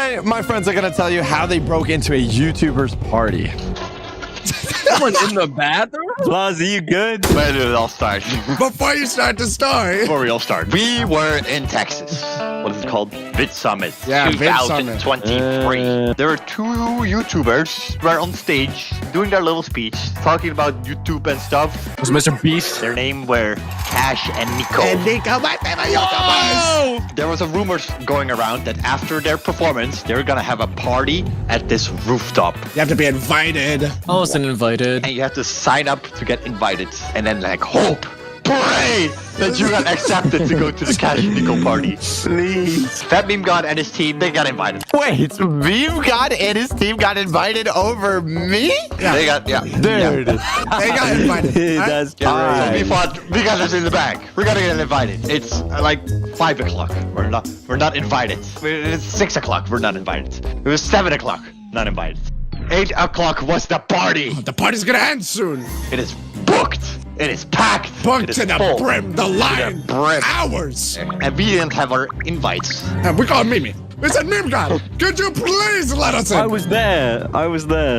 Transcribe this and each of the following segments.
Today, my friends are going to tell you how they broke into a YouTuber's party. Someone in the bathroom? Buzz, are you good? Where did it all start? Before you start the story. Before we all start. We were in Texas. What is it called? Vid Summit. Yeah, Vid Summit. 2023. There were two YouTubers who were on stage doing their little speech, talking about YouTube and stuff. Was Mr. Beast? Their name were Cash and Nico. And Nico, my favorite YouTubers. There was a rumors going around that after their performance, they were gonna have a party at this rooftop. You have to be invited. I wasn't invited. And you have to sign up to get invited. And then like hope, pray that you got accepted to go to the Cash and Nico party. Please. That Meme God and his team, they got invited. Wait, Meme God and his team got invited over me? Yeah. They got, Dude. They got invited. That's So right. we thought we got this in the bag. We're gonna get invited. It's like 5 o'clock. We're not invited. It's 6 o'clock. We're not invited. It was 7 o'clock. Not invited. 8 o'clock was the party. The party's gonna end soon. It is booked. It is packed. Booked It is to the full. brim. The line. brim. Hours. And we didn't have our invites. And we called Mimi. We said, Meme God, could you please let us in? I was there.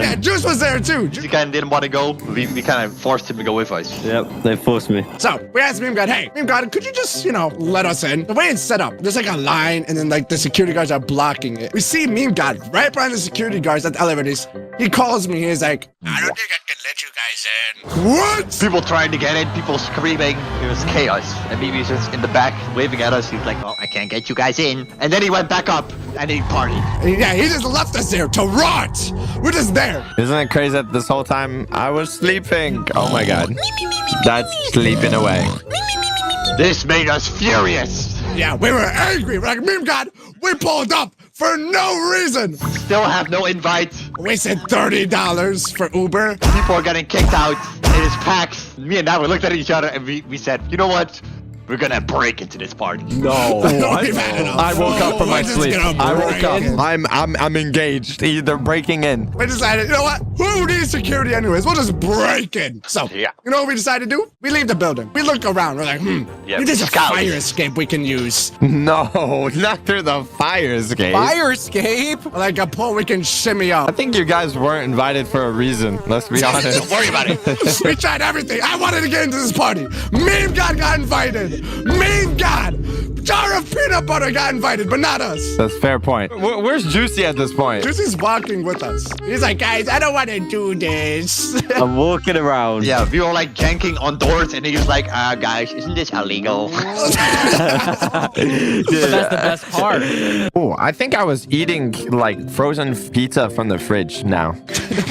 Yeah, Juice was there too. He kind of didn't want to go. We kind of forced him to go with us. Yep, they forced me. So we asked Meme God, hey, Meme God, could you just, let us in? The way it's set up, there's like a line and then like the security guards are blocking it. We see Meme God right behind the security guards at the elevators. He calls me. He's like, I don't think I can let you guys in. What? People trying to get in, people screaming. It was chaos. And Mimi was just in the back waving at us. He was like, oh, I can't get you guys in. And then he went back up and he partied. Yeah, he just left us there to rot. We're just there. Isn't it crazy that this whole time I was sleeping? Oh my God. That's sleeping away. This made us furious. Yeah, we were angry. We're like, Meme God, we pulled up for no reason. Still have no invite. We said $30 for Uber. People are getting kicked out. It is packed. Me and Now looked at each other and we said, you know what? We're gonna break into this party. No. We've had enough. I woke up from my We're just sleep. gonna I woke break up. in. I'm engaged. Either breaking in. We decided, you know what? Who needs security anyways? We'll just break in. So, Yeah. you know what we decided to do? We leave the building. We look around. We're like, Yeah, there's a scout. fire escape we can use. No, not through the fire escape. Fire escape? Like a pole we can shimmy I up. think you guys weren't invited for a reason. Let's be honest. Don't worry about it. We tried everything. I wanted to get into this party. Meme God got invited. Meme God. Jar of peanut butter got invited, but not us. That's a fair point. Where's Juicy at this point? Juicy's walking with us. He's like, guys, I don't want to do this. I'm walking around. Yeah, we were like janking on doors and he was like, guys, isn't this illegal? But that's the best part. Oh, I think I was eating like frozen pizza from the fridge now.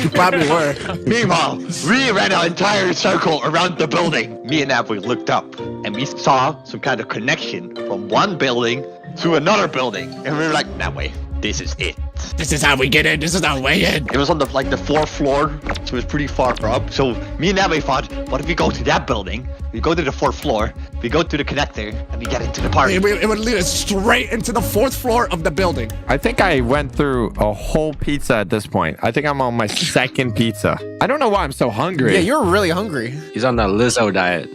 You probably were. Meanwhile, we ran an entire circle around the building. Me and Abby looked up and we saw some kind of connection from one building to another building. And we were like, that way, this is it. This is how we get in. This is our way in. It was on the 4th floor, so it was pretty far up. So me and Abby thought, what if we go to that building? We go to the 4th floor, we go to the connector, and we get into the party. It would lead us straight into the 4th floor of the building. I think I went through a whole pizza at this point. I think I'm on my second pizza. I don't know why I'm so hungry. Yeah, you're really hungry. He's on that Lizzo diet.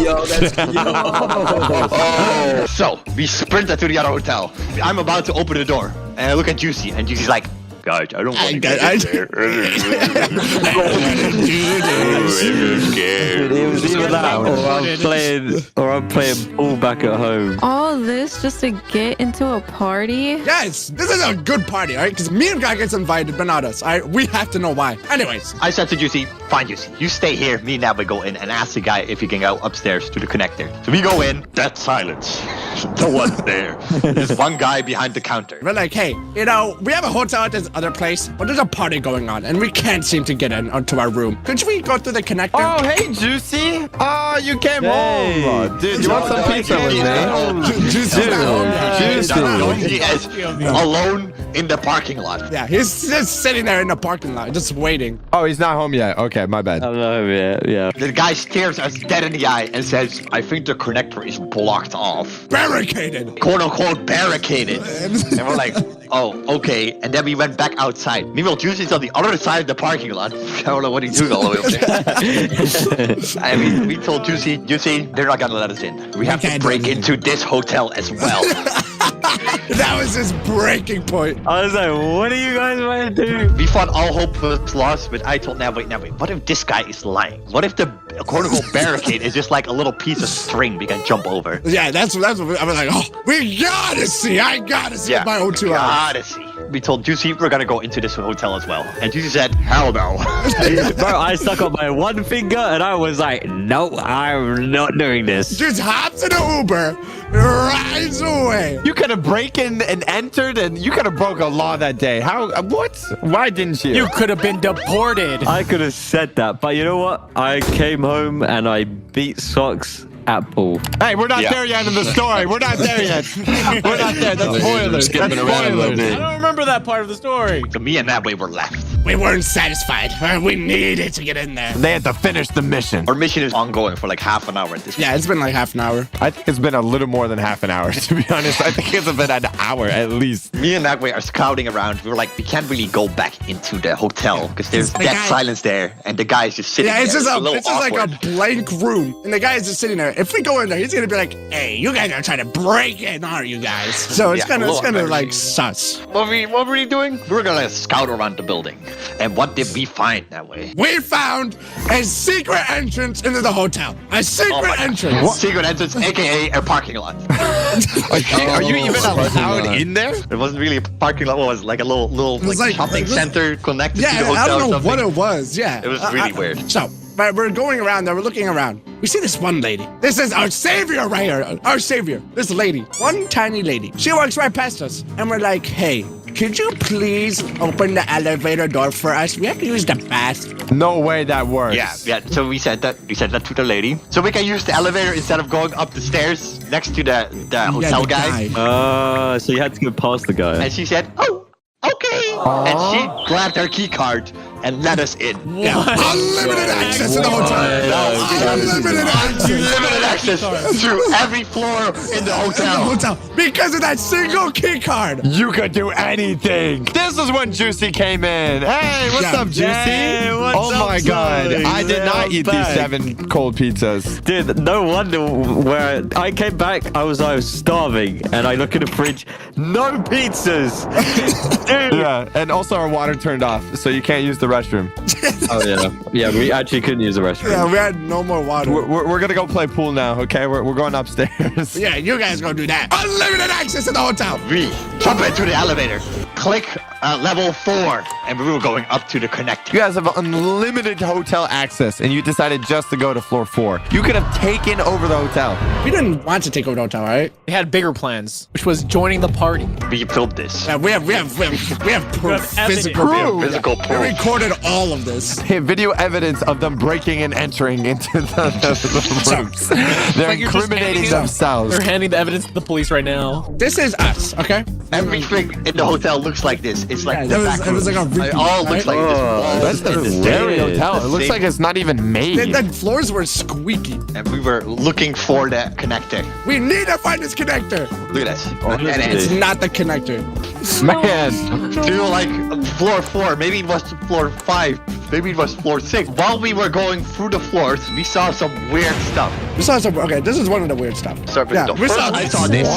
Yo, that's So we sprinted to the other hotel. I'm about to open the door, and I look at Juicy, and Juicy's like, guys, I don't want to get in there. It was either that or I'm playing pool back at home. All this just to get into a party? Yes, this is a good party, all right? Because me and Guy gets invited, but not us. All right, we have to know why. Anyways, I said to Juicy, fine, Juicy, you stay here. Me and Abby go in and ask the guy if he can go upstairs to the connector. So we go in, dead silence. No one's there. There's one guy behind the counter. we're like, hey, we have a hotel at this other place, but there's a party going on, and we can't seem to get in onto our room. Could we go through the connector? Oh, hey, Juicy. Oh, you came Hey. home. Dude, you want some pizza with me? Juicy's not home yet. Juicy. He is alone in the parking lot. Yeah, he's just sitting there in the parking lot, just waiting. Oh, he's not home yet. Okay, my bad. I'm not home yet, yeah. The guy stares us dead in the eye and says, I think the connector is blocked off. Barricaded. Quote unquote barricaded. And we're like, oh, okay. And then we went back outside. Meanwhile, Juicy's on the other side of the parking lot. I don't know what he's doing all the way over there. I mean, we told Juicy, they're not gonna let us in. We have to can't break do it. into this hotel as well. That was his breaking point. I was like, what are you guys going to do? We thought all hope was lost, but I told Nav, wait, what if this guy is lying? What if the quote-unquote barricade is just like a little piece of string we can jump over? Yeah, that's what I was like, oh, we gotta see. I gotta see my own 2 hours. Gotta see. We told Juicy we're gonna go into this hotel as well. And Juicy said, hell no. Bro, I stuck up my one finger and I was like, no, I'm not doing this. Just hops in an Uber, rides away. You could have broken and entered, and you could have broke a law that day. How? What? Why didn't you? You could have been deported. I could have said that, but you know what? I came home and I beat Socks at pool. Hey, we're not there yet in the story. We're not there yet. We're not there. That's spoilers. That's spoilers. I don't remember that part of the story. So me and that way were left. We weren't satisfied. We needed to get in there. They had to finish the mission. Our mission is ongoing for like half an hour at this point. Yeah, it's been like half an hour. I think it's been a little more than half an hour, to be honest. I think it's been an hour at least. Me and that way are scouting around. We were like, we can't really go back into the hotel because there's The dead guy- silence there, and the guy's just sitting Yeah, it's there. just little it's just like awkward. a blank room, and the guy is just sitting there. If we go in there, he's gonna be like, "Hey, you guys are trying to break in, aren't you guys?" So it's Yeah, kind of a little like sus. What were we doing? We were gonna scout around the building. And what did we find that way? We found a secret entrance into the hotel. A secret entrance. What? Secret entrance, aka a parking lot. Are you even allowed in there? It wasn't really a parking lot. What was it? Like a little was like, like- shopping it was- center connected to the Yeah, hotel I don't or know something. what it was. Yeah, It was really weird. So, but we're going around there. We're looking around. We see this one lady. This is our savior right here. Our savior. This lady. One tiny lady. She walks right past us, and we're like, "Hey, could you please open the elevator door for us? We have to use the bathroom." No way that works. Yeah. So we said that to the lady. So we can use the elevator instead of going up the stairs next to the hotel the guy. So you had to go past the guy. And she said, "Oh, okay." And she grabbed her key card and let us in. Yeah, unlimited access to the hotel. Unlimited access. Unlimited access to every floor in the hotel. Because of that single key card. You could do anything. This is when Juicy came in. Hey, what's Yeah. up, Juicy? Hey, what's oh up, my God. son? I did Yeah, not I'm eat back. these 7 cold pizzas. Dude, no wonder where I came back, I was starving, and I look in the fridge, no pizzas. Dude. Yeah, and also our water turned off, so you can't use the restroom. Oh yeah, yeah. We actually couldn't use the restroom. Yeah, we had no more water. We're gonna go play pool now, okay? We're going upstairs. Yeah, you guys go do that. Unlimited access to the hotel. We jump into the elevator, click level 4, and we were going up to the connector. You guys have unlimited hotel access, and you decided just to go to floor 4. You could have taken over the hotel. We didn't want to take over the hotel, right? They had bigger plans, which was joining the party. We filmed this. Yeah, we have proof. evidence. Physical proof. Physical We proof. recorded all of this. Hey, video evidence of them breaking and entering into the rooms. They're like you're just incriminating handing themselves. They're handing the evidence to the police right now. This is us, okay? Everything in the hotel looks like this. It's like Yeah, the it was like a Backrooms. repeat, It all looks right? like this. Oh, That's the It's scary weird. hotel. It looks like it's not even made. The floors were squeaky. And we were looking for the connector. We need to find this connector. Look at this. And It's it's not the connector. Man, to like floor 4. Maybe it was floor 5. Maybe it was floor 6. While we were going through the floors, we saw some weird stuff. We saw some. Okay, this is one of the weird stuff. So Yeah, the we first saw I this. saw this.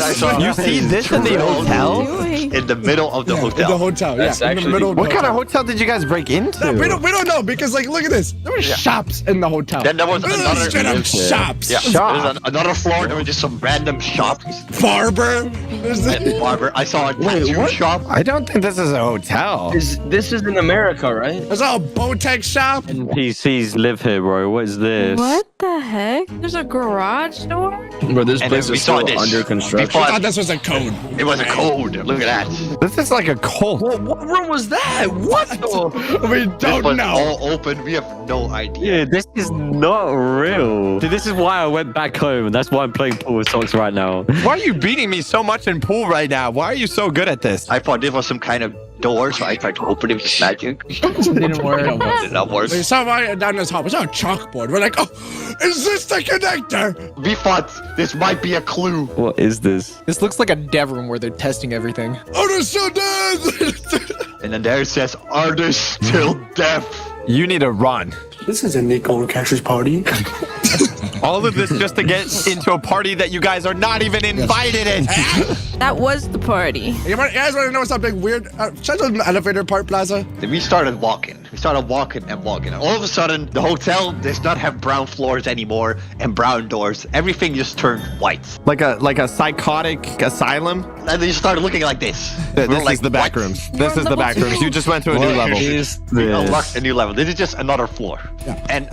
I saw you see this in the hotel? Doing? in the middle of the In the hotel. hotel, yeah. That's In the actually- middle of the What kind of hotel. hotel did you guys break into? We don't know because like look at this. There were shops in the hotel. Then there was another straight up shops. Yeah, Shop. there's another floor. There were just some random shops. Barber. There's And barber. I saw a tattoo shop. I don't think this is a hotel. This is in America, right? There's a Botex shop. NPCs live here, bro. What is this? What the heck? There's a garage door? Bro, this And place then we is saw still this. under We construction. I thought thought this was a code. it was a code. Look at that. This is like a cult. What room was that? What? We This don't was know. all open. We have no idea. Dude, this is not real. Dude, this is why I went back home, and that's why I'm playing pool with Socks right now. Why are you beating me so much in pool right now? Why are you so good at this? I thought this was some kind of door, so I tried to open it with magic. Didn't work. It did not work. We saw right down this hall. We saw a chalkboard. We're like, oh, is this the connector? We thought this might be a clue. What is this? This looks like a dev room where they're testing everything. Oh, they're so dead. And then there it says, "Are they still deaf?" You need to run. This is a Nick Catcher's party. All of this just to get into a party that you guys are not even invited in. That was the party. You guys want to know something weird? Should I do the elevator part, Plaza? Then we started walking. We started walking and walking. All of a sudden, the hotel does not have brown floors anymore and brown doors. Everything just turned white. Like a psychotic asylum. And they started looking like this. This We're like, is the what? Backrooms. This is the Backrooms. You just went to a new level. We unlocked a new level. This is just another floor. Yeah. And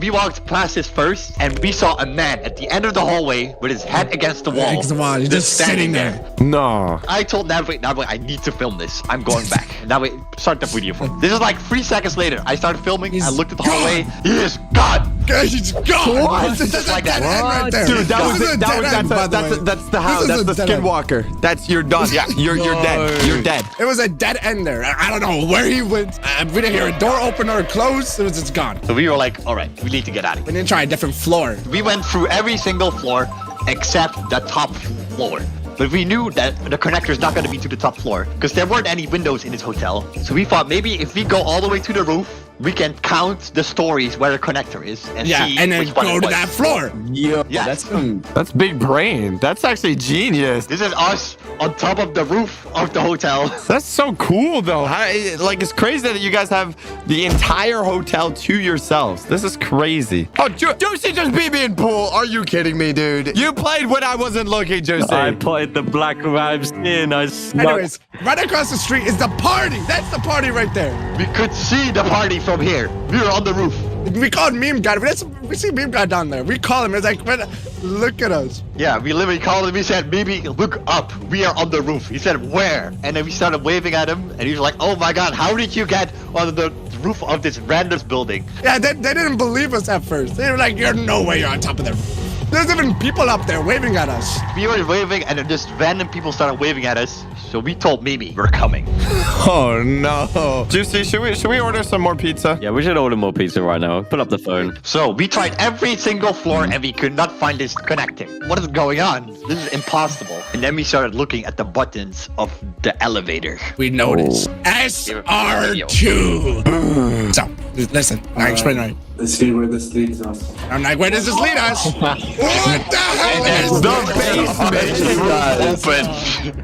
we walked past this first, and we saw a man at the end of the hallway with his head against the wall. Against the wall. He's just sitting there. No. I told Navway, I need to film this. I'm going back. Navway, start the video for me. This is like 3 seconds later. I started filming. I looked at the hallway. He is gone. Guys, he's gone. What? That's Like dead that. end right there. Dude, This is a dead end, by the way. that's the house. This is That's a the dead end. skinwalker. That's you're done. Yeah, you're dead. You're dead. It was a dead end there. I don't know where he went. We didn't hear a door open or close. It was just gone. So we were like, all right, we need to get out of We here. didn't try a different floor. We went through every single floor except the top floor. But we knew that the connector is not going to be to the top floor because there weren't any windows in this hotel. So we thought maybe if we go all the way to the roof, we can count the stories where the connector is and see and then which one go it to was. that floor. Yo, Yeah. That's big brain. That's actually genius. This is us on top of the roof of the hotel. That's so cool, though. It's crazy that you guys have the entire hotel to yourselves. This is crazy. Oh, Josie just beat me in pool. Are you kidding me, dude? You played when I wasn't looking, Josie. I put the black rhymes in. I snuck. Anyways, right across the street is the party. That's the party right there. We could see the party from here. We were on the roof. We called Meme God. We see Meme God down there. We call him. It's like, man, look at us. Yeah, we literally called him. We said, maybe look up. We are on the roof. He said, where? And then we started waving at him. And he was like, oh my God, how did you get on the roof of this random building? Yeah, they didn't believe us at first. They were like, you're no way you're on top of the roof. There's even people up there waving at us. We were waving and then just random people started waving at us. So we told Mimi, we're coming. Oh no, Juicy, should we order some more pizza? Yeah, we should order more pizza right now. Pull up the phone. So we tried every single floor and we could not find this connecting. What is going on? This is impossible. And then we started looking at the buttons of the elevator. We noticed SR2. So, listen, I explain right. Let's see where this leads us. I'm like, where does this lead us? What the hell is Open.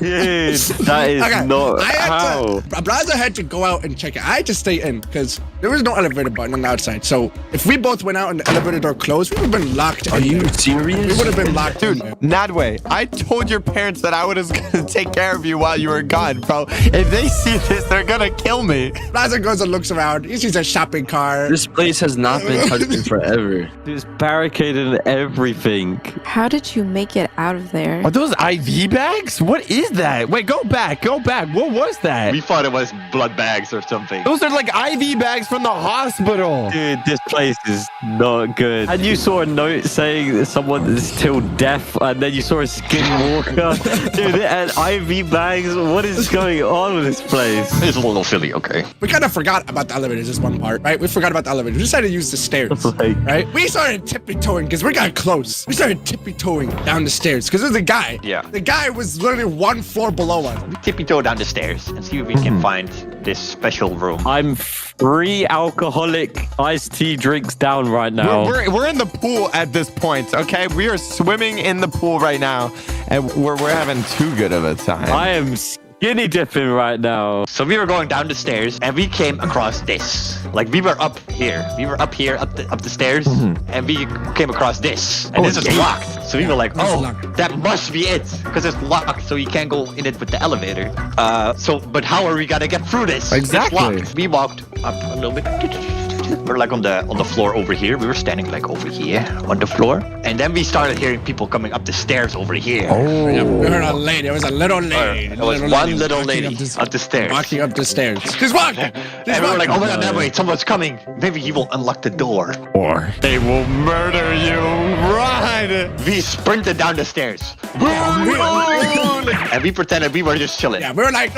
Dude, that is not how. Blaza had to go out and check it. I had to stay in because there was no elevator button on the outside. So if we both went out and the elevator door closed, we would have been locked in. Are you We serious? would have been locked Dude, in there. Nadway, I told your parents that I was gonna take care of you while you were gone, bro. If they see this, they're gonna kill me. Blaza goes and looks around. He sees a shopping cart. This place has not been touched in forever. There's barricaded and everything. How did you make it out of there? Are those IV bags? What is that? Wait, go back. What was that? We thought it was blood bags or something. Those are like IV bags from the hospital. Dude, this place is not good. And you saw a note saying that someone is till death, and then you saw a skinwalker. Dude, and IV bags. What is going on with this place? It's a little silly, okay? We kind of forgot about the elevators, this one part, right? We forgot about the elevators. We decided to use the stairs, right? We started tippy-toeing because we got close. We started tippy-toeing down the stairs because there's a guy. Yeah. The guy was literally one floor below us. We tippy-toe down the stairs and see if we can find this special room. I'm 3 alcoholic iced tea drinks down right now. We're in the pool at this point, okay? We are swimming in the pool right now, and we're having too good of a time. I am skinny dipping right now. So we were going down the stairs and we came across this. Like we were up here. We were up here, up the stairs, and we came across this. And this is locked. So we were like, oh, that must be it. Because it's locked, so you can't go in it with the elevator. But how are we gonna get through this? Exactly. It's locked. We walked up a little bit. We're like on the floor over here. We were standing like over here on the floor. And then we started hearing people coming up the stairs over here. Yeah, we heard a lady. It was a little lady. It was one little walking lady up up the stairs. Walking up the stairs. She's walking. And we were like, oh my God, that way, someone's coming. Maybe he will unlock the door. Or they will murder you. Run! We sprinted down the stairs. And we pretended we were just chilling. Yeah, we're like,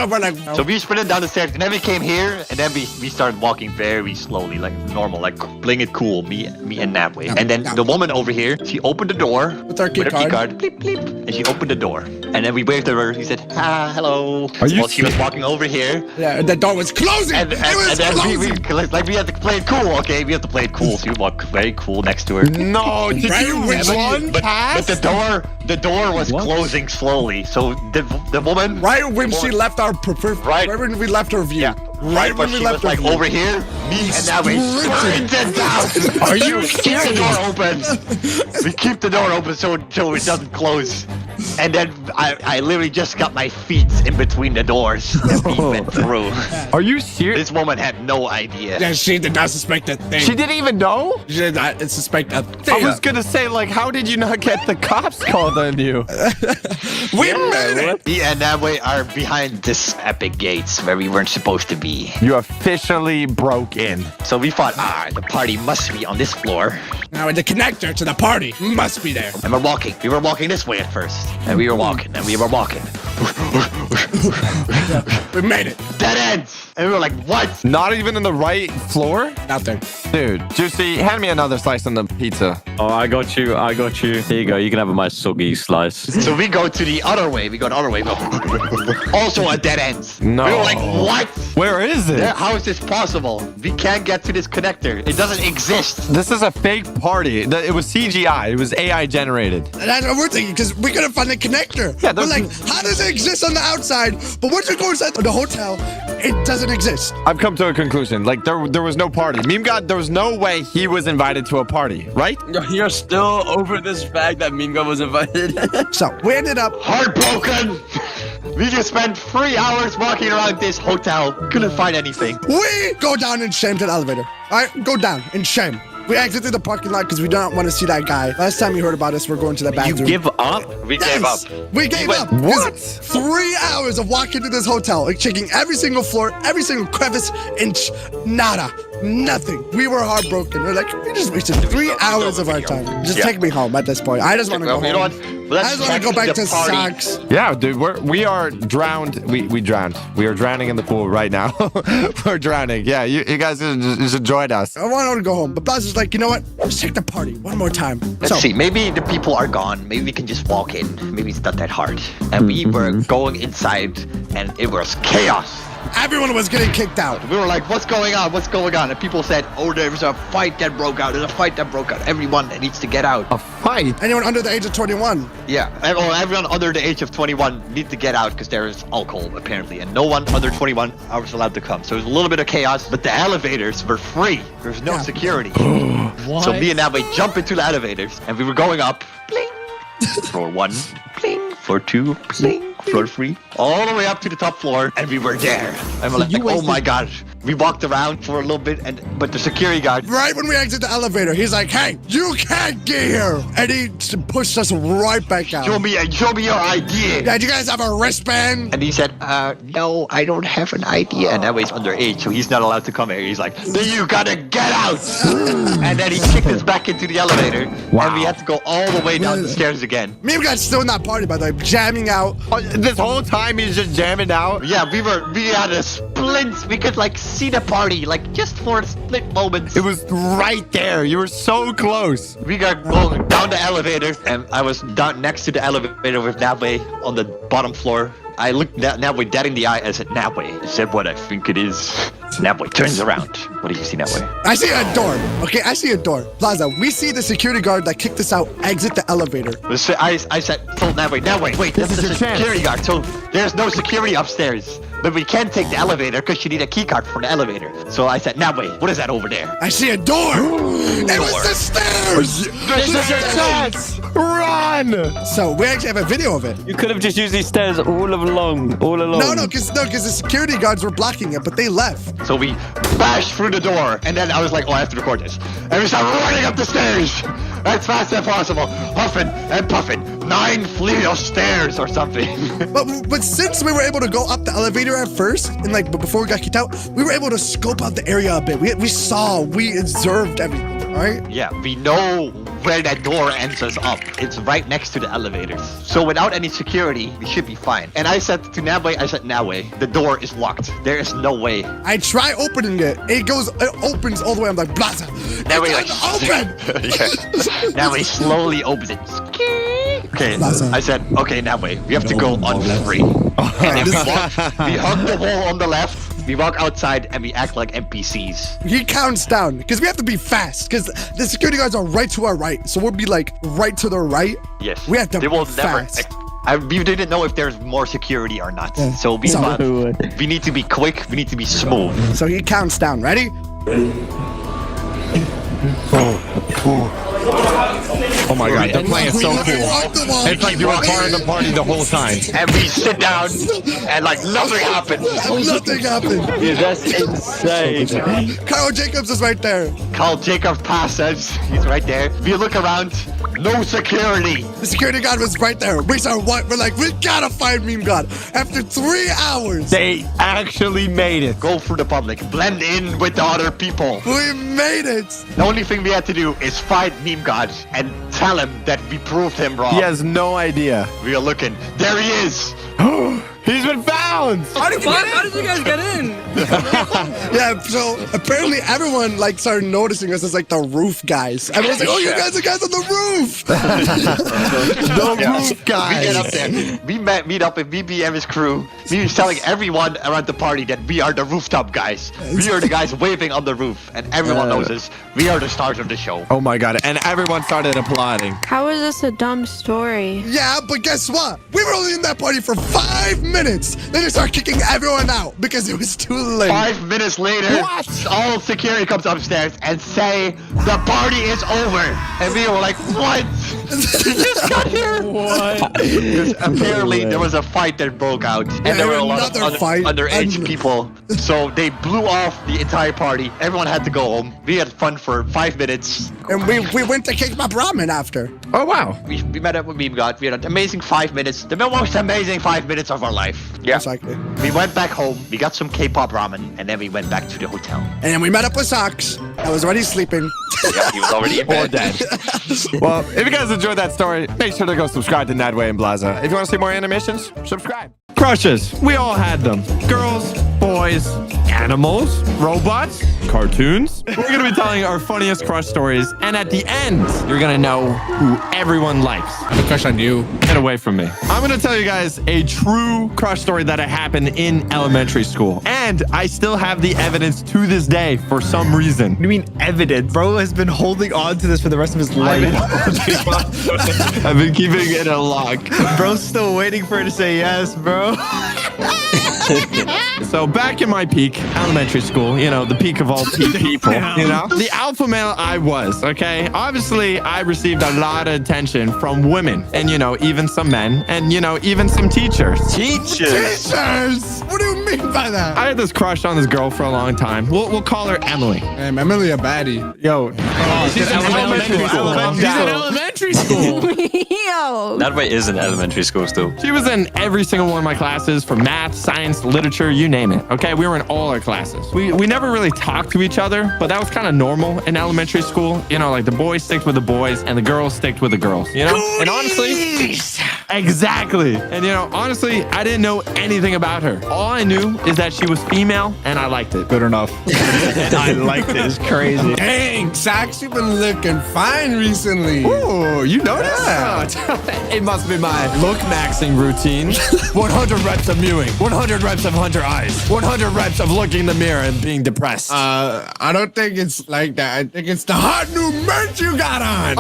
So we sprinted down the stairs, and then we came here, and then we started walking very slowly, like normal, like playing it cool, me and Nabway. And then the woman over here, she opened the door With our key card. bleep, bleep, and she opened the door. And then we waved at her. He said, hello. Are you Well, she was walking over here. Yeah, the door was closing. And it was then closing. we had to play it cool, okay? We have to play it cool. So we walk very cool next to her. No, did Right you when she- run But past? the door was closing slowly. So the woman, Right when the she woman- left our Right. right when we left her view. Yeah. Right when she we left was her like view. over here, me and now we sprinted down. Are you keep the door open? We keep the door open so it doesn't close. And then I literally just got my feet in between the doors that we went through. Are you serious? This woman had no idea. Yeah, she did not suspect a thing. She didn't even know? She did not suspect a I thing. was gonna say, like, how did you not get the cops called on you? We made it. Me and Nabway are behind this epic gates where we weren't supposed to be. You officially broke in. So we thought, the party must be on this floor. Now the connector to the party must be there. And we're walking. We were walking this way at first. And we were walking. And we were walking. We made it. Dead ends. And we were like, what? Not even in the right floor? Nothing. Dude, Juicy, hand me another slice on the pizza. Oh, I got you. Here you go. You can have my soggy slice. So we go to the other way. We go the other way. Also a dead ends. No. We were like, what? Where is it? How is this possible? We can't get to this connector. It doesn't exist. This is a fake party. It was CGI. It was AI generated. And that's what we're thinking, because we couldn't find a connector. Yeah, we're those- like, how does it exist on the outside? But once you go inside the hotel, it doesn't exist. I've come to a conclusion. Like, there was no party. Meme God, there was no way he was invited to a party, right? You're still over this fact that Meme God was invited. So we ended up. Heartbroken. We just spent 3 hours walking around this hotel. Couldn't find anything. We go down in shame to the elevator. All right, go down in shame. We exited the parking lot because we don't want to see that guy. Last time you heard about us, we're going to the bathroom. You give up? We gave up. We gave up. What? 3 hours of walking to this hotel, like checking every single floor, every single crevice, inch, nada, nothing. We were heartbroken. We're like, we just wasted 3 hours of our time. Just take me home at this point. I just want to go home. You know what? I just want to go back to socks. Yeah, dude, we are drowned. We drowned. We are drowning in the pool right now. We're drowning. Yeah, you guys just join us. I want to go home, but Buzz is like, you know what? Let's check the party one more time. Let's see. Maybe the people are gone. Maybe we can just walk in. Maybe it's not that hard. And we were going inside, and it was chaos. Everyone was getting kicked out. We were like, what's going on? What's going on? And people said, oh, there's a fight that broke out. There's a fight that broke out. Everyone that needs to get out. A fight? Anyone under the age of 21? Yeah. Everyone under the age of 21 needs to get out because there is alcohol, apparently. And no one under 21 was allowed to come. So it was a little bit of chaos, but the elevators were free. There's no security. So me and Nabway jump into the elevators, and we were going up. Bling. Floor 1. Bling. Floor 2. Bling. Floor 3. All the way up to the top floor, and we were there. And we're like, oh my god. We walked around for a little bit, but the security guard... Right when we exit the elevator, he's like, hey, you can't get here. And he pushed us right back out. Show me your ID. Yeah, do you guys have a wristband? And he said, no, I don't have an ID. And that way he's underage, so he's not allowed to come here. He's like, then you gotta get out. And then he kicked us back into the elevator. Wow. And we had to go all the way down the stairs again. Me and guys still in that party, by the way, jamming out. This whole time he's just jamming out? Yeah, we had a splint. We could like see the party, like just for a split moment. It was right there. You were so close. We got going down the elevator, and I was down next to the elevator with Nabway on the bottom floor. I looked Nabway dead in the eye. I said, Nabway, is that what I think it is? Nabway turns around. What do you see, Nabway? I see a door. Okay, I see a door. Plaza, we see the security guard that kicked us out exit the elevator. I said, told Nabway, wait, this is the security guard. So there's no security upstairs. But we can't take the elevator because you need a key card for the elevator. So I said, Nabway, what is that over there? I see a door. It was the stairs. This is your chance. Run. So we actually have a video of it. You could have just used these stairs all along. No, because the security guards were blocking it, but they left. So we bashed through the door, and then I was like, oh, I have to record this. And we started running up the stairs as fast as possible, huffing and puffing. 9 fleet of stairs or something. But since we were able to go up the elevator at first, and but before we got kicked out, we were able to scope out the area a bit. We observed everything, right? Yeah, we know where that door ends us up. It's right next to the elevators. So without any security, we should be fine. And I said to Nabwe, Nabwe, the door is locked. There is no way. I try opening it. It opens all the way. I'm like, Blaza. Nabwe Open. Nabwe slowly opens it. Okay, I said, okay, Nabwe, we have to go on 3. And then we hug the wall on the left. We walk outside and we act like NPCs. He counts down because we have to be fast because the security guards are right to our right. So we'll be like right to the right. Yes. We have to they will be fast. We didn't know if there's more security or not. Yeah. So we need to be quick. We need to be smooth. So he counts down. Ready? Oh my god, they're playing so cool. It's like you were part of the party the whole time. And we sit down and like nothing happened. Nothing happened. Dude, that's insane. Carl Jacobs is right there. Carl Jacobs passes. He's right there. We look around. No security. The security guard was right there. We saw what? We're like, we gotta find Meme God. After 3 hours. They actually made it. Go through the public. Blend in with the other people. We made it. The only thing we had to do is find Meme God and tell him that we proved him wrong. He has no idea. We are looking. There he is. He's been found. How did you guys get in? Yeah, so apparently everyone like started noticing us as like the roof guys. Everyone's like, oh, you guys are guys on the roof. Roof guys. We get up there. We meet up with BB and his crew. We were telling everyone around the party that we are the rooftop guys. We are the guys waving on the roof. And everyone knows us. We are the stars of the show. Oh my god. And everyone started applauding. How is this a dumb story? Yeah, but guess what? We were only in that party for 5 minutes. Then they start kicking everyone out because it was too late. 5 minutes later, all security comes upstairs and say the party is over. And we were like, what? They just got here. What? Because apparently there was a fight that broke out. And there were a lot of underage people. So they blew off the entire party. Everyone had to go home. We had fun for 5 minutes. And we went to Kick My Ramen after. Oh wow. We met up with Meme God. We had an amazing 5 minutes. The most amazing 5 minutes of our life. Yeah. Exactly. We went back home. We got some K-pop ramen. And then we went back to the hotel. And then we met up with Socks. I was already sleeping. Yeah, he was already in bed. Or dead. Well, if you guys enjoyed that story, make sure to go subscribe to Nadway and Blaza. If you want to see more animations, subscribe. Crushes. We all had them. Girls, boys, animals, robots, cartoons. We're going to be telling our funniest crush stories. And at the end, you're going to know who everyone likes. I have a crush on you. Get away from me. I'm going to tell you guys a true crush story that happened in elementary school. And I still have the evidence to this day for some reason. What do you mean evidence? Bro has been holding on to this for the rest of his life. I've been keeping it a lock. Bro's still waiting for her to say yes, bro. So back in my peak, elementary school, you know, the peak of all peak people, you know, the alpha male I was, okay? Obviously, I received a lot of attention from women and, you know, even some men and, you know, even some teachers. Teachers? What do you mean by that? I had this crush on this girl for a long time. We'll call her Emily. Emily a baddie. Yo. She's in elementary school. She's in elementary school. Yo. That way is in elementary school still. She was in every single one of my classes for math, science, literature, you name it. Okay, we were in all our classes. We never really talked to each other, but that was kind of normal in elementary school. You know, like the boys sticked with the boys and the girls sticked with the girls, you know? And honestly, exactly. And you know, honestly, I didn't know anything about her. All I knew is that she was female and I liked it. Good enough. And I liked it. It's crazy. Dang, Socks, you've been looking fine recently. Ooh, you noticed? It must be my look maxing routine. 100 reps of mewing, 100 reps of hunter eyes, 100 reps of looking in the mirror and being depressed. I don't think it's like that. I think it's the hot new merch you got on.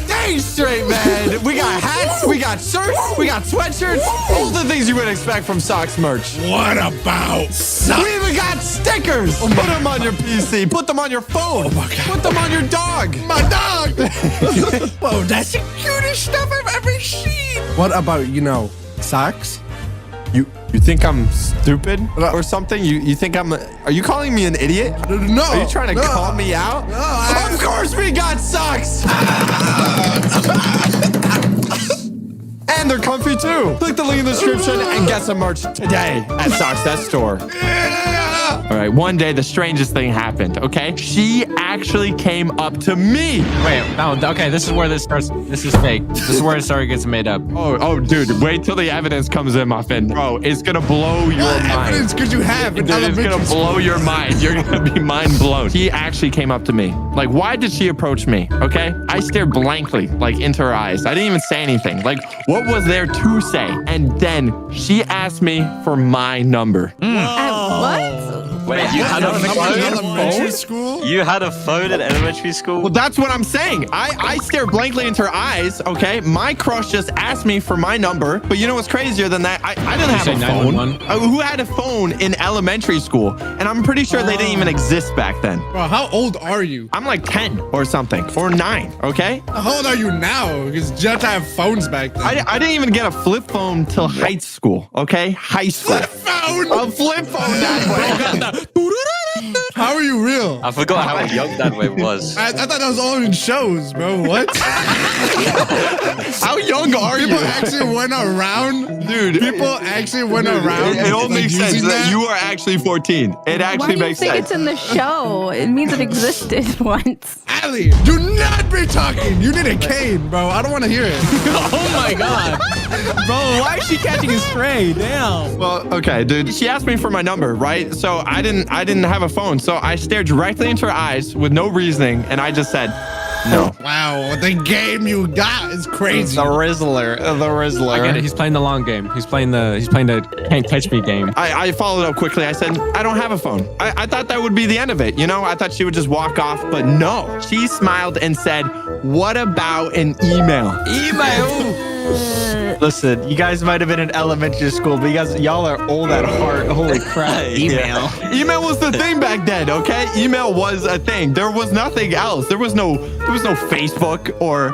Dang straight, man. We got hats, we got shirts, we got sweatshirts, all the things you would expect from Socks merch. What about Socks? We even got stickers. Put them on your PC, put them on your phone, put them on your dog. My dog. Whoa, that's the cutest stuff I've ever seen. What about, you know, Socks? You think I'm stupid or something? You think are you calling me an idiot? No. Are you trying to call me out? No, Of course we got socks! And they're comfy too. Click the link in the description and get some merch today at Socks That Store. Yeah. All right, one day the strangest thing happened, okay? She actually came up to me. Wait, no, okay, this is where this starts. This is fake. This is where the story gets made up. Oh, dude, wait till the evidence comes in, Muffin. Bro, it's gonna blow your What mind. evidence could you have in Dude, it's elementary gonna school? blow your mind. You're gonna be mind blown. She actually came up to me. Like, why did she approach me? Okay? I stared blankly, like, into her eyes. I didn't even say anything. Like, what was there to say? And then she asked me for my number. What? Wait, you had a Elementary phone? school? You had a phone in elementary school? Well, that's what I'm saying. I stared blankly into her eyes, okay? My crush just asked me for my number. But you know what's crazier than that? I didn't have say a phone. 911? Who had a phone in elementary school? And I'm pretty sure they didn't even exist back then. Bro, how old are you? I'm like 10 or something, or 9, okay? How old are you now? Because you had to have phones back then. I didn't even get a flip phone till high school, okay? High school. Phone? A flip phone that way. How are you real? I forgot how young that way was. I thought that was all in shows, bro. What? How young are you? People actually went around? Dude. People actually went around? It all like, makes sense using that you are actually 14. It Why actually do you makes think sense. it's in the show? It means it existed once. Ali, do not be talking. You need a cane, bro. I don't want to hear it. Oh my god. Bro, why is she catching a stray? Damn. Well, okay, dude. She asked me for my number, right? So I didn't have a phone. So I stared directly into her eyes with no reasoning, and I just said, no. Wow, the game you got is crazy. The Rizzler. The Rizzler. I get it. He's playing the long game. He's playing the can't catch me game. I followed up quickly. I said, I don't have a phone. I thought that would be the end of it. You know, I thought she would just walk off, but no. She smiled and said, what about an email? Listen, you guys might have been in elementary school, but y'all are old at heart. Holy crap. Email. Email was the thing back then, okay? Email was a thing. There was nothing else. There was no Facebook or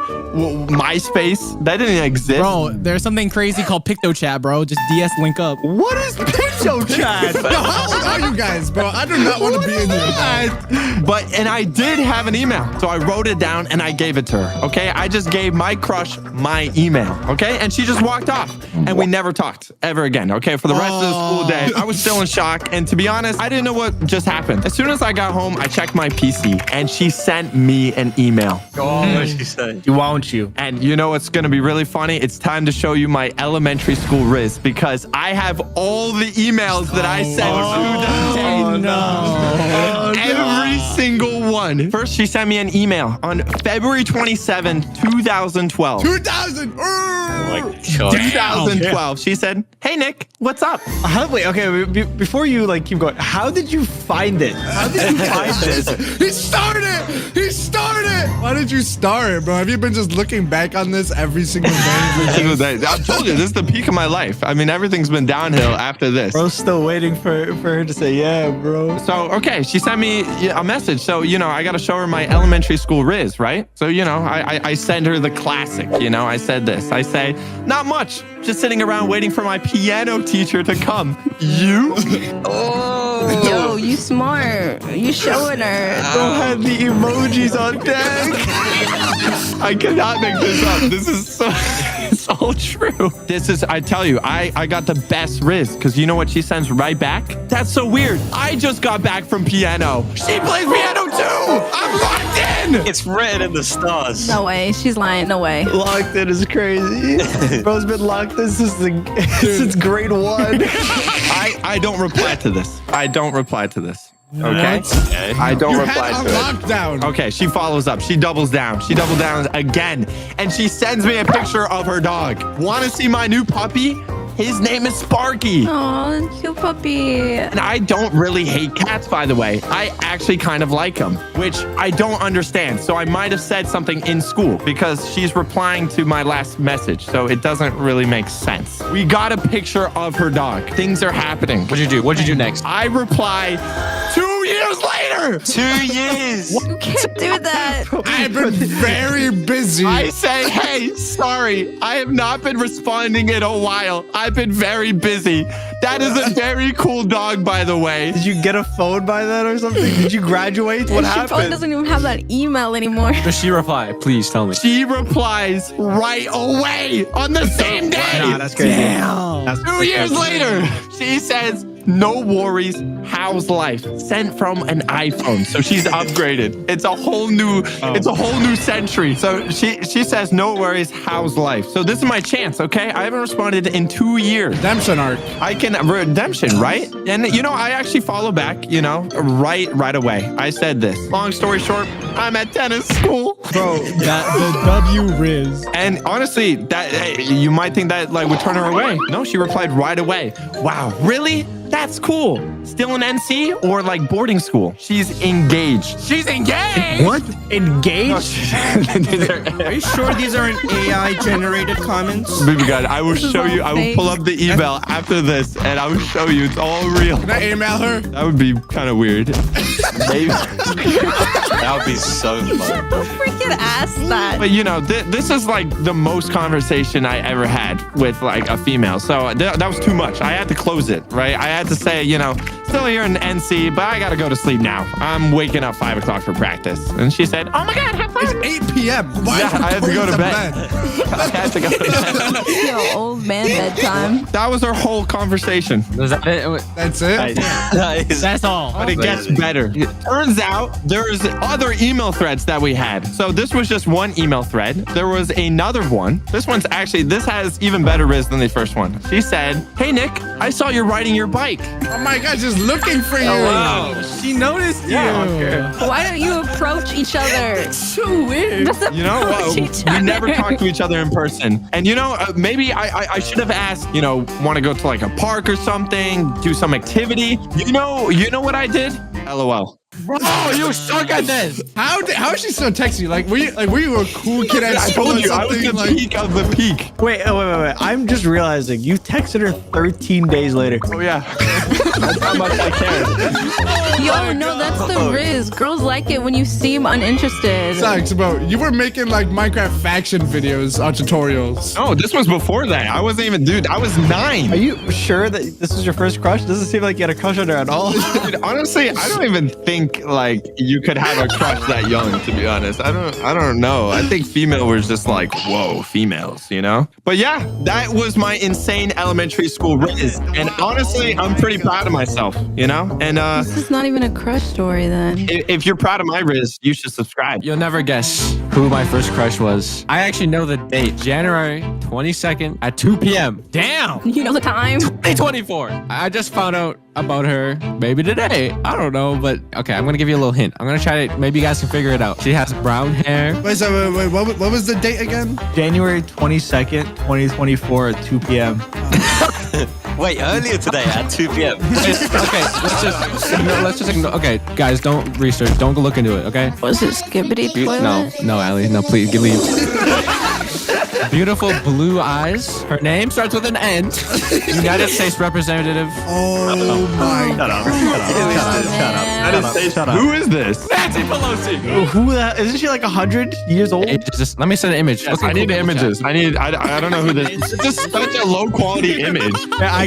MySpace. That didn't exist. Bro, there's something crazy called PictoChat, bro. Just DS link up. What is PictoChat? Yo, how old are you guys, bro? I do not want to be in your And I did have an email. So I wrote it down and I gave it to her, okay? I just gave my crush my email, okay? And she just walked off. And we never talked ever again, okay? For the rest of the school day, I was still in shock. And to be honest, I didn't know what just happened. As soon as I got home, I checked my PC and she sent me an email. Oh, what did she say? Won't you? And you know what's going to be really funny? It's time to show you my elementary school Riz because I have all the emails that I sent to that day. Every single one. First, she sent me an email on February 27, 2012. 2000. God. 2012. She said, hey, Nick, what's up? Wait, okay, before you like keep going, how did you find it? How did you find this? He started it. He started it. Why did you start it, bro? Have you been just looking back on this every single day? I told you, this is the peak of my life. I mean, everything's been downhill after this. Bro's still waiting for her to say, yeah, bro. So, okay, she sent me a message. So, you know, I got to show her my elementary school Riz, right? So, you know, I send her the classic, you know, I said this. I say, not much. Just sitting around waiting for my piano teacher to come. You? Yo, you smart. You showing her. Bro had the emojis on deck. I cannot make this up. This is so... It's all true. This is, I tell you, I got the best Riz because you know what she sends right back? That's so weird. I just got back from piano. She plays piano too. I'm locked in. It's written in the stars. No way. She's lying. No way. Locked in is crazy. Bro's been locked in since grade 1. I don't reply to this. I don't reply to this. Okay? I don't You reply had to a it. lockdown. Okay, she follows up. She doubles down. She doubles down again. And she sends me a picture of her dog. Want to see my new puppy? His name is Sparky. Oh, cute puppy. And I don't really hate cats, by the way. I actually kind of like them, which I don't understand. So I might have said something in school because she's replying to my last message. So it doesn't really make sense. We got a picture of her dog. Things are happening. What'd you do? What'd you do next? I reply 2 years later. 2 years. You can't do that. I've been very busy. I say, hey, sorry. I have not been responding in a while. I've been very busy. That is a very cool dog, by the way. Did you get a phone by then or something? Did you graduate? What She probably happened? doesn't even have that email anymore. Does she reply? Please tell me. She replies right away on the same day. Nah, that's crazy. Damn. 2 years later, she says, no worries. How's life? Sent from an iPhone. So she's upgraded. It's a whole new century. So she says, no worries. How's life? So this is my chance, okay? I haven't responded in 2 years. Redemption arc. I can redemption, right? And I actually follow back, right away. I said this. Long story short, I'm at tennis school. Bro, the W Riz. And honestly, that you might think that would turn her away. No, she replied right away. Wow, really? That's cool. Still in NC or boarding school? She's engaged. She's engaged. What? Engaged? Are you sure these aren't AI-generated comments? Baby God, I will show you. I will pull up the email after this, and I will show you. It's all real. Can I email her? That would be kind of weird. Maybe. That would be so fun. Who freaking asked that? But this is the most conversation I ever had with a female. So that was too much. I had to close it, right? I had to say, still here in NC, but I got to go to sleep now. I'm waking up 5 o'clock for practice. And she said, oh my God, have fun. It's 8 p.m. Why Yeah, I had to go to bed. I had to go to bed. Old man bedtime. That was our whole conversation. Was that it? That's it? That's all. But it gets better. It turns out there's other email threads that we had. So this was just one email thread. There was another one. This has even better riz than the first one. She said, hey, Nick, I saw you're riding your bike. Oh my God, just looking for you. Wow. She noticed you. Why don't you approach each other? So weird. Just You know approach what? each We never other. talked to each other in person. And maybe I should have asked, want to go to a park or something, do some activity. You know what I did? LOL. Bro, you suck at this. How is she still texting you? Were you a cool kid at I school told or you, I was something? the peak of the peak. Wait. I'm just realizing you texted her 13 days later. Oh, yeah. That's how much I cared. Yo, no, that's the riz. Girls like it when you seem uninterested. Sucks, bro. You were making Minecraft faction videos on tutorials. Oh, this was before that. I wasn't even, dude, I was 9. Are you sure that this was your first crush? Doesn't seem like you had a crush on her at all. Dude, honestly, I don't even think you could have a crush that young, to be honest. I don't know. I think female was just whoa, females, But yeah, that was my insane elementary school riz. And honestly, I'm pretty proud of myself, And This is not even a crush story then. if you're proud of my riz, you should subscribe. You'll never guess who my first crush was. I actually know the date. January 22nd at 2 p.m. Damn. You know the time? 2024. I just found out about her maybe today. I don't know, but okay, I'm gonna give you a little hint. I'm gonna try to, maybe you guys can figure it out. She has brown hair. Wait, what was the date again? January 22nd, 2024 at 2 p.m. Wait, earlier today at 2 p.m. Okay, let's just ignore. Okay, guys, don't research. Don't go look into it. Okay. Was it Skibbity Toilet? No, Allie. No, please leave. Beautiful blue eyes. Her name starts with an N. United States representative. Oh my God. Shut up. Who is this? Nancy Pelosi. Who the hell? Isn't she 100 years old? Let me send an image. Yes, I need the images. I don't know who this is. It's just such a low quality image. Yeah, I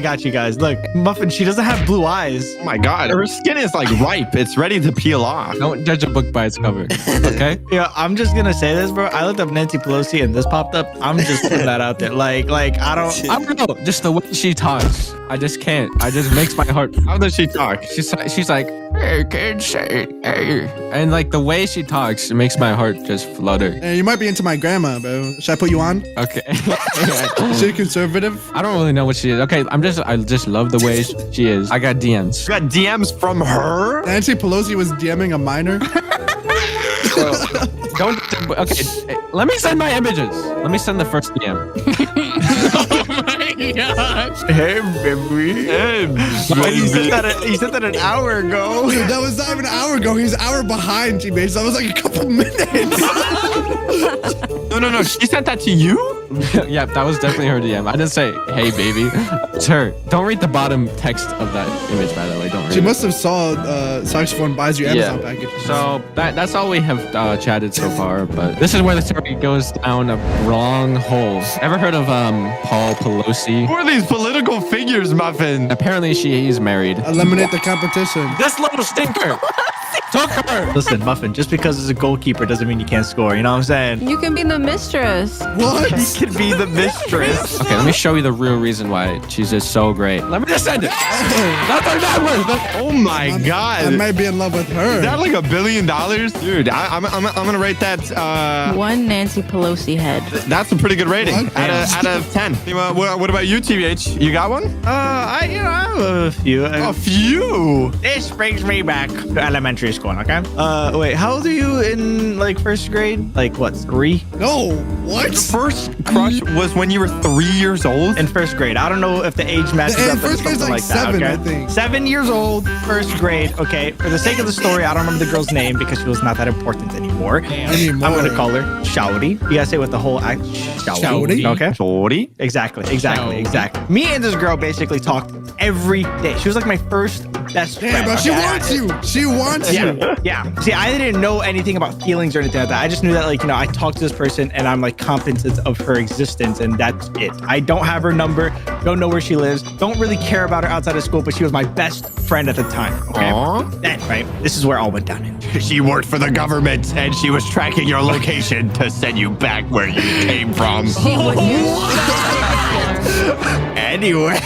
got you guys. Look, Muffin, she doesn't have blue eyes. Oh my God. Her skin is ripe. It's ready to peel off. Don't judge a book by its cover. Okay. Yeah, I'm just gonna say this, bro. I looked up Nancy Pelosi and this popped up. I'm just putting that out there. I don't know. Just the way she talks. I just can't. I just makes my heart. How does she talk? She's like, hey, kids, hey. And the way she talks, it makes my heart just flutter. Hey, you might be into my grandma, bro. Should I put you on? Okay. Is she conservative? I don't really know what she is. Okay, I just love the way she is. I got DMs. You got DMs from her? Nancy Pelosi was DMing a minor? Okay, let me send my images. Let me send the first DM. Oh my gosh. Hey, baby. Hey, He said that an hour ago. Dude, that was not even an hour ago. He's an hour behind, teammates. That was a couple minutes. No. She sent that to you? Yeah, that was definitely her DM. I didn't say, hey, baby. It's her. Don't read the bottom text of that image, by the way. Don't read She it. must have saw Saxophone buys you Amazon package. So that's all we have chatted so far. But this is where the story goes down a wrong hole. Ever heard of Paul Pelosi? Who are these political figures, Muffin? Apparently, he's married. Eliminate the competition. This little stinker. took her. Listen, Muffin, just because it's a goalkeeper doesn't mean you can't score. You know what I'm saying? You can be the mistress. What? He could be the mistress. Okay, let me show you the real reason why she's just so great. Let me just end it. Oh my I God. might be in love with her. Is that like $1 billion? Dude, I'm gonna rate that. One Nancy Pelosi head. That's a pretty good rating. What? Out of 10. What about you, TBH? You got one? I have a few. A few. This brings me back to elementary school, okay? Wait, how old are you in like first grade? Like what, 3? No, what? Your first crush was when you were 3 years old? In first grade. I don't know if the age matches In up. but first grade's something like that, 7, okay? I think. 7 years old, first grade. Okay, for the sake of the story, I don't remember the girl's name because she was not that important anymore. I'm gonna call her Shawty. You gotta say with the whole act. Shawty? Okay. Shorty? Exactly. Me and this girl basically talked every day. She was like my first best friend. Damn, bro, she okay? wants you. She wants you. Yeah. See, I didn't know anything about feelings or anything like that. I just knew that, like, I talked to this person and I'm like confident of her existence, and that's it. I don't have her number, don't know where she lives, don't really care about her outside of school, but she was my best friend at the time. Okay. Aww. Then, right, this is where all went down. She worked for the government and she was tracking your location to send you back where you came from. Anyway.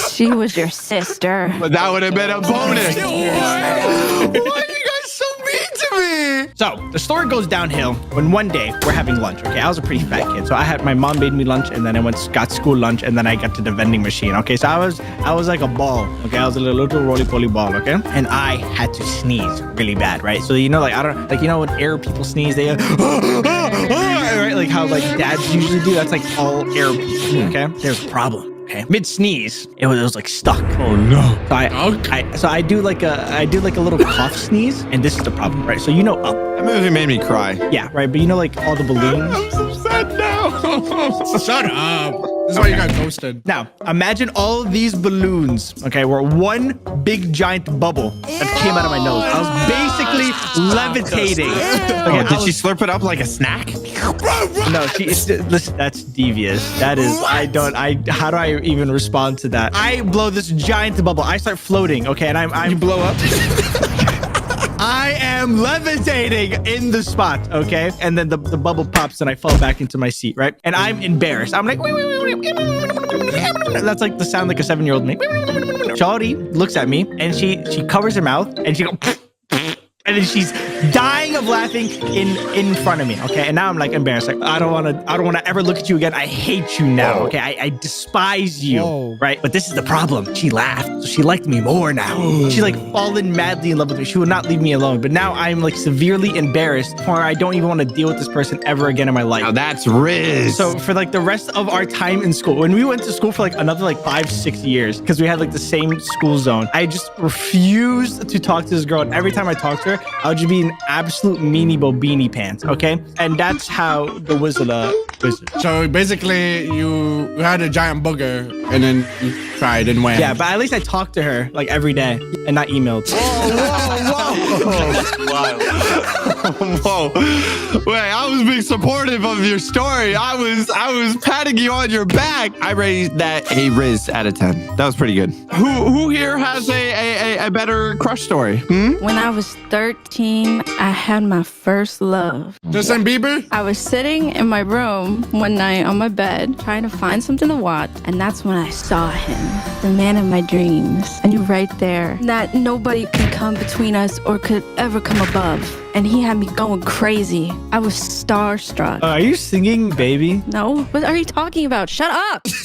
She was your sister. But that would have been a bonus. Why are you guys so mean to me? So the story goes downhill when one day we're having lunch. Okay, I was a pretty fat kid, so my mom made me lunch, and then I got school lunch, and then I got to the vending machine. Okay, so I was like a ball. Okay, I was a little roly-poly ball. Okay, and I had to sneeze really bad, right? So when air people sneeze, they right, like how like dads usually do. That's like all air people. Okay, there's a problem. Okay. Mid sneeze, it was like stuck. Oh no. So I do like a little cough sneeze, and this is the problem, right? So up. That movie made me cry. Yeah, right. But like all the balloons. I'm so sad now. Shut up. This is why you got ghosted. Now, imagine all of these balloons, okay, were one big giant bubble that came out of my nose. I was basically levitating. Okay, Did she slurp it up like a snack? No, listen, that's devious. That is, how do I even respond to that? I blow this giant bubble. I start floating, okay, and you blow up? I am levitating in the spot, okay? And then the bubble pops and I fall back into my seat, right? And I'm embarrassed. I'm like, that's like the sound like a 7-year-old me. Shawty looks at me and she covers her mouth and she goes, and then she's dying of laughing in front of me, okay? And now I'm like embarrassed. Like, I don't want to ever look at you again. I hate you now, okay? I despise you, right? But this is the problem. She laughed, so she liked me more now. She's like fallen madly in love with me. She would not leave me alone. But now I'm like severely embarrassed, or I don't even want to deal with this person ever again in my life. Now that's Riz. So for like the rest of our time in school, when we went to school for like another like 5-6 years, because we had like the same school zone, I just refused to talk to this girl. And every time I talked to her, I would just be in absolute meanie bobini pants, okay? And that's how the wizard. So basically, you had a giant booger, and then you cried and went. Yeah, but at least I talked to her like every day and not emailed. Whoa. Wait, I was being supportive of your story. I was patting you on your back. I raised that a Riz out of 10. That was pretty good. Who here has a better crush story? When I was 13, I had my first love. Justin Bieber? I was sitting in my room one night on my bed trying to find something to watch, and that's when I saw him, the man of my dreams. I knew right there that nobody could come between us or could ever come above. And he had me going crazy. I was starstruck. Are you singing, baby? No? What are you talking about? Shut up! That's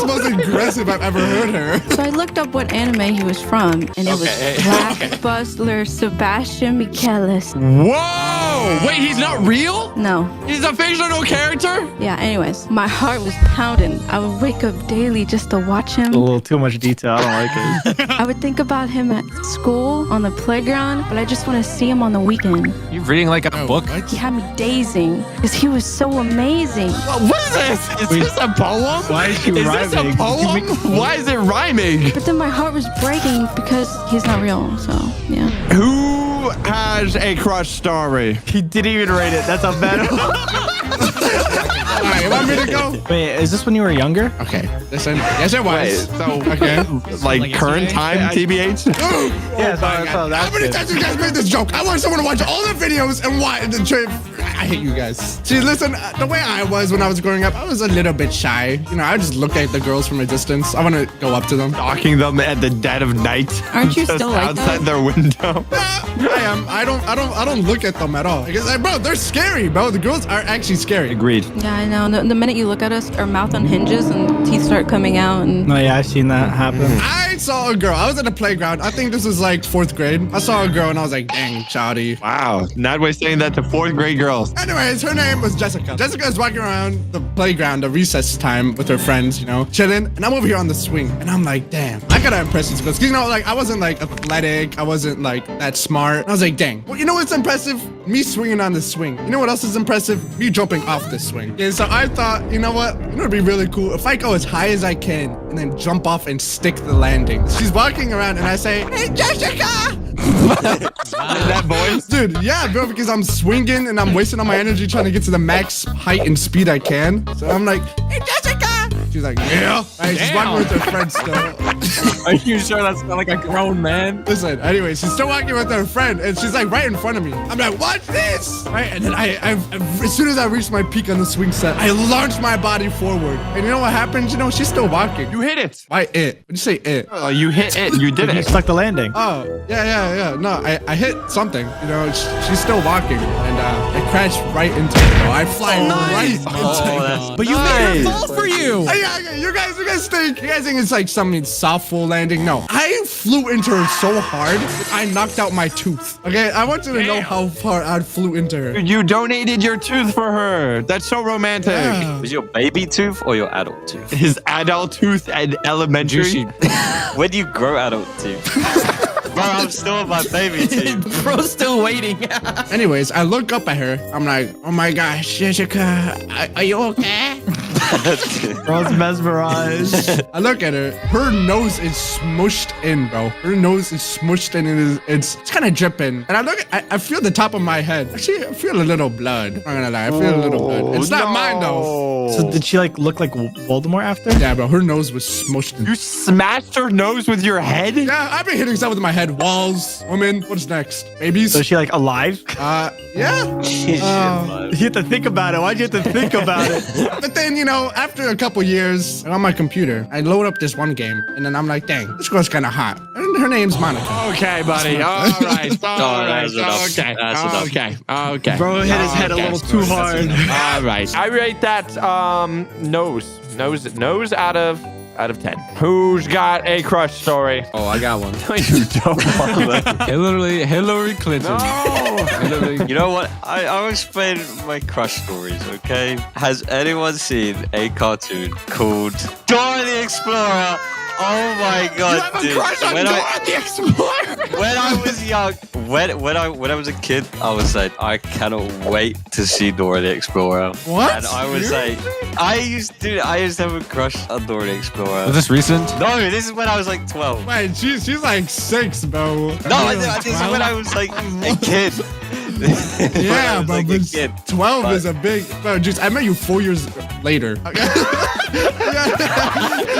the most aggressive I've ever heard her. So I looked up what anime he was from, and it was Black Bustler Sebastian Michaelis. Whoa! Wait, he's not real? No. He's a fictional character? Yeah, anyways, my heart was pounding. I would wake up daily just to watch him. A little too much detail. I don't like it. I would think about him at school, on the playground, but I just want to see him on the weekend. You're reading like a book? He had me dazing because he was so amazing. What is this? Is this a poem? Why is she Is rhyming? this a poem? Why is it rhyming? But then my heart was breaking because he's not real, so yeah. Who has a crush story? He didn't even rate it. That's a bad one. right, you want me to go? Wait, is this when you were younger? Okay, listen. Yes, it was. So, Okay. like current time, TBH? Yeah, How many times you guys made this joke? I want someone to watch all the videos and watch the trip. I hate you guys. See, listen, the way I was when I was growing up, I was a little bit shy. You know, I just look at the girls from a distance. I want to go up to them. Stalking them at the dead of night. Aren't you just still like outside that? their window. I am. I don't look at them at all. Because, bro, they're scary, bro. The girls are actually scary. Agreed. Yeah, I know. The minute you look at us, our mouth unhinges and teeth start coming out. And No, yeah, I've seen that happen. I saw a girl. I was at the playground. I think this was like 4th grade. I saw a girl and I was like, dang, shawty. Wow. Not way saying that to 4th grade girls. Anyways, her name was Jessica. Jessica is walking around the playground, the recess time with her friends, you know, chilling. And I'm over here on the swing. And I'm like, damn, I gotta impress these girls. Cause you know, like, I wasn't like athletic. I wasn't like that smart. And I was like, dang. Well, you know what's impressive? Me swinging on the swing. You know what else is impressive? Me jumping off the swing. And so I thought, you know what? You know, it'd be really cool if I go as high as I can and then jump off and stick the landing. She's walking around and I say, hey, Jessica! That voice? Dude, yeah, bro, because I'm swinging and I'm wasting all my energy trying to get to the max height and speed I can. So I'm like, hey, Jessica! She's like, yeah. Right, she's walking with her friend still. Are you sure that's not like a grown man? Listen, anyway, she's still walking with her friend and she's like right in front of me. I'm like, watch this! Right, and then I as soon as I reached my peak on the swing set, I launched my body forward. And you know what happened? You know, she's still walking. You hit it. Why it? What'd you say it? Oh, you hit it. You did You it. stuck the landing. Oh, yeah. No, I hit something. You know, she's still walking, and I crashed right into her. Bro. I fly right into her. But you made her fall for you. Yeah, you guys think it's like some softball landing? No, I flew into her so hard, I knocked out my tooth. Okay, I want you to know how far I flew into her. You donated your tooth for her. That's so romantic. Yeah. Was your baby tooth or your adult tooth? His adult tooth at elementary. When do you grow adult teeth? Bro, I'm still on my baby teeth. Bro's still waiting. Anyways, I look up at her. I'm like, oh my gosh, Jessica, are you okay? Bro's mesmerized. I look at her. Her nose is smushed in, bro. Her nose is smushed in, and it's kind of dripping. And I feel the top of my head. Actually, I feel a little blood. I'm not gonna lie, I feel a little blood. It's not mine though. So did she like look like Voldemort after? Yeah, bro. Her nose was smushed in. You smashed her nose with your head? Yeah, I've been hitting stuff with my head. Walls, woman. What's next? Babies? So is she like alive? Yeah. You have to think about it. Why'd you have to think about it? But then, you know, after a couple years, on my computer, I load up this one game, and then I'm like, dang, this girl's kind of hot. And her name's Monica. Okay, buddy. All right. All right. That's enough. Okay. That's enough. Okay. Okay. Bro hit his head a little too hard. All right. I rate that nose out of 10. Who's got a crush story? Oh, I got one. You don't. Hillary Clinton. No. You know what? I'll explain my crush stories, okay? Has anyone seen a cartoon called Dora the Explorer? Oh my god, You have a dude. crush on Dora the Explorer? When I was young, when I was a kid, I was like, I cannot wait to see Dora the Explorer. What? And I was like, I used to have a crush on Dora the Explorer. Was this recent? No, this is when I was like 12. Wait, she's like 6, bro. No, this is when I was like a kid. Yeah, bro, like but a kid. 12 But- is a big. Bro, just I met you 4 years later. You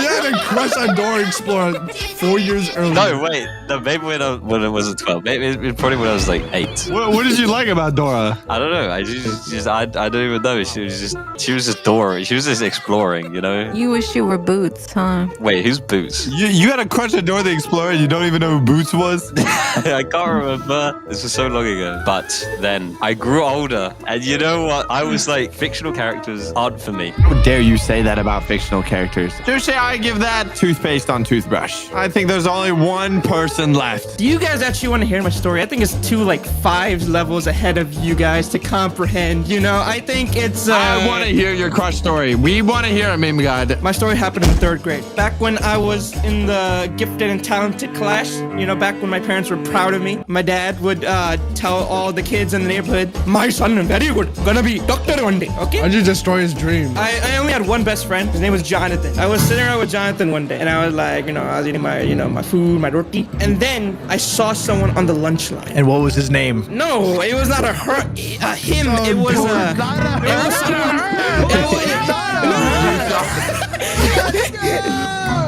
had a crush on Dora Explorer 4 years earlier. No, wait. No, maybe when I wasn't 12. Maybe probably when I was like 8. What did you like about Dora? I don't know. I don't even know. She was just Dora. She was just exploring, you know. you wish you were Boots, huh? Wait, who's Boots? You had a crush on Dora the Explorer and you don't even know who Boots was? I can't remember. This was so long ago. But then I grew older, and you know what? I was like, fictional characters aren't for me. How dare you say that about fictional characters? Touche, I give that toothpaste on toothbrush. I think there's only one person left. Do you guys actually want to hear my story? I think it's 5 levels ahead of you guys to comprehend. You know, I think it's. I want to hear your crush story. We want to hear it, Meme God. My story happened in 3rd grade. Back when I was in the gifted and talented class, you know, back when my parents were proud of me, my dad would tell all the kids in the neighborhood, my son is very good, gonna be doctor one day, okay? Why'd you destroy his dream? I only had one best friend. His name was Jonathan. I was sitting around with Jonathan one one day, and I was like, I was eating my, my food, my roti, and then I saw someone on the lunch line. And what was his name? No, it was not a him. It was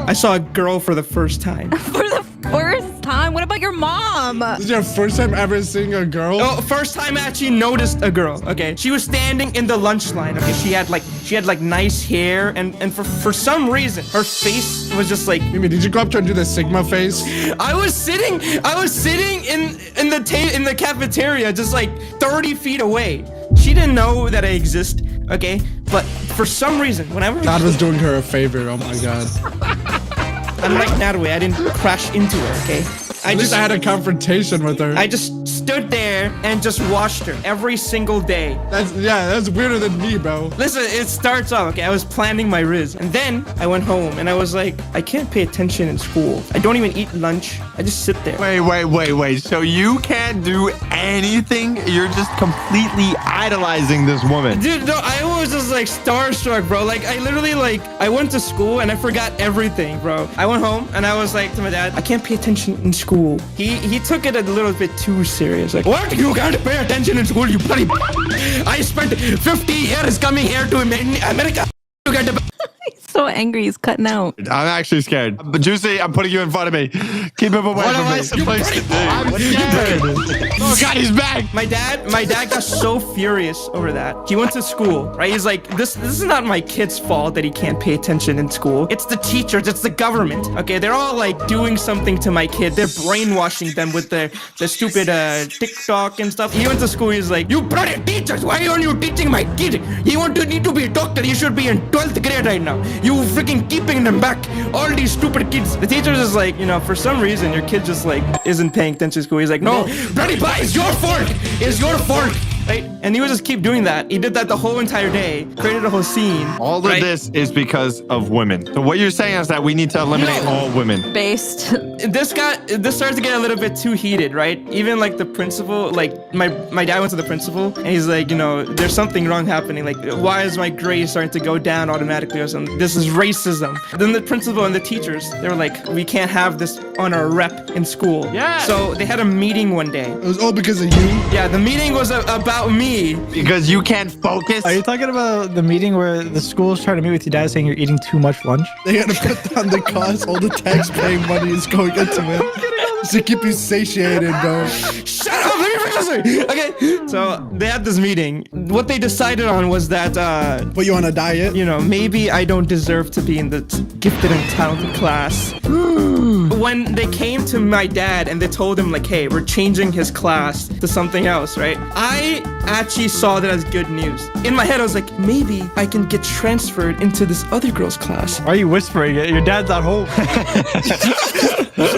I saw a girl for the first time. For the first time? What about your mom? This is your first time ever seeing a girl? Oh, first time I actually noticed a girl. Okay, she was standing in the lunch line. Okay, she had like nice hair, and for some reason her face was just like. Mimi, did you go up to her and do the Sigma face? I was sitting in the cafeteria, just like 30 feet away. She didn't know that I exist. Okay, but for some reason, whenever God was doing her a favor. Oh my God. Unlike Natalie, I didn't crash into her. Okay. I had a confrontation with her. I just stood there and just watched her every single day. That's weirder than me, bro. Listen, it starts off, okay, I was planning my riz, and then I went home and I was like, I can't pay attention in school. I don't even eat lunch. I just sit there. Wait. So you can't do anything? You're just completely idolizing this woman. Dude, no, I was just like starstruck, bro. Like, I literally I went to school and I forgot everything, bro. I went home and I was like to my dad, I can't pay attention in school. He took it a little bit too serious. Like, what? You gotta pay attention in school, you bloody. I spent 50 years coming here to America. You got to. He's so angry. He's cutting out. I'm actually scared. But Juicy, I'm putting you in front of me. Keep him away What from am me. I supposed to do? I'm scared. Oh God, he's back. My dad got so furious over that. He went to school, right? He's like, this is not my kid's fault that he can't pay attention in school. It's the teachers, it's the government. Okay, they're all like doing something to my kid. They're brainwashing them with the stupid TikTok and stuff. He went to school, he's like, you bloody teachers, why aren't you teaching my kid? He need to be a doctor. He should be in 12th grade right now. You freaking keeping them back. All these stupid kids. The teacher's is like, for some reason your kid just like isn't paying attention to school. He's like, no, bloody boy, it's your fault. It's your fault. Right? And he would just keep doing that. He did that the whole entire day. Created a whole scene. All of this is because of women. So what you're saying is that we need to eliminate all women. Based. This starts to get a little bit too heated, right? Even like the principal, like my dad went to the principal and he's like, there's something wrong happening. Like, why is my grade starting to go down automatically or something? This is racism. Then the principal and the teachers, they were like, we can't have this on our rep in school. Yeah. So they had a meeting one day. It was all because of you? Yeah, the meeting was about me. Because you can't focus? Are you talking about the meeting where the school's trying to meet with your dad saying you're eating too much lunch? They gotta put down the cost. All the tax-paying money is going into it. Just to keep you satiated, bro. Shut up! Let me finish this. Okay, so they had this meeting. What they decided on was that, Put you on a diet? Maybe I don't deserve to be in the gifted and talented class. When they came to my dad and they told him like, hey, we're changing his class to something else, right? I actually saw that as good news. In my head, I was like, maybe I can get transferred into this other girl's class. Why are you whispering it? Your dad's at home.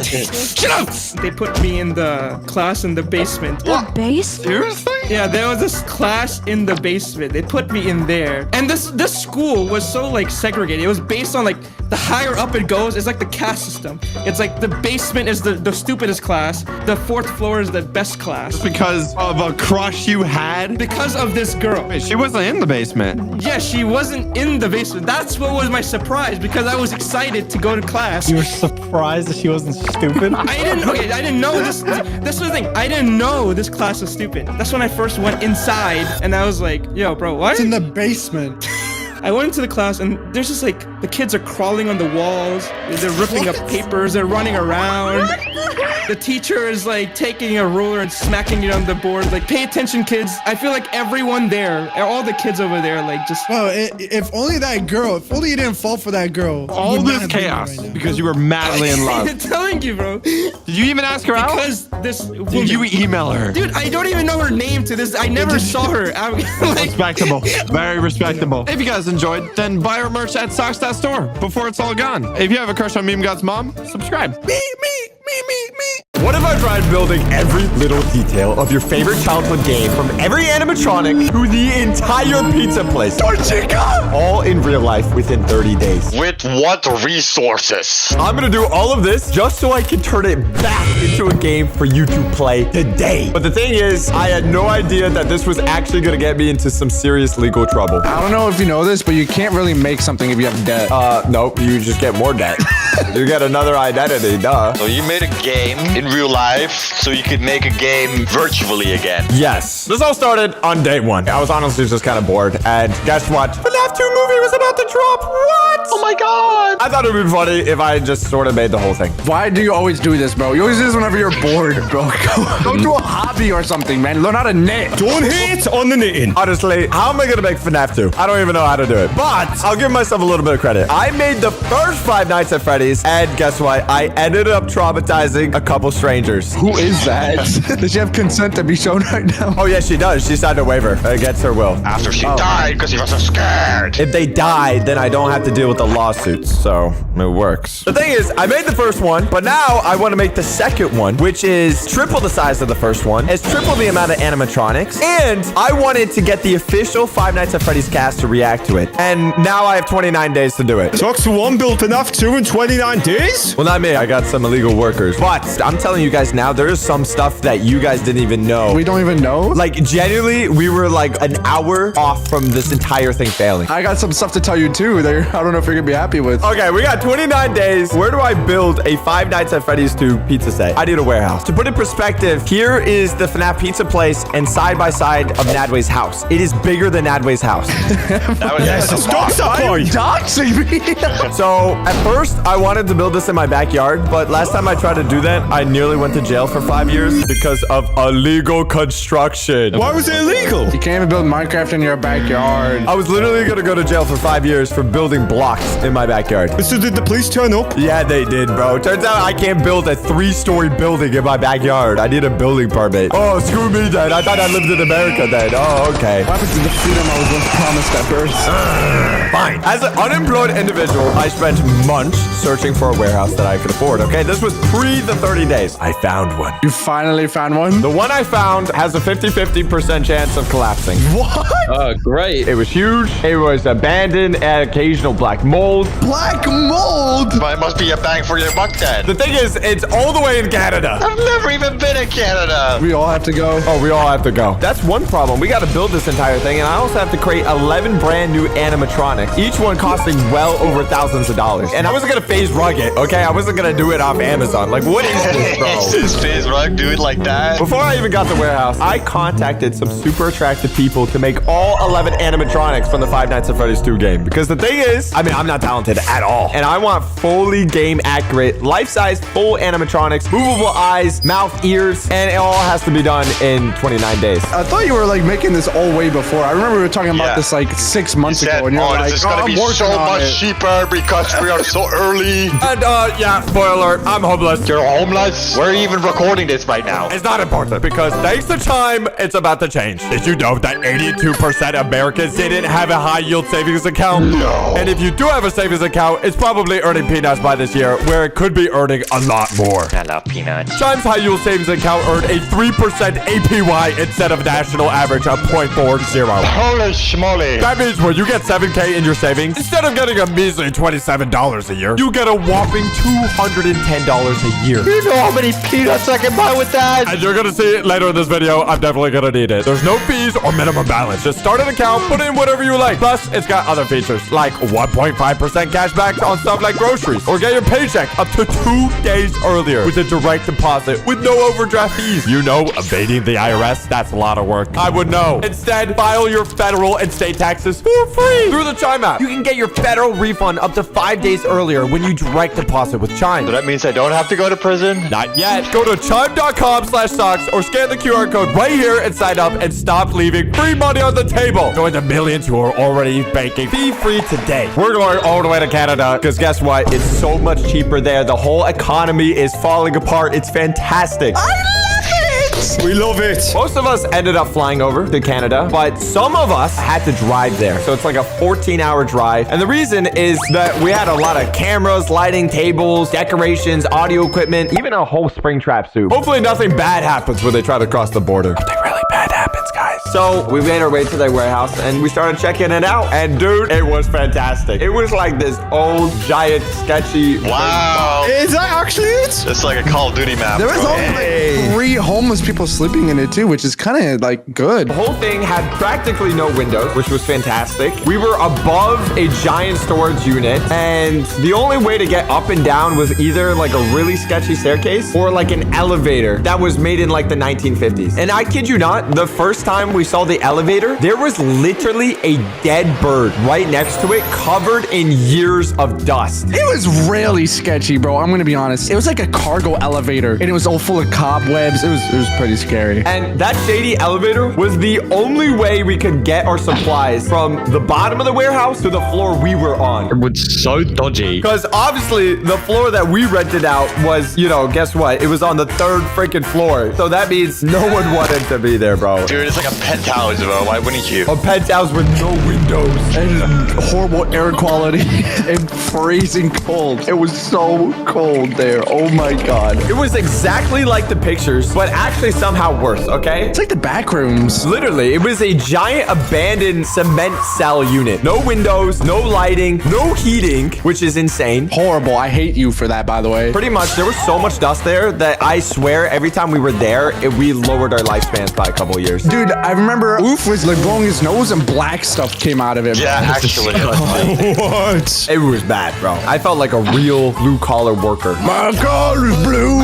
Shut up! They put me in the class in the basement. The basement? Seriously? Yeah, there was this class in the basement. They put me in there. And this school was so like segregated. It was based on like the higher up it goes, it's like the caste system. It's like the basement is the stupidest class. The fourth floor is the best class. Because of a crush you had? Because of this girl. Wait, she wasn't in the basement. Yeah, she wasn't in the basement. That's what was my surprise because I was excited to go to class. You were surprised that she wasn't stupid? I didn't know this. This was the thing. I didn't know this class was stupid. That's when I first went inside and I was like, yo, bro, what? It's in the basement. I went into the class and there's just like the kids are crawling on the walls. They're ripping up papers. They're running around. The teacher is like taking a ruler and smacking it on the board. Like, pay attention, kids. I feel like everyone there, all the kids over there, like just. Well, if only that girl, if only you didn't fall for that girl. All this chaos because you were madly in love. I'm telling you, bro. Did you even ask her out? Because this woman. Did you email her? Dude, I don't even know her name to this. I never saw her. Respectable. Very respectable. If you guys enjoyed, then buy our merch at socks.store before it's all gone. If you have a crush on Meme God's mom, subscribe. Me. What if I tried building every little detail of your favorite childhood game from every animatronic to the entire pizza place? Torchica! All in real life within 30 days. With what resources? I'm gonna do all of this just so I can turn it back into a game for you to play today. But the thing is, I had no idea that this was actually gonna get me into some serious legal trouble. I don't know if you know this, but you can't really make something if you have debt. Nope, you just get more debt. You get another identity, duh. So you made a game in real life so you could make a game virtually again. Yes. This all started on day one. I was honestly just kind of bored. And guess what? FNAF 2 movie was about to drop. What? Oh my god! I thought it would be funny if I just sort of made the whole thing. Why do you always do this, bro? You always do this whenever you're bored, bro. Go do a hobby or something, man. Learn how to knit. Don't hate on the knitting. Honestly, how am I going to make FNAF 2? I don't even know how to do it. But I'll give myself a little bit of credit. I made the first Five Nights at Freddy's, and guess what? I ended up traumatizing a couple strangers. Who is that? Does she have consent to be shown right now? Oh, yes, she does. She signed a waiver against her will. After she died because she was so scared. If they die, then I don't have to deal with the lawsuits, so it works. The thing is, I made the first one, but now I want to make the second one, which is triple the size of the first one. It's triple the amount of animatronics, and I wanted to get the official Five Nights at Freddy's cast to react to it. And now I have 29 days to do it. Talks to one built enough 2 in 29 days? Well, not me. I got some illegal workers. But I'm telling you guys now, there is some stuff that you guys didn't even know. We don't even know? Like, genuinely, we were like an hour off from this entire thing failing. I got some stuff to tell you too that I don't know if you're gonna be happy with. Okay, we got 29 days. Where do I build a Five Nights at Freddy's 2 pizza set? I need a warehouse. To put in perspective, here is the FNAF pizza place and side by side of Nadway's house. It is bigger than Nadway's house. Stop doxing me. So at first, I wanted to build this in my backyard, but last time I tried to do that, I nearly went to jail for 5 years because of illegal construction. Why was it illegal? You can't even build Minecraft in your backyard. I was literally gonna go to jail for 5 years for building blocks in my backyard. So did the police turn up? Yeah, they did, bro. Turns out I can't build a 3-story building in my backyard. I need a building permit. Oh, screw me then. I thought I lived in America then. Oh, okay. What happened to the freedom I was once promised at birth? Fine. As an unemployed individual, I spent months searching for a warehouse that I could afford, okay? This was pre the 30 days. I found one. You finally found one? The one I found has a 50-50% chance of collapsing. What? Oh, great. It was huge. It was abandoned and occasional black mold. Black mold? But it must be a bang for your buck then. The thing is, it's all the way in Canada. I've never even been in Canada. We all have to go. Oh, we all have to go. That's one problem. We got to build this entire thing, and I also have to create 11 brand new animatronics, each one costing well over thousands of dollars. And I wasn't gonna phase rug it, okay? I wasn't gonna do it off Amazon. Like, what is this, bro? Is phase rug do it like that? Before I even got the warehouse, I contacted some super attractive people to make all 11 animatronics from the Five Nights at Freddy's 2 game. Because the thing is, I mean, I'm not talented at all. And I want fully game accurate, life-size, full animatronics, movable eyes, mouth, ears, and it all has to be done in 29 days. I thought you were like making this all way before. I remember we were talking about this like 6 months ago. And you're like, this is gonna be so much cheaper because we are so early. And yeah, spoiler alert, I'm homeless. You're homeless? We're even recording this right now. It's not important because thanks to time, it's about to change. Did you know that 82% of Americans didn't have a high yield savings account? No. And if you do have a savings account, it's probably earning peanuts by this year, where it could be earning a lot more. I love peanuts. Chime's high yield savings account earned a 3% APY instead of national average of 0.40. Holy schmoly. That means when you get 7K in your savings, instead of getting a measly $27 a year, you get a whopping $210 a year. You know how many peanuts I can buy with that? And you're gonna see it later in this video. I'm definitely gonna need it. There's no fees or minimum balance. Just start an account, put in whatever you like. Plus, it's got other features like 1.5% cash back on stuff like groceries, or get your paycheck up to 2 days earlier with a direct deposit with no overdraft fees. You know, evading the IRS, that's a lot of work. I would know. Instead, file your federal and state taxes for free through the Chime app. You can get your federal refund up to 5 days earlier when you direct deposit with Chime. So that means I don't have to go to prison? Not yet. Go to chime.com/socks or scan the QR code right here and sign up and stop leaving free money on the table. Join the millions who are already banking fee-free today. We're going all the way to Canada because guess what? It's so much cheaper there. The whole economy is falling apart. It's fantastic. I love it! We love it. Most of us ended up flying over to Canada, but some of us had to drive there. So it's like a 14-hour drive. And the reason is that we had a lot of cameras, lighting, tables, decorations, audio equipment, even a whole Springtrap suit. Hopefully nothing bad happens when they try to cross the border. Nothing really bad happens, guys. So we made our way to their warehouse and we started checking it out. And dude, it was fantastic. It was like this old, giant, sketchy. Wow. Is that actually it? It's like a Call of Duty map. There was bro. only like 3 homeless people sleeping in it too, which is kind of like good. The whole thing had practically no windows, which was fantastic. We were above a giant storage unit, and the only way to get up and down was either like a really sketchy staircase or like an elevator that was made in like the 1950s. And I kid you not, the first time we saw the elevator, there was literally a dead bird right next to it, covered in years of dust. It was really sketchy, bro. I'm gonna be honest. It was like a cargo elevator, and it was all full of cobwebs. It was pretty scary. And that shady elevator was the only way we could get our supplies from the bottom of the warehouse to the floor we were on. It was so dodgy. Because obviously the floor that we rented out was, you know, guess what? It was on the 3rd freaking floor. So that means no one wanted to be there, bro. Dude, it's like a penthouse, bro. Why wouldn't you? A penthouse with no windows. And horrible air quality and freezing cold. It was so cold there. Oh my god. It was exactly like the pictures, but actually somehow worse, okay? It's like the Backrooms. Literally, it was a giant abandoned cement cell unit. No windows, no lighting, no heating, which is insane. Horrible. I hate you for that, by the way. Pretty much, there was so much dust there that I swear every time we were there, we lowered our lifespans by a couple of years. Dude, I remember Oof was like blowing his nose and black stuff came out of it. Yeah, actually. What? It was bad, bro. I felt like a real blue-collar worker. My car is blue.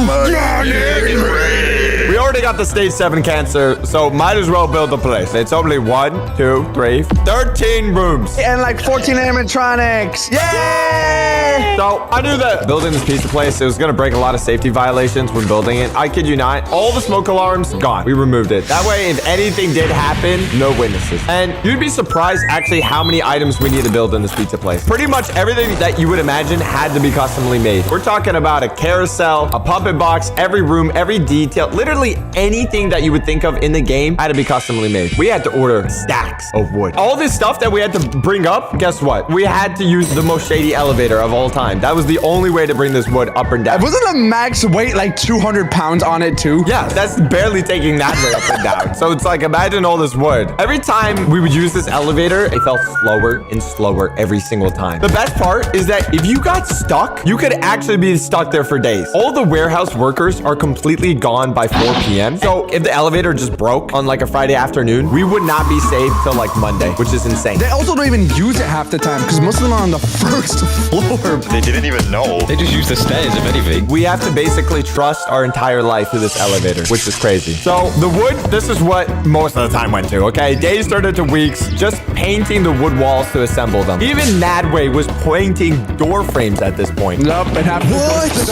We already got the stage 7 cancer, so might as well build the place. It's only 1, 2, 3, 13 rooms. And like 14 animatronics. Yay! So I knew that building this pizza place, it was gonna break a lot of safety violations when building it. I kid you not, all the smoke alarms, gone. We removed it. That way, if anything did happen, no witnesses. And you'd be surprised actually how many items we need to build in this pizza place. Pretty much everything that you would imagine had to be customly made. We're talking about a carousel, a puppet box, every room, every detail, literally anything that you would think of in the game had to be customly made. We had to order stacks of wood. All this stuff that we had to bring up, guess what? We had to use the most shady elevator of all time. That was the only way to bring this wood up and down. Wasn't the max weight like 200 pounds on it too? Yeah, that's barely taking that way up and down. So it's like, imagine all this wood. Every time we would use this elevator, it felt slower and slower every single time. The best part is that if you got stuck, you could actually be stuck there for days. All the warehouse workers are completely gone by 4 p.m. So if the elevator just broke on like a Friday afternoon, we would not be safe till like Monday, which is insane. They also don't even use it half the time because most of them are on the first floor. They didn't even know. They just use the stairs, if anything. We have to basically trust our entire life to this elevator, which is crazy. So the wood, this is what most of the time went to, okay? Days turned into weeks, just painting the wood walls to assemble them. Even Nadway was painting door frames at this point. Nope, it happened. What?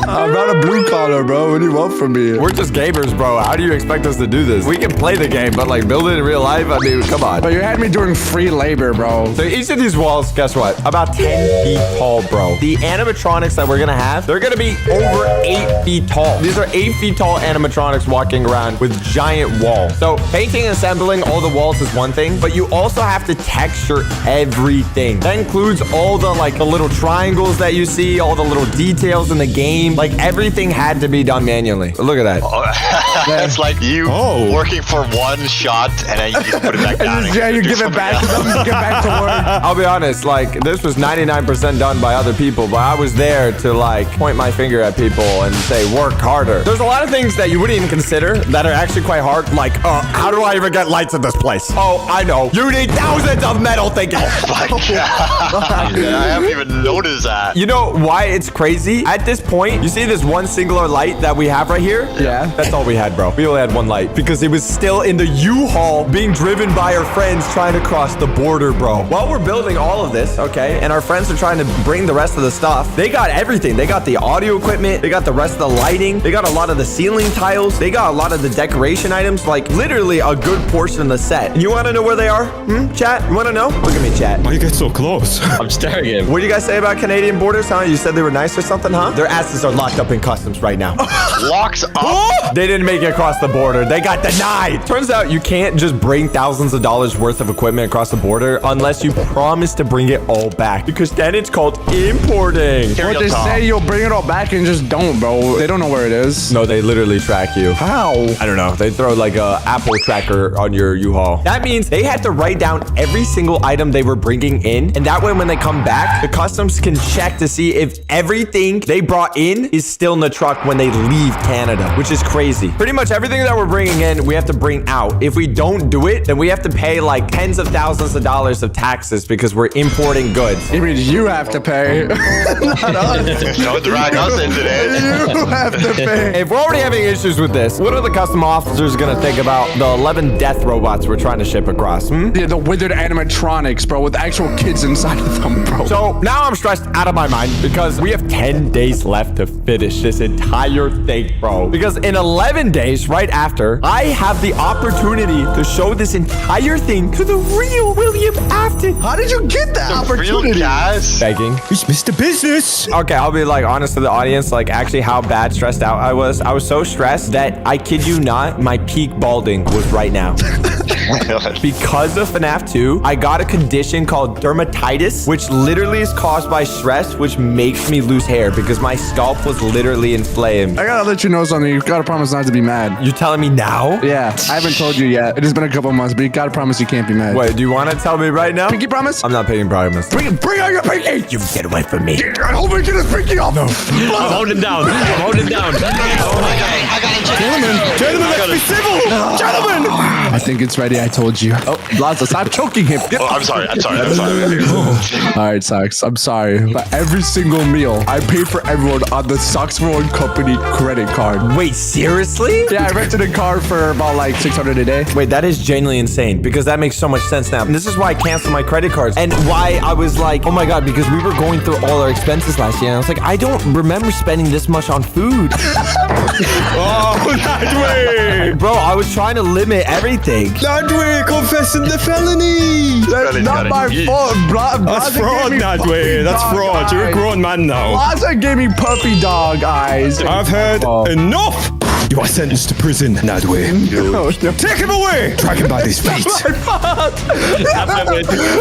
I'm not a blue collar, bro. What do you want from me? We're just gamers, bro. How do you expect us to do this? We can play the game, but like build it in real life? I mean, come on. But you had me doing free labor, bro. So each of these walls, guess what? About 10 feet tall, bro. The animatronics that we're gonna have, they're gonna be over 8 feet tall. These are 8 feet tall animatronics walking around with giant walls. So painting and assembling all the walls is one thing, but you also have to texture everything. That includes all the like the little triangles that you see, all the little details in the game. Like everything had to be done manually. Look at that. It's like you working for one shot and then you just put it back down. Yeah, you give it back to them. You get back to work. I'll be honest, like this was 99% done by other people, but I was there to like point my finger at people and say work harder. There's a lot of things that you wouldn't even consider that are actually quite hard. Like, how do I even get lights in this place? Oh, I know. You need thousands of metal thinking. Oh my god. I haven't even noticed that. You know why it's crazy? At this point, you see this one singular light that we have right here? Yeah. That's all we had, bro. We only had one light because it was still in the U-Haul being driven by our friends trying to cross the border, bro. While we're building all of this, okay, and our friends are trying to bring the rest of the stuff, they got everything. They got the audio equipment. They got the rest of the lighting. They got a lot of the ceiling tiles. They got a lot of the decoration items, like literally a good portion of the set. And you want to know where they are? Chat? You want to know? Look at me, chat. Why you get so close? I'm staring at him. What do you guys say about Canadian borders, huh? You said they were nice or something, huh? Their asses are locked up in customs right now. walks up. They didn't make it across the border. They got denied. Turns out you can't just bring thousands of dollars worth of equipment across the border unless you promise to bring it all back, because then it's called importing. What they say, you'll bring it all back and just don't, bro. They don't know where it is. No, they literally track you. How? I don't know. They throw like a Apple tracker on your U-Haul. That means they had to write down every single item they were bringing in, and that way when they come back, the customs can check to see if everything they brought in is still in the truck when they leave Canada, which is crazy. Pretty much everything that we're bringing in, we have to bring out. If we don't do it, then we have to pay like tens of thousands of dollars of taxes because we're importing goods. It means you have to pay. Not us. Don't drag us into this. You have to pay. If we're already having issues with this, what are the custom officers going to think about the 11 death robots we're trying to ship across? Yeah, the withered animatronics, bro, with actual kids inside of them, bro. So now I'm stressed out of my mind because we have 10 days left to finish this entire thing, bro. Because in 11 days, right after, I have the opportunity to show this entire thing to the real William Afton. How did you get that opportunity? Real guys. Begging. It's Mr. Business. Okay, I'll be like honest to the audience, like actually how bad stressed out I was. I was so stressed that I kid you not, my peak balding was right now. Because of FNAF 2, I got a condition called dermatitis, which literally is caused by stress, which makes me lose hair because my scalp was literally inflamed. I gotta let you know something. You gotta promise not to be mad. You telling me now? Yeah, I haven't told you yet. It has been a couple months, but you gotta promise you can't be mad. Wait, do you want to tell me right now? Pinky promise? I'm not paying promise. Bring out your pinky! You get away from me. Hold me to this pinky off! No. I'm holding down. I'm holding down. Gentlemen, let's be civil. Gentlemen. I think it's ready. I told you. Oh, Blaza, stop choking him. Oh, I'm sorry. All right, Sox. I'm sorry. But every single meal, I pay for everyone on the Sox World Company credit card. Wait, seriously? Yeah, I rented a car for about like $600 a day. Wait, that is genuinely insane because that makes so much sense now. And this is why I canceled my credit cards and why I was like, oh my God, because we were going through all our expenses last year. And I was like, I don't remember spending this much on food. Oh, that way. Bro, I was trying to limit everything. That way, confessing the felony. That's not my fault. That's fraud, that way. That's fraud. You're a grown man now. Blaza gave me puppy dog eyes. I've heard enough. You are sentenced to prison, Nadwe. No. Take him away! Drag him by his feet. My fault.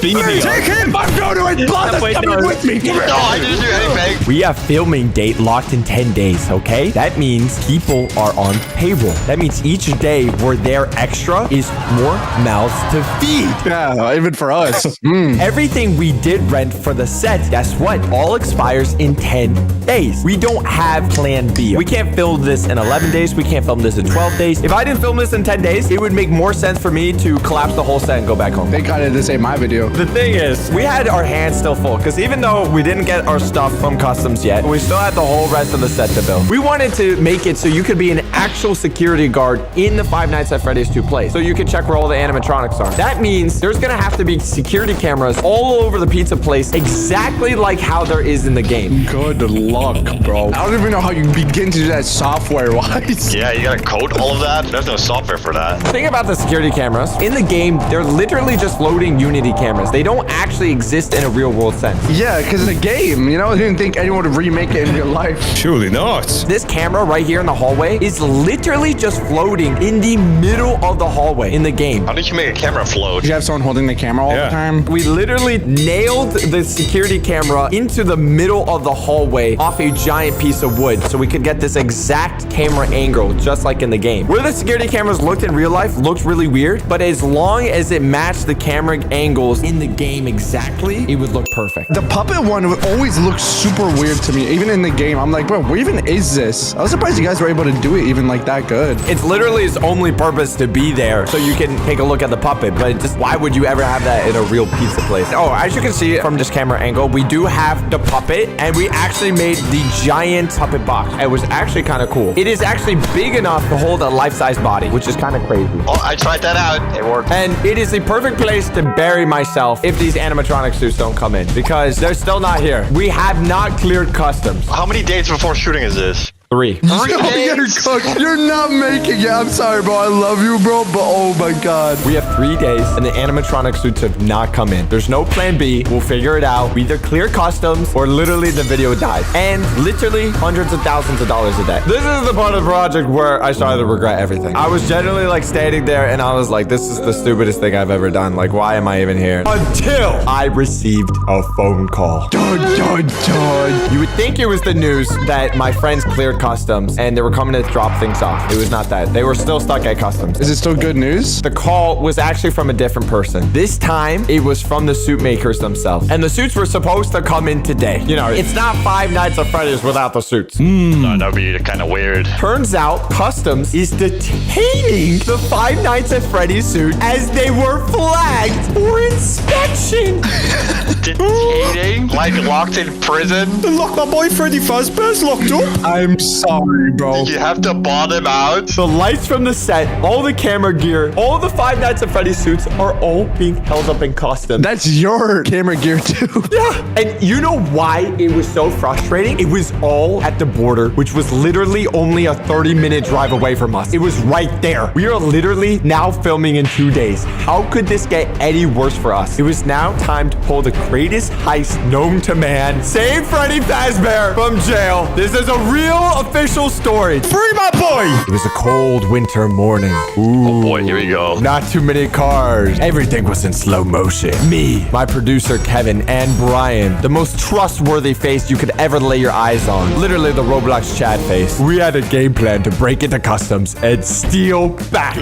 Take him! I'm going to it. Blaza's coming with me. No, I didn't do anything. We have filming date locked in 10 days, okay? That means people are on payroll. That means each day we're there extra is more mouths to feed. Yeah, even for us. Everything we did rent for the set, guess what? All expires in 10 days. We don't have plan B. We can't film this in 11 days. We can't film this in 12 days. If I didn't film this in 10 days, it would make more sense for me to collapse the whole set and go back home. They got it to say my video. The thing is, we had our hands still full because even though we didn't get our stuff from customs yet, we still had the whole rest of the set to build. We wanted to make it so you could be an actual security guard in the Five Nights at Freddy's 2 place, so you can check where all the animatronics are. That means there's gonna have to be security cameras all over the pizza place, exactly like how there is in the game. Good luck, bro. I don't even know how you begin to do that software-wise. Yeah, you gotta code all of that. There's no software for that. The thing about the security cameras, in the game, they're literally just floating Unity cameras. They don't actually exist in a real world sense. Yeah, because it's a game, you know? I didn't think anyone would remake it in real life. Surely not. This camera right here in the hallway is literally just floating in the middle of the hallway in the game. How did you make a camera float? Did you have someone holding the camera all the time? We literally nailed the security camera into the middle of the hallway off a giant piece of wood so we could get this exact camera angle just like in the game. Where the security cameras looked in real life looked really weird, but as long as it matched the camera angles in the game exactly, it would look perfect. The puppet one would always look super weird to me, even in the game. I'm like, bro, where even is this? I was surprised you guys were able to do it even like that good. It's literally its only purpose to be there so you can take a look at the puppet, but just why would you ever have that in a real pizza place? Oh, as you can see from this camera angle, we do have the puppet and we actually made the giant puppet box. It was actually kind of cool. It is actually big enough to hold a life-size body, which is kind of crazy. Oh, I tried that out. It worked. And it is the perfect place to bury myself if these animatronic suits don't come in because they're still not here. We have not cleared customs. How many days before shooting is this? 3. You're getting cooked. You're not making it. I'm sorry, bro. I love you, bro, but oh my God. We have 3 days, and the animatronic suits have not come in. There's no plan B. We'll figure it out. We either clear customs, or literally the video dies. And literally hundreds of thousands of dollars a day. This is the part of the project where I started to regret everything. I was generally like standing there, and I was like, this is the stupidest thing I've ever done. Like, why am I even here? Until I received a phone call. Dun, dun, dun. You would think it was the news that my friends cleared customs, and they were coming to drop things off. It was not that. They were still stuck at customs. Is it still good news? The call was actually from a different person. This time, it was from the suit makers themselves. And the suits were supposed to come in today. You know, it's not Five Nights at Freddy's without the suits. No, that'd be kind of weird. Turns out, customs is detaining the Five Nights at Freddy's suit as they were flagged for inspection. Detaining? Like locked in prison? Lock my boy Freddy Fazbear's locked up. I'm sorry, bro. You have to bought him out? The lights from the set, all the camera gear, all the Five Nights at Freddy's suits are all being held up in customs. That's your camera gear too. Yeah. And you know why it was so frustrating? It was all at the border, which was literally only a 30-minute drive away from us. It was right there. We are literally now filming in 2 days. How could this get any worse for us? It was now time to pull the greatest heist known to man. Save Freddy Fazbear from jail. This is a real official story. Free my boy. It was a cold winter morning. Ooh. Oh boy, here we go. Not too many cars. Everything was in slow motion. Me, my producer Kevin, and Brian, the most trustworthy face you could ever lay your eyes on. Literally the Roblox Chad face. We had a game plan to break into customs and steal back.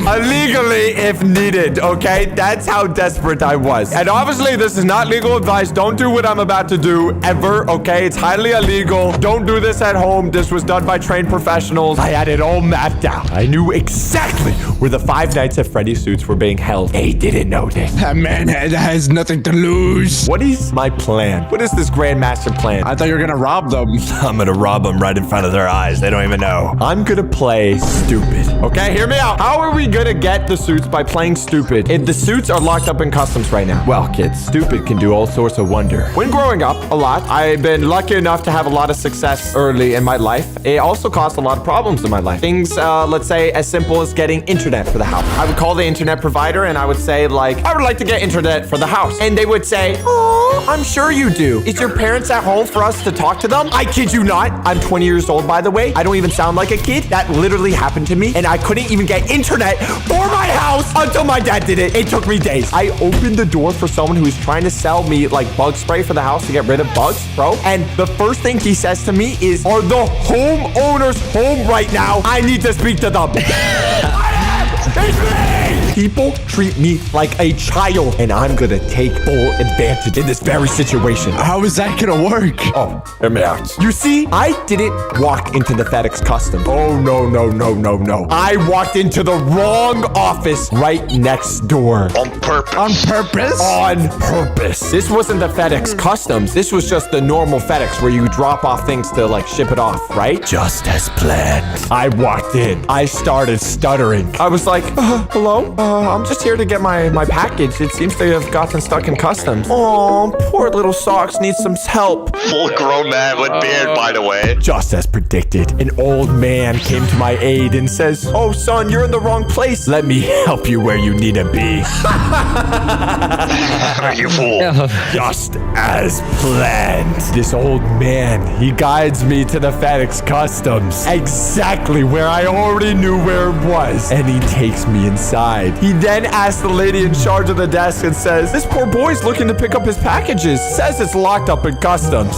Illegally if needed, okay? That's how desperate I was. And obviously this is not legal advice. Don't do what I'm about to do ever, okay? It's highly illegal. Don't do this at home. This was done by trained professionals. I had it all mapped out. I knew exactly where the Five Nights at Freddy's suits were being held. They didn't notice. That man has nothing to lose. What is my plan? What is this grandmaster plan? I thought you were gonna rob them. I'm gonna rob them right in front of their eyes. They don't even know. I'm gonna play stupid. Okay, hear me out. How are we gonna get the suits by playing stupid if the suits are locked up in customs right now? Well, kids, stupid can do all sorts of wonder. When growing up a lot, I've been lucky enough to have a lot of success early in my life. It also caused a lot of problems in my life. Things, let's say, as simple as getting internet for the house. I would call the internet provider and I would say, like, I would like to get internet for the house. And they would say, oh, I'm sure you do. Is your parents at home for us to talk to them? I kid you not. I'm 20 years old, by the way. I don't even sound like a kid. That literally happened to me. And I couldn't even get internet for my house until my dad did it. It took me days. I opened the door for someone who was trying to sell me like bug spray for the house to get rid of bugs, bro. And the first thing he says to me is, are the homeowners home right now? I need to speak to them. It's me! People treat me like a child, and I'm gonna take full advantage in this very situation. How is that gonna work? Oh, hear me out. You see, I didn't walk into the FedEx Customs. Oh, no. I walked into the wrong office right next door. On purpose. On purpose? On purpose. This wasn't the FedEx Customs. This was just the normal FedEx where you drop off things to like ship it off, right? Just as planned. I walked in. I started stuttering. I was like, hello? I'm just here to get my package. It seems to have gotten stuck in customs. Oh, poor little Socks needs some help. Full grown man with beard, by the way. Just as predicted, an old man came to my aid and says, oh, son, you're in the wrong place. Let me help you where you need to be. You fool. Just as planned. This old man, he guides me to the FedEx Customs. Exactly where I already knew where it was. And he takes me inside. He then asks the lady in charge of the desk and says, this poor boy's looking to pick up his packages. Says it's locked up in customs.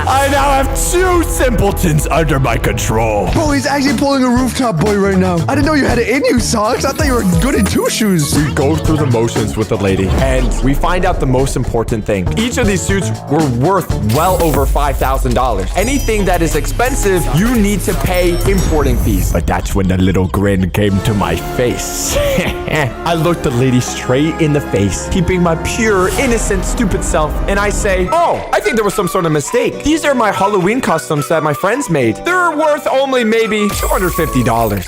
I now have 2 simpletons under my control. Bro, he's actually pulling a rooftop boy right now. I didn't know you had it in you, Socks. I thought you were good in 2 shoes. We go through the motions with the lady, and we find out the most important thing. Each of these suits were worth well over $5,000. Anything that is expensive, you need to pay importing fees. But that's when the little grin came to my face. I looked the lady straight in the face, keeping my pure, innocent, stupid self, and I say, oh, I think there was some sort of mistake. These are my Halloween customs that my friends made. They're worth only maybe $250.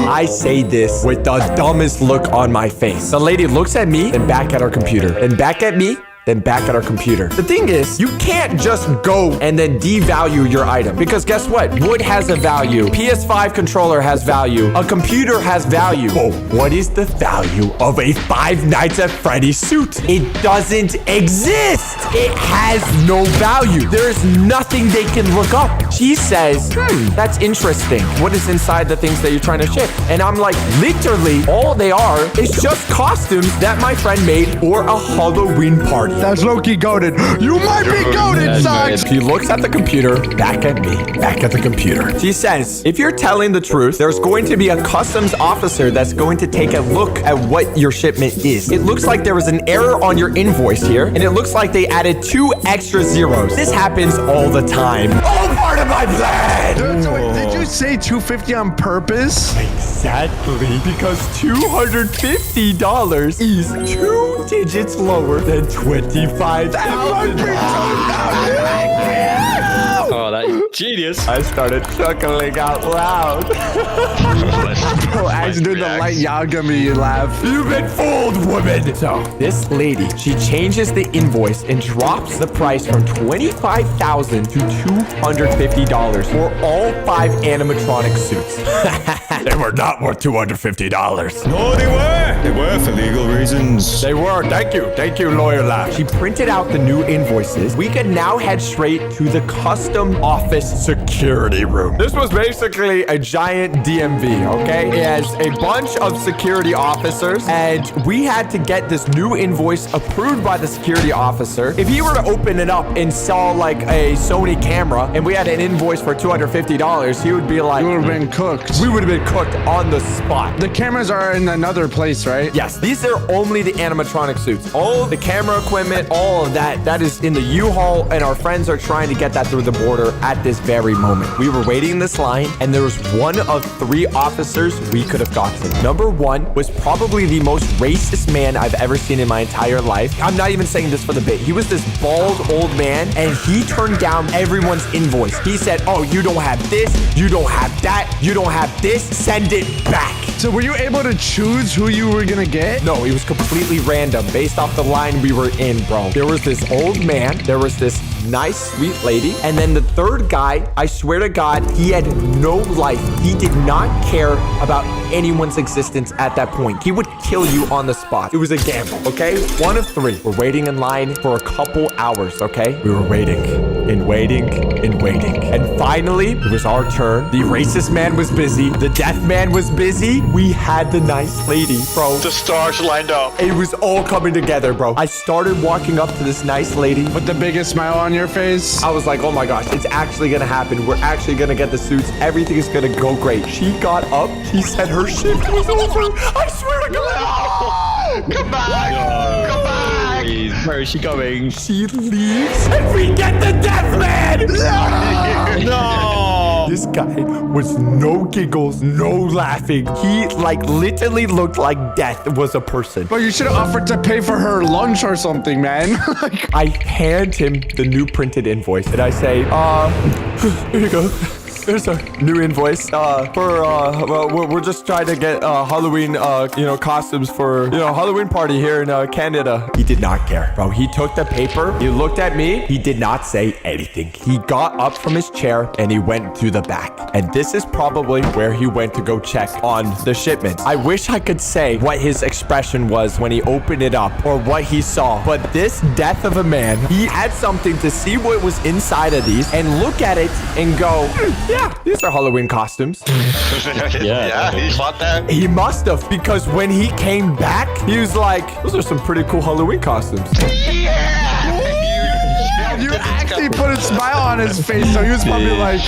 I say this with the dumbest look on my face. The lady looks at me and back at our computer, and back at me then back at our computer. The thing is, you can't just go and then devalue your item because guess what? Wood has a value. PS5 controller has value. A computer has value. Oh, what is the value of a Five Nights at Freddy's suit? It doesn't exist. It has no value. There's nothing they can look up. She says, that's interesting. What is inside the things that you're trying to ship? And I'm like, literally, all they are is just costumes that my friend made for a Halloween party. That's low-key goated. You might be goated, son. She looks at the computer, back at me, back at the computer. She says, if you're telling the truth, there's going to be a customs officer that's going to take a look at what your shipment is. It looks like there was an error on your invoice here, and it looks like they added 2 extra zeros. This happens all the time. All part of my plan! So wait, did you say 250 on purpose? Exactly, because $250 is 2 digits lower than $25,000. Oh, that's genius. I started chuckling out loud. Oh, Axe doing the light Yagami laugh. You've been fooled, woman. So, this lady, she changes the invoice and drops the price from $25,000 to $250 for all 5 animatronic suits. They were not worth $250. No, they were. They were for legal reasons. They were. Thank you, lawyer laugh. She printed out the new invoices. We could now head straight to the custom office security room. This was basically a giant DMV, okay? It has a bunch of security officers, and we had to get this new invoice approved by the security officer. If he were to open it up and saw like a Sony camera, and we had an invoice for $250, he would be like, You would have been cooked. we would have been cooked on the spot. The cameras are in another place, right? Yes, these are only the animatronic suits. All the camera equipment, all of that is in the U-Haul, and our friends are trying to get that through the border at this very moment. We were waiting in this line, and there was one of 3 officers we could have gotten. Number 1 was probably the most racist man I've ever seen in my entire life. I'm not even saying this for the bit. He was this bald old man, and he turned down everyone's invoice. He said, oh, you don't have this, you don't have that, you don't have this, send it back. So were you able to choose who you were gonna get? No, it was completely random based off the line we were in, bro. There was this old man, there was this nice, sweet lady, and then the third guy, I swear to God, he had no life. He did not care about anyone's existence at that point. He would kill you on the spot. It was a gamble, okay? 1 of 3. We're waiting in line for a couple hours, okay? We were waiting and waiting and waiting. And finally, it was our turn. The racist man was busy. The deaf man was busy. We had the nice lady, bro. The stars lined up. It was all coming together, bro. I started walking up to this nice lady. With the biggest smile on your face? I was like, oh my gosh, it's actually gonna happen. We're actually gonna get the suits. Everything is gonna go great. She got up. She said her shift was over. I swear to God. Come back! Come back! Where is she going? She leaves and we get the death man. No! This guy was no giggles, no laughing. He like literally looked like death was a person. But you should have offered to pay for her lunch or something, man. I hand him the new printed invoice and I say, here you go. Here's our new invoice we're just trying to get Halloween costumes for Halloween party here in Canada. He did not care, bro. He took the paper, he looked at me, he did not say anything. He got up from his chair and he went to the back, and this is probably where he went to go check on the shipment. I wish I could say what his expression was when he opened it up or what he saw, but this death of a man, he had something to see what was inside of these and look at it and go, yeah, these are Halloween costumes. Yeah, he thought that. He must have, because when he came back, he was like, those are some pretty cool Halloween costumes. You actually put a smile on his face, so he was probably like,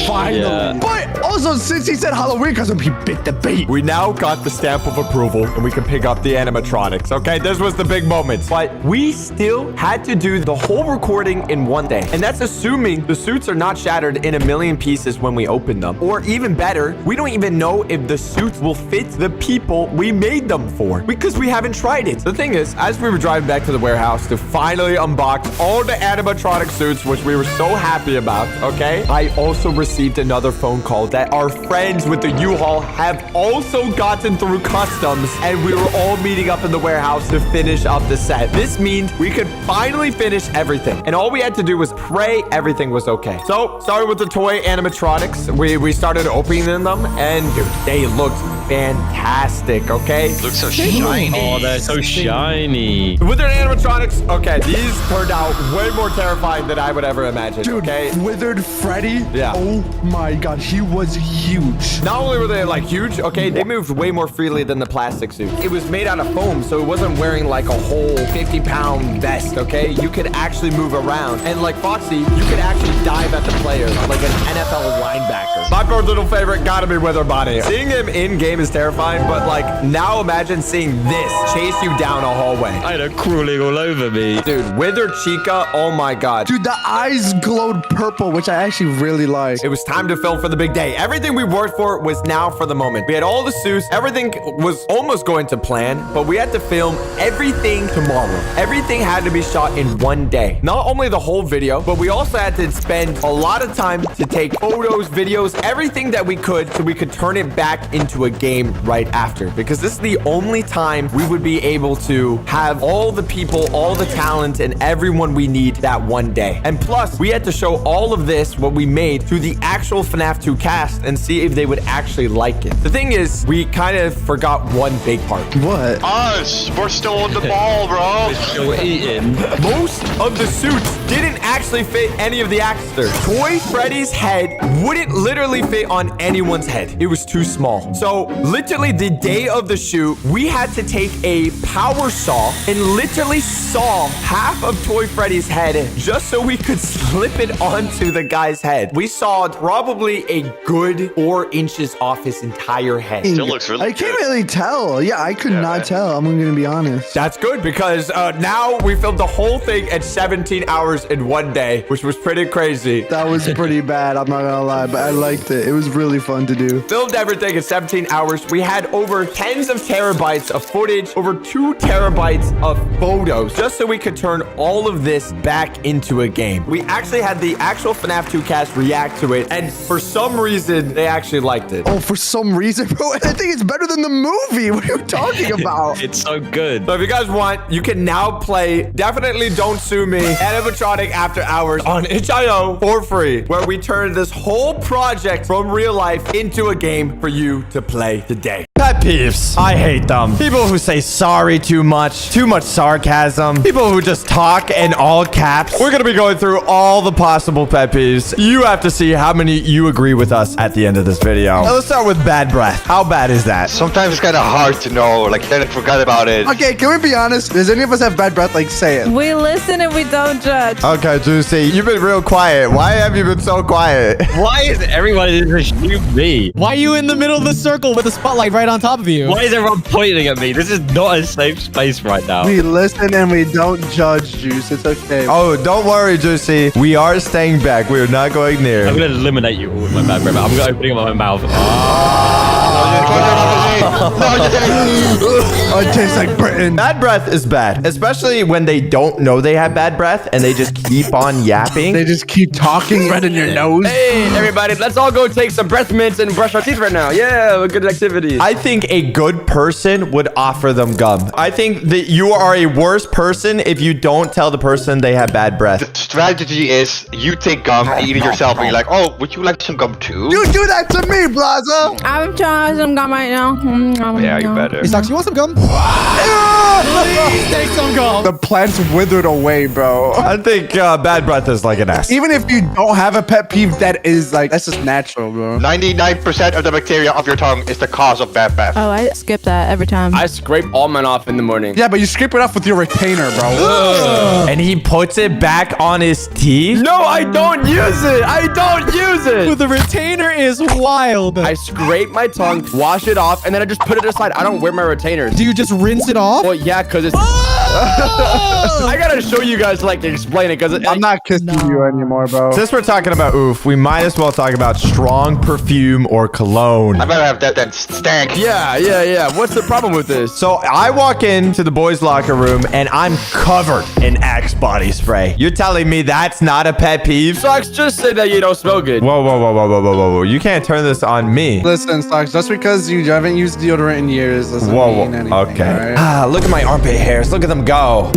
finally. Yeah. But also, since he said Halloween costume, he bit the bait. We now got the stamp of approval, and we can pick up the animatronics, okay? This was the big moment. But we still had to do the whole recording in one day. And that's assuming the suits are not shattered in a million pieces when we open them. Or even better, we don't even know if the suits will fit the people we made them for, because we haven't tried it. The thing is, as we were driving back to the warehouse to finally unbox all the animatronic suits Backrooms, which we were so happy about, okay? I also received another phone call that our friends with the U-Haul have also gotten through customs, and we were all meeting up in the warehouse to finish up the set. This means we could finally finish everything, and all we had to do was pray everything was okay. So, started with the toy animatronics. We started opening them, and dude, they looked fantastic, okay? Looks so shiny. Oh, they're so shiny. With their animatronics, okay, these turned out way more terrifying than I would ever imagine, Dude, okay? Withered Freddy? Yeah. Oh my god, he was huge. Not only were they like huge, okay, they moved way more freely than the plastic suit. It was made out of foam, so it wasn't wearing like a whole 50-pound vest, okay? You could actually move around. And like Foxy, you could actually dive at the player like an NFL linebacker. My personal favorite gotta be Wither Bonnie. Seeing him in-game is terrifying, but like now imagine seeing this chase you down a hallway. I had a crawling all over me. Dude, Withered Chica, oh my god. Dude, the eyes glowed purple, which I actually really like. It was time to film for the big day. Everything we worked for was now for the moment. We had all the suits. Everything was almost going to plan, but we had to film everything tomorrow. Everything had to be shot in one day. Not only the whole video, but we also had to spend a lot of time to take photos, videos, everything that we could so we could turn it back into a game right after. Because this is the only time we would be able to have all the people, all the talent, and everyone we need that one day. And plus, we had to show all of this, what we made, to the actual FNAF 2 cast and see if they would actually like it. The thing is, we kind of forgot one big part. What? Us, we're still on the ball, bro. We're still eating. Most of the suits didn't actually fit any of the actors. Toy Freddy's head wouldn't literally fit on anyone's head. It was too small. So literally the day of the shoot, we had to take a power saw and literally saw half of Toy Freddy's head just so we could slip it onto the guy's head. We sawed probably a good 4 inches off his entire head. Still looks really I can't good. really tell. Yeah, I could not tell. I'm gonna be honest. That's good because now we filmed the whole thing at 17 hours in one day, which was pretty crazy. That was pretty bad. I'm not gonna lie, but I liked it. It was really fun to do. Filmed everything in 17 hours. We had over tens of terabytes of footage, over 2 terabytes of photos, just so we could turn all of this back into a game. We actually had the actual FNAF 2 cast react to it, and for some reason, they actually liked it. Oh, for some reason, bro, I think it's better than the movie. What are you talking about? It's so good. So if you guys want, you can now play Definitely Don't Sue Me Animatronic After Hours on itch.io for free, where we turn this whole project from real life into a game for you to play today. Pet peeves. I hate them. People who say sorry too much sarcasm. People who just talk in all caps. We're gonna be going through all the possible pet peeves. You have to see how many you agree with us at the end of this video. Now let's start with bad breath. How bad is that? Sometimes it's kind of hard to know. Like, then I forgot about it. Okay, can we be honest? Does any of us have bad breath? Like, say it. We listen and we don't judge. Okay, Juicy, you've been real quiet. Why have you been so quiet? Why is everyone in this shoot me? Why are you in the middle of the circle with the spotlight right on top of you? Why is everyone pointing at me? This is not a safe space right now. We listen and we don't judge, Juice. It's okay. Oh, don't worry, Juicy. We are staying back. We are not going near. I'm gonna eliminate you all with my bad breath. I'm gonna opening up my mouth. Oh, it tastes like Britain. Bad breath is bad, especially when they don't know they have bad breath and they just keep on yapping. They just keep talking right in your nose. Hey, everybody, let's all go take some breath mints and brush our teeth right now. Yeah, a good activity. I think a good person would offer them gum. I think that you are a worse person if you don't tell the person they have bad breath. The strategy is you take gum and eat it yourself, and you're like, oh, would you like some gum too? You do that to me, Blaza. I'm trying some gum right now. Yeah, you better. Hey, Stocks, you want some gum? Please take some gum. The plants withered away, bro. I think bad breath is like an ass. Even if you don't have a pet peeve, that is like, that's just natural, bro. 99% of the bacteria of your tongue is the cause of bad breath. Oh, I skip that every time. I scrape all mine off in the morning. Yeah, but you scrape it off with your retainer, bro. And he puts it back on his teeth? No, I don't use it. I don't use it. The retainer is wild. I scrape my tongue wash it off, and then I just put it aside. I don't wear my retainers. Do you just rinse it off? Well, yeah, because it's... I gotta show you guys to like explain it because I'm not kissing you anymore, bro. Since we're talking about oof, we might as well talk about strong perfume or cologne. I better have that stank. Yeah. What's the problem with this? So I walk into the boys' locker room and I'm covered in Axe body spray. You're telling me that's not a pet peeve? Socks just said that you don't smell good. Whoa. You can't turn this on me. Listen, Stocks, just because you haven't used deodorant in years doesn't mean anything. Okay. Right? Look at my armpit hairs. Look at them go.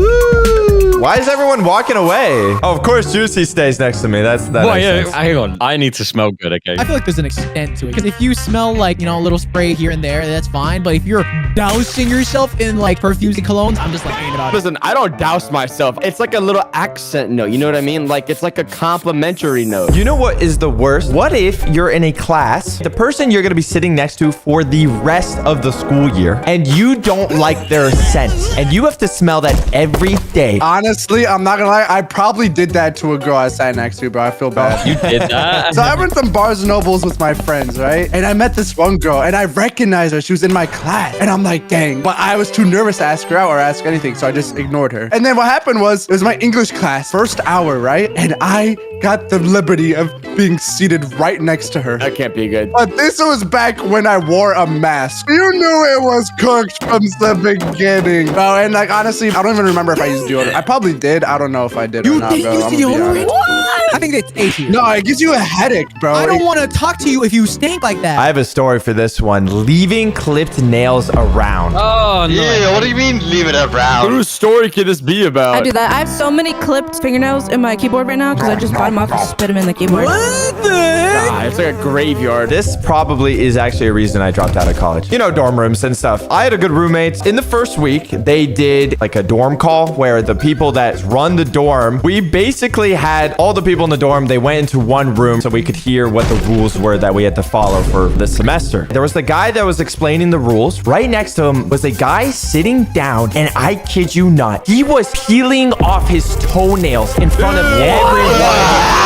Why is everyone walking away? Oh, of course, Juicy stays next to me. That Well, makes yeah, sense. hang on. I need to smell good, okay? I feel like there's an extent to it. Because if you smell like, a little spray here and there, that's fine. But if you're dousing yourself in like perfumes and colognes, I'm just like, ain't about it. Listen, I don't douse myself. It's like a little accent note. You know what I mean? Like, it's like a complimentary note. You know what is the worst? What if you're in a class, the person you're going to be sitting next to for the rest of the school year, and you don't like their scent, and you have to smell that every day? Honestly, I'm not gonna lie. I probably did that to a girl I sat next to, bro. I feel bad. You did that? So I went to Barnes and Nobles with my friends, right? And I met this one girl, and I recognized her. She was in my class. And I'm like, dang. But I was too nervous to ask her out or ask anything, so I just ignored her. And then what happened was, it was my English class, first hour, right? And I got the liberty of being seated right next to her. That can't be good. But this was back when I wore a mask. You knew it was cooked from the beginning. Bro, and like, honestly, I don't even remember if I used deodorant. I probably did. I don't know if I did or not, bro. You I'm didn't use gonna be deodorant? honest. What? I think that's A tier. No, it gives you a headache, bro. I don't want to talk to you if you stink like that. I have a story for this one. Leaving clipped nails around. Oh, no. Yeah, what do you mean leave it around? Whose story could this be about? I do that. I have so many clipped fingernails in my keyboard right now because I just bite them off and spit them in the keyboard. What the heck? Nah, it's like a graveyard. This probably is actually a reason I dropped out of college. You know, dorm rooms and stuff. I had a good roommate. In the first week, they did like a dorm call where the people that run the dorm, we basically had all the people in the dorm, they went into one room so we could hear what the rules were that we had to follow for the semester. There was the guy that was explaining the rules. Right next to him was a guy sitting down, and I kid you not, he was peeling off his toenails in front of everyone.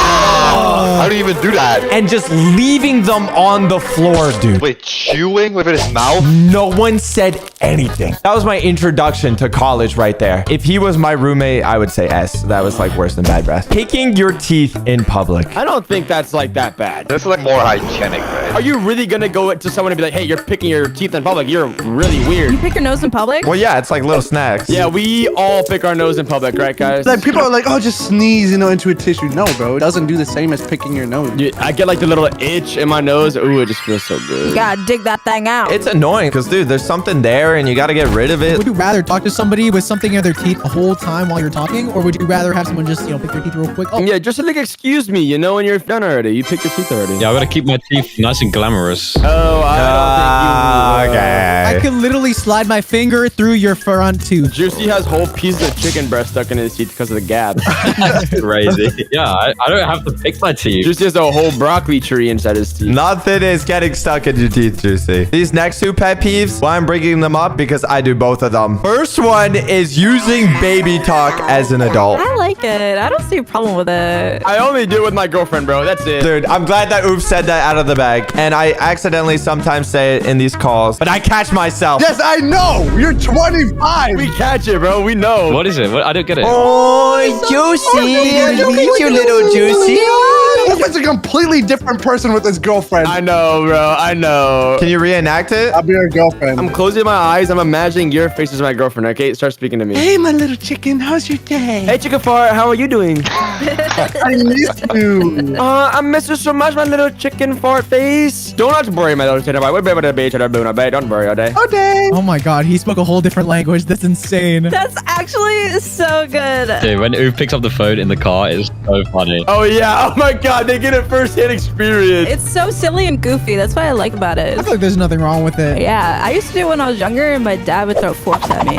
How do you even do that? And just leaving them on the floor, dude. Wait, chewing with his mouth? No one said anything. That was my introduction to college right there. If he was my roommate, I would say S. That was like worse than bad breath. Picking your teeth in public. I don't think that's like that bad. This is like more hygienic, right? Are you really gonna go to someone and be like, hey, you're picking your teeth in public? You're really weird. You pick your nose in public? Well, yeah, it's like little snacks. Yeah, we all pick our nose in public, right, guys? Like, people are like, oh, just sneeze, into a tissue. No, bro. It doesn't do the same as picking your nose. Yeah, I get like the little itch in my nose. Ooh, it just feels so good. You gotta dig that thing out. It's annoying because, dude, there's something there and you got to get rid of it. Would you rather talk to somebody with something in their teeth the whole time while you're talking? Or would you rather have someone just, pick their teeth real quick? Oh, Yeah, just like, excuse me, when you're done already. You picked your teeth already. Yeah, I gotta keep my teeth nice and glamorous. Oh, I don't think you... Okay. I could literally slide my finger through your front tooth. Juicy has whole pieces of chicken breast stuck in his teeth because of the gap. Crazy. Yeah, I don't have to pick my teeth. Juicy has a whole broccoli tree inside his teeth. Nothing is getting stuck in your teeth, Juicy. These next two pet peeves, why I'm bringing them up because I do both of them. First one is using baby talk as an adult. I like it. I don't see a problem with it. I only do it with my girlfriend, bro. That's it. Dude, I'm glad that Oof said that out of the bag. And I accidentally sometimes say it in these calls, but I catch myself. Yes, I know. You're 25. We catch it, bro. We know. What is it? I don't get it. Oh, Juicy. Meet you, little Juicy. It's a completely different person with his girlfriend. I know, bro. I know. Can you reenact it? I'll be your girlfriend. I'm closing my eyes. I'm imagining your face as my girlfriend, okay? Start speaking to me. Hey, my little chicken. How's your day? Hey, chicken fart. How are you doing? I miss you. I miss you so much, my little chicken fart face. Don't worry, my little chicken fart. We'll be able to be to the boon, okay? Don't worry, okay? Okay. Oh my god, he spoke a whole different language. That's insane. That's actually so good. Dude, when Oof picks up the phone in the car, it's so funny. Oh, yeah. Oh, my God. They get a first-hand experience. It's so silly and goofy. That's what I like about it. I feel like there's nothing wrong with it. Yeah, I used to do it when I was younger, and my dad would throw forks at me.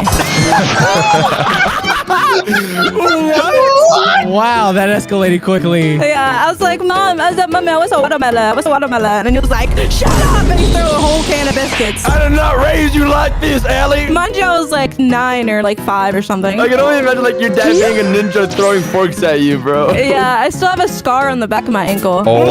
Wow, that escalated quickly. Yeah, I was like, Mom, I was like, Mommy, what's a watermelon? What's a watermelon? And he was like, shut up! And he threw a whole can of biscuits. I did not raise you like this, Allie. Manjo was like 9 or like 5 or something. I can only imagine like your dad being a ninja throwing forks at you, bro. Yeah, I still have a scar on the back of my ankle. Oh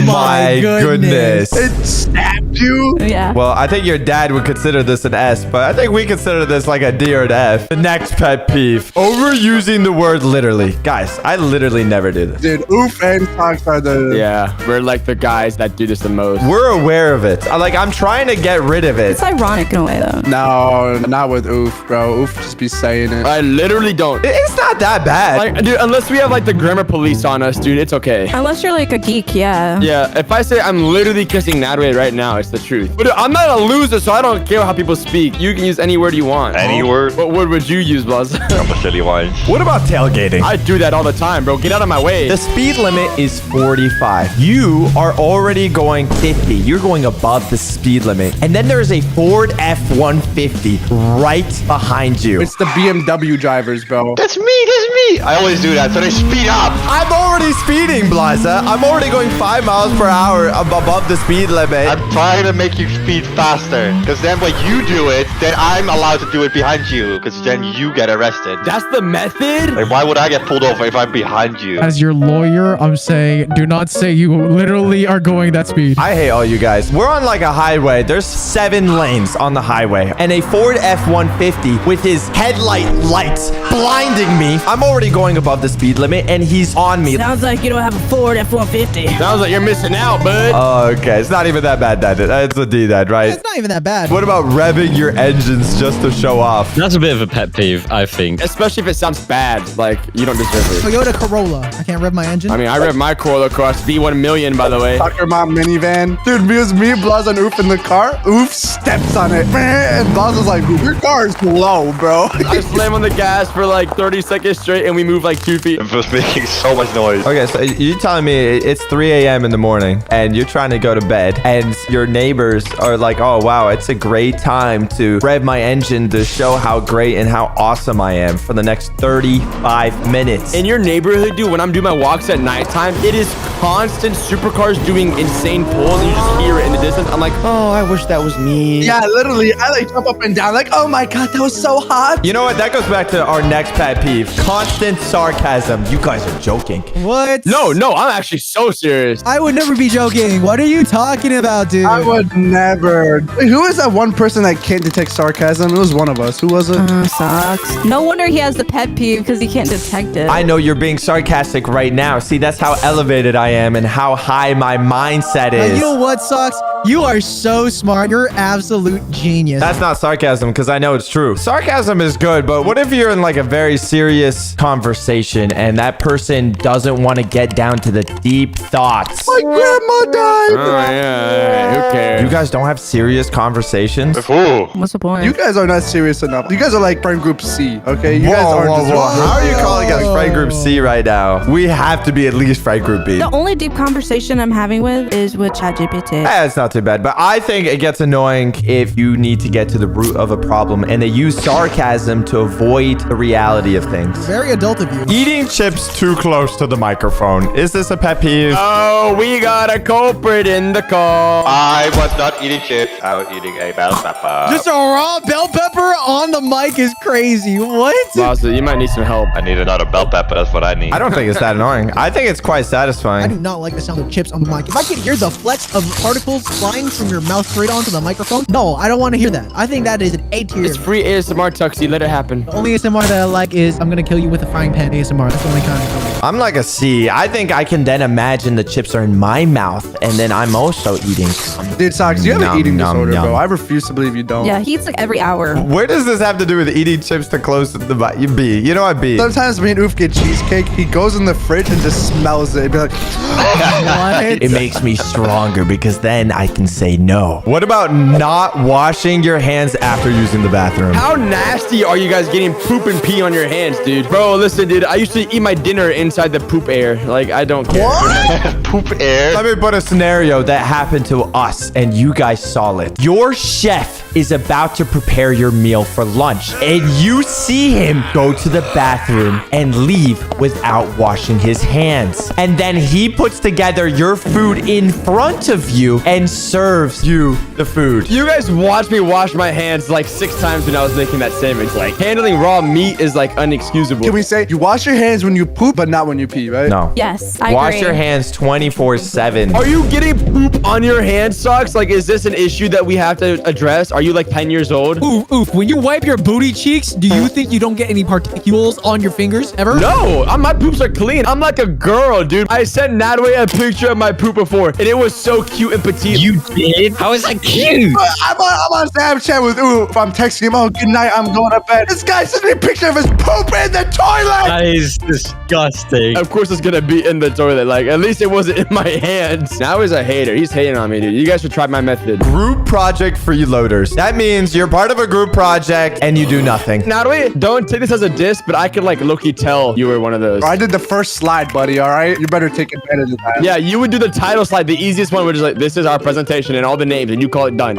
my goodness. It snapped. you? Yeah. Well, I think your dad would consider this an S, but I think we consider this like a D or an F. The next pet peeve. Overusing the word literally. Guys, I literally never do this. Dude, oof and socks are the... Yeah, we're like the guys that do this the most. We're aware of it. I'm trying to get rid of it. It's ironic in a way, though. No, not with oof, bro. Oof just be saying it. I literally don't. It's not that bad. Like, dude, unless we have like the grammar police on us, dude, it's okay. Unless you're like a geek, yeah. Yeah, if I say I'm literally kissing Nadway right now, it's the truth. But dude, I'm not a loser, so I don't care how people speak. You can use any word you want. Any word? What word would you use, Buzz? I'm a silly one. What about tailgating? I do that all the time, bro. Get out of my way. The speed limit is 45. You are already going 50. You're going above the speed limit. And then there's a Ford F-150 right behind you. It's the BMW drivers, bro. That's me. I always do that, so they speed up. I'm already speeding, Blaza. I'm already going 5 miles per hour above the speed limit. I'm trying to make you speed faster, because then when you do it, then I'm allowed to do it behind you, because then you get arrested. That's the method? Like, why would I get pulled over if I'm behind you? As your lawyer, I'm saying, do not say you literally are going that speed. I hate all you guys. We're on like a highway. There's 7 lanes on the highway. And a Ford F-150 with his headlight lights blinding me. I'm already going above the speed limit and he's on me. Sounds like you don't have a Ford F-150. Sounds like you're missing out, bud. Oh, okay. It's not even that bad, Dad. It's a D, Dad, right? It's not even that bad. What about revving your engines just to show off? That's a bit of a pet peeve, I think. Especially if it sounds bad. Like, you don't deserve it. Toyota Corolla. I can't rev my engine. I mean, I rev my Corolla across V1 million, by the way. Soccer mom minivan. Dude, because me, Blaz, and Oof in the car, Oof steps on it. And Blaz is like, your car is low, bro. I slam on the gas for like 30 seconds straight and we move like 2 feet. It was making so much noise. Okay, so you're telling me it's 3 a.m. in the morning and you're trying to go to bed and your neighbors are like, oh, wow, it's a great time to rev my engine to show how great and how awesome I am for the next 35 minutes. In your neighborhood, dude, when I'm doing my walks at nighttime, it is constant supercars doing insane pulls and you just hear it in the distance. I'm like, oh, I wish that was me. Yeah, literally, I like jump up and down like, oh my God, that was so hot. You know what? That goes back to our next pet peeve. Constant sarcasm. You guys are joking. What? No, I'm actually so serious. I would never be joking. What are you talking about, dude? I would never. Wait, who is that one person that can't detect sarcasm? It was one of us. Who was it? Sucks. No wonder he has the pet peeve because he can't detect it. I know you're being sarcastic right now. See, that's how elevated I am and how high my mindset is. You know what, Socks? You are so smart. You're absolute genius. That's not sarcasm because I know it's true. Sarcasm is good, but what if you're in like a very serious conversation and that person doesn't want to get down to the deep thoughts? My grandma died. Oh, yeah. Who cares? You guys don't have serious conversations? Who? What's the point? You guys are not serious enough. You guys are like friend group C, okay? You guys Whoa, aren't whoa, just- whoa. How are you calling us friend group C right now? We have to be at least friend group B. The only deep conversation I'm having with is with ChatGPT. It's not too bad, but I think it gets annoying if you need to get to the root of a problem and they use sarcasm to avoid the reality of things. Very adult of you. Eating chips too close to the microphone. Is this a pet peeve? Oh, we got a culprit in the call. I was not eating chips. I was eating a bell pepper. Just a raw bell pepper on the mic is crazy. What? Bowser, you might need some help. I need another bell pepper. That's what I need. I don't think it's that annoying. I think it's quite I satisfying. do not like the sound of chips on the mic. If I could hear the flecks of particles flying from your mouth straight onto the microphone, no, I don't want to hear that. I think that is an A tier. It's free ASMR, Tuxie. Let it happen. The only ASMR that I like is I'm gonna kill you with a frying pan ASMR. That's the only kind. I'm like a C. I think I can then imagine the chips are in my mouth and then I'm also eating. Dude, Socks, you have Nom, an eating nom, disorder, nom. bro. I refuse to believe you don't. Yeah, he eats like every hour. Where does this have to do with eating chips to close to the B? You know what, B? Sometimes me and Oof get cheesecake. He goes in the fridge and just smells it. He'd be like, What? It makes me stronger because then I can say no. What about not washing your hands after using the bathroom? How nasty are you guys getting poop and pee on your hands, dude? Bro, listen, dude. I used to eat my dinner inside the poop air. Like, I don't care. Poop air. Let me put a scenario that happened to us and you guys saw it. Your chef is about to prepare your meal for lunch and you see him go to the bathroom and leave without washing his hands. And then he he puts together your food in front of you and serves you the food. You guys watched me wash my hands like 6 times when I was making that sandwich. Like, handling raw meat is like unexcusable. Can we say you wash your hands when you poop, but not when you pee, right? No. Yes, I Wash agree. your hands 24/7. Are you getting poop on your hands, Socks? Like, is this an issue that we have to address? Are you like 10 years old? Oof. When you wipe your booty cheeks, do you think you don't get any particles on your fingers ever? No, my poops are clean. I'm like a girl, dude. I sent Nadway a picture of my poop before, and it was so cute and petite. You did? How is that cute? I'm on Snapchat with Oof. I'm texting him, oh, good night, I'm going to bed. This guy sent me a picture of his poop in the toilet. That is disgusting. Of course it's gonna be in the toilet. Like, at least it wasn't in my hands. Now he's a hater. He's hating on me, dude. You guys should try my method. Group project freeloaders. That means you're part of a group project and you do nothing. Nadway, don't take this as a diss, but I could like low-key tell you were one of those. I did the first slide, buddy, all right? You better take advantage of that. Yeah, you would do the title slide, the easiest one, which is like, this is our presentation and all the names, and you call it done.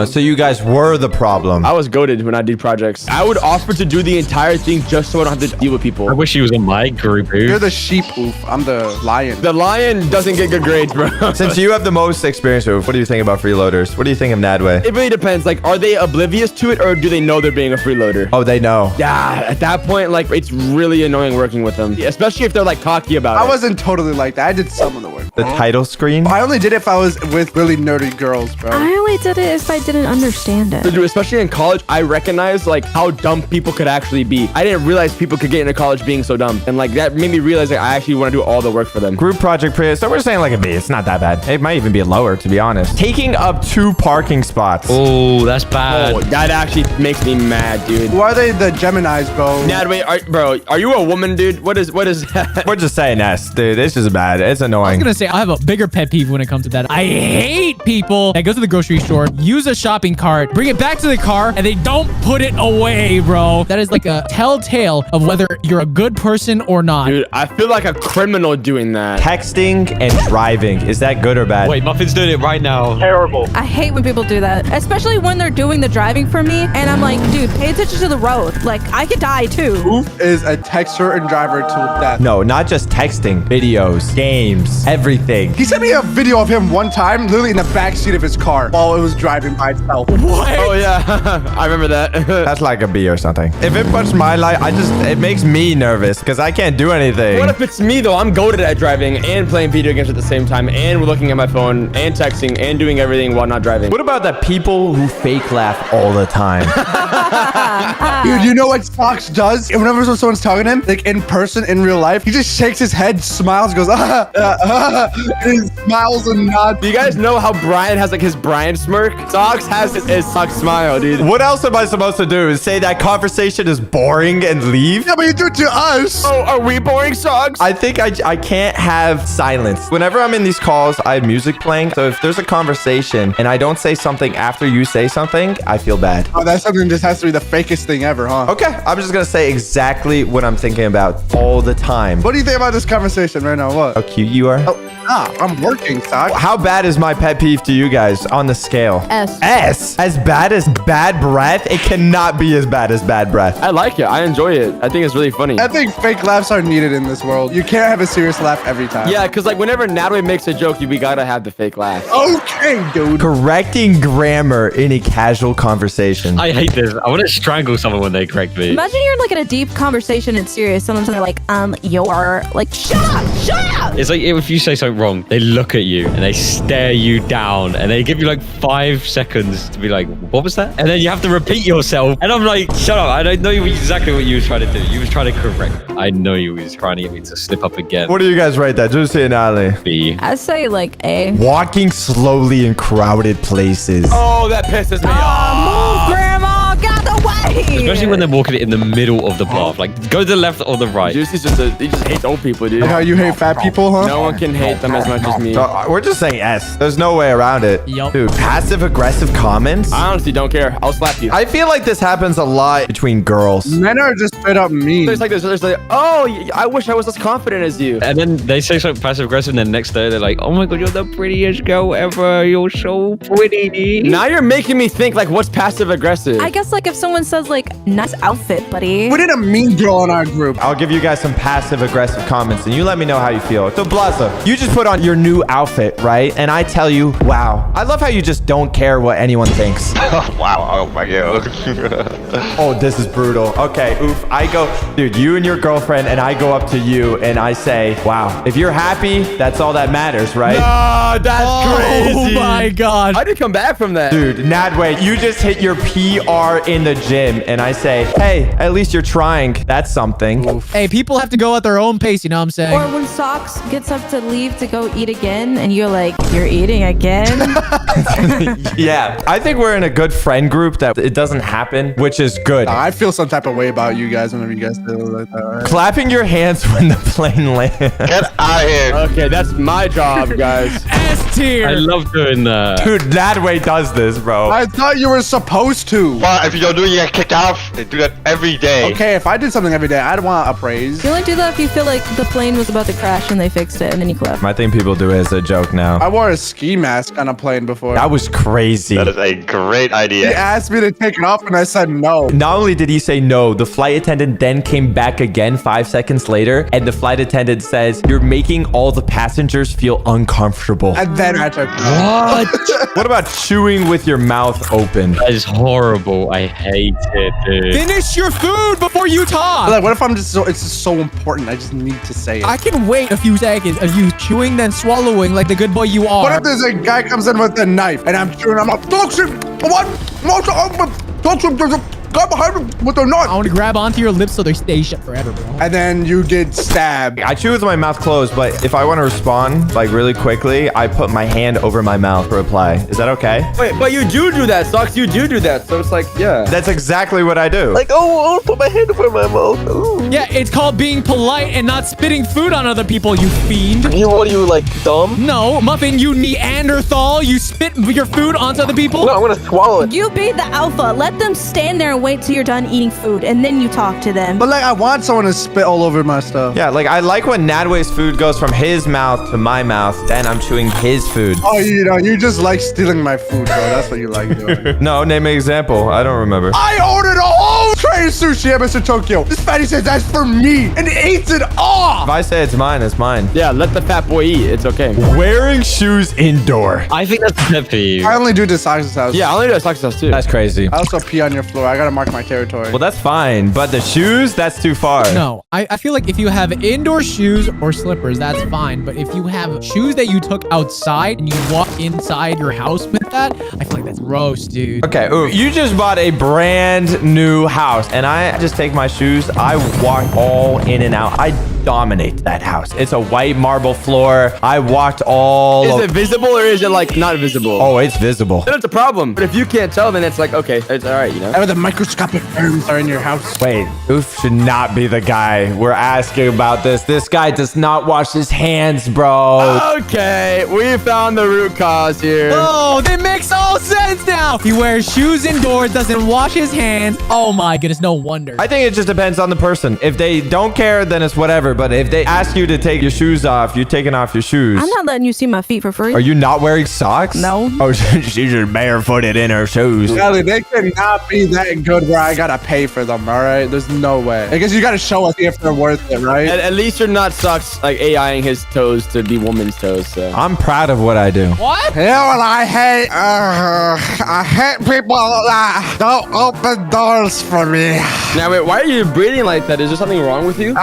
So you guys were the problem. I was goated when I did projects. I would offer to do the entire thing just so I don't have to deal with people. I wish he was in my group, dude. You're the sheep, Oof. I'm the lion. The lion doesn't get good grades, bro. Since you have the most experience, Oof, what do you think about freeloaders? What do you think of Nadway? It really depends. Like, are they oblivious to it, or do they know they're being a freeloader? Oh, they know. Yeah, at that point, like, it's really annoying working with them, especially if they're like cocky about it. I wasn't totally like that. I did some of the work. The title screen? I only did it if I was with really nerdy girls, bro. I only did it if I didn't understand it. Dude, especially in college, I recognized like how dumb people could actually be. I didn't realize people could get into college being so dumb, and like that made me realize that I actually want to do all the work for them. Group project pre. So we're saying like a B. It's not that bad. It might even be lower, to be honest. Taking up 2 parking spots. Oh, that's bad. Oh, that actually makes me mad, dude. Who are they? The Geminis, bro. Nadway, are you a woman, dude? What is that? We're just saying S, dude. This is bad. It's I was annoying. gonna say I have a bigger pet peeve when it comes to that. I hate people that go to the grocery store, use a shopping cart, bring it back to the car, and they don't put it away, bro. That is like a telltale of whether you're a good person or not. Dude, I feel like a criminal doing that. Texting and driving. Is that good or bad? Wait, Muffin's doing it right now. Terrible. I hate when people do that, especially when they're doing the driving for me. And I'm like, dude, pay attention to the road. Like, I could die too. Oof is a texter and driver to death. No, not just texting. Videos, games, everything. He sent me a video of him one time, literally in the back seat of his car while it was driving by itself. What? Oh yeah, I remember that. That's like a B or something. If it puts my life, it makes me nervous because I can't do anything. What if it's me though? I'm goated at driving and playing video games at the same time, and looking at my phone and texting and doing everything while not driving. What about the people who fake laugh all the time? Dude, you know what Fox does? Whenever someone's talking to him, like in person, in real life, he just shakes his head, smiles, goes, and he smiles and nods. Do you guys know how Brian has like his Brian smirk? Socks has his Socks smile, dude. What else am I supposed to do? Say that conversation is boring and leave? Yeah, but you do it to us. Oh, are we boring, Socks? I think I can't have silence. Whenever I'm in these calls, I have music playing. So if there's a conversation and I don't say something after you say something, I feel bad. Oh, that's something that just has to be the fakest thing ever, huh? Okay, I'm just gonna say exactly what I'm thinking about all the time. What do you think about this conversation right now? What? How cute you are. I'm working, Sock. How bad is my pet peeve to you guys on the scale? S. S? As bad as bad breath? It cannot be as bad as bad breath. I like it. I enjoy it. I think it's really funny. I think fake laughs are needed in this world. You can't have a serious laugh every time. Yeah, because like whenever Natalie makes a joke, we gotta have the fake laugh. Okay, dude. Correcting grammar in a casual conversation. I hate this. I want to strangle someone when they correct me. Imagine you're like in a deep conversation and serious. Someone's like, you're like, shut up. It's like if you say something wrong, they look at you and they stare you down and they give you like 5 seconds to be like, what was that? And then you have to repeat yourself. And I'm like, shut up. I don't know exactly what you were trying to do. You were trying to correct me. I know you was trying to get me to slip up again. What do you guys rate that? Juicy and Ali? B. I say like A. Walking slowly in crowded places. Oh, that pisses me off. Move, Grandma, get out the way. Especially when they're walking in the middle of the path. Like, go to the left or the right. Juicy's he just hates old people, dude. Like how you hate fat people, huh? No one can hate them as much as me. So, we're just saying S. There's no way around it. Yup. Dude, passive aggressive comments? I honestly don't care. I'll slap you. I feel like this happens a lot between girls. Men are just straight up mean. There's like, oh, I wish I was as confident as you. And then they say something passive aggressive, and then next day they're like, oh my god, you're the prettiest girl ever. You're so pretty. Now you're making me think like, what's passive aggressive? I guess like if someone everyone says like, nice outfit, buddy. We need a mean girl in our group. I'll give you guys some passive-aggressive comments, and you let me know how you feel. So, Blaza, you just put on your new outfit, right? And I tell you, wow. I love how you just don't care what anyone thinks. Wow. Oh my god. Oh, this is brutal. Okay, oof. I go, dude, you and your girlfriend, and I go up to you, and I say, wow. If you're happy, that's all that matters, right? No, that's crazy. Oh my god. How did you come back from that? Dude, Nadway, you just hit your PR in the gym, and I say, hey, at least you're trying. That's something. Oof. Hey, people have to go at their own pace, you know what I'm saying? Or when Socks gets up to leave to go eat again, and you're like, you're eating again? Yeah, I think we're in a good friend group that it doesn't happen, which is good. I feel some type of way about you guys whenever you guys do like that. Right? Clapping your hands when the plane lands. Get out of here. Okay, that's my job, guys. S tier. I love doing that. Dude, Nadway does this, bro. I thought you were supposed to. Well, if you don't do it, you get kicked off. They do that every day. Okay, if I did something every day, I'd want a praise. You only do that if you feel like the plane was about to crash and they fixed it, and then you clap. I think people do it as a joke now. I wore a ski mask on a plane before. That was crazy. That is a great He idea. asked me to take it off, and I said no. Not only did he say no, the flight attendant then came back again 5 seconds later, and the flight attendant says, you're making all the passengers feel uncomfortable. And then I took What? What about chewing with your mouth open? That is horrible. I hate it, dude. Finish your food before you talk. Like, what if I'm just so, it's just so important. I just need to say it. I can wait a few seconds of you chewing then swallowing like the good boy you are. What if there's a guy comes in with a knife and I'm chewing, I'm like, dog shit, what? Dog shit, there's a guy behind me with a knife. I want to grab onto your lips so they stay shut forever, bro. And then you get stabbed. I chew with my mouth closed, but if I want to respond, like really quickly, I put my hand over my mouth to reply. Is that okay? Wait, but you do that, Socks. You do that. So it's like, yeah. That's exactly what I do. Like, oh, I'll put my hand over my mouth. Ooh. Yeah, it's called being polite and not spitting food on other people, you fiend. What are you, like, dumb? No, Muffin, you Neanderthal. You spit your food onto other people. No, I'm gonna swallow it. You be the alpha. Let them stand there and wait till you're done eating food, and then you talk to them. But like, I want someone to spit all over my stuff. Yeah, like I like when Nadway's food goes from his mouth to my mouth, then I'm chewing his food. Oh, you know, you just like stealing my food, bro. That's what you like doing. No, name an example. I don't remember. I ordered a whole tray of sushi at Mr. Tokyo. This fatty says that's for me and eats it off. If I say it's mine, it's mine. Yeah, let the fat boy eat. It's okay. Wearing shoes indoor. I think that's a pet peeve. I only do this Socks' house. Yeah, I only do a Socks' house too. That's crazy. I also pee on your floor. I gotta mark my territory. Well, that's fine, but the shoes, that's too far. No, I feel like if you have indoor shoes or slippers, that's fine. But if you have shoes that you took outside and you walk inside your house with that, I feel like that's gross, dude. Okay, ooh, you just bought a brand new house, and I just take my shoes, I walk all in and out. I dominate that house. It's a white marble floor. I walked all Is it visible or is it like not visible? Oh, it's visible. Then it's a problem. But if you can't tell, then it's like, okay, it's all right, you know? Ever the microscopic worms are in your house. Wait, Oof should not be the guy we're asking about this. This guy does not wash his hands, bro. Okay, we found the root cause here. Oh, that makes all sense now. He wears shoes indoors, doesn't wash his hands. Oh my goodness, no wonder. I think it just depends on the person. If they don't care, then it's whatever. But if they ask you to take your shoes off, you're taking off your shoes. I'm not letting you see my feet for free. Are you not wearing socks? No. Oh, she's just barefooted in her shoes. Ellie, they cannot be that good where I gotta pay for them, all right? There's no way. I guess you gotta show us if they're worth it, right? At least you're not Socks like AIing his toes to be woman's toes, so. I'm proud of what I do. What? Yeah, well, I hate people that don't open doors for me. Now, wait, why are you breathing like that? Is there something wrong with you?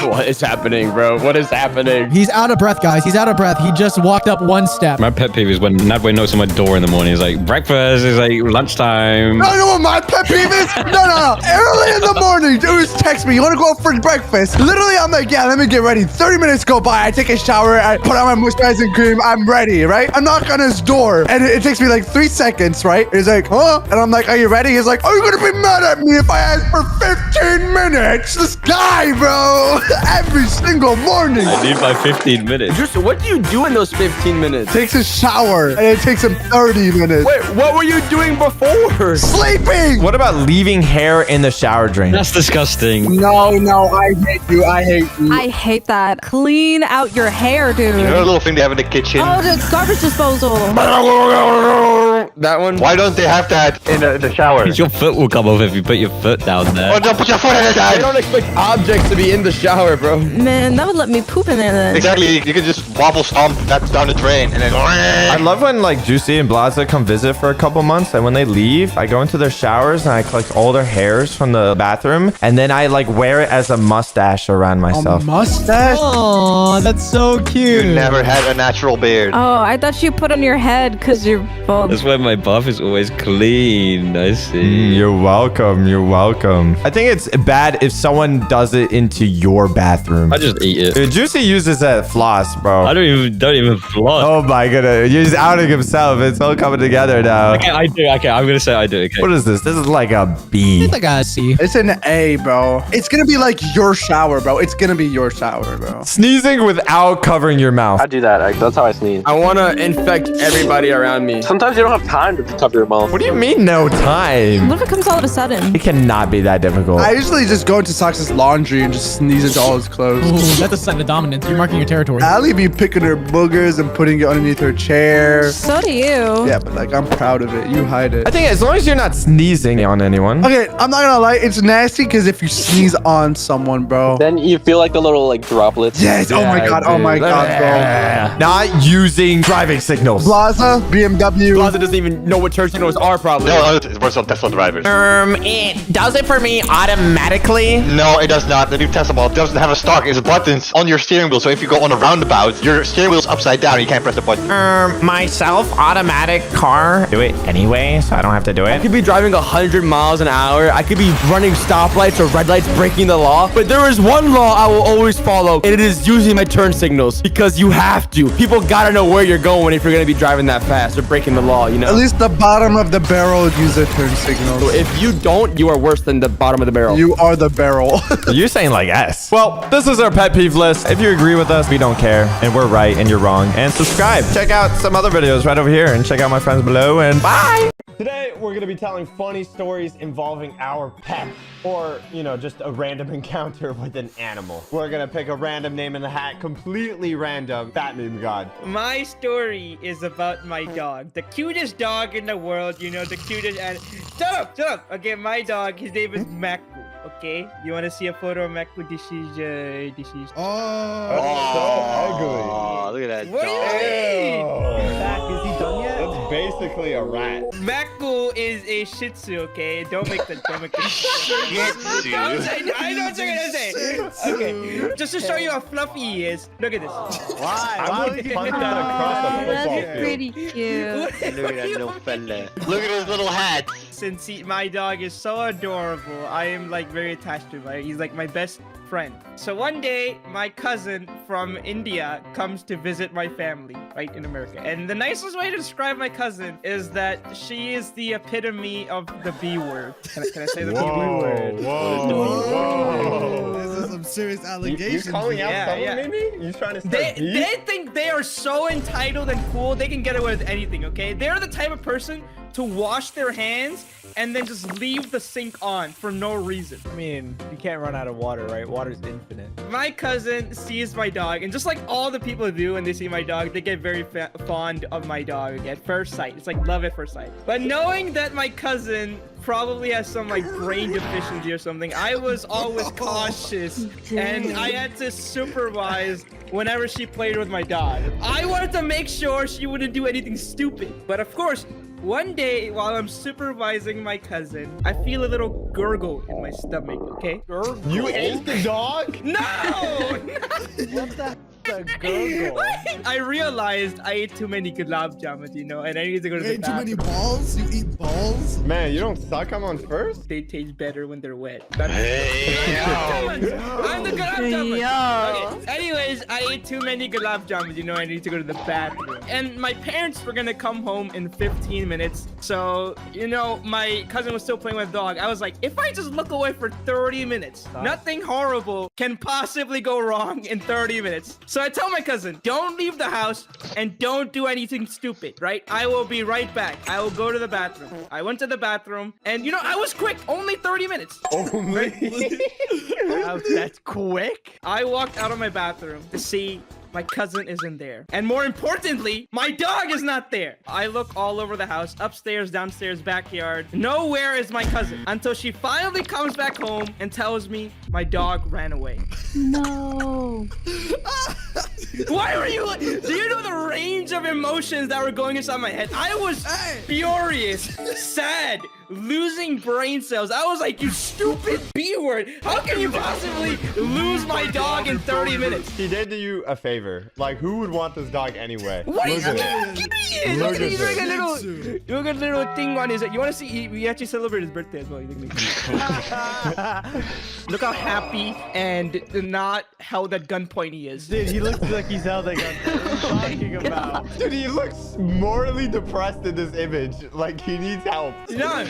What is happening, bro? What is happening? He's out of breath, guys. He's out of breath. He just walked up one step. My pet peeve is when Nadway knocks on my door in the morning. He's like, breakfast. He's like, lunchtime. No, you know what my pet peeve is? No. Early in the morning, dudes text me, you want to go out for breakfast? Literally, I'm like, yeah, let me get ready. 30 minutes go by. I take a shower. I put on my moisturizing cream. I'm ready, right? I knock on his door, and it takes me like 3 seconds, right? He's like, huh? And I'm like, are you ready? He's like, are you going to be mad at me if I ask for 15 minutes? minutes. This guy, bro. Every single morning. I need my 15 minutes. Just what do you do in those 15 minutes? Takes a shower, and it takes him 30 minutes. Wait, what were you doing before? Sleeping. What about leaving hair in the shower drain? That's disgusting. No, I hate you. I hate you. I hate that. Clean out your hair, dude. You know the little thing they have in the kitchen? Oh, the garbage disposal. That one? Why don't they have that in the shower? Your foot will come off if you put your foot down there. Oh, don't put your foot in it, I Dad! don't expect objects to be in the shower, bro. Man, that would let me poop in there then. Exactly, you can just wobble stomp that down the drain and then... I love when like Juicy and Blaza come visit for a couple months, and when they leave, I go into their showers and I collect all their hairs from the bathroom, and then I like wear it as a mustache around myself. A mustache? Oh, that's so cute. You never had a natural beard. Oh, I thought you put on your head because you're bald. That's why my bath is always clean. I see. You're welcome. You're welcome. I think it's bad if someone does it into your bathroom. I just eat it. Juicy uses a floss, bro. I don't even floss. Oh my goodness. He's outing himself. It's all coming together now. Okay, I do. Okay, I'm gonna say I do. Okay. What is this? This is like a B. It's like a C. It's an A, bro. It's gonna be like your shower, bro. It's gonna be your shower, bro. Sneezing without covering your mouth. I do that. That's how I sneeze. I want to infect everybody around me. Sometimes you don't have time to cover your mouth. What do you mean no time? What if it comes all of a sudden? It cannot be that difficult. I usually just go into Sox's laundry and just sneeze into all his clothes. Ooh, that's a sign of dominance. You're marking your territory. Allie be picking her boogers and putting it underneath her chair. So do you. Yeah, but like I'm proud of it. You hide it. I think as long as you're not sneezing on anyone. Okay, I'm not gonna lie. It's nasty because if you sneeze on someone, bro. Then you feel like the little like droplets. Yes. Oh my god. Oh my god, Not using driving signals. bro. Plaza, BMW. Plaza doesn't even know what turn signals are, probably. No, it's for Tesla drivers. It does it for me automatically. No, it does not. The new Tesla model doesn't have a stock. It's buttons on your steering wheel. So if you go on a roundabout, your steering wheel's upside down. You can't press the button. My self-automatic car do it anyway, so I don't have to do I it. could be driving 100 miles an hour. I could be running stoplights or red lights, breaking the law. But there is one law I will always follow, and it is using my turn signals because you have to. People gotta know where you're going if you're gonna be driving that fast or breaking the law, you know? At least the bottom of the barrel use a turn signal. So if you don't, you are worse than the bottom of the barrel. You are the barrel. You're saying like S. Well, this is our pet peeve list. If you agree with us, we don't care, and we're right and you're wrong. And subscribe. Check out some other videos right over here, and check out my friends below, and bye. Today, we're going to be telling funny stories involving our pet, or, you know, just a random encounter with an animal. We're going to pick a random name in the hat, completely random. Fat Meme God. My story is about my dog. The cutest dog in the world, you know, the cutest and Shut up! Okay, my dog, his name is Maku. Okay? You wanna see a photo of Maku? This is Oh, look at that. What do you mean? Is he done yet? That's basically a rat. Maku is a Shih Tzu, okay? Don't make the Shih Tzu. I know what you're gonna say. Okay, just to show you how fluffy he is. Look at this. Why? I would punt that across the football That's field. pretty cute. Look at that little fella. Look at his little hat. Since my dog is so adorable, I am like very attached to him. He's like my best friend. So one day, my cousin from India comes to visit my family, right, in America. And the nicest way to describe my cousin is that she is the epitome of the B word. Can I say the B word? Whoa. This is some serious allegations. You calling out someone, maybe? You trying to start beef? They think they are so entitled and cool, they can get away with anything, okay? They're the type of person to wash their hands and then just leave the sink on for no reason. I mean, you can't run out of water, right? Water's infinite. My cousin sees my dog, and just like all the people do when they see my dog, they get very fond of my dog at first sight. It's like love at first sight. But knowing that my cousin probably has some like brain deficiency or something, I was always cautious, and I had to supervise whenever she played with my dog. I wanted to make sure she wouldn't do anything stupid. But of course, one day, while I'm supervising my cousin, I feel a little gurgle in my stomach, okay? You ate the dog? No! What the gurgle? I realized I ate too many gulab jamuns, you know, and I need to go to the Ate too many bathroom. balls? You eat balls? Man, you don't suck them on first? They taste better when they're wet. Hey, I'm the gulab jamun. Okay. Anyways, Guys, I ate too many gulab jamuns. You know, I need to go to the bathroom. And my parents were gonna come home in 15 minutes. So, you know, my cousin was still playing with the dog. I was like, if I just look away for 30 minutes, nothing horrible can possibly go wrong in 30 minutes. So I tell my cousin, don't leave the house and don't do anything stupid, right? I will be right back. I will go to the bathroom. I went to the bathroom and, you know, I was quick. Only 30 minutes. That's quick. I walked out of my bathroom to see my cousin isn't there. And more importantly, my dog is not there. I look all over the house, upstairs, downstairs, backyard. Nowhere is my cousin until she finally comes back home and tells me my dog ran away. No. Why were you like, do you know the range of emotions that were going inside my head? I was furious, sad, losing brain cells. I was like, you stupid B word. How can you possibly lose my dog in 30 minutes? He did you a favor. Like, who would want this dog anyway? What is Look that? at Look it. at it. Look at He's doing a this. little thing on his head. You want to see? We actually celebrate his birthday as well. Look how happy and not held at gunpoint he is. Dude, he looks like he's held at gunpoint. What are you talking about? Dude, he looks morally depressed in this image. Like, he needs help. No,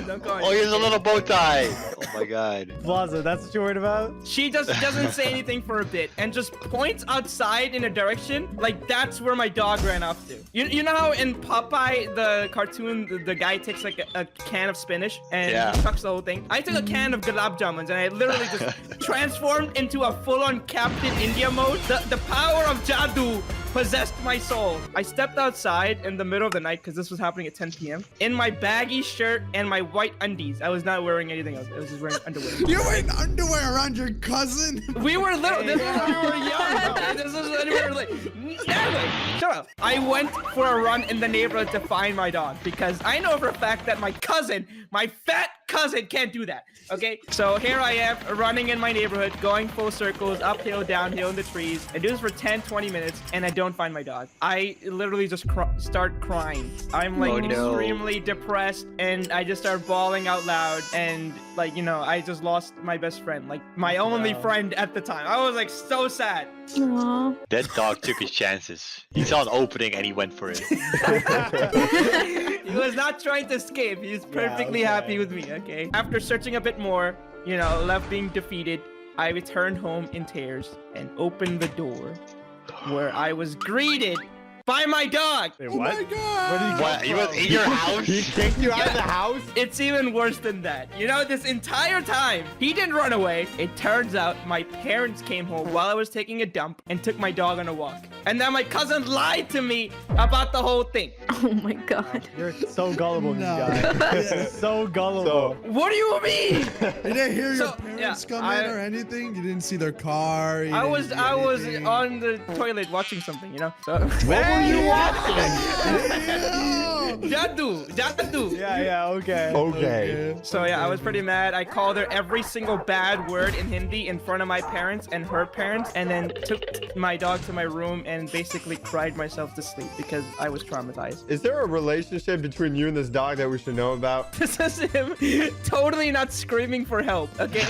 don't go on. Oh, he has a little bow tie. Oh my god. Plaza, that's what you're worried about? She just doesn't say anything for a bit and just points outside in a direction like that's where my dog ran off to. You know how in Popeye the cartoon the guy takes like a can of spinach and he chucks the whole thing? I took a can of gulab jamuns and I literally just transformed into a full-on Captain India mode. The power of Jadoo possessed my soul. I stepped outside in the middle of the night because this was happening at 10 p.m. in my baggy shirt and my white undies. I was not wearing anything else. I was just wearing underwear. You're wearing underwear around your cousin? We were little. This was when we were young. Okay? This was when we were like. Anyway, shut up. I went for a run in the neighborhood to find my dog because I know for a fact that my cousin, my fat cousin, can't do that. Okay, so here I am running in my neighborhood, going full circles, uphill, downhill in the trees. I do this for 10-20 minutes and I don't find my dog. I literally just start crying. I'm like extremely depressed and I just start bawling out loud and like, you know, I just lost my best friend, like my only friend at the time. I was like so sad. Aww. That dog took his chances. He saw an opening and he went for it. He was not trying to escape. He was perfectly happy with me, okay? After searching a bit more, you know, left being defeated, I returned home in tears and opened the door where I was greeted by my dog. Wait, Oh my god! What? He was in your house? He kicked you out of the house? It's even worse than that. You know, this entire time, he didn't run away. It turns out my parents came home while I was taking a dump and took my dog on a walk. And then my cousin lied to me about the whole thing. Oh my god. You're so gullible, No. guy. So gullible. What do you mean? You didn't hear your So, parents yeah, come in or anything? You didn't see their car? I was on the toilet watching something, you know? So What were you watching? Jadoo. Yeah, okay. Okay. So yeah, I was pretty mad. I called her every single bad word in Hindi in front of my parents and her parents, and then took my dog to my room and basically cried myself to sleep because I was traumatized. Is there a relationship between you and this dog that we should know about? This is him totally not screaming for help, okay?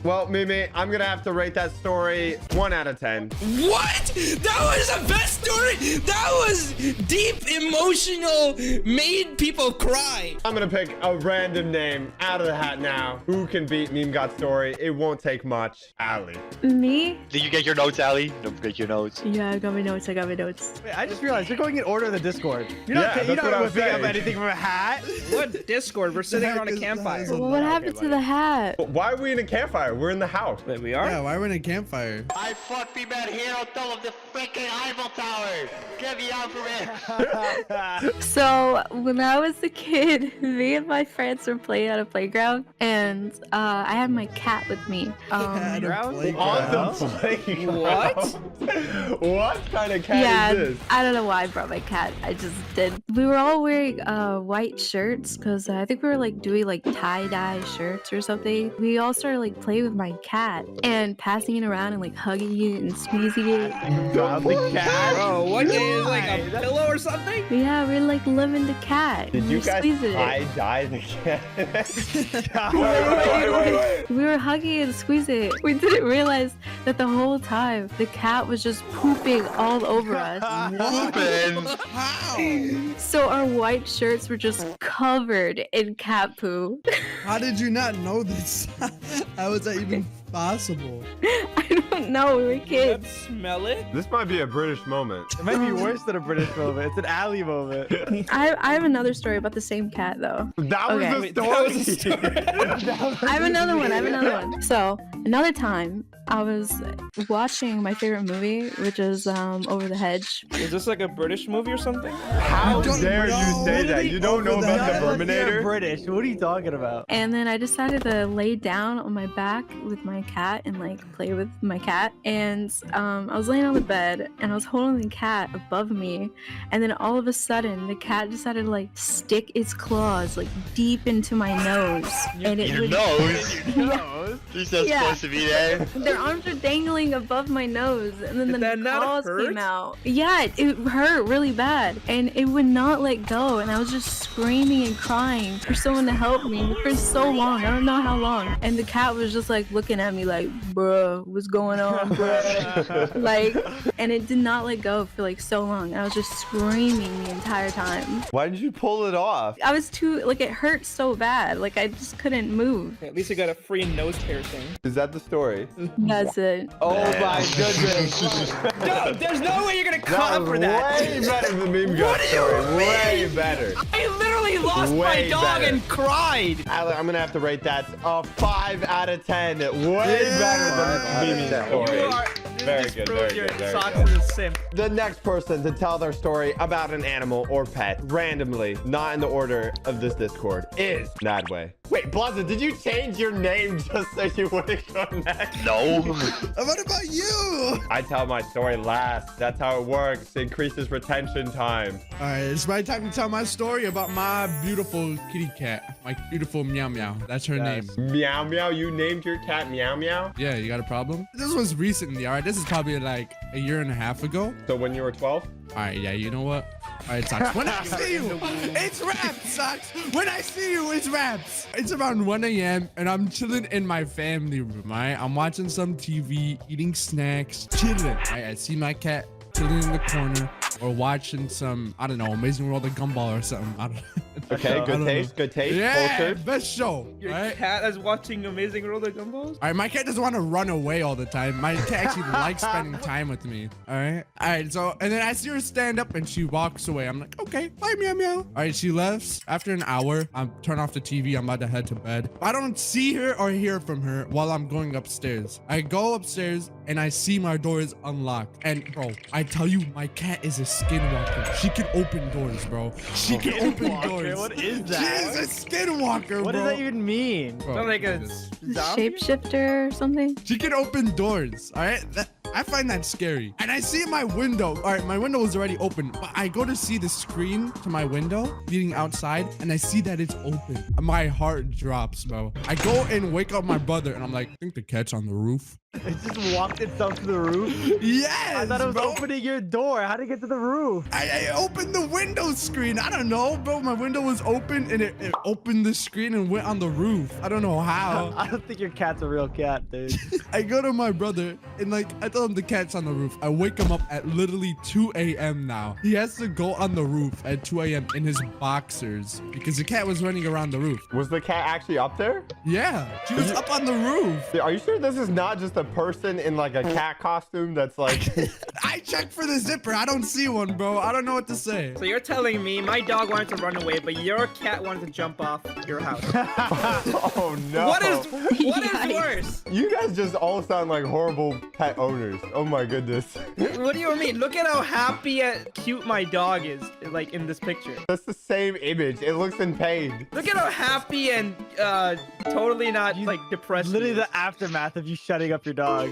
Well, Mimi, I'm gonna have to rate that story 1 out of 10. What? That was the best story! That was deep, emotional, made people cry. I'm gonna pick a random name out of the hat now. Who can beat Meme Got Story? It won't take much. Ali. Me? Did you get your notes, Ali? Don't forget your notes. Yeah, I got my notes. Wait, I just realized you're going in order in the Discord. You're Yeah, not, you're that's what I not was whipping up saying. anything from a hat. What Discord? We're sitting around a campfire. Well, what happened to the hat? Why are we in a campfire? We're in the house. Wait, we are? Yeah, why are we in a campfire? I fucked the bad hero top of the freaking Eiffel Tower. Get me out from it. So, when I was a kid, me and my friends were playing at a playground, and I had my cat with me. At a playground. On the playground. What? What kind of cat Yeah, is this? I don't know why I brought my cat. I just did. We were all wearing white shirts because I think we were like doing like tie-dye shirts or something. We all started like playing with my cat and passing it around and like hugging it and squeezing it. Grab the cat. Bro, what is like a pillow or something? Yeah, we like living the cat. Did you guys squeezing it. tie-dye the cat? We were hugging and squeezing it. We didn't realize that the whole time the cat was just pooping all over us. Pooping. So our white shirts were just covered in cat poo. How did you not know this? How is that even possible? I don't know. We were kids. Smell it? This might be a British moment. It might be worse than a British moment. It's an alley moment. I have another story about the same cat though. That was Okay. the story. I have another one. So another time I was watching my favorite movie, which is Over the Hedge. Is this like a British movie or something? How dare you say that? You don't know about the Terminator? British. What are you talking about? And then I decided to lay down on my back with my cat and like play with my cat. And I was laying on the bed and I was holding the cat above me. And then all of a sudden, the cat decided to like stick its claws like deep into my nose. And it Your would, nose? He's not Yeah. supposed to be there. Their arms are dangling above my nose, and then Did the that not claws hurt? came out. Yeah, it hurt really bad, and it would not let go. And I was just screaming and crying for someone to help me for so long. I don't know how long. And the cat was just like looking at me like, "Bruh, what's going on, bruh?" Like, and it did not let go for like so long. I was just screaming the entire time. Why did you pull it off? I was too like it hurt so bad. Like I just couldn't move. At least you got a free nose piercing. Is that the story? That's it. Oh my goodness. No, there's no way you're gonna cut That up was for that. way better than the meme gun story. Way better. I literally lost my Way dog better. and cried. I'm gonna have to rate that a 5 out of 10. Way better than the meme story. Very good, very good, very Socks good. is a simp. The next person to tell their story about an animal or pet, randomly, not in the order of this Discord, is Nadway. Wait, Blaza, did you change your name just so you wouldn't go next? No. What about you? I tell my story last. That's how it works. It increases retention time. All right, it's my time to tell my story about my beautiful kitty cat. My beautiful Meow Meow. That's her name. Meow Meow, you named your cat Meow Meow? Yeah, you got a problem? This was recently, all right? This is probably like a year and a half ago. So when you were 12? All right, yeah, you know what? All right, Socks. When I see you, it's raps, Socks. When I see you, it's raps. It's around 1 a.m. and I'm chilling in my family room, all right? I'm watching some TV, eating snacks, chilling. All right, I see my cat chilling in the corner or watching some, I don't know, Amazing World of Gumball or something. I don't know. Okay, I good don't taste, know. good taste, Yeah, cultured. best show. Your all right? cat is watching Amazing World of Gumballs? All right, my cat doesn't want to run away all the time. My cat actually likes spending time with me. All right, so, and then I see her stand up and she walks away. I'm like, okay, bye, Meow Meow. All right, she left. After an hour, I turn off the TV. I'm about to head to bed. I don't see her or hear from her while I'm going upstairs. I go upstairs and I see my door is unlocked. And bro, I tell you, my cat is a skinwalker. She can open doors, bro. She can open doors. What is that? She's a skinwalker, What bro. does that even mean? Bro, Sound like a Jesus. zombie? Shapeshifter or something. She can open doors, all right? I find that scary. And I see my window. All right, my window is already open, but I go to see the screen to my window leading outside, and I see that it's open. My heart drops, bro. I go and wake up my brother, and I'm like, I think the cat's on the roof. It just walked itself to the roof? Yes, I thought it was bro. opening your door. How did it get to the roof? I opened the window screen. I don't know, bro. My window was open, and it opened the screen and went on the roof. I don't know how. I don't think your cat's a real cat, dude. I go to my brother and like I tell him the cat's on the roof. I wake him up at literally 2 a.m. now. He has to go on the roof at 2 a.m. in his boxers because the cat was running around the roof. Was the cat actually up there? Yeah, she was up on the roof. Are you sure this is not just a person in like a cat costume that's like... I checked for the zipper. I don't see one, bro. I don't know what to say. So you're telling me my dog wanted to run away, but your cat wanted to jump off your house. Oh no. What is worse? You guys just all sound like horrible pet owners. Oh my goodness. What do you mean? Look at how happy and cute my dog is, like in this picture. That's the same image. It looks in pain. Look at how happy and totally not like depressed. Literally the aftermath of you shutting up your dog.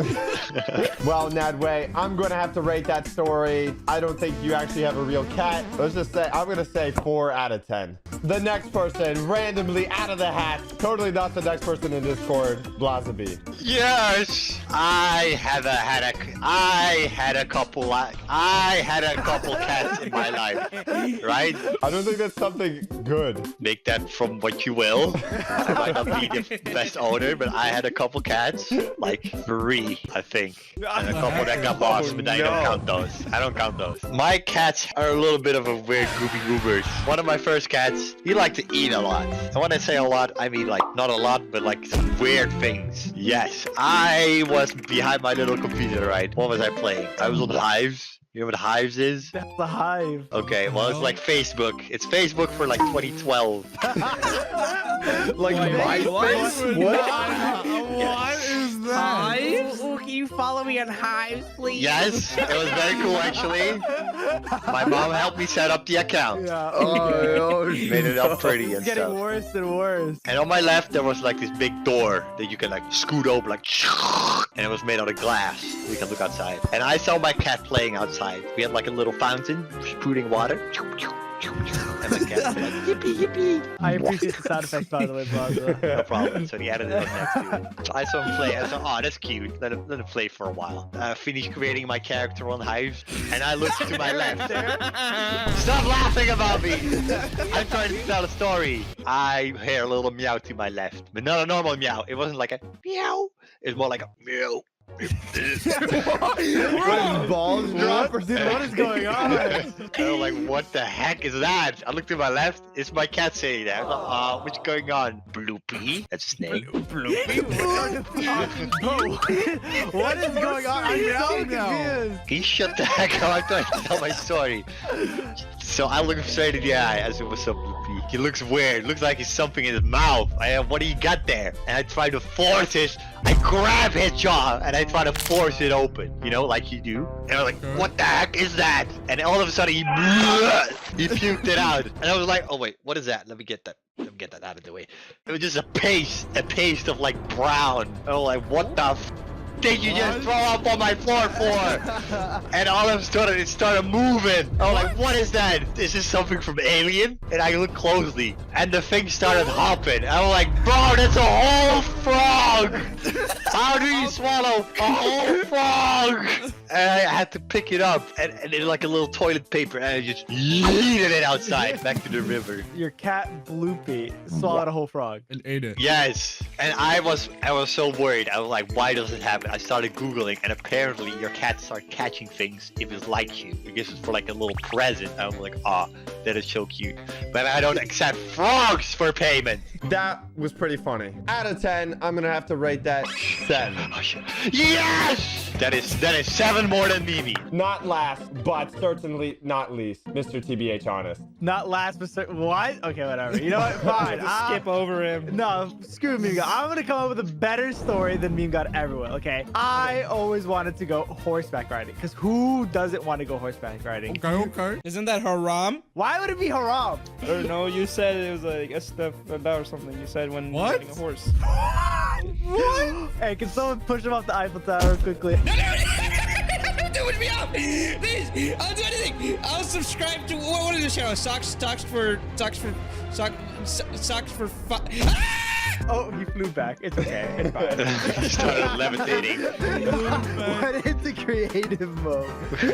Well, Nadway, I'm going to have to rate that story. I don't think you actually have a real cat. Let's just say, I'm going to say 4 out of 10. The next person, randomly out of the hat, totally not the next person in Discord, Blazaby. Yes, I had a couple cats in my life, right? I don't think that's something good. Make that from what you will. I might not be the best owner, but I had a couple cats, like 3, I think. And a couple that got lost, but I don't count those. I don't count those. My cats are a little bit of a weird goopy goobers. One of my first cats, he liked to eat a lot. And when I say a lot, I mean like not a lot, but like some weird things. Yes, I was behind my little computer, right? What was I playing? I was on Hives. You know what Hives is? That's the Hive. Okay, well, it's like Facebook. It's Facebook for like 2012. Like MySpace? What? What is that? Hives? Can you follow me on Hives, please? Yes, it was very cool actually. My mom helped me set up the account. Yeah. Oh, Made it up pretty It's and getting stuff. worse and worse. And on my left, there was like this big door that you can like scoot open, like, and it was made out of glass. We can look outside. And I saw my cat playing outside. We had like a little fountain spouting water. And my cat was like, yippee, yippee. I appreciate the sound effects, by the way, Blanco. No problem. So he added it up next to it. So I saw him play. I thought, oh, that's cute. Let him play for a while. I finished creating my character on Hives, and I looked to my left. Stop laughing about me! I'm trying to tell a story. I hear a little meow to my left, but not a normal meow. It wasn't like a meow. It was more like a meow. Balls drop? Dude, what is going on? I was like, what the heck is that? I looked to my left. It's my cat saying that. I was like, what's going on? Bloopy? That's his name. What is going on? I'm so confused. He shut the heck up. I'm trying to tell my story. So I look him straight in the eye. I said, what's up, Bloopy? He looks weird. Looks like he's something in his mouth. What do you got there? And I try to force it. I grab his jaw and I try to force it open. You know, like you do. And I'm like, what the heck is that? And all of a sudden he puked it out. And I was like, oh wait, what is that? Let me get that. Let me get that out of the way. It was just a paste of like brown. I was like, what the did you just throw up on my floor for? And all of a sudden it started moving. I was like, what is that? Is this something from Alien? And I looked closely and the thing started hopping. I was like, bro, that's a whole frog. How do you swallow a whole frog? And I had to pick it up and it's like a little toilet paper and I just yeeted it outside back to the river. Your cat Bloopy swallowed a whole frog. And ate it. Yes, and I was so worried. I was like, why does it happen? I started Googling, and apparently your cats start catching things if it's like you. I guess it's for like a little present. I was like, ah, that is so cute. But I don't accept frogs for payment. That was pretty funny. Out of 10, I'm gonna have to rate that 7. Oh, shit. Yes! That is 7 more than Mimi. Not last, but certainly not least. Mr. TBH Honest. Not last, but what? Okay, whatever. You know what? Fine. Skip over him. No, screw Meme God. I'm gonna come up with a better story than Meme God ever will. Okay. I always wanted to go horseback riding because who doesn't want to go horseback riding? Okay. Isn't that haram? Why would it be haram? Or no, you said it was like a stuff about or something. You said when What? riding a horse. What? Hey, can someone push him off the Eiffel Tower quickly? No, don't do it me up! Please, I'll do anything. I'll subscribe to what is the channel? Socks for. Ah! Oh, he flew back. It's okay. It's fine. He started levitating. Went into creative mode.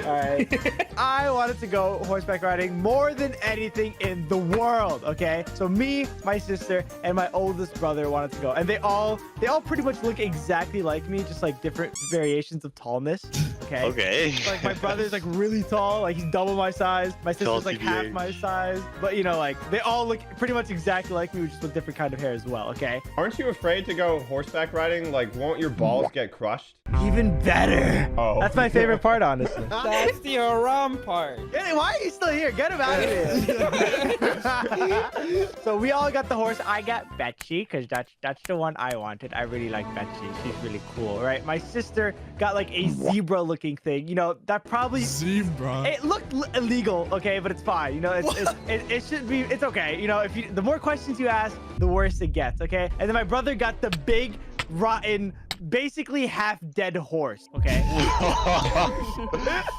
Alright. I wanted to go horseback riding more than anything in the world, okay? So me, my sister, and my oldest brother wanted to go. And they all pretty much look exactly like me, just like different variations of tallness. Okay. Okay. Like my brother's like really tall, like he's double my size. My sister's like half TBH. my size. But you know, like they all look pretty much exactly like me, just with different kind of hair as well, okay? Aren't you afraid to go horseback riding? Like, won't your balls get crushed? Even better. Oh. That's my favorite part, honestly. That's the haram part. Hey, why are you still here? Get him out of here. So we all got the horse. I got Betsy because that's the one I wanted. I really like Betsy. She's really cool, right? My sister got like a zebra-looking thing. You know, that probably... Zebra. It looked illegal, okay, but it's fine. You know, it should be... It's okay. You know, the more questions you ask, the worse it gets, okay? And then my brother got the big, rotten... basically half dead horse, okay?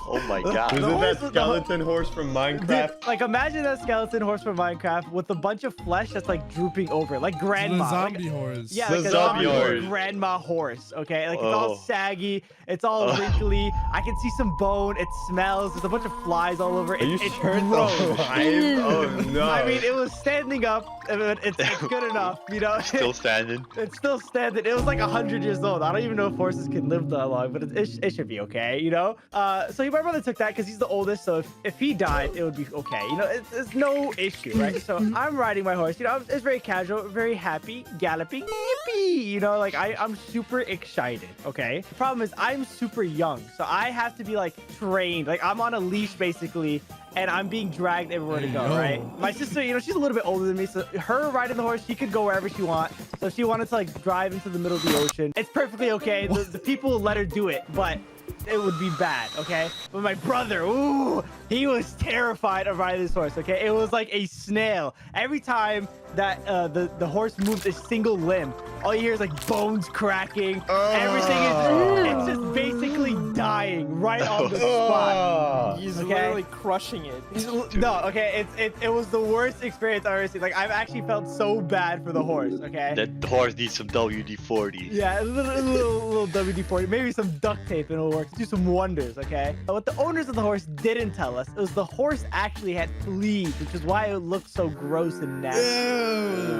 Oh my god. Is it that skeleton horse from Minecraft? Dude, like imagine that skeleton horse from Minecraft with a bunch of flesh that's like drooping over, like grandma. The zombie horse. Yeah, The like a zombie zombie horse. grandma horse, okay? Like it's all saggy, it's all wrinkly. I can see some bone, it smells, there's a bunch of flies all over it. Are you It's sure it's gross. alive? Oh no. I mean, it was standing up, but it's good enough, you know? Still standing. It's still standing. It was like 100 years old. old. I don't even know if horses can live that long, but it should be okay, you know? So my brother took that because he's the oldest, so if he died, it would be okay. You know, it's no issue, right? So I'm riding my horse, you know, it's very casual, very happy, galloping, yippee, you know, like I'm super excited, okay? The problem is I'm super young, so I have to be like trained. Like I'm on a leash basically, and I'm being dragged everywhere to go, right? My sister, you know, she's a little bit older than me, so her riding the horse, she could go wherever she wants. So if she wanted to like drive into the middle of the ocean, it's perfectly okay. The people will let her do it, but it would be bad, okay? But my brother, ooh, he was terrified of riding this horse, okay? It was like a snail. Every time that the horse moved a single limb, all you hear is like bones cracking. Everything is, it's just basically dying right on the spot. He's okay? literally crushing it. No, okay, it was the worst experience I've ever seen. Like I've actually felt so bad for the horse, okay? That horse needs some WD-40. Yeah, a little WD-40, maybe some duct tape and it'll work. Do some wonders, okay? But what the owners of the horse didn't tell us, it was the horse actually had fleas, which is why it looked so gross and nasty.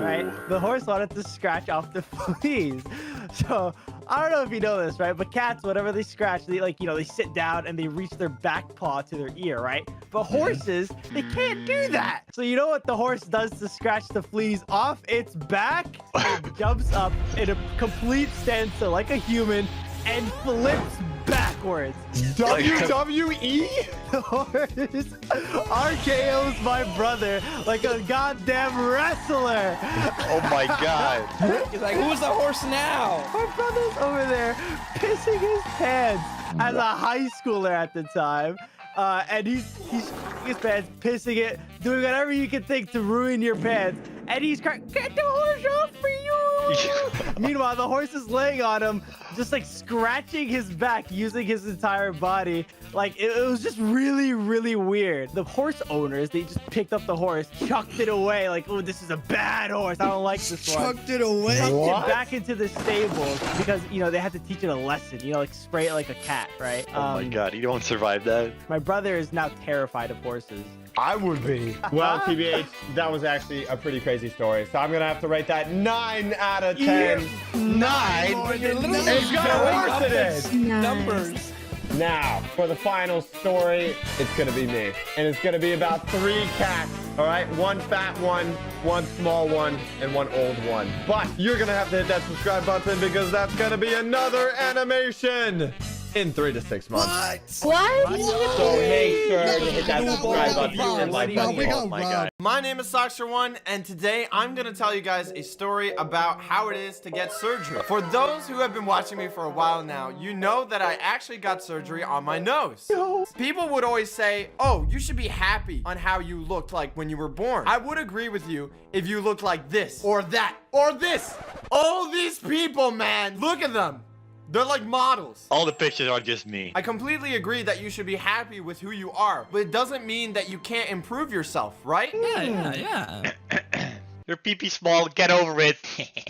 Right? The horse wanted to scratch off the fleas. So I don't know if you know this, right? But cats, whenever they scratch, they like, you know, they sit down and they reach their back paw to their ear, right? But horses, they can't do that. So you know what the horse does to scratch the fleas off its back? It jumps up in a complete standstill like a human and flips backwards. WWE? The horse RKO's my brother like a goddamn wrestler. Oh my god. He's like, who's the horse now? My brother's over there pissing his pants as a high schooler at the time. And he's shitting his pants, pissing it, doing whatever you can think to ruin your pants. And he's crying, get the horse off for you! Meanwhile, the horse is laying on him, just like scratching his back, using his entire body. Like, it was just really, really weird. The horse owners, they just picked up the horse, chucked it away, like, oh, this is a bad horse. I don't like this one. Chucked it away. Chucked it back into the stables because, you know, they had to teach it a lesson, you know, like spray it like a cat, right? Oh my god, you don't survive that. My brother is now terrified of horses. I would be. Well, TBH, that was actually a pretty crazy story. So I'm going to have to rate that 9 out of 10. 9? It's got a horse in it. Numbers. Now, for the final story, it's going to be me. And it's going to be about 3 cats. All right? 1 fat one, 1 small one, and 1 old one. But you're going to have to hit that subscribe button because that's going to be another animation in 3 to 6 months. What? So make sure to hit that subscribe button and like button. Oh my god. My name is Soxer1, and today I'm going to tell you guys a story about how it is to get surgery. For those who have been watching me for a while now, you know that I actually got surgery on my nose. People would always say, oh, you should be happy on how you looked like when you were born. I would agree with you if you looked like this, or that, or this. All these people, man, look at them. They're like models. All the pictures are just me. I completely agree that you should be happy with who you are, but it doesn't mean that you can't improve yourself, right? Yeah. Your pee-pee small, get over it.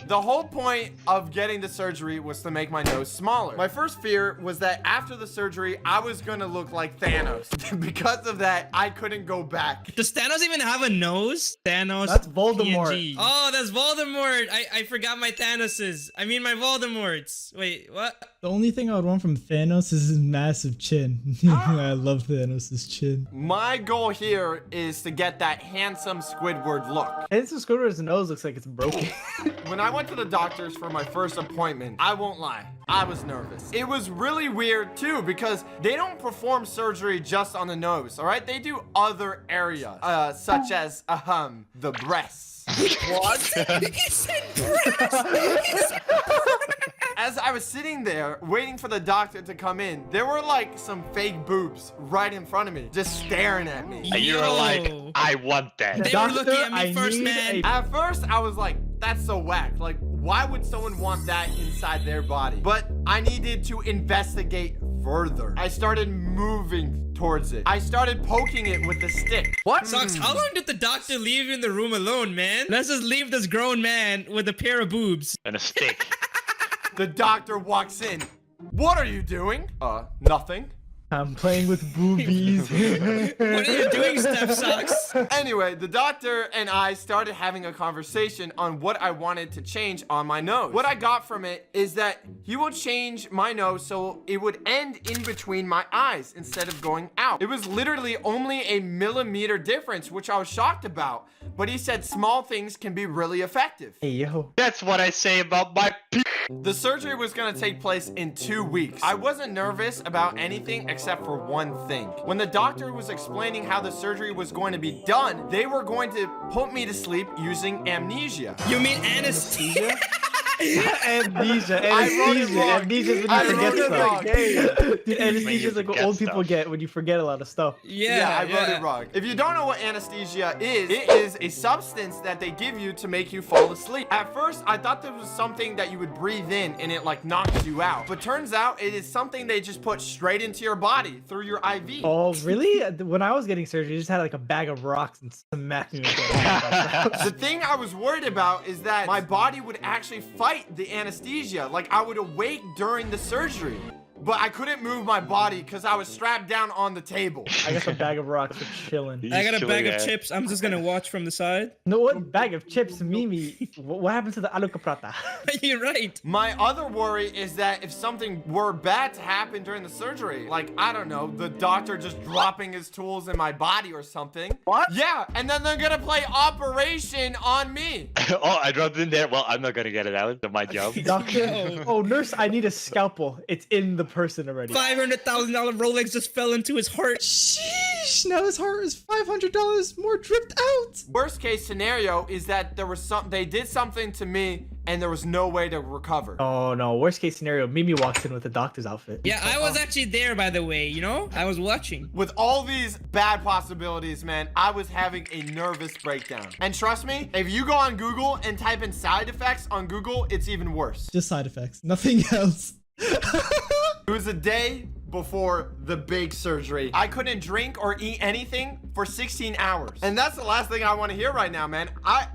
The whole point of getting the surgery was to make my nose smaller. My first fear was that after the surgery, I was gonna look like Thanos. Because of that, I couldn't go back. Does Thanos even have a nose? Thanos. That's Voldemort. PNG. Oh, that's Voldemort. I forgot my Thanoses. I mean my Voldemorts. Wait, what? The only thing I would want from Thanos is his massive chin. I love Thanos' chin. My goal here is to get that handsome Squidward look. Handsome Squidward's nose looks like it's broken. When I went to the doctors for my first appointment, I won't lie, I was nervous. It was really weird too because they don't perform surgery just on the nose, all right? They do other areas, such as, the breasts. What? He said breast. As I was sitting there waiting for the doctor to come in, there were like some fake boobs right in front of me, just staring at me. And you were like, I want that. They were looking at me first, man. At first, I was like, that's so whack. Like, why would someone want that inside their body? But I needed to investigate further. I started moving towards it. I started poking it with a stick. What? Socks, how long did the doctor leave you in the room alone, man? Let's just leave this grown man with a pair of boobs. And a stick. The doctor walks in. What are you doing? Nothing. I'm playing with boobies. What are you doing, Step Socks? Anyway, the doctor and I started having a conversation on what I wanted to change on my nose. What I got from it is that he will change my nose so it would end in between my eyes instead of going out. It was literally only a millimeter difference, which I was shocked about. But he said small things can be really effective. Hey, yo. That's what I say about my The surgery was gonna take place in 2 weeks. I wasn't nervous about anything except for one thing. When the doctor was explaining how the surgery was going to be done, they were going to put me to sleep using amnesia. You mean anesthesia? Amnesia. I wrote it wrong. Amnesia is when I you wrote forget it wrong. stuff. Dude, anesthesia is like what forget old people stuff. get when you forget a lot of stuff. Yeah, I wrote it wrong. If you don't know what anesthesia is, it is a substance that they give you to make you fall asleep. At first, I thought this was something that you would breathe in and it like knocks you out. But turns out it is something they just put straight into your body through your IV. Oh, really? When I was getting surgery, you just had like a bag of rocks and smacked me with it. The thing I was worried about is that my body would actually fight the anesthesia. Like I would awake during the surgery. But I couldn't move my body because I was strapped down on the table. I got a bag of rocks for chilling. I got a bag of chips. I'm just gonna watch from the side. No, what bag of chips, Mimi? What happened to the alu caprata? You're right. My other worry is that if something were bad to happen during the surgery, like, I don't know, the doctor just dropping his tools in my body or something. What? Yeah, and then they're gonna play Operation on me. Oh, I dropped it in there. Well, I'm not gonna get it out of my job. Doctor, oh, nurse, I need a scalpel. It's in the person already. $500,000 Rolex just fell into his heart. Sheesh, now his heart is $500 more dripped out. Worst case scenario is that they did something to me and there was no way to recover. Oh no, worst case scenario, Mimi walks in with the doctor's outfit. Yeah, I was actually there, by the way, you know? I was watching. With all these bad possibilities, man, I was having a nervous breakdown. And trust me, if you go on Google and type in side effects on Google, it's even worse. Just side effects, nothing else. It was a day before the big surgery. I couldn't drink or eat anything for 16 hours. And that's the last thing I want to hear right now, man. I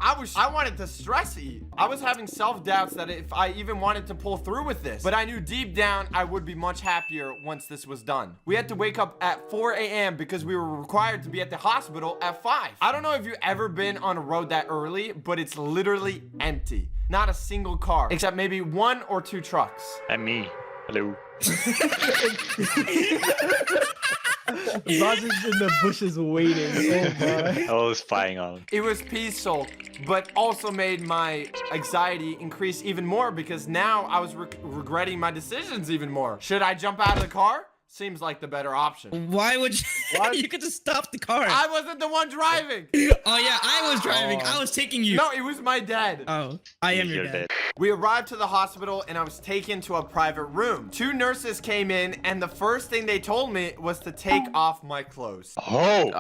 wanted to stress eat. I was having self-doubts that if I even wanted to pull through with this. But I knew deep down I would be much happier once this was done. We had to wake up at 4 a.m. because we were required to be at the hospital at 5. I don't know if you've ever been on a road that early, but it's literally empty. Not a single car, except maybe 1 or 2 trucks. And me. Hello. Raj is in the bushes waiting. Oh my. I was spying on him. It was peaceful, but also made my anxiety increase even more because now I was regretting my decisions even more. Should I jump out of the car? Seems like the better option. Why would you? You could just stop the car. I wasn't the one driving. Oh yeah, I was driving. I was taking you. No, it was my dad. Oh, I am your dad. We arrived to the hospital and I was taken to a private room. 2 nurses came in and the first thing they told me was to take off my clothes. Oh. Was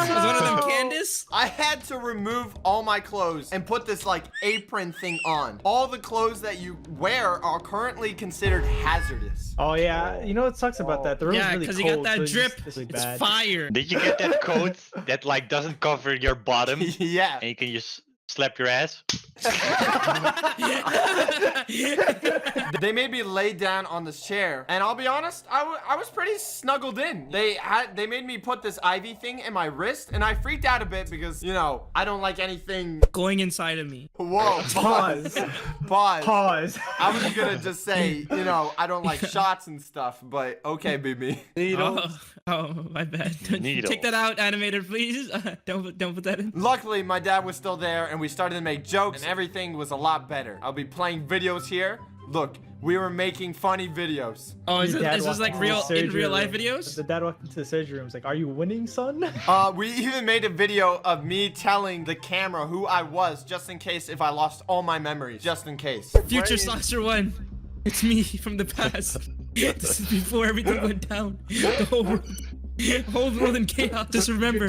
one of them Candace? I had to remove all my clothes and put this like apron thing on. All the clothes that you wear are currently considered hazardous. Oh yeah, you know what sucks about that? The room's Yeah, really because cold. you got that so drip. It's, really It's bad. fire. Did you get that coat that like doesn't cover your bottom? Yeah. And you can just slap your ass? They made me lay down on this chair, and I'll be honest, I was pretty snuggled in. They made me put this IV thing in my wrist, and I freaked out a bit because, you know, I don't like anything going inside of me. Whoa, Pause. Pause. I was gonna just say, you know, I don't like shots and stuff, but okay, baby. Oh, my bad. Take that out, animator, please. Don't put that in. Luckily, my dad was still there, and we started to make jokes, and everything was a lot better. I'll be playing videos here. Look, we were making funny videos. Oh, is Your dad this walked like into the in surgery real life room. videos? The dad walked into the surgery room. Was like, "Are you winning, son?" We even made a video of me telling the camera who I was, just in case if I lost all my memories, just in case. Future Slasher 1. It's me from the past. This is before everything went down. The whole world in chaos. Just remember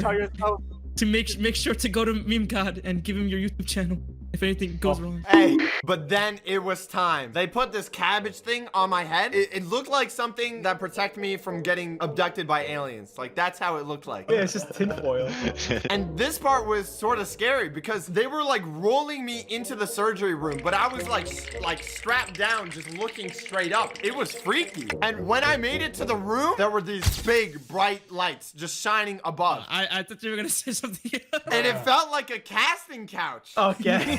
to make sure to go to Meme God and give him your YouTube channel. if anything goes wrong. Hey, but then it was time. They put this cabbage thing on my head. It looked like something that protected me from getting abducted by aliens. Like, that's how it looked like. Yeah, it's just tinfoil. And this part was sort of scary because they were like rolling me into the surgery room, but I was like strapped down, just looking straight up. It was freaky. And when I made it to the room, there were these big bright lights just shining above. I thought you were gonna say something else. And it felt like a casting couch. Okay.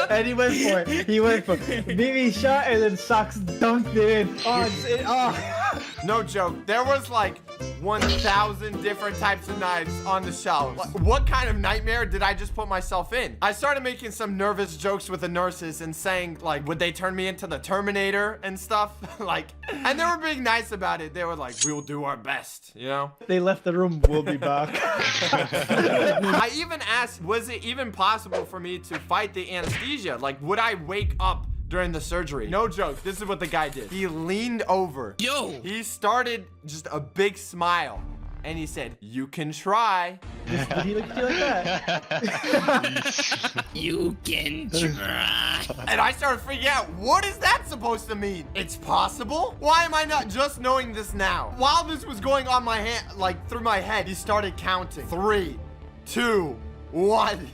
And he went for it. He went for it. BB shot and then Socks dunked it in. Oh. No joke. There was like 1,000 different types of knives on the shelves. What kind of nightmare did I just put myself in? I started making some nervous jokes with the nurses and saying like, would they turn me into the Terminator and stuff? Like, and they were being nice about it. They were like, we'll do our best, you know? They left the room. We'll be back. I even asked, was it even possible for me to fight the anesthesia? Like, would I wake up during the surgery? No joke. This is what the guy did. He leaned over. Yo! He started just a big smile. And he said, you can try. Did he look at you like that? You can try. And I started freaking out. What is that supposed to mean? It's possible? Why am I not just knowing this now? While this was going on my hand, like through my head, he started counting. 3, 2, 1.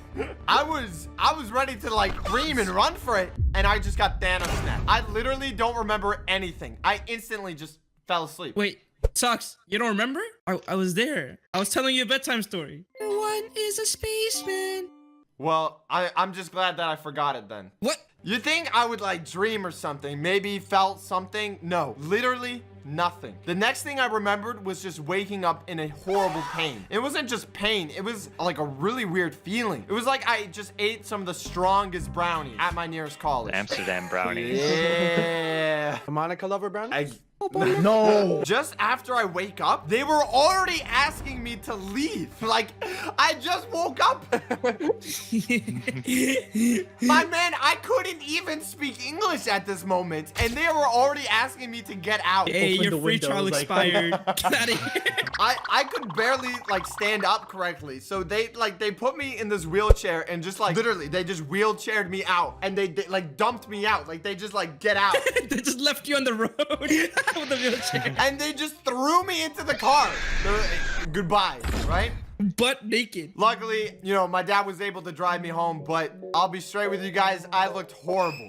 I was ready to like scream and run for it. And I just got Thanos snapped. I literally don't remember anything. I instantly just fell asleep. Wait, Socks, you don't remember? I was there. I was telling you a bedtime story. One is a spaceman. Well, I'm just glad that I forgot it then. What? You think I would like dream or something, maybe felt something? No, literally nothing. The next thing I remembered was just waking up in a horrible pain. It wasn't just pain, it was like a really weird feeling. It was like I just ate some of the strongest brownies at my nearest college. Amsterdam brownies. Yeah. Monica lover brownies? No. Just after I wake up, they were already asking me to leave. Like, I just woke up. My man, I couldn't even speak English at this moment. And they were already asking me to get out. Hey, your free trial expired. Get out of here. I could barely like stand up correctly. So they put me in this wheelchair and just like literally they just wheelchaired me out and they like dumped me out. Like they just like get out. They just left you on the road with the wheelchair. And they just threw me into the car. Goodbye, right? Butt naked. Luckily, you know, my dad was able to drive me home, but I'll be straight with you guys, I looked horrible.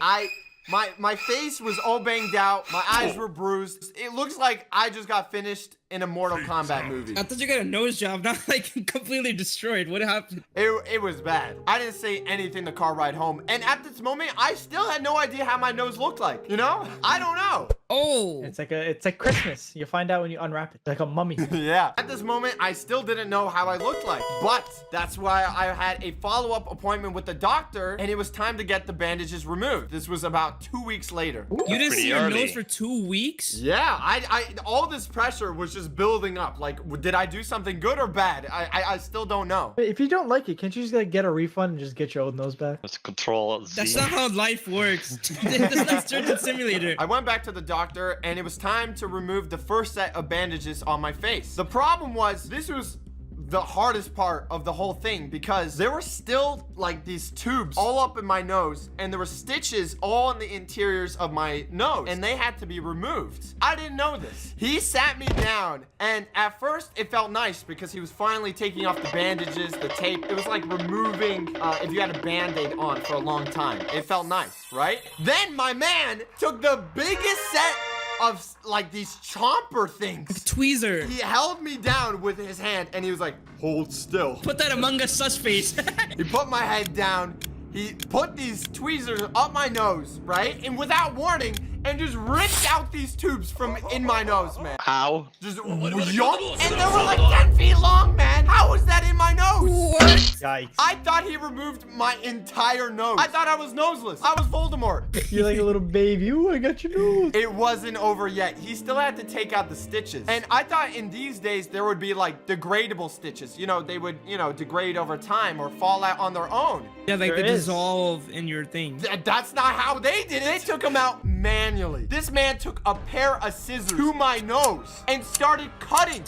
My face was all banged out. My eyes were bruised. It looks like I just got finished in a Mortal Kombat movie. I thought you got a nose job, not like completely destroyed. What happened? It was bad. I didn't say anything the car ride home. And at this moment, I still had no idea how my nose looked like. You know? I don't know. Oh. It's like Christmas. You find out when you unwrap it. Like a mummy. Yeah. At this moment, I still didn't know how I looked like. But that's why I had a follow-up appointment with the doctor, and it was time to get the bandages removed. This was about 2 weeks later. You didn't see your nose for 2 weeks? Yeah. I all this pressure was just building up. Like, did I do something good or bad? I still don't know. If you don't like it, can't you just like get a refund and just get your old nose back? Let's control Z. That's not how life works. That's not Surgeon Simulator. I went back to the doctor and it was time to remove the first set of bandages on my face. The problem was this was the hardest part of the whole thing because there were still like these tubes all up in my nose and there were stitches all in the interiors of my nose and they had to be removed. I didn't know this. He sat me down and at first it felt nice because he was finally taking off the bandages, the tape. It was like removing if you had a band-aid on for a long time. It felt nice, right? Then my man took the biggest set of like these chomper things. Tweezer. He held me down with his hand and he was like, hold still. Put that Among Us sus face. He put my head down. He put these tweezers up my nose, right? And without warning, and just ripped out these tubes from in my nose, man. How? Just yonk, and they were like 10 feet long, man. How was that in my nose? What? Yikes. I thought he removed my entire nose. I thought I was noseless. I was Voldemort. You're like a little baby. Ooh, I got your nose. It wasn't over yet. He still had to take out the stitches. And I thought in these days there would be like degradable stitches. You know, they would, you know, degrade over time or fall out on their own. Yeah, like they dissolve in your thing. That's not how they did it. They took them out manually. manually. This man took a pair of scissors to my nose and started cutting.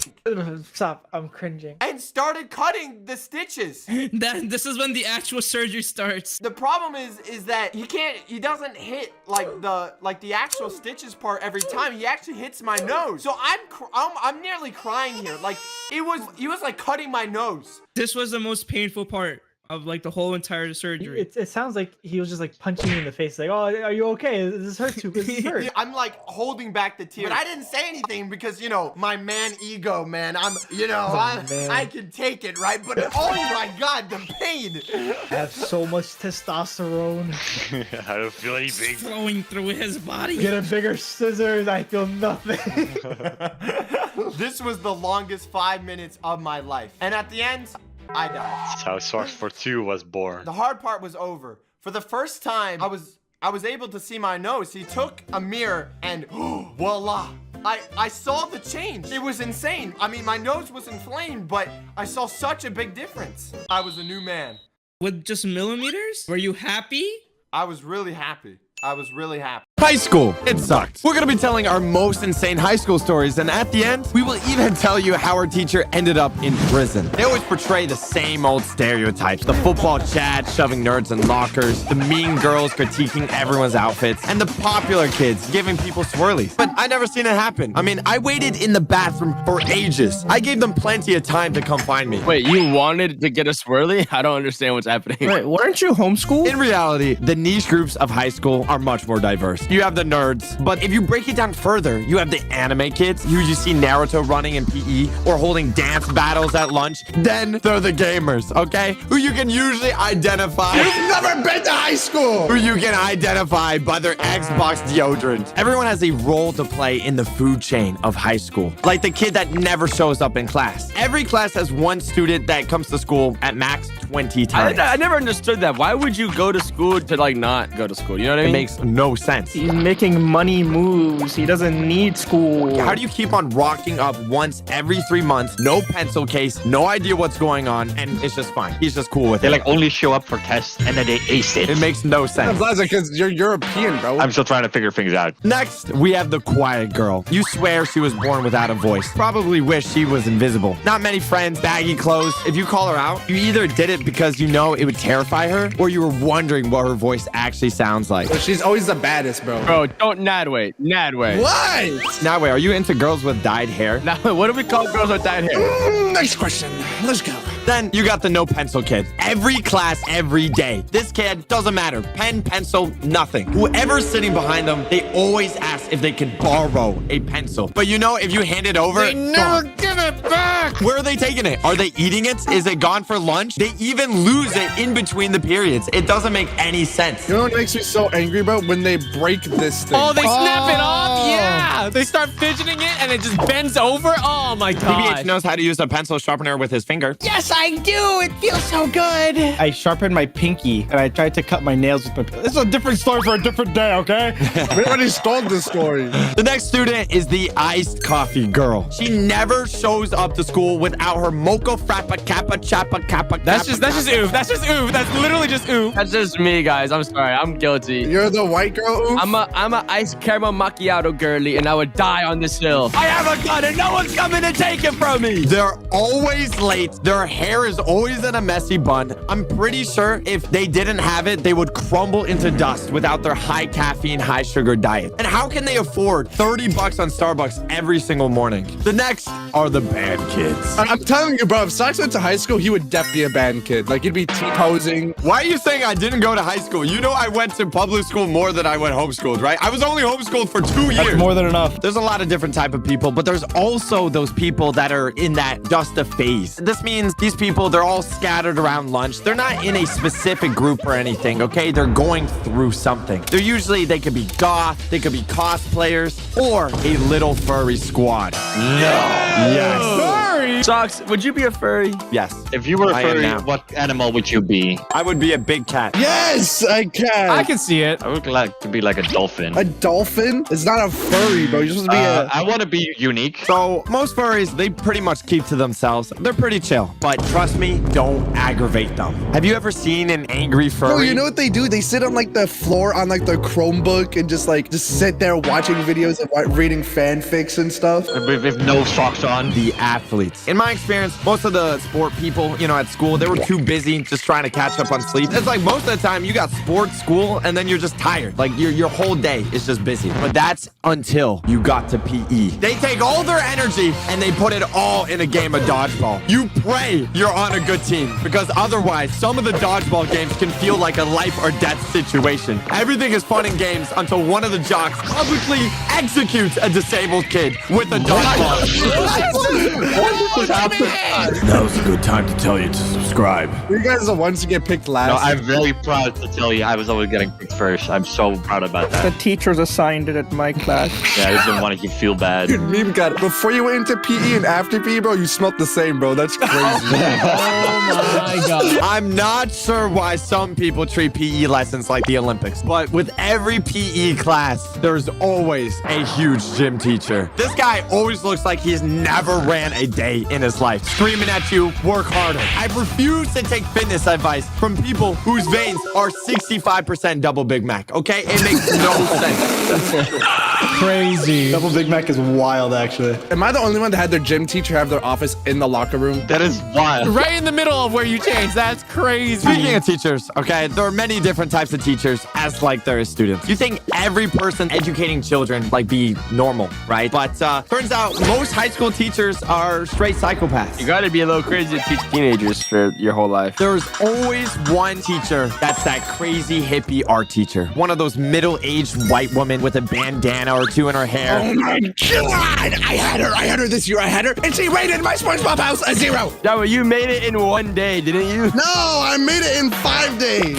Stop. I'm cringing. And started cutting the stitches. This is when the actual surgery starts. The problem is that he doesn't hit like the actual stitches part every time. He actually hits my nose. So I'm nearly crying here. Like he was like cutting my nose. This was the most painful part of like the whole entire surgery. It sounds like he was just like punching you in the face, like, "Oh, are you okay? This hurts you. This hurt." I'm like holding back the tears. But I didn't say anything because, you know, my man ego, man. I can take it, right? But oh my God, the pain. I have so much testosterone. I don't feel anything. Flowing through his body. Get a bigger scissors. I feel nothing. This was the longest 5 minutes of my life. And at the end, I died. That's how Source for 2 was born. The hard part was over. For the first time, I was able to see my nose. He took a mirror and voila. I saw the change. It was insane. I mean, my nose was inflamed, but I saw such a big difference. I was a new man. With just millimeters? Were you happy? I was really happy. I was really happy. High school, it sucked. We're gonna be telling our most insane high school stories, and at the end, we will even tell you how our teacher ended up in prison. They always portray the same old stereotypes. The football Chad shoving nerds in lockers, the mean girls critiquing everyone's outfits, and the popular kids giving people swirlies. But I never seen it happen. I mean, I waited in the bathroom for ages. I gave them plenty of time to come find me. Wait, you wanted to get a swirly? I don't understand what's happening. Wait, weren't you homeschooled? In reality, the niche groups of high school are much more diverse. You have the nerds, but if you break it down further, you have the anime kids who you see Naruto running in PE or holding dance battles at lunch. Then they're the gamers, okay? Who you can usually identify. You've never been to high school. Who you can identify by their Xbox deodorant. Everyone has a role to play in the food chain of high school. Like the kid that never shows up in class. Every class has one student that comes to school at max 20 times. I never understood that. Why would you go to school to like not go to school? You know what I mean? It makes no sense. He's making money moves. He doesn't need school. How do you keep on rocking up once every 3 months? No pencil case, no idea what's going on, and it's just fine. He's just cool with it. They like only show up for tests and then they ace it. It makes no sense. Because you're European, bro. I'm still trying to figure things out. Next, we have the quiet girl. You swear she was born without a voice. Probably wish she was invisible. Not many friends, baggy clothes. If you call her out, you either did it because you know it would terrify her, or you were wondering what her voice actually sounds like. She's always the baddest, bro. Bro, don't Nadway. Nadway. What? Nadway, are you into girls with dyed hair? Nadway, what do we call girls with dyed hair? Next question. Let's go. Then you got the no pencil kid. Every class, every day. This kid, doesn't matter. Pen, pencil, nothing. Whoever's sitting behind them, they always ask if they could borrow a pencil. But you know, if you hand it over, They never give it back. where are they taking it? Are they eating it? Is it gone for lunch? They even lose it in between the periods. It doesn't make any sense. You know what makes me so angry, bro? When they break this thing. Oh, they snap it off? Yeah. They start fidgeting it and it just bends over. Oh my god. PBH knows how to use a pencil sharpener with his finger. Yes, I do. It feels so good. I sharpened my pinky and I tried to cut my nails with my. This is a different story for a different day, okay? We already stole this story. The next student is the iced coffee girl. She never shows up to school without her mocha frappa kappa chappa kappa. That's just oof. That's just oof. That's literally just oof. That's just me, guys. I'm sorry. I'm guilty. You're the white girl. Oof. I'm a iced caramel macchiato girly, and I would die on this hill. I have a gun, and no one's coming to take it from me. They're always late. Their hair is always in a messy bun. I'm pretty sure if they didn't have it, they would crumble into dust without their high caffeine, high sugar diet. And how can they afford $30 on Starbucks every single morning? The next are the band kids. I'm telling you, bro, if Sox went to high school, he would definitely be a band kid. Like, he'd be T-posing. Why are you saying I didn't go to high school? You know I went to public school more than I went homeschooled, right? I was only homeschooled for 2 years. That's more than enough. There's a lot of different type of people, but there's also those people that are in that just a phase. This means these people, they're all scattered around lunch. They're not in a specific group or anything, okay? They're going through something. They could be goth, they could be cosplayers, or a little furry squad. No. Yes. Furry furry. Socks, would you be a furry? Yes. If you were a I am furry, now. what animal would you be? I would be a big cat. Yes, I can. I can see it. I would like to be like a dolphin. A dolphin? It's not a furry, bro. You're supposed to be I want to be unique. So most furries, they pretty much keep to themselves. They're pretty chill. But trust me, don't aggravate them. Have you ever seen an angry furry? Bro, you know what they do? They sit on like the floor on like the Chromebook and just sit there watching videos and reading fanfics and stuff. With no socks on. The athletes. In my experience, most of the sport people, at school, they were too busy just trying to catch up on sleep. It's like most of the time you got sports, school, and then you're just tired. Like your whole day is just busy. But that's until you got to PE. They take all their energy and they put it all in a game of dodgeball. You pray you're on a good team because otherwise some of the dodgeball games can feel like a life or death situation. Everything is fun and games until one of the jocks publicly executes a disabled kid with a dodgeball. Now's a good time to tell you to subscribe. You guys are the ones to get picked last. No, I'm very proud to tell you I was always getting picked first. I'm so proud about The that. teachers assigned it at my class. Yeah, I just didn't want you to feel bad. Dude, Meme God, before you went into PE and after PE, bro, you smelled the same, bro. That's crazy. Oh my god. I'm not sure why some people treat PE lessons like the Olympics, but with every PE class, there's always a huge gym teacher. This guy always looks like he's never ran a day in his life, screaming at you, work harder. I refuse to take fitness advice from people whose veins are 65% double Big Mac, okay? It makes no sense. Crazy. Double Big Mac is wild, actually. Am I the only one that had their gym teacher have their office in the locker room? That is wild. Right in the middle of where you change. That's crazy. Speaking of teachers, okay, there are many different types of teachers as like there is students. You think every person educating children be normal, right? But turns out most high school teachers are straight psychopaths. You gotta be a little crazy to teach teenagers for your whole life. There's always one teacher that's that crazy hippie art teacher. One of those middle-aged white women with a bandana or two in her hair. Oh my god! I had her this year. I had her, and she rated my SpongeBob house a 0. Yeah, but you made it in one day, didn't you? No, I made it in 5 days.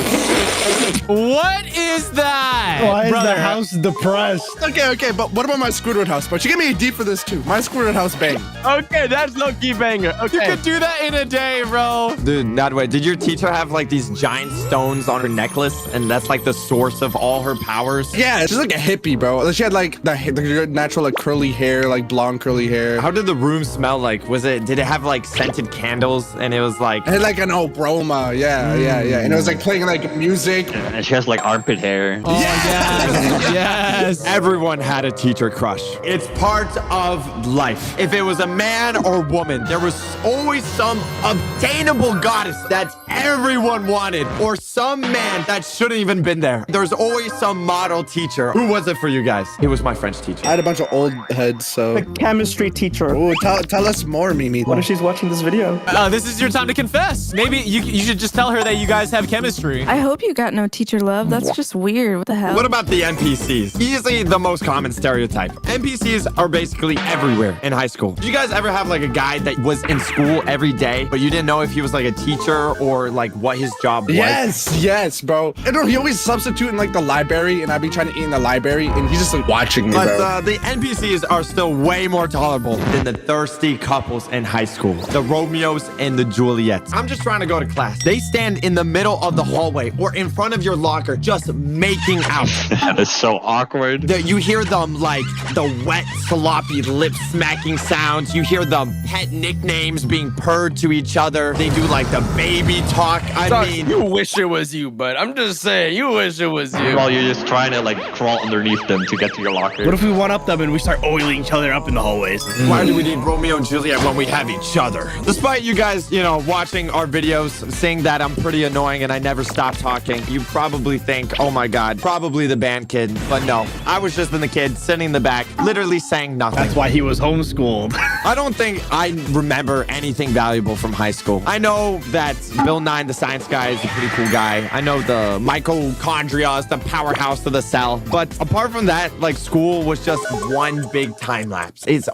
What is that? Why is brother? the house depressed? Okay, but what about my Squidward house? But you gave me a D for this too. My Squidward house bang. Okay, that's low-key banger. You Okay. could do that in a day, bro. Dude, that way, did your teacher have these giant stones on her necklace and that's the source of all her powers? Yeah, she's like a hippie, bro. She had the natural curly hair, blonde curly hair. How did the room smell like? Did it have scented candles and it was It had an aroma. Yeah. And it was playing music. And she has armpit hair. Oh, yes. Yes. Everyone had a teacher crush. It's part of life. If it was a man or woman, there was always some obtainable goddess that everyone wanted, or some man that shouldn't even been there. There's always some model teacher. Who was it for you guys? It was my French teacher. I had a bunch of old heads, so. The chemistry teacher. Oh, tell us more, Mimi. What if she's watching this video? This is your time to confess. Maybe you should just tell her that you guys have chemistry. I hope you got no teacher love. That's just weird. What the hell? What about the NPCs? Easily the most common stereotype. NPCs are basically everywhere in high school. Did you guys ever have a guy that was in school every day, but you didn't know if he was a teacher or what his job was? Yes, bro. I don't know, he always substitute in the library, and I'd be trying to eat in the library, and he's just watching me, bro. But the NPCs are still way more tolerable than the thirsty couples in high school. The Romeos and the Juliets. I'm just trying to go to class. They stand in the middle of the hallway or in front of your locker just making out. That is so awkward. You hear them the wet, sloppy lip smacking sounds. You hear the pet nicknames being purred to each other. They do the baby talk. I mean, you wish it was you, but I'm just saying, you wish it was you. While you're just trying to crawl underneath them to get to your locker. What if we one up them and we start oiling each other up in the hallways? why do we need Romeo and Juliet when we have each other? Despite you guys, watching our videos, saying that I'm pretty annoying and I never stop talking, you probably think, oh my God, probably the band kid. But no, I was just the kid sitting in the back, literally saying nothing. That's why he was homeschooled. I don't think I remember anything valuable from high school. I know that Bill Bill Nye, the science guy, is a pretty cool guy. I know the mitochondria is the powerhouse of the cell. But apart from that, like, school was just one big time lapse. It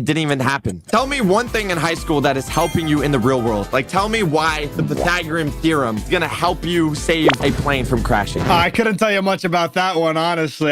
didn't even happen. Tell me one thing in high school that is helping you in the real world. Like, tell me why the Pythagorean theorem is gonna help you save a plane from crashing. I couldn't tell you much about that one, honestly.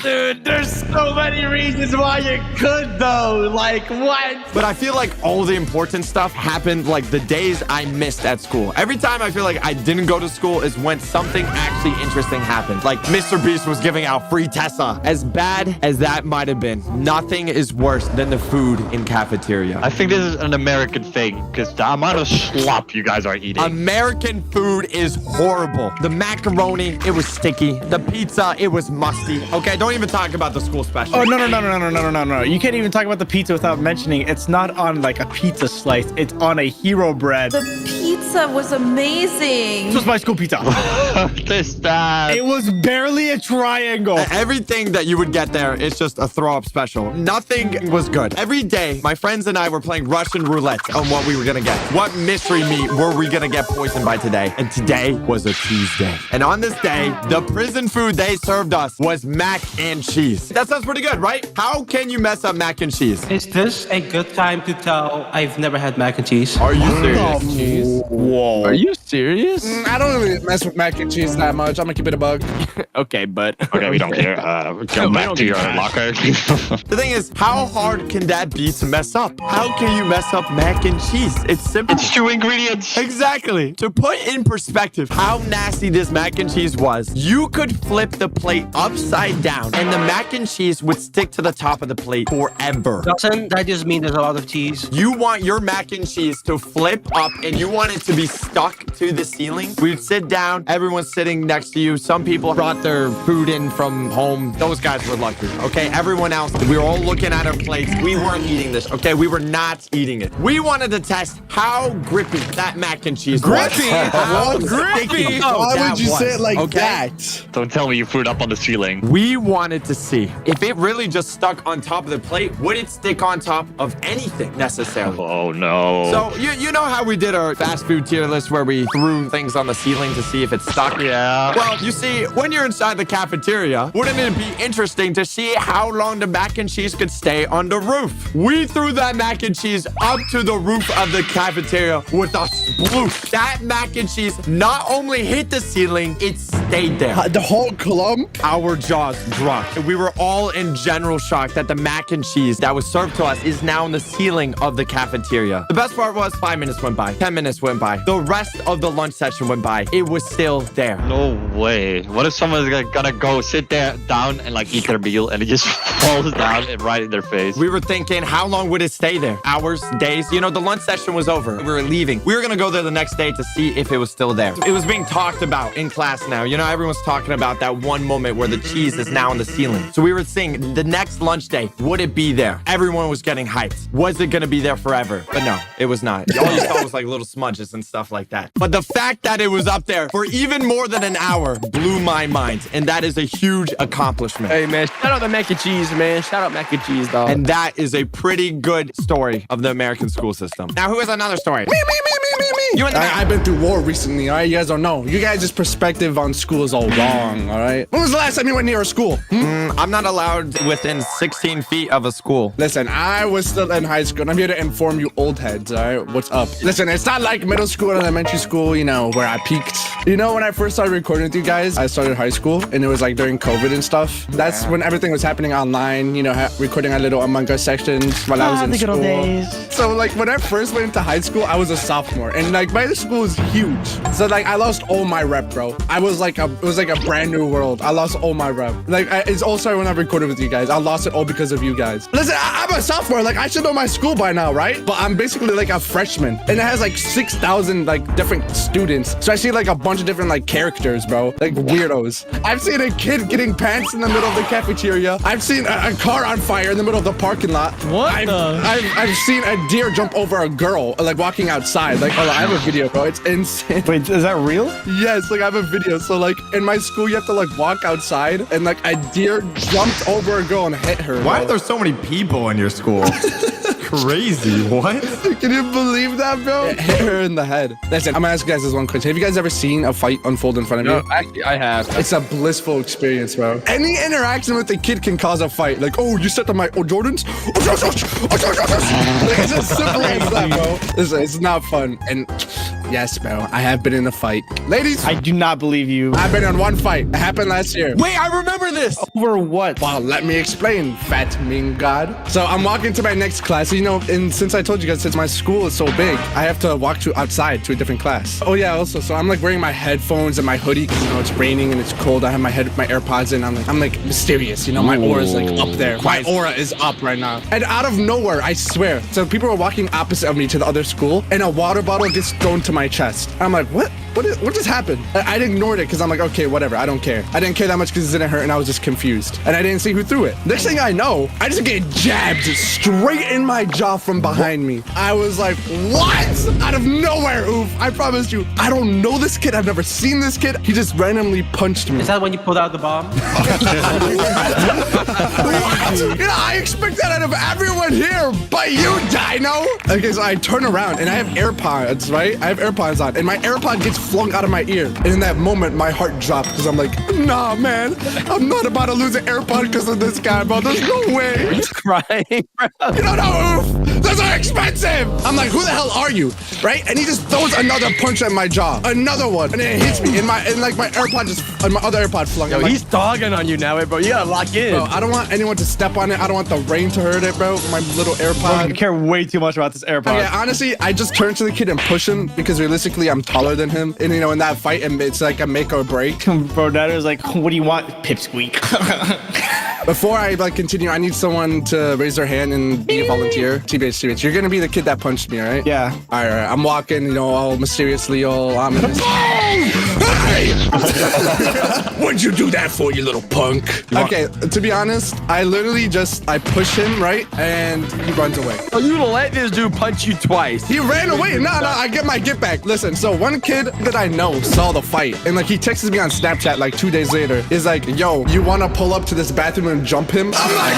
Dude, there's so many reasons why you could, though. Like, what? But I feel like all the important stuff happened like the days I missed at school. Every time I feel like I didn't go to school is when something actually interesting happened. Like Mr. Beast was giving out free Tesla. As bad as that might have been, nothing is worse than the food in cafeteria. I think this is an American thing because the amount of slop you guys are eating. American food is horrible. The macaroni, it was sticky. The pizza, it was musty. Okay, don't even talk about the school special. Oh, no. You can't even talk about the pizza without mentioning it's not on like a pizza slice. It's on a hero bread. The pizza was amazing. This was my school pizza. This bad. It was barely a triangle. Everything that you would get there is just a throw-up special. Nothing was good. Every day, my friends and I were playing Russian roulette on what we were gonna get. What mystery meat were we gonna get poisoned by today? And today was a Tuesday. And on this day, the prison food they served us was mac and cheese. That sounds pretty good, right? How can you mess up mac and cheese? Is this a good time to tell I've never had mac and cheese? Are you serious? Whoa. Are you serious? I don't really mess with mac and cheese that much. I'm gonna keep it a bug. Okay, but... Okay, we don't care. Go back to your locker. The thing is, how hard can that be to mess up? How can you mess up mac and cheese? It's simple. It's 2 ingredients. Exactly. To put in perspective how nasty this mac and cheese was, you could flip the plate upside down and the mac and cheese would stick to the top of the plate forever. Doesn't that just mean there's a lot of cheese? You want your mac and cheese to flip up and you want it to be stuck to the ceiling. We'd sit down, everyone's sitting next to you. Some people brought their food in from home. Those guys were lucky, okay? Everyone else, we were all looking at our plates. We weren't eating this, okay? We were not eating it. We wanted to test how grippy that mac and cheese was. How grippy Why would you was, say it like okay? that? Don't tell me you threw it up on the ceiling. We wanted to see if it really just stuck on top of the plate, would it stick on top of anything necessarily? Oh, no. So you know how we did our fast food tier list where we threw things on the ceiling to see if it stuck? Yeah. Well, you see, when you're inside the cafeteria, wouldn't it be interesting to see how long the mac and cheese could stay on the roof? We threw that mac and cheese up to the roof of the cafeteria with a sploosh. That mac and cheese not only hit the ceiling, it stayed there. The whole clump? Our jaws dropped. We were all in general shock that the mac and cheese that was served to us is now on the ceiling of the cafeteria. The best part was 5 minutes went by, 10 minutes went by. The rest of the lunch session went by. It was still there. No way. What if someone's gonna go sit there down and like eat their meal and it just falls down and right in their face? We were thinking, how long would it stay there? Hours, days? You know, the lunch session was over. We were leaving. We were gonna go there the next day to see if it was still there. It was being talked about in class now. You know, everyone's talking about that one moment where the cheese is now on the ceiling. So we were seeing the next lunch day, would it be there? Everyone was getting hyped. Was it gonna be there forever? But no, it was not. All you saw was like little smudges and stuff like that. But the fact that it was up there for even more than an hour blew my mind. And that is a huge accomplishment. Hey, man. Shout out the mac and cheese, man. Shout out mac and cheese, dog. And that is a pretty good story of the American school system. Now, who has another story? Me. You and I've been through war recently, all right? You guys don't know. You guys' perspective on school is all wrong, all right? When was the last time you went near a school? I'm not allowed within 16 feet of a school. Listen, I was still in high school, and I'm here to inform you old heads, all right? What's up? Listen, it's not like middle school and elementary school, you know, where I peaked. You know, when I first started recording with you guys, I started high school, and it was like during COVID and stuff. That's when everything was happening online, you know, recording our little Among Us sections while I was in school. So, like, when I first went into high school, I was a sophomore, and like, my school is huge. So, like, I lost all my rep, bro. It was like a brand new world. I lost all my rep. Like, it's all started when I recorded with you guys. I lost it all because of you guys. Listen, I'm a sophomore. Like, I should know my school by now, right? But I'm basically like a freshman, and it has like 6,000 like different students. So I see like a bunch of different like characters, bro. Like weirdos. I've seen a kid getting pants in the middle of the cafeteria. I've seen a car on fire in the middle of the parking lot. What? I've seen a deer jump over a girl like walking outside. Like, oh, I have a video, bro. It's insane. Wait, is that real? Yes, like I have a video. So like in my school, you have to like walk outside, and like a deer jumped over a girl and hit her. Why are there so many people in your school? crazy. What? Can you believe that, bro? It hit her in the head. Listen, I'm gonna ask you guys this one question. Have you guys ever seen a fight unfold in front of you? Actually, I have. It's a blissful experience, bro. Any interaction with a kid can cause a fight. Like, oh, you stepped on my Jordans? Like, it's as simple as that, bro. Listen, it's not fun. And yes, bro, I have been in a fight. Ladies, I do not believe you. I've been in one fight. It happened last year. Wait, I remember this. Over what? Well, let me explain, fat mean god. So I'm walking to my next class. You know, and since I told you guys, since my school is so big, I have to walk outside to a different class. Oh yeah, also, so I'm like wearing my headphones and my hoodie because you know it's raining and it's cold. I have my AirPods in. I'm like mysterious. You know, my aura is like up there. My aura is up right now. And out of nowhere, I swear. So people are walking opposite of me to the other school, and a water bottle gets thrown to my chest. I'm like, what? What just happened? I ignored it because I'm like, okay, whatever. I don't care. I didn't care that much because it didn't hurt and I was just confused. And I didn't see who threw it. Next thing I know, I just get jabbed straight in my jaw from behind me. I was like, what? Out of nowhere, oof. I promise you, I don't know this kid. I've never seen this kid. He just randomly punched me. Is that when you pulled out the bomb? What? You know, I expect that out of everyone here, but you, Dino. Okay, so I turn around and I have AirPods, right? I have AirPods on and my AirPod gets flung out of my ear. And in that moment, my heart dropped because I'm like, nah, man, I'm not about to lose an AirPod because of this guy, bro. There's no way. Are you crying, bro? You don't know, oof. Those are expensive. I'm like, who the hell are you? Right? And he just throws another punch at my jaw. Another one. And then it hits me. And like my AirPod just, my other AirPod flung. Yo, he's dogging on you now, bro. You gotta lock in. Bro, I don't want anyone to step on it. I don't want the rain to hurt it, bro. My little AirPod. Bro, you care way too much about this AirPod. Okay, honestly, I just turn to the kid and push him because realistically, I'm taller than him. And you know, in that fight, and it's like a make or break. Bro, that is like, what do you want? Pipsqueak. Before I like continue, I need someone to raise their hand and be a volunteer. TBH, you're gonna be the kid that punched me, right? Yeah. All right. I'm walking, you know, all mysteriously, all ominous. Hey! What'd you do that for, you little punk? Okay, to be honest, I literally I push him, right? And he runs away. Oh, you let this dude punch you twice. He ran away. No, I get my get back. Listen, so one kid that I know saw the fight. And like he texts me on Snapchat like 2 days later. Is like, yo, you wanna pull up to this bathroom and jump him? I'm like,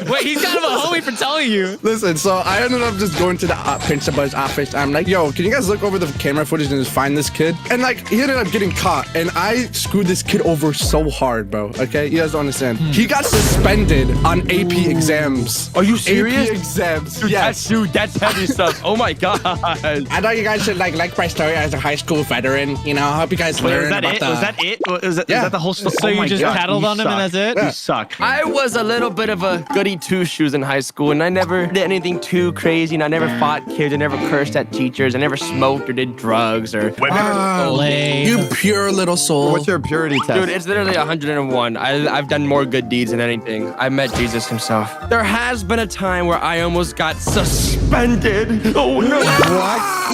wait, he's kind of a homie for telling you. Listen, so I ended up just going to the principal's office. I'm like, yo, can you guys look over the camera footage and just find this kid? And like, he ended up getting caught. And I screwed this kid over so hard, bro. Okay, you guys don't understand. He got suspended on AP exams. Are you serious? AP exams. Dude, Yes. That's heavy stuff. Oh my god. I thought you guys should like my story as a high school veteran. You know, I hope you guys learn about Was that it? Was that the whole story? So you just paddled on him and that's it? You suck. I was a little bit of a goody two-shoes in high school, and I never did anything too crazy, and I never fought kids, I never cursed at teachers, I never smoked or did drugs or you pure little soul. What's your purity test? Dude, it's literally 101. I've done more good deeds than anything. I met Jesus himself. There has been a time where I almost got suspended. Oh no. What?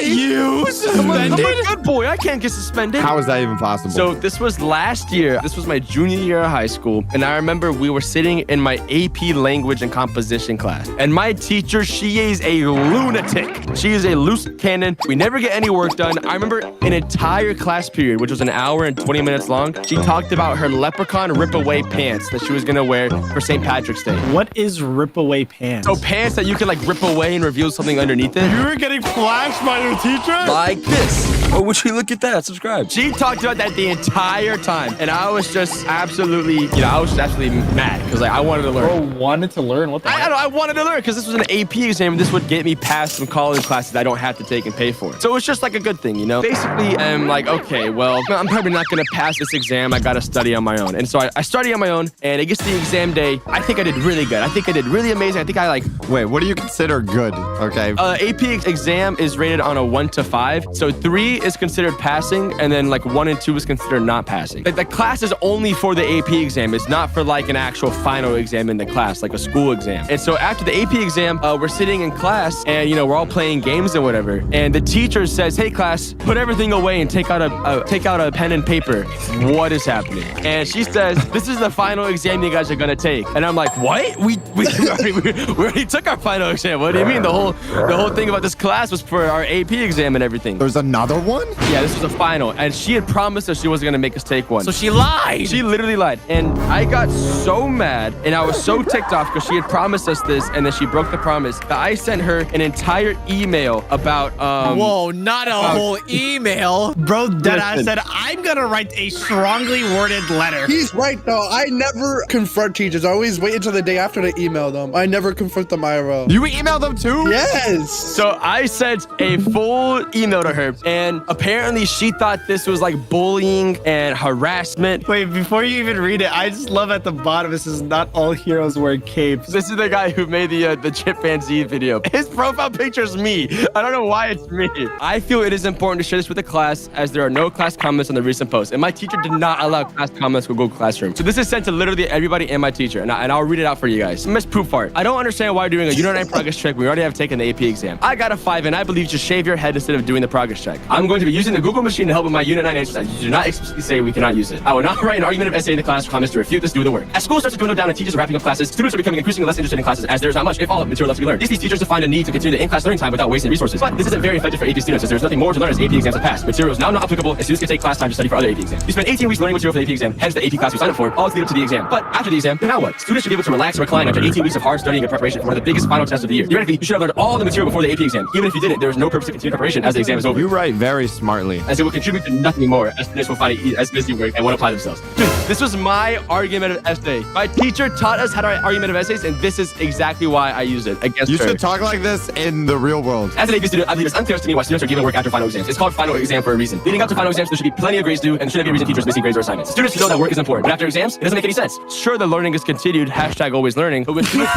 You suspended? I'm a good boy. I can't get suspended. How is that even possible? So this was last year. This was my junior year of high school. And I remember we were sitting in my AP language and composition class. And my teacher, she is a lunatic. She is a loose cannon. We never get any work done. I remember an entire class period, which was an hour and 20 minutes long. She talked about her leprechaun rip-away pants that she was going to wear for St. Patrick's Day. What is rip-away pants? So pants that you can like rip away and reveal something underneath it. You were getting flashed by your teacher? Like this. Oh, would you look at that? Subscribe. She talked about that the entire time. And I was just absolutely, I was just absolutely mad because like I wanted to learn. Bro, wanted to learn? What the heck? I wanted to learn because this was an AP exam and this would get me past some college classes I don't have to take and pay for. So it's just like a good thing, Basically, I'm like, okay, well, I'm probably not going to pass this exam. I got to study on my own. And so I study on my own and it gets to the exam day. I think I did really good. I think I did really amazing. I think I Wait, what do you consider good? Okay. AP exam is rated on a 1 to 5. So 3 is considered passing and then like 1 and 2 is considered not passing. Like the class is only for the AP exam. It's not for like an actual final exam in the class, like a school exam. And so after the AP exam, we're sitting in class and we're all playing games and whatever. And the teacher says, "Hey class, put everything away and take out a pen and paper." What is happening? And she says, "This is the final exam you guys are gonna take." And I'm like, "What? We already took our final exam. What do you mean? The whole thing about this class was for our AP exam and everything." There's another one? Yeah, this was a final. And she had promised us she wasn't going to make us take one. So she lied. She literally lied. And I got so mad and I was so ticked off because she had promised us this and then she broke the promise that I sent her an entire email about Whoa, not a whole email. Bro, Deadass said, I'm gonna write a strongly worded letter. He's right though. I never confront teachers. I always wait until the day after to email them. I never confront them IRL. You emailed them too? Yes. So I sent a full email to her and apparently she thought this was like bullying and harassment. Wait, before you even read it, I just love at the bottom, this is not all heroes wear capes. This is the guy who made the chimpanzee video. His profile picture is me. I don't know why it's me. I feel it is important to share this with the class as there are no class comments on the recent post. And my teacher did not allow class comments to Google Classroom. So this is sent to literally everybody and my teacher. And I'll read it out for you guys. Miss Poop Fart. I don't understand why you're doing a Unit 9 progress check. We already have taken the AP exam. I got a 5 and I believe you should shave your head instead of doing the progress check. I'm going to be using the Google machine to help with my Unit 9 answers. You do not explicitly say we cannot use it. I will not write an argumentative essay in the class or comments to refute this. Do the work. As school starts to dwindle down and teachers are wrapping up classes, students are becoming increasingly less interested in classes as there is not much, if all, of material left to be learned. These teachers to find a need to continue the in-class learning time without wasting resources. But this isn't very effective for AP students as there is nothing more to learn as AP exams have passed. Material is now not applicable and students can take class time to study for other AP exams. You spend 18 weeks learning material for the AP exam, hence the AP class you signed up for, all to lead up to the exam. But after the exam, now what? Students should be able to relax and recline after 18 weeks of hard studying and preparation for one of the biggest final tests of the year. Theoretically, you should have learned all the material before the AP exam. Even if you didn't, there is no purpose to continue preparation as the exam is over. You write very smartly. As it will contribute to nothing more as students will find it as busy work and won't apply themselves. Dude, this was my argumentative essay. My teacher taught us how to write argumentative essays, and this is exactly why I use it against You her. should talk like this in the real world. As an AP student, I believe it's unfair to me why students are given work after final exams. It's called final exam for a reason. Leading up to final exams, there should be plenty of grades due, and shouldn't be a reason teachers missing grades or assignments. Students should know that work is important, but after exams, it doesn't make any sense. Sure, the learning is continued, hashtag always learning, but with students...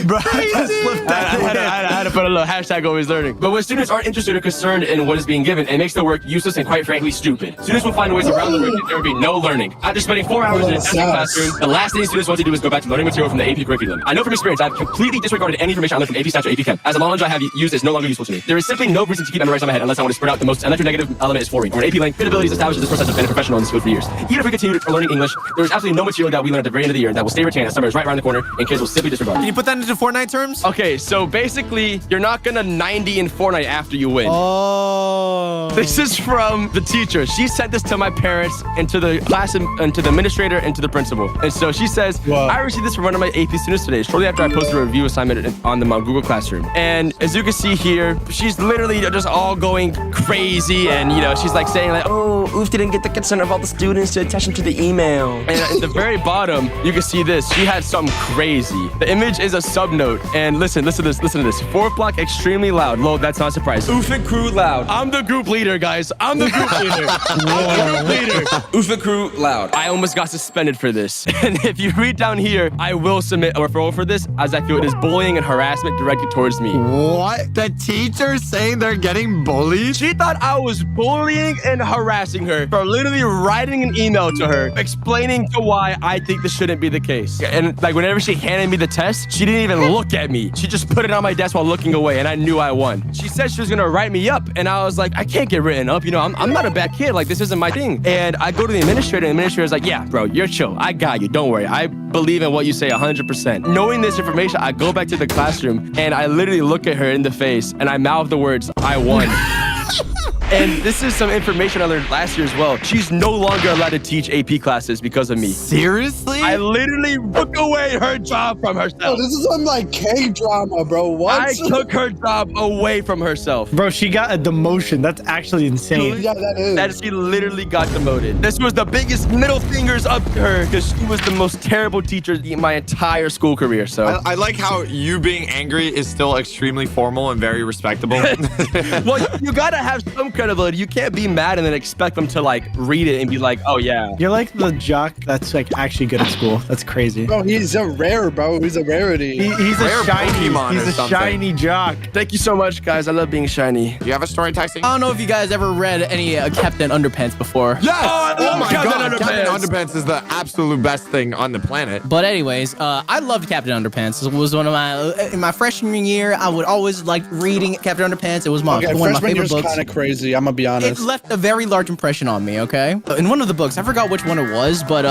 Bro, I just slipped that in. I had to put a little hashtag always learning. But when students aren't interested or concerned in what is being given, it makes the work useless and quite frankly stupid. Students will find ways around the work and there will be no learning. After spending 4 hours in a testing classroom, the last thing students want to do is go back to learning material from the AP curriculum. I know from experience I've completely disregarded any information I learned from AP Stats or AP Chem, as the knowledge I have used is no longer useful to me. There is simply no reason to keep memorizing in my head unless I want to spread out the most electronegative element is fluorine. Or an AP link, good abilities established this process has been a professional in this field for years. Even if we continue learning English, there is absolutely no material that we learn at the very end of the year that will stay retained as summer is right around the corner and kids will simply disregard. Can you put that into Fortnite terms? Okay, so basically, you're not gonna 90 in Fortnite after you win. Oh. This is from the teacher. She sent this to my parents and to the class and to the administrator and to the principal. And so she says, I received this from one of my AP students today, shortly after I posted a review assignment on them on Google Classroom. And as you can see here, she's literally just all going crazy. And, you know, she's like saying like, oh, Oof didn't get the consent of all the students to attach them to the email. And at the very bottom, you can see this. She had something crazy. The image is a subnote. And listen to this. 4th block extremely loud. Low, that's not a surprise. Oof and crew loud. I'm the group leader, guys. I'm the group leader. I'm the group leader. Oof and crew loud. I almost got suspended for this. And if you read down here, I will submit a referral for this as I feel it is bullying and harassment directed towards me. What? The teacher's saying they're getting bullied? She thought I was bullying and harassing her for literally writing an email to her explaining to why I think this shouldn't be the case. And like whenever she handed me the test, she didn't even look at me. She just put it on my desk while looking away and I knew I won. She said she was gonna write me up and I was like, I can't get written up. You know, I'm not a bad kid. Like this isn't my thing. And I go to the administrator and the administrator's like, yeah, bro, you're chill. I got you. Don't worry. I believe in what you say 100%. Knowing this information, I go back to the classroom and I literally look at her in the face and I mouth the words, I won. And this is some information I learned last year as well. She's no longer allowed to teach AP classes because of me. Seriously? I literally took away her job from herself. Oh, this is some like K-drama, bro. What? I took her job away from herself. Bro, she got a demotion. That's actually insane. Yeah, that is. That she literally got demoted. This was the biggest middle fingers up to her because she was the most terrible teacher in my entire school career. So I like how you being angry is still extremely formal and very respectable. Well, you gotta have some credibility. You can't be mad and then expect them to like read it and be like, oh yeah. You're like the jock that's like actually good at school. That's crazy. Bro, he's a rare, bro. He's a rarity. He's Rare a shiny. Pokemon He's or a something. shiny jock. Thank you so much, guys. I love being shiny. Do you have a story texting? I don't know if you guys ever read any Captain Underpants before. Yes! Oh, my Captain god, Underpants. Captain Underpants is the absolute best thing on the planet. But anyways, I loved Captain Underpants. It was one of my in my freshman year. I would always like reading Captain Underpants. It was one of my freshman favorite year's books. kind of crazy. crazy. I'm gonna be honest. It left a very large impression on me, okay? In one of the books, I forgot which one it was, but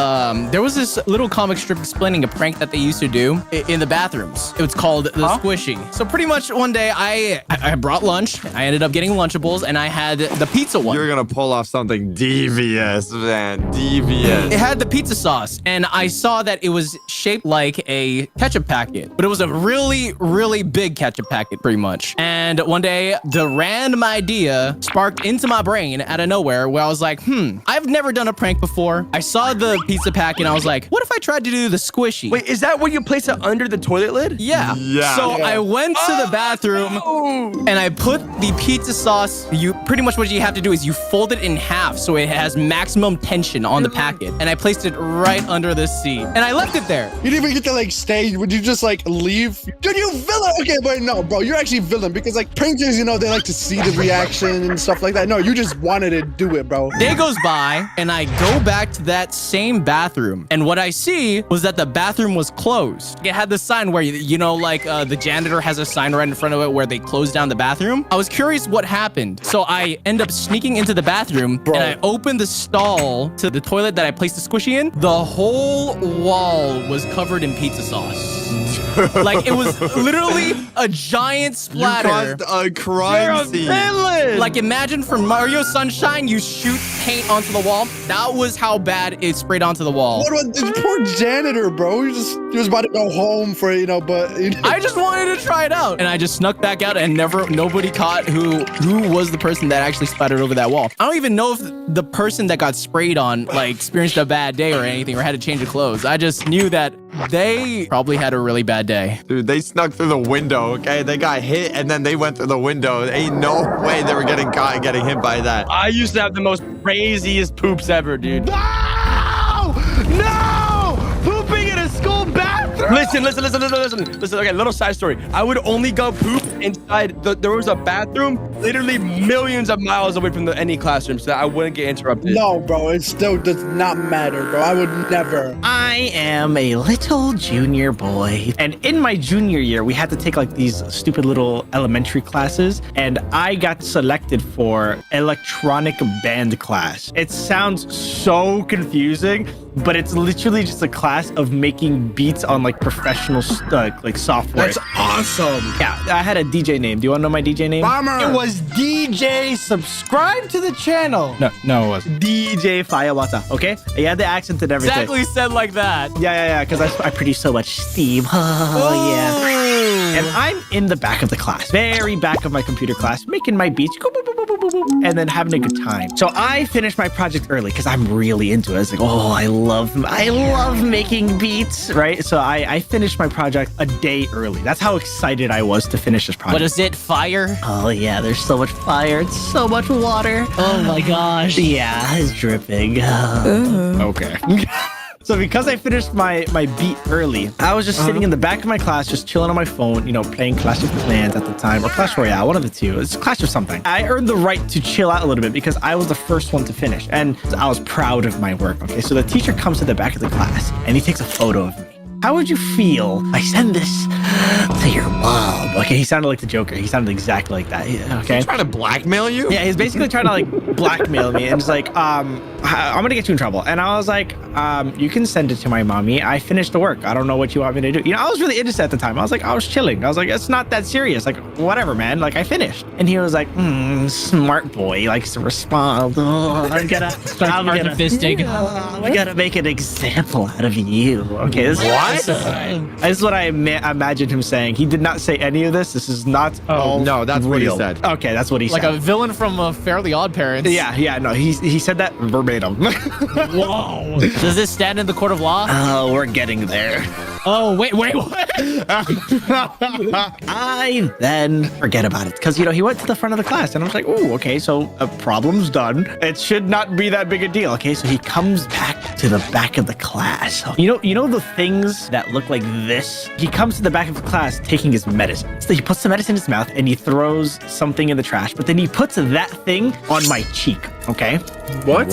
there was this little comic strip explaining a prank that they used to do in the bathrooms. It was called the Squishy. So pretty much one day, I brought lunch. I ended up getting Lunchables, and I had the pizza one. You're gonna pull off something devious, man. Devious. It had the pizza sauce, and I saw that it was shaped like a ketchup packet, but it was a really, really big ketchup packet, pretty much. And one day, the random idea sparked into my brain out of nowhere, where I was like, I've never done a prank before. I saw the pizza packet, and I was like, what if I tried to do the Squishy? Wait, is that where you place it under the toilet lid? Yeah. So I went to the bathroom, and I put the pizza sauce. Pretty much what you have to do is you fold it in half so it has maximum tension on the packet, and I placed it right under the seat, and I left it there. You didn't even get to like stay. Would you just like leave? Dude, you villain. Okay, but no, bro, you're actually villain because like pranksters, you know, they like to see the reaction and stuff like that. No, you just wanted to do it, bro. Day goes by, and I go back to that same bathroom, and what I see was that the bathroom was closed. It had the sign where, you know, like the janitor has a sign right in front of it where they close down the bathroom. I was curious what happened, so I end up sneaking into the bathroom, and I opened the stall to the toilet that I placed the Squishy in. The whole wall was covered in pizza sauce. Like, it was literally a giant splatter. You caused a crime scene. Like, imagine from Mario Sunshine, you shoot paint onto the wall. That was how bad it sprayed onto the wall. What the poor janitor, bro. He was about to go home for, you know, but... You know. I just wanted to try it out. And I just snuck back out, and nobody caught who was the person that actually splattered over that wall. I don't even know if the person that got sprayed on, like, experienced a bad day or anything, or had to change of clothes. I just knew that they probably had a really bad day. Dude, they snuck through the window, okay? They got hit, and then they went through the window. Ain't no way they were getting caught and getting hit by that. I used to have the most craziest poops ever, dude. No! No! Pooping in a school bathroom! Listen. Okay, little side story. I would only go poop inside. There was a bathroom literally millions of miles away from any classroom so that I wouldn't get interrupted. No, bro, it still does not matter, bro. I would never. I am a little junior boy. And in my junior year, we had to take like these stupid little elementary classes. And I got selected for electronic band class. It sounds so confusing, but it's literally just a class of making beats on like professional like software. That's awesome. Yeah, I had a DJ name. Do you want to know my DJ name? Bomber. It was DJ subscribe to the channel. No, it wasn't. DJ Firewata, okay? He had the accent and everything. Exactly said like that. Yeah, because I produce so much steam. Oh, yeah. And I'm in the back of the class, very back of my computer class, making my beats, and then having a good time. So I finished my project early because I'm really into it. It's like, oh, I love making beats, right? So I finished my project a day early. That's how excited I was to finish this project. What is it? Fire? Oh, yeah, there's so much fire. It's so much water. Oh, my gosh. Yeah, it's dripping. Okay. So because I finished my beat early, I was just sitting in the back of my class, just chilling on my phone, you know, playing Clash of Clans at the time, or Clash Royale, one of the two. It's Clash of something. I earned the right to chill out a little bit because I was the first one to finish, and I was proud of my work, okay? So the teacher comes to the back of the class, and he takes a photo of me. How would you feel if I send this to your mom? Okay, he sounded like the Joker. He sounded exactly like that. Okay. He's trying to blackmail you? Yeah, he's basically trying to like blackmail me and it's like, I'm gonna get you in trouble. And I was like, you can send it to my mommy. I finished the work. I don't know what you want me to do. You know, I was really innocent at the time. I was chilling. I was like, it's not that serious. Like, whatever, man. Like, I finished. And he was like, smart boy, likes to respond. Oh, I'm gonna make an example out of you. Okay, this is what I imagined him saying. He did not say any of this. This is not no, that's real. What he said. Okay, that's what he said. Like a villain from Fairly Odd Parents. Yeah, no, he said that verbatim. Whoa. Does this stand in the court of law? Oh, we're getting there. Oh, wait, what? I then forget about it because, you know, he went to the front of the class and I was like, oh, okay, so a problem's done. It should not be that big a deal. Okay, so he comes back to the back of the class. You know the things that look like this? He comes to the back of the class taking his medicine. So he puts the medicine in his mouth and he throws something in the trash, but then he puts that thing on my cheek, okay? What?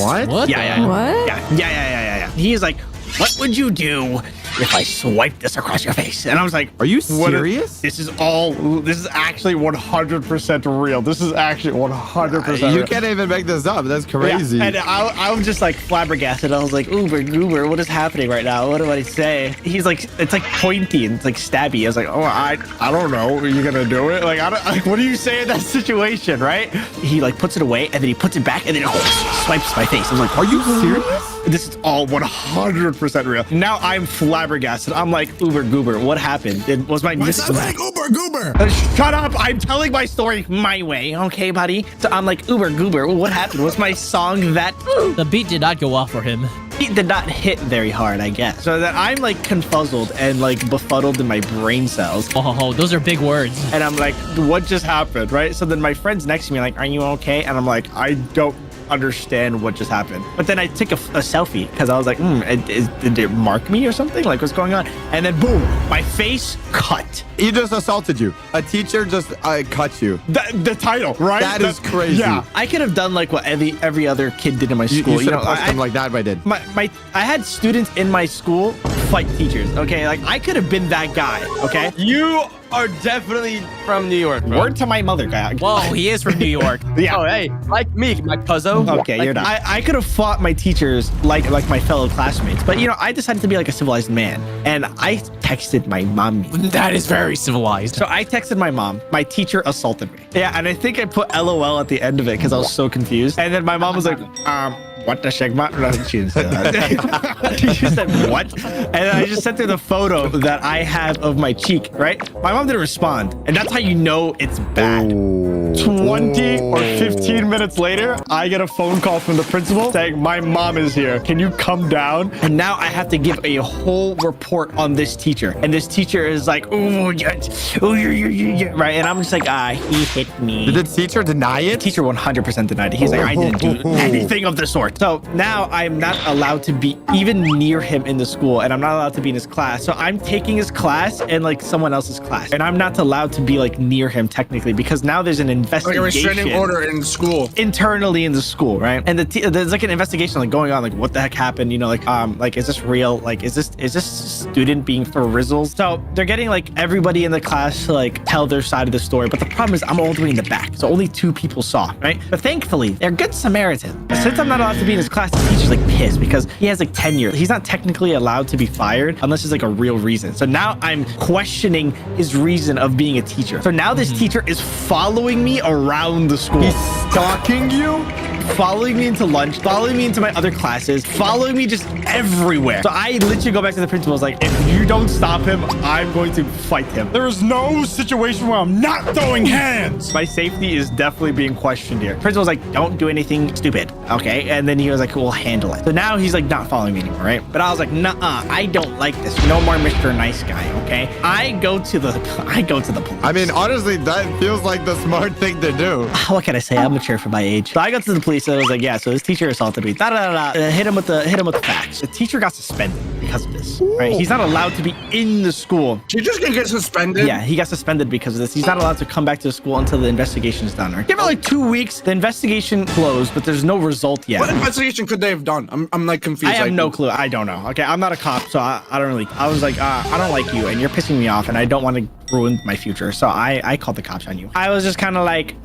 Yeah. What? Yeah. He is like, what would you do if I swipe this across your face. And I was like, Are you what serious? this is actually 100% real. This is actually 100% real. You can't even make this up. That's crazy. Yeah, and I was just like flabbergasted. I was like, Uber Goober, what is happening right now? What do I say? He's like, it's like pointy and it's like stabby. I was like, oh, I don't know. Are you gonna do it? Like, what do you say in that situation, right? He like puts it away and then he puts it back and then swipes my face. I was like, are you serious? This is all 100% real. Now I'm flabbergasted. I'm like, Uber Goober, what happened? It was my What's that like Uber Goober? Shut up! I'm telling my story my way, okay, buddy? So I'm like, Uber Goober, what happened? Was my song that? The beat did not go off for him. It did not hit very hard, I guess. So that I'm like confuzzled and like befuddled in my brain cells. Oh, those are big words. And I'm like, what just happened, right? So then my friend's next to me like, are you okay? And I'm like, I don't understand what just happened. But then I took a selfie because I was like, did it mark me or something? Like, what's going on? And then boom, my face cut. He just assaulted you. A teacher just cut you. The title, right? That is crazy. Yeah, I could have done like what every other kid did in my school. You should have punched him like that I did. I had students in my school fight teachers. Okay, like I could have been that guy. Okay, You are definitely from New York, bro. Word to my mother, guy. Whoa, he is from New York. Yeah. Oh, hey, like me, my cousin. Okay, like you're not. I could have fought my teachers like my fellow classmates, but I decided to be like a civilized man, and I texted my mom. That is very civilized. So I texted my mom. My teacher assaulted me. Yeah, and I think I put LOL at the end of it because I was so confused. And then my mom was like, what the shagma? No, she didn't say that. She just said, what? And I just sent her the photo that I have of my cheek, right? My mom didn't respond. And that's how you know it's bad. 20 or 15 minutes later, I get a phone call from the principal saying, my mom is here. Can you come down? And now I have to give a whole report on this teacher. And this teacher is like, oh, yeah, right? And I'm just like, he hit me. Did the teacher deny it? The teacher 100% denied it. He's like, I didn't do anything of the sort. So now I'm not allowed to be even near him in the school, and I'm not allowed to be in his class. So I'm taking his class and like someone else's class, and I'm not allowed to be like near him technically because now there's an investigation. Like a restraining order in school. Internally in the school, right? And there's like an investigation like going on, like what the heck happened? Like is this real? Like is this student being for rizzles? So they're getting like everybody in the class to like tell their side of the story. But the problem is I'm all the way in the back, so only 2 people saw, right? But thankfully they're good Samaritans. Since I'm not allowed to be in his class, the teacher's like pissed because he has like tenure. He's not technically allowed to be fired unless there's like a real reason. So now I'm questioning his reason of being a teacher. So now this teacher is following me around the school. He's stalking you? Following me into lunch, following me into my other classes, following me just everywhere. So I literally go back to the principal. I was like, if you don't stop him, I'm going to fight him. There is no situation where I'm not throwing hands. My safety is definitely being questioned here. Principal was like, don't do anything stupid, okay? And then he was like, we'll handle it. So now he's like not following me anymore, right? But I was like, nuh-uh, I don't like this. No more Mr. Nice Guy, okay? I go to the police. I mean, honestly, that feels like the smart thing to do. What can I say? I'm mature for my age. So I go to the police and I was like, yeah, so this teacher assaulted me. Hit him with the facts. The teacher got suspended because of this. Right? He's not allowed to be in the school. She just gonna get suspended? Yeah, he got suspended because of this. He's not allowed to come back to the school until the investigation is done. Right? Give it like 2 weeks. The investigation closed, but there's no result yet. What investigation could they have done? I'm like confused. I have no clue. I don't know. Okay, I'm not a cop, so I don't really. I was like, I don't like you, and you're pissing me off, and I don't want to ruin my future. So I called the cops on you. I was just kind of like,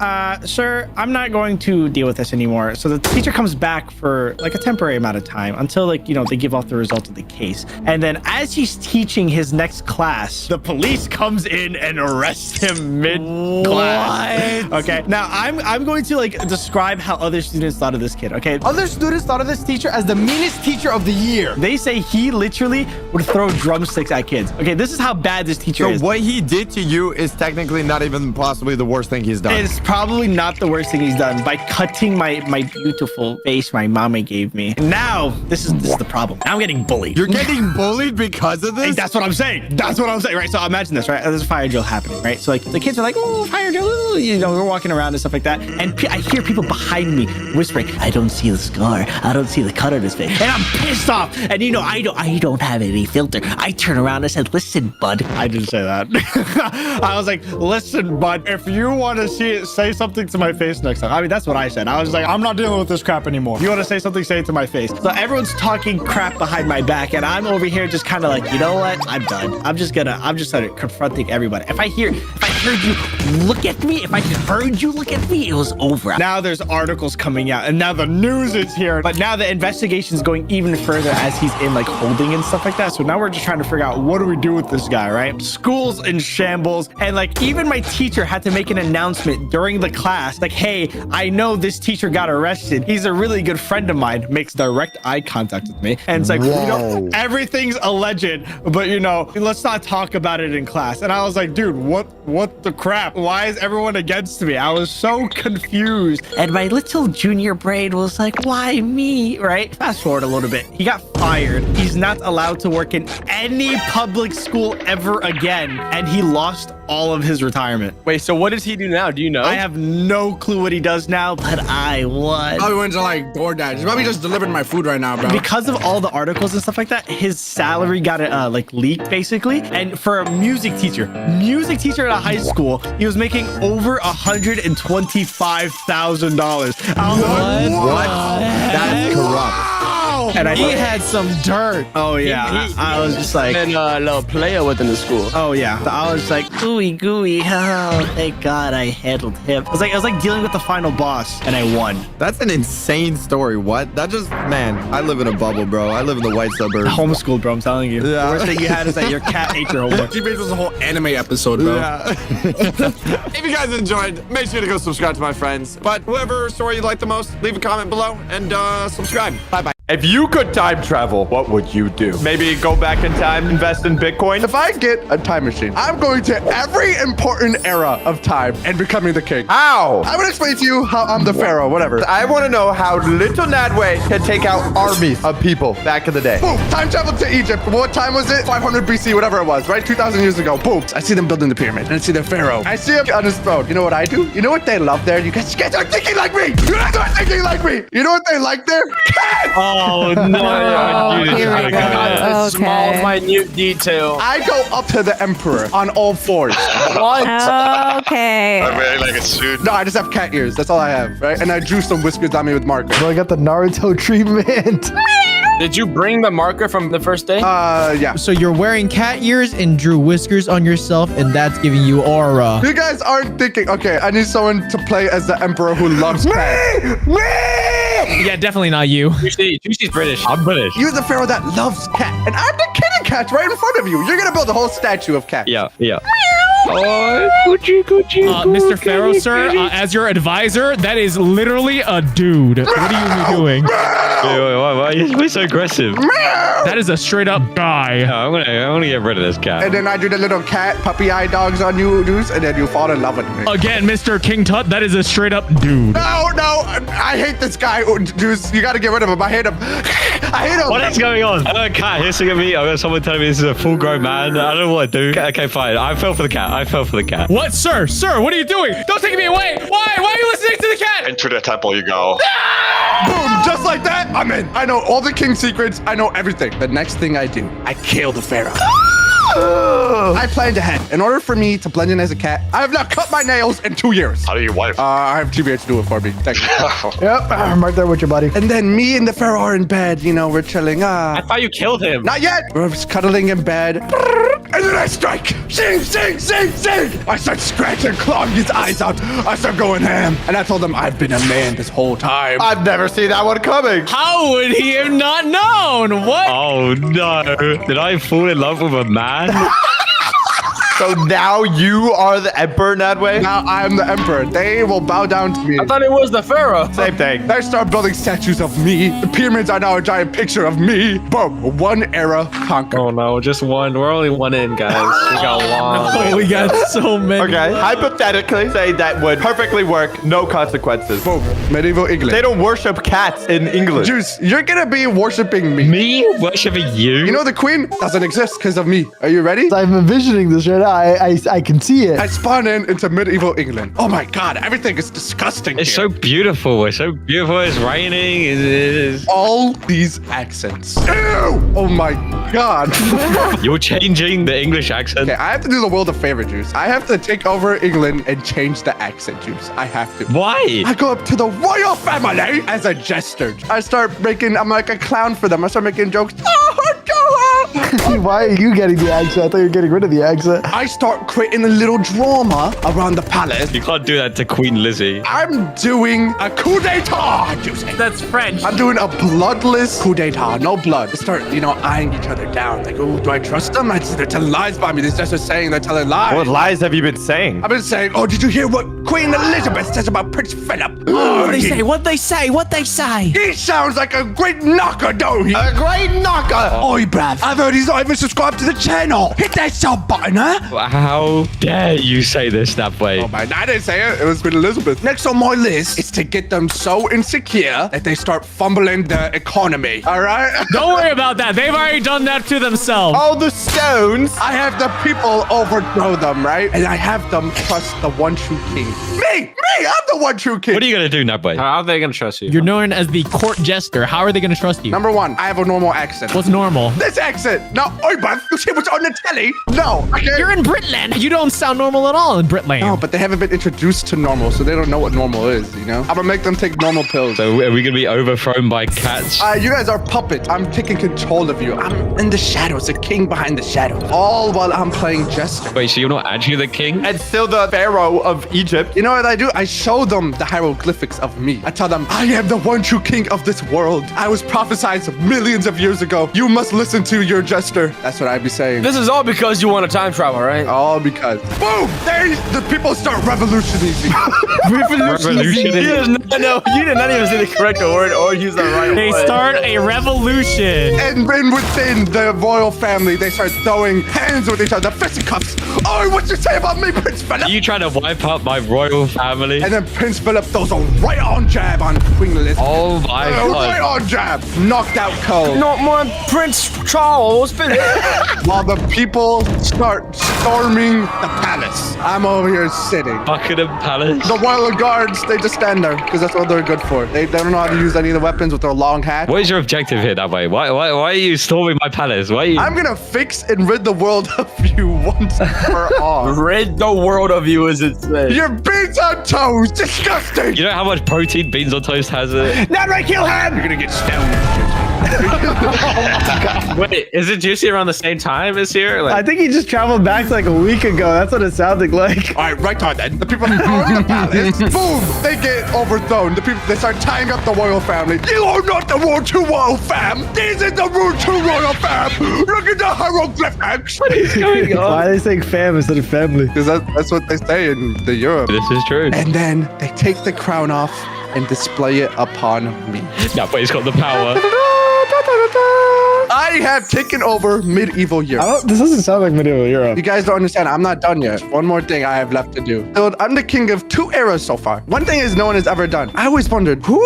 sir, I'm not going to deal with this anymore. So the teacher comes back for like a temporary amount of time until like, they give off the result of the case. And then as he's teaching his next class, the police comes in and arrests him mid-class. What? Okay. Now I'm going to like describe how other students thought of this kid. Okay. Other students thought of this teacher as the meanest teacher of the year. They say he literally would throw drumsticks at kids. Okay. This is how bad this teacher is. So what he did to you is technically not even possibly the worst thing he's done. It's probably not the worst thing he's done by cutting my beautiful face my mama gave me. Now, this is the problem. Now I'm getting bullied. You're getting bullied because of this? Hey, that's what I'm saying. That's what I'm saying, right? So imagine this, right? There's a fire drill happening, right? So like the kids are like, oh, fire drill, we're walking around and stuff like that. And I hear people behind me whispering, I don't see the scar. I don't see the cut on his face. And I'm pissed off. And I don't have any filter. I turn around and said, listen, bud. I didn't say that. I was like, listen, bud, if you want to see it, say something to my face next time. I mean, that's what I said. I was like, I'm not dealing with this crap anymore. You want to say something, say it to my face. So everyone's talking crap behind my back, and I'm over here just kind of like, you know what? I'm done. I'm just confronting everybody. If I heard you look at me, if I heard you look at me, it was over. Now there's articles coming out, and now the news is here. But now the investigation's going even further as he's in like holding and stuff like that. So now we're just trying to figure out what do we do with this guy, right? School's in shambles, and like even my teacher had to make an announcement during the class, like, hey, I know this teacher got arrested. He's a really good friend of mine. Makes direct eye contact with me, and it's like, you know, everything's alleged, but you know, let's not talk about it in class. And I was like, dude, what the crap? Why is everyone against me? I was so confused, and my little junior brain was like, why me, right? Fast forward a little bit. He got fired. He's not allowed to work in any public school ever again, and he lost all of his retirement. Wait, so what does he do now? Do you know? I have no clue what he does now, but I won. I went to like DoorDash. He's probably just delivering my food right now, bro. Because of all the articles and stuff like that, his salary got like leaked basically. And for a music teacher at a high school, he was making over $125,000. What? That's corrupt. And He had some dirt. Oh yeah, I was just like, and a little player within the school. oh yeah. So I was like, gooey. Oh, thank God I handled him. I was like dealing with the final boss, and I won. That's an insane story. What? That just, man, I live in a bubble, bro. I live in the white suburbs. Homeschooled, bro. I'm telling you. Yeah. The worst thing you had is that your cat ate your homework. She made this a whole anime episode, bro. Yeah. If you guys enjoyed, make sure to go subscribe to my friends. But whoever story you like the most, leave a comment below and subscribe. Bye-bye. If you could time travel, what would you do? Maybe go back in time, invest in Bitcoin? If I get a time machine, I'm going to every important era of time and becoming the king. How? I'm going to explain to you how I'm the pharaoh, whatever. I want to know how little Nadway can take out armies of people back in the day. Boom, time travel to Egypt. What time was it? 500 BC, whatever it was, right? 2,000 years ago. Boom. I see them building the pyramid, and I see the pharaoh. I see him on his throne. You know what I do? You know what they love there? You guys are thinking like me. You guys are thinking like me. You know what they like there? Cats! Oh, no. Here we go. A small, minute detail. I go up to the emperor on all fours. What? Okay. I'm wearing like a suit. No, I just have cat ears. That's all I have, right? And I drew some whiskers on me with marker. So I got the Naruto treatment. Did you bring the marker from the first day? Yeah. So you're wearing cat ears and drew whiskers on yourself, and that's giving you aura. You guys aren't thinking, okay, I need someone to play as the emperor who loves cats. Me! Yeah, definitely not you. Juicy's British. I'm British. You're the pharaoh that loves cat, and I'm the kitty cat right in front of you. You're gonna build a whole statue of cat. Yeah. Oh, Mr. Pharaoh, sir, as your advisor, that is literally a dude. What are you doing? Why are you so aggressive? That is a straight up guy. Yeah, I'm gonna get rid of this cat. And then I do the little cat puppy eye dogs on you, dudes, and then you fall in love with me. Again, Mr. King Tut, that is a straight up dude. No, I hate this guy, dudes. You gotta get rid of him. I hate him. I hate him. What is going on? I got a cat hissing at me. I got someone telling me this is a full-grown man. I don't know what to do. Okay, fine. I fell for the cat. What, sir? Sir, what are you doing? Don't take me away. Why? Why are you listening to the cat? Into the temple you go. Boom, just like that, I'm in. I know all the king's secrets. I know everything. The next thing I do, I kill the pharaoh. I planned ahead. In order for me to blend in as a cat, I have not cut my nails in 2 years. How do you wipe? I have TBH to do it for me. Thank you. Yep, I'm right there with you, buddy. And then me and the pharaoh are in bed. You know, we're chilling. I thought you killed him. Not yet. We're just cuddling in bed. And then I strike. Sing. I start scratching, clawing his eyes out. I start going ham. And I told him I've been a man this whole time. I've never seen that one coming. How would he have not known? What? Oh no! Did I fall in love with a man? So now you are the emperor, Nadway? Now I'm the emperor. They will bow down to me. I thought it was the pharaoh. Same thing. They start building statues of me. The pyramids are now a giant picture of me. Boom. One era conquered. Oh no, just one. We're only one in, guys. We got one. Oh, we got so many. Okay, hypothetically, say that would perfectly work. No consequences. Boom. Medieval England. They don't worship cats in England. Juice, you're gonna be worshiping me. Me worshiping you? You know the queen doesn't exist because of me. Are you ready? I'm envisioning this right now. I can see it. I spawn into medieval England. Oh my God, everything is disgusting It's here. so beautiful. It's so beautiful. It's raining. It's... All these accents. Ew! Oh my God. You're changing the English accent. Okay, I have to do the world a favor, Juice. I have to take over England and change the accent, Juice. I have to. Why? I go up to the royal family as a jester. I start making, I'm like a clown for them. I start making jokes. Why are you getting the accent? I thought you were getting rid of the accent. I start creating a little drama around the palace. You can't do that to Queen Lizzie. I'm doing a coup d'etat, Juice. That's French. I'm doing a bloodless coup d'etat. No blood. They start, eyeing each other down. Like, oh, do I trust them? They're telling lies about me. They're just saying they're telling lies. What lies have you been saying? I've been saying, oh, did you hear what Queen Elizabeth says about Prince Philip? What they say? What they say? What they say? He sounds like a great knocker, don't he? A great knocker. Oi, bruv. I've heard he's not even subscribed to the channel. Hit that sub button, huh? How dare you say this that way? Oh, man. I didn't say it. It was Queen Elizabeth. Next on my list is to get them so insecure that they start fumbling the economy. All right? Don't worry about that. They've already done that to themselves. All the stones. I have the people overthrow them, right? And I have them trust the one true king. Me! I'm the one true king. What are you going to do, Nabway? How are they going to trust you? You're known as the court jester. How are they going to trust you? Number one, I have a normal accent. What's normal? This accent. No, oi, bruv. You see what's on the telly? No. Okay. You're in Britland. You don't sound normal at all in Britland. No, but they haven't been introduced to normal, so they don't know what normal is, I'm gonna make them take normal pills. So are we going to be overthrown by cats? You guys are puppets. I'm taking control of you. I'm in the shadows, the king behind the shadows. All while I'm playing jester. Wait, so you're not actually the king? And still the pharaoh of Egypt. You know what I do? I show them the hieroglyphics of me. I tell them, I am the one true king of this world. I was prophesied millions of years ago. You must listen to your jester. That's what I'd be saying. This is all because you want to time travel, right? All because. Boom! The people start revolutionizing. Revolutionary. No, you did not even say the correct word or use the right They word. start a revolution. And then within the royal family, they start throwing hands with each other, fisticuffs. Oh, what you say about me, Prince Philip? Are you trying to wipe out my royal family? And then Prince Philip throws a right on jab on Queen Elizabeth. Oh my God. Right on jab. Knocked out cold. Not my Prince Charles, Philip. While the people start storming the palace. I'm over here sitting. Buckingham Palace. The royal guards, they just stand there because that's what they're good for. They don't know how to use any of the weapons with their long hats. What is your objective here, that way? Why are you storming my palace? Why are you... I'm gonna fix and rid the world of you once and for all. Rid the world of you, as it says. Your beans on toast, disgusting. You know how much protein beans on toast has it? Not right, kill him. You're gonna get stoned. Wait, is it Juicy around the same time as here? I think he just traveled back like a week ago. That's what it sounded like. All right, right on then. The people in the palace, boom, they get overthrown. The people, they start tying up the royal family. You are not the true royal fam. This is the true royal fam. Look at the hieroglyphics. What is going on? Why are they saying fam instead of family? Because that's what they say in the Europe. This is true. And then they take the crown off and display it upon me. No, but he's got the power. I have taken over medieval Europe. This doesn't sound like medieval Europe. You guys don't understand. I'm not done yet. One more thing I have left to do. So I'm the king of 2 eras so far. One thing is no one has ever done. I always wondered, who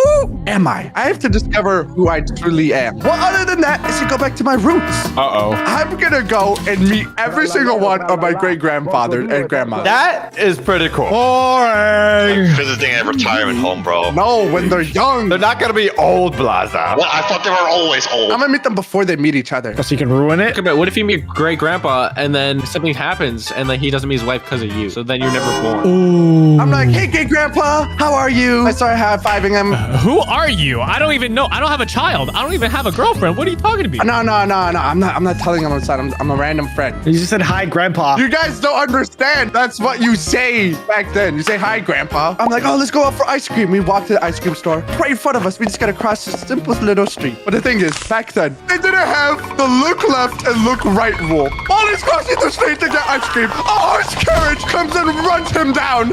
am I? I have to discover who I truly am. Well, other than that, is to go back to my roots. Uh-oh. I'm gonna go and meet every single one of my great-grandfather and grandmother. That is pretty cool. Boring. Visiting a retirement home, bro. No, when they're young. They're not gonna be old, Blaza. Well, I thought they were always old. I'm gonna meet them before they meet each other. So you can ruin it? But what if you meet great grandpa and then something happens and then he doesn't meet his wife because of you? So then you're never born. Ooh. I'm like, hey, great grandpa, how are you? I start high-fiving him. Who are you? I don't even know. I don't have a child. I don't even have a girlfriend. What are you talking to me? No. I'm not telling him I'm a random friend. You just said hi, grandpa. You guys don't understand. That's what you say back then. You say, hi, grandpa. I'm like, oh, let's go out for ice cream. We walk to the ice cream store. Right in front of us. We just got to cross the simplest little street. But the thing is, back then, they didn't have the look left and look right rule. All he's crossing the street to get ice cream. A horse carriage comes and runs him down.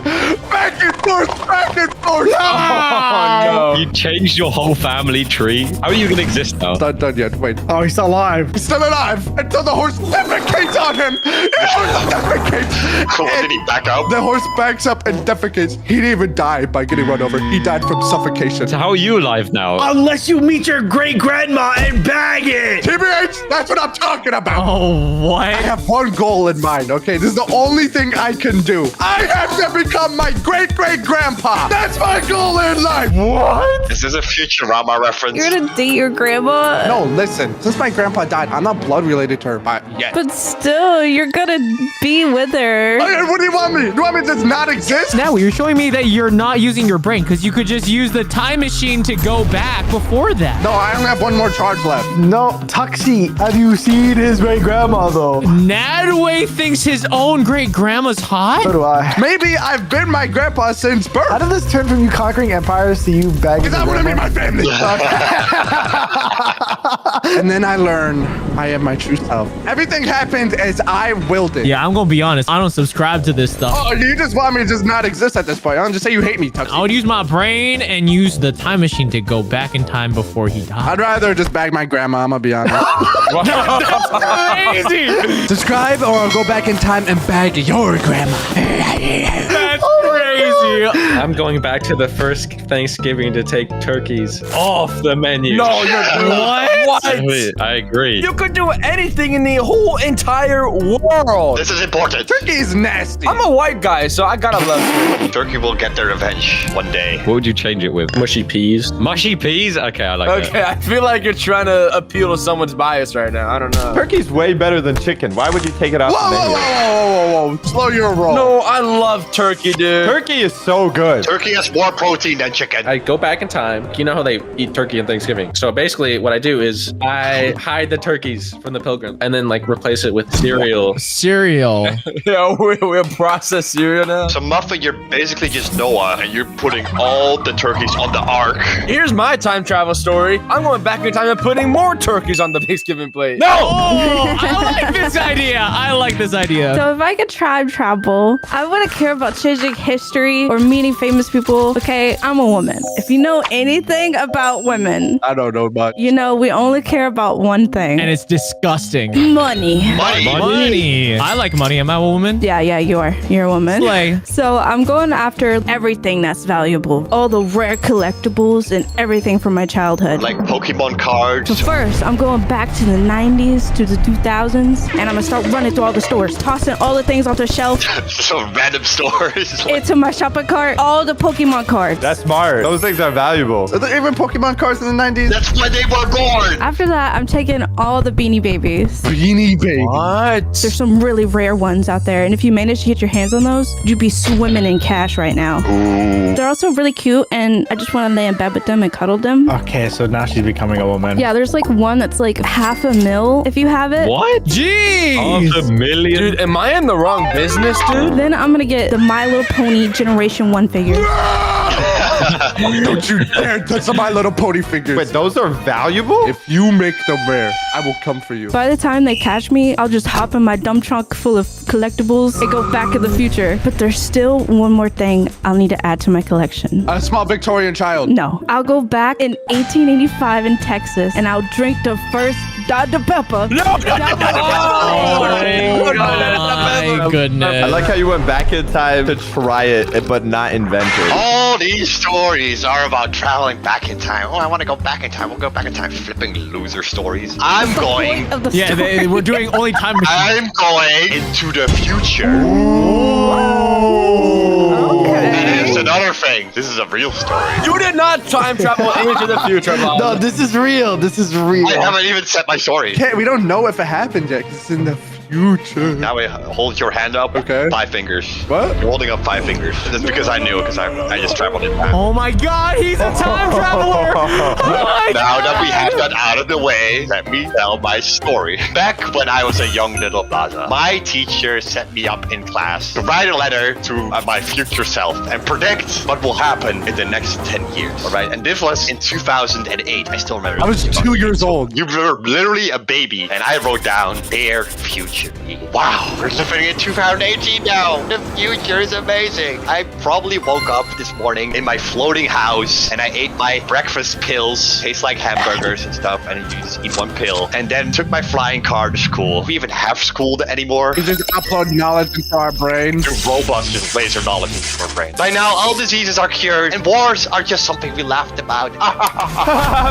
Back and forth, back and forth. Oh, no. You changed your whole family tree. How are you going to exist now? It's not done yet. Wait. Oh, he's still alive. He's still alive until the horse defecates on him. The horse defecates. Cool. Did he back up? The horse backs up and defecates. He didn't even die by getting run over. He died from suffocation. So how are you alive now? Unless you meet your great grandma and bag it. TBH, that's what I'm talking about. Oh, what? I have one goal in mind, okay? This is the only thing I can do. I have to become my great-great-grandpa. That's my goal in life. What? Is this a Futurama reference? You're gonna date your grandma? No, listen. Since my grandpa died, I'm not blood related to her yet. But still, you're gonna be with her. Okay, what do you want me? You want me to just not exist? Now you're showing me that you're not using your brain because you could just use the time machine to go back before that. No, I only have one more charge left. No, Tuxie, have you seen his great grandma though? Nadway thinks his own great grandma's hot? So do I. Maybe I've been my grandpa since birth. How did this turn from you conquering empires to you bagging? Because I want to be my family. And then I learn I am my true self. Everything happened as I willed it. Yeah, I'm gonna be honest. I don't subscribe to this stuff. Oh, you just want me to just not exist at this point. I'll just say you hate me, Tuxie. I would use my brain and use the time machine to go back in time before he died. I'd rather just bag my grandma, I'm gonna be honest. That's crazy. Subscribe or I'll go back in time and bag your grandma. That's crazy. I'm going back to the first Thanksgiving to take turkeys off the menu. No, you're What? I agree. You could do anything in the whole entire world. This is important. Turkey is nasty. I'm a white guy, so I gotta love turkey. Turkey will get their revenge one day. What would you change it with? Mushy peas. Mushy peas? Okay, I like that. Okay, I feel like you're trying to appeal to someone's bias right now. I don't know. Turkey's way better than chicken. Why would you take it off Whoa, the whoa, menu? whoa, whoa, whoa. Slow your roll. No, I love turkey, dude. Turkey is so good. Turkey has more protein than chicken. I go back in time. You know how they eat turkey on Thanksgiving. So basically what I do is I hide the turkeys from the pilgrim and then like replace it with cereal. Cereal. Yeah, we're processed cereal now. So Muffin, you're basically just Noah, and you're putting all the turkeys on the ark. Here's my time travel story. I'm going back in time and putting more turkeys on the Thanksgiving plate. No! Oh, I like this idea. I like this idea. So if I could time travel, I wouldn't care about changing history or meeting famous people. Okay, I'm a woman. If you know anything about women, I don't know much. you know we only care about one thing. And it's disgusting. Money. Money. I like money. Am I a woman? Yeah, you are. You're a woman. Slay. So I'm going after everything that's valuable. All the rare collectibles and everything from my childhood. Like Pokemon cards. But first, I'm going back to the 90s, to the 2000s, and I'm gonna start running through all the stores, tossing all the things onto the shelf, Some random stores. into my shopping cart, all the Pokemon cards. That's smart. Those things are valuable. Are there even Pokemon cards in the 90s? That's why they were born. After that, I'm taking all the Beanie Babies. Beanie Baby. What? There's some really rare ones out there, and if you manage to get your hands on those, you'd be swimming in cash right now. They're also really cute, and I just want to lay in bed with them and cuddle them. Okay, so now she's becoming a woman. Yeah, there's like one that's like $500,000 if you have it. What? Jeez. $500,000? Dude, am I in the wrong business, dude? Then I'm gonna get the My Little Pony Generation 1 figure. Don't you dare touch My Little Pony figures. Wait, those are valuable? If you make them rare, I will come for you. By the time they catch me, I'll just hop in my dump trunk full of collectibles and go back in the future. But there's still one more thing I'll need to add to my collection. A small Victorian child. No, I'll go back in 1885 in Texas and I'll drink the first Dr. Pepper. No! Oh my goodness. I like how you went back in time to try it, but not invent it. All these stories are about traveling back in time. Oh, I want to go back in time. We'll go back in time. Flipping loser stories. I'm going. Yeah, we're doing only time machine. I'm going into the future. And it's another thing. This is a real story. You did not time travel into the future, Bob. No, this is real. This is real. I haven't even set my story. We don't know if it happened yet, 'cause it's in the future. Now we hold your hand up. Okay. 5 fingers. What? You're holding up 5 fingers. That's because I knew, because I just traveled in time. Oh my god, he's a time traveler! Now that we have that out of the way, let me tell my story. Back when I was a young little Plaza, my teacher set me up in class to write a letter to my future self and predict predict what will happen in the next 10 years. All right, and this was in 2008. I still remember. I was 2 years old. You were literally a baby, and I wrote down their future. Wow, we're living in 2018 now. The future is amazing. I probably woke up this morning in my floating house, and I ate my breakfast pills, taste like hamburgers and stuff, and you just eat one pill, and then took my flying car to school. We even have school anymore. You just upload knowledge into our brains. The robots just laser knowledge into our brains. By now, all diseases are cured, and wars are just something we laughed about.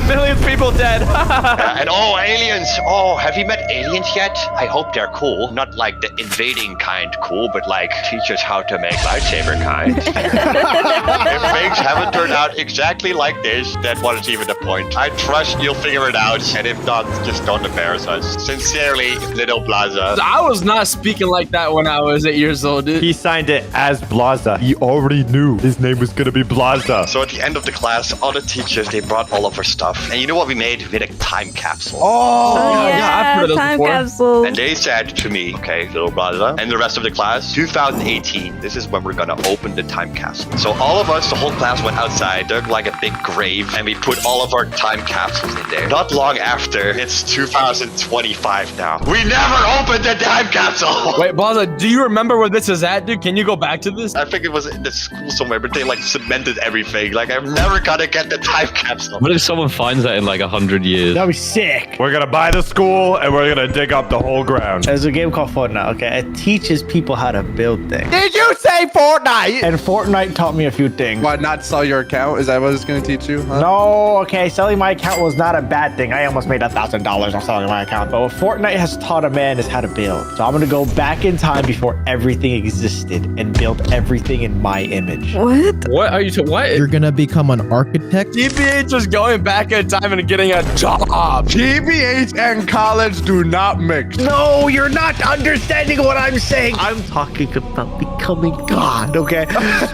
Millions of people dead. And oh, aliens. Oh, have you met aliens yet? I hope they're cool. Not like the invading kind cool, but like teach us how to make lightsaber kind. If things haven't turned out exactly like this, then what is even the point? I trust you'll figure it out, and if not, just don't embarrass us. Sincerely, Little Blaza. I was not speaking like that when I was 8 years old, dude. He signed it as Blaza. He already knew his name was gonna be Blaza. So at the end of the class, all the teachers, they brought all of our stuff. And you know what we made? We had a time capsule. Oh, yeah, I've heard of those time before. capsule. And they said to me, okay, Little Blaza, and the rest of the class, 2018, this is when we're gonna open the time capsule. So all of us, the whole class went outside, dug like a big grave, and we put all of our time capsules in there. Not long after, it's 2025 now. We never opened the time capsule! Wait, Blaza, do you remember where this is at, dude? Can you go back to this? I think it was in the school somewhere, but they like cemented everything. Like, I'm never gonna get the time capsule. What if someone finds that in like 100 years? That'd be sick. We're gonna buy the school and we're gonna dig up the whole ground. There's a game called Fortnite, okay? It teaches people how to build things. Did you say Fortnite? And Fortnite taught me a few things. Why not sell your account? Is that what it's going to teach you? Huh? No, okay, selling my account was not a bad thing. I almost made $1,000 off selling my account. But what Fortnite has taught a man is how to build. So I'm gonna go back in time before everything existed and build everything in my image. What? What are you what? You're gonna become an architect? TBH is going back in time and getting a job. TBH and college do not mix. No, you're not understanding what I'm saying. I'm talking about becoming God, okay?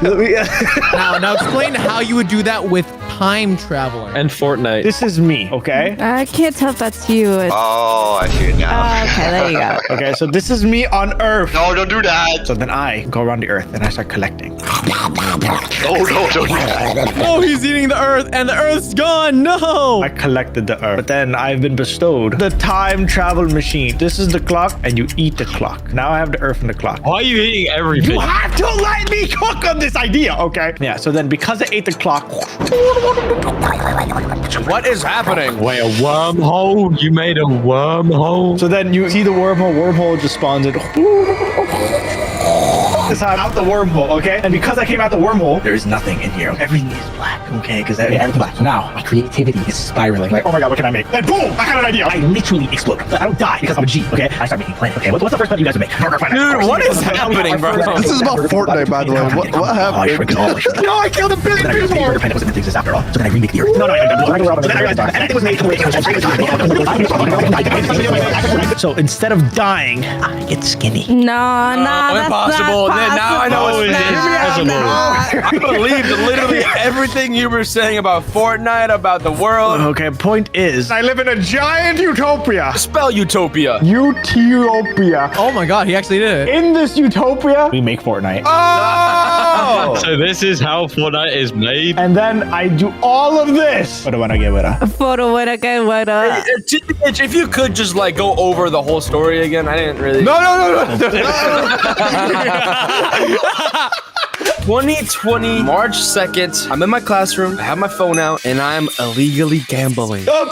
Now explain how you would do that with time traveling. And Fortnite. This is me, okay? I can't tell if that's you. Oh, I see it now. Okay, there you go. Okay, so this is me on Earth. No, don't do that. So then I go around the Earth and I start collecting. No, don't do that. Oh, he's eating the earth and the earth's gone. No. I collected the Earth, but then I've been bestowed the time travel machine. This is the clock, and you eat the clock. Now I have the Earth and the clock. Why are you eating everything? You have to let me cook on this idea, okay? Yeah, so then because I ate the clock. What is happening? Wait, a wormhole? You made a wormhole? So then you see the wormhole just spawns it. This time out the wormhole, okay? And because I came out the wormhole, there is nothing in here. Everything is black, okay? Because everything's black. So now my creativity is spiraling. Like, oh my god, what can I make? Then boom, I got an idea. I literally explode. But I don't die because I'm a G, okay? I start making plans. Okay, what's the first plan you guys would make? Dude, what is happening, bro? This is about Fortnite, by the way. What happened? No, I killed a billion people. The Earth wasn't meant to exist after all. So then I remake the Earth. No, everything was made to So instead of dying, I get skinny. No, that's impossible. not possible. Now I know it's No. I believed literally everything you were saying about Fortnite, about the world. Okay, point is, I live in a giant utopia. Spell utopia. Utopia. Oh my god, he actually did it. In this utopia, we make Fortnite. Oh! So this is how Fortnite is made? And then I do all of this. What do I get with her? Photo with a good one. If you could just like go over the whole story again, I didn't really. No. 2020, March 2nd, I'm in my classroom, I have my phone out, and I'm illegally gambling. What?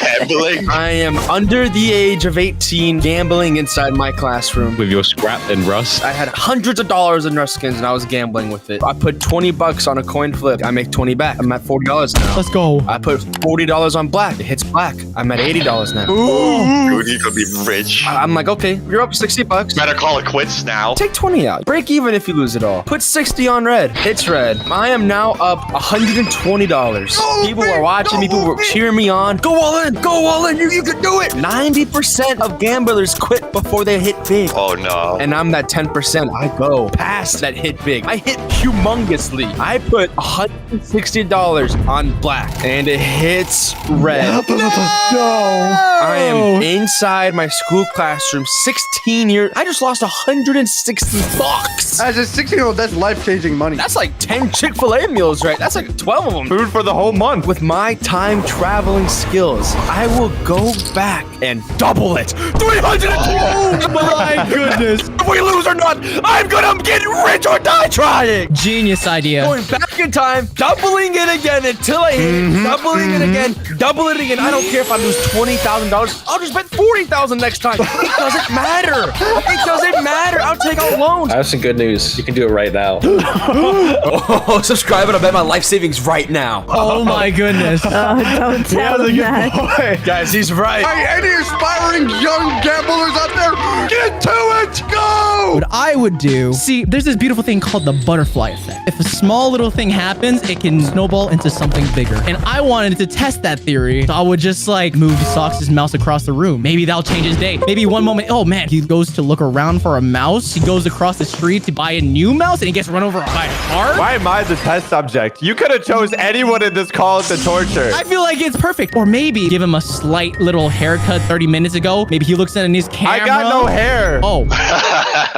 Gambling? I am under the age of 18 gambling inside my classroom. With your scrap and rust? I had hundreds of dollars in rust skins and I was gambling with it. I put 20 bucks on a coin flip. I make 20 back. I'm at $40 now. Let's go. I put $40 on black. It hits black. I'm at $80 now. Dude, you could be rich. I'm like, okay, you're up 60 bucks. Better call it quits now. Take 20 out. Break even if you lose it all. Put 60 on red. It's red. I am now up $120. People were watching me. People were cheering me on. Go all in. Go all in. You can do it. 90% of gamblers quit before they hit big. Oh, no. And I'm that 10%. I go past that hit big. I hit humongously. I put $160 on black and it hits red. No. I am inside my school classroom, 16 years. I just lost $160. As a 16-year-old, that's life-changing money. That's like 10 Chick-fil-A meals, right? That's like 12 of them. Food for the whole month. With my time traveling skills, I will go back and double it. 300. Oh my goodness. If we lose or not, I'm gonna get rich or die trying. Genius idea. Going back in time, doubling it again until I hit it, doubling it again, double it again. I don't care if I lose $20,000. I'll just bet $40,000 next time. It doesn't matter. It doesn't matter. I'll take out loans. I have some good news. You can do it right now. Oh, subscribe and I'll bet my life savings right now. Oh my goodness. Don't tell him that. Guys, he's right. Hey, any aspiring young gamblers out there, get to it! Go! What I would do, see, there's this beautiful thing called the butterfly effect. If a small little thing happens, it can snowball into something bigger. And I wanted to test that theory. So I would just like move Sox's mouse across the room. Maybe that'll change his day. Maybe one moment, oh man, he goes to look around for a mouse. He goes across the street to buy a new mouse and he gets run over by a car. Why am I the test subject? You could have chose anyone in this call to torture. I feel like it's perfect. Or maybe give him a slight little haircut 30 minutes ago. Maybe he looks in his camera. I got no hair. Oh.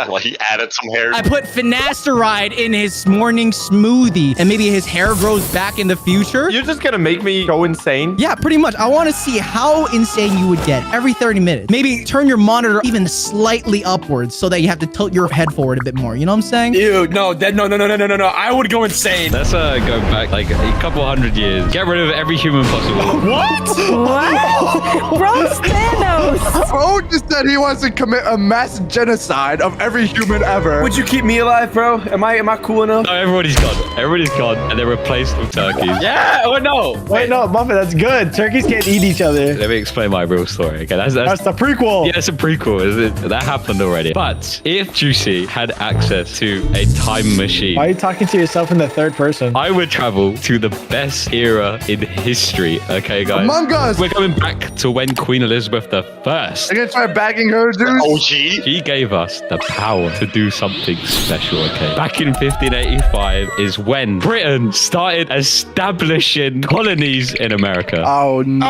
Well, he added some hair. I put finasteride in his morning smoothie and maybe his hair grows back in the future. You're just gonna make me go insane? Yeah, pretty much. I want to see how insane you would get every 30 minutes. Maybe turn your monitor even slightly upwards so that you have to tilt your head forward a bit more. You know what I'm saying? Dude, no. I would go insane. Let's go back like a couple hundred years. Get rid of every human possible. What? What? Bro, Thanos. Bro just said he wants to commit a mass genocide of every human ever. Would you keep me alive, bro? Am I cool enough? No, everybody's gone. Everybody's gone, and they're replaced with turkeys. Yeah. Oh no. Wait, no, Muffin, that's good. Turkeys can't eat each other. Let me explain my real story. Okay, that's the prequel. Yeah, it's a prequel. That happened already. But if Juicy had access to a time machine, Why are you talking to yourself in the third person? I would travel to the best era in history. Okay, guys. Among Us. We're going back to when Queen Elizabeth I. I'm gonna try bagging her, dude. OG. She gave us the power to do something special, okay? Back in 1585 is when Britain started establishing colonies in America. Oh, no.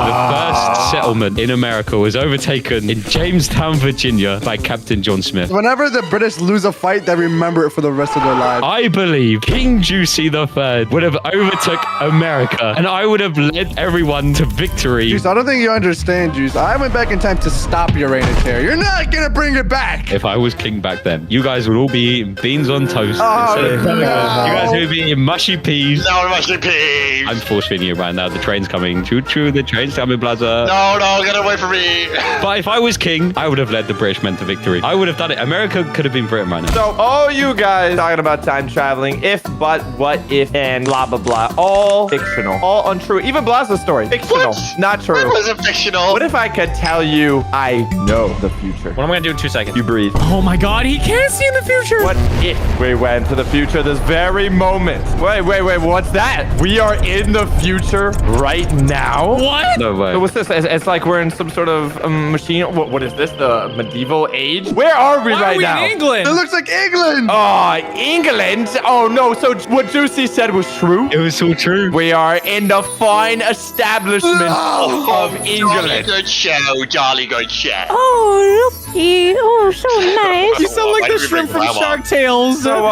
The first settlement in America was overtaken in Jamestown, Virginia by Captain John Smith. Whenever the British lose a fight, they remember it for the rest of their lives. I believe King Juicy III would have overtook America, and I would have led everyone to victory. Juice, I don't think you understand, Juice. I went back in time to stop your reign of terror. You're not gonna bring it back. If I was king back then, you guys would all be eating beans on toast. Oh, no. You guys would be eating mushy peas. No mushy peas. I'm force feeding you right now. The train's coming. Choo choo, the train's coming, Blaza. No, get away from me. But if I was king, I would have led the British men to victory. I would have done it. America could have been Britain right now. So all you guys talking about time traveling, if, but, what if, and blah, blah, blah. All fictional. All untrue. Even Blaza's story. Fictional. What? Not true. It wasn't fictional. What if I could tell you I know the future? What am I gonna do in 2 seconds? You breathe. Oh my God, he can't see in the future. What if we went to the future this very moment? Wait, what's that? We are in the future right now? What? No way. So what's this? It's like we're in some sort of machine. What is this? The medieval age? Where are we right now? In England? It looks like England. Oh, England? Oh no, so what Juicy said was true? It was so true. We are in the fine establishment of England. Jolly good show. Jolly good show. Oh, looky. Oh, so nice. You sound like Why the did we shrimp bring from Grandma? Shark Tales. So,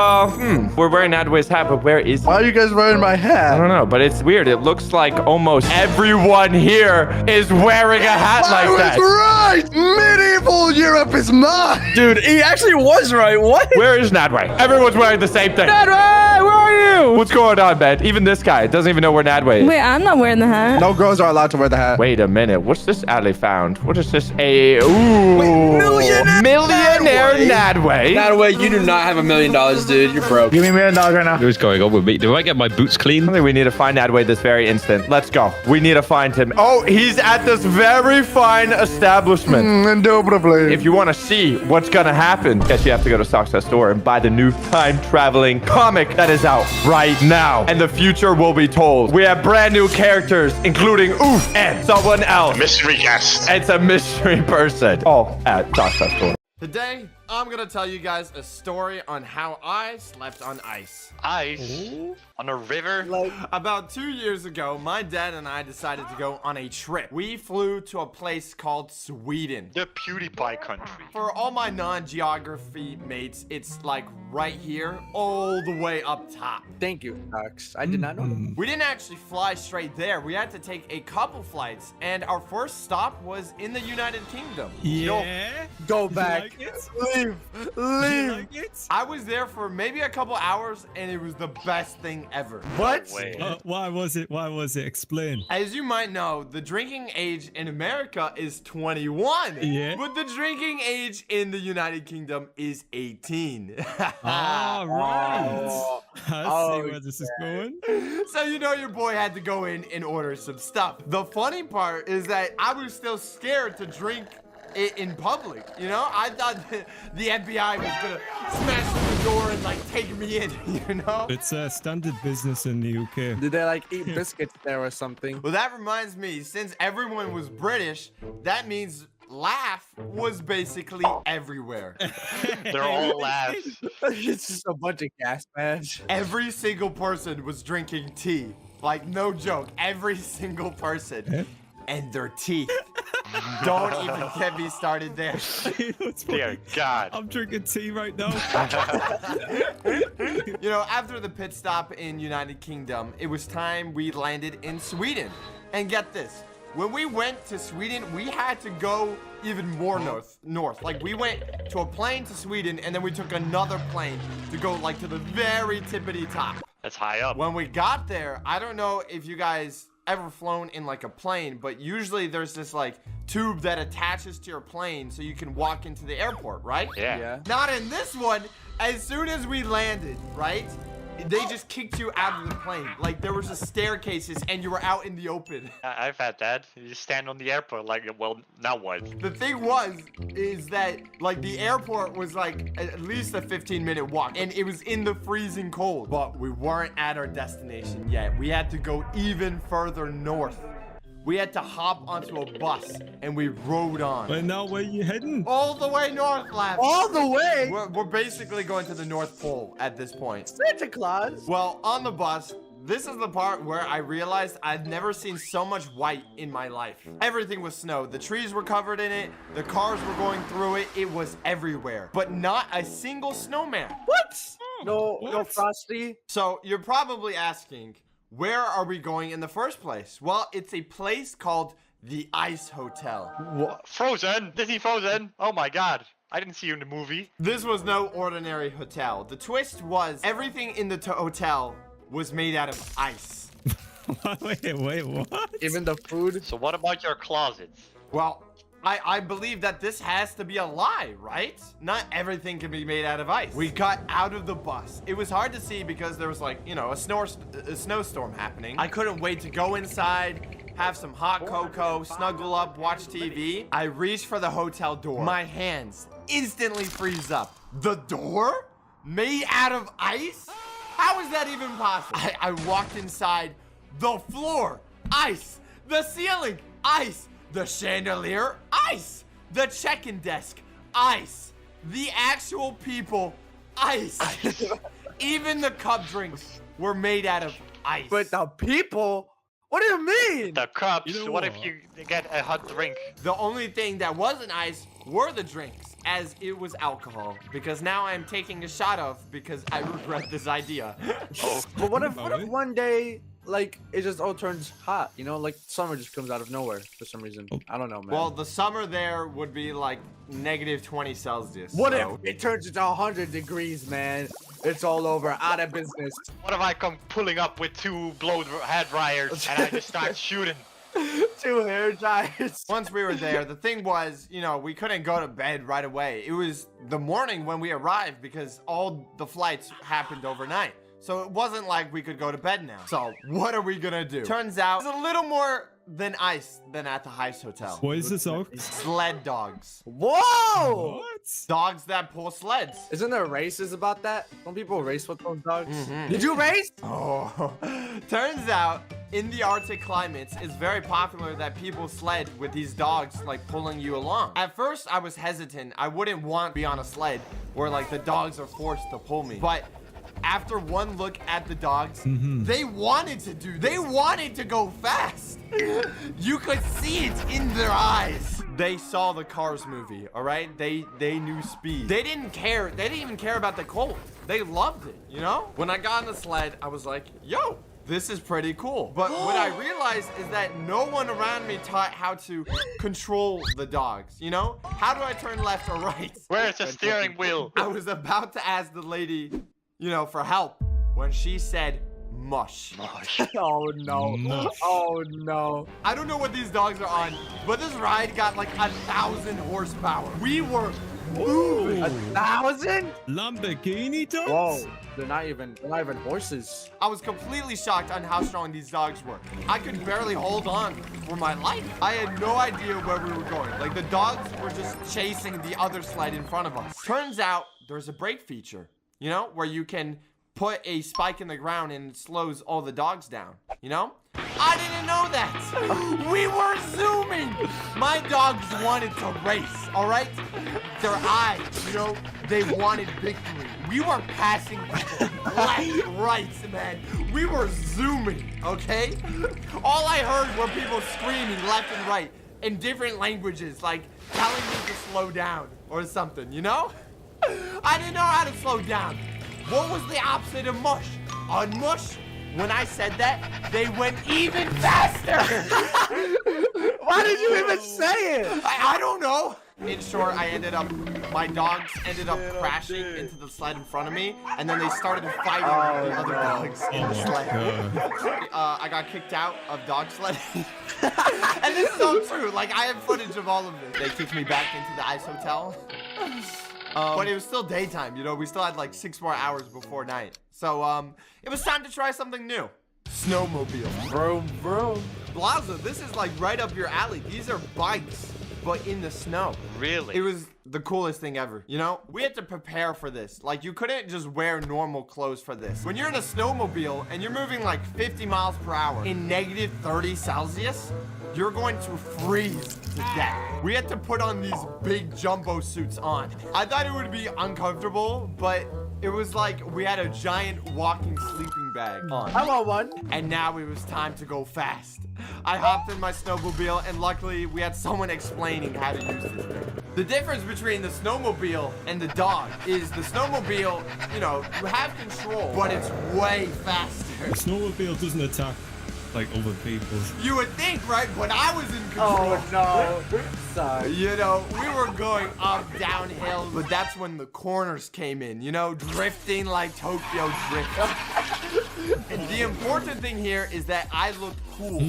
we're wearing Adway's hat, but where is he? Why are you guys wearing my I hat? don't know, but it's weird. It looks like almost everyone here is wearing a hat I like was that. right. Medieval Europe is mine. Dude, he actually was right. What? Where is Nadway? Everyone's wearing the same thing. Nadway, where are you? What's going on, man? Even this guy doesn't even know where Nadway is. Wait, I'm not wearing the hat. No girls are allowed to wear the hat. Wait a minute. What's this alley found? What is this? Millionaire Nadway. Not a way. You do not have $1 million, dude. You're broke. Give me $1 million right now. What's going on with me? Do I get my boots clean? I think we need to find Nadway this very instant. Let's go. We need to find him. Oh, he's at this very fine establishment. Indubitably. If you want to see what's going to happen, guess you have to go to Sock's store and buy the new time-traveling comic that is out right now. And the future will be told. We have brand new characters, including Oof and someone else. Mystery guest. It's a mystery person. All at Sock's store. Today, I'm gonna tell you guys a story on how I slept on ice. Ice? On a river? About 2 years ago, my dad and I decided to go on a trip. We flew to a place called Sweden. The PewDiePie country. For all my non-geography mates, it's like right here, all the way up top. Thank you, Alex. I did not know that. We didn't actually fly straight there. We had to take a couple flights, and our first stop was in the United Kingdom. Yeah? Go back. Leave. I was there for maybe a couple hours, and it was the best thing ever. What? Why was it? Why was it? Explain. As you might know, the drinking age in America is 21. Yeah. But the drinking age in the United Kingdom is 18. All right. I see where this is going. So you know your boy had to go in order some stuff. The funny part is that I was still scared to drink it in public. You know, I thought the FBI was gonna smash through the door and like take me in. You know, It's a standard business in the UK. Did they like eat biscuits there or something? well, that reminds me. Since everyone was British, that means laugh was basically everywhere. They're all laughs. It's just a bunch of gas masks. Every single person was drinking tea. Like, no joke. Every single person. And their teeth. Don't even get me started there. Dear God. I'm drinking tea right now. You know, after the pit stop in United Kingdom, it was time we landed in Sweden. And get this. When we went to Sweden, we had to go even more north. Like, we went to a plane to Sweden, and then we took another plane to go, like, to the very tippity top. That's high up. When we got there, I don't know if you guys ever flown in, like, a plane, but usually there's this, like, tube that attaches to your plane so you can walk into the airport, right? Yeah. Not in this one. As soon as we landed, right? They just kicked you out of the plane. Like, there was just staircases and you were out in the open. I've had that. You just stand on the airport like, well, now what? The thing is that, like, the airport was, like, at least a 15-minute walk. And it was in the freezing cold. But we weren't at our destination yet. We had to go even further north. We had to hop onto a bus and we rode on. But now where you heading? All the way north, lad. All the way? We're basically going to the North Pole at this point. Santa Claus. Well, on the bus, this is the part where I realized I'd never seen so much white in my life. Everything was snow. The trees were covered in it. The cars were going through it. It was everywhere. But not a single snowman. What? No Frosty? So you're probably asking, where are we going in the first place? Well, it's a place called the Ice Hotel. What? Frozen? Disney Frozen? Oh my God. I didn't see you in the movie. This was no ordinary hotel. The twist was everything in the hotel was made out of ice. Wait, what? Even the food? So what about your closets? Well, I believe that this has to be a lie, right? Not everything can be made out of ice. We got out of the bus. It was hard to see because there was, like, you know, a snowstorm happening. I couldn't wait to go inside, have some hot cocoa, snuggle up, watch TV. I reached for the hotel door. My hands instantly freeze up. The door? Made out of ice? How is that even possible? I walked inside. The floor, ice. The ceiling, ice. The chandelier, ice. The check-in desk, ice. The actual people, ice. Even the cup drinks were made out of ice. But the people? What do you mean? The cups. What if you get a hot drink? The only thing that wasn't ice were the drinks, as it was alcohol. Because now I'm taking a shot of because I regret this idea. But what if one day, like, it just all turns hot, you know? Like, summer just comes out of nowhere for some reason. I don't know, man. Well, the summer there would be like negative 20 Celsius. What if it turns into 100 degrees, man? It's all over, out of business. What if I come pulling up with 2 blow hair dryers and I just start shooting? 2 hair dryers. Once we were there, the thing was, you know, we couldn't go to bed right away. It was the morning when we arrived because all the flights happened overnight. So it wasn't like we could go to bed now. So what are we gonna do? Turns out it's a little more than ice than at the Heist Hotel. What is this, Oak? Sled dogs. Whoa! What? Dogs that pull sleds. Isn't there races about that? Don't people race with those dogs? Mm-hmm. Did you race? Oh, turns out in the Arctic climates, it's very popular that people sled with these dogs like pulling you along. At first, I was hesitant. I wouldn't want to be on a sled where like the dogs are forced to pull me. But after one look at the dogs, they wanted to do this. They wanted to go fast. You could see it in their eyes. They saw the Cars movie, all right? They knew speed. They didn't care. They didn't even care about the cold. They loved it, you know? When I got on the sled, I was like, yo, this is pretty cool. But what I realized is that no one around me taught how to control the dogs, you know? How do I turn left or right? Where's the steering wheel? I was about to ask the lady, you know, for help when she said mush. Oh no. Mush. Oh no. I don't know what these dogs are on, but this ride got like 1,000 horsepower. We were moving. 1,000? Lamborghini dogs? Whoa. They're not even horses. I was completely shocked on how strong these dogs were. I could barely hold on for my life. I had no idea where we were going. Like the dogs were just chasing the other sled in front of us. Turns out there's a brake feature, you know, where you can put a spike in the ground and it slows all the dogs down, you know? I didn't know that. We were zooming. My dogs wanted to race, all right? Their eyes, you know, they wanted victory. We were passing people left, right, man. We were zooming, okay? All I heard were people screaming left and right in different languages, like telling me to slow down or something, you know? I didn't know how to slow down. What was the opposite of mush? On mush? When I said that, they went even faster. Why did you even say it? I don't know. In short, my dogs ended up crashing into the sled in front of me, and then they started fighting the other dogs in the sled. I got kicked out of dog sledding. And this is so true. Like, I have footage of all of this. They kicked me back into the ice hotel. But it was still daytime, you know? We still had like 6 more hours before night. So, it was time to try something new. Snowmobile. Vroom, vroom. Blaza, this is like right up your alley. These are bikes, but in the snow. Really? It was the coolest thing ever, you know? We had to prepare for this. Like, you couldn't just wear normal clothes for this. When you're in a snowmobile and you're moving like 50 miles per hour in negative 30 Celsius, you're going to freeze to death. We had to put on these big jumbo suits on. I thought it would be uncomfortable, but it was like we had a giant walking sleeping bag on. I want one. And now it was time to go fast. I hopped in my snowmobile, and luckily we had someone explaining how to use this thing. The difference between the snowmobile and the dog is the snowmobile, you know, you have control, but it's way faster. The snowmobile doesn't attack like other people's. You would think, right? But I was in control. Oh no. Sorry. You know, we were going up downhill, but that's when the corners came in, you know, drifting like Tokyo Drift. And the important thing here is that I looked cool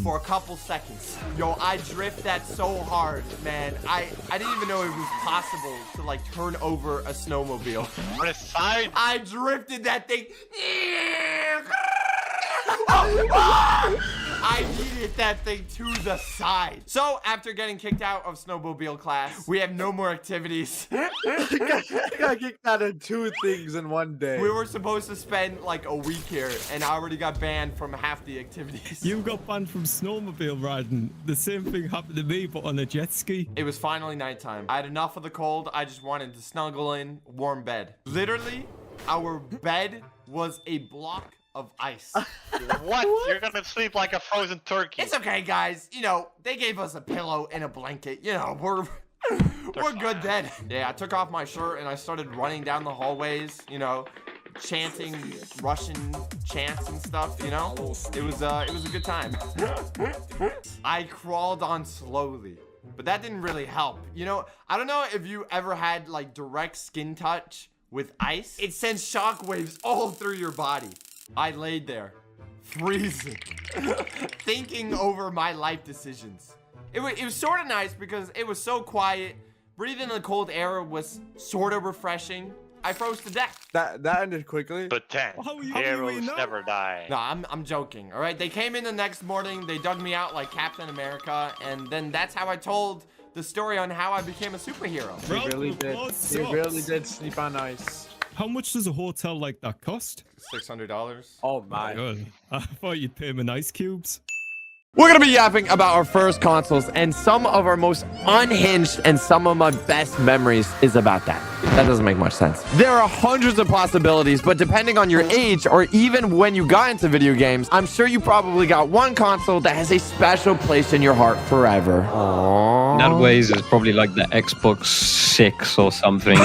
for a couple seconds. Yo, I drift that so hard, man. I didn't even know it was possible to like turn over a snowmobile. On the side? I drifted that thing. I needed that thing to the side. So after getting kicked out of snowmobile class, we have no more activities. You got kicked out of 2 things in one day. We were supposed to spend like a week here, and I already got banned from half the activities. You got banned from snowmobile riding. The same thing happened to me, but on a jet ski. It was finally nighttime. I had enough of the cold. I just wanted to snuggle in, warm bed. Literally, our bed was a block of ice. What? You're gonna sleep like a frozen turkey. It's okay, guys. You know, they gave us a pillow and a blanket. You know, we're good then. Yeah, I took off my shirt and I started running down the hallways, you know, chanting Russian chants and stuff, you know? It was a good time. I crawled on slowly, but that didn't really help. You know, I don't know if you ever had like direct skin touch with ice. It sends shockwaves all through your body. I laid there, freezing, thinking over my life decisions. It was sort of nice because it was so quiet. Breathing the cold air was sort of refreshing. I froze to death. That ended quickly. But 10. Heroes never die. No, I'm joking. All right, they came in the next morning. They dug me out like Captain America, and then that's how I told the story on how I became a superhero. Bro, He really did sleep on ice. How much does a hotel like that cost? $600. Oh my. Good. I thought you'd pay him in ice cubes. We're gonna be yapping about our first consoles, and some of our most unhinged and some of my best memories is about that. That doesn't make much sense. There are hundreds of possibilities, but depending on your age or even when you got into video games, I'm sure you probably got one console that has a special place in your heart forever. Aww. That ways is probably like the Xbox 6 or something.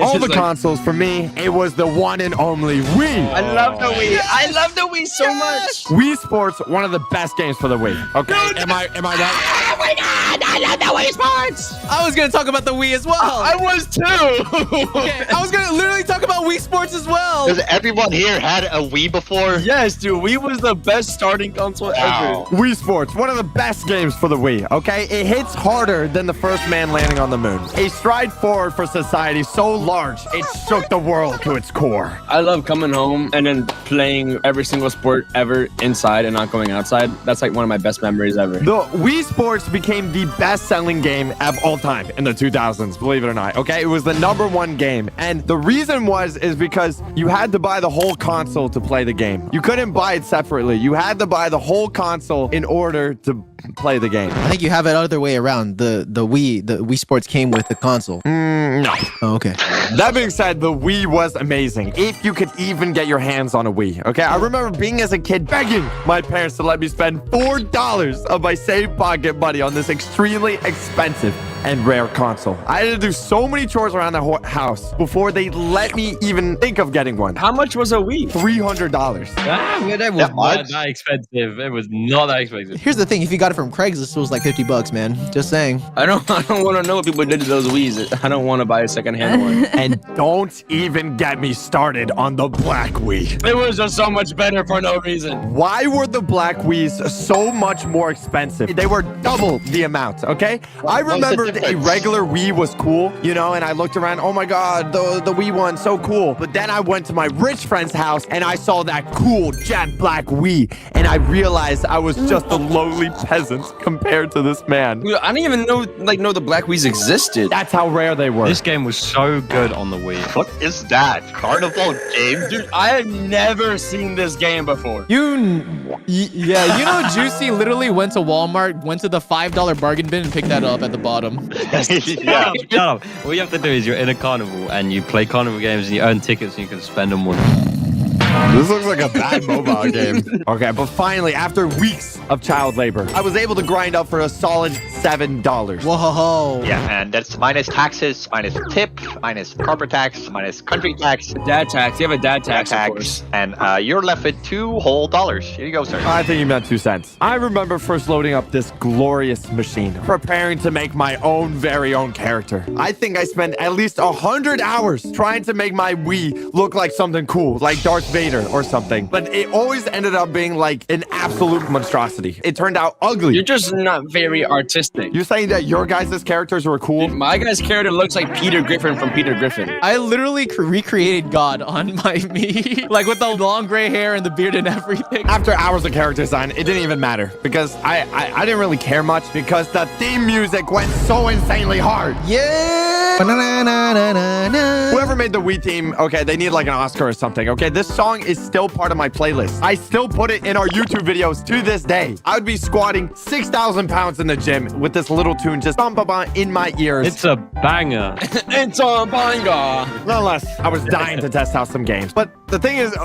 All the consoles for me, it was the one and only Wii. I love the Wii. I love the Wii so much. Wii Sports, one of the best games for the Wii. Okay, am I right? Oh my God, I love the Wii Sports. I was gonna talk about the Wii as well. I was too. Okay, I was gonna literally talk about Wii Sports as well. Does everyone here had a Wii before? Yes, dude. Wii was the best starting console ever. Wii Sports, one of the best games for the Wii, okay? It hits harder than the first man landing on the moon. A stride forward for society so large, it shook the world to its core. I love coming home and then playing every single sport ever inside and not going outside. That's like one of my best memories ever. The Wii Sports became the best-selling game of all time in the 2000s, believe it or not, okay? It was the #1 game, and the reason is because you had to buy the whole console to play the game. You couldn't buy it separately. You had to buy the whole console in order to play the game. I think you have it other way around. The Wii Sports came with the console. No. Oh, okay. That being said, the Wii was amazing. If you could even get your hands on a Wii, okay? I remember being as a kid begging my parents to let me spend $4 of my saved pocket money on this extremely expensive and rare console. I had to do so many chores around the house before they let me even think of getting one. How much was a Wii? $300. That was not that expensive. It was not that expensive. Here's the thing: if you got it from Craigslist, it was like $50, man. Just saying. I don't want to know what people did to those Wiis. I don't want to buy a secondhand one. And don't even get me started on the Black Wii. It was just so much better for no reason. Why were the Black Wiis so much more expensive? They were double the amount, okay? I remember a regular Wii was cool, you know, and I looked around, oh my God, the Wii one, so cool. But then I went to my rich friend's house and I saw that cool jet black Wii, and I realized I was just a lowly peasant compared to this man. Dude, I didn't even know the Black Wiis existed. That's how rare they were. This game was so good on the Wii. What is that? Carnival game? Dude, I have never seen this game before. Yeah, you know, Juicy literally went to Walmart, went to the $5 bargain bin and picked that up at the bottom. Yeah. Shut up. All you have to do is you're in a carnival and you play carnival games and you earn tickets and you can spend them on. This looks like a bad mobile game. Okay, but finally, after weeks of child labor, I was able to grind up for a solid $7. Whoa. Yeah, and that's minus taxes, minus tip, minus corporate tax, minus country tax. Dad tax. You have a dad tax, of course. And you're left with $2 whole. Here you go, sir. I think you meant 2 cents. I remember first loading up this glorious machine, preparing to make my very own character. I think I spent at least 100 hours trying to make my Wii look like something cool, like Darth Vader or something. But it always ended up being like an absolute monstrosity. It turned out ugly. You're just not very artistic. You're saying that your guys' characters were cool? Dude, my guy's character looks like Peter Griffin from Peter Griffin. I literally recreated God on my me, like with the long gray hair and the beard and everything. After hours of character design, it didn't even matter because I didn't really care much because the theme music went so insanely hard. Yeah. Whoever made the Wii theme, okay, they need like an Oscar or something, okay? This song is still part of my playlist. I still put it in our YouTube videos to this day. I would be squatting 6,000 pounds in the gym with this little tune just in my ears. It's a banger. It's a banger. Nonetheless, I was dying to test out some games. But the thing is,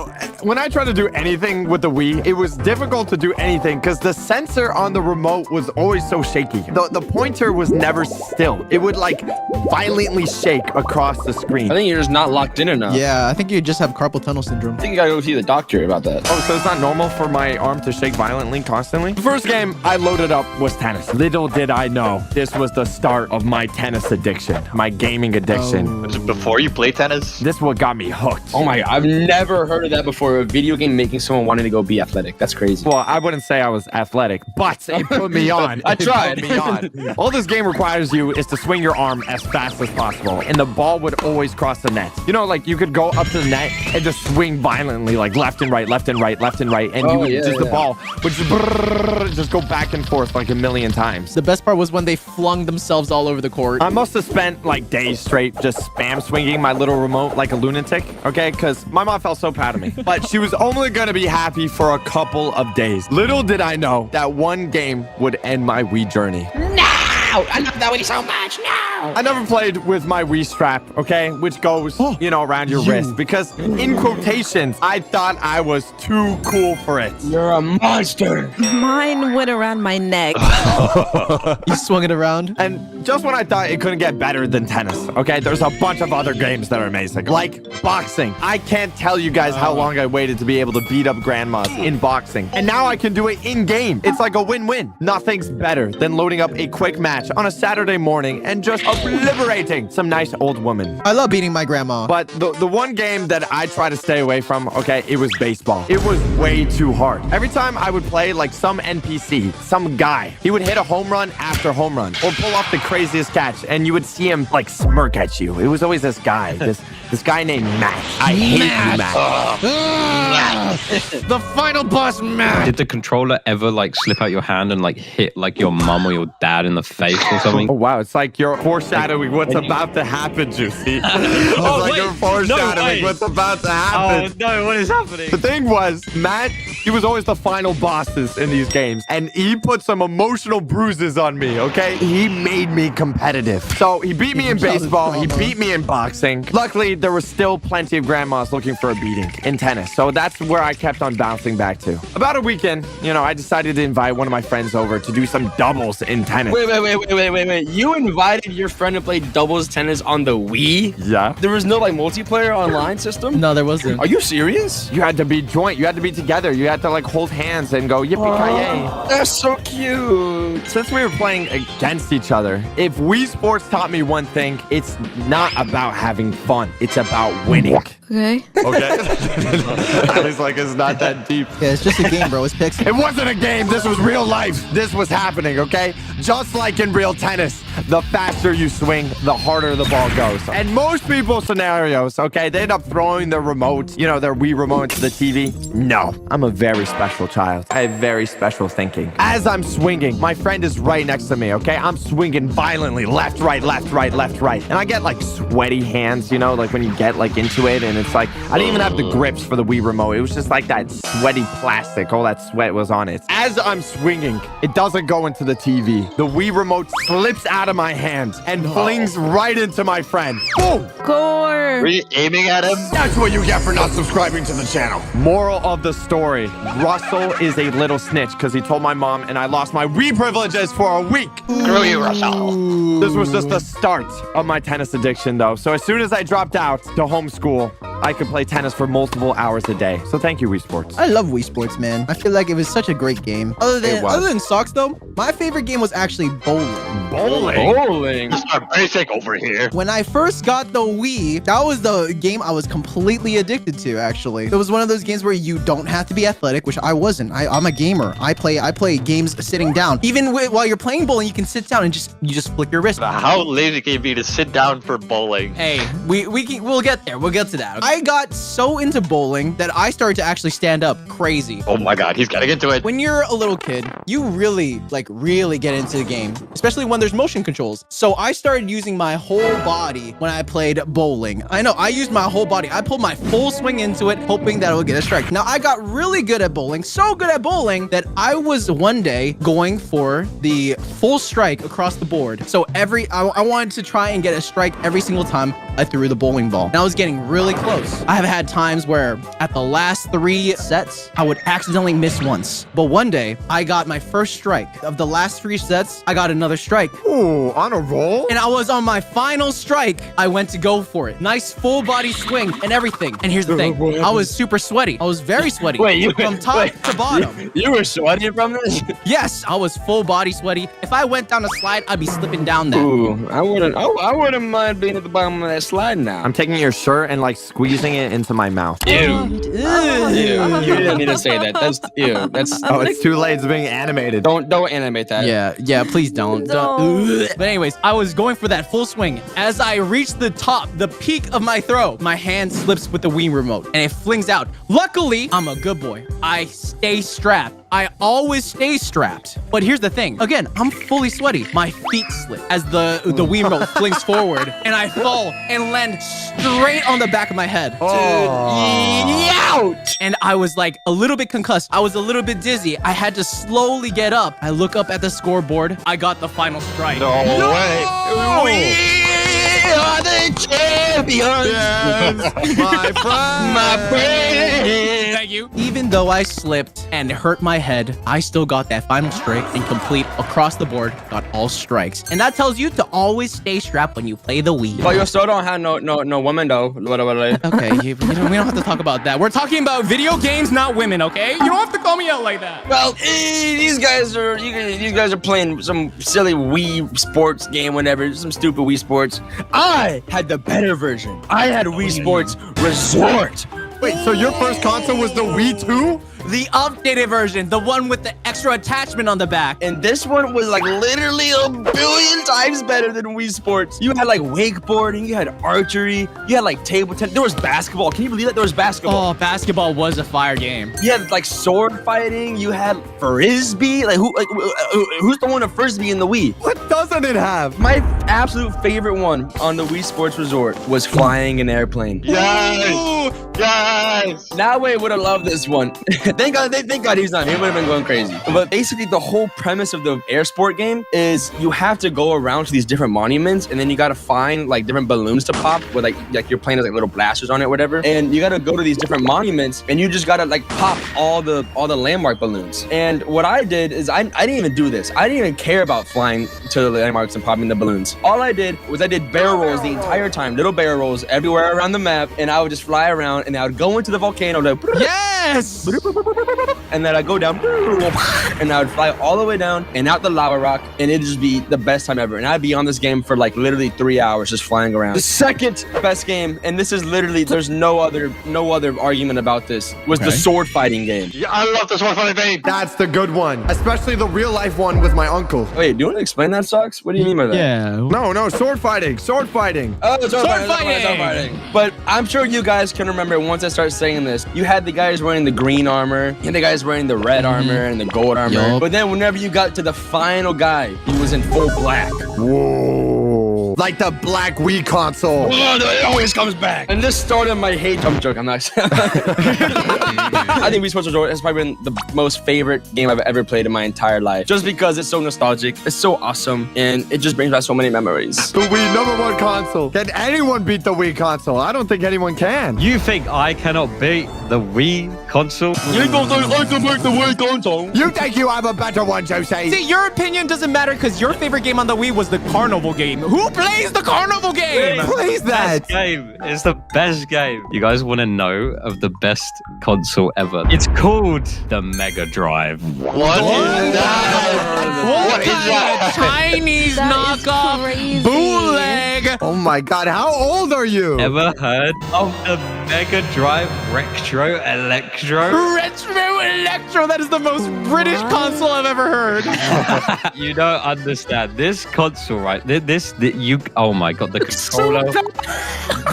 when I tried to do anything with the Wii, it was difficult to do anything because the sensor on the remote was always so shaky. The pointer was never still. It would like violently shake across the screen. I think you're just not locked in enough. Yeah, I think you just have carpal tunnel syndrome. I think you gotta go see the doctor about that. Oh, so it's not normal for my arm to shake violently constantly? The first game I loaded up was tennis. Little did I know, this was the start of my tennis addiction, my gaming addiction. Was it before you play tennis? This is what got me hooked. Oh my God, I've never heard of that before. for a video game making someone wanting to go be athletic. That's crazy. Well, I wouldn't say I was athletic, but it put me on. I tried. It put me on. All this game requires you is to swing your arm as fast as possible, and the ball would always cross the net. You know, like you could go up to the net and just swing violently, like left and right, left and right, left and right, and the ball would just go back and forth like a million times. The best part was when they flung themselves all over the court. I must have spent like days straight just spam swinging my little remote like a lunatic, okay? Because my mom felt so proud of me. But she was only going to be happy for a couple of days. Little did I know that one game would end my Wii journey. I love that Wii so much. No! I never played with my Wii strap, okay? Which goes, you know, around your wrist. Because in quotations, I thought I was too cool for it. You're a monster. Mine went around my neck. You swung it around? And just when I thought it couldn't get better than tennis, okay? There's a bunch of other games that are amazing. Like boxing. I can't tell you guys how long I waited to be able to beat up grandmas in boxing. And now I can do it in-game. It's like a win-win. Nothing's better than loading up a quick match on a Saturday morning and just obliterating some nice old woman. I love beating my grandma. But the one game that I try to stay away from, okay, it was baseball. It was way too hard. Every time I would play like some NPC, some guy, he would hit a home run after home run or pull off the craziest catch, and you would see him like smirk at you. It was always this guy, this guy named Matt. I hate you, Matt. The final boss, Matt. Did the controller ever like slip out your hand and like hit like your mom or your dad in the face or something? Oh wow, it's like you're foreshadowing what's about to happen, Juicy. You're foreshadowing what's about to happen. Oh no, what is happening? The thing was, Matt, he was always the final bosses in these games, and he put some emotional bruises on me, okay? He made me competitive. So he beat me in baseball, he beat me in boxing. Luckily, there was still plenty of grandmas looking for a beating in tennis, so that's where I kept on bouncing back to. About a weekend, you know, I decided to invite one of my friends over to do some doubles in tennis. Wait. You invited your friend to play doubles tennis on the Wii? Yeah. There was no like multiplayer online system? No, there wasn't. Are you serious? You had to be joint. You had to be together. You had to like hold hands and go yippee-ki-yay. That's so cute. Since we were playing against each other, if Wii Sports taught me one thing, it's not about having fun. It's about winning. Okay. Okay. It's like it's not that deep. Yeah, it's just a game, bro. It's pixel. It wasn't a game. This was real life. This was happening, okay? Just like in real tennis, the faster you swing, the harder the ball goes. And most people's scenarios, okay, they end up throwing their remote, you know, their Wii remote into the TV. No, I'm a very special child. I have very special thinking. As I'm swinging, my friend is right next to me, okay? I'm swinging violently, left, right, left, right, left, right. And I get like sweaty hands, you know, like when you get like into it, and it's like, I didn't even have the grips for the Wii remote. It was just like that sweaty plastic. All that sweat was on it. As I'm swinging, it doesn't go into the TV. The Wii remote slips out of my hand and flings right into my friend. Boom! Gore. Were you aiming at him? That's what you get for not subscribing to the channel. Moral of the story. Russell is a little snitch because he told my mom, and I lost my Wii privileges for a week. Screw you, Russell. This was just the start of my tennis addiction, though. So as soon as I dropped out to homeschool, I could play tennis for multiple hours a day. So thank you, Wii Sports. I love Wii Sports, man. I feel like it was such a great game. Other than socks, though, my favorite game was actually bowling. Bowling? Mr. Basic over here. When I first got the Wii, that was the game I was completely addicted to, actually. It was one of those games where you don't have to be athletic, which I wasn't. I'm a gamer. I play games sitting down. Even while you're playing bowling, you can sit down and you just flick your wrist. How lazy can you be to sit down for bowling? Hey, we'll get there. We'll get to that. I got so into bowling that I started to actually stand up crazy. Oh my god, he's getting into it. When you're a little kid, you really get into the game, especially when there's motion controls. So I started using my whole body when I played bowling. I know, I used my whole body. I pulled my full swing into it, hoping that it would get a strike. Now, I got really good at bowling, so good at bowling that I was one day going for the full strike across the board. So I wanted to try and get a strike every single time I threw the bowling ball. And I was getting really close. I have had times where at the last 3 sets, I would accidentally miss once. But one day, I got my first strike. Of the last 3 sets, I got another strike. Ooh, on a roll? And I was on my final strike. I went to go for it. Nice full body swing and everything. And here's the thing. I was super sweaty. I was very swety. From top to bottom. You were sweaty from this? Yes, I was full body sweaty. If I went down a slide, I'd be slipping down there. Ooh, I wouldn't mind being at the bottom of that slide now. I'm taking your shirt and like squeezing it into my mouth. Ew. Ew. You didn't need to say that. That's ew. That's Oh, it's too late. It's being animated. Don't animate that. Yeah, please don't. But anyways, I was going for that full swing. As I reached the top, the peak of my throw, my hand slips with the Wii remote and it flings out. Luckily, I'm a good boy. I stay strapped. I always stay strapped. But here's the thing. Again, I'm fully sweaty. My feet slip as the Wii remote flings forward and I fall and land straight on the back of my head. Ouch! And I was like a little bit concussed. I was a little bit dizzy. I had to slowly get up. I look up at the scoreboard. I got the final strike. No way. We are the champions. Yes, my friend. My friend. Thank you. Even though I slipped and hurt my head, I still got that final strike and complete across the board, got all strikes. And that tells you to always stay strapped when you play the Wii. But you still don't have no women though. Okay, we don't have to talk about that. We're talking about video games, not women, okay? You don't have to call me out like that. Well, these guys are playing some silly Wii Sports game, whatever, some stupid Wii Sports. I had the better version. I had Wii Sports Resort. Wait, so your first console was the Wii 2? The updated version, the one with the extra attachment on the back. And this one was like literally 1,000,000,000 times better than Wii Sports. You had like wakeboarding, you had archery, you had like table tennis. There was basketball. Can you believe that there was basketball? Oh, basketball was a fire game. You had like sword fighting. You had frisbee. Like who's the one of frisbee in the Wii? What doesn't it have? My absolute favorite one on the Wii Sports Resort was flying an airplane. Yes. Yes. That way would have loved this one. Thank God he's not. He would have been going crazy. But basically, the whole premise of the air sport game is you have to go around to these different monuments, and then you gotta find like different balloons to pop with like your plane has like little blasters on it, whatever. And you gotta go to these different monuments, and you just gotta like pop all the landmark balloons. And what I did is I didn't even do this. I didn't even care about flying to the landmarks and popping the balloons. All I did was I did barrel rolls the entire time, little barrel rolls everywhere around the map, and I would just fly around, and I would go into the volcano. Like, yes. And then I go down, and I would fly all the way down and out the lava rock, and it'd just be the best time ever. And I'd be on this game for like literally 3 hours just flying around. The second best game, and this is literally there's no other argument about this, was the sword fighting game. Yeah, I love the sword fighting game. That's the good one, especially the real life one with my uncle. Wait, do you want to explain that, Socks? What do you mean by that? Yeah. No, sword fighting. Sword fighting. Oh, sword fighting. But I'm sure you guys can remember once I start saying this, you had the guys wearing the green armor, and the guys wearing the red armor and the gold armor. Yup. But then whenever you got to the final guy, he was in full black. Whoa. Like the black Wii console. Oh, it always comes back. And this started my hate. I'm joking. I'm not. I think Wii Sports Resort has probably been the most favorite game I've ever played in my entire life. Just because it's so nostalgic, it's so awesome, and it just brings back so many memories. The Wii #1 console. Can anyone beat the Wii console? I don't think anyone can. You think I cannot beat the Wii console? You don't think I can beat the Wii console? You think you have a better one, Jose? See, your opinion doesn't matter because your favorite game on the Wii was the carnival game. Who plays the carnival game? Who plays that? Best game. It's the best game. You guys want to know of the best console ever? It's called the Mega Drive. What is that? What is that? Chinese knockoff bootleg. Oh my God, how old are you? Ever heard of the Mega Drive Retro Electro? Retro Electro. That is the most British console I've ever heard. You don't understand. This console, right? Oh my God, the controller.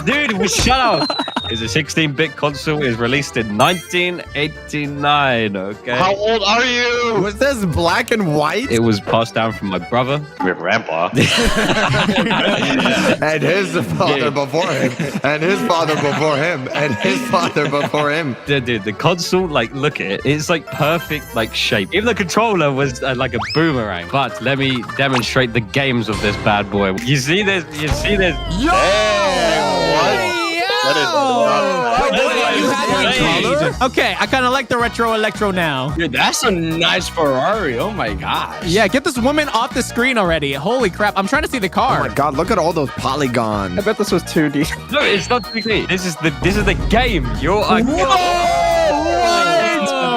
Dude, shut up. It's a 16-bit console. It was released in 1989, okay? How old are you? Was this black and white? It was passed down from my brother. Your grandpa. And his father before him. And his father before him. And his father before him. Dude, the console, like, look at it. It's like perfect, like, shape. Even the controller was like a boomerang. But let me demonstrate the games of this bad boy. You see this? Yo! Okay, I kind of like the Retro Electro now. Dude, that's a nice Ferrari. Oh my gosh. Yeah, get this woman off the screen already. Holy crap, I'm trying to see the car. Oh my God, look at all those polygons. I bet this was 2D. No, it's not 2D. This is the game. You're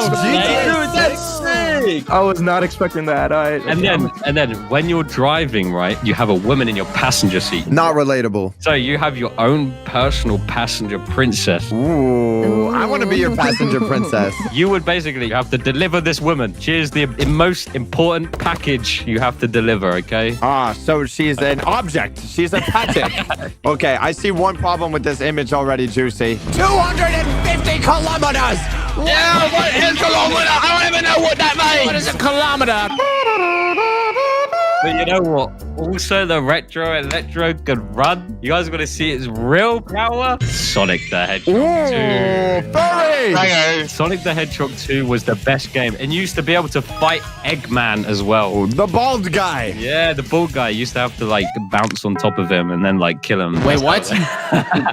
Dude, that's sick. big. I was not expecting that. And then when you're driving, right, you have a woman in your passenger seat. Not relatable. So you have your own personal passenger princess. Ooh, I want to be your passenger princess. You would basically have to deliver this woman. She is the most important package you have to deliver, okay? Ah, so she's an object. She's a package. Okay, I see one problem with this image already, Juicy. 250 kilometers! Yeah, what is kilometer? I don't even know what that means. What is a kilometer? But you know what? Also, the retro electro could run. You guys want to see its real power? Sonic the Hedgehog 2. Furry! Sonic the Hedgehog 2 was the best game, and you used to be able to fight Eggman as well. The bald guy. Yeah, the bald guy. You used to have to like bounce on top of him and then like kill him. Wait, what?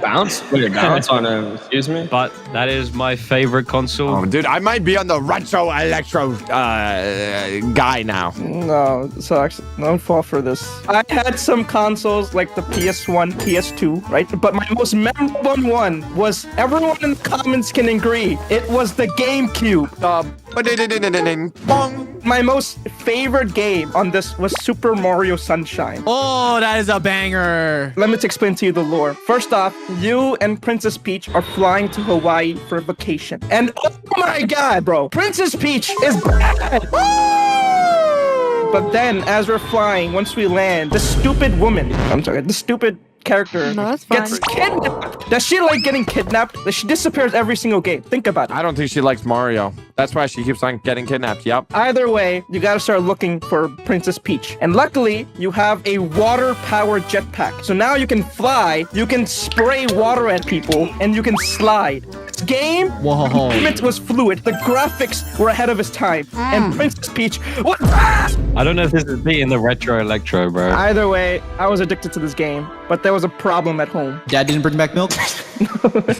Bounce? Wait, bounce on him. Excuse me? But that is my favorite console. Oh, dude, I might be on the retro electro guy now. No, sucks. Don't fall for this. I had some consoles like the PS1, PS2, right? But my most memorable one was, everyone in the comments can agree, it was the GameCube. My most favorite game on this was Super Mario Sunshine. Oh, that is a banger. Let me explain to you the lore. First off, you and Princess Peach are flying to Hawaii for vacation. And oh my god, bro, Princess Peach is bad. But then, as we're flying, once we land, the stupid character gets kidnapped. Does she like getting kidnapped? That she disappears every single game. Think about it. I don't think she likes Mario. That's why she keeps on getting kidnapped. Yep. Either way, you gotta start looking for Princess Peach. And luckily, you have a water-powered jetpack. So now you can fly, you can spray water at people, and you can slide. This game, it was fluid. The graphics were ahead of its time. And Princess Peach was I don't know if this is beating the retro electro, bro. Either way, I was addicted to this game, but there was a problem at home. Dad didn't bring back milk?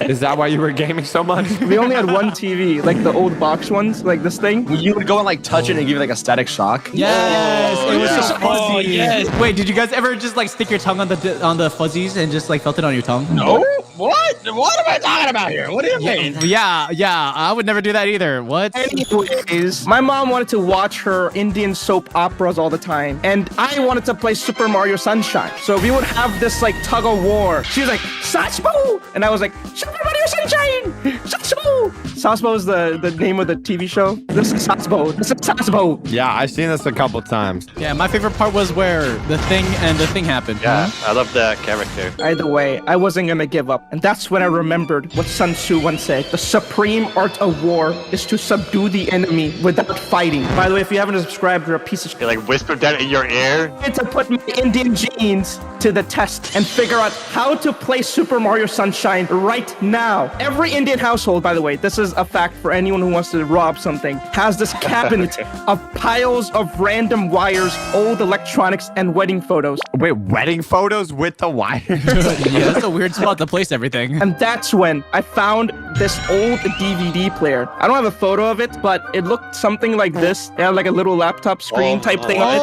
Is that why you were gaming so much? We only had one TV, like the old box ones, like this thing. You would go and like touch it and give it like a static shock. Yes, it was so fuzzy. Oh, yes. Wait, did you guys ever just like stick your tongue on the fuzzies and just like felt it on your tongue? No. What? What am I talking about here? What do you mean? Yeah, I would never do that either. What? Anyways, my mom wanted to watch her Indian soap operas all the time, and I wanted to play Super Mario Sunshine. So we would have this like tug of war. She was like, Sasbo! And I was like, Super Mario Sunshine! Sasbo! Sasbo is the name of the TV show. This is Sasbo. This is Sasbo. Yeah, I've seen this a couple times. Yeah, my favorite part was where the thing happened. Yeah, I love that character. Either way, I wasn't gonna give up. And that's when I remembered what Sun Tzu once said. The supreme art of war is to subdue the enemy without fighting. By the way, if you haven't subscribed, you're a piece of shit. You like whispered that in your ear? It's to put my Indian genes to the test and figure out how to play Super Mario Sunshine right now. Every Indian household, by the way, this is a fact for anyone who wants to rob something, has this cabinet of piles of random wires, old electronics, and wedding photos. Wait, wedding photos with the wires? Yeah, that's a weird spot to place everything. And that's when I found this old DVD player. I don't have a photo of it, but it looked something like this. It had like a little laptop screen type thing on it.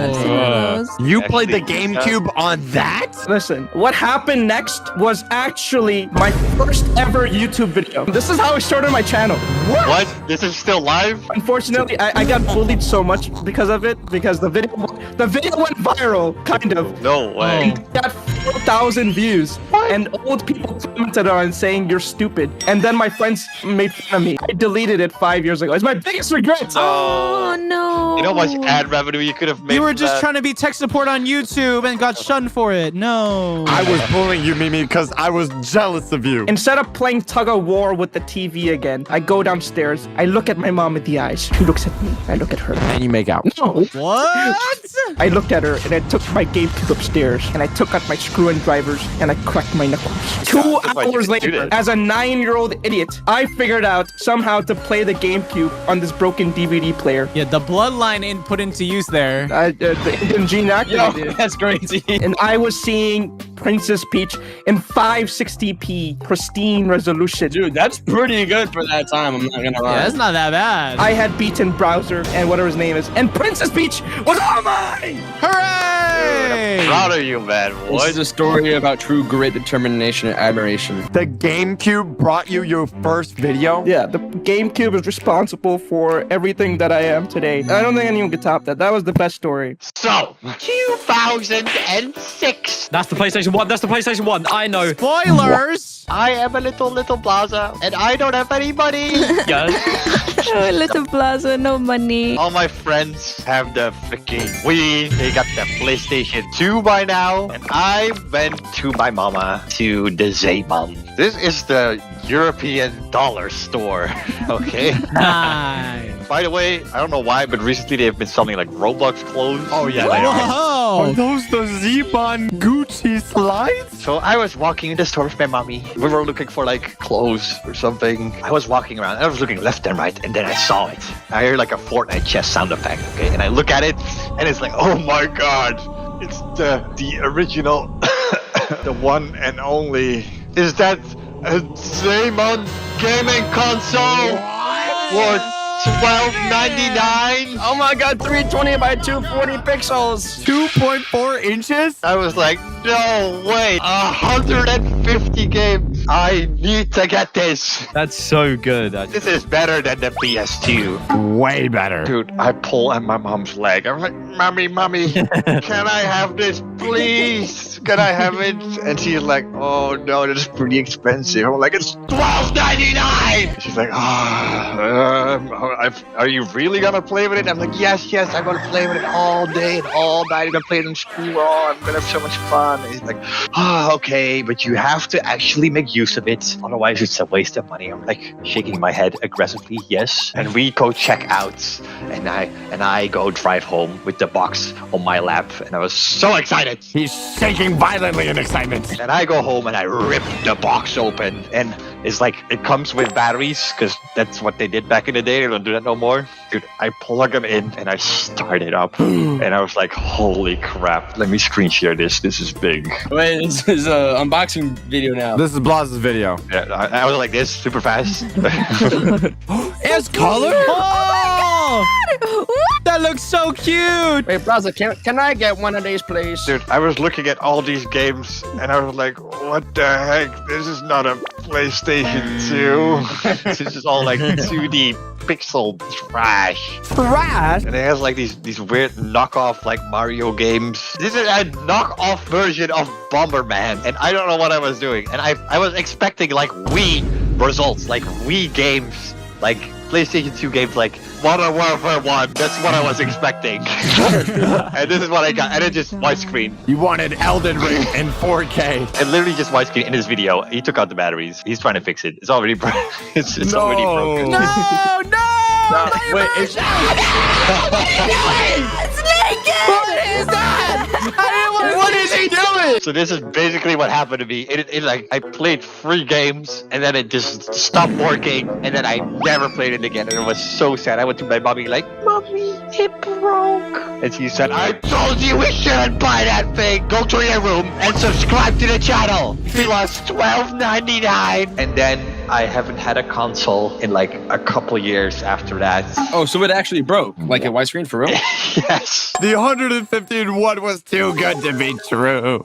I've seen one of those. You played the GameCube on that? Listen, what happened next was actually my first ever YouTube video. This is how I started my channel. What? This is still live? Unfortunately, I got bullied so much because of it, because the video went viral, kind of. No way. It got 4,000 views, and old people commented on it saying you're stupid. And then my friends made fun of me. I deleted it 5 years ago. It's my biggest regret. Oh no. You know how much ad revenue you could have made? You were just trying to be tech support on YouTube and got shunned for it. No. I was bullying you, Mimi, because I was jealous of you. Instead of playing tug of war with the TV again, I go downstairs. I look at my mom in the eyes. She looks at me. I look at her. And you make out. No. What? I looked at her and I took my GameCube upstairs and I took out my screw and drivers and I cracked my knuckles. 2 hours later, as a 9-year-old idiot, I figured out somehow to play the GameCube on this broken DVD player. Yeah, the bloodline put into use there. The Indian gene activated. That's crazy. And I was seeing Princess Peach in 560p pristine resolution. Dude, that's pretty good for that time. I'm not gonna lie. Yeah, that's not that bad. I had beaten Browser and whatever his name is, and Princess Peach was all mine! Hooray! Hey! Proud of you, man. This What? is a story about true grit, determination, and admiration. The GameCube brought you your first video? Yeah, the GameCube is responsible for everything that I am today. I don't think anyone could top that. That was the best story. So, 2006. That's the PlayStation 1. That's the PlayStation 1. I know. Spoilers! I am a little plaza, and I don't have any money. Yes. Oh, little plaza, no money. All my friends have the freaking Wii. They got the PlayStation 2 by now. And I went to my mama to the Zeeman. This is the European dollar store. Okay? Nice. By the way, I don't know why, but recently they've been selling like Roblox clothes. Oh, yeah, they are. Whoa! Are those the Zeeman Gucci slides? So I was walking in the store with my mommy. We were looking for like clothes or something. I was walking around. I was looking left and right, and then I saw it. I heard like a Fortnite chest sound effect. Okay, and I look at it, and it's like, oh my god, it's the original, the one and only. Is that a Zeeman gaming console? What? $12.99. Oh my god, 320 by 240 pixels. 2.4 inches? I was like, no way. 150 games. I need to get this. That's so good. This is better than the PS2. Way better. Dude, I pull at my mom's leg. I'm like, mommy, can I have this, please? Can I have it? And she's like, oh no, that's pretty expensive. I'm like, it's $12.99. She's like, are you really gonna play with it? I'm like, yes, I'm gonna play with it all day and all night. I'm gonna play it in school. Oh, I'm gonna have so much fun. And he's like, okay, but you have to actually make use of it. Otherwise, it's a waste of money. I'm like shaking my head aggressively, yes. And we go check out, and I go drive home with the box on my lap, and I was so excited. He's shaking violently in excitement. And I go home and I rip the box open, and it's like it comes with batteries because that's what they did back in the day. They don't do that no more. Dude, I plug them in and I start it up, and I was like, holy crap. Let me screen share this. This is big. Wait, this is an unboxing video now. This is Blaz's video. Yeah, I was like this super fast. It's color? Oh! That looks so cute. Wait, Blaza, can I get one of these, please? Dude, I was looking at all these games and I was like, what the heck? This is not a PlayStation 2. This is all like 2D pixel trash. Trash? And it has like these weird knockoff like Mario games. This is a knockoff version of Bomberman, and I don't know what I was doing. And I was expecting like Wii results, like Wii games, like PlayStation 2 games, like Modern Warfare 1. That's what I was expecting. And this is what I got. And it just widescreen. You wanted Elden Ring in 4K. And literally just widescreen in this video. He took out the batteries. He's trying to fix it. It's already broken. It's already broken. No! Wait, it's... It's naked! What is that? What is he doing? So this is basically what happened to me. It like I played 3 games and then it just stopped working, and then I never played it again, and it was so sad. I went to my mommy like, Mommy, it broke. And she said, I told you we shouldn't buy that thing. Go to your room and subscribe to the channel. It was $12.99. And then I haven't had a console in like a couple years after that. Oh, so it actually broke? Like a widescreen for real? Yes. The 115 was too good to be true.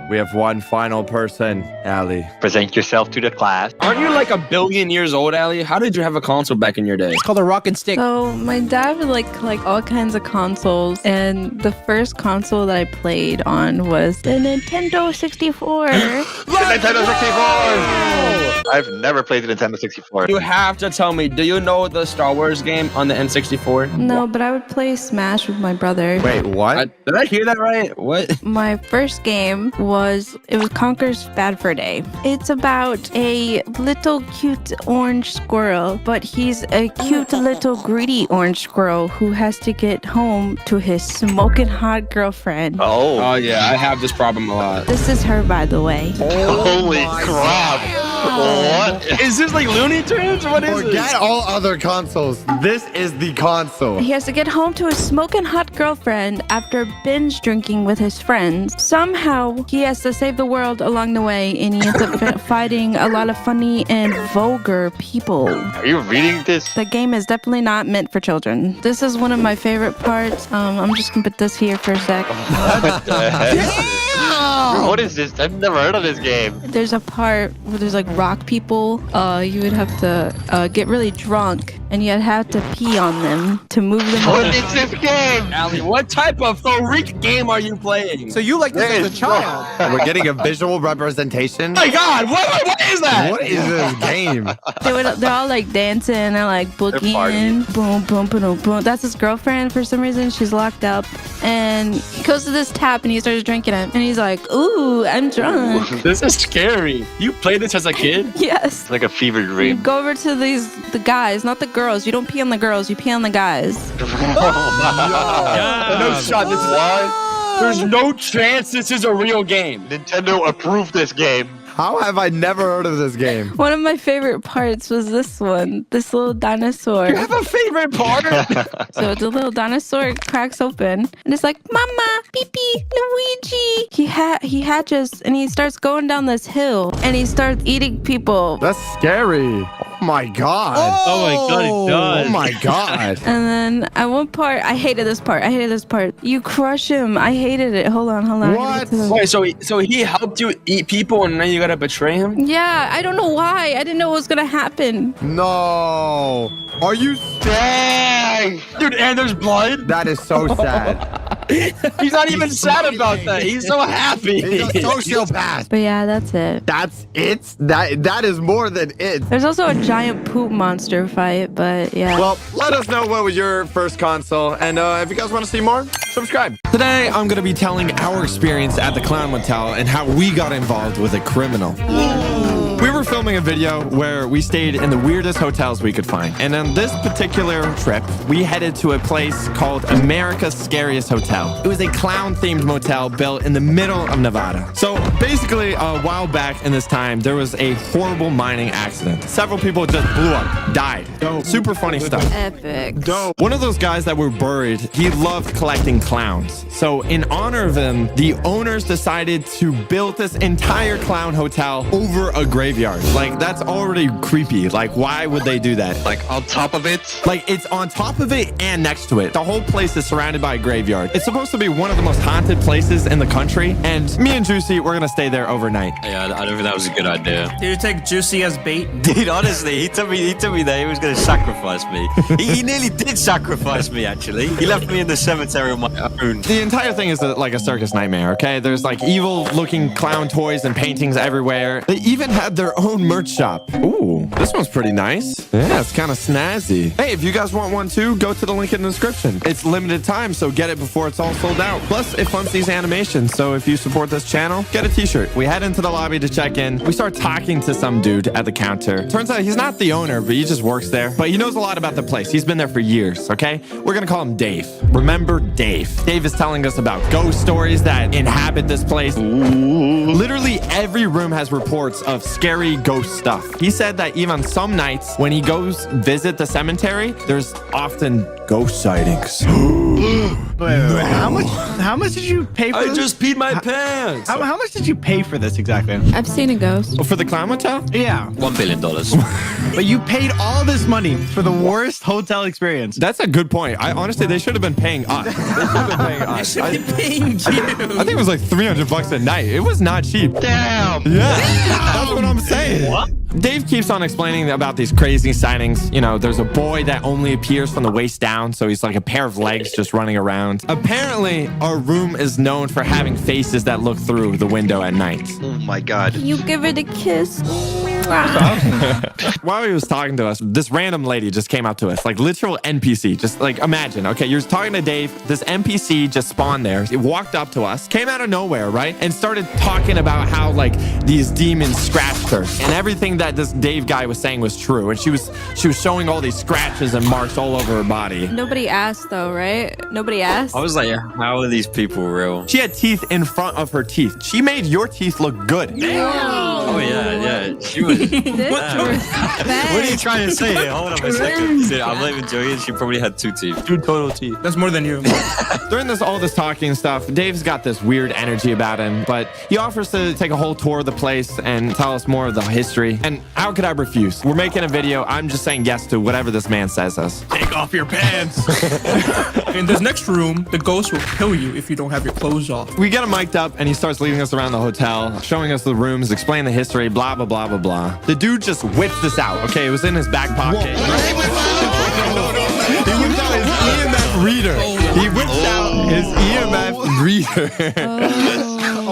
We have one final person, Ali. Present yourself to the class. Aren't you like 1 billion years old, Ali? How did you have a console back in your day? It's called a rock and stick. So my dad would like collect all kinds of consoles, and the first console that I played on was the Nintendo 64. The Nintendo 64! I've never played the Nintendo 64. You have to tell me, do you know the Star Wars game on the N64? No, but I would play Smash with my brother. Wait, what? Did I hear that right? What? My first game was Conker's Bad Fur Day. It's about a little cute orange squirrel, but he's a cute little greedy orange squirrel who has to get home to his smoking hot girlfriend. Oh yeah, I have this problem a lot. This is her, by the way. Holy crap. What? Is this like Looney Tunes? What is Forget this? all other consoles. This is the console. He has to get home to his smoking hot girlfriend after binge drinking with his friends. Somehow, he has to save the world along the way, and he ends up fighting a lot of funny and vulgar people. Are you reading this? The game is definitely not meant for children. This is one of my favorite parts. I'm just gonna put this here for a sec. What the heck? What is this? I've never heard of this game. There's a part where there's like rock people. You would have to get really drunk, and you'd have to pee on them to move them. What is this game? Allie, what type of freak game are you playing? So you like this as a child? We're getting a visual representation. Oh my God! What is that? What is this game? They're all like dancing and like boogieing. Boom, boom, boom, boom, boom. That's his girlfriend. For some reason, she's locked up, and he goes to this tap and he starts drinking it, and he's like, "Ooh, I'm drunk." This is scary. You played this as a kid? Yes. It's like a fever You dream. go over to the guys, not the girls. You don't pee on the girls. You pee on the guys. No shot. This is what? There's no chance this is a real game. Nintendo approved this game. How have I never heard of this game? One of my favorite parts was this one. This little dinosaur. You have a favorite part? So the little dinosaur cracks open and it's like, "Mama, pee-pee, Luigi." He hatches and he starts going down this hill and he starts eating people. That's scary. Oh my god. Oh my god, it does. Oh my god. And then at one part, I hated this part. You crush him. I hated it. Hold on. What? Wait, so he helped you eat people and now you gotta betray him? Yeah, I don't know why. I didn't know what was gonna happen. No. Are you Dang! Dude, and there's blood? That is so sad. He's not even sad about that. He's so happy. He's a sociopath. But yeah, that's it. That's it? That is more than it. There's also a giant poop monster fight, but yeah. Well, let us know what was your first console, and if you guys want to see more, subscribe. Today, I'm going to be telling our experience at the Clown Motel and how we got involved with a criminal. We were filming a video where we stayed in the weirdest hotels we could find. And on this particular trip, we headed to a place called America's Scariest Hotel. It was a clown-themed motel built in the middle of Nevada. So basically, a while back in this time, there was a horrible mining accident. Several people just blew up, died. Dope. Super funny stuff. Epic. Dope. One of those guys that were buried, he loved collecting clowns. So in honor of him, the owners decided to build this entire clown hotel over a graveyard. Like, that's already creepy. Like, why would they do that? Like, on top of it? Like, it's on top of it and next to it. The whole place is surrounded by a graveyard. It's supposed to be one of the most haunted places in the country. And me and Juicy, we're gonna stay there overnight. Yeah, I don't think that was a good idea. Did you take Juicy as bait? Dude, honestly, he told me that he was going to sacrifice me. He nearly did sacrifice me, actually. He left me in the cemetery on my own. The entire thing is like a circus nightmare, okay? There's like evil-looking clown toys and paintings everywhere. They even had their own merch shop. Ooh, this one's pretty nice. Yeah, it's kind of snazzy. Hey, if you guys want one too, go to the link in the description. It's limited time, so get it before it's all sold out. Plus, it funds these animations, so if you support this channel, get a t-shirt. We head into the lobby to check in. We start talking to some dude at the counter. Turns out he's not the owner, but he just works there. But he knows a lot about the place. He's been there for years, okay? We're gonna call him Dave. Remember Dave. Dave is telling us about ghost stories that inhabit this place. Literally every room has reports of scary ghost stuff. He said that even some nights when he goes visit the cemetery, there's often ghost sightings. Wait, how much did you pay for this? I just peed my pants. How much did you pay for this exactly? I've seen a ghost. Oh, for the Clown Motel? Yeah. $1 billion. But you paid all this money for the worst hotel experience. That's a good point. Honestly, they should have been paying us. They should have been paying us. They should be paying you. I think it was like $300 a night. It was not cheap. Damn! Yeah, that's what I'm saying. What? Dave keeps on explaining about these crazy sightings. You know, there's a boy that only appears from the waist down, so he's like a pair of legs just running around. Apparently, our room is known for having faces that look through the window at night. Oh my god. You give it a kiss. While he was talking to us, this random lady just came up to us, like literal NPC. Just like imagine, okay, you're talking to Dave, this NPC just spawned there. It walked up to us, came out of nowhere, right? And started talking about how like these demons scratched her. And everything that this Dave guy was saying was true. And she was showing all these scratches and marks all over her body. Nobody asked though, right? Nobody asked. I was like, how are these people real? She had teeth in front of her teeth. She made your teeth look good. Oh yeah, Yeah, she was. What are you trying to say here? Hold on a second. Dude, I'm not even joking. She probably had 2 teeth. 2 total teeth. That's more than you. During all this talking and stuff, Dave's got this weird energy about him, but he offers to take a whole tour of the place and tell us more of the history. And how could I refuse? We're making a video. I'm just saying yes to whatever this man says us. Take off your pants. In this next room, the ghost will kill you if you don't have your clothes off. We get him mic'd up and he starts leading us around the hotel, showing us the rooms, explaining the history, blah, blah, blah, blah, blah. The dude just whips this out. Okay, it was in his back pocket. He whipped out his EMF reader. He whipped out his EMF reader. I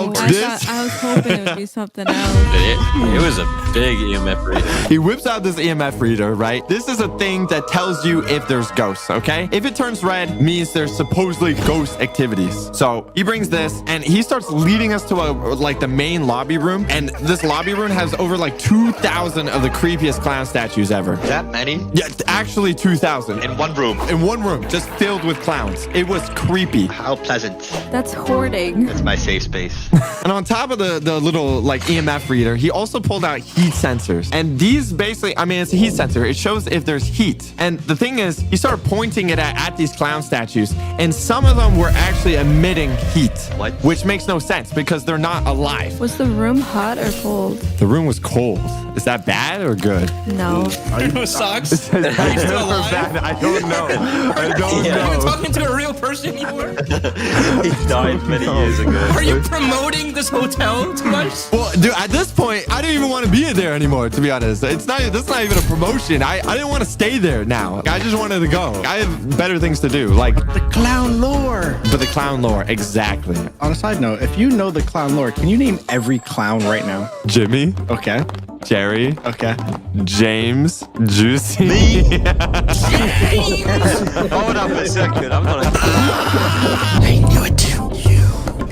was hoping it would be something else. It was a big EMF reader. He whips out this EMF reader, right? This is a thing that tells you if there's ghosts, okay? If it turns red, means there's supposedly ghost activities. So he brings this and he starts leading us to the main lobby room. And this lobby room has over 2,000 of the creepiest clown statues ever. That many? Yeah, actually 2,000. In one room? In one room, just filled with clowns. It was creepy. How pleasant. That's hoarding. That's my safe space. And on top of the little EMF reader, he also pulled out heat sensors. And these basically, it's a heat sensor. It shows if there's heat. And the thing is, he started pointing it at these clown statues. And some of them were actually emitting heat. What? Which makes no sense because they're not alive. Was the room hot or cold? The room was cold. Is that bad or good? No. No socks? Are you still alive? I don't know. I don't know. Are you talking to a real person anymore? He died many years ago. Are you promoting this hotel to us? Well, dude, at this point, I don't even want to be in there anymore, to be honest. That's not even a promotion. I didn't want to stay there now. I just wanted to go. I have better things to do, like the clown lore. But the clown lore, exactly. On a side note, if you know the clown lore, can you name every clown right now? Jimmy. Okay. Jerry. Okay. James. Juicy. Me? Hold up a second. I'm not. I knew it.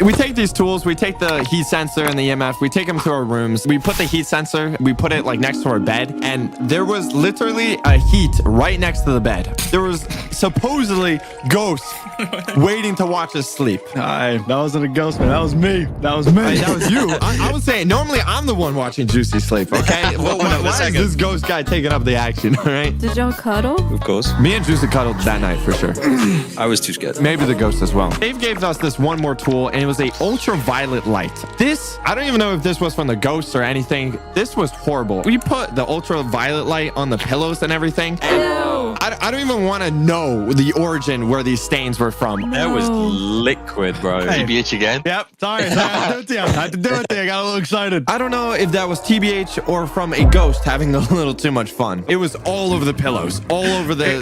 We take these tools, we take the heat sensor and the EMF, we take them to our rooms. We put the heat sensor, we put it next to our bed, and there was literally a heat right next to the bed. There was supposedly ghosts waiting to watch us sleep. That wasn't a ghost, man. That was me. That was me. That was you. I was saying, normally I'm the one watching Juicy sleep, okay? Why is this ghost guy taking up the action, all right? Did y'all cuddle? Of course. Me and Juicy cuddled that night for sure. I was too scared. Maybe the ghost as well. Dave gave us this one more tool, and it was a ultraviolet light. This, I don't even know if this was from the ghosts or anything. This was horrible. We put the ultraviolet light on the pillows and everything. And I don't even want to know the origin where these stains were from. That was liquid, bro. TBH again? Yep. Sorry. I had to do it. I got a little excited. I don't know if that was TBH or from a ghost having a little too much fun. It was all over the pillows, all over the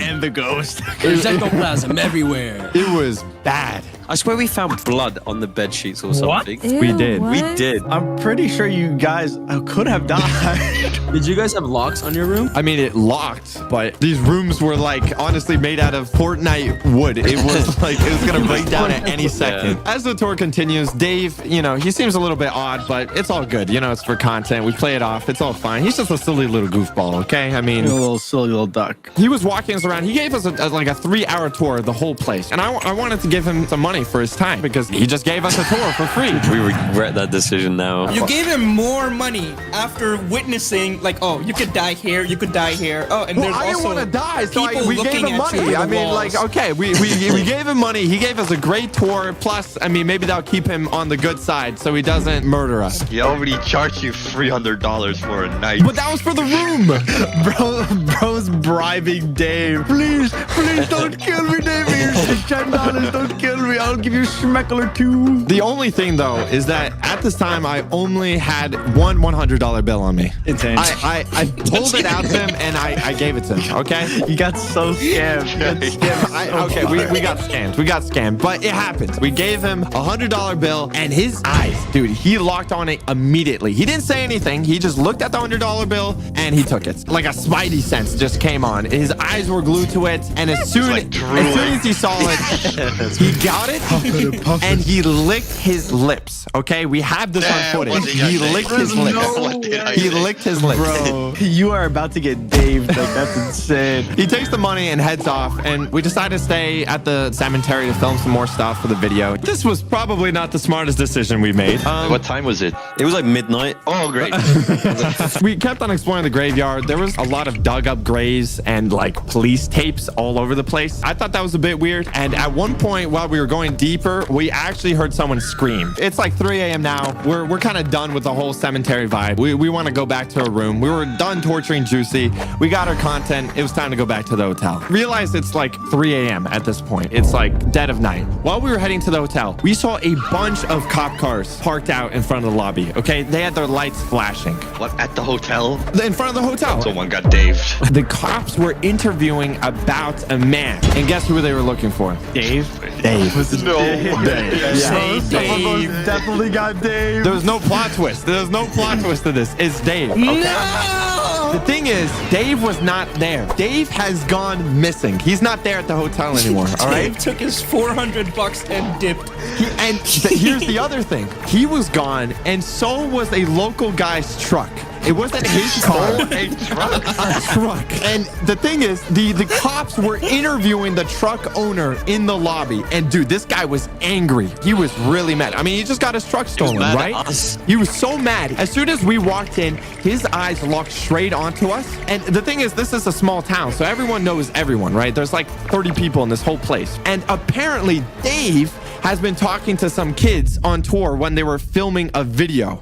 and the ghost. There's ectoplasm everywhere. It was bad. I swear we found blood on the bed sheets or something. Ew, we did. what? We did. I'm pretty sure you guys could have died. Did you guys have locks on your room? I mean, it locked, but these rooms were honestly made out of Fortnite wood. It was it was gonna break down at any second. Yeah. As the tour continues, Dave, he seems a little bit odd, but it's all good. It's for content. We play it off. It's all fine. He's just a silly little goofball, okay? I mean, a little silly little duck. He was walking us around. He gave us a 3-hour tour of the whole place, and I wanted to give him some money for his time because he just gave us a tour for free. We regret that decision now. You gave him more money after witnessing, you could die here, you could die here. Oh, and there's I didn't also want to die, so people we gave looking him at money. you I through the mean, walls. okay, we gave him money. He gave us a great tour. Plus, I mean, maybe that'll keep him on the good side so he doesn't murder us. He already charged you $300 for a night. But that was for the room. Bro's bribing Dave. Please don't kill me, Dave. Here's $10. Don't kill me. I'll give you a schmeckle or two. The only thing though is that at this time I only had one $100 bill on me. Insane. I pulled it out to him and I gave it to him. Okay. You got so scammed. We got scammed. We got scammed. But it happened. We gave him $100 bill and his eyes, dude, he locked on it immediately. He didn't say anything. He just looked at the $100 bill and he took it. Like a spidey sense just came on. His eyes were glued to it, and as soon as he saw it, he got it, and he licked his lips. Okay, we have this on footage. He licked his lips. He licked his lips. Bro, you are about to get Dave. Like, that's insane. He takes the money and heads off, and we decided to stay at the cemetery to film some more stuff for the video. This was probably not the smartest decision we made. What time was it? It was like midnight. Oh, great. We kept on exploring the graveyard. There was a lot of dug up graves and like police tapes all over the place. I thought that was a bit weird. And at one point while we were going deeper, we actually heard someone scream. It's like 3 a.m. now. We're kind of done with the whole cemetery vibe. We want to go back to our room. We were done torturing Juicy. We got our content. It was time to go back to the hotel. Realized it's like 3 a.m. at this point. It's like dead of night. While we were heading to the hotel, we saw a bunch of cop cars parked out in front of the lobby. Okay, they had their lights flashing. What, at the hotel? In front of the hotel. Someone got Dave. The cops were interviewing about a man. And guess who they were looking for? Dave? Dave. No. Dave. Say Dave. Definitely got Dave. There was no plot twist. There's no plot twist to this. It's Dave. Okay? No! The thing is, Dave was not there. Dave has gone missing. He's not there at the hotel anymore. All right. Dave took his $400 and dipped. Here's the other thing. He was gone, and so was a local guy's truck. It wasn't his car. A truck. A truck. And the thing is, the cops were interviewing the truck owner in the lobby. And dude, this guy was angry. He was really mad. I mean, he just got his truck stolen, right? He was so mad. As soon as we walked in, his eyes locked straight onto us. And the thing is, this is a small town, so everyone knows everyone, right? There's like 30 people in this whole place. And apparently, Dave has been talking to some kids on tour when they were filming a video.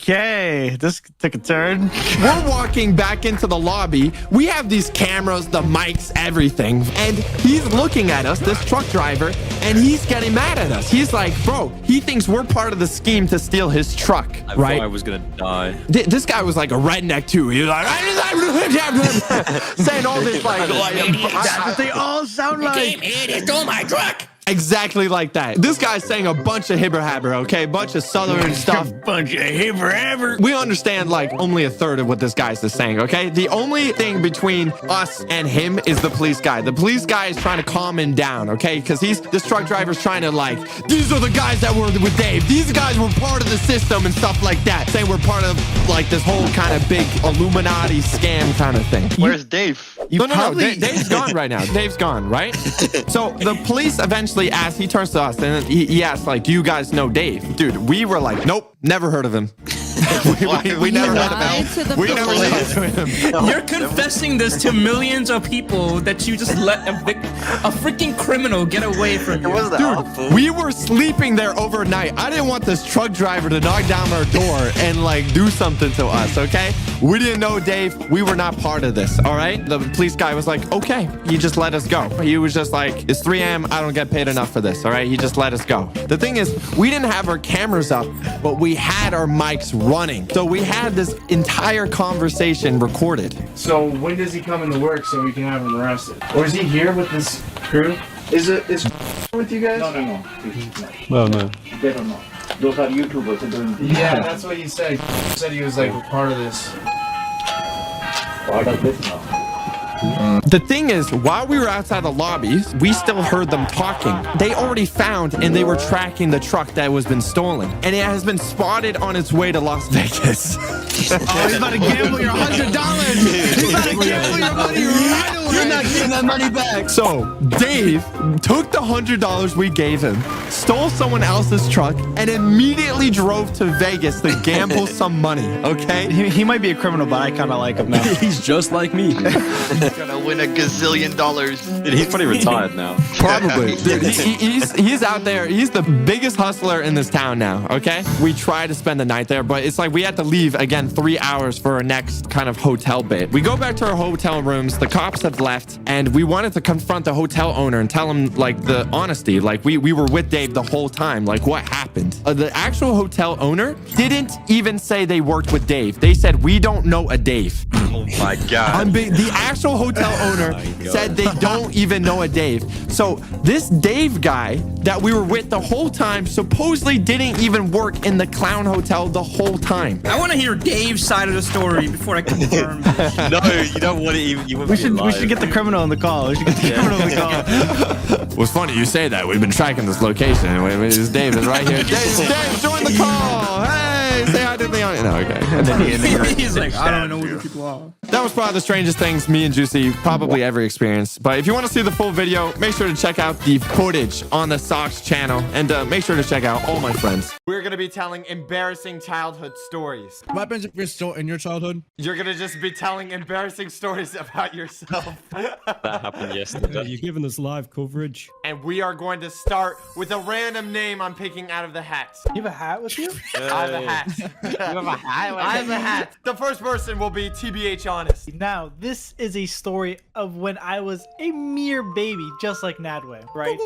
Okay, this took a turn. We're walking back into the lobby. We have these cameras, the mics, everything. And he's looking at us, this truck driver, and he's getting mad at us. He's like, bro, he thinks we're part of the scheme to steal his truck, right? I was gonna die. This guy was like a redneck too. He was like, saying all this like that's what they all sound like. Came here to stole my truck. Exactly like that. This guy's saying a bunch of hibber habber, okay? Bunch of southern stuff. Bunch of hibber habber. We understand like only a third of what this guy's is saying, okay? The only thing between us and him is the police guy. The police guy is trying to calm him down, okay? Because this truck driver's trying to like, these are the guys that were with Dave. These guys were part of the system and stuff like that. Saying we're part of like this whole kind of big Illuminati scam kind of thing. Where's Dave? No. Dave's gone right now. Dave's gone, right? So the police eventually asked, he turns to us and he asked like, do you guys know Dave? Dude, we were like, nope, never heard of him. we never heard of him. We never talked to him. You're confessing this to millions of people that you just let a freaking criminal get away from you. Dude, we were sleeping there overnight. I didn't want this truck driver to knock down our door and like do something to us, okay? We didn't know Dave. We were not part of this, all right? The police guy was like, okay. He just let us go. He was just like, it's 3 a.m. I don't get paid enough for this, all right? He just let us go. The thing is, we didn't have our cameras up, but we had our mics running. So we had this entire conversation recorded. So when does he come into work so we can have him arrested? Or is he here with this crew? Is with you guys? No. Well, no. They don't know. Those are YouTubers. Yeah, that's what he said. He said he was like part of this. Part of this now. The thing is, while we were outside the lobby, we still heard them talking. They already found and they were tracking the truck that was been stolen. And it has been spotted on its way to Las Vegas. He's about to gamble your $100. He's about to gamble your money right away. You're not getting that money back. So Dave took the $100 we gave him, stole someone else's truck, and immediately drove to Vegas to gamble some money, okay? He might be a criminal, but I kind of like him now. He's just like me. Gonna win $1 gazillion. Dude, he's probably retired now. Probably. Dude, he's out there. He's the biggest hustler in this town now, okay? We try to spend the night there, but it's like we had to leave, again, 3 hours for our next kind of hotel bit. We go back to our hotel rooms. The cops have left, and we wanted to confront the hotel owner and tell him, like, the honesty. Like, we were with Dave the whole time. Like, what happened? The actual hotel owner didn't even say they worked with Dave. They said, we don't know a Dave. Oh my god. The actual hotel owner said they don't even know a Dave. So this Dave guy that we were with the whole time supposedly didn't even work in the clown hotel the whole time. I want to hear Dave's side of the story before I confirm. No, you don't want to even. You We should get the criminal on the call. We should get the criminal on the call. Well, it's funny you say that. We've been tracking this location. This Dave is right here. Dave, join the call. Hey, say hi to Leon. No, okay. And then He's like, I don't know who these people are. that was probably the strangest things me and Juicy probably ever experienced. But if you want to see the full video, make sure to check out the footage on the Socks channel. And make sure to check out all my friends. We're going to be telling embarrassing childhood stories. What happens if you're still in your childhood? You're going to just be telling embarrassing stories about yourself. That happened yesterday. You're giving us live coverage. And we are going to start with a random name I'm picking out of the hat. You have a hat with you? I have a hat. You have a hat? I have a hat. The first person will be TBH Honest. Now, this is a story of when I was a mere baby, just like Nadway, right?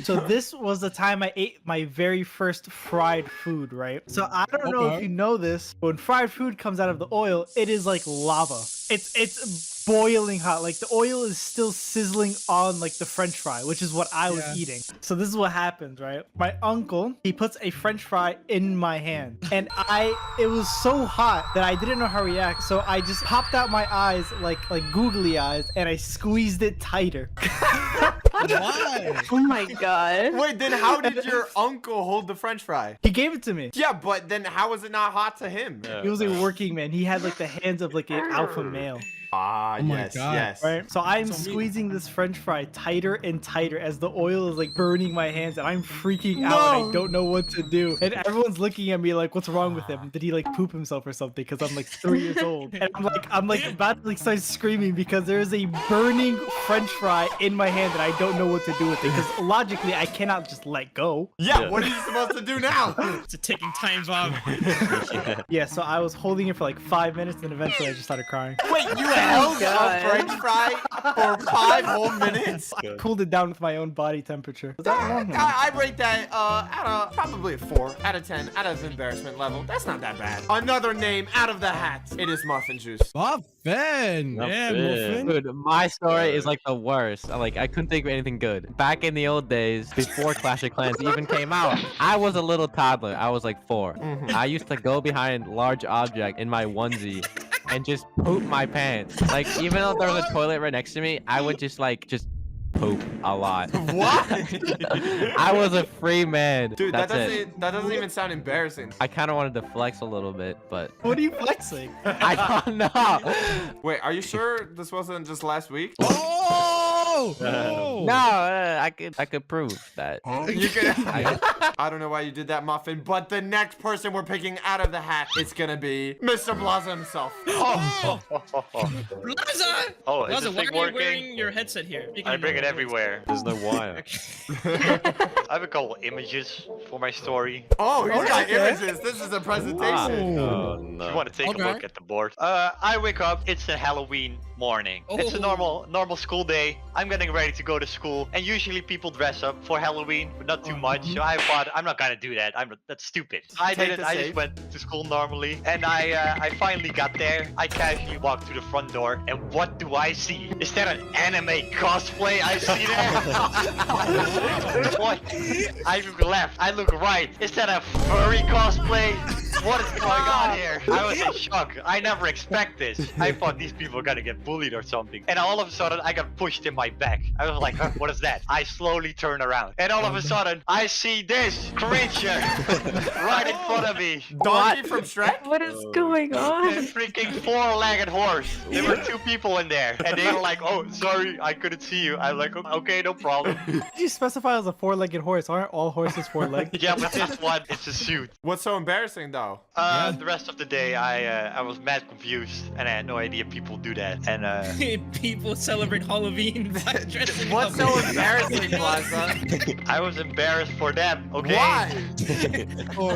So this was the time I ate my very first fried food, right? So I don't know if you know this, but when fried food comes out of the oil, it is like lava. It's boiling hot. Like the oil is still sizzling on like the French fry, which is what I was eating. So this is what happens, right? My uncle, he puts a French fry in my hand, and it was so hot that I didn't know how to react. So I just popped out my eyes like googly eyes, and I squeezed it tighter. Why? Oh my god. Wait, then how did your uncle hold the French fry? He gave it to me. Yeah, but then how was it not hot to him? He was a working man. He had like the hands of like an alpha male. Ah, yes. Right. So I'm squeezing this French fry tighter and tighter as the oil is like burning my hands, and I'm freaking out. And I don't know what to do. And everyone's looking at me like, "What's wrong with him? Did he like poop himself or something?" Because I'm like 3 years old, and I'm like about to like start screaming because there is a burning French fry in my hand, and I don't know what to do with it. Because logically, I cannot just let go. Yeah. What are you supposed to do now? It's a ticking time bomb. Yeah. So I was holding it for like 5 minutes, and eventually I just started crying. Wait, you held a French fry for 5 whole minutes? Cooled it down with my own body temperature. Was that wrong? I rate that at probably a 4 out of 10 out of embarrassment level. That's not that bad. Another name out of the hat. It is Muffin Juice. Muffin. Yeah, Muffin. Dude, my story is like the worst. I couldn't think of anything good. Back in the old days, before Clash of Clans even came out, I was a little toddler. I was like 4. I used to go behind large object in my onesie and just poop my pants. Like, even though there was a toilet right next to me, I would just poop a lot. What? I was a free man. Dude, that That's doesn't even sound embarrassing. I kind of wanted to flex a little bit, but What are you flexing? I don't know. Wait, are you sure this wasn't just last week? No, I could prove that. You could. I don't know why you did that, Muffin, but the next person we're picking out of the hat, it's gonna be Mr. Blaza himself. Blaza! Oh, is Blaza, this why thing are you working? wearing your headset here? I bring it everywhere. There's no wire. I have a couple images for my story. Oh, he's got images. This is a presentation. Oh, no. If you want to take a look at the board. I wake up. It's a Halloween morning. It's a normal school day. I'm getting ready to go to school, and usually people dress up for Halloween, but not too much. So I thought I'm not gonna do that. That's stupid. I didn't. I just went to school normally, and I finally got there. I casually walked to the front door, and what do I see? Is that an anime cosplay I see there? What? I look left. I look right. Is that a furry cosplay? What is going on here? I was in shock. I never expect this. I thought these people were gonna get bullied or something. And all of a sudden, I got pushed in my back. I was like, huh, what is that? I slowly turn around. And all of a sudden, I see this creature right in front of me. Donkey from Shrek? What is going on? A freaking 4-legged horse. There were 2 people in there. And they were like, oh, sorry, I couldn't see you. I'm like, okay, no problem. Did you specify as a 4-legged horse? Aren't all horses 4-legged? Yeah, but this one, it's a suit. What's so embarrassing, though? The rest of the day, I was mad confused, and I had no idea people do that. And people celebrate Halloween by dressing What's up. so embarrassing, Plaza? I was embarrassed for them. Okay. Why?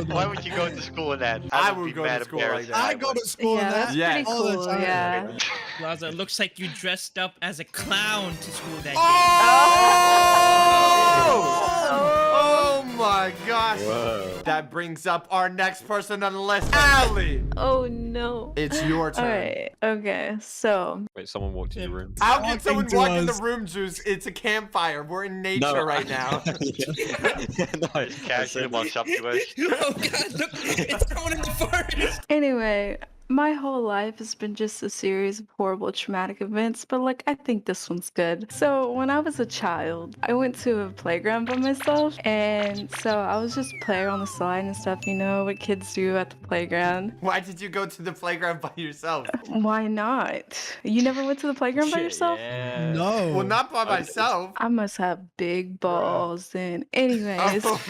Why would you go to school in that? I would go to school like that. I go to school in that Yeah. all the time. Yeah. Plaza, it looks like you dressed up as a clown to school that day. Oh! Oh my gosh. Whoa. That brings up our next person on the list, Allie. Oh no. It's your turn. All right. Okay. So. Wait, someone walked in your room. How can someone to walk in the us. room, Juice? It's a campfire. We're in nature right now. Nice. Casually walks up to us. Oh god, look, it's someone in the forest. Anyway, my whole life has been just a series of horrible traumatic events, but like I think this one's good. So when I was a child, I went to a playground by myself, and so I was just playing on the slide and stuff, you know, what kids do at the playground. Why did you go to the playground by yourself? Why not? You never went to the playground by yourself? Yeah. No. Well, not by myself. I must have big balls then. Anyways, Oh.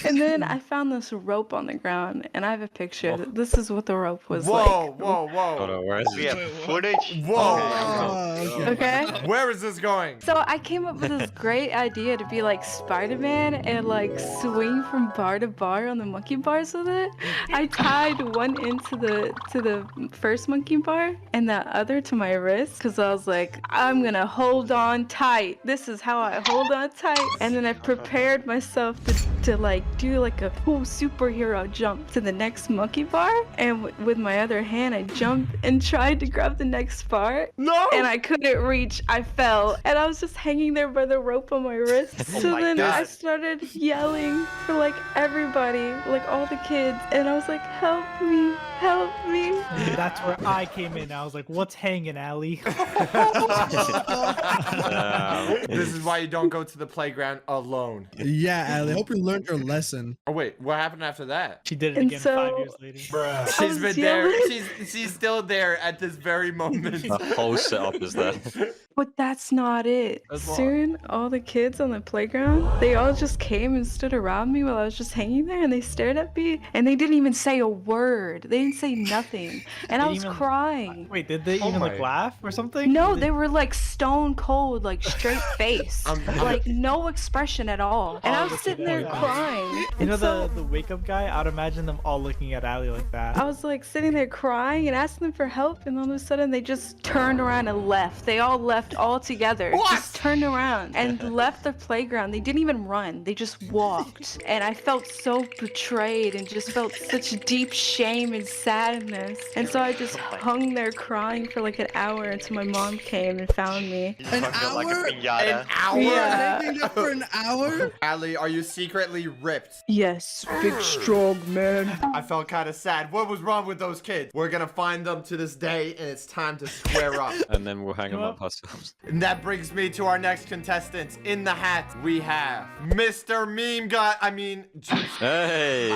and then I found this rope on the ground, and I have a picture. This is what the rope was Whoa, like. whoa, whoa. Hold on, where is We it? have footage. Whoa. Okay. Where is this going? So I came up with this great idea to be like Spider-Man and like swing from bar to bar on the monkey bars with it. I tied one end to the first monkey bar and the other to my wrist because I was like, I'm gonna hold on tight. This is how I hold on tight. And then I prepared myself to like do like a cool superhero jump to the next monkey bar. And with my other hand, I jumped and tried to grab the next bar. No! And I couldn't reach. I fell. And I was just hanging there by the rope on my wrist. So my then I God. started yelling for like everybody, like all the kids. And I was like, help me, help me. That's where I came in. I was like, what's hanging, Allie? This is why you don't go to the playground alone. Yeah, Allie. I hope you learned your lesson. Oh wait, what happened after that? She did it And again so- 5 years later. She's been there. yelling. She's still there at this very moment. The whole setup is there. But that's not it. That's what? Soon, all the kids on the playground, they all just came and stood around me while I was just hanging there, and they stared at me, and they didn't even say a word. They didn't say nothing, and I They was even- crying. Wait, did they even like my- laugh or something? No, they were like stone cold, like straight face, like no expression at all. And I was sitting there crying. You And know so the wake up guy? I'd imagine them all looking at Allie like that. I was like sitting there crying and asking them for help, and all of a sudden they just turned around and left. They all left all together. Just turned around and left the playground. They didn't even run. They just walked. And I felt so betrayed and just felt such deep shame and sadness. And so I just hung there crying for like an hour until my mom came and found me. You fucked up like a hour? piñata. An hour? Yeah. Hanging there for an hour? Allie, are you secretly ripped? Yes, big strong man. I felt kind of sad. What was wrong with those kids? We're gonna find them to this day, and it's time to square up. And then we'll hang them up ourselves. And that brings me to our next contestant. In the hat, we have Mr. Meme God. I mean, Juice. Hey!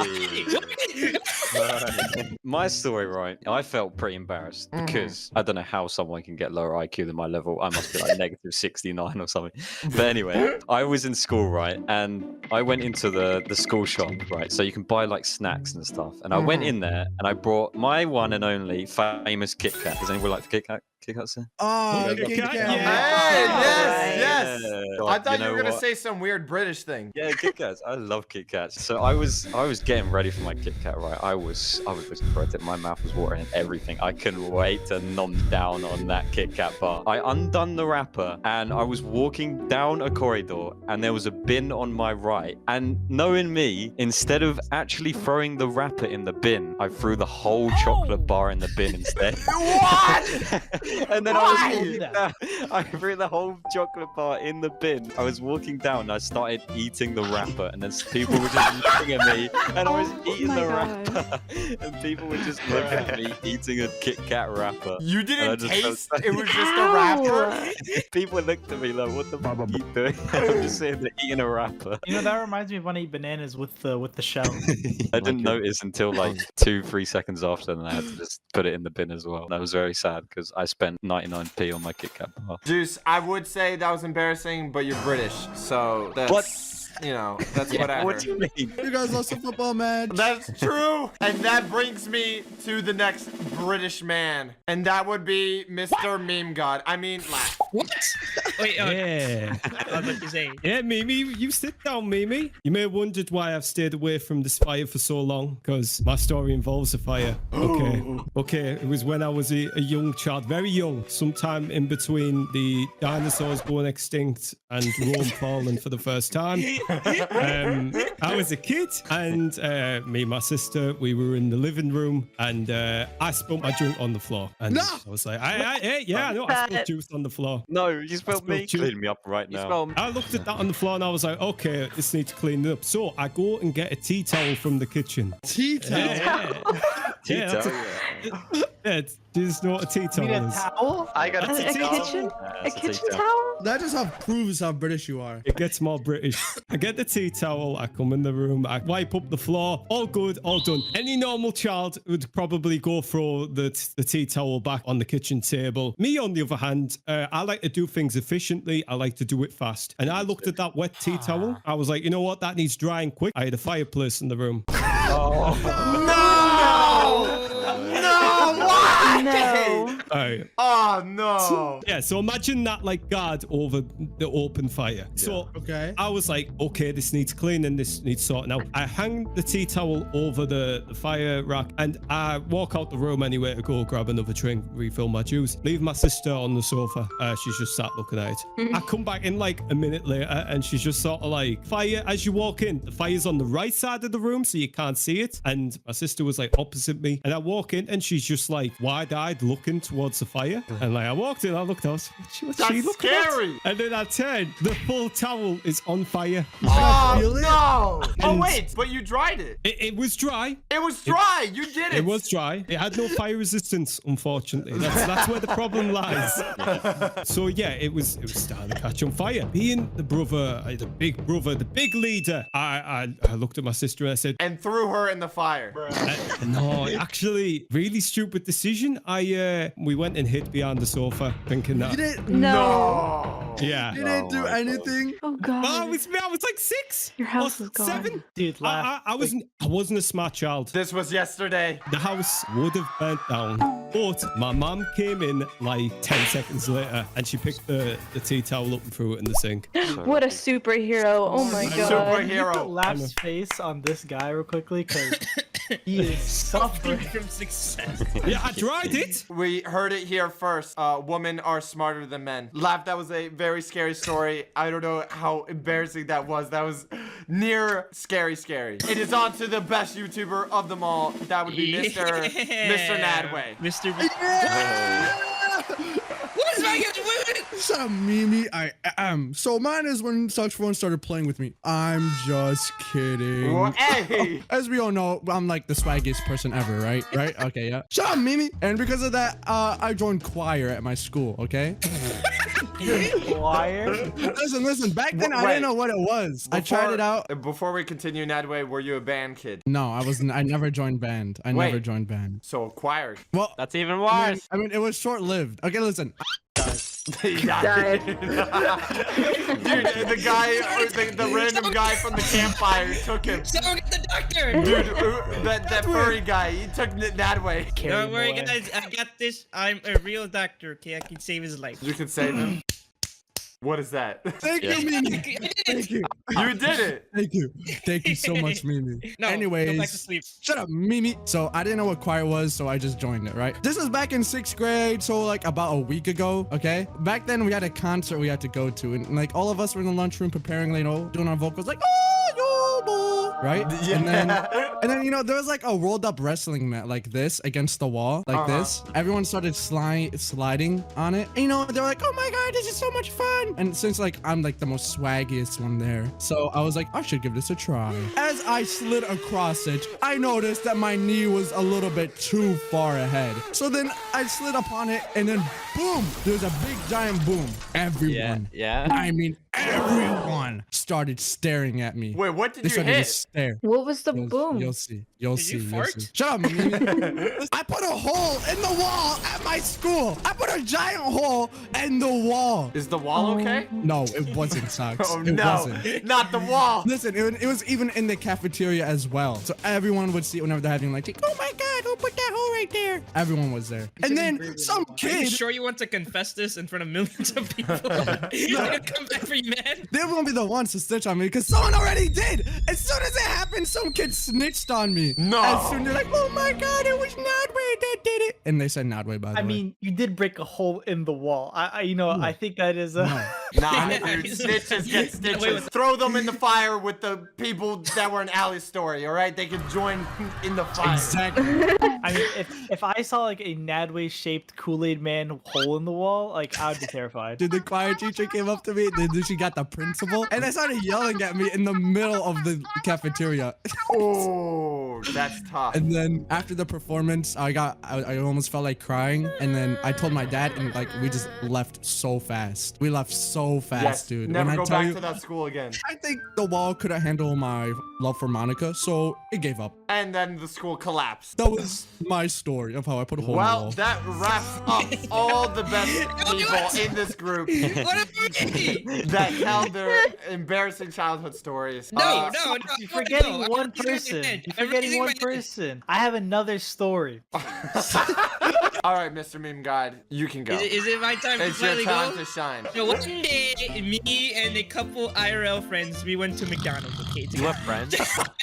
My story, right? I felt pretty embarrassed because I don't know how someone can get lower IQ than my level. I must be like negative 69 or something. But anyway, I was in school, right? And I went into the school shop, right? So you can buy like snacks and stuff. And I went in there and I brought my one and only famous Kit Kat. Does anyone like the Kit Kat? Kit Kats there? Oh, Yeah. Kit Kat. Hey, yes. Yeah. I thought you were gonna what? say some weird British thing. Yeah, Kit Kats. I love Kit Kats. So I was getting ready for my Kit Kat, right? I was looking for it. My mouth was watering and everything. I couldn't wait to nom down on that Kit Kat bar. I undone the wrapper and I was walking down a corridor and there was a bin on my right. And knowing me, instead of actually throwing the wrapper in the bin, I threw the whole chocolate bar in the bin instead. What? And then I was walking down. I threw the whole chocolate bar in the bin. I was walking down and I started eating the wrapper. And then people were just looking at me and I was eating my the God. wrapper. And people were just looking at me eating a Kit Kat wrapper. You And I didn't just felt taste? so- It was just a wrapper? People looked at me like, what the fuck are you doing? I'm just sitting there eating a wrapper. You know, that reminds me of when I eat bananas with the shell. I didn't notice until like 2-3 seconds after, and I had to just put it in the bin as well. And I was very sad because I spent 99p on my Kit Kat bar. Juice, I would say that was embarrassing, but you're British, so that's, you know, that's whatever. What do you mean? You guys lost a football match. That's true. And that brings me to the next British man. And that would be Mr. Meme God. I mean, laugh. What? Wait, Yeah. what did you say? Yeah, Mimi, you sit down, Mimi. You may have wondered why I've stayed away from this fire for so long, because my story involves a fire. Okay, it was when I was a young child, very young, sometime in between the dinosaurs going extinct and Rome falling for the first time. I was a kid, and me and my sister, we were in the living room, and I spilled my drink on the floor. And I was like, I spilled juice on the floor. No, you spilled me. Clean me up right now. I looked at that on the floor and I was like, okay, this needs cleaning up. So I go and get a tea towel from the kitchen. Tea towel? Tea towel? Yeah, do you just know what a tea towel is? Towel? I got a tea towel. A kitchen towel? That just proves how British you are. It gets more British. I get the tea towel, I come in the room, I wipe up the floor, all good, all done. Any normal child would probably go throw the tea towel back on the kitchen table. Me, on the other hand, I like to do things efficiently. I like to do it fast. And I looked at that wet tea towel. I was like, you know what? That needs drying quick. I had a fireplace in the room. No. Oh no. Yeah, so imagine that like guard over the open fire. So I was like, okay, this needs cleaning, this needs sorting out. I hang the tea towel over the fire rack and I walk out the room anyway to go grab another drink, refill my juice, leave my sister on the sofa. She's just sat looking at it. I come back in like a minute later and she's just sort of like, fire, as you walk in, the fire's on the right side of the room so you can't see it. And my sister was like opposite me. And I walk in and she's just like wide-eyed looking towards the fire. And like I walked in, I looked out, what's she looking scary. at? And then I turned, the full towel is on fire. Oh no. Oh wait, but you dried it. It was dry. It was dry. You did it. It was dry. It had no fire resistance, unfortunately. That's where the problem lies. So yeah, it was starting to catch on fire. Being the brother, the big leader, I looked at my sister and I said, and threw her in the fire. no, actually, really stupid decision. We went and hid behind the sofa, thinking that. You didn't? No. Yeah. You didn't do anything? Oh god. I was like 6. Your house or is gone. 7. Dude, laugh. I wasn't a smart child. This was yesterday. The house would have burnt down. But my mom came in like 10 seconds later and she picked the tea towel up and threw it in the sink. What a superhero. Oh my god. Superhero. Put Laugh's face on this guy real quickly because he is suffering from success. Yeah, I tried it. We heard it here first. Women are smarter than men. Laugh, that was a very scary story. I don't know how embarrassing that was. That was near scary. It is on to the best YouTuber of them all. That would be Mr. Nadway. Mr. What is my Shut up, Mimi. I am. So mine is when Such Phone started playing with me. I'm just kidding. Hey. As we all know, I'm like the swaggiest person ever, right? Right? Okay, yeah. Shut up, Mimi. And because of that, I joined choir at my school, okay? Choir? Listen. Back then, I didn't know what it was. I tried it out. Before we continue, Nadway, were you a band kid? No, I wasn't. I never joined band. I never joined band. So choir. Well, that's even worse. I mean, it was short-lived. Okay, listen. He died. Dude, the guy, the random guy from the campfire took him. Someone get the doctor. Dude, that furry guy, he took that way. Don't worry, guys. I got this. I'm a real doctor. Okay, I can save his life. You can save him. What is that? Thank you, Mimi. Thank you. You did it. Thank you. Thank you so much, Mimi. No, anyways, go back to sleep. Shut up, Mimi. So I didn't know what choir was, so I just joined it, right? This was back in 6th grade, so like about a week ago, okay? Back then we had a concert we had to go to, and like all of us were in the lunchroom preparing, you know, doing our vocals, like, oh, yo, boy, right? Yeah. And then, you know, there was like a rolled up wrestling mat like this against the wall, like this. Everyone started sliding on it. And, you know, they were like, oh my God, this is so much fun. And since like I'm like the most swaggiest one there, so I was like, I should give this a try. As I slid across it, I noticed that my knee was a little bit too far ahead. So then I slid upon it and then boom, there's a big giant boom. Everyone, I mean, everyone started staring at me. Wait, what did they you started hit? To stare. What was the boom? You'll see. You'll Did see. you You'll fart? see. Shut up, Mimi. I put a hole in the wall at my school. I put a giant hole in the wall. Is the wall okay? No, it wasn't, Socks. Oh it no, wasn't. not the wall. Listen, it was even in the cafeteria as well. So everyone would see it whenever they're having like, oh my God, God, who put that hole right there? Everyone was there. And then some Are you kid. sure you want to confess this in front of millions of people? He's gonna come back for you, man. They won't be the ones to snitch on me because someone already did. As soon as it happened, some kid snitched on me. No. As soon as they're like, oh my God, it was Nodway that did it. And they said Nodway, by the way. I mean, you did break a hole in the wall. I think that is Nah, dude. Snitches get stitches. Throw them in the fire with the people that were in Ali's story, all right? They can join in the fire. Exactly. I mean, if I saw like a Nadway shaped Kool-Aid man hole in the wall, like I would be terrified. Dude, the choir teacher came up to me, then she got the principal, and they started yelling at me in the middle of the cafeteria. Oh, that's tough. And then after the performance, I almost felt like crying, and then I told my dad, and like we just left so fast. We left so fast, Yes, dude. never When go I tell back you, to that school again. I think the wall couldn't handle my love for Monica, so it gave up. And then the school collapsed. That was my story of how I put a hole in the Well, wall. that wraps up all the best people in this group that tell their embarrassing childhood stories. No. You're forgetting one person. You're forgetting one person. I have another story. All right, Mr. Meme God, you can go. Is it my time to It's your finally time go? to shine. So one day, me and a couple IRL friends, we went to McDonald's, okay? You have friends?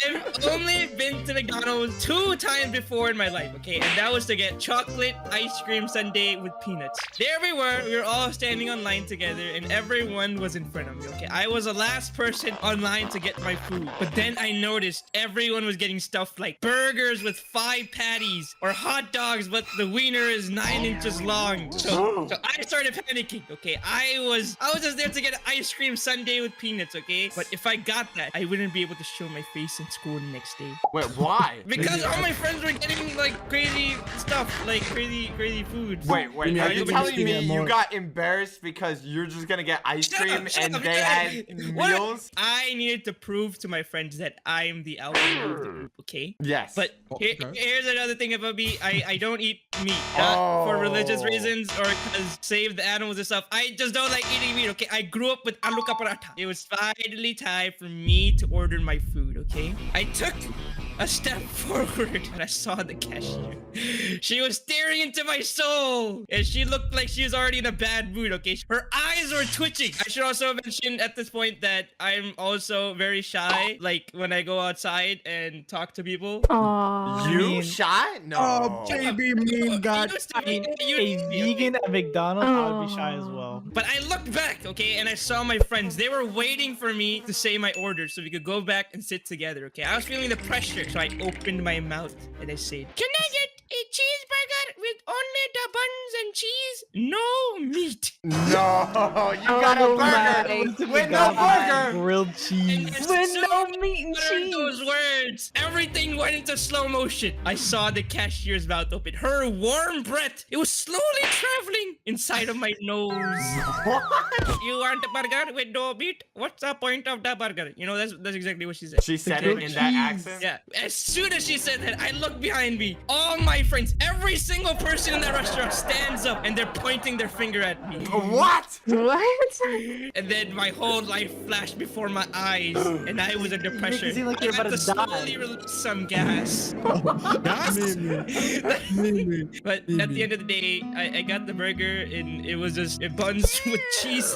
I've only been to McDonald's 2 times before in my life, okay? And that was to get chocolate ice cream sundae with peanuts. There we were all standing online together, and everyone was in front of me, okay? I was the last person online to get my food. But then I noticed everyone was getting stuff like burgers with 5 patties, or hot dogs, but the wiener is 9 inches long. So I started panicking, okay? I was just there to get an ice cream sundae with peanuts, okay? But if I got that, I wouldn't be able to show my face in school the next day. Wait, why? Because all my friends were getting like crazy stuff, like crazy food. Wait, are you telling me you got embarrassed because you're just gonna get ice cream and they had meals? I needed to prove to my friends that I am the alpha of the group, okay? Yes. But here's another thing about me. I don't eat meat. Not for religious reasons or because save the animals and stuff. I just don't like eating meat, okay? I grew up with aloo ka paratha. It was finally time for me to order my food, okay? I took a step forward and I saw the cashier. She was staring into my soul and she looked like she was already in a bad mood, okay? Her eyes were twitching. I should also mention at this point that I'm also very shy, like when I go outside and talk to people. You shy? No. Oh, baby Meme God. A vegan at McDonald's, I would be shy as well. But I looked back, okay, and I saw my friends. They were waiting for me to say my order so we could go back and sit together, okay? I was feeling the pressure, so I opened my mouth and I said, "Can I get a cheeseburger with only the buns and cheese? No meat." No, you got a burger with no burger. Grilled cheese. With no meat and cheese. Those words, everything went into slow motion. I saw the cashier's mouth open. Her warm breath, it was slowly traveling inside of my nose. What? You want a burger with no meat? What's the point of the burger? You know, that's exactly what she said. She said it in that accent? Yeah. As soon as she said that, I looked behind me. All my friends, every single person in that restaurant stands up and they're pointing their finger at me. What? What? And then my whole life flashed before my eyes, and I was under pressure. You seem like you're I had about to to die. slowly release some gas. But at the end of the day, I got the burger, and it was just buns with cheese.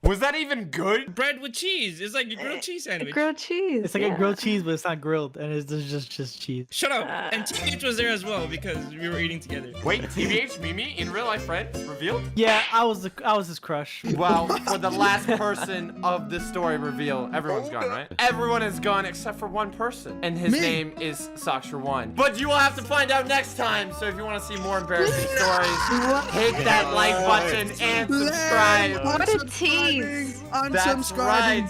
Was that even good? Bread with cheese. It's like a grilled cheese sandwich. Grilled cheese. It's like a grilled cheese, but it's not grilled, and it's just cheese. Shut up. And TBH was there as well because we were eating together. Wait, TBH, Mimi, in real life friend, revealed? Yeah, I was his crush. Well, for the last person of this story reveal, everyone's gone, right? Everyone is gone except for one person, and his name is Saksha1. But you will have to find out next time. So if you want to see more embarrassing stories, hit that like button and subscribe. What a tease. That's right.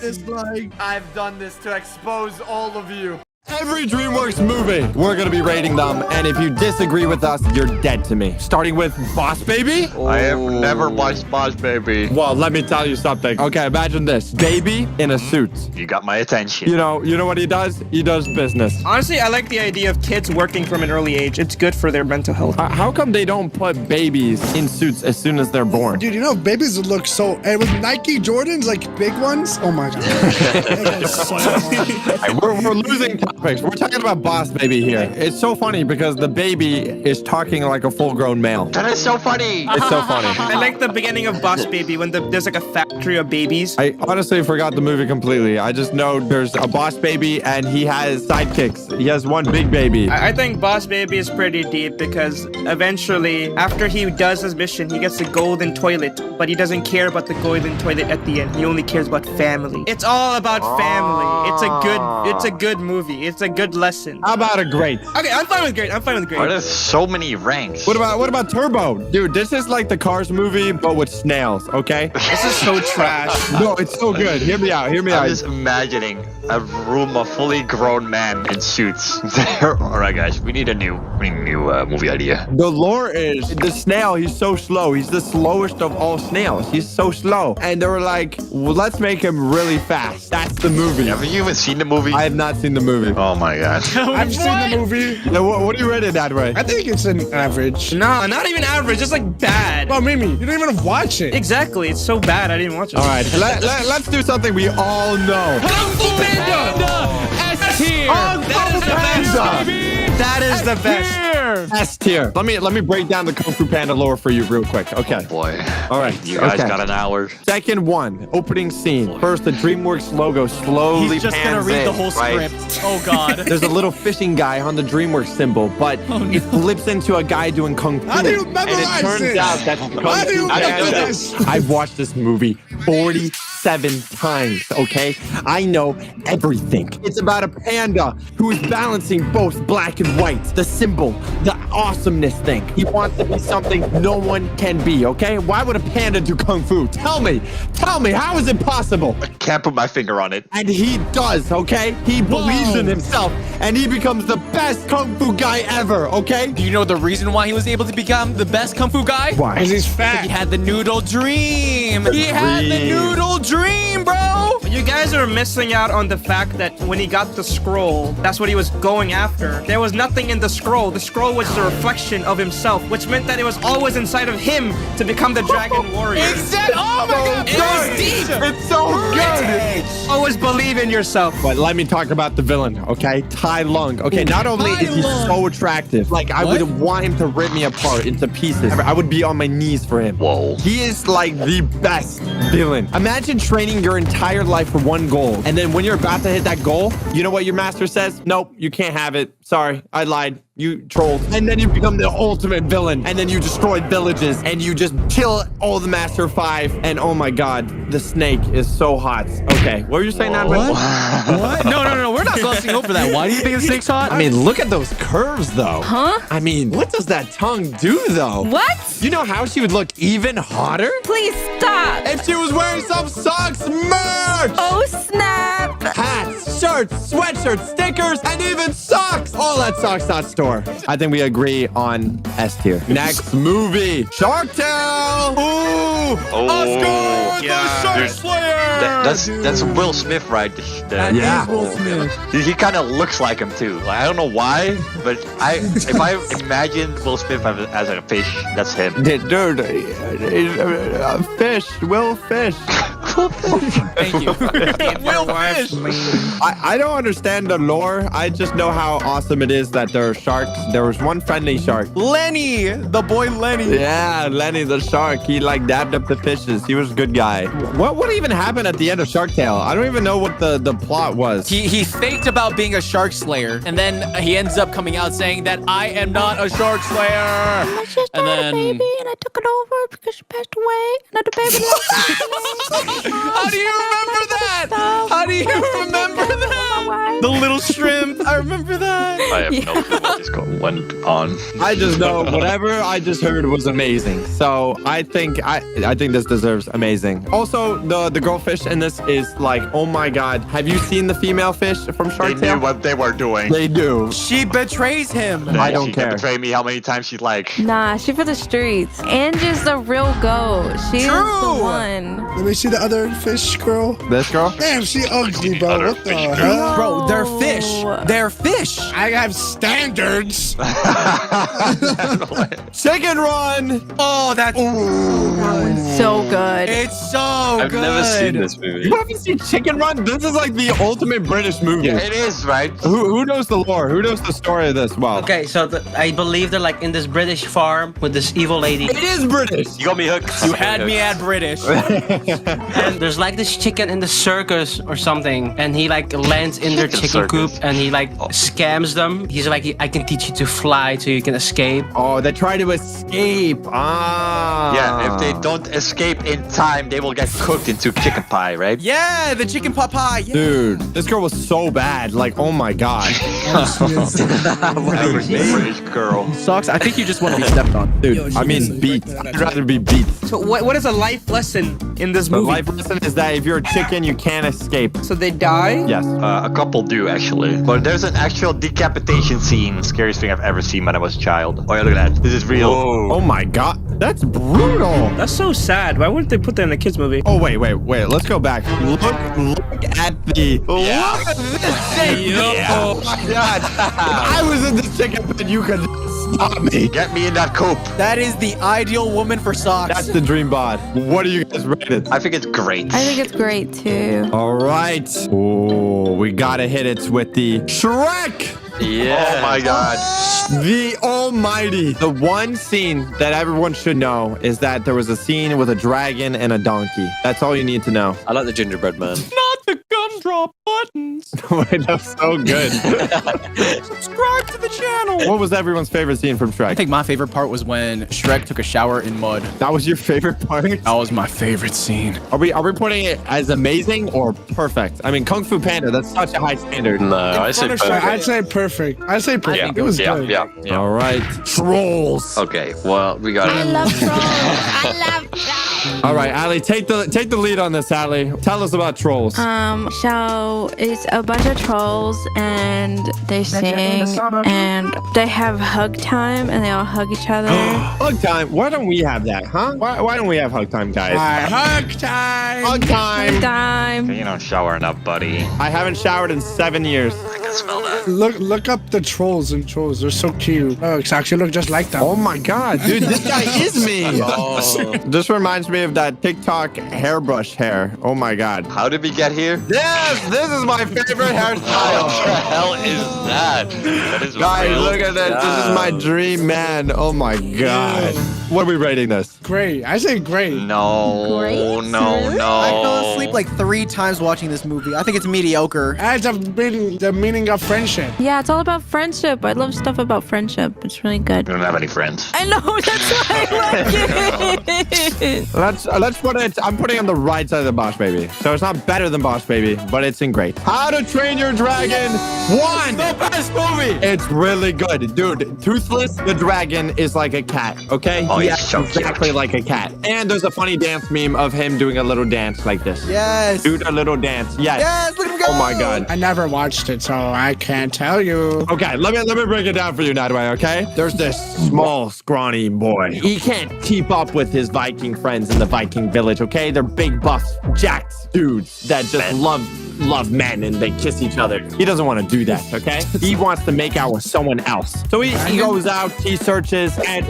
I've done this to expose all of you. Every DreamWorks movie, we're gonna be rating them, and if you disagree with us, you're dead to me. Starting with Boss Baby. I have never watched Boss Baby. Well, let me tell you something. Okay, imagine this: baby in a suit. You got my attention. You know what he does? He does business. Honestly, I like the idea of kids working from an early age. It's good for their mental health. How come they don't put babies in suits as soon as they're born? Dude, you know, babies would look so... And with Nike Jordans, like big ones, oh my God. We're losing topic. topics. We're talking about Boss Baby here. It's so funny because the baby is talking like a full-grown male. That is so funny. It's so funny. I like the beginning of Boss Baby when there's like a factory of babies. I honestly forgot the movie completely. I just know there's a Boss Baby and he has sidekicks. He has one big baby. I think Boss Baby is pretty deep because eventually, after he does his mission, he gets the golden toilet, but he doesn't care about the golden toilet at the end. He only cares about family. It's all about family. It's a good movie. It's a good lesson. How about a great? Okay, I'm fine with great. Why there's so many ranks? What about Turbo? Dude, this is like the Cars movie, but with snails, okay? This is so trash. No, it's so good. Hear me out. I'm just imagining a room of fully grown men in suits. All right, guys, we need a new movie idea. The lore is the snail, he's so slow. He's the slowest of all snails. He's so slow. And they were like, well, let's make him really fast. That's the movie. Have you even seen the movie? I have not seen the movie. Oh my god. I've seen the movie. What do you rate it that way? I think it's an average. No, not even average. It's like bad. Oh, Mimi, you didn't even watch it. Exactly. It's so bad. I didn't watch it. All right, let's do something we all know. Kung Fu Panda! S tier. That is the best. That is the best. S tier. Let me break down the Kung Fu Panda lore for you real quick. Okay. Oh boy. All right. You guys got an hour. Second one, opening scene. First, the DreamWorks logo slowly He's just gonna pans read in, the whole right? script. Oh God. There's a little fishing guy on the DreamWorks symbol, but it flips into a guy doing kung fu. How do you and memorize it turns this? out that's Kung How do you Fu memorize Panda. this? I've watched this movie 47 times, okay? I know everything. It's about a panda who is balancing both black and white. The symbol, the awesomeness thing. He wants to be something no one can be, okay? Why would a panda do kung fu? Tell me, how is it possible? I can't put my finger on it. And he does, okay? He believes in himself, and he becomes the best kung fu guy ever, okay? Do you know the reason why he was able to become the best kung fu guy? Why? Because he's fat. He had the noodle dream. He had the noodle dream, bro. You guys are missing out on the fact that when he got the scroll, that's what he was going after. There was nothing in the scroll. The scroll was the reflection of himself, which meant that it was always inside of him to become the dragon warrior. Exactly. Oh my God. It was deep. It's so good. Always believe in yourself. But let me talk about the villain, okay? Tai Lung. Okay, not only is he so attractive, like I would want him to rip me apart into pieces. I would be on my knees for him. Whoa. He is like the best villain. Imagine training your entire life for one goal, and then when you're about to hit that goal, you know what your master says? Nope, you can't have it. Sorry, I lied. You trolled. And then you become the ultimate villain. And then you destroy villages. And you just kill all the Master 5. And oh my God, the snake is so hot. Okay, what were you saying, Adam? What? No. We're not glossing over that. Why do you think the snake's hot? I mean, look at those curves, though. Huh? I mean, what does that tongue do, though? What? You know how she would look even hotter? Please stop. If she was wearing some socks merch! Oh, snap. Hats, shirts, sweatshirts, stickers, and even socks! All that socks not store. I think we agree on S tier. Next movie, Shark Tale! Ooh! Oh, Oscar the Shark Slayer! That's Will Smith, right? Yeah. Will Smith. He kind of looks like him too. Like, I don't know why, but if I imagine Will Smith as a fish, that's him. Dude, fish, Will Fish. Thank you. Will Fish. I don't understand the lore. I just know how awesome it is that there are sharks. There was one friendly shark. Lenny, the boy Lenny. Yeah, Lenny the shark. He like dabbed up the fishes. He was a good guy. What even happened at the end of Shark Tale? I don't even know what the plot was. He faked about being a shark slayer, and then he ends up coming out saying that I am not a shark slayer. I just And had then- a baby and I took it over because she passed away. And the baby How do you remember that? How do you remember that? The little shrimp. I remember that. I have no clue what this went on. I just know whatever I just heard was amazing. So I think this deserves amazing. Also, the girl fish in this is like, oh my God. Have you seen the female fish from Shark They Tale? knew what they were doing. They do. She betrays him. I don't She care. can betray me how many times she'd like. Nah, she for the streets. Angie's the real goat. She's the one. Let me see the other fish girl. This girl? Damn, she ugly, bro. What the hell? Bro, they're fish. They're fish. I have standards. Chicken Run. Oh, that's So good. It's so I've good. never seen this movie. You haven't seen Chicken Run? This is like the ultimate British movie. Yeah, it is, right? Who knows the lore? Who knows the story of this? Well, Okay, so I believe they're like in this British farm with this evil lady. it is British. You got me hooked. You had me at British. And there's like this chicken in the circus or something, and he like lands in their chicken coop, and he like scams them. He's like, I can teach you to fly so you can escape. Oh, they try to escape. Ah. Yeah, if they don't escape in time, they will get cooked into chicken pie, right? Yeah, the chicken pot pie. Yeah. Dude, this girl was so bad. Like, oh my god. British girl. Sucks. I think you just want to be stepped on. Dude, I mean beat. I'd rather be beat. So what is a life lesson in this The movie? life lesson is that if you're a chicken, you can't escape. So they die? Yes. A couple do, actually. But there's an actual decapitation scene. Scariest thing I've ever seen when I was a child. Oh, yeah, look at that. This is real. Oh my god. That's brutal. That's so sad. Why wouldn't they put that in a kids movie? Oh, wait. Let's go back. Look at the... Look at this thing. Oh my god. If I was in the chicken pen, you could stop me. Get me in that coop. That is the ideal woman for socks. That's the dream bod. What do you guys rate it? I think it's great. I think it's great too. All right. Oh, we gotta hit it with the Shrek. Yeah. Oh my god. The Almighty. The one scene that everyone should know is that there was a scene with a dragon and a donkey. That's all you need to know. I like the gingerbread man. Not the gumdrop buttons. Wait, that's so good. Subscribe to the channel. What was everyone's favorite scene from Shrek? I think my favorite part was when Shrek took a shower in mud. That was your favorite part? That was my favorite scene. Are we putting it as amazing or perfect? I mean, Kung Fu Panda, that's such a high standard. No, I say perfect. I'd say perfect. I'd say perfect. It was good. Yeah. All right. Trolls. Okay, well, we got I it. love trolls. I love trolls. All right, Allie, take the lead on this, Allie. Tell us about trolls. So it's a bunch of trolls and they sing and they have hug time and they all hug each other. Hug time. Why don't we have that, huh? Why don't we have hug time, guys? Hug time. Hug time. Hug time. You don't shower enough, buddy. I haven't showered in 7 years. I can smell that. Look up the trolls and trolls. They're so cute. Oh, it's actually look just like them. Oh my god, dude, this guy is me. Oh. This reminds me of that TikTok hairbrush hair. Oh my god. How did we get here? Yes, this is my favorite hairstyle. What the hell is that? That is Guys, real look at that. This is my dream man. Oh my god. What are we rating this? Great. I say great. No, Great, no, sir. no. I fell asleep like 3 times watching this movie. I think it's mediocre. Adds up the meaning of friendship. Yeah, it's all about friendship. I love stuff about friendship. It's really good. We don't have any friends. I know, that's why I like it. Let's put it. I'm putting it on the right side of the Boss Baby. So it's not better than Boss Baby, but it's in great. How to Train Your Dragon 1. The best movie. It's really good, dude. Toothless the dragon is like a cat. Okay. Oh, He he's acts so cute. exactly like a cat. And there's a funny dance meme of him doing a little dance like this. Yes. Dude, a little dance. Yes. Yes, look at him go. Oh my god. I never watched it, so I can't tell you. Okay, let me break it down for you, Nadway, okay? There's this small, scrawny boy. He can't keep up with his Viking friends in the Viking village, okay? They're big, buff, jacked dudes that just love men and they kiss each other. He doesn't want to do that, okay? He wants to make out with someone else. So he goes out, he searches, and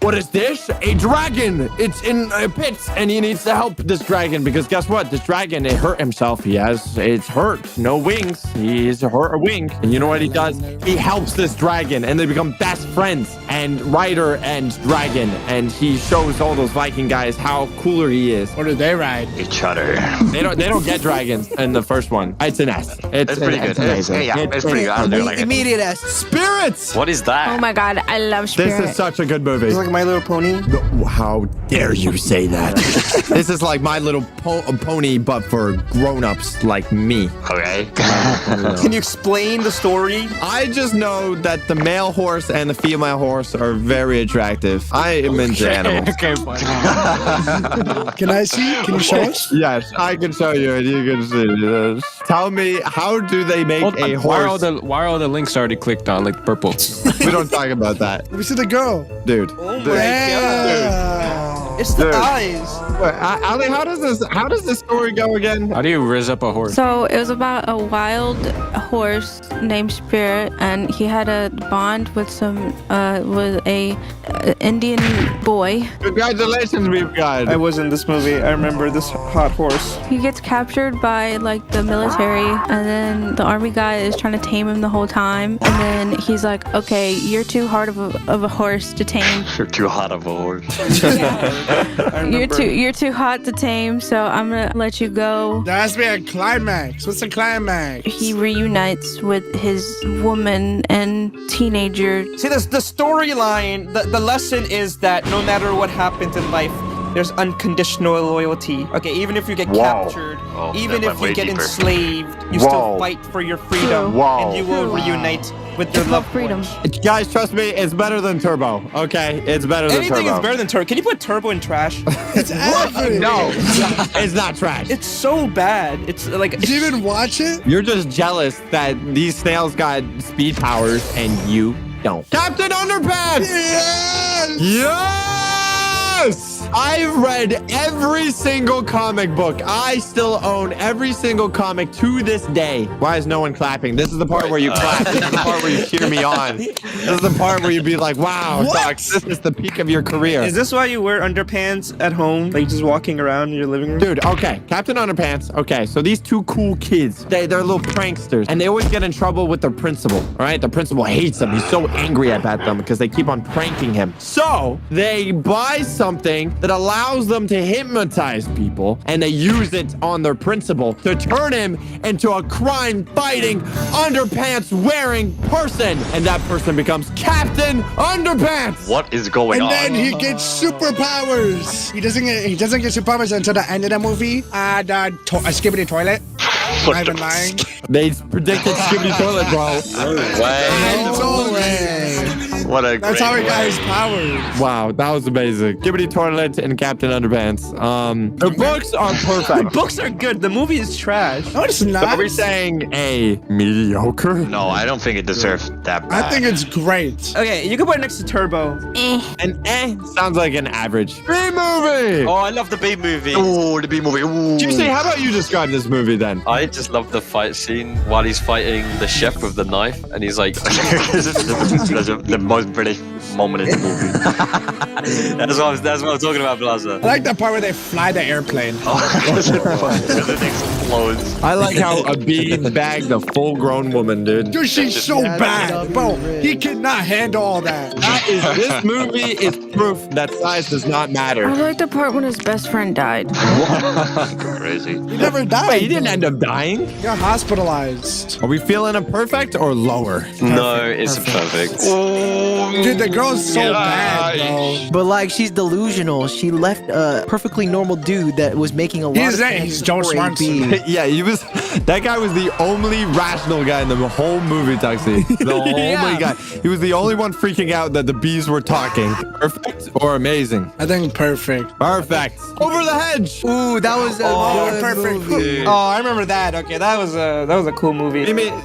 what is this? A dragon! It's in a pit, and he needs to help this dragon because guess what? This dragon, it hurt himself. It's hurt. No wings. He's hurt a wing. And you know what he does? He helps this dragon, and they become best friends. And rider and dragon, and he shows all those Viking guys how cooler he is. What do they ride? Each other. They don't get dragons in the first one. It's an S. It's pretty good. amazing. It's pretty good. I don't do like it. Immediate S. Spirits. What is that? Oh my god, I love Spirit. This is such a good movie. It's like My Little Pony. How dare you say that? This is like My Little Pony, but for grown-ups like me. Okay. Can you explain the story? I just know that the male horse and the female horse are very attractive. I am into animals. Okay, fine. Can I see? Can you show us? Yes, I can show you and you can see this. Tell me, how do they make Hold a on, why are horse? why are all the links already clicked on, like purple? We don't talk about that. Let me see the girl. Dude. Yeah. It's the eyes. Wait, Ali, how does this story go again? How do you riz up a horse? So it was about a wild horse named Spirit, and he had a bond with a Indian boy. Congratulations, we've got. I was in this movie. I remember this hot horse. He gets captured by like the military, and then the army guy is trying to tame him the whole time. And then he's like, "Okay, you're too hard of a horse to tame. You're too hot of a horse. You're too hot to tame. So I'm gonna let you go." There has to be a climax. What's the climax? He reunites with his woman and teenager. See, the storyline, the lesson is that no matter what happens in life, there's unconditional loyalty. Okay, even if you get captured, even if you get enslaved, you still fight for your freedom, and you will reunite with your loved ones. Guys, trust me, it's better than Turbo. Okay, it's better than Turbo. Anything is better than Turbo. Can you put Turbo in trash? It's average. No, it's not trash. It's so bad. It's like. Did you even watch it? You're just jealous that these snails got speed powers and you don't. Captain Underpants! Yes! Yes! I've read every single comic book. I still own every single comic to this day. Why is no one clapping? This is the part where you clap. This is the part where you cheer me on. This is the part where you'd be like, wow, Fox, this is the peak of your career. Is this why you wear underpants at home? Like just walking around in your living room? Dude, okay. Captain Underpants. Okay, so these two cool kids, they're little pranksters, and they always get in trouble with their principal, all right? The principal hates them. He's so angry about them because they keep on pranking him. So they buy something that allows them to hypnotize people, and they use it on their principal to turn him into a crime-fighting, underpants-wearing person, and that person becomes Captain Underpants. What is going on? And then he gets superpowers. He doesn't get superpowers until the end of the movie. Skibbity toilet. I'm not even lying. They predicted Skibbity toilet, bro. What a That's great how he got way. his powers. Wow, that was amazing. Skibbity toilet and Captain Underpants. The books are perfect. The books are good. The movie is trash. No, it's not. Are we saying a mediocre? No, I don't think it deserves that bad. I think it's great. Okay, you can put it next to Turbo. An sounds like an average B-movie. Oh, I love the B movie. Oh, the B movie. Ooh. Juicy, how about you describe this movie then? I just love the fight scene while he's fighting the chef with the knife, and he's like, This is the most British moment in the movie. that's what I'm talking about, Blaza. I like the part where they fly the airplane. Because it explodes. I like how a bee bagged a full-grown woman, dude. Dude, she's so bad. Bro, he cannot handle all that. This movie is proof that size does not matter. I like the part when his best friend died. Crazy. He never died. Wait, he didn't end up dying? He got hospitalized. Are we feeling a perfect or lower? No, it's perfect. Dude, the girl's so bad, bro. But like, she's delusional. She left a perfectly normal dude that was making a lot of sense. He's Joe for a Swanson. B. Yeah, that guy was the only rational guy in the whole movie, Tuxie. The only guy. He was the only one freaking out that the bees were talking. Perfect or amazing? I think perfect. Perfect. Over the hedge. Ooh, that was a good perfect. movie. Oh, I remember that. Okay, that was a cool movie.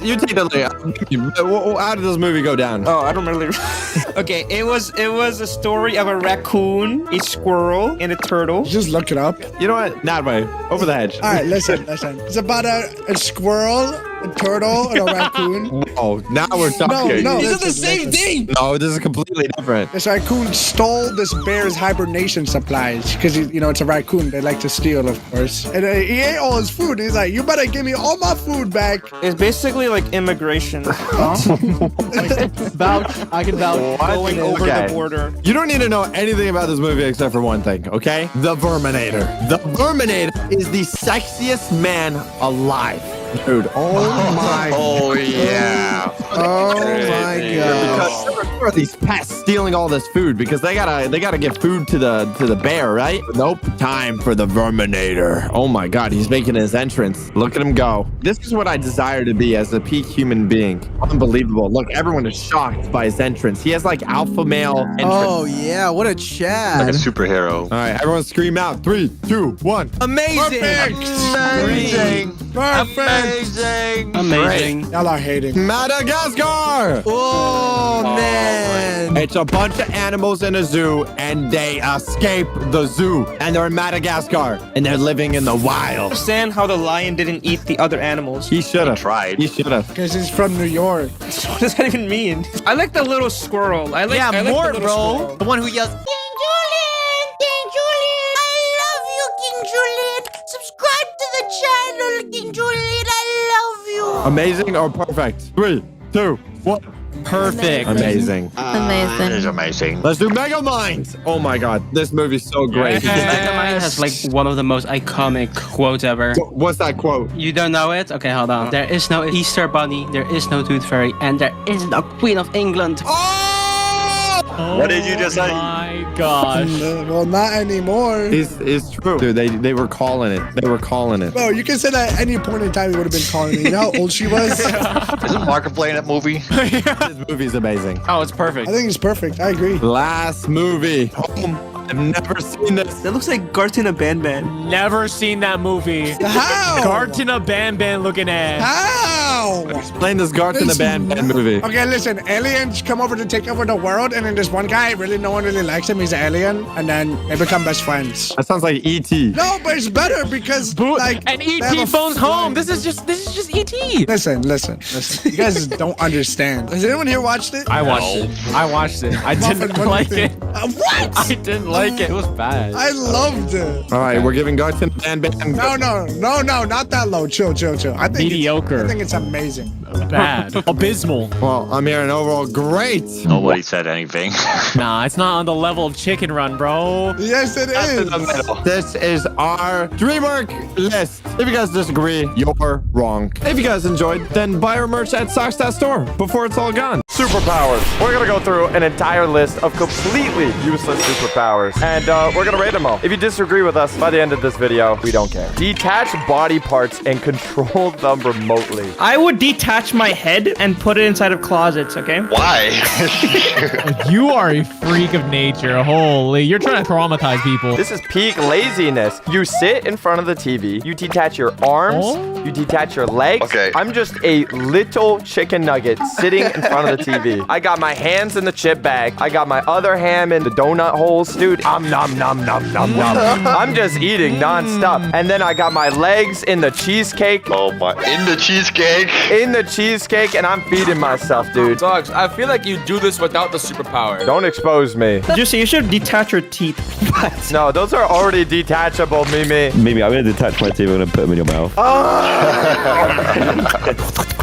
You take the lead. How did this movie go down? Oh, I don't really. Okay, it was a story of a raccoon, a squirrel, and a turtle. Just look it up. You know what? Not way. Over the hedge. All right, listen. It's about a squirrel, a turtle, and a raccoon. Oh, now we're talking. No, These are the same thing. No, this is completely different. This raccoon stole this bear's hibernation supplies because it's a raccoon. They like to steal, of course. And he ate all his food. He's like, "You better give me all my food back." It's basically like immigration. Vouch. I can vouch. Going over Okay. the border. You don't need to know anything about this movie except for one thing, okay? The Verminator. The Verminator is the sexiest man alive. Dude, oh my Oh, yeah. Oh my god. Because there are these pests stealing all this food because they gotta get food to the bear, right? Nope. Time for the Verminator. Oh my god, he's making his entrance. Look at him go. This is what I desire to be as a peak human being. Unbelievable. Look, everyone is shocked by his entrance. He has like alpha male entrance. Oh yeah, what a Chad. Like a superhero. All right, everyone scream out. 3, 2, 1. Amazing. Amazing. Perfect. Amazing. Amazing. Y'all are hating. Madagascar. Oh man. It's a bunch of animals in a zoo, and they escape the zoo. And they're in Madagascar, and they're living in the wild. Understand how the lion didn't eat the other animals. He should have. Tried. He should have. Because he's from New York. What does that even mean? I like the little squirrel. I like the Mort, little bro. squirrel. The one who yells. King Julian! King Julian! I love you, King Julian! Subscribe to the channel, King Julian! I love you! Amazing or perfect? 3, 2, 1. Perfect. Amazing. Amazing. It is amazing. Let's do Mega Mind. Oh my God, this movie's so great. Megamind has like one of the most iconic quotes ever. What's that quote? You don't know it? Okay, hold on. There is no Easter Bunny, there is no Tooth Fairy, and there is no Queen of England. What did you just say? Oh my gosh. Well, not anymore. It's true. Dude, they were calling it. They were calling it. Bro, you can say that at any point in time he would have been calling it. You know how old she was? Isn't Marker playing that movie? This movie's amazing. Oh, it's perfect. I think it's perfect. I agree. Last movie. I've never seen this. That looks like Gartina Ban. Never seen that movie. How? Gartina Ban looking ass. How? Explain this Garten the Band movie. Okay, listen. Aliens come over to take over the world, and then there's one guy, really no one really likes him. He's an alien, and then they become best friends. That sounds like E.T. No, but it's better because like And they ET have a phones friend. home. This is just ET. Listen. You guys don't understand. Has anyone here watched it? I watched it. I didn't Muffin, what like do you it. think? What? I didn't like it. It was bad. I loved it. All right, we're giving Garten the Band. No, not that low. Chill. I think Mediocre. I think it's amazing. Bad. Abysmal. Well, I'm hearing overall great. Nobody said anything. Nah, it's not on the level of Chicken Run, bro. Yes, it is. This is our DreamWorks list. If you guys disagree, you're wrong. If you guys enjoyed, then buy our merch at Socks.store before it's all gone. Superpowers. We're gonna go through an entire list of completely useless superpowers, and we're gonna rate them all. If you disagree with us by the end of this video, we don't care. Detach body parts and control them remotely. I would detach my head and put it inside of closets, okay? Why? You are a freak of nature. Holy, you're trying to traumatize people. This is peak laziness. You sit in front of the TV, you detach your arms, you detach your legs. Okay. I'm just a little chicken nugget sitting in front of the TV. I got my hands in the chip bag. I got my other hand in the donut holes. Dude, I'm nom nom nom nom nom. I'm just eating nonstop. And then I got my legs in the cheesecake. Oh my! In the cheesecake. In the cheesecake, and I'm feeding myself, dude. Dogs, I feel like you do this without the superpower. Don't expose me. You should detach your teeth. No, those are already detachable, Mimi. Mimi, I'm gonna detach my teeth. I'm gonna put them in your mouth.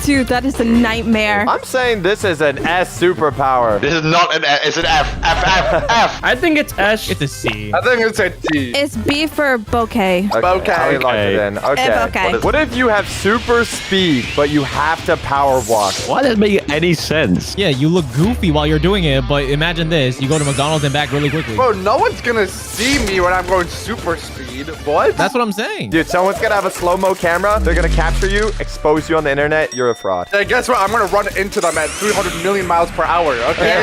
Dude, that is a nightmare. I'm saying this is an S superpower. This is not an F. It's an F. F. I think it's S. It's a C. I think it's a T. It's B for bouquet. Okay, I locked it in. Okay. Okay. What if you have super speed, but you have to power walk? Why does it make any sense? Yeah, you look goofy while you're doing it, but imagine this. You go to McDonald's and back really quickly. Bro, no one's gonna see me when I'm going super speed. What? That's what I'm saying. Dude, someone's gonna have a slow-mo camera. They're gonna capture you, expose you on the internet. You're a fraud. Hey, guess what? I'm gonna run into them at 300 million miles per hour, okay?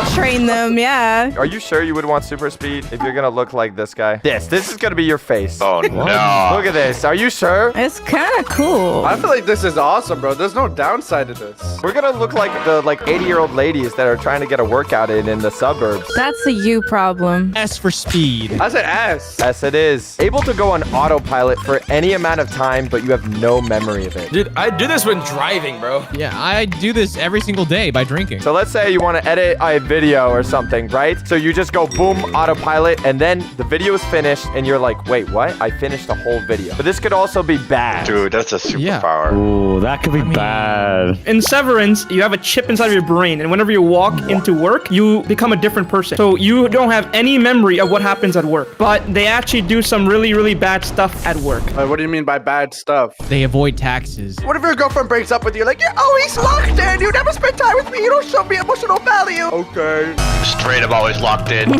A-train them, yeah. Are you sure you would want super speed if you're gonna look like this guy? This is gonna be your face. Oh no! Look at this. Are you sure? It's kind of cool. I feel like this is awesome, bro. There's no downside to this. We're gonna look like the 80-year-old ladies that are trying to get a workout in the suburbs. That's a you problem. S for speed. I said S. Yes, it is. Able to go on autopilot for any amount of time, but you have no memory of it. Dude, I do this when driving, bro. Yeah, I do this every single day by drinking. So let's say you want to edit a video or something, right? So you just go boom, autopilot, and then the video is finished, and you're like, wait, what? I finished the whole video. But this could also be bad. Dude, that's a superpower. Ooh, that could be bad. In Severance, you have a chip inside of your brain, and whenever you walk into work, you become a different person. So you don't have any memory of what happens at work. But they actually do some really, really bad stuff at work. What do you mean by bad stuff? They avoid taxes. What if your girlfriend breaks up with you? Like, you're always locked in. You never spend time with me. You don't show me emotional value. Okay. Straight up always locked in.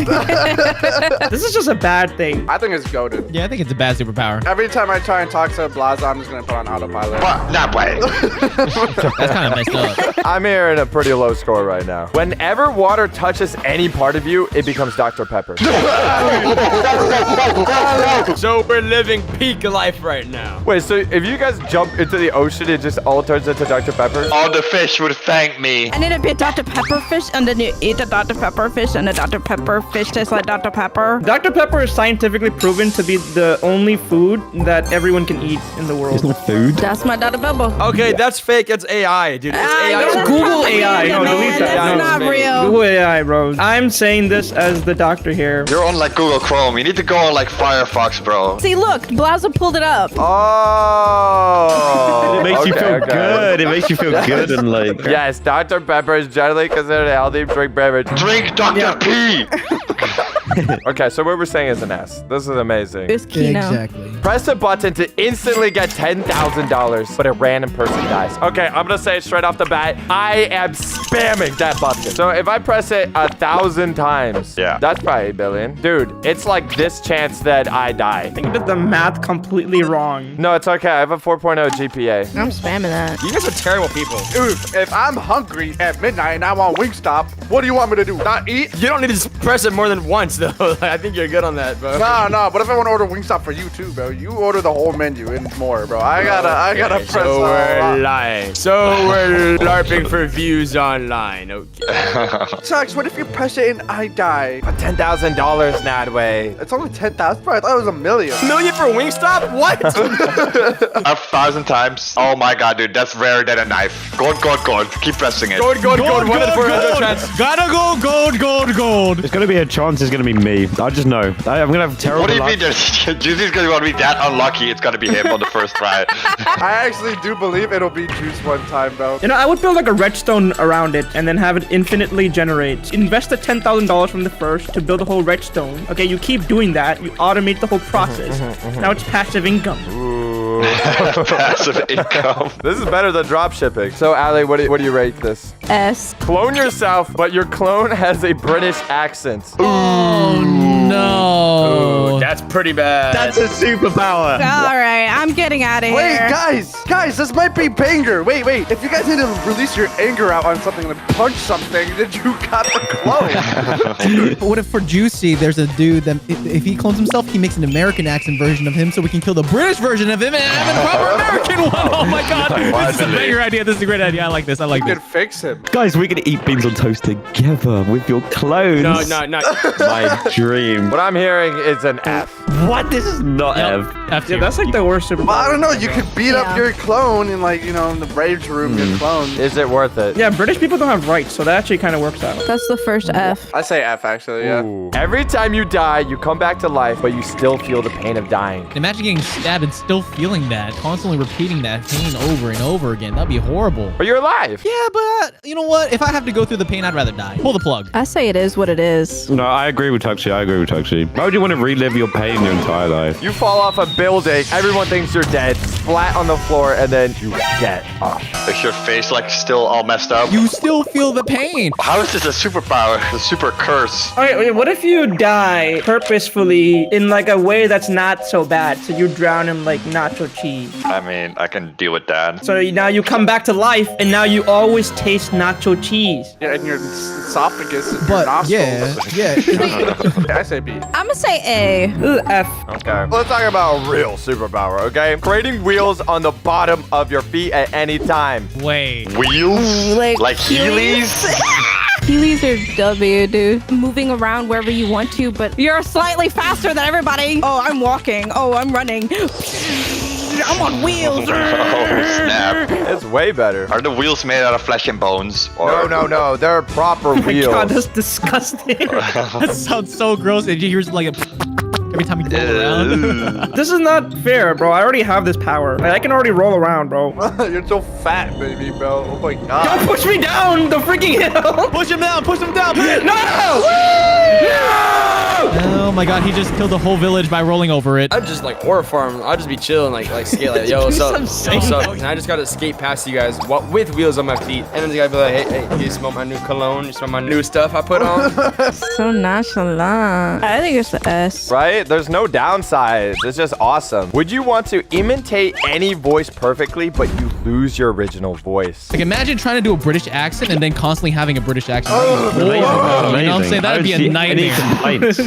This is just a bad thing. I think it's goated. Yeah, I think it's a bad superpower. Every time I try and talk to Blaza, I'm just gonna put on autopilot. But not way. That's kind of messed up. I'm hearing a pretty low score right now. Whenever water touches any part of you, it becomes Dr. Pepper. So we're living peak life right now. Wait, so if you guys jump into the ocean eventually just all turns into Dr. Pepper? All the fish would thank me. I need to be a Dr. Pepper fish, and then you eat a Dr. Pepper fish, and a Dr. Pepper fish tastes like Dr. Pepper. Dr. Pepper is scientifically proven to be the only food that everyone can eat in the world. Food? That's my Dr. Pepper. Okay, that's fake. It's AI, dude. It's AI. Don't Google AI. No, delete that. That's not real. Google AI, bro. I'm saying this as the doctor here. You're on like Google Chrome. You need to go on like Firefox, bro. See, look, Blaza pulled it up. Oh. It makes you feel good. It makes you feel good and like. Yes, Dr. Pepper is generally considered a healthy drink beverage. Drink Dr. P. Okay, so what we're saying is an S. This is amazing. It's Kino. Exactly. Press a button to instantly get $10,000, but a random person dies. Okay, I'm gonna say it straight off the bat. I am spamming that button. So if I press it 1,000 times, yeah, that's probably 1 billion. Dude, it's like this chance that I die. I think that the math completely wrong. No, it's okay. I have a 4.0 GPA. I'm spamming that. You guys are terrible people. Dude, if I'm hungry at midnight and I want Wingstop, what do you want me to do? Not eat? You don't need to press it more than once, though. I think you're good on that, bro. Nah, but if I want to order Wingstop for you too, bro, you order the whole menu and more, bro. I gotta press So we're lying. So we're LARPing for views online. Okay. Sucks, what if you press it and I die? $10,000, Nadway. It's only 10,000, bro. I thought it was $1 million. $1 million for Wingstop? What? 1,000 times. Oh my god, dude, that's rarer than a knife. Gold. Keep pressing it. Gold. 1 in 400 chance. Gotta go gold. There's gonna be a chance it's gonna be me. I just know. I'm gonna have terrible What do you luck. mean? Juicy's gonna be that unlucky. It's gonna be him on the first try. I actually do believe it'll be Juice one time, bro. You know, I would build like a redstone around it and then have it infinitely generate. Invest the $10,000 from the first to build a whole redstone. Okay, you keep doing that. You automate the whole process. Now it's passive income. Ooh. Passive income. This is better than drop shipping. So, Ali, what do you rate this? S. Clone yourself, but your clone has a British accent. Oh no. Ooh, that's pretty bad. That's a superpower. All right, I'm getting out of here. Wait, guys, this might be banger. Wait, if you guys need to release your anger out on something and punch something, then you got the clone. But what if for Juicy, there's a dude that if he clones himself, he makes an American accent version of him so we can kill the British version of him and have a proper American one. Oh my god. This is a banger idea. This is a great idea. I like this. You can fix him. Guys, we're gonna eat beans on toast together with your clones. No. My dream. What I'm hearing is an F. What? This is not F. Yeah, that's like the worst superpower. Well, I don't know. You could beat up your clone in like, in the rage room, your clone. Is it worth it? Yeah, British people don't have rights, so that actually kind of works out. That's the first F. I say F, actually, yeah. Ooh. Every time you die, you come back to life, but you still feel the pain of dying. Imagine getting stabbed and still feeling that, constantly repeating that pain over and over again. That'd be horrible. But you're alive. Yeah, but you know what? If I have to go through the pain, I'd rather die. Pull the plug. I say it is what it is. No, I agree with Tuxie. Why would you want to relive your pain your entire life? You fall off a building, everyone thinks you're dead, splat on the floor, and then you get up. Is your face like still all messed up? You still feel the pain. How is this a superpower? A super curse? Okay, wait, what if you die purposefully in like a way that's not so bad? So you drown in like nacho cheese. I mean, I can deal with that. So now you come back to life and now you always taste nacho cheese. Yeah, in your esophagus and But your nostrils. yeah. I say B. I'm gonna say A. Ooh, F. Okay. Let's talk about a real superpower, okay? Creating wheels on the bottom of your feet at any time. Wait. Wheels? Like Heelys? Heelys are W, dude. Moving around wherever you want to, but you're slightly faster than everybody. Oh, I'm walking. Oh, I'm running. I'm on wheels. Oh, snap. It's way better. Are the wheels made out of flesh and bones? Or... No. They're proper Oh my wheels. god, that's disgusting. That sounds so gross. And you hear like a every time you roll around. This is not fair, bro. I already have this power. Like, I can already roll around, bro. You're so fat, baby, bro. Oh my god. Don't push me down the freaking hill. Push him down. No! Oh my god, he just killed the whole village by rolling over it. I'd just like horror farm. I'd just be chilling, like skate, like yo, what's up? What's up? And I just gotta skate past you guys with wheels on my feet, and then you gotta be like, hey, you smell my new cologne? You smell my new stuff I put on? So nonchalant. I think it's the S. Right? it. There's no downsides. It's just awesome. Would you want to imitate any voice perfectly, but you lose your original voice? Like, imagine trying to do a British accent and then constantly having a British accent. Amazing. You know what I'm Amazing. saying? That'd be a nightmare.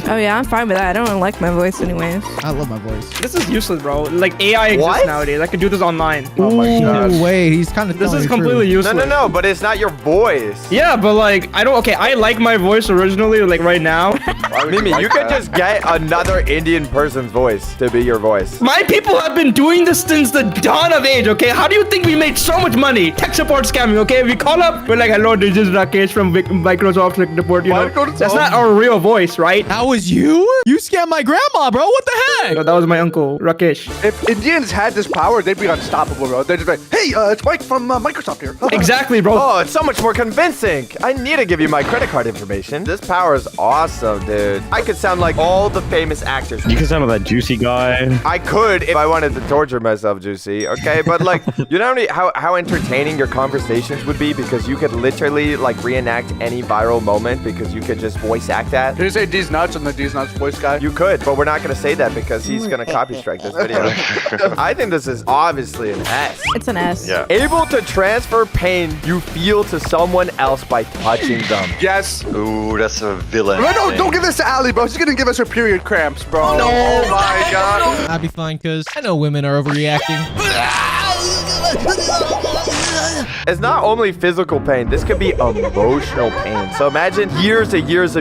Oh yeah, I'm fine with that. I don't like my voice anyways. I love my voice. This is useless, bro. Like AI exists What? nowadays. I could do this online. Oh my gosh. Wait, he's kind of This is completely useless. No, but it's not your voice. Yeah, but like I don't. Okay, I like my voice originally, like right now. Mimi, you could just get another Indian person's voice to be your voice. My people have been doing this since the dawn of age, okay? How do you think we made so much money? Tech support scamming, okay? We call up, we're like, hello, this is Rakesh from Microsoft Tech Support, you know? That's not our real voice, right? That was you? You scammed my grandma, bro. What the heck? No, that was my uncle, Rakesh. If Indians had this power, they'd be unstoppable, bro. They'd just be like, hey, it's Mike from Microsoft here. Exactly, bro. Oh, it's so much more convincing. I need to give you my credit card information. This power is awesome, dude. I could sound like all the famous actors. You can sound like that Juicy guy. I could if I wanted to torture myself, Juicy. Okay, but like, you know how entertaining your conversations would be because you could literally like reenact any viral moment because you could just voice act that. Did you say D's nuts and the D's nuts voice guy? You could, but we're not gonna say that because he's gonna copy strike this video. I think this is obviously an S. It's an S. Yeah. Able to transfer pain you feel to someone else by touching them. Yes. Ooh, that's a villain. No, don't give this to Allie, bro. She's gonna give us her period cramps, bro. No. Oh my god. I'd be fine because I know women are overreacting. It's not only physical pain, this could be emotional pain. So imagine years and years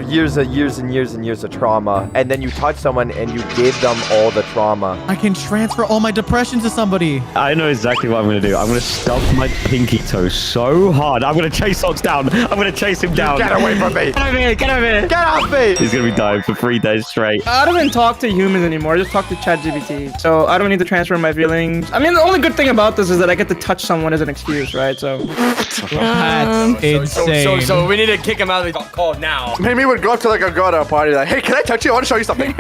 of trauma, and then you touch someone and you give them all the trauma. I can transfer all my depression to somebody. I know exactly what I'm going to do. I'm going to stub my pinky toe so hard. I'm going to chase Socks down. I'm going to chase him down. Get away from me. Get over here. Get over here. Get off me. He's going to be dying for 3 days straight. I don't even talk to humans anymore. I just talk to ChatGPT. So I don't need to transfer my feelings. I mean, the only good thing about this is that I get to touch someone as an excuse, right? So That's insane. So we need to kick him out of the call now. Maybe we'd go up to like a girl at a party, like, hey, can I touch you? I want to show you something.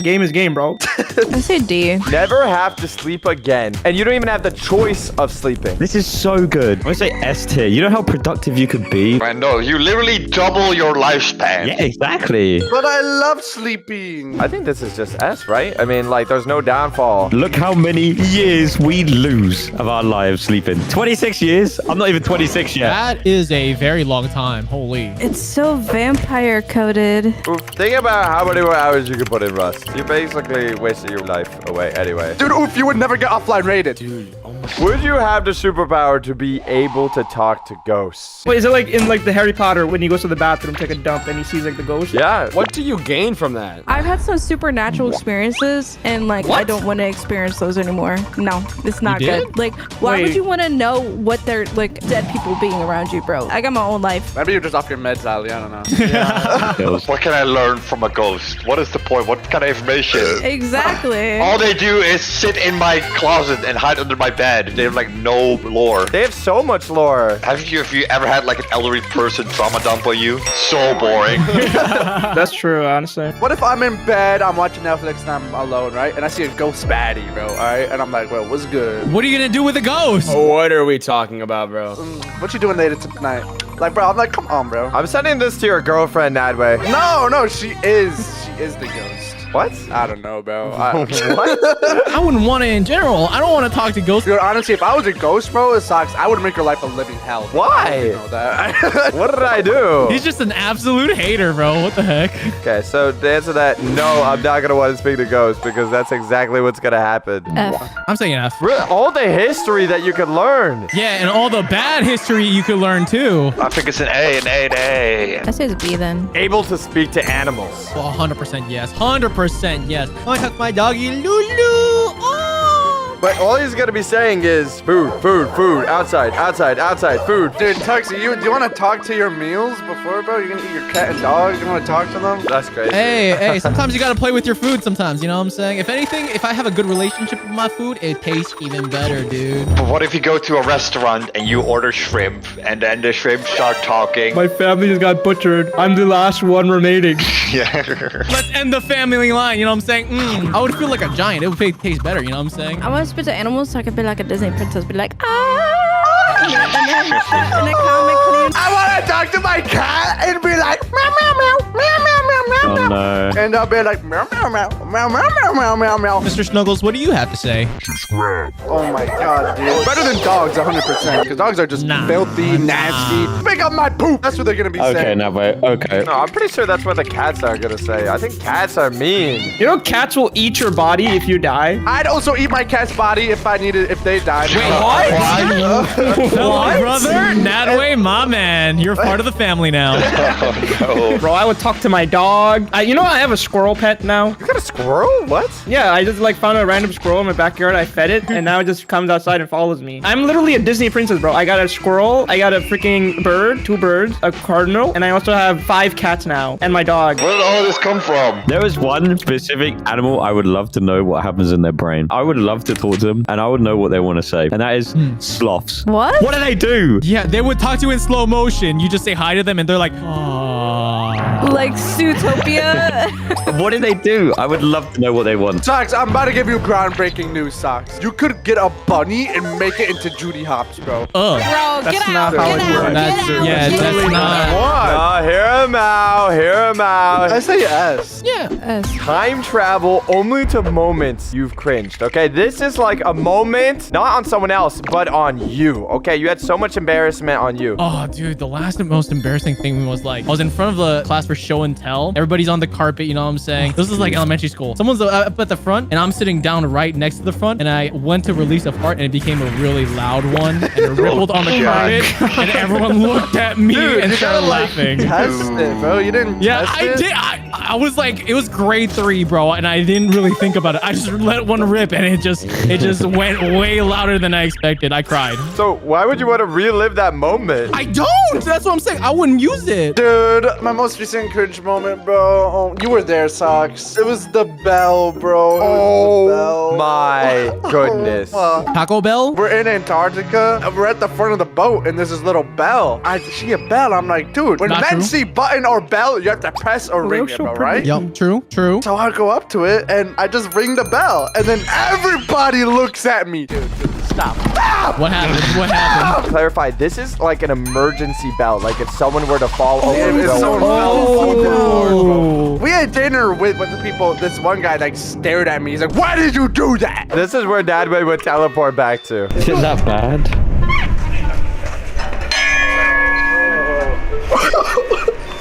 game is game, bro. I say D. Never have to sleep again, and you don't even have the choice of sleeping. This is so good. I would say S tier. You know how productive you could be? I know, you literally double your lifespan. Yeah, exactly. But I love sleeping. I think this is just S, right? I mean, like, there's no downfall. Look how many years we lose of our lives sleeping. 26 years? I'm not even 26 yet. That is a very long time. Holy. It's so vampire coded. Oof, think about how many more hours you could put in Rust. You basically wasted your life away anyway. Dude, oof, you would never get offline rated. Dude, Would you have the superpower to be able to talk to ghosts? Wait, is it like in like the Harry Potter when he goes to the bathroom, take a dump, and he sees like the ghost? Yeah. What do you gain from that? I've had some supernatural experiences, and like I don't want to experience those anymore. No, it's not did? good. Like, why would Wait. you want to know what they're like dead people being around you, bro? I got my own life. maybe you're just off your meds, Ali. I don't know. What can I learn from a ghost? What is the point? What kind of information? Exactly. All they do is sit in my closet and hide under my bed. They have like no lore. They have so much lore. Have you ever had like an elderly person trauma dump on you? So boring. That's true, honestly. What if I'm in bed, I'm watching Netflix, and I'm alone, right? And I see a ghost baddie, bro, all right? And I'm like, well, what's good? What are you going to do with a ghost? What are we talking about, bro? What you doing later tonight? Like, bro, I'm like, come on, bro. I'm sending this to your girlfriend, Nadway. No, she is the ghost. What? I don't know, bro. What? I wouldn't want to in general. I don't want to talk to ghosts. Dude, honestly, if I was a ghost, bro, it sucks. I would make your life a living hell. Why? You know that. What did I do? He's just an absolute hater, bro. What the heck? Okay, so to answer that, no, I'm not going to want to speak to ghosts because that's exactly what's going to happen. F. I'm saying F. All the history that you could learn. Yeah, and all the bad history you could learn too. I think it's an A. I say it's B then. Able to speak to animals. Well, 100% yes. 100% yes. I want to talk to my doggy Lulu. Oh! But all he's going to be saying is food, outside, food. Dude, Tuxie, do you want to talk to your meals before, bro? You're going to eat your cat and dog? You want to talk to them? That's crazy. Hey, sometimes you got to play with your food sometimes, you know what I'm saying? If anything, if I have a good relationship with my food, it tastes even better, dude. But what if you go to a restaurant and you order shrimp and then the shrimp start talking? My family just got butchered. I'm the last one remaining. Yeah. Let's end the family line, you know what I'm saying? I would feel like a giant. It would taste better, you know what I'm saying? I want to speak to animals so I can be like a Disney princess. Be like, ah! And then comically. I want to talk to my cat and be like, meow, meow, meow, meow, meow, meow, meow, Oh meow. no. and they'll be like meow meow meow meow meow meow meow meow meow. Mr. Snuggles, what do you have to say? Oh my god, dude. Better than dogs, 100%. Because dogs are just filthy, nasty. Pick up my poop. That's what they're gonna be saying. Okay, now wait. Okay. No, I'm pretty sure that's what the cats are gonna say. I think cats are mean. You know, cats will eat your body if you die. I'd also eat my cat's body if I needed, if they died. Wait, what? Hello, brother. Nataway, my man. You're part of the family now. Bro, I would talk to my dog. You know, I have a squirrel pet now. You got a squirrel? What? Yeah, I just like found a random squirrel in my backyard. I fed it, and now it just comes outside and follows me. I'm literally a Disney princess, bro. I got a squirrel, I got a freaking bird, 2 birds, a cardinal, and I also have 5 cats now, and my dog. Where did all this come from? There is one specific animal I would love to know what happens in their brain. I would love to talk to them, and I would know what they want to say, and that is sloths. What? What do they do? Yeah, they would talk to you in slow motion. You just say hi to them, and they're like, "Aww." Like Zootopia. What do they do? I would love to know what they want. Socks, I'm about to give you groundbreaking news, Socks. You could get a bunny and make it into Judy Hopps, bro. Bro, get out. That's not. What? Hear him out. Hear him out. I say yes. Yeah. S. Time travel only to moments you've cringed. Okay, this is like a moment, not on someone else, but on you. Okay, you had so much embarrassment on you. Oh, dude, the last and most embarrassing thing was like, I was in front of the class for show and tell. Everybody's on the carpet, you know what I'm saying? This is like elementary school. Someone's up at the front, and I'm sitting down right next to the front, and I went to release a fart, and it became a really loud one, and it rippled on the carpet, and everyone looked at me and started laughing. Test it, bro. You didn't test it? Did. I was like, it was grade 3, bro, and I didn't really think about it. I just let one rip, and it just went way louder than I expected. I cried. So why would you want to relive that moment? I don't. That's what I'm saying. I wouldn't use it. Dude, my most recent cringe moment, bro. Oh, you were there, Socks. It was the bell, bro. Oh my goodness. Taco Bell? We're in Antarctica, and we're at the front of the boat, and there's this little bell. I see a bell. I'm like, dude, when Not men true. see button or bell, you have to press or ring it, bro, right? Yep, true. So I go up to it, and I just ring the bell, and then everybody looks at me. Dude, stop. What happened? What happened? Clarify, this is like an emergency bell. Like if someone were to fall over. If someone Oh. We had dinner with the people. This one guy like stared at me. He's like, "Why did you do that?" This is where Dad would teleport back to. Isn't that bad?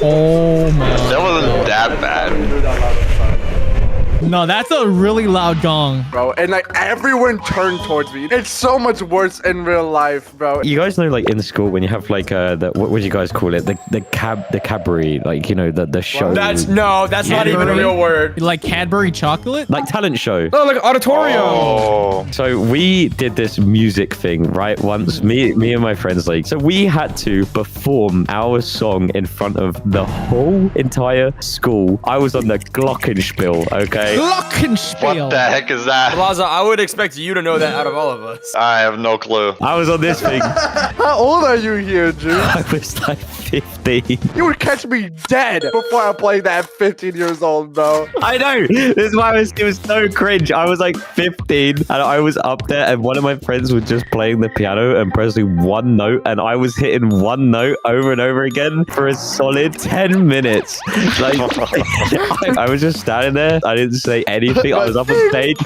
Oh my. That wasn't that bad. No, that's a really loud gong. Bro, and like everyone turned towards me. It's so much worse in real life, bro. You guys know, like in school, when you have like what would you guys call it? The cabaret, like, you know, the show. That's not even a real word. Like Cadbury chocolate? Like talent show. Oh, like auditorium. Oh. So we did this music thing, right? Once, me and my friends, like, so we had to perform our song in front of the whole entire school. I was on the Glockenspiel, okay? Glockenspiel. What the heck is that? Plaza, I would expect you to know that out of all of us. I have no clue. I was on this thing. How old are you here, dude? I was like 15. You would catch me dead before I played that at 15 years old, bro. I know. This is why it was so cringe. I was like 15 and I was up there and one of my friends was just playing the piano and pressing one note and I was hitting one note over and over again for a solid 10 minutes. Like, I was just standing there. I didn't say anything. I was up on stage.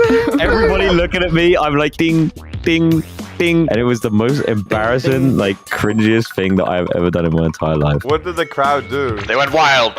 Everybody looking at me. I'm like, ding, ding, ding. And it was the most embarrassing, like, cringiest thing that I've ever done in my entire life. What did the crowd do? They went wild.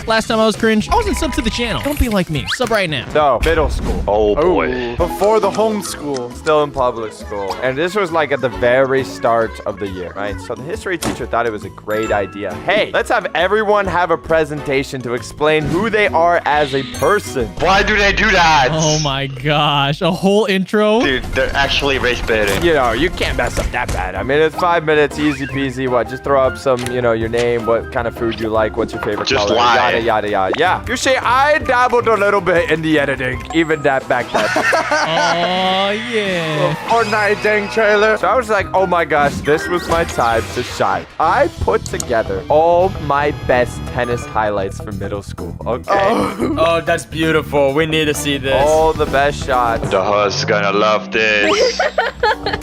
Last time I was cringe, I wasn't sub to the channel. Don't be like me. Sub right now. No, middle school. Oh boy. Before the homeschool. Still in public school. And this was like at the very start of the year, right? So the history teacher thought it was a great idea. Hey, let's have everyone have a presentation to explain who they are as a person. Why do they do that? Oh my gosh. A whole intro? Dude, they're actually race baiting. You know, you can't mess up that bad. I mean, it's 5 minutes, easy peasy. What? Just throw up some, you know, your name, what kind of food you like, what's your favorite Just color. lie. yada, yada, yada. Yeah. You see, I dabbled a little bit in the editing, even that back then. Oh, yeah. Fortnite dang trailer. So I was like, oh my gosh, this was my time to shine. I put together all my best tennis highlights from middle school. Okay. Oh, that's beautiful. We need to see this. All the best shots. The host gonna love this.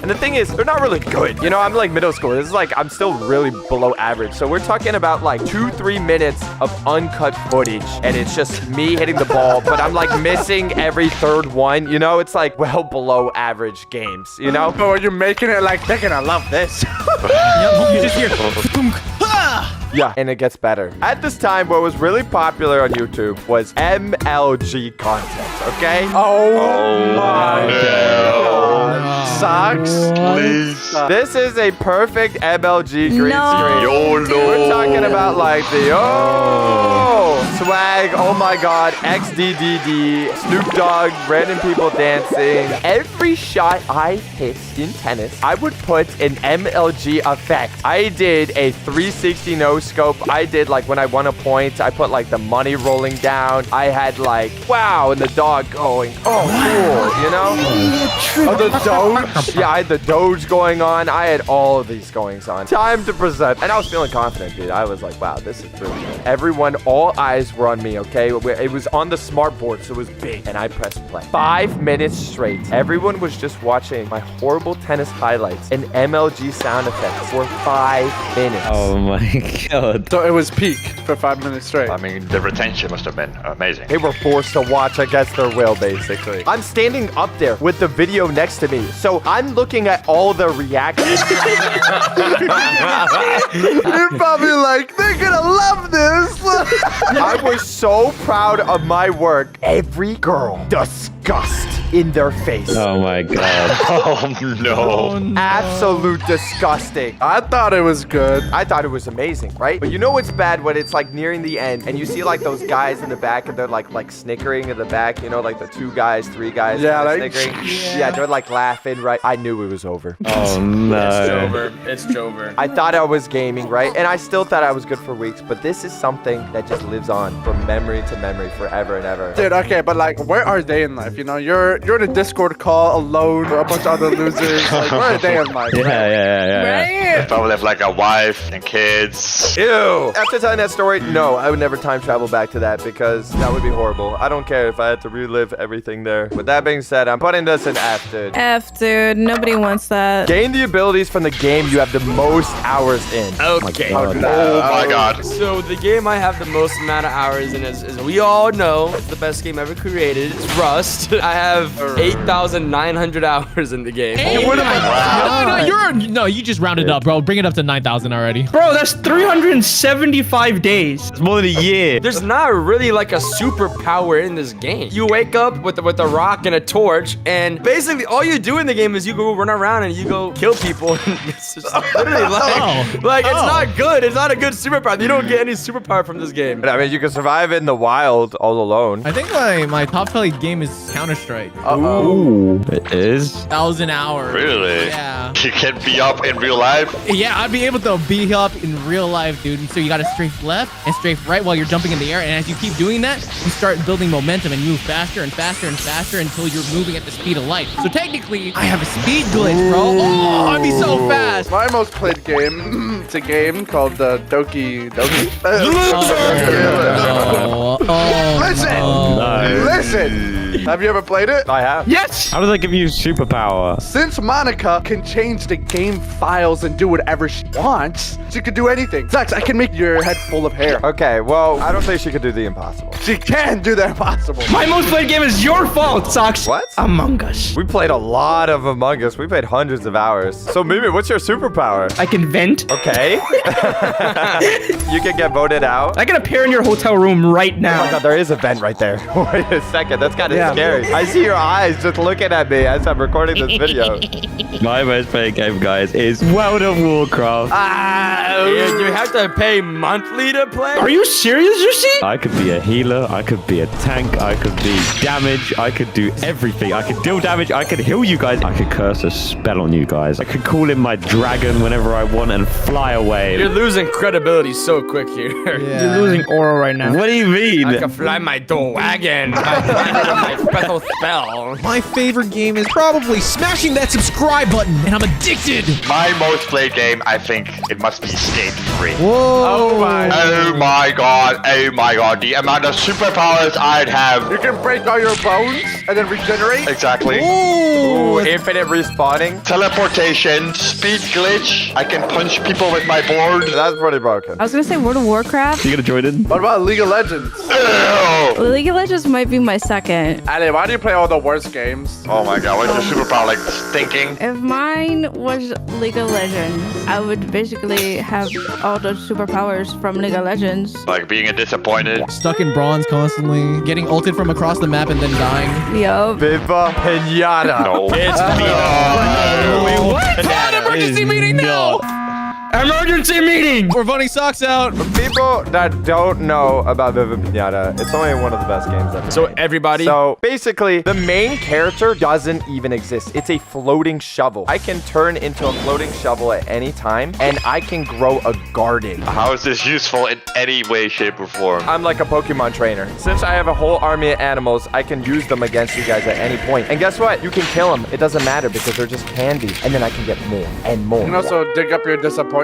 And the thing is, they're not really good. You know, I'm like middle school. This is like, I'm still really below average. So we're talking about like 2-3 minutes of uncut footage. And it's just me hitting the ball, but I'm like missing every third one. You know, it's like well below average games, you know? Oh, you're making it like they're gonna love this. You just hear. Yeah, and it gets better. At this time, what was really popular on YouTube was MLG content, okay? Oh my God. Socks, please. This is a perfect MLG green screen. YOLO. We're talking about like the swag, oh my God, XDDD, Snoop Dogg, random people dancing. Every shot I hit in tennis, I would put an MLG effect. I did a 360 no scope. I did like when I won a point, I put like the money rolling down. I had like, wow, and the dog going, oh, cool, you know? Oh, the Doge? Yeah, I had the Doge going on. I had all of these goings on. Time to present. And I was feeling confident, dude. I was like, wow, this is really good. Everyone, all eyes were on me, okay? It was on the smart board, so it was big. And I pressed play. 5 minutes straight. Everyone was just watching my horrible tennis highlights and MLG sound effects for 5 minutes. Oh my God. So it was peak for 5 minutes straight. I mean, the retention must have been amazing. They were forced to watch against their will, basically. I'm standing up there with the video next to me, so I'm looking at all the reactions. You're probably like, they're gonna love this. I was so proud of my work. Every girl disgust in their face. Oh my God. Oh no. Absolute disgusting. I thought it was good. I thought it was amazing, right? But you know what's bad when it's like nearing the end and you see like those guys in the back and they're like snickering in the back, you know, like the 2 guys, 3 guys snickering. Yeah, they're like laughing, right? I knew it was over. Oh no. It's over. It's over. I thought I was gaming, right? And I still thought I was good for weeks, but this is something that just lives on from memory to memory forever and ever. Dude, okay, but like, where are they in life? You know, you're in a Discord call alone with a bunch of other losers. Like, where are they in life? Yeah. They probably have like a wife and kids. Ew. After telling that story, no, I would never time travel back to that because that would be horrible. I don't care if I had to relive everything there. With that being said, I'm putting this in F, dude. F, dude. Nobody wants that. Gain the abilities from the game you have the most hours in. Okay. Oh my God. So the game I have the most amount of hours in is we all know it's the best game ever created. It's Rust. I have 8,900 hours in the game. Hey, no, you just rounded up, bro. Bring it up to 9,000 already. Bro, that's 375 days. It's more than a year. There's not really like a superpower in this game. You wake up with a rock and a torch, and basically all you do in the game is you go run around and you go kill people. It's just literally like it's not good. It's not a good superpower. You don't get any superpower from this game. I mean, you can survive in the wild all alone. I think my top played game is Counter-Strike. Ooh, it is 1,000 hours. Really? Yeah. You can be up in real life? Yeah, I'd be able to be up in real life, dude. So you got to strafe left and strafe right while you're jumping in the air. And as you keep doing that, you start building momentum and move faster and faster and faster until you're moving at the speed of light. So technically, I have a speed glitch, bro. Oh, I'd be so fast. My most played game, it's a game called Doki. Listen. Have you ever played it? I have. Yes. How does that give you superpower? Since Monica can change the game files and do whatever she wants, she could do anything. Zax, I can make your head full of hair. Okay, well, I don't think she could do the impossible. She can do the impossible. My most played game is your fault, Socks. What? Among Us. We played a lot of Among Us. We played hundreds of hours. So, Mimi, what's your superpower? I can vent. Okay. You can get voted out. I can appear in your hotel room right now. Oh my God, there is a vent right there. Wait a second. That's got to scary. I see your eyes just looking at me as I'm recording this video. My most played game, guys, is World of Warcraft. Dude, you have to pay monthly to play? Are you serious, Yoshi? I could be a healer, I could be a tank, I could be damage, I could do everything. I could deal damage, I could heal you guys. I could curse a spell on you guys. I could call in my dragon whenever I want and fly away. You're losing credibility so quick here. You're losing aura right now. What do you mean? I can fly my wagon. My special spell. My favorite game is probably smashing that subscribe button, and I'm addicted. My most played game, I think it must be Skate 3. Whoa. Oh my god. Oh my god. The amount of superpowers I'd have. You can break all your bones and then regenerate. Exactly. Ooh, infinite respawning. Teleportation, speed glitch. I can punch people with my board. That's pretty broken. I was gonna say World of Warcraft. You gonna join in? What about League of Legends? League of Legends might be my second. Ali, why do you play all the worst games? Oh my god, what's your superpower like thinking? If mine was League of Legends, I would basically have all the superpowers from League of Legends. Like being a disappointed. Stuck in bronze constantly, getting ulted from across the map and then dying. Yup. Viva Pinata. No. It's Emergency meeting now! Emergency meeting! We're voting socks out. For people that don't know about Viva Pinata, it's only one of the best games ever. So everybody. So basically, the main character doesn't even exist. It's a floating shovel. I can turn into a floating shovel at any time, and I can grow a garden. How is this useful in any way, shape, or form? I'm like a Pokemon trainer. Since I have a whole army of animals, I can use them against you guys at any point. And guess what? You can kill them. It doesn't matter because they're just candy. And then I can get more and more. You can also dig up your disappointments.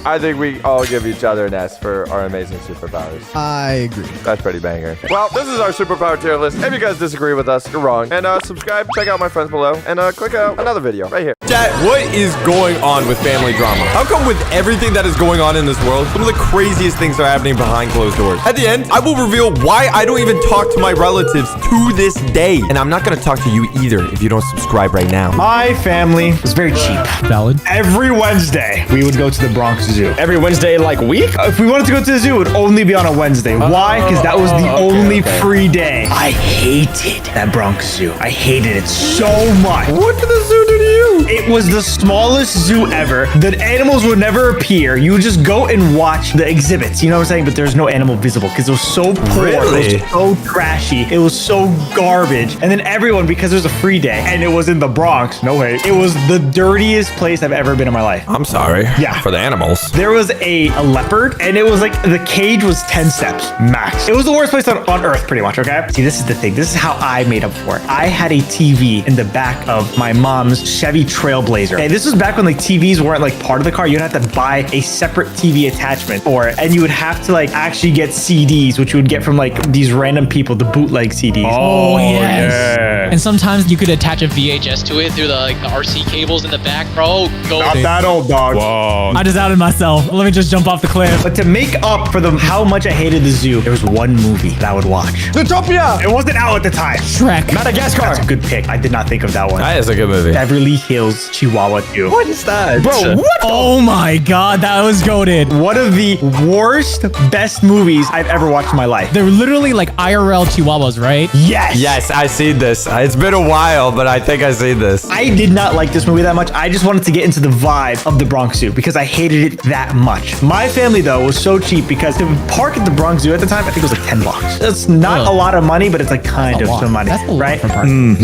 I think we all give each other an S for our amazing superpowers. I agree. That's pretty banger. Well, this is our superpower tier list. If you guys disagree with us, you're wrong. And subscribe, check out my friends below, and click out another video right here. Chat, what is going on with family drama? How come with everything that is going on in this world, some of the craziest things are happening behind closed doors? At the end, I will reveal why I don't even talk to my relatives to this day. And I'm not going to talk to you either if you don't subscribe right now. My family was very cheap. Valid. Every Wednesday, we would go to the Bronx Zoo. Every Wednesday, like week? If we wanted to go to the zoo, it would only be on a Wednesday. Why? Because that was the only free day. I hated that Bronx Zoo. I hated it so much. What did the zoo do to you? It was the smallest zoo ever. The animals would never appear. You would just go and watch the exhibits. You know what I'm saying? But there's no animal visible because it was so poor. Really? It was so trashy. It was so garbage. And then everyone, because it was a free day and it was in the Bronx. No way. It was the dirtiest place I've ever been in my life. I'm sorry. Yeah. For the animals. There was a leopard, and it was like the cage was 10 steps max. It was the worst place on earth, pretty much, okay? See, this is the thing. This is how I made up for it. I had a TV in the back of my mom's Chevy Trailblazer. Okay, this was back when like TVs weren't like part of the car. You'd have to buy a separate TV attachment for it, and you would have to like actually get CDs, which you would get from like these random people, the bootleg CDs. Oh, yes. Yeah. And sometimes you could attach a VHS to it through the RC cables in the back, bro. Not that old, dog. Whoa. I just outed myself. Let me just jump off the cliff. But to make up for how much I hated the zoo, there was one movie that I would watch. Zootopia! It wasn't out at the time. Shrek. Madagascar. That's a good pick. I did not think of that one. That is a good movie. Beverly Hills Chihuahua 2. What is that? Bro, what? Oh my god, that was goated. One of the worst, best movies I've ever watched in my life. They're literally like IRL Chihuahuas, right? Yes. Yes, I seen this. It's been a while, but I think I seen this. I did not like this movie that much. I just wanted to get into the vibe of the Bronx Zoo because I hated it that much. My family, though, was so cheap because to park at the Bronx Zoo at the time, I think it was like $10. It's not a lot of money, but it's like kind of some money, right?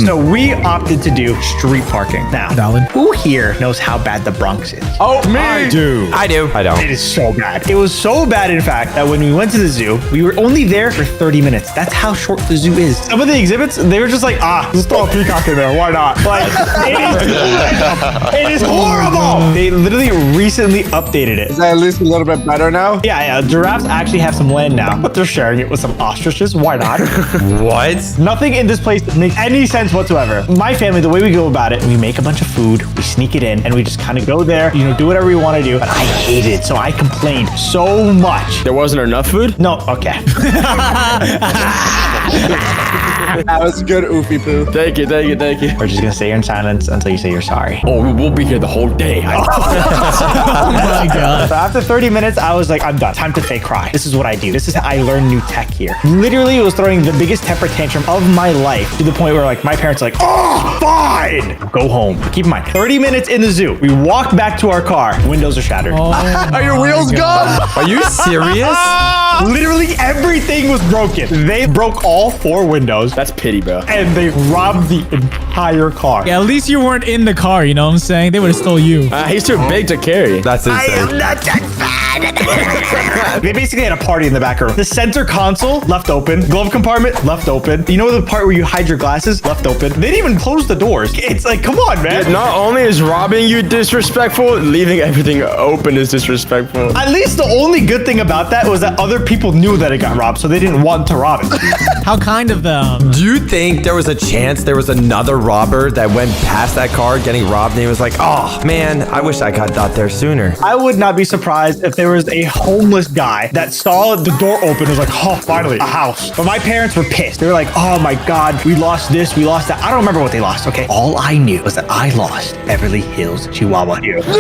So we opted to do street parking. Now, valid. Who here knows how bad the Bronx is? Oh, me. I do. I don't. It is so bad. It was so bad, in fact, that when we went to the zoo, we were only there for 30 minutes. That's how short the zoo is. Some of the exhibits, they were just like, just throw a peacock in there. Why not? Like, it is horrible. They literally recently updated it. Is that at least a little bit better now? Yeah. Giraffes actually have some land now, but they're sharing it with some ostriches. Why not? What? Nothing in this place makes any sense whatsoever. My family, the way we go about it, we make a bunch of food, we sneak it in, and we just kind of go there, do whatever we want to do. But I hate it, so I complained so much. There wasn't enough food? No, okay. That was good, Oofy Poo. Thank you. We're just gonna stay here in silence until you say you're sorry. Oh, we'll be here the whole day. my God. So after 30 minutes, I was like, I'm done. Time to fake cry. This is what I do. This is how I learn new tech here. Literally, it was throwing the biggest temper tantrum of my life to the point where like my parents are like, oh, fine. Go home. Keep in mind, 30 minutes in the zoo. We walk back to our car. Windows are shattered. Are your wheels gone? Are you serious? Literally everything was broken. They broke all 4 windows. That's pity, bro. And they robbed the entire car. Yeah, at least you weren't in the car, you know what I'm saying? They would have stole you. He's too big to carry. That's insane. I am not that bad. They basically had a party in the back room. The center console left open. Glove compartment left open. You know the part where you hide your glasses left open. They didn't even close the doors. It's like, come on, man. Dude, not only is robbing you disrespectful, leaving everything open is disrespectful. At least the only good thing about that was that other people knew that it got robbed, so they didn't want to rob it. How kind of them. Do you think there was a chance there was another robber that went past that car getting robbed and he was like, oh, man, I wish I got out there sooner? I would not be surprised if there was a homeless guy that saw the door open and was like, oh, finally, a house. But my parents were pissed. They were like, oh my God, we lost this, we lost that. I don't remember what they lost, okay? All I knew was that I lost Beverly Hills Chihuahua. Are you serious?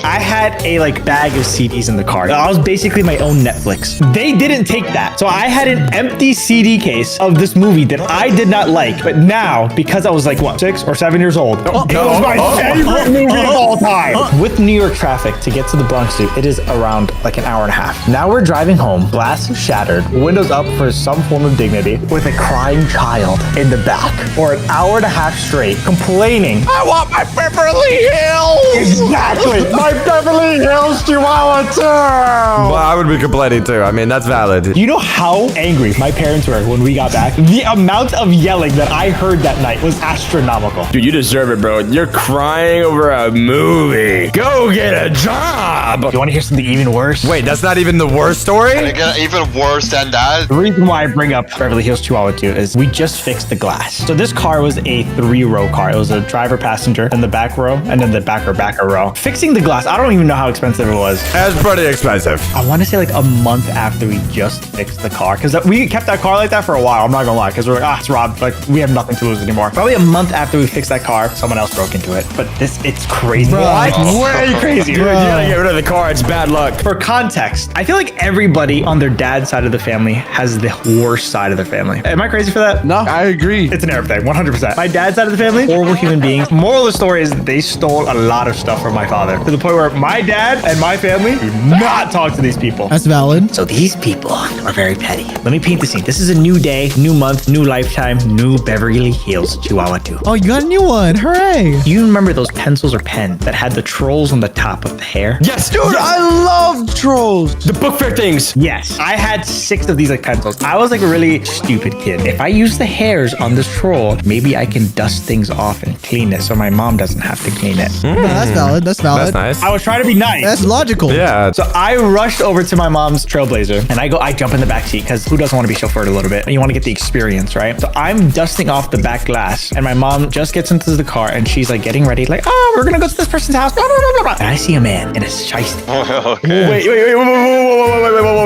I had a like bag of CDs in the car. I was basically my own Netflix. They didn't take that. So I had an empty CD case of this movie that I did not like. But now, because I was like, what, 6 or 7 years old, it was my favorite movie of all time. With New York traffic to get to the Bronx Zoo, it is around like an hour and a half. Now we're driving home, glass shattered, windows up for some form of dignity, with a crying child in the back for an hour and a half straight, complaining, I want my Beverly Hills! Exactly! My Beverly Hills Chihuahua too! Well, I would be complaining too. I mean, that's valid. You know how angry my parents were when we got back? The amount of yelling that I heard that night was astronomical. Dude, you deserve it, bro. You're crying over a movie. Go get a job. Do you want to hear something even worse? Wait, that's not even the worst story? It got even worse than that. The reason why I bring up Beverly Hills Chihuahua 2 is we just fixed the glass. So this car was a 3-row car. It was a driver, passenger, and the back row, and then the backer row. Fixing the glass, I don't even know how expensive it was. That's pretty expensive. I want to say like a month after we just fixed the car, because we kept that car like that for a while. I'm not gonna lie, because we're like, it's robbed. Like we have nothing to lose anymore. Probably a month after we fixed that car, someone else broke into it. But it's crazy. What? Way crazier. You gotta get rid of the car. It's bad luck. For context, I feel like everybody on their dad's side of the family has the worst side of their family. Am I crazy for that? No, I agree. It's an Arab thing, 100%. My dad's side of the family, horrible human beings. Moral of the story is they stole a lot of stuff from my father, to the point where my dad and my family do not talk to these people. That's valid. So these people are very petty. Let me paint the scene. This is a new day, new month, new lifetime, new Beverly Hills Chihuahua 2. Oh, you got a new one. Hooray. Do you remember those pencils or pens that had the trolls on the top of the hair? Yes, Dude, I love trolls. The book fair things. Yes. I had 6 of these like pencils. I was like a really stupid kid. If I use the hairs on this troll, maybe I can dust things off and clean it so my mom doesn't have to clean it. No, that's valid. That's valid. That's nice. I was trying to be nice. That's logical. Yeah. So I rushed over to my mom's Trailblazer and I jump in the back seat because who doesn't want to be chauffeured a little bit? And you want to get the experience, right? So I'm dusting off the back glass and my mom just gets into the car and she's like getting ready, like, oh, we're gonna go to this person's house. Blah, blah, blah, blah. And I see a man in a shiesty.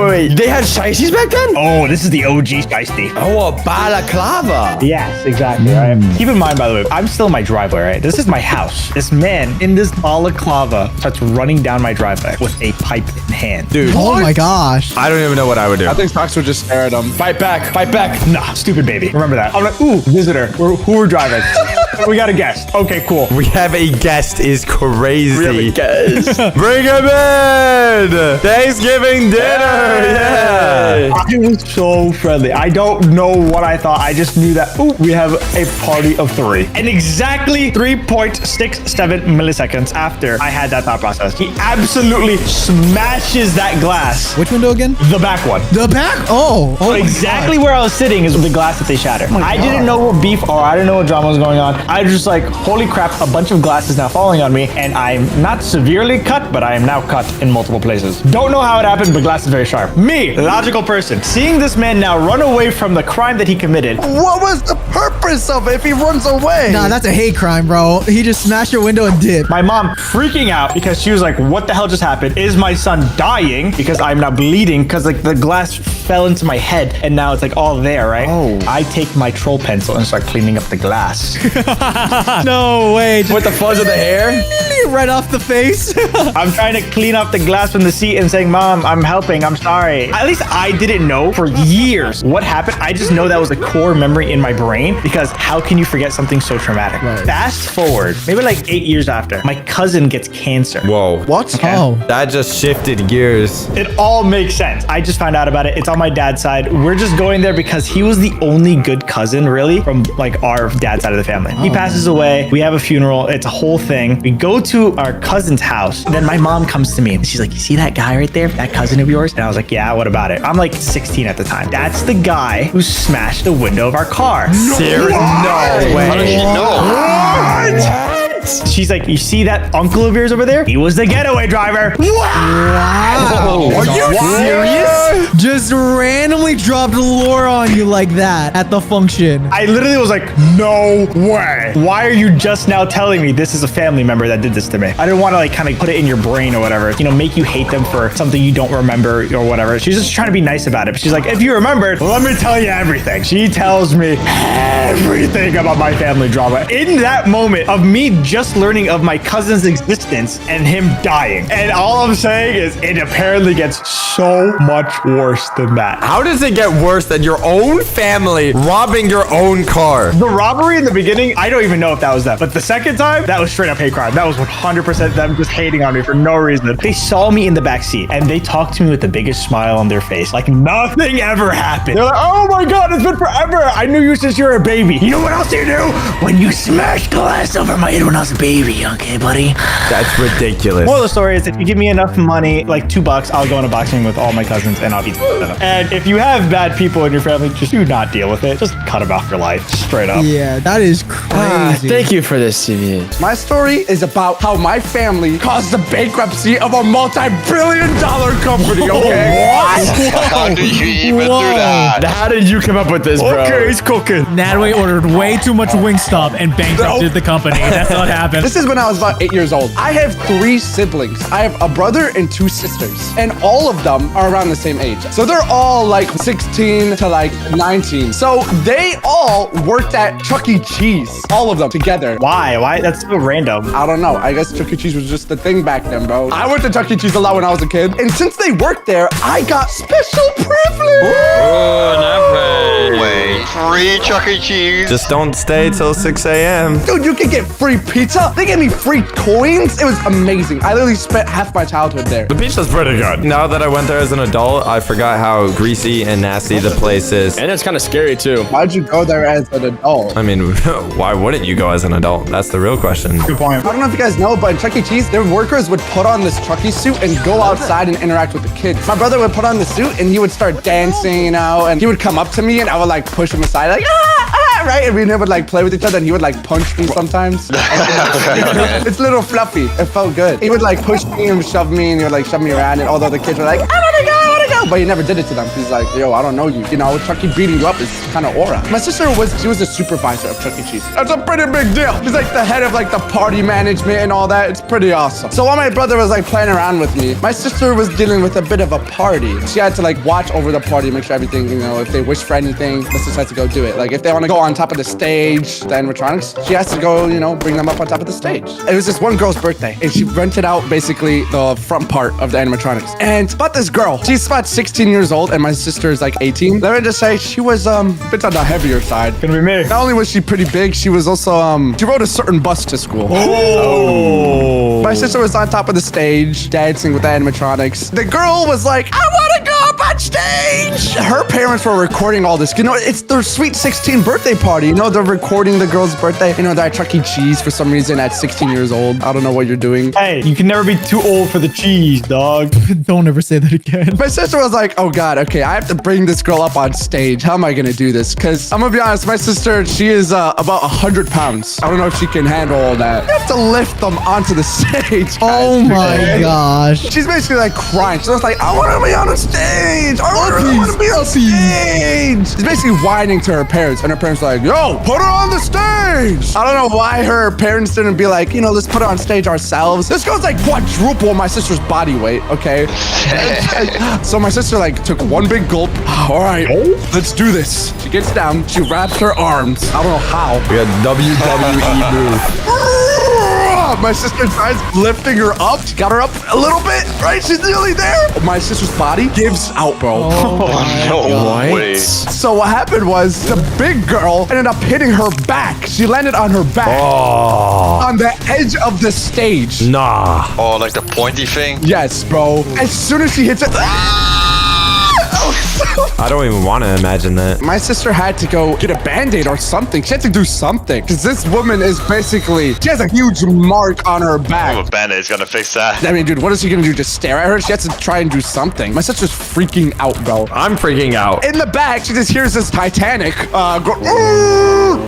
Wait. They had shiesties back then? Oh, this is the OG shiesty. Oh, a balaclava. Yes, exactly, right? Keep in mind, by the way, I'm still in my driveway, right? This is my house. This man in this balaclava starts running down my driveway with a pipe in hand. Dude. Oh my gosh. I don't even know what I would do. I think Fox would just stare at him. Fight back. Fight back. Nah, stupid baby. Remember that. I'm like, ooh, visitor. Who we're driving? We got a guest. Okay, cool. We have a guest is crazy. We have a guest. Bring him in. Thanksgiving dinner. Yeah. I was so friendly. I don't know what I thought. I just knew that, ooh, we have a party of 3. And exactly 3.67 milliseconds after I had that thought process, he absolutely smashes that glass. Which window again? The back one. The back? Oh exactly where I was sitting is the glass that they shattered. I didn't know what beef or I didn't know what drama was going on. I was just like, holy crap, a bunch of glass is now falling on me and I'm not severely cut, but I am now cut in multiple places. Don't know how it happened, but glass is very sharp. Me, logical person, seeing this man now run away from the crime that he committed. What was the purpose of it if he runs away? Nah, that's a hate crime, bro. He just smashed your window and dipped. My mom freaking out because she was like, what the hell just happened? Is my son dying? Because I'm now bleeding because like the glass fell into my head and now it's like all there, right? Oh. I take my troll pencil and start cleaning up the glass. No way. With the fuzz of the hair? right off the face. I'm trying to clean up the glass from the seat and saying, Mom, I'm helping. I'm sorry. At least I didn't know for years what happened. I just know that was a core memory in my brain because how can you forget something so traumatic? Right. Fast forward, maybe like 8 years after, my cousin gets cancer. Whoa. What? Okay. Oh. That just shifted gears. It all makes sense. I just found out about it. It's on my dad's side. We're just going there because he was the only good cousin, really, from like our dad's side of the family. He passes away. We have a funeral. It's a whole thing. We go to our cousin's house. Then my mom comes to me and she's like, you see that guy right there? That cousin of yours? And I was like, yeah, what about it? I'm like 16 at the time. That's the guy who smashed the window of our car. Seriously? No way. How did he know? She's like, you see that uncle of yours over there? He was the getaway driver. Wow. Are you serious? Just randomly dropped lore on you like that at the function. I literally was like, no way. Why are you just now telling me this is a family member that did this to me? I didn't want to like kind of put it in your brain or whatever, you know, make you hate them for something you don't remember or whatever. She's just trying to be nice about it. But she's like, if you remembered, let me tell you everything. She tells me everything about my family drama. In that moment of me just learning of my cousin's existence and him dying. And all I'm saying is it apparently gets so much worse than that. How does it get worse than your own family robbing your own car? The robbery in the beginning, I don't even know if that was them. But the second time, that was straight up hate crime. That was 100% them just hating on me for no reason. They saw me in the back seat and they talked to me with the biggest smile on their face. Like nothing ever happened. They're like, oh my God, it's been forever. I knew you since you were a baby. You know what else you do? When you smash glass over my head when I was a baby, okay, buddy? That's ridiculous. Moral of the story is if you give me enough money, like $2, I'll go in a boxing with all my cousins and I'll beat them. And if you have bad people in your family, just do not deal with it. Just cut them off your life, straight up. Yeah, that is crazy. Thank you for this, CVH. My story is about how my family caused the bankruptcy of a multi-billion-dollar company, okay? What? How did you even do that? How did you come up with this, bro? Okay, he's cooking. Natway ordered way too much Wingstop and bankrupted the company. That's what happened. This is when I was about 8 years old. I have 3 siblings. I have a brother and 2 sisters. And all of them are around the same age. So they're all like 16 to like 19. So they all worked at Chuck E. Cheese. All of them together. Why? Why? That's so random. I don't know. I guess Chuck E. Cheese was just the thing back then, bro. I went to Chuck E. Cheese a lot when I was a kid. And since they worked there, I got special privilege. Oh, wait. Free Chuck E. Cheese. Just don't stay till 6 a.m. Dude, you can get free pizza. They gave me free coins. It was amazing. I literally spent half my childhood there. The pizza's pretty good. Now that I went there as an adult, I forgot how greasy and nasty the place is. And it's kind of scary, too. Why'd you go there as an adult? I mean, why wouldn't you go as an adult? That's the real question. Good point. I don't know if you guys know, but in Chuck E. Cheese, their workers would put on this Chucky suit and go outside and interact with the kids. My brother would put on the suit and he would start dancing, you know, and he would come up to me and I would like push him aside, like, right? And we would like play with each other and he would like punch me sometimes. It's a little fluffy. It felt good. He would like push me and shove me and he would like shove me around and all the other kids were like, I wanna go. But he never did it to them. He's like, yo, I don't know you. You know, Chucky beating you up is kind of aura. My sister she was a supervisor of Chuck E. Cheese. That's a pretty big deal. She's like the head of like the party management and all that. It's pretty awesome. So while my brother was like playing around with me, my sister was dealing with a bit of a party. She had to like watch over the party, make sure everything, you know, if they wish for anything, my sister has to go do it. Like if they want to go on top of the stage, the animatronics, she has to go, you know, bring them up on top of the stage. It was this one girl's birthday and she rented out basically the front part of the animatronics. And about this girl, she's about 16 years old and my sister is like 18. Let me just say she was a bit on the heavier side. Gonna be me. Not only was she pretty big, she was also she rode a certain bus to school. Oh. My sister was on top of the stage dancing with the animatronics. The girl was like, I want to go up on stage. Her parents were recording all this. You know, it's their sweet 16 birthday party. You know, they're recording the girl's birthday. You know, they're at Chuck E. Cheese for some reason at 16 years old. I don't know what you're doing. Hey, you can never be too old for the cheese, dog. Don't ever say that again. My sister was like, oh God, okay, I have to bring this girl up on stage. How am I gonna do this? Because I'm gonna be honest, my sister, she is about 100 pounds. I don't know if she can handle all that. You have to lift them onto the stage. Oh my gosh. She's basically like crying. She's just like, I want to be on a stage. I want to be on stage. She's basically whining to her parents, and her parents are like, yo, put her on the stage. I don't know why her parents didn't be like, you know, let's put her on stage ourselves. This girl's like quadruple my sister's body weight, okay? So my sister like took one big gulp. All right, let's do this. She gets down. She wraps her arms. I don't know how. We got WWE move. My sister tries lifting her up. She got her up a little bit, right? She's nearly there. My sister's body gives out, bro. No way. So what happened was the big girl ended up hitting her back. She landed on her back on the edge of the stage. Nah. Oh, like the pointy thing? Yes, bro. As soon as she hits it, I don't even want to imagine that. my sister had to go get a band-aid or something. She had to do something because this woman is basically, she has a huge mark on her back. A band-aid's gonna fix that. I mean, dude, what is she gonna do? Just stare at her? She has to try and do something. My sister's freaking out, bro. I'm freaking out. In the back, she just hears this Titanic go.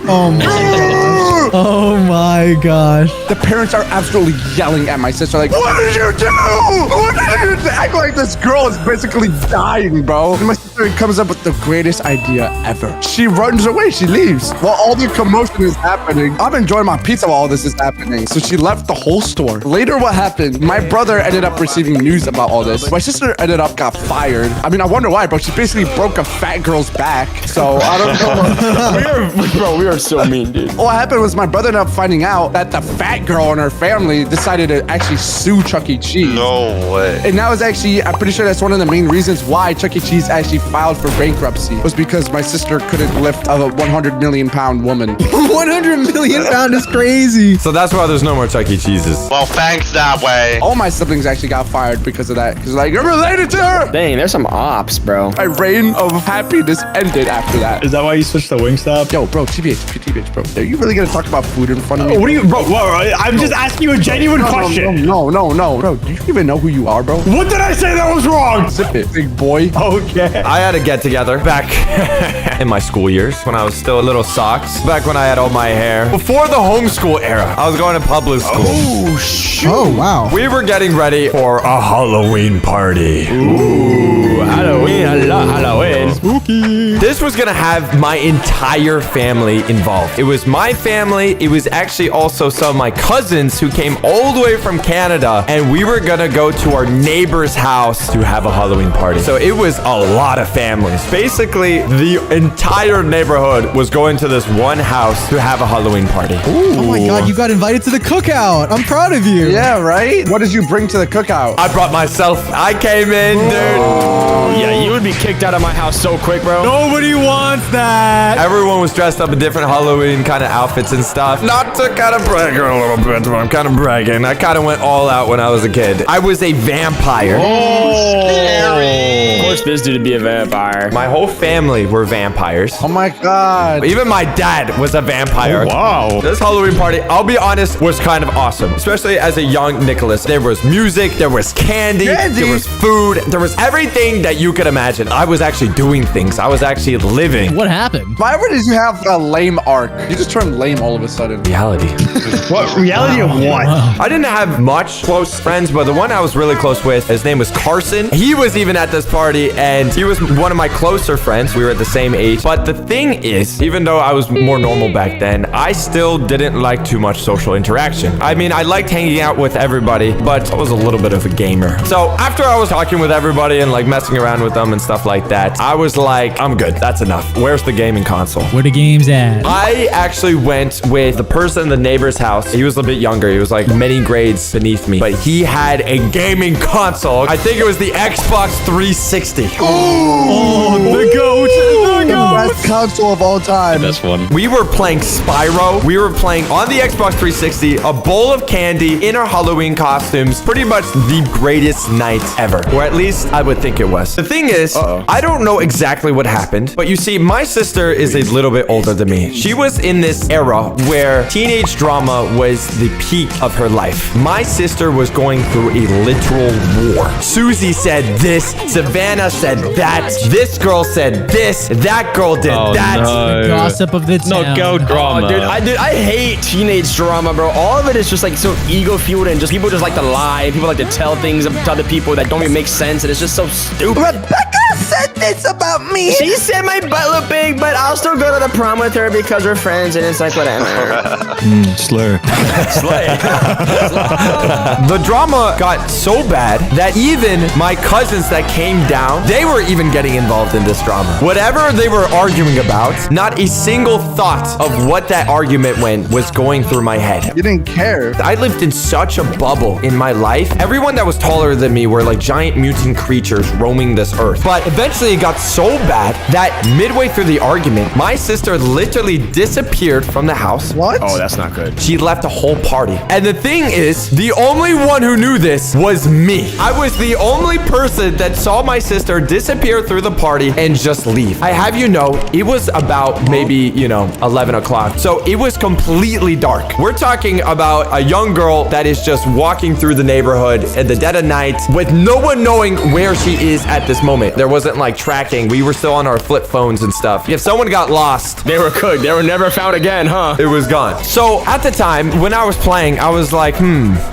Oh my gosh. Oh my gosh. The parents are absolutely yelling at my sister, like, what did you do? What did you do? Act like this girl is basically dying, bro. And my sister comes up with the greatest idea ever. She runs away. She leaves while all the commotion is happening. I'm enjoying my pizza while all this is happening. So she left the whole store. Later, what happened? My brother ended up receiving news about all this. My sister ended up got fired. I mean, I wonder why, bro. She basically broke a fat girl's back. So I don't know. We are so mean, dude. What happened was my brother ended up finding out that the fat girl and her family decided to actually sue Chuck E. Cheese. No way. And that was actually, I'm pretty sure that's one of the main reasons why Chuck E. Cheese actually filed for bankruptcy, was because my sister couldn't lift a 100 million pound woman. 100 million pound is crazy. So that's why there's no more Chuck E. Cheese's. Well, thanks that way. All my siblings actually got fired because of that. Because like, you're related to her. Dang, there's some ops, bro. My reign of happiness ended after that. Is that why you switched to Wingstop? Yo, bro, TBH, bro. Are you really gonna talk about food in front of me? What are you, bro? I'm just asking you a genuine question. No. Bro, do you even know who you are, bro? What did I say that was wrong? Zip it, big boy. Okay. I had a get together back in my school years when I was still a little socks. Back when I had all my hair. Before the homeschool era, I was going to public school. Oh, shoot. Oh, wow. We were getting ready for a Halloween party. Ooh, Halloween. I love Halloween. Spooky. This was gonna have my entire family involved. It was my family. It was actually also some of my cousins who came all the way from Canada, and we were gonna go to our neighbor's house to have a Halloween party. So it was a lot of families. Basically, the entire neighborhood was going to this one house to have a Halloween party. Oh my God, you got invited to the cookout. I'm proud of you. Yeah, right? What did you bring to the cookout? I brought myself. I came in, dude. Yeah, you would be kicked out of my house so quick, bro. Nobody wants that. Everyone was dressed up in different Halloween kind of outfits and stuff. Not to kind of brag a little bit, but I'm kind of bragging. I kind of went all out when I was a kid. I was a vampire. Oh, scary. Of course, this dude would be a vampire. My whole family were vampires. Oh my God. Even my dad was a vampire. Oh, wow. This Halloween party, I'll be honest, was kind of awesome. Especially as a young Nicholas. There was music, there was candy, there was food, there was everything that you could imagine. I was actually doing things. I was actually living. What happened? Why did you have a lame arc? You just turned lame all of a sudden. Reality. What? Reality of what? I didn't have much close friends, but the one I was really close with, his name was Carson. He was even at this party, and he was one of my closer friends. We were at the same age. But the thing is, even though I was more normal back then, I still didn't like too much social interaction. I mean, I liked hanging out with everybody, but I was a little bit of a gamer. So after I was talking with everybody and like messing around with them and stuff like that, I was like, I'm good. That's enough. Where's the gaming console? Where the game's at? I actually went with the person in the neighbor's house. He was a bit younger. He was like many grades beneath me, but he had a gaming console. I think it was the Xbox 360. Oh, the goat. The best console of all time. That's one. We were playing Spyro. We were playing on the Xbox 360, a bowl of candy in our Halloween costumes. Pretty much the greatest night ever. Or at least I would think it was. The thing is, I don't know exactly what happened, but you see, my sister is a little bit older than me. She was in this era where teenage drama was the peak of her life. My sister was going through a literal war. Susie said this, Savannah said that, this girl said this, that girl did that. The gossip of the town. No, go drama. Dude, I hate teenage drama, bro. All of it is just like so ego-fueled and just people just like to lie. People like to tell things to other people that don't even make sense, and it's just so stupid. Rebecca said It's about me. She said my butt looked big, but I'll still go to the prom with her because we're friends, and it's like whatever. Slur. The drama got so bad that even my cousins that came down, they were even getting involved in this drama. Whatever they were arguing about, not a single thought of what that argument was going through my head. You didn't care. I lived in such a bubble in my life. Everyone that was taller than me were like giant mutant creatures roaming this earth. But eventually it got so bad that midway through the argument, my sister literally disappeared from the house. What? Oh, that's not good. She left a whole party. And the thing is, the only one who knew this was me. I was the only person that saw my sister disappear through the party and just leave. I have you know, it was about maybe, 11 o'clock. So it was completely dark. We're talking about a young girl that is just walking through the neighborhood at the dead of night with no one knowing where she is at this moment. There wasn't like tracking. We were still on our flip phones and stuff. If someone got lost, They were cooked. They were never found again, huh? it was gone. So at the time when I was playing, I was like,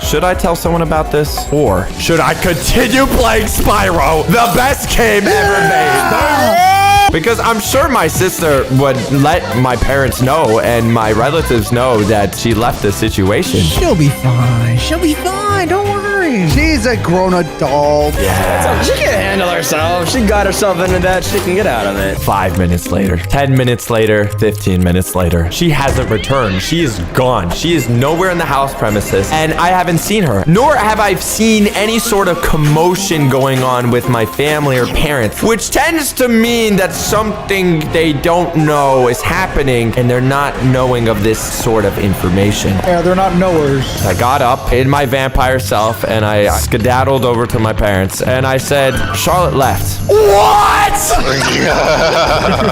should I tell someone about this? Or should I continue playing Spyro, the best game ever made? Because I'm sure my sister would let my parents know and my relatives know that she left the situation. She'll be fine. She'll be fine. Don't worry. She's a grown adult. Yeah. She can handle herself. She got herself into that. She can get out of it. 5 minutes later, 10 minutes later, 15 minutes later, she hasn't returned. She is gone. She is nowhere in the house premises, and I haven't seen her. Nor have I seen any sort of commotion going on with my family or parents, which tends to mean that something they don't know is happening, and they're not knowing of this sort of information. Yeah, they're not knowers. I got up in my vampire self, and I skedaddled over to my parents, and I said, Charlotte left. What?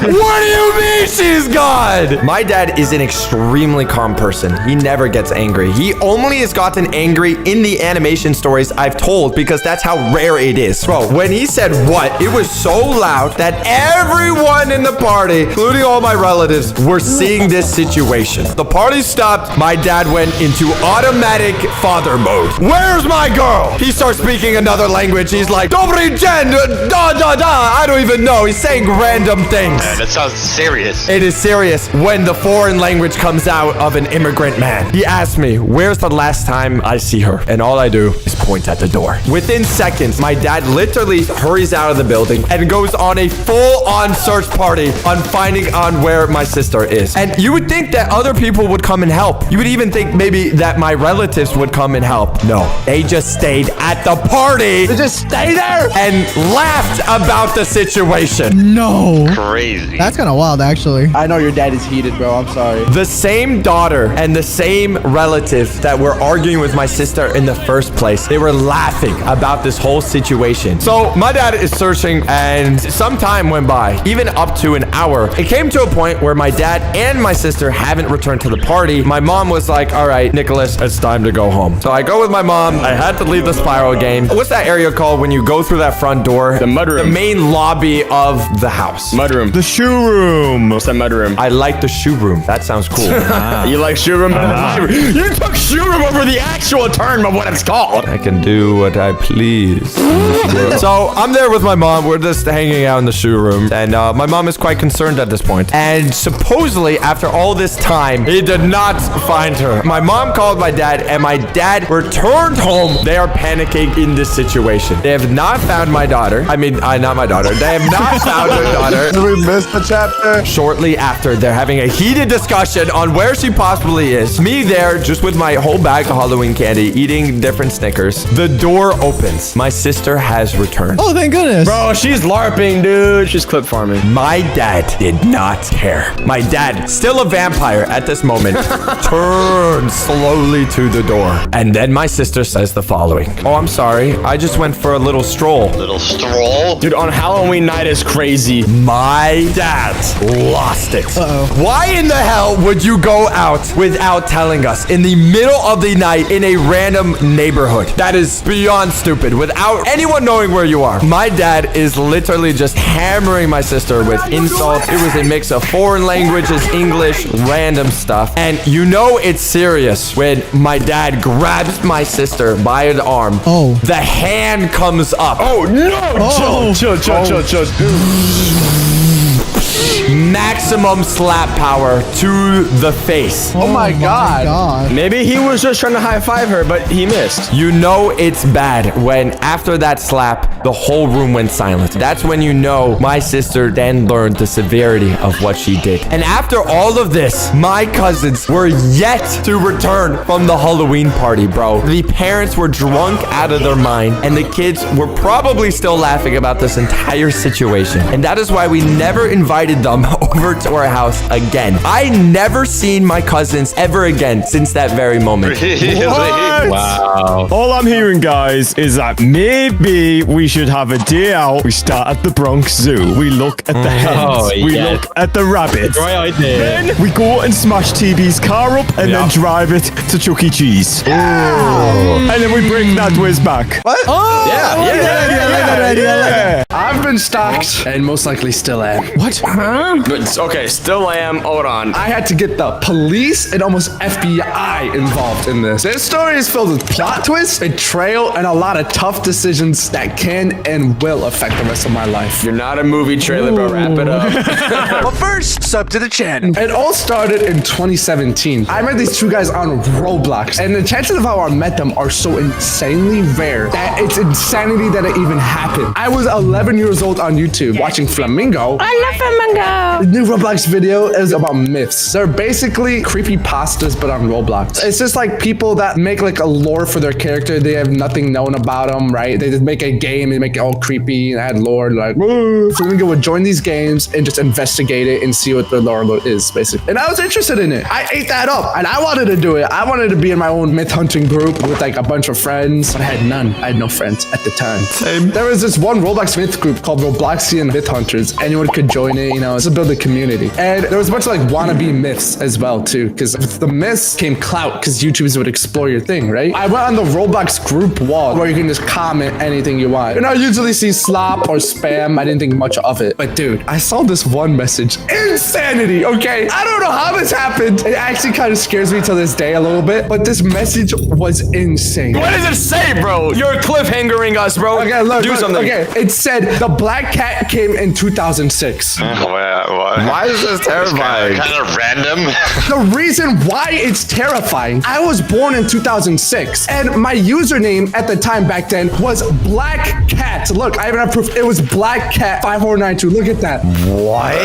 What do you mean she's gone? My dad is an extremely calm person. He never gets angry. He only has gotten angry in the animation stories I've told because that's how rare it is. Bro, when he said what, it was so loud that everyone in the party, including all my relatives, were seeing this situation. The party stopped. My dad went into automatic father mode. Where's my girl? He starts speaking another language. He's like, Dobry Jen, da da da. I don't even know. He's saying random things. Man, that sounds serious. It is serious when the foreign language comes out of an immigrant man. He asked me, where's the last time I see her? And all I do is point at the door. Within seconds, my dad literally hurries out of the building and goes on a full-on search party on finding on where my sister is. And you would think that other people would come and help. You would even think maybe that my relatives would come and help. No, they just stayed at the party. They just stay there and laughed about the situation. No. Crazy. That's kind of wild, actually. I know your dad is heated, bro. I'm sorry. The same daughter and the same relative that were arguing with my sister in the first place, they were laughing about this whole situation. So my dad is searching and some time went by, even up to an hour. It came to a point where my dad and my sister haven't returned to the party. My mom was like, all right, Nicholas, it's time to go home. So I go with my mom. I had to leave the Spyro game. What's that area called when you go through that front door? The mudroom. The main lobby of the house. Mudroom. The shoe room. What's that mudroom? I like the shoe room. That sounds cool. You like shoe room? You took shoe room over the actual term of what it's called. I can do what I please. So I'm there with my mom. We're just hanging out in the shoe room. And my mom is quite concerned at this point. And supposedly, after all this time, he did not find her. My mom called my dad, and my dad returned home. They are panicking in this situation. They have not found my daughter. I mean, not my daughter. They have not found her daughter. Did we miss the chapter? Shortly after, they're having a heated discussion on where she possibly is. Me there, just with my whole bag of Halloween candy, eating different Snickers. The door opens. My sister has returned. Oh, thank goodness. Bro, she's LARPing, dude. She's clip farming. My dad did not care. My dad, still a vampire at this moment, turns slowly to the door. And then my sister says the following. Oh, I'm sorry. I just went for a little stroll. Little stroll? Dude, on Halloween night is crazy. My dad lost it. Why in the hell would you go out without telling us in the middle of the night in a random neighborhood? That is beyond stupid. Without anyone knowing where you are. My dad is literally just hammering my sister with insults. It was a mix of foreign languages, English, random stuff. And you know it's serious when my dad grabs my sister by the arm. Oh. The hand comes up. Oh, no. Chill. Maximum slap power to the face. Oh my god. Maybe he was just trying to high five her, but he missed. You know it's bad when after that slap, the whole room went silent. That's when you know my sister then learned the severity of what she did. And after all of this, my cousins were yet to return from the Halloween party, bro. The parents were drunk out of their mind, and the kids were probably still laughing about this entire situation. And that is why we never invited them over to our house again. I never seen my cousins ever again since that very moment. What? Wow. All I'm hearing, guys, is that maybe we should have a day out. We start at the Bronx Zoo. We look at the hens. We look at the rabbits. Great idea. Then we go and smash TB's car up and then drive it to Chuck E. Cheese. And then we bring that whiz back. What? Oh, Yeah. I've been stalked and most likely still am. What? But okay, still am. Hold on. I had to get the police and almost FBI involved in this. This story is filled with plot twists, betrayal, and a lot of tough decisions that can and will affect the rest of my life. You're not a movie trailer, bro. Wrap it up. But first, sub to the channel. It all started in 2017. I met these two guys on Roblox, and the chances of how I met them are so insanely rare that it's insanity that it even happened. I was 11 years old on YouTube watching Flamingo. I love Flamingo. The new Roblox video is about myths. They're basically creepy pastas, but on Roblox. It's just like people that make like a lore for their character. They have nothing known about them, right? They just make a game and make it all creepy and add lore. Like, Flamingo would join these games and just investigate it and see what the lore is, basically. And I was interested in it. I ate that up, and I wanted to do it. I wanted to be in my own myth hunting group with like a bunch of friends, but I had none. I had no friends at the time. Same. There was this one Roblox myth group called Robloxian Myth Hunters. Anyone could join it, you know, to build a community. And there was a bunch of like wannabe myths as well too, because with the myths came clout, because YouTubers would explore your thing, right? I went on the Roblox group wall where you can just comment anything you want. And I usually see slop or spam. I didn't think much of it. But dude, I saw this one message. Insanity, okay? I don't know how this happened. It actually kind of scares me to this day a little bit, but this message was insane. What does it say, bro? You're cliffhangering us, bro. Okay, look, do something. Okay, it said the black cat came in 2006. Why is this terrifying? Kind of random. The reason why it's terrifying, I was born in 2006, and my username at the time back then was Black Cat. Look, I even have proof. It was Black Cat 5492. Look at that. What?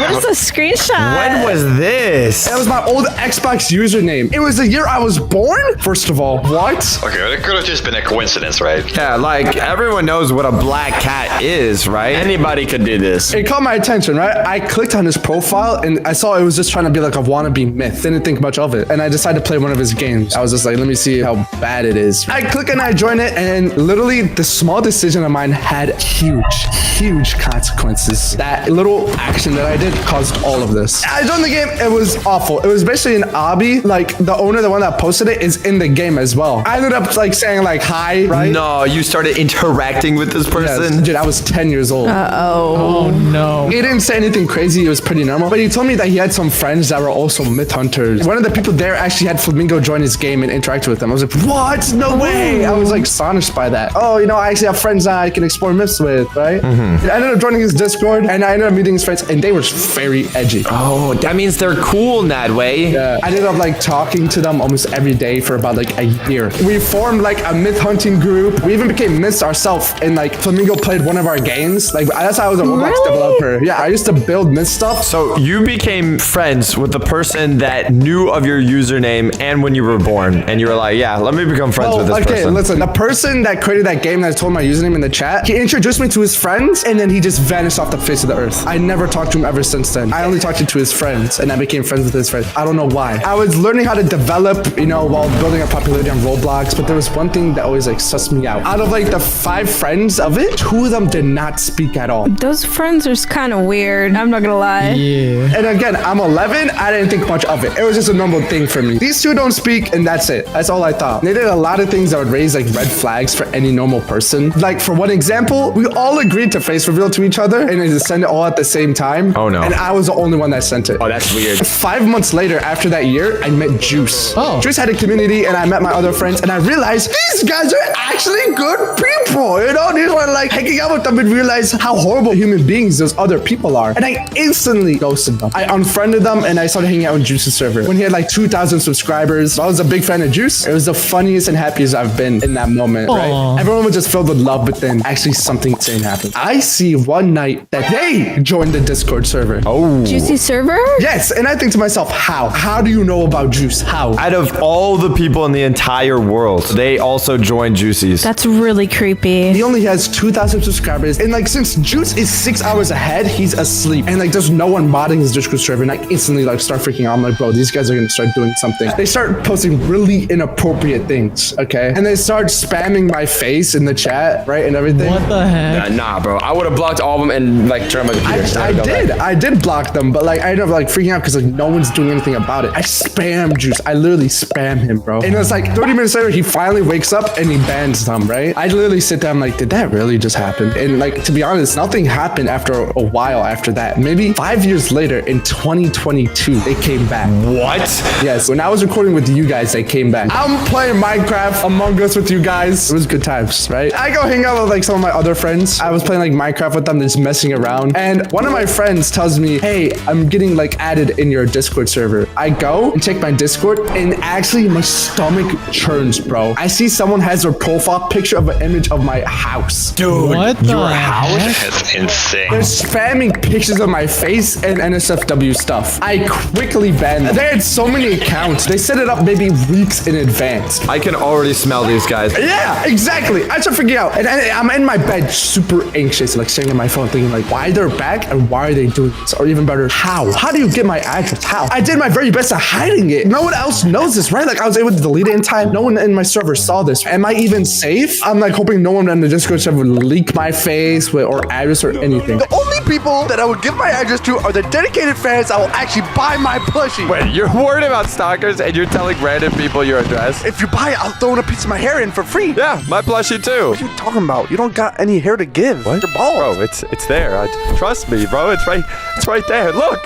What is the screenshot? When was this? That was my old Xbox username. It was the year I was born. First of all, what? Okay, well, it could have just been a coincidence, right? Yeah, like everyone knows what a black cat is, right? Anybody could do this. It caught my attention, right? I clicked on his profile and I saw it was just trying to be like a wannabe myth. Didn't think much of it. And I decided to play one of his games. I was just like, let me see how bad it is. I click and I join it, and literally the small decision of mine had huge consequences. That little action that I did caused all of this. I joined the game. It was awful. It was basically an obby. Like the owner, the one that posted it, is in the game as well. I ended up like saying like hi, right? No, you started interacting with this person? Yes, dude, I was 10 years old. Oh no. He didn't say anything crazy. It was pretty normal. But he told me that he had some friends that were also myth hunters. One of the people there actually had Flamingo join his game and interact with them. I was like, what? No way. I was like astonished by that. Oh, you know, I actually have friends that I can explore myths with, right? I ended up joining his Discord, and I ended up meeting his friends, and they were very edgy. Oh, that means they're cool in that way. Yeah. I ended up like talking to them almost every day for about like a year. We formed like a myth hunting group. We even became myths ourselves, and like Flamingo played one of our games. Like that's how I was a Roblox developer. Yeah, I used to build myth stuff. So you became friends with the person that knew of your username and when you were born, and you were like, yeah, let me become friends with this person. Okay, listen, the person that created that game that told my username in the chat, he introduced me to his friends, and then he just vanished off the face of the earth. I never talked to him ever since then. I only talked to his friends, and I became friends with his friends. I don't know why. I was learning how to develop, you know, while building a popularity on Roblox, but there was one thing that always like sussed me out. Out of like the 5 friends of it, 2 of them did not speak at all. Those friends are kind of weird. I'm not gonna lie. Yeah. And again, I'm 11. I didn't think much of it. It was just a normal thing for me. These two don't speak, and that's it. That's all I thought. They did a lot of things that would raise like red flags for any normal person. Like for one example, we all agreed to face reveal to each other and to send it all at the same time. Oh no. And I was the only one that sent it. Oh, that's weird. 5 months later, after that year, I met Juice. Oh. Juice had a community, and I met my other friends, and I realized these guys are actually good people. You know, these were like hanging out with them and realize how horrible human beings those other people are. And I instantly ghosted them. I unfriended them, and I started hanging out on Juice's server. When he had like 2,000 subscribers, I was a big fan of Juice. It was the funniest and happiest I've been in that moment, right? Everyone was just filled with love, but then actually something insane happened. I see one night that they joined the Discord server. Oh. Juicy server? Yes, and I think to myself, how? How do you know about Juice? How? Out of all the people in the entire world, they also joined Juicy's. That's really creepy. He only has 2,000 subscribers, and like since Juice is 6 hours ahead, he's asleep, and like there's no one modding his Discord server, and I instantly like start freaking out. I'm like, bro, these guys are gonna start doing something. They start posting really inappropriate things, okay, and they start spamming my face in the chat, right, and everything. What the heck? Nah, bro. I would have blocked all of them and like turned my computer. I did block them, but like I ended up like freaking out because like no one's doing anything about it. I spam Juice. I literally spam him, bro. And it's like 30 minutes later, he finally wakes up and he bans them, right? I literally sit there, I'm like, did that really just happen? And like, to be honest, nothing happened after a while after that. Maybe 5 years later in 2022, they came back. What? Yes, when I was recording with you guys, they came back. I'm playing Minecraft Among Us with you guys. It was good times, right? I go hang out with like some of my other friends. I was playing like Minecraft with them, just messing around. And one of my friends tells me, hey, I'm getting like added in your Discord server. I go and check my Discord, and actually my stomach churns, bro. I see someone has their profile picture of an image of my house. Dude, What the your heck? That's insane. They're spamming pictures of my face and NSFW stuff. I quickly banned them. They had so many accounts. They set it up maybe weeks in advance. I can already smell these guys. Yeah, exactly. I start freaking out. And I'm in my bed super anxious, like staring at my phone thinking like, why they're back and why are they doing this? Or even better, how? How do you get my address? How? I did my very best at hiding it. No one else knows this, right? Like I was able to delete it in time. No one in my server saw this. Am I even safe? I'm like hoping no one in the Discord server would leak my face or address or anything. The only people that I would give my address to are the dedicated fans that will actually buy my plushie. Wait, you're worried about stalkers and you're telling random people your address? If you buy it, I'll throw in a piece of my hair in for free. Yeah, my plushie too. What are you talking about? You don't got any hair to give. What? You're bald. Bro, it's there. Trust me, bro. It's right there. Look.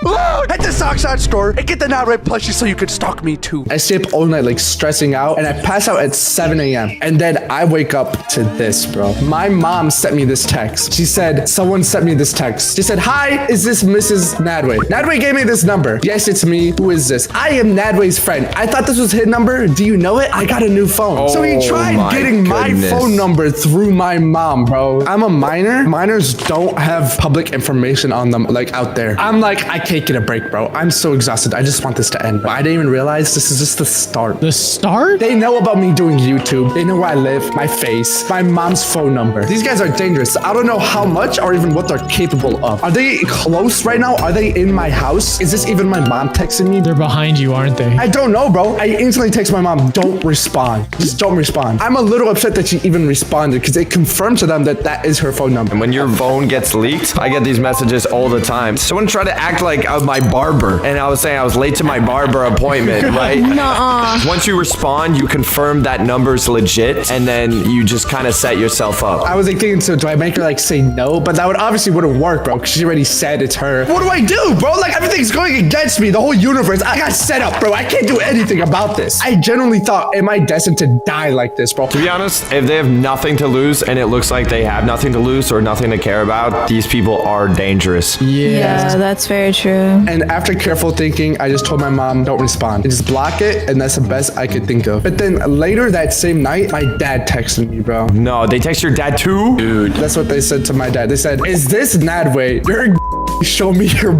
At the Sockside store and get the Not Right plushie so you can stalk me too. I stay up all night like stressing out, and I pass out at 7 a.m. And then I wake up to this, bro. My mom sent me this text. She said, someone sent me this text. She said, hi, is this Mrs. Nadway? Nadway gave me this number. Yes, it's me. Who is this? I am Nadway's friend. I thought this was his number. Do you know it? I got a new phone. So he tried getting my phone number through my mom, bro. I'm a minor. Minors don't have public information on them like out there. I'm like, I can't get a break, bro. I'm so exhausted. I just want this to end. But I didn't even realize this is just the start. The start? They know about me doing YouTube. They know where I live, my face, my mom's phone number. These guys are dangerous. I don't know how much or even what they're capable of. Are they close right now? Are they in my house? Is this even my mom texting me? They're behind you, aren't they? I don't know, bro. I instantly text my mom, don't respond. Just don't respond. I'm a little upset that she even responded because it confirmed to them that that is her phone number. And when your phone gets leaked, I get these messages all the time. Someone tried to act like my barber, and I was saying I was late to my barber appointment, right? Nuh-uh. Once you respond, you confirm that number's legit, and then you just kind of set yourself up. I was like thinking, so do I make her like say no? But that would obviously wouldn't work, bro, because she already said it's her. What do I do, bro? Like everything's going against me. The whole universe. I got set up, bro. I can't do anything about this. I genuinely thought, am I destined to die like this, bro? To be honest, if they have nothing to lose and it looks like they have nothing to lose or nothing to care about, these people are dangerous. Yeah, that's very true. And after careful thinking, I just told my mom, don't respond. And just block it, and that's the best I could think of. But then later that same night, my dad texted me, bro. No, they text your dad too? Dude. That's what they said to my dad. They said, is this Nadway? You're show me your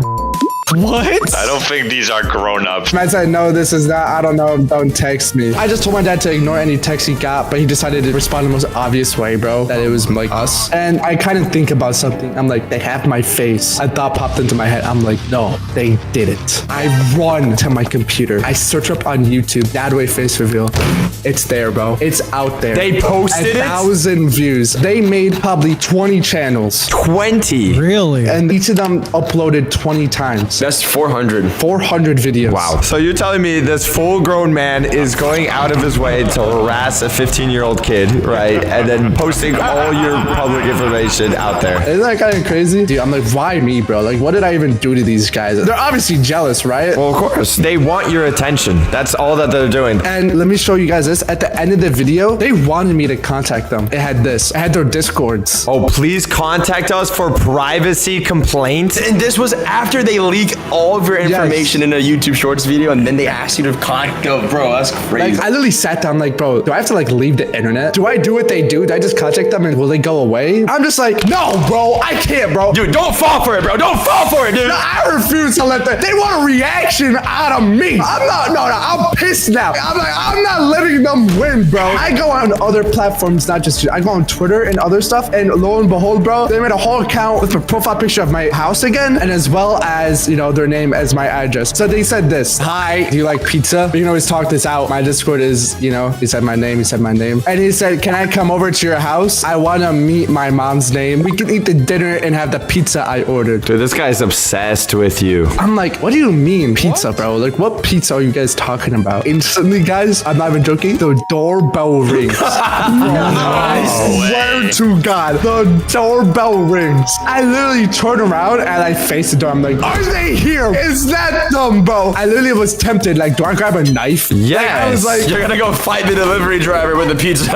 What? I don't think these are grown-ups. I said, no, this is not. I don't know. Don't text me. I just told my dad to ignore any text he got, but he decided to respond in the most obvious way, bro. That it was like us. And I kind of think about something. I'm like, they have my face. A thought popped into my head. I'm like, no, they didn't. I run to my computer. I search up on YouTube, Dadway face reveal. It's there, bro. It's out there. They posted it? 1,000 views. They made probably 20 channels. 20? Really? And each of them uploaded 20 times. That's 400. 400 videos. Wow. So you're telling me this full-grown man is going out of his way to harass a 15-year-old kid, right? And then posting all your public information out there. Isn't that kind of crazy? Dude, I'm like, why me, bro? Like, what did I even do to these guys? They're obviously jealous, right? Well, of course. They want your attention. That's all that they're doing. And let me show you guys this. At the end of the video, they wanted me to contact them. It had this. It had their Discords. Oh, please contact us for privacy complaints. And this was after they leaked all of your information in a YouTube Shorts video, and then they asked you to contact them. Bro, that's crazy. Like, I literally sat down like, bro, do I have to like leave the internet? Do I do what they do? Do I just contact them and will they go away? I'm just like, no, bro, I can't, bro. Dude, don't fall for it, bro. Don't fall for it, dude. No, I refuse to let them. They want a reaction out of me. I'm not, no, I'm pissed now. I'm not letting them win, bro. I go on other platforms, not just, I go on Twitter and other stuff, and lo and behold, bro, they made a whole account with a profile picture of my house again, and as well as, you know, their name as my address. So they said this, hi, do you like pizza? We can always talk this out. My Discord is, you know, he said my name. And he said, can I come over to your house? I want to meet my mom's name. We can eat the dinner and have the pizza I ordered. Dude, this guy's obsessed with you. I'm like, what do you mean pizza, bro? Like, what pizza are you guys talking about? Instantly, guys, I'm not even joking. The doorbell rings. I swear to God, the doorbell rings. I literally turn around and I face the door. I'm like, are they here? Is that them, bro? I literally was tempted. Like, do I grab a knife? Yes. Like, I was like, you're gonna go fight the delivery driver with the pizza.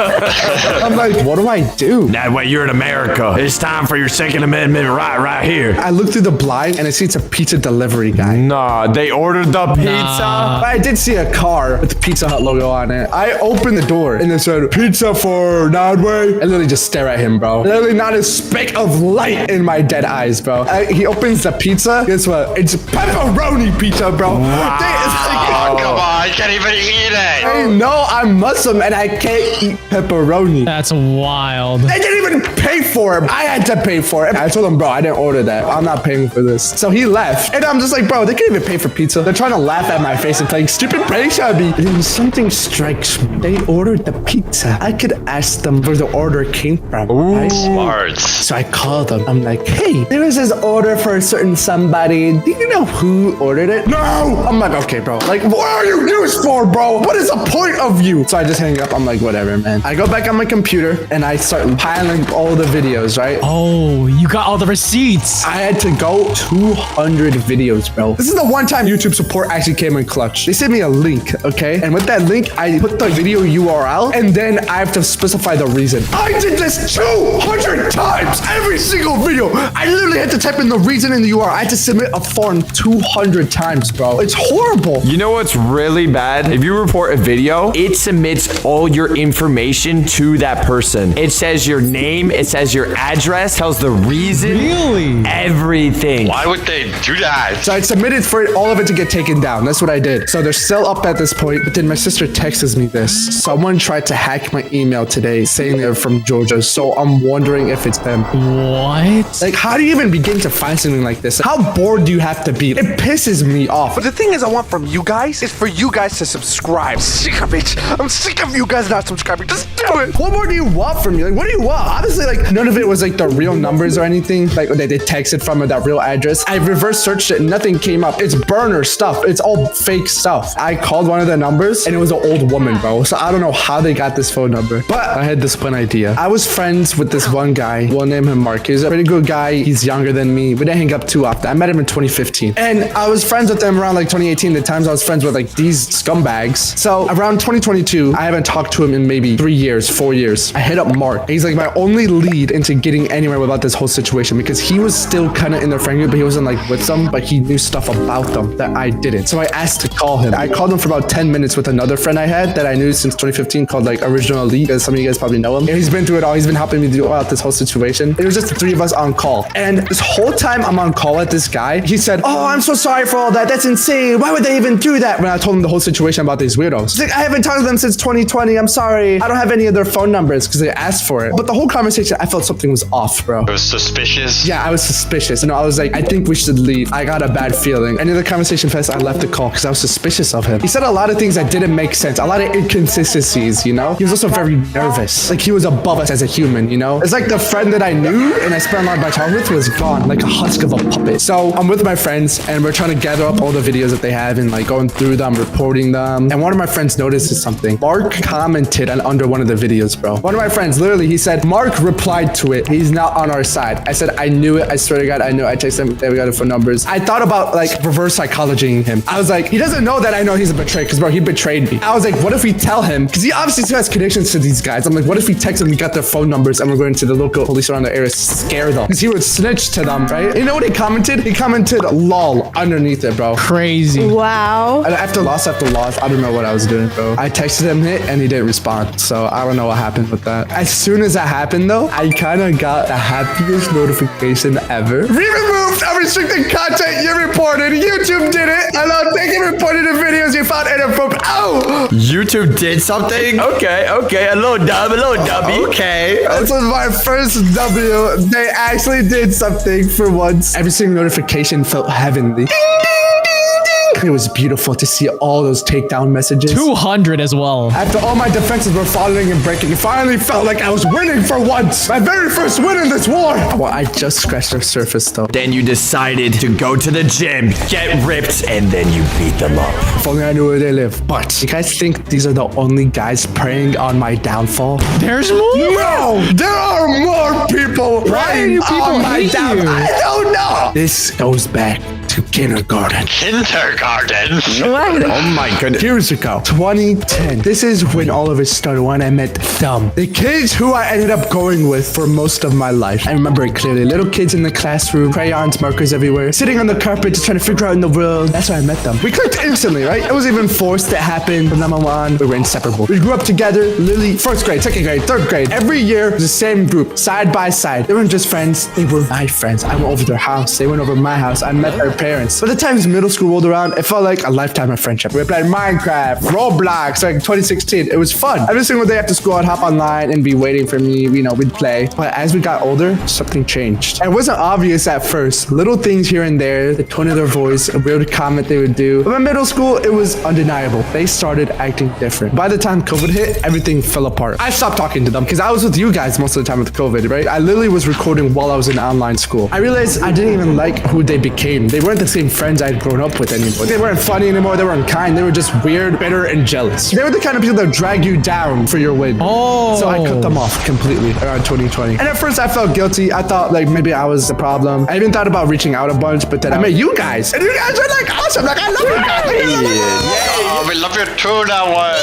I'm like, what do I do? That way, you're in America. It's time for your Second Amendment right here. I look through the blind and I see it's a pizza delivery guy. Nah, they ordered the pizza. But I did see a car with the Pizza Hut logo on it. I opened the door and it said, pizza for Nodway. I literally just stare at him, bro. Literally not a speck of light in my dead eyes, bro. He opens the pizza. Guess what? It's pepperoni pizza, bro. Wow. Oh, come on. You can't even eat it. Hey, no, I'm Muslim and I can't eat pepperoni. That's wild. They didn't even pay for it. I had to pay for it. I told him, bro, I didn't order that. I'm not paying for this. So he left. And I'm just like, bro, they can't even pay for pizza. They're trying to laugh at my face and playing stupid pranks at me. And then something strikes me. They ordered the pizza. I could ask them where the order came from. Ooh, right? smart. So I called them. I'm like, hey, there is this order for a certain somebody. Do you know who ordered it? No. I'm like, okay, bro. Like, what are you used for, bro? What is the point of you? So I just hang up. I'm like, whatever, man. I go back on my computer and I start piling all the videos, right? Oh, you got all the receipts. I had to go 200 videos, bro. This is the one time YouTube support actually came in clutch. They sent me a link, okay? And with that link, I put the video URL and then I have to specify the reason. I did this 200 times, every single video. I literally had to type in the reason in the URL. I had to submit a form 200 times, bro. It's horrible. You know what's really bad? If you report a video, it submits all your information to that person. It says your name, it says your address, tells the reason. Really? Everything. Why would they do that? So I submitted for all of it to get taken down. That's what I did. So they're still up at this point, but then my sister texts me this. Someone tried to hack my email today saying they're from Georgia. So I'm wondering if it's them. What? Like, how do you even begin to find something like this? How bored do you have to be? It pisses me off. But the thing is, I want from you guys is for you guys to subscribe. I'm sick of it. I'm sick of you guys not subscribing. Just do it. What more do you want from me? Like, what do you want? Honestly, like, none of it was like the real numbers or anything. Like, they texted from that real address. I reverse searched it. Nothing came up. It's burner stuff. It's all fake stuff. I called one of the numbers and it was an old woman, bro. So I don't know how they got this phone number, but I had this one idea. I was friends with this one guy. We'll name him Mark. He's a pretty good guy. He's younger than me. We didn't hang up too often. I met him in 2015. And I was friends with him around like 2018. The times I was friends with like these scumbags. So around 2022, I haven't talked to him in maybe 3 years, 4 years. I hit up Mark. He's like my only lead into getting anywhere without this whole situation because he was still kind of in their friend group, but he wasn't like with them, but he knew stuff about them that I didn't. So I asked to call him. I called him for about 10 minutes with another friend I had that I knew since 2015 called like Original Elite, as some of you guys probably know him. And he's been through it all. He's been helping me throughout this whole situation. It was just the three of us on call. And this whole time I'm on call with this guy, he said, oh, I'm so sorry for all that. That's insane. Why would they even do that? When I told him the whole situation about these weirdos. He's like, I haven't talked to them since 2020. I'm sorry. I don't have any of their phone numbers because they asked for it. But the whole conversation, I felt something was off, bro. It was suspicious. Yeah, I was suspicious. I was like, I think we should leave. I got a bad feeling. And in the conversation fest, I left the call because I was suspicious of him. He said a lot of things that didn't make sense. A lot of inconsistencies, you know? He was also very nervous. Like he was above us as a human, you know? It's like the friend that I knew and I spent a lot of my time with was gone, like a husk of a puppet. So I'm with my friends and we're trying to gather up all the videos that they have and like going through them, reporting them. And one of my friends notices something. Mark commented on under one of the videos, bro. One of my friends, literally, he said, Mark replied to it. He's not on our side. I said, I knew it. I swear to God, I knew it. I texted him. There we got the phone numbers. I thought about like reverse psychologying him. I was like, he doesn't know that I know he's a betrayer because, bro, he betrayed me. I was like, what if we tell him? Because he obviously still has connections to these guys. I'm like, what if we text him? We got their phone numbers and we're going to the local police around the area, scare them. Because he would snitch to them, right? You know what he commented? He commented lol underneath it, bro. Crazy. Wow. And after loss, I don't know what I was doing, bro. I texted him it and he didn't respond. So I don't know what happened with that. As soon as that happened though, I kind of got the happiest notification ever. We removed unrestricted content you reported. YouTube did it. Hello, thank you for reporting the videos you found inappropriate. Oh! YouTube did something? Okay. Hello, dub. Okay. This was my first W. They actually did something for once. Every single notification felt heavenly. Ding, ding, ding, ding. It was beautiful to see all those takedown messages. 200 as well. After all my defenses were falling and breaking, it finally felt like I was winning for once. My very first win in this war. Well, I just scratched the surface though. Then you decided to go to the gym, get ripped, and then you beat them up. If only I knew where they live. But you guys think these are the only guys preying on my downfall? There's more? No! There are more people preying on my downfall. I don't know. This goes back to kindergarten. Oh my goodness. Years ago, 2010. This is when all of it started, when I met them. The kids who I ended up going with for most of my life. I remember it clearly. Little kids in the classroom, crayons, markers everywhere, sitting on the carpet just trying to figure out in the world. That's where I met them. We clicked instantly, right? It was even forced. It happened. From then on, we were inseparable. We grew up together, literally first grade, second grade, third grade. Every year, it was the same group, side by side. They weren't just friends. They were my friends. I went over their house. They went over my house. I met their parents. By the time middle school rolled around, it felt like a lifetime of friendship. We played Minecraft, Roblox, like 2016. It was fun. Every single day after school, I'd hop online and be waiting for me. You know, we'd play. But as we got older, something changed. It wasn't obvious at first. Little things here and there, the tone of their voice, a weird comment they would do. But in middle school, it was undeniable. They started acting different. By the time COVID hit, everything fell apart. I stopped talking to them because I was with you guys most of the time with COVID, right? I literally was recording while I was in online school. I realized I didn't even like who they became. They weren't the same friends I'd grown up with anymore. They weren't funny anymore. They weren't kind. They were just weird, bitter, and jealous. They were the kind of people that drag you down for your win. Oh. So I cut them off completely around 2020. And at first I felt guilty. I thought like maybe I was the problem. I even thought about reaching out a bunch, but then I met you guys. And you guys are like awesome. Like I love you guys. Oh, we love you too now.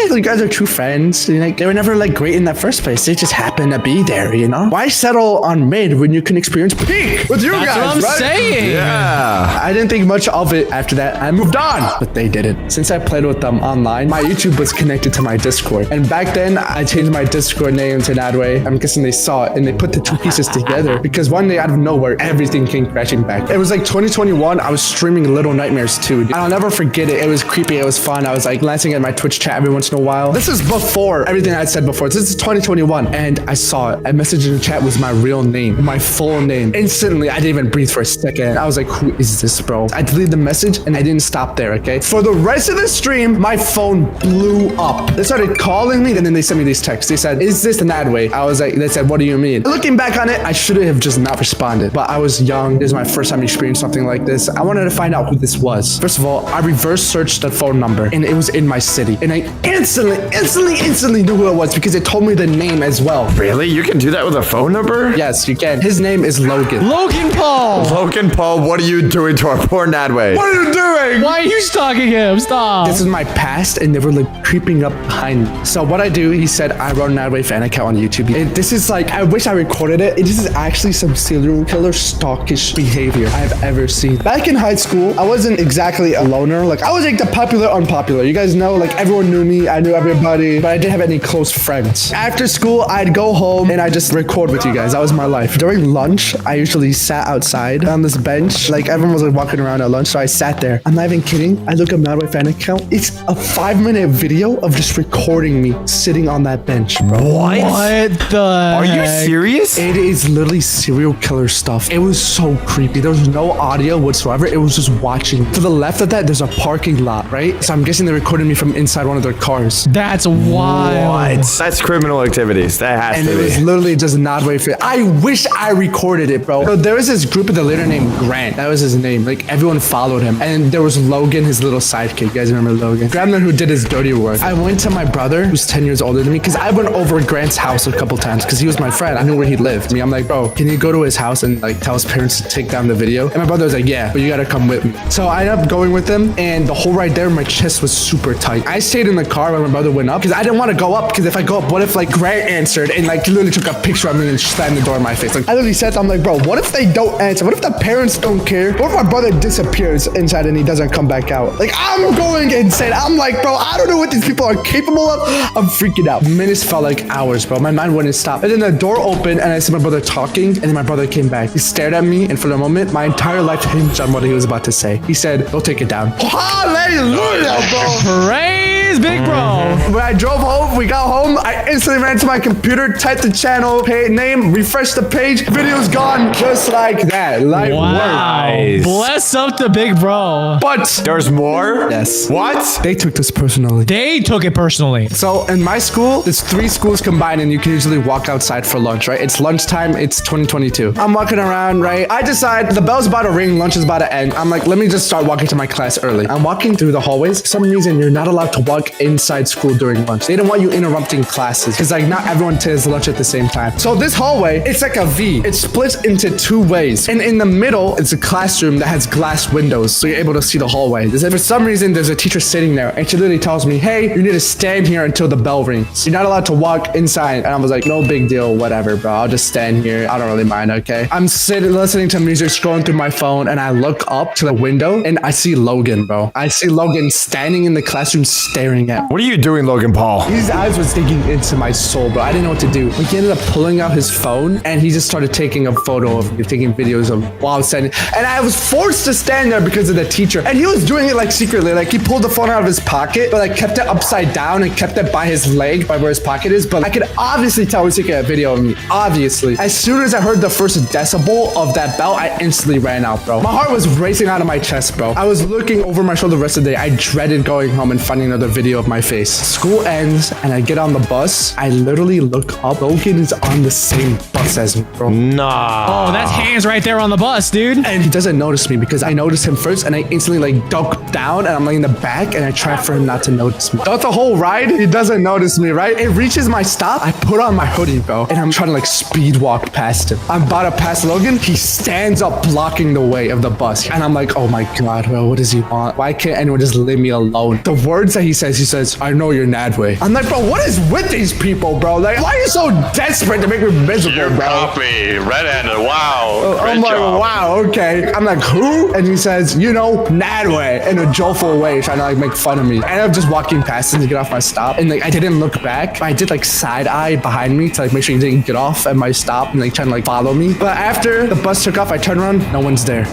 You guys are true friends. Like, they were never like great in that first place. They just happened to be there, you know? Why settle on mid when you can experience peak with you guys? That's what I'm right? saying. Yeah. I didn't think much of it after that. I moved on, but they didn't. Since I played with them online, my YouTube was connected to my Discord. And back then, I changed my Discord name to Nadway. I'm guessing they saw it and they put the two pieces together because one day out of nowhere, everything came crashing back. It was like 2021. I was streaming Little Nightmares 2. And I'll never forget it. It was creepy. It was fun. I was like glancing at my Twitch chat every once in a while. This is before everything I said before. This is 2021. And I saw it. I messaged in the chat was my real name, my full name. Instantly, I didn't even breathe for a second. I was like, who is this, bro? I deleted the message and I didn't stop there, okay? For the rest of the stream, my phone blew up. They started calling me and then they sent me these texts. They said, is this an ad way? I was like, they said, what do you mean? Looking back on it, I should have just not responded. But I was young. This is my first time experiencing something like this. I wanted to find out who this was. First of all, I reverse searched the phone number and it was in my city. And I instantly knew who it was because it told me the name as well. Really? You can do that with a phone number? Yes, you can. His name is Logan. Logan Paul! Logan Paul, what are you doing to our poor Nadway? What are you doing? Why are you stalking him? Stop. This is my past and they were like creeping up behind me. So what I do, he said, I run Nadway fan account on YouTube. And this is like, I wish I recorded it. This is actually some serial killer stalkish behavior I've ever seen. Back in high school, I wasn't exactly a loner. Like I was like the popular unpopular. You guys know, like everyone knew me. everybody. I knew everybody, but I didn't have any close friends. After school, I'd go home and I just record with you guys. That was my life. During lunch, I usually sat outside on this bench. Like everyone was like walking around at lunch, so I sat there. I'm not even kidding. I look up Madway fan account. It's a 5-minute video of just recording me sitting on that bench, bro. What the Are you serious? It is literally serial killer stuff. It was so creepy. There was no audio whatsoever. It was just watching. To the left of that, there's a parking lot, right? So I'm guessing they recorded me from inside one of their cars. That's wild. What? That's criminal activities. That has And to it be. was literally just not way for it. I wish I recorded it, bro. So there was this group of the leader named Grant. That was his name. Like everyone followed him. And there was Logan, his little sidekick. You guys remember Logan? Grandma who did his dirty work. I went to my brother, who's 10 years older than me, because I went over Grant's house a couple times because he was my friend. I knew where he lived. I'm like, bro, can you go to his house and like tell his parents to take down the video? And my brother was like, yeah, but you gotta come with me. So I ended up going with him, and the whole ride there, my chest was super tight. I stayed in the car when my brother went up because I didn't want to go up, because if I go up, what if like Grant answered and like literally took a picture of me and slammed the door in my face? Like I literally said, I'm like, bro, what if they don't answer? What if the parents don't care? What if my brother disappears inside and he doesn't come back out? Like I'm going insane. I'm like, bro, I don't know what these people are capable of. I'm freaking out. Minutes felt like hours, bro. My mind wouldn't stop. And then the door opened and I see my brother talking, and then my brother came back. He stared at me, and for the moment, my entire life hinged on what he was about to say. He said, go take it down. Hallelujah, bro. Praise Big Bro. When I drove home, we got home, I instantly ran to my computer, typed the channel, name, refreshed the page, video's gone, just like that. Like, Wow. Bless up the Big Bro. But there's more? Yes. What? They took this personally. They took it personally. So in my school, there's 3 schools combined, and you can usually walk outside for lunch, right? It's lunchtime. It's 2022. I'm walking around, right? I decide the bell's about to ring, lunch is about to end. I'm like, let me just start walking to my class early. I'm walking through the hallways. For some reason, you're not allowed to walk inside school during lunch. They don't want you interrupting classes because like not everyone takes lunch at the same time. So this hallway, it's like a V. It splits into 2 ways. And in the middle, it's a classroom that has glass windows, so you're able to see the hallway. For some reason, there's a teacher sitting there, and she literally tells me, hey, you need to stand here until the bell rings. You're not allowed to walk inside. And I was like, no big deal, whatever, bro. I'll just stand here. I don't really mind, okay? I'm sitting, listening to music, scrolling through my phone, and I look up to the window, and I see Logan, bro. I see Logan standing in the classroom staring at me. What are you doing, Logan Paul? His eyes was digging into my soul, bro. I didn't know what to do. He ended up pulling out his phone, and he just started taking a photo of me, taking videos of while I was standing. And I was forced to stand there because of the teacher. And he was doing it like secretly. Like he pulled the phone out of his pocket, but like kept it upside down and kept it by his leg, by where his pocket is. But I could obviously tell he was taking a video of me. Obviously. As soon as I heard the first decibel of that bell, I instantly ran out, bro. My heart was racing out of my chest, bro. I was looking over my shoulder the rest of the day. I dreaded going home and finding another video of my face. School ends and I get on the bus. I literally look up. Logan is on the same bus as me, bro. Nah. Oh, that's hands right there on the bus, dude. And he doesn't notice me because I noticed him first, and I instantly like duck down and I'm like in the back, and I try for him not to notice me. Throughout the whole ride, he doesn't notice me, right? It reaches my stop. I put on my hoodie, bro, and I'm trying to like speed walk past him. I'm about to pass Logan. He stands up blocking the way of the bus. And I'm like, oh my God, bro, what does he want? Why can't anyone just leave me alone? The words that he says, I know you're Nadway. I'm like, bro, what is with these people, bro? Like, why are you so desperate to make me miserable, bro? Copy, red-handed, wow. I'm like, wow, okay. I'm like, who? And he says, you know, Nadway, in a joyful way, trying to like make fun of me. I ended up just walking past him to get off my stop. And like, I didn't look back. I did like side-eye behind me to like make sure he didn't get off at my stop and like trying to like follow me. But after the bus took off, I turned around, no one's there.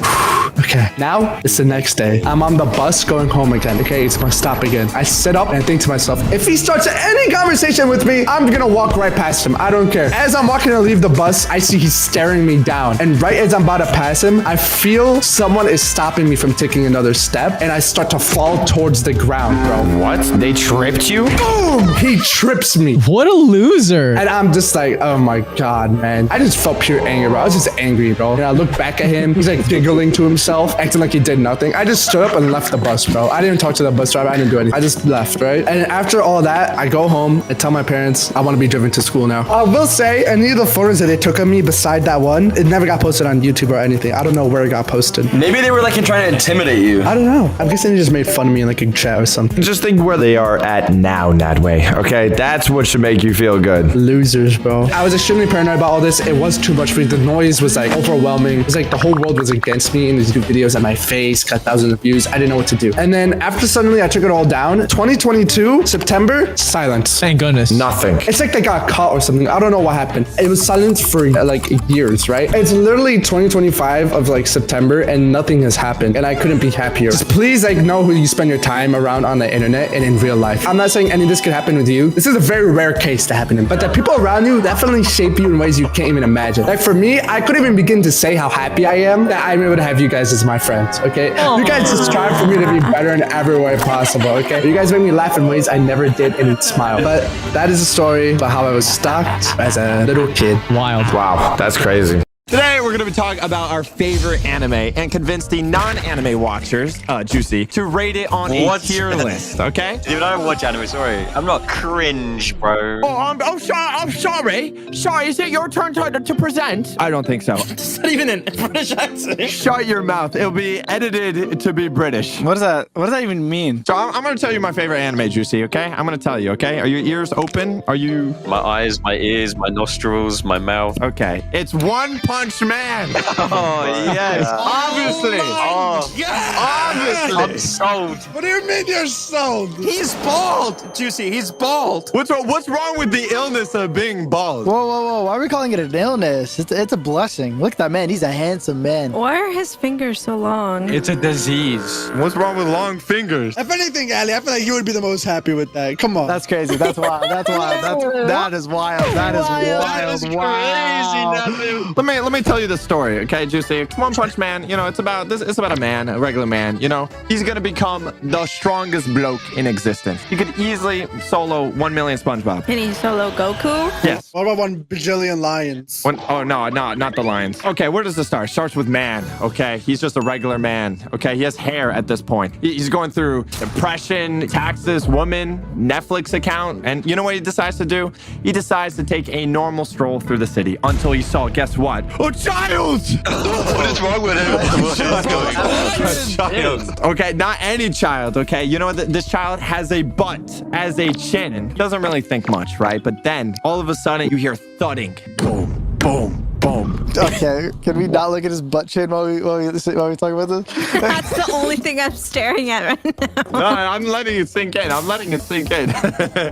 Okay, now it's the next day. I'm on the bus going home again. Okay, it's my stop again. I sit up and I think to myself, if he starts any conversation with me, I'm gonna walk right past him. I don't care. As I'm walking to leave the bus, I see he's staring me down. And right as I'm about to pass him, I feel someone is stopping me from taking another step, and I start to fall towards the ground, bro. What? They tripped you? Boom! He trips me. What a loser. And I'm just like, oh my God, man. I just felt pure anger, bro. I was just angry, bro. And I look back at him. He's like giggling to himself, acting like he did nothing. I just stood up and left the bus, bro. I didn't talk to the bus driver. I didn't do anything. I just left, right? And after all that, I go home and tell my parents I want to be driven to school now. I will say, any of the photos that they took of me beside that one, it never got posted on YouTube or anything. I don't know where it got posted. Maybe they were like trying to intimidate you. I don't know. I'm guessing they just made fun of me in like a chat or something. Just think where they are at now, Nadway. Okay, that's what should make you feel good. Losers, bro. I was extremely paranoid about all this. It was too much for me. The noise was like overwhelming. It was like the whole world was against me, and these videos at my face, got thousands of views. I didn't know what to do. And then after suddenly I took it all down, 2022, September, silence. Thank goodness. Nothing. It's like they got caught or something. I don't know what happened. It was silence for like years, right? It's literally 2025 of like September and nothing has happened. And I couldn't be happier. Just please like know who you spend your time around on the internet and in real life. I'm not saying any of this could happen with you. This is a very rare case to happen in, but the people around you definitely shape you in ways you can't even imagine. Like for me, I couldn't even begin to say how happy I am that I'm able to have you guys as my friends, okay? You guys just strive for me to be better in every way possible, okay? You guys make me laugh in ways I never did and smile. But that is a story about how I was stalked as a little kid. Wild. Wow, that's crazy. Today, we're going to be talking about our favorite anime and convince the non-anime watchers, Juicy, to rate it on a tier list, okay? Dude, I don't watch anime, sorry. I'm not cringe, bro. I'm sorry. Sorry, is it your turn to present? I don't think so. It's not even an British accent. Shut your mouth. It'll be edited to be British. What does that even mean? So I'm going to tell you my favorite anime, Juicy, okay? I'm going to tell you, okay? Are your ears open? Are you... My eyes, my ears, my nostrils, my mouth. Okay. It's One Punch Man. Oh, yes. Obviously. Obviously. I'm sold. What do you mean you're sold? He's bald, Juicy. He's bald. What's wrong with the illness of being bald? Whoa. Why are we calling it an illness? It's a blessing. Look at that man. He's a handsome man. Why are his fingers so long? It's a disease. What's wrong with long fingers? If anything, Ali, I feel like you would be the most happy with that. Come on. That's crazy. That's wild. That is wild. That is wild. Wow. Let me tell you the story, okay, Juicy? One Punch Man, you know, it's about a man, a regular man, you know. He's gonna become the strongest bloke in existence. He could easily solo 1 million SpongeBob. Can he solo Goku? Yes. What about 1 bajillion lions? Oh, no, not the lions. Okay, where does it start? Starts with man, okay? He's just a regular man, okay? He has hair at this point. He's going through depression, taxes, woman, Netflix account, and you know what he decides to do? He decides to take a normal stroll through the city until he saw, guess what? A child! What is wrong with him? What is going on? Child. Okay, not any child, okay? You know what? This child has a butt as a chin. Doesn't really think much, right? But then, all of a sudden, you hear thudding. Boom, boom, boom. Okay, can we not look at his butt chin while we talk about this? That's the only thing I'm staring at right now. No, I'm letting it sink in.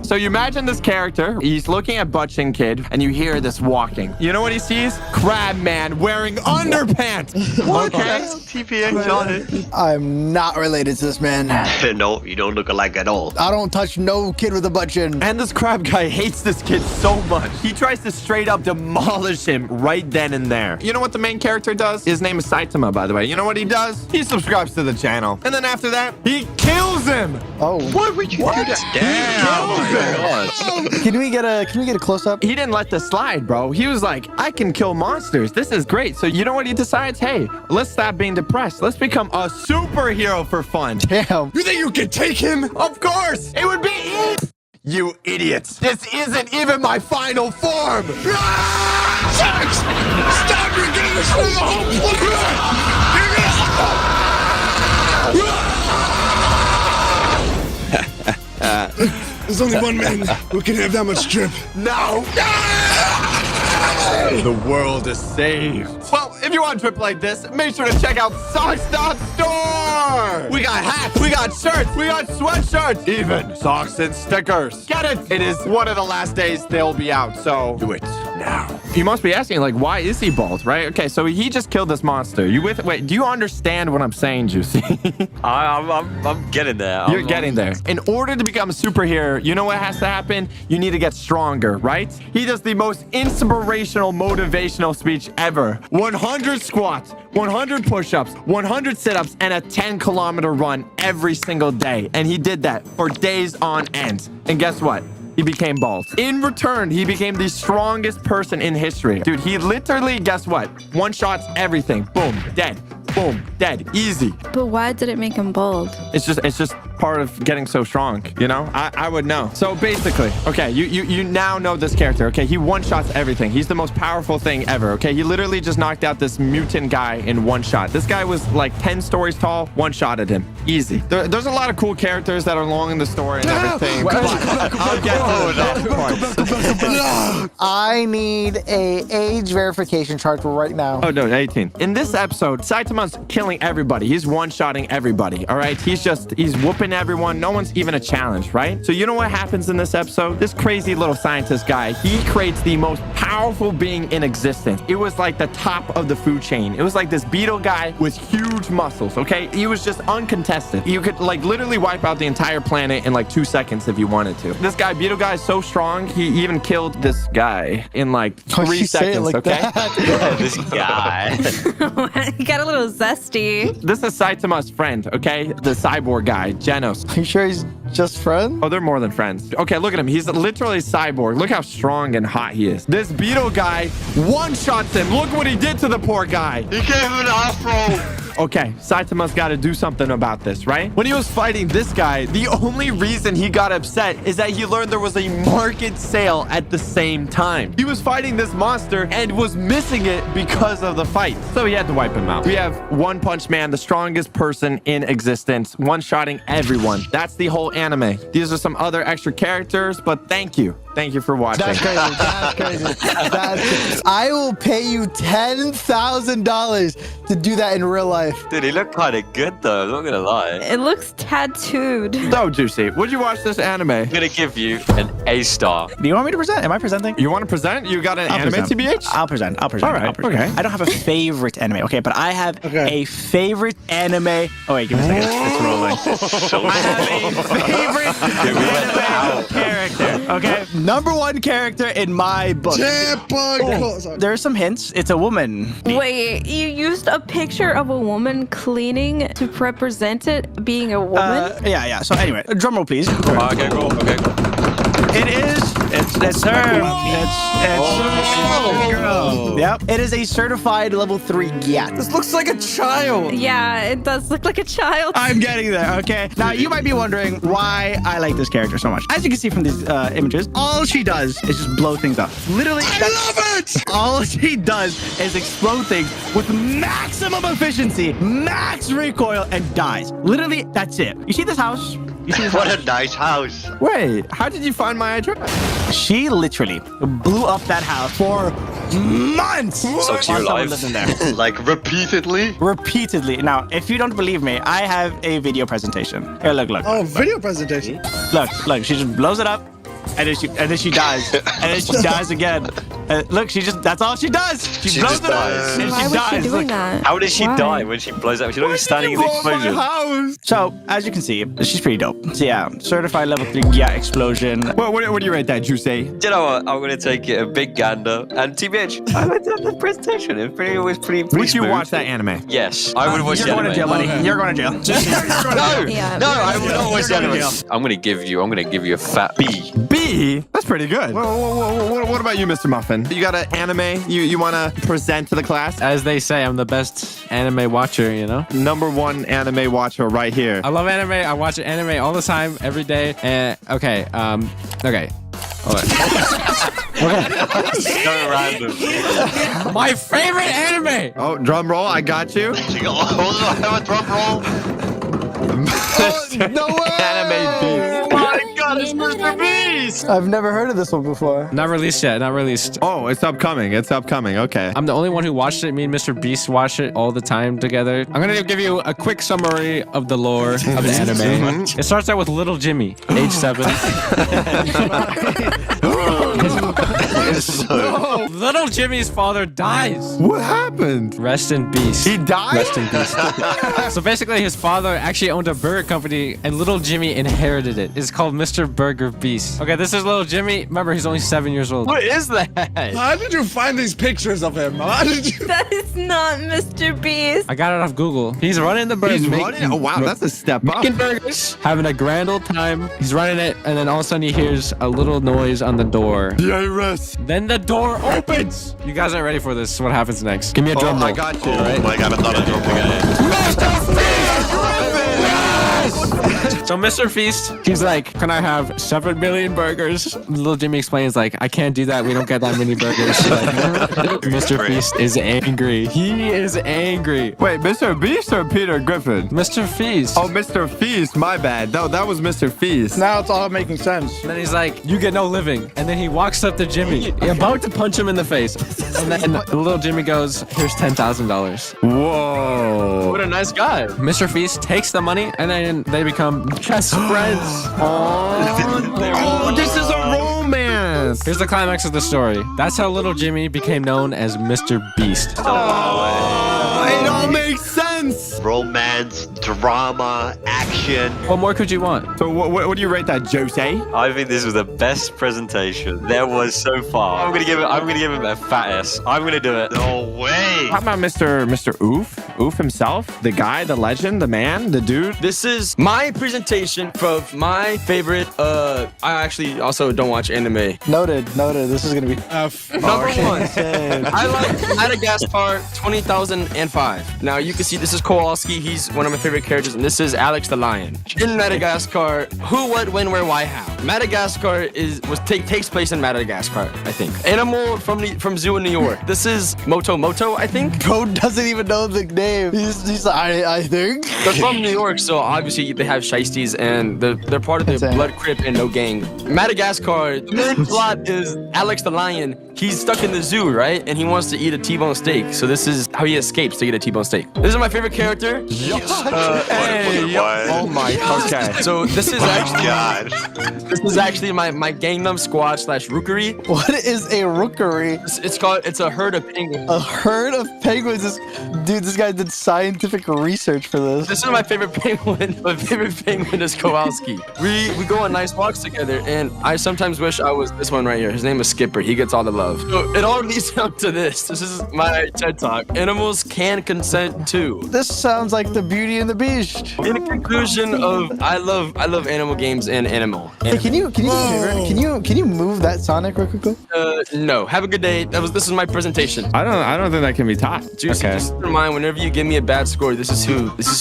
So you imagine this character. He's looking at butt chin kid, and you hear this walking. You know what he sees? Crab man wearing underpants. Okay. TPA Johnny. I'm not related to this man. No, you don't look alike at all. I don't touch no kid with a butt chin. And this crab guy hates this kid so much. He tries to straight up demolish him right then and there. You know what the main character does? His name is Saitama, by the way. You know what he does? He subscribes to the channel. And then after that, he kills him. Oh. Why would you do that? Damn. Can we get a close up? He didn't let this slide, bro. He was like, I can kill monsters. This is great. So you know what he decides? Hey, let's stop being depressed. Let's become a superhero for fun. Damn. You think you can take him? Of course. It would be easy. You idiots. This isn't even my final form. Sharks! Stop! You're getting this from the whole planet! There's only one man who can have that much drip. No! The world is saved. Well, if you want a trip like this, make sure to check out Socks.store. We got hats, we got shirts, we got sweatshirts, even socks and stickers. Get it? It is one of the last days they'll be out, so do it now. You must be asking, like, why is he bald, right? Okay, so he just killed this monster. Wait, do you understand what I'm saying, Juicy? I'm getting there. You're getting there. In order to become a superhero, you know what has to happen? You need to get stronger, right? He does the most inspirational, motivational speech ever. 100 squats, 100 push-ups, 100 sit-ups, and a 10-kilometer run every single day. And he did that for days on end. And guess what? He became bald. In return, he became the strongest person in history. Dude, he literally, guess what? One-shots everything. Boom, dead. Boom, dead. Easy. But why did it make him bald? It's just part of getting so strong, you know? I would know. So basically, okay, you now know this character, okay? He one-shots everything. He's the most powerful thing ever, okay? He literally just knocked out this mutant guy in one shot. This guy was like 10 stories tall, one-shotted him. Easy. There's a lot of cool characters that are long in the story and everything. I'll get to the best part. I need a age verification chart for right now. Oh, no, 18. In this episode, Saitama's killing everybody. He's one-shotting everybody, all right? He's whooping everyone. No one's even a challenge, right? So you know what happens in this episode? This crazy little scientist guy, he creates the most powerful being in existence. It was like the top of the food chain. It was like this beetle guy with huge muscles, okay? He was just uncontested. You could like literally wipe out the entire planet in like 2 seconds if you wanted to. This guy, beetle guy, is so strong, he even killed this guy in like 3 seconds, okay? Yeah, this guy. He got a little zesty. This is Saitama's friend, okay? The cyborg guy, Genos. Are you sure he's just friends? Oh, they're more than friends. Okay, look at him. He's literally cyborg. Look how strong and hot he is. This beetle guy one-shots him. Look what he did to the poor guy. He gave him an afro. Okay, Saitama's got to do something about this, right? When he was fighting this guy, the only reason he got upset is that he learned there was a market sale at the same time. He was fighting this monster and was missing it because of the fight. So he had to wipe him out. We have One Punch Man, the strongest person in existence, one-shotting everyone. That's the whole anime. These are some other extra characters, but thank you. Thank you for watching. That's crazy. That's crazy. That's, I will pay you $10,000 to do that in real life. Dude, he looked kind of good though, I'm not gonna lie. It looks tattooed. So, Juicy, would you watch this anime? I'm gonna give you an A star. Do you want me to present? Am I presenting? You want to present? You got an anime, present. TBH? I'll present. All right, okay. I don't have a favorite anime, okay? But I have a favorite anime. Oh, wait, give me a second. It's rolling. I have a favorite anime character, okay? Number one character in my book. There are some hints. It's a woman. Wait, you used a picture of a woman cleaning to represent it being a woman? Yeah. So anyway, drum roll, please. Okay, cool. It is. It's her. It's girl. Yep. It is a certified level 3 gyat. This looks like a child. Yeah, it does look like a child. I'm getting there, okay? Now, you might be wondering why I like this character so much. As you can see from these images, all she does is just blow things up. Literally, I love it! All she does is explode things with maximum efficiency, max recoil, and dies. Literally, that's it. You see this house? What a nice house. Wait, how did you find my address? She literally blew up that house for months. So to your life. Lived in there. Like repeatedly? Repeatedly. Now, if you don't believe me, I have a video presentation. Here, look. Oh, video presentation. Look. She just blows it up. And then she dies. And then she dies again. Look, that's all she does. She blows it up. And Why she was dies. she doing that? How did she Why? die when she blows up? She's not even standing in the explosion. So, as you can see, she's pretty dope. So yeah, certified level 3 gyat explosion. What do you rate that, Juicy? Do you know what? I'm gonna take it a big gander. And TBH, I liked the presentation. It was pretty Would smooth. you watch that anime? Yes, I would watch the You're going to jail, anime. buddy. You're going to jail. No, Yeah, I would not watch the anime. I'm gonna give you a fat B. B? That's pretty good. What about you, Mr. Muffin? You got an anime you want to present to the class? As they say, I'm the best anime watcher, you know? Number one anime watcher right here. I love anime. I watch anime all the time, every day. And okay. Hold on. So random. My favorite anime. Oh, drum roll. I got you. Also have a drum roll. No way! Anime beast. Oh my god, it's Mr. Beast! I've never heard of this one before. Not released yet. Not released. Oh, it's upcoming. It's upcoming. Okay. I'm the only one who watched it. Me and Mr. Beast watch it all the time together. I'm gonna give you a quick summary of the lore of the anime. It starts out with little Jimmy, age 7. Little Jimmy's father dies. What happened? Rest in peace. He died? Rest in peace. So basically, his father actually owned a burger company, and little Jimmy inherited it. It's called Mr. Burger Beast. Okay, this is little Jimmy. Remember, he's only 7 years old. What is that? How did you find these pictures of him? How did you? That is not Mr. Beast. I got it off Google. He's running the burger. He's running? Oh, wow. That's a step up. Making burgers, having a grand old time. He's running it, and then all of a sudden he hears a little noise on the door. The IRS. Then the door opens. You guys aren't ready for this. What happens next? Give me a drum roll. I got you. Oh my god, I thought I drove again. Mr. Beast! So Mr. Feast, he's like, can I have 7 million burgers? Little Jimmy explains like, I can't do that. We don't get that many burgers. Mr. Feast is angry. He is angry. Wait, Mr. Beast or Peter Griffin? Mr. Feast. Oh, Mr. Feast. My bad. No, that was Mr. Feast. Now it's all making sense. And then he's like, you get no living. And then he walks up to Jimmy, about to punch him in the face. And then little Jimmy goes, here's $10,000. Whoa. What a nice guy. Mr. Feast takes the money and then they become best friends. Oh, this is a romance. Here's the climax of the story. That's how little Jimmy became known as Mr. Beast. It all makes sense. Romance, drama, action. What more could you want? So what do you rate that, Jose? I think this was the best presentation there was so far. I'm gonna give him a fat S. I'm gonna do it. No way. How about Mr. Oof? Oof himself? The guy, the legend, the man, the dude? This is my presentation of my favorite. I actually also don't watch anime. Noted. This is gonna be Number one, I like Madagascar 20,005. Now you can see this is Kowalski. He's one of my favorite characters, and this is Alex the Lion. In Madagascar, who, what, when, where, why, how. Madagascar takes place in Madagascar, I think. Animal from Zoo in New York. This is Moto, I think. Code doesn't even know the name. He's I think. They're from New York, so obviously they have shiesties, and they're part of the Blood Crip and No Gang. Madagascar, the main plot is Alex the Lion. He's stuck in the zoo, right? And he wants to eat a T-bone steak. So this is how he escapes to eat a T-bone steak. This is my favorite character. Oh my god. Okay. So this is actually my Gangnam Squad / Rookery. What is a rookery? It's a herd of penguins. A herd of penguins. This guy did scientific research for this. This is my favorite penguin. My favorite penguin is Kowalski. We go on nice walks together, and I sometimes wish I was this one right here. His name is Skipper. He gets all the love. So it all leads up to this. This is my TED Talk. Animals can consent too. This sounds like the Beauty and the Beast. In conclusion of I love animal games and animal. Hey, can you do me a favor? Can you move that Sonic real quick? No. Have a good day. This is my presentation. I don't think that can be taught. Juicy, just remind whenever you give me a bad score, this is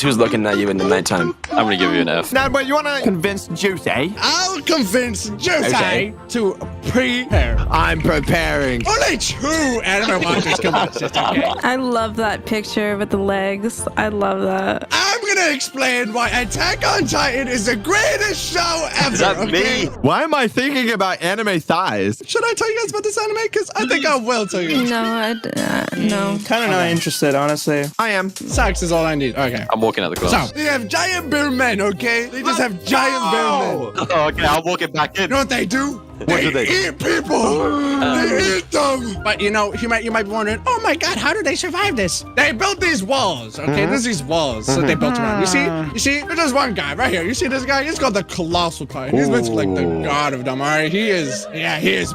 who's looking at you in the nighttime. I'm gonna give you an F. Now, but you wanna convince Jose? I'll convince Jose to prepare. I'm preparing. Only 2 anime watchers can watch this, okay? I love that picture with the legs. I love that. I'm gonna explain why Attack on Titan is the greatest show ever. Is that okay? me? Why am I thinking about anime thighs? Should I tell you guys about this anime? Because I think I will tell you. No, no. Kind of not interested, honestly. I am. Socks is all I need. Okay. I'm walking out the class. So, they have giant bear men, okay? They just have giant bear men. Oh, okay, I'll walk it back in. You know what they do? What do they eat people. They eat them. But you know, you might be wondering, oh my God, how did they survive this? They built these walls, okay? There's these walls that they built around. You see? There's just one guy right here. You see this guy? He's called the Colossal Titan. He's basically like the god of them, all right? He is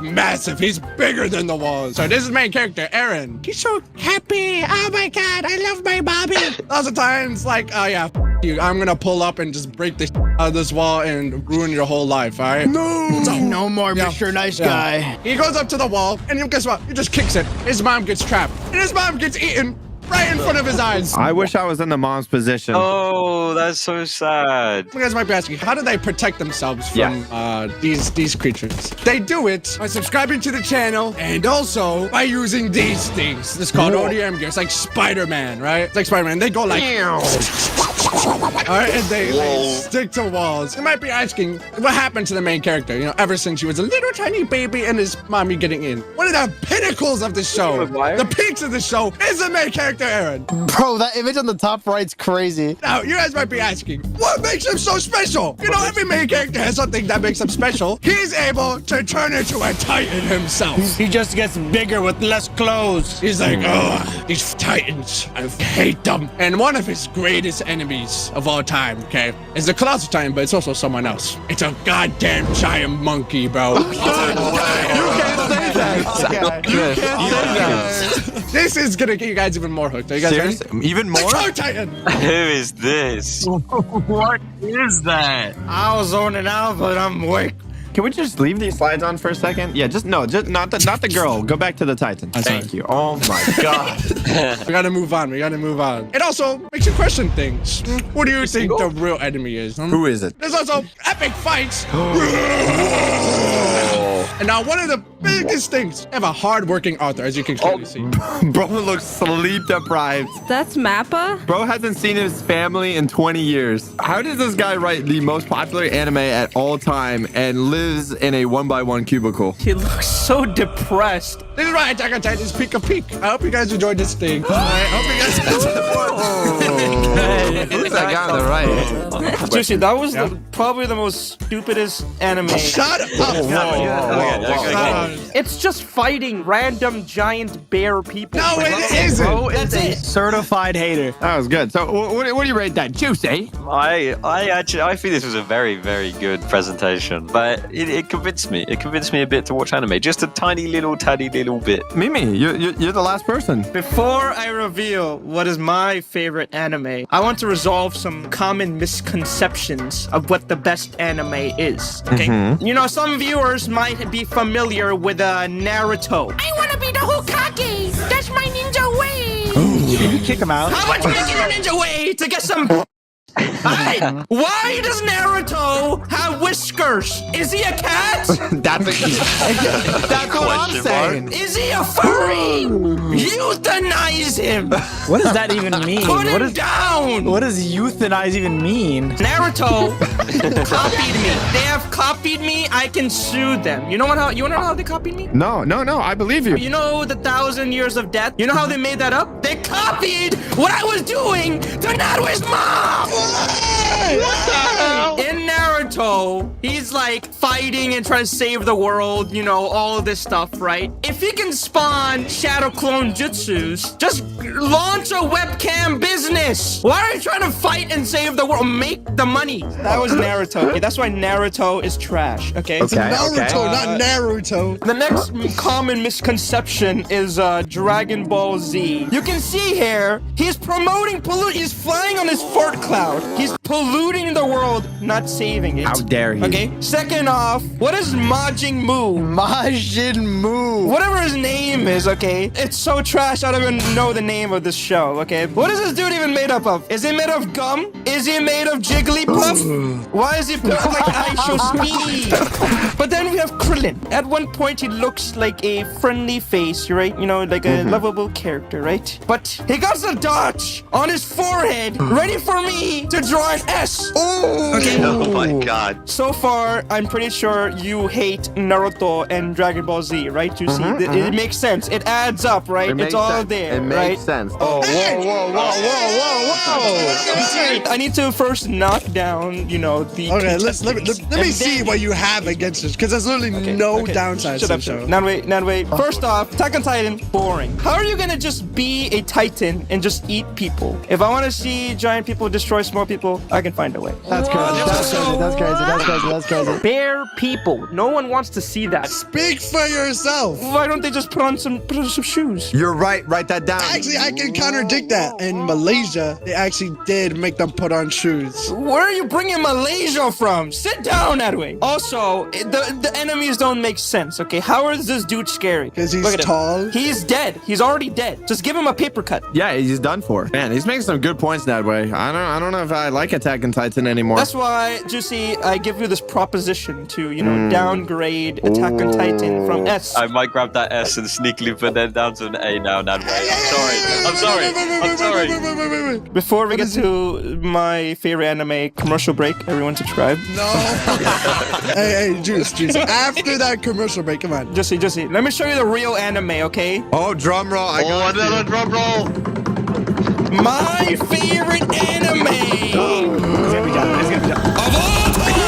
massive. He's bigger than the walls. So this is main character, Aaron. He's so happy. Oh my God, I love my Bobby. Lots of times, like, oh yeah, you. I'm gonna pull up and just break the out of this wall and ruin your whole life, all right? No more Mr. Nice Guy. He goes up to the wall, and guess what? He just kicks it. His mom gets trapped, and his mom gets eaten right in front of his eyes. I wish I was in the mom's position. Oh, that's so sad. You guys might be asking, how do they protect themselves from these creatures? They do it by subscribing to the channel and also by using these things. This is called ODM gear. It's like Spider-Man, right? It's like Spider-Man. They go like... Alright, and they stick to walls. You might be asking, what happened to the main character? You know, ever since he was a little tiny baby and his mommy getting in. One of the pinnacles of the show, the peaks of the show, is the main character, Aaron. Bro, that image on the top right's crazy. Now, you guys might be asking, what makes him so special? You know, every main character has something that makes him special. He's able to turn into a Titan himself. He just gets bigger with less clothes. He's like, oh, these Titans, I hate them. And one of his greatest enemies of all time, okay, is the Colossal Titan, but it's also someone else. It's a goddamn giant monkey, bro. You can't say that. You can't say that. This is gonna get you guys even more hooked. Are you guys ready? Even more? The Titan. Who is this? What is that? I was zoning out, but I'm awake. Can we just leave these slides on for a second? Yeah, just not the girl. Go back to the Titan. Thank you. Oh my god. We gotta move on. We gotta move on. It also makes you question things. What do you think the real enemy is? Who is it? There's also epic fights. And now one of the biggest things, I have a hard-working author, as you can clearly see. Bro looks sleep deprived. That's Mappa? Bro hasn't seen his family in 20 years. How does this guy write the most popular anime at all time and lives in a 1x1 cubicle? He looks so depressed. This is why Attack on Titan's Peak of Peak. I hope you guys enjoyed this thing. I hope you guys Who's that guy on the right? Seriously, that was probably the most stupidest anime. Shut up! It's just fighting random giant bear people. No, it isn't. Bro is a certified hater. That was good. So what do you rate that? Juicy? I think this was a very, very good presentation, but it convinced me. It convinced me a bit to watch anime, just a tiny little bit. Mimi, you're the last person. Before I reveal what is my favorite anime, I want to resolve some common misconceptions of what the best anime is. Okay, you know, some viewers might be familiar with Naruto. I want to be the Hokage. That's my ninja way. Can you kick him out? How about you make it a ninja way to get some? Hey, why does Naruto have whiskers? Is he a cat? That's what I'm saying. Is he a furry? Euthanize him. What does that even mean? Put him down. What does euthanize even mean? Naruto copied me. They have copied me. I can sue them. You wanna know how they copied me? No, I believe you. You know the 1,000 years of death? You know how they made that up? They copied what I was doing to Naruto's mom! In Naruto, he's like fighting and trying to save the world, you know, all of this stuff, right? If he can spawn shadow clone jutsus, just launch a webcam business. Why are you trying to fight and save the world? Make the money. That was Naruto. Okay, that's why Naruto is trash, okay? It's Naruto, not Naruto. The next common misconception is Dragon Ball Z. You can see here, he's promoting he's flying on his fart cloud. He's polluting the world, not saving it. How dare he? Okay, second off, what is Majin Buu? Majin Buu. Whatever his name is, okay? It's so trash, I don't even know the name of this show, okay? What is this dude even made up of? Is he made of gum? Is he made of Jigglypuff? Why is he built like I Show Speed? But then we have Krillin. At one point, he looks like a friendly face, right? You know, like a lovable character, right? But he got the dodge on his forehead, ready for me to draw an S. Okay. Oh my god. So far, I'm pretty sure you hate Naruto and Dragon Ball Z, right? You see, it makes sense. It adds up, right? It's all there, It right? makes sense. Oh, whoa. I need to first knock down, you know, the. Okay, let me see what you have against this, because there's literally no downsides to the show. Now wait. First off, Attack on Titan, boring. How are you gonna just be a Titan and just eat people? If I want to see giant people destroy small people, I can find a way. That's crazy. That's crazy. Bear people. No one wants to see that. Speak for yourself. Why don't they just put on some shoes? You're right. Write that down. Actually, I can contradict that. In Malaysia, they actually did make them put on shoes. Where are you bringing Malaysia from? Sit down, Edwin. Also, the enemies don't make sense, okay? How is this dude scary? Because he's tall. He's dead. He's already dead. Just give him a paper cut. Yeah, he's done for. Man, he's making some good points that way. I don't know if I like Attack on Titan anymore. That's why, Juicy, I give you this proposition to, you know, downgrade Attack on Titan from S. I might grab that S and sneakily put that down to an A now, Nadway. I'm sorry. Before we get to my favorite anime, commercial break, everyone subscribe. No. hey, Juice. After that commercial break, come on. Juicy, let me show you the real anime, okay? Oh, drum roll. I got another drum roll. My favorite anime of all time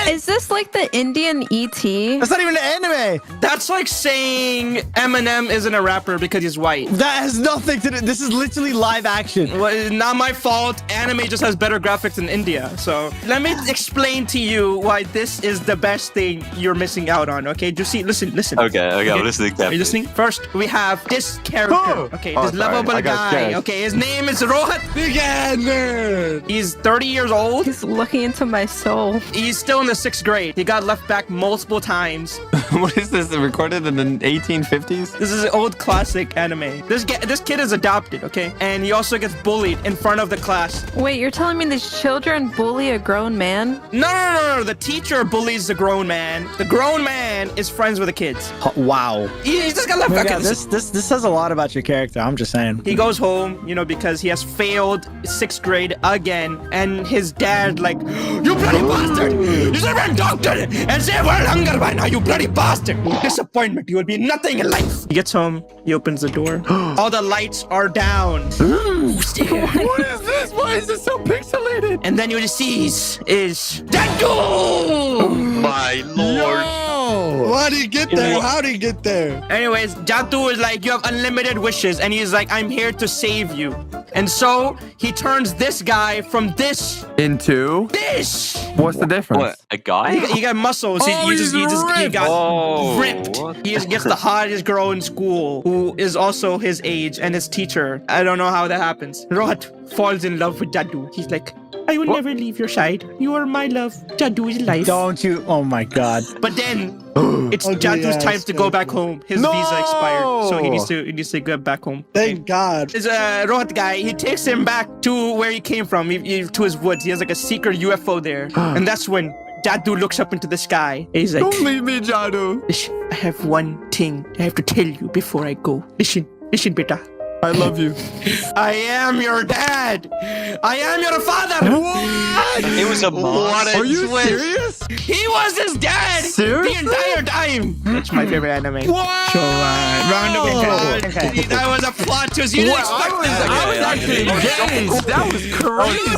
Is Is this like the Indian E.T.? That's not even an anime. That's like saying Eminem isn't a rapper because he's white. That has nothing to do. This is literally live action. Well, it's not my fault. Anime just has better graphics in India. So let me explain to you why this is the best thing you're missing out on. Okay, just see, listen. Okay, I'm listening. Are you listening? First, we have this character. Okay, this lovable guy. Okay, his name is Rohat. He's 30 years old. He's looking into my soul. He's still in the 6th grade. He got left back multiple times. What is this? Recorded in the 1850s? This is an old classic anime. This kid is adopted, okay? And he also gets bullied in front of the class. Wait, you're telling me these children bully a grown man? No. The teacher bullies the grown man. The grown man is friends with the kids. Wow. He just got left back. Yeah, this says a lot about your character. I'm just saying. He goes home, because he has failed 6th grade again. And his dad, like, you bloody bastard! You should have been doctored and saved world hunger by now, you bloody bastard! Disappointment, you will be nothing in life. He gets home, he opens the door. All the lights are down. What is this? Why is this so pixelated? And then what he sees is Dadu! Oh my lord. Why did he get there? How did he get there? Anyways, Jatu is like, you have unlimited wishes. And he's like, I'm here to save you. And so he turns this guy from this into this. What's the difference? What? A guy? He got muscles. He got ripped. He gets the hottest girl in school who is also his age and his teacher. I don't know how that happens. Rohat falls in love with Jadu. He's like, I will never leave your side. You are my love. Jadu is life. Don't you? Oh my God. But then it's Jadu's time to go back home. His visa expired, so he needs to go back home. Thank God. There's a Rohat guy. He takes him back to where he came from, to his woods. He has like a secret UFO there, and that's when Jadu looks up into the sky. And he's like, "Don't leave me, Jadu. Listen, I have one thing I have to tell you before I go. Listen, beta. I love you. I am your dad. I am your father. What? It was a mask. Are you serious? He was his dad Seriously? the entire time. That's my favorite anime. What? So, round of applause. That was a plot twist. You didn't expect that. I was actually engaged. That was crazy.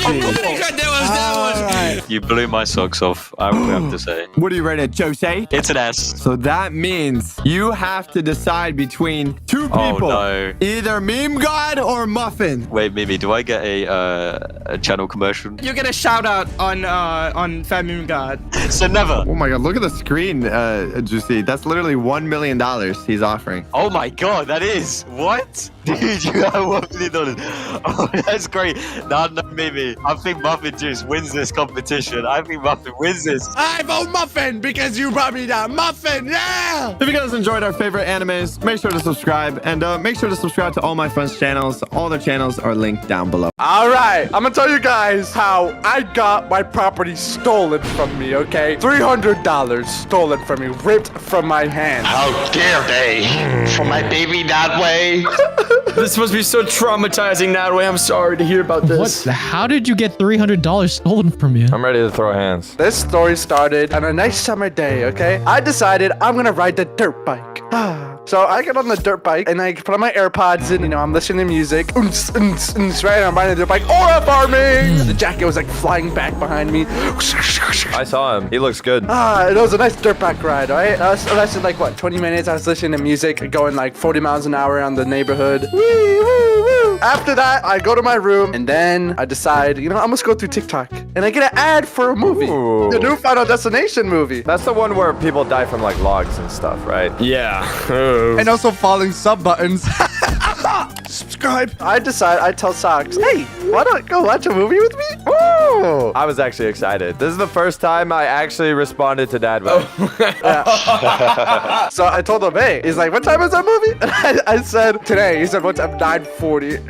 That was You blew my socks off, I would have to say. What are you rating it, Jose? It's an S. So that means you have to decide between two people. Oh no. Either Meme God or Muffin. Wait, Mimi, do I get a channel commercial? You get a shout out on Fat Meme God. So never. Oh my God, look at the screen, Juicy. That's literally $1 million he's offering. Oh my God, that is. What? Dude, you have $1 million. Oh, that's great. No, Mimi. I think Muffin Juice wins this competition. I think Muffin wins this. I vote Muffin because you brought me down. Muffin, yeah! If you guys enjoyed our favorite animes, make sure to subscribe. And make sure to subscribe to all my friends' channels. All their channels are linked down below. All right, I'm gonna tell you guys how I got my property stolen from me, okay? $300 stolen from me, ripped from my hand. How dare they? For my baby that way? This must be so traumatizing, Natalie. I'm sorry to hear about this. What? How did you get $300 stolen from you? I'm ready to throw hands. This story started on a nice summer day, okay? I decided I'm gonna ride the dirt bike. So I get on the dirt bike and I put on my AirPods and, I'm listening to music. Right? I'm riding the dirt bike. Aura farming! The jacket was like flying back behind me. I saw him. He looks good. It was a nice dirt bike ride, right? I lasted like, 20 minutes. I was listening to music going like 40 miles an hour around the neighborhood. Woo, woo, woo. After that, I go to my room and then I decide, I'm gonna go through TikTok and I get an ad for a movie. Ooh. The new Final Destination movie. That's the one where people die from like logs and stuff, right? Yeah. And also falling sub buttons. Subscribe. I tell Socks, hey, why not go watch a movie with me? Woo! I was actually excited. This is the first time I actually responded to Dad. So I told him, hey, he's like, what time is that movie? And I said, today. He said, what's up? 9:40.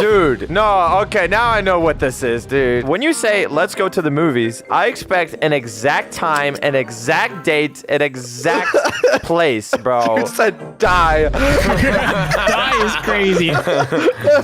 Dude, no, okay, now I know what this is, dude. When you say, let's go to the movies, I expect an exact time, an exact date, an exact place, bro. You said die. Die is crazy.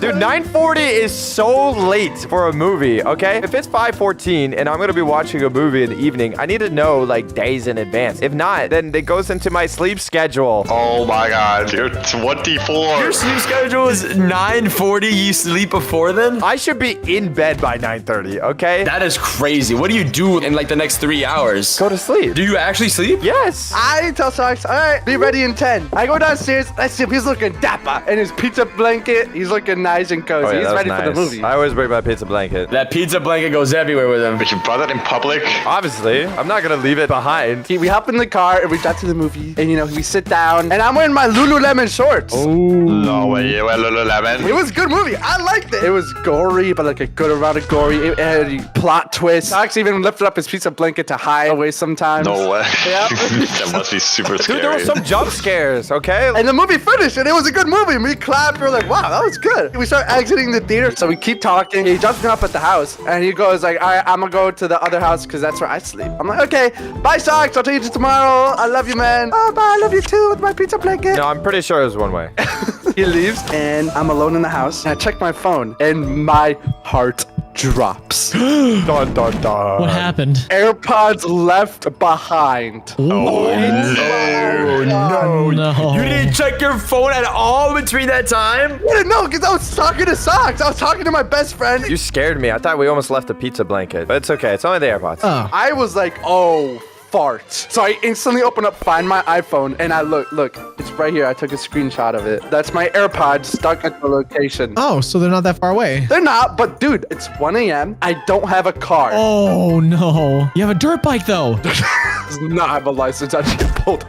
Dude, 9:40 is so late for a movie, okay? If it's 5:14 and I'm going to be watching a movie in the evening, I need to know, like, days in advance. If not, then it goes into my sleep schedule. Oh my god, you're 24. Your sleep schedule is 9:40. You sleep before then? I should be in bed by 9:30, okay? That is crazy. What do you do in like the next 3 hours? Go to sleep. Do you actually sleep? Yes. I tell Socks, all right, be ready in 10. I go downstairs, I see him, he's looking dapper. In his pizza blanket, he's looking nice and cozy. Oh, yeah, he's that was ready for the nice. movie. I always bring my pizza blanket. That pizza blanket goes everywhere with him. But you brought that in public? Obviously, I'm not gonna leave it behind. We hop in the car and we got to the movie, and we sit down, and I'm wearing my Lululemon shorts. Oh. No way, you wear Lululemon? It was a good movie. I liked it. It was gory, but like a good amount of gory. It had a plot twist. Socks even lifted up his pizza blanket to hide away sometimes. No way. Yeah. That must be super scary. Dude, there were some jump scares, okay? And the movie finished, and it was a good movie. And we clapped. We were like, wow, that was good. We start exiting the theater, so we keep talking. He jumps me up at the house, and he goes like, all right, I'm gonna go to the other house because that's where I sleep. I'm like, okay, bye, Socks. I'll take you tomorrow. I love you, man. Oh, bye. I love you too with my pizza blanket. No, I'm pretty sure it was one way. He leaves, and I'm alone in the house. And I check my phone, and my heart drops. Dun, dun, dun. What happened? AirPods left behind. Oh, No. You didn't check your phone at all between that time? I didn't know because I was talking to Socks. I was talking to my best friend. You scared me. I thought we almost left the pizza blanket. But it's okay. It's only the AirPods. Oh. I was like, oh, fart. So I instantly open up, find my iPhone, and I look, it's right here. I took a screenshot of it. That's my AirPods stuck at the location. Oh, so they're not that far away. They're not, but dude, it's 1 a.m. I don't have a car. Oh, no. You have a dirt bike, though. Does not have a license. I just get pulled.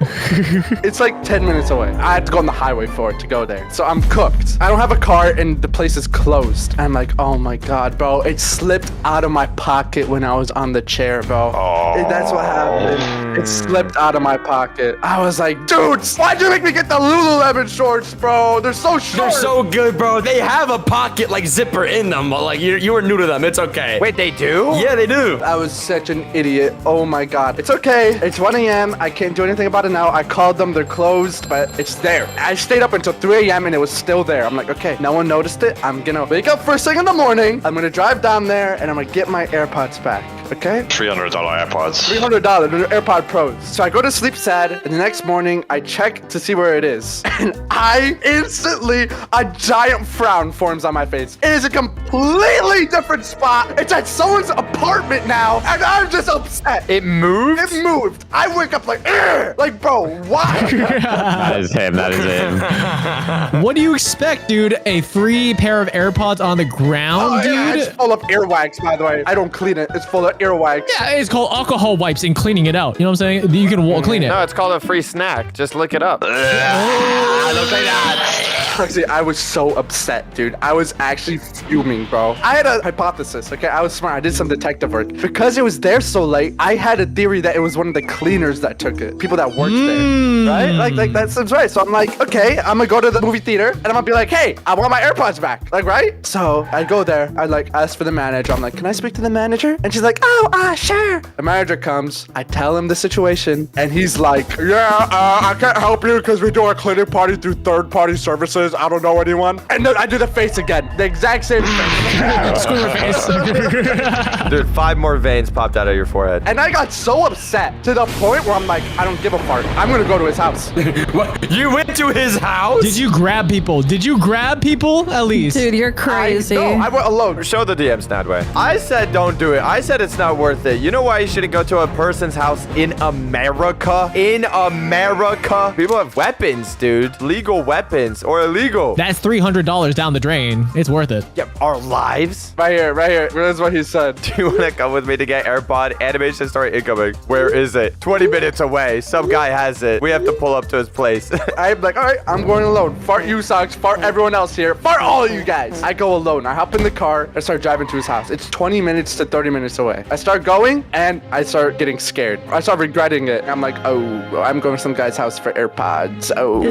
It's like 10 minutes away. I had to go on the highway for it to go there. So I'm cooked. I don't have a car and the place is closed. I'm like, oh my God, bro. It slipped out of my pocket when I was on the chair, bro. Oh. That's what happened. It slipped out of my pocket. I was like, dude, why'd you make me get the Lululemon shorts, bro? They're so short. They're so good, bro. They have a pocket like zipper in them. Like you were new to them. It's okay. Wait, they do? Yeah, they do. I was such an idiot. Oh my God. It's okay. It's 1 a.m. I can't do anything about it now. I called them. They're closed, but it's there. I stayed up until 3 a.m. and it was still there. I'm like, okay, no one noticed it. I'm gonna wake up first thing in the morning. I'm gonna drive down there and I'm gonna get my AirPods back. Okay? $300 AirPods. $300. They're AirPod Pros. So I go to sleep sad, and the next morning I check to see where it is, and I instantly a giant frown forms on my face. It is a completely different spot. It's at someone's apartment now, and I'm just upset. It moved? It moved. I wake up like, "Ugh!" Like, bro, why? That is him. That is him. What do you expect, dude? A free pair of AirPods on the ground, Yeah, dude? it's full of earwax, by the way. I don't clean it. It's full of earwax. Yeah, it's called alcohol wipes and cleaning it out. You know what I'm saying? You can clean it. No, it's called a free snack. Just look it up. Look like that. Actually, I was so upset, dude. I was actually fuming, bro. I had a hypothesis, okay? I was smart. I did some detective work. Because it was there so late, I had a theory that it was one of the cleaners that took it. People that worked there, right? Like that seems right. So I'm like, okay, I'm gonna go to the movie theater and I'm gonna be like, hey, I want my AirPods back. Like, right? So I go there. I like ask for the manager. I'm like, can I speak to the manager? And she's like, oh, sure. The manager comes. I tell him the situation and he's like, yeah, I can't help you because we do a cleaning party through third-party services. I don't know anyone. And then I do the face again. The exact same face. Square face. Dude, 5 more veins popped out of your forehead. And I got so upset to the point where I'm like, I don't give a fart. I'm gonna go to his house. What? You went to his house? Did you grab people? Did you grab people at least? Dude, you're crazy. No, I went alone. Show the DMs, Nadway. I said don't do it. I said it's not worth it. You know why you shouldn't go to a person's house in America? In America? People have weapons, dude. Legal weapons or illegal. That's $300 down the drain. It's worth it. Yeah, our lives. Right here, right here. Here's what he said. Do you want to come with me to get AirPod? Animation start incoming. Where is it? 20 minutes away. Some guy has it. We have to pull up to his place. I'm like, all right, I'm going alone. Fart you, Socks. Fart everyone else here. Fart all of you guys. I go alone. I hop in the car. I start driving to his house. It's 20 minutes to 30 minutes away. I start going and I start getting scared. I start regretting it. I'm like, oh, I'm going to some guy's house for AirPods. Oh.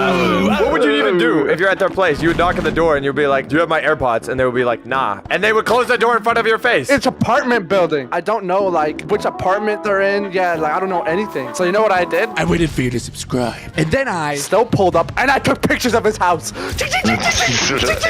What would you even do if you're at their place? You would knock on the door and you'd be like, do you have my AirPods? And they would be like, nah. And they would close the door in front of your face. It's apartment building. I don't know like which apartment they're in. Yeah, like I don't know anything. So you know what I did? I waited for you to subscribe. And then I still pulled up and I took pictures of his house.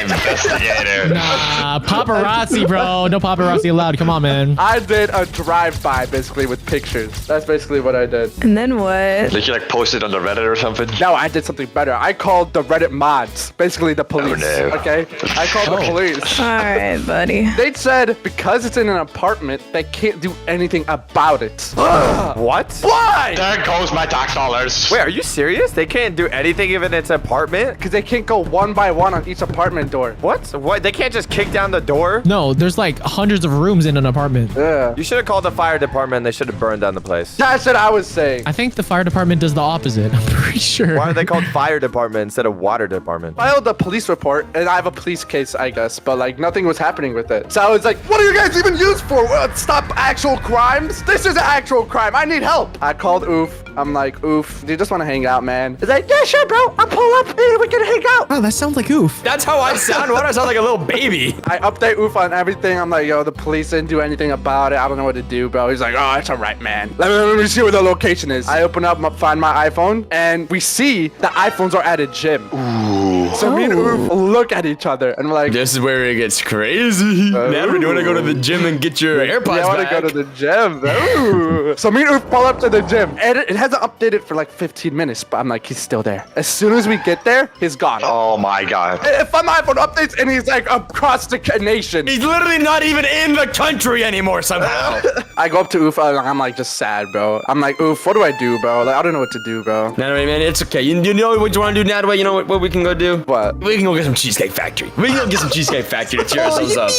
Investigator. Nah, paparazzi, bro. No paparazzi allowed. Come on, man. I did a drive-by basically with pictures. That's basically what I did. And then what? Did you like post it on the Reddit or something? No, I did something better. I called the Reddit mods, basically the police. Oh, no. Okay? I called the police. All right, buddy. They said because it's in an apartment, they can't do anything about it. What? Why? There goes my tax dollars. Wait, are you serious? They can't do anything even in its apartment? Because they can't go one by one on each apartment door. What? What? They can't just kick down the door? No, there's like hundreds of rooms in an apartment. Yeah. You should have called the fire department and they should have burned down the place. That's what I was saying. I think the fire department does the opposite. I'm pretty sure. Why are they called fire department instead of water department? Filed a police report and I have a police case, I guess, but like nothing was happening with it. So I was like, what are you guys even used for? Stop actual crimes? This is an actual crime. I need help. I called Oof. I'm like, Oof, do you just want to hang out, man? He's like, yeah, sure, bro. I'll pull up and we can hang out. Oh, that sounds like Oof. That's how I sound. Why do I sound like a little baby? I update Oof on everything. I'm like, yo, the police didn't do anything about it. I don't know what to do, bro. He's like, oh, it's all right, man. Let me see where the location is. I open up, find my iPhone, and we see the iPhones are at a gym. Ooh. So me and Oof look at each other and we're like, this is where it gets crazy. Never do you want to go to the gym and get your AirPods I want to back? go to the gym. Ooh. So me and Oof pull up to the gym, and it hasn't updated for like 15 minutes, but I'm like, he's still there. As soon as we get there, he's gone. Oh my god. If my iPhone updates and he's like across the nation. He's literally not even in the country anymore somehow. I go up to Oof, I'm like just sad, bro. I'm like, Oof, what do I do, bro? Like, I don't know what to do, bro. Nadway, man, it's okay. You know what you want to do, Nadway? You know what we can go do? What? We can go get some Cheesecake Factory. We can go get some Cheesecake Factory to cheer ourselves up.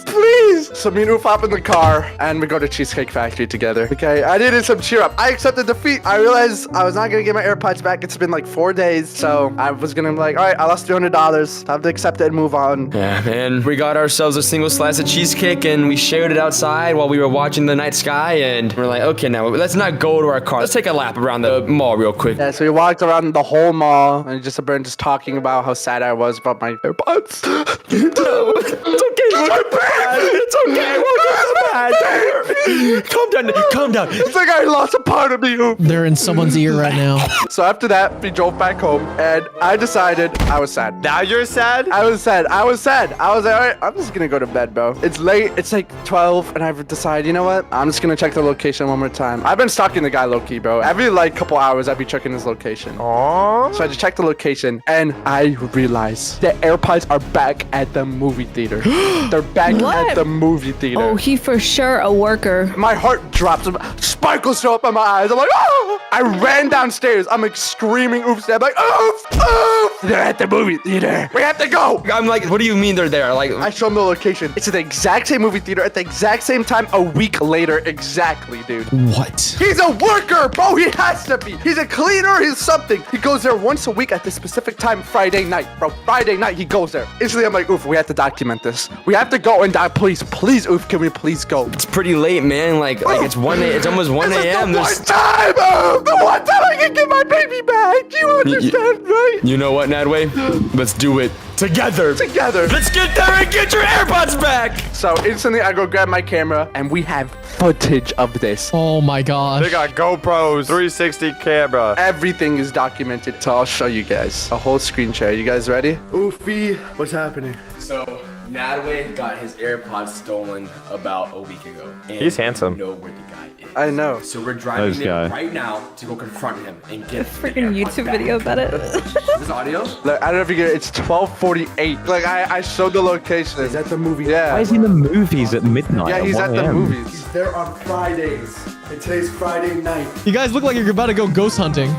Please. So me and Oof hop in the car and we go to Cheesecake Factory together. Okay, I needed some cheer up. I accepted defeat. I realized I was not gonna get my AirPods back. It's been like 4 days, so I was gonna be like, all right, I lost $300. Time to accept it and move on. Yeah, man. We got ourselves a single slice of cheesecake and we shared it outside while we were watching the night sky. And we're like, okay, now let's not go to our car. Let's take a lap around the mall real quick. Yeah, so we walked around the whole mall and just talking about how sad I was about my AirPods. No, it's okay. It's okay. Calm down. Calm down. It's like I lost a part of me. They're in someone's ear right now. So after that, we drove back home and I decided I was sad. Now you're sad? I was sad. I was like, all right, I'm just gonna go to bed, bro. It's late. It's like 12 and I've decided, you know what? I'm just gonna check the location one more time. I've been stalking the guy low-key, bro. Every like couple hours, I'd be checking his location. Aww. So I just checked the location and I realized the AirPods are back at the movie theater. They're back at the movie theater. Oh, he for sure a worker. My heart drops. Sparkles show up in my eyes. I'm like, oh! I ran downstairs. I'm like screaming, oops. I'm like, oof, oof. They're at the movie theater. We have to go. I'm like, what do you mean they're there? Like, I show him the location. It's at the exact same movie theater at the exact same time a week later. Exactly, dude. What? He's a worker, bro. He has to be. He's a cleaner. He's something. He goes there once a week at this specific time, Friday night, bro. Friday night, he goes there. Instantly, I'm like, oof, we have to document this. We have to go and die. Please, oof, can we please go? it's pretty late, man. Like it's 1 a.m. It's almost 1 a.m. The one time, the one time I can get my baby back. You understand, right? You know what, Nadway? Let's do it together. Let's get there and get your AirPods back. So instantly, I go grab my camera, and we have footage of this. Oh my gosh. They got GoPros, 360 camera. Everything is documented, so I'll show you guys. A whole screen share. You guys ready? Oofy, what's happening? So, Nadway got his AirPods stolen about a week ago. And He's handsome. You know where the guy is. I know. So we're driving Nice there guy. right now to go confront him and get Freaking YouTube video about it. this audio. Look, I don't know if you get it. It's 12:48. Like I showed the location. He's at the movie. Yeah. Why is he in the movies at midnight? Yeah, he's at the movies. He's there on Fridays. And today's Friday night. You guys look like you're about to go ghost hunting.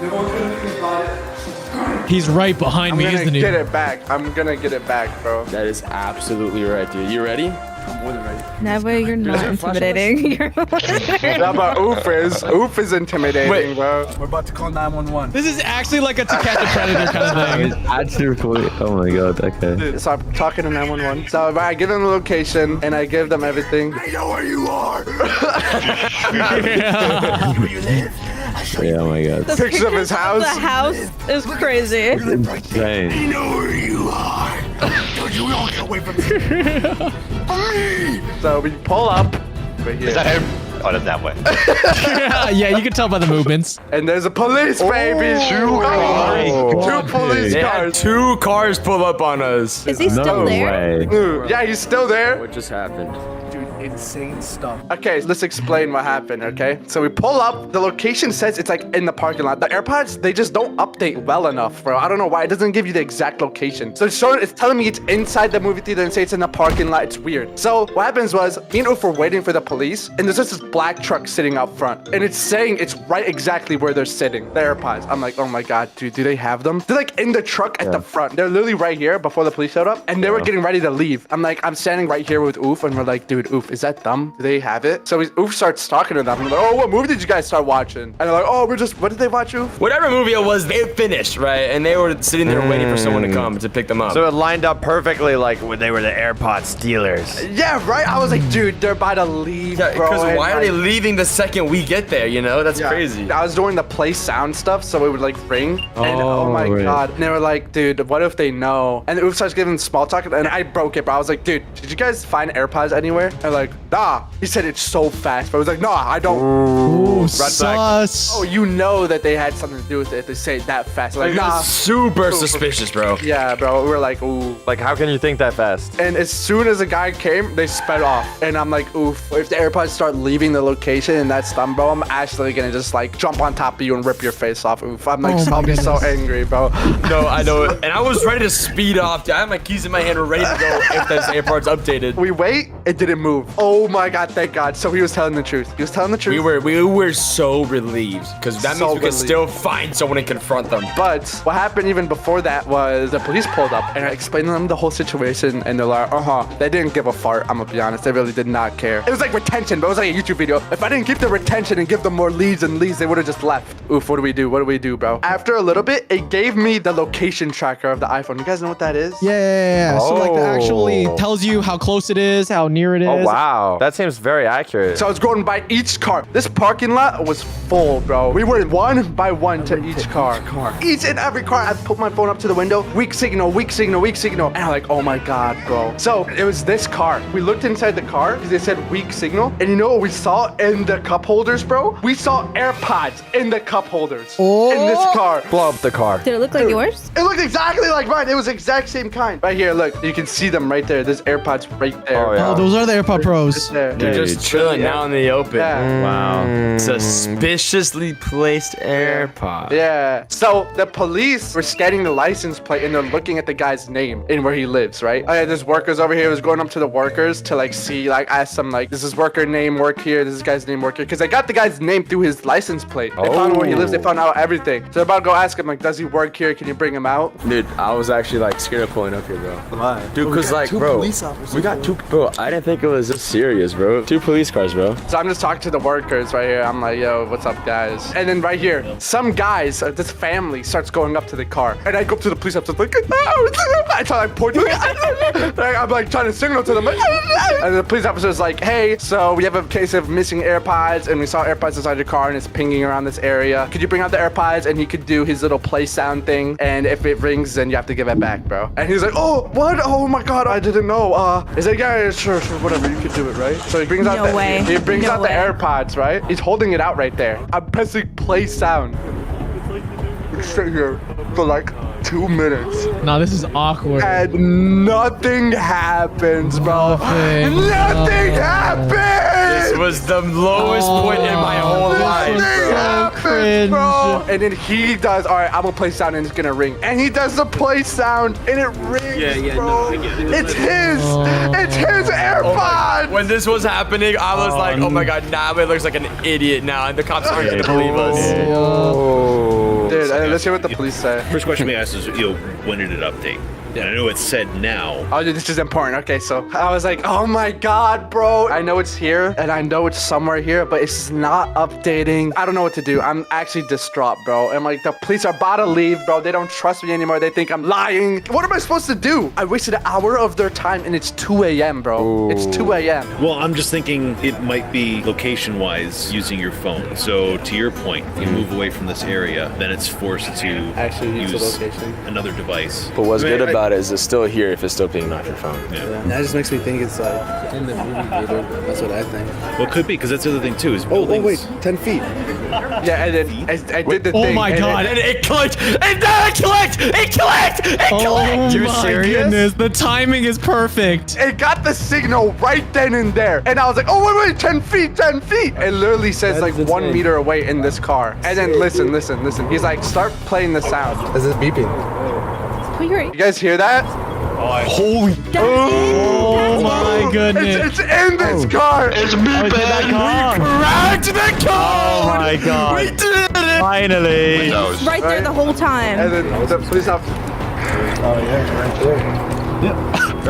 He's right behind me, isn't he? I'm gonna get it back. I'm gonna get it back, bro. That is absolutely right, dude. You ready? I'm more than ready. Nadway, you're not intimidating. How about Oof is? Oof is intimidating, bro. We're about to call 911. This is actually like a To Catch a Predator kind of thing. Absolutely. Oh my god. Okay. So I'm talking to 911. So I give them the location and I give them everything. I know where you are. Yeah. Where you live. I Yeah, oh my god. The Pictures of his house. The house is crazy. Insane. know where you are. Don't you all get away from me. So we pull up. Right here. Is that him? Oh, that's that way. Yeah, you can tell by the movements. And there's a police, baby. Two police They had cars. 2 cars pull up on us. Is he still there? Yeah, he's still there. What just happened? Dude, insane stuff. Okay, let's explain what happened, okay? So we pull up. The location says it's like in the parking lot. The AirPods, they just don't update well enough, bro. I don't know why. It doesn't give you the exact location. So it's telling me it's inside the movie theater and say it's in the parking lot. It's weird. So what happens was, me and Oof were waiting for the police, and there's just this black truck sitting out front. And it's saying it's right exactly where they're sitting. The AirPods. I'm like, oh my God, dude, do they have them? They're like in the truck at the front. They're literally right here before the police showed up. And they were getting ready to leave. I'm like, I'm standing right here with Oof, and we're like, dude, Oof, is that them? Do they have it? So Oof starts talking to them. I'm like, oh, what movie did you guys start watching? And they're like, oh, what did they watch, Oof? Whatever movie it was, they finished, right? And they were sitting there waiting for someone to come to pick them up. So it lined up perfectly like when they were the AirPod stealers. Yeah, right? I was like, dude, they're about to leave, bro. Because why are they like, leaving the second we get there, you know? That's crazy. I was doing the play sound stuff, so it would like ring. And oh my God. And they were like, dude, what if they know? And Oof starts giving small talk, and I broke it, bro. I was like, dude, did you guys find AirPods anywhere? And they're like, nah. He said it's so fast, but I was like, nah, I don't. Ooh, sus. Oh, you know that they had something to do with it. They say it that fast. Like, nah. Super suspicious, bro. Yeah, bro. We're like, ooh. Like, how can you think that fast? And as soon as the guy came, they sped off. And I'm like, oof. If the AirPods start leaving the location and that's them, bro, I'm actually gonna just like jump on top of you and rip your face off. Oof. I'm like, I'll be so angry, bro. No, I know it. And I was ready to speed off. I had my keys in my hand, ready to go if those AirPods updated. We wait, it didn't move. Oh my God, thank God. So he was telling the truth. He was telling the truth. We were so relieved because that means we could still find someone and confront them. But what happened even before that was the police pulled up and I explained to them the whole situation and they're like, they didn't give a fart. I'm gonna be honest, they really did not care. It was like retention, but it was like a YouTube video. If I didn't give the retention and give them more leads and leads, they would have just left. Oof, what do we do? What do we do, bro? After a little bit, it gave me the location tracker of the iPhone. You guys know what that is? Yeah. So like that actually tells you how close it is, how near it is. Oh, wow. That seems very accurate. So I was going by each car. This parking lot was full, bro. We went one by one to each car. Each and every car, I put my phone up to the window. Weak signal, weak signal, weak signal. And I'm like, oh my God, bro. So it was this car. We looked inside the car because they said weak signal. And you know what we saw in the cup holders, bro? We saw AirPods in the cup holders in this car. Blow up the car. Did it look like yours? It looked exactly like mine. It was the exact same kind. Right here, look. You can see them right there. There's AirPods right there. Oh, yeah. Those are the AirPod Pros. There. They're just chilling out in the open. Yeah. Wow. Suspiciously placed AirPod. Yeah. So the police were scanning the license plate and they're looking at the guy's name and where he lives, right? Oh yeah, there's workers over here. I was going up to the workers to like see, like ask them like, does this worker name work here? Does this guy's name work here? Because they got the guy's name through his license plate. They found where he lives. They found out everything. So they're about to go ask him like, does he work here? Can you bring him out? Dude, I was actually like scared of pulling up here, bro. Why? Dude, because like, bro, we got two, bro, I didn't think it was this serious, bro. 2 police cars, bro. So I'm just talking to the workers right here. I'm like, yo, what's up, guys? And then right here, some guys, this family starts going up to the car. And I go up to the police officer, like, I try like point. I'm like trying to signal to them. And the police officer's like, hey, so we have a case of missing AirPods and we saw AirPods inside your car and it's pinging around this area. Could you bring out the AirPods and he could do his little play sound thing? And if it rings, then you have to give it back, bro. And he's like, oh, what? Oh my God, I didn't know. He's like, yeah, sure, whatever, you could do it, right? So he brings out the AirPods, right? He's holding it out right there. I'm pressing play sound. It's straight here for like 2 minutes. No, this is awkward. And nothing happens, bro. Nothing happens. This was the lowest point in my whole life, bro. And then he does, all right, I'm gonna play sound and it's gonna ring. And he does the play sound and it rings, bro. It's his. It's his AirPod. When this was happening, I was like, oh my God, now it looks like an idiot now. And the cops aren't gonna believe us. Dude, let's hear what the police say. First question we asked is, when did it update? And I know it said now. Oh, dude, this is important. Okay, so I was like, oh my God, bro. I know it's here and I know it's somewhere here, but it's not updating. I don't know what to do. I'm actually distraught, bro. And like the police are about to leave, bro. They don't trust me anymore. They think I'm lying. What am I supposed to do? I wasted an hour of their time and it's 2 a.m., bro. Ooh. It's 2 a.m. Well, I'm just thinking it might be location-wise using your phone. So to your point, you move away from this area, then it's forced to actually use another device. But what's good about it is it's still here if it's still pinging off your phone. Yeah. That just makes me think it's like in the movie theater. That's what I think. Well, it could be, because that's the other thing too, is oh buildings. wait, 10 feet. Yeah, and then I did the thing. Oh my God. And it clicked! And then it clicked! It clicked! It clicked! Oh You my serious? goodness, the timing is perfect. It got the signal right then and there. And I was like, oh, wait, 10 feet, 10 feet. It literally says like 1 meter away in this car. And then listen. He's like, start playing the sound. Is it beeping? You guys hear that? Holy. Oh my goodness. It's in this car. It's beeping. We cracked the code. Oh my God. We did it. Finally. Right there the whole time. And then the police officer. Oh yeah, right there.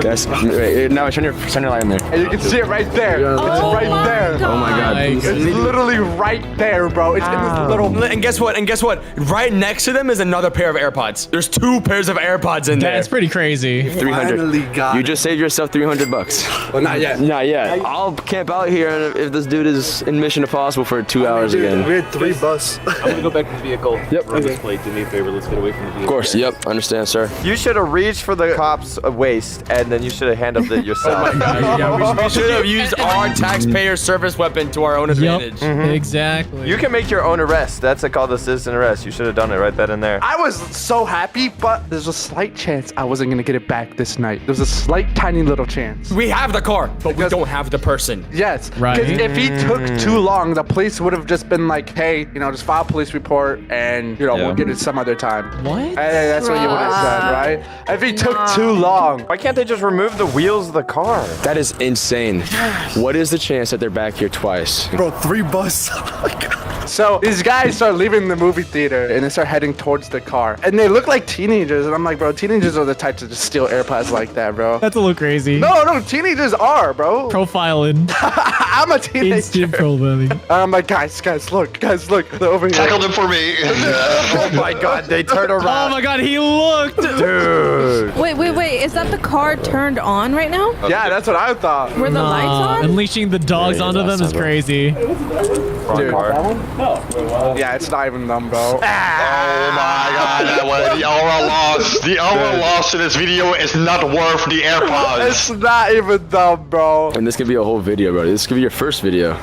Guys, wait, now turn your light in there. And you can see it right there. It's right there. Oh my God. It's literally right there, bro. It's in this little. And guess what? Right next to them is another pair of AirPods. There's 2 pairs of AirPods in there. That's pretty crazy. 300. You just saved yourself $300. Well, not yet. Not yet. I'll camp out here if this dude is in Mission Impossible for 2 hours again. We had 3 bucks. I'm gonna go back to the vehicle. Yep. Run this plate. Do me a favor. Let's get away from the vehicle. Of course. Yep. Understand, sir. You should have reached for the cops' waist, and then you should have handled it yourself. We should have used our taxpayer service weapon to our own advantage. Exactly. You can make your own arrest. That's called a citizen arrest. You should have done it right then and there. I was so happy, but there's a slight chance I wasn't gonna get it back this night. There's a slight, tiny little chance. We have the car, but we don't have the person. Yes. Right. Because if he took too long, the police would have just been like, hey, just file a police report and, we'll get it some other time. What? And that's what you would have said, right? If he took too long. Why can't they just remove the wheels of the car? That is insane. What is the chance that they're back here twice? Bro, 3 bucks. Oh my God. So these guys start leaving the movie theater and they start heading towards the car. And they look like teenagers. And I'm like, bro, teenagers are the types to just steal AirPods like that, bro. That's a little crazy. No, teenagers are, bro. Profiling. I'm a teenager. Instant profiling. I'm like, guys, look. They're over here. Tackle them for me. Oh my God, they turned around. Oh my God, he looked. Dude. Wait. Is that the car turned on right now? Yeah, that's what I thought. Were the lights on? Unleashing the dogs onto them is crazy. Dude. Yeah, it's not even them, bro. Oh my God, that was the overall loss. The overall loss in this video is not worth the AirPods. It's not even them, bro. And this could be a whole video, bro. This could be your first video.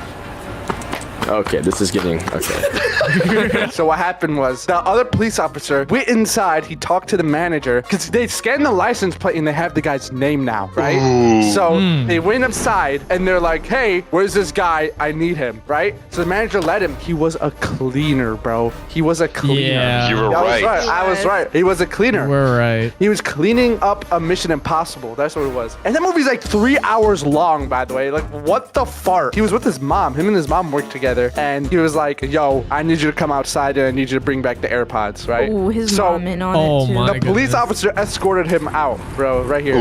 Okay, this is getting okay. So what happened was the other police officer went inside. He talked to the manager because they scanned the license plate and they have the guy's name now, right? Ooh. So they went inside and they're like, "Hey, where's this guy? I need him." Right? So the manager let him. He was a cleaner, bro. He was a cleaner. Yeah. You were right. I was right. He was a cleaner. We're right. He was cleaning up a Mission Impossible. That's what it was. And that movie's like 3 hours long, by the way. Like, what the fart? He was with his mom. Him and his mom worked together. And he was like, yo, I need you to come outside and I need you to bring back the AirPods, right? Oh, his mom in on it too. The police officer escorted him out, bro, right here.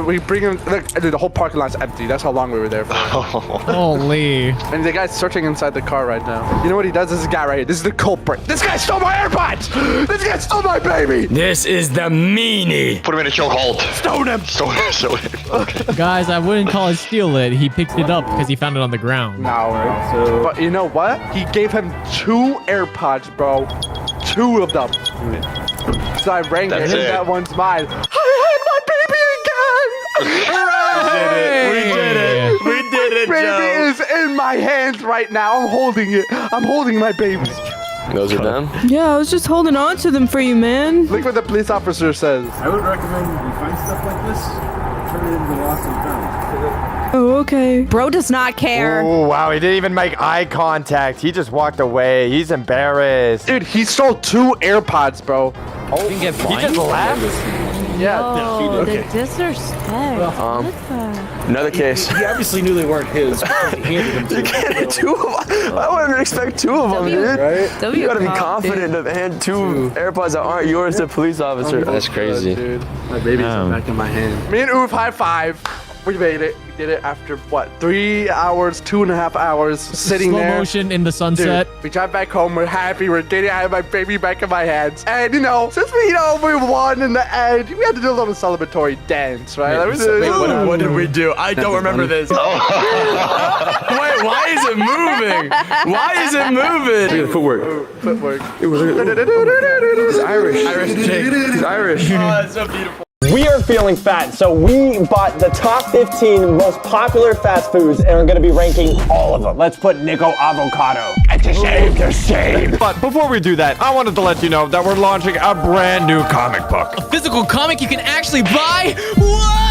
We bring him, look, the whole parking lot's empty. That's how long we were there for. Holy. And the guy's searching inside the car right now. You know what he does? This is the guy right here. This is the culprit. This guy stole my AirPods! This guy stole my baby! This is the meanie. Put him in a chokehold. Stone him! Stone him. Okay. Guys, I wouldn't call it steal it. He picked it up because he found it on the ground. No, but you know what? He gave him 2 AirPods, bro. 2 of them. So I rang it, and that one's mine. I had my baby again! We did it, My baby Joe. is in my hands right now. I'm holding it. I'm holding my baby. Those are them? Yeah, I was just holding on to them for you, man. Look what the police officer says. I would recommend you find stuff like this, turn it into lost and found. Oh, okay. Bro does not care. Oh, wow. He didn't even make eye contact. He just walked away. He's embarrassed. Dude, he stole 2 AirPods, bro. Oh, he just laughed? Yeah. Oh, Okay. the disrespect. What the? Another case. He obviously knew they weren't his. He handed them to You can't hit two of them. I wouldn't expect two of them, dude. Right? You gotta be confident to hand two AirPods that aren't yours to a police officer. That's crazy. Dude. My baby's back in my hand. Me and Oof, high five. We made it. We did it after what? 3 hours, 2.5 hours sitting Slow there. motion in the sunset. Dude, we drive back home. We're happy. We're getting. I have my baby back in my hands. And you know, since we we won in the end, we had to do a little celebratory dance, right? What did we do? I don't remember this. Wait, why is it moving? Why is it moving? Look at the footwork. Footwork. He's Irish. Irish Jake. He's Irish. Oh, that's so beautiful. We are feeling fat, so we bought the top 15 most popular fast foods and are going to be ranking all of them. Let's put Nico Avocado. It's a shame, it's a shame. But before we do that, I wanted to let you know that we're launching a brand new comic book. A physical comic you can actually buy? Whoa!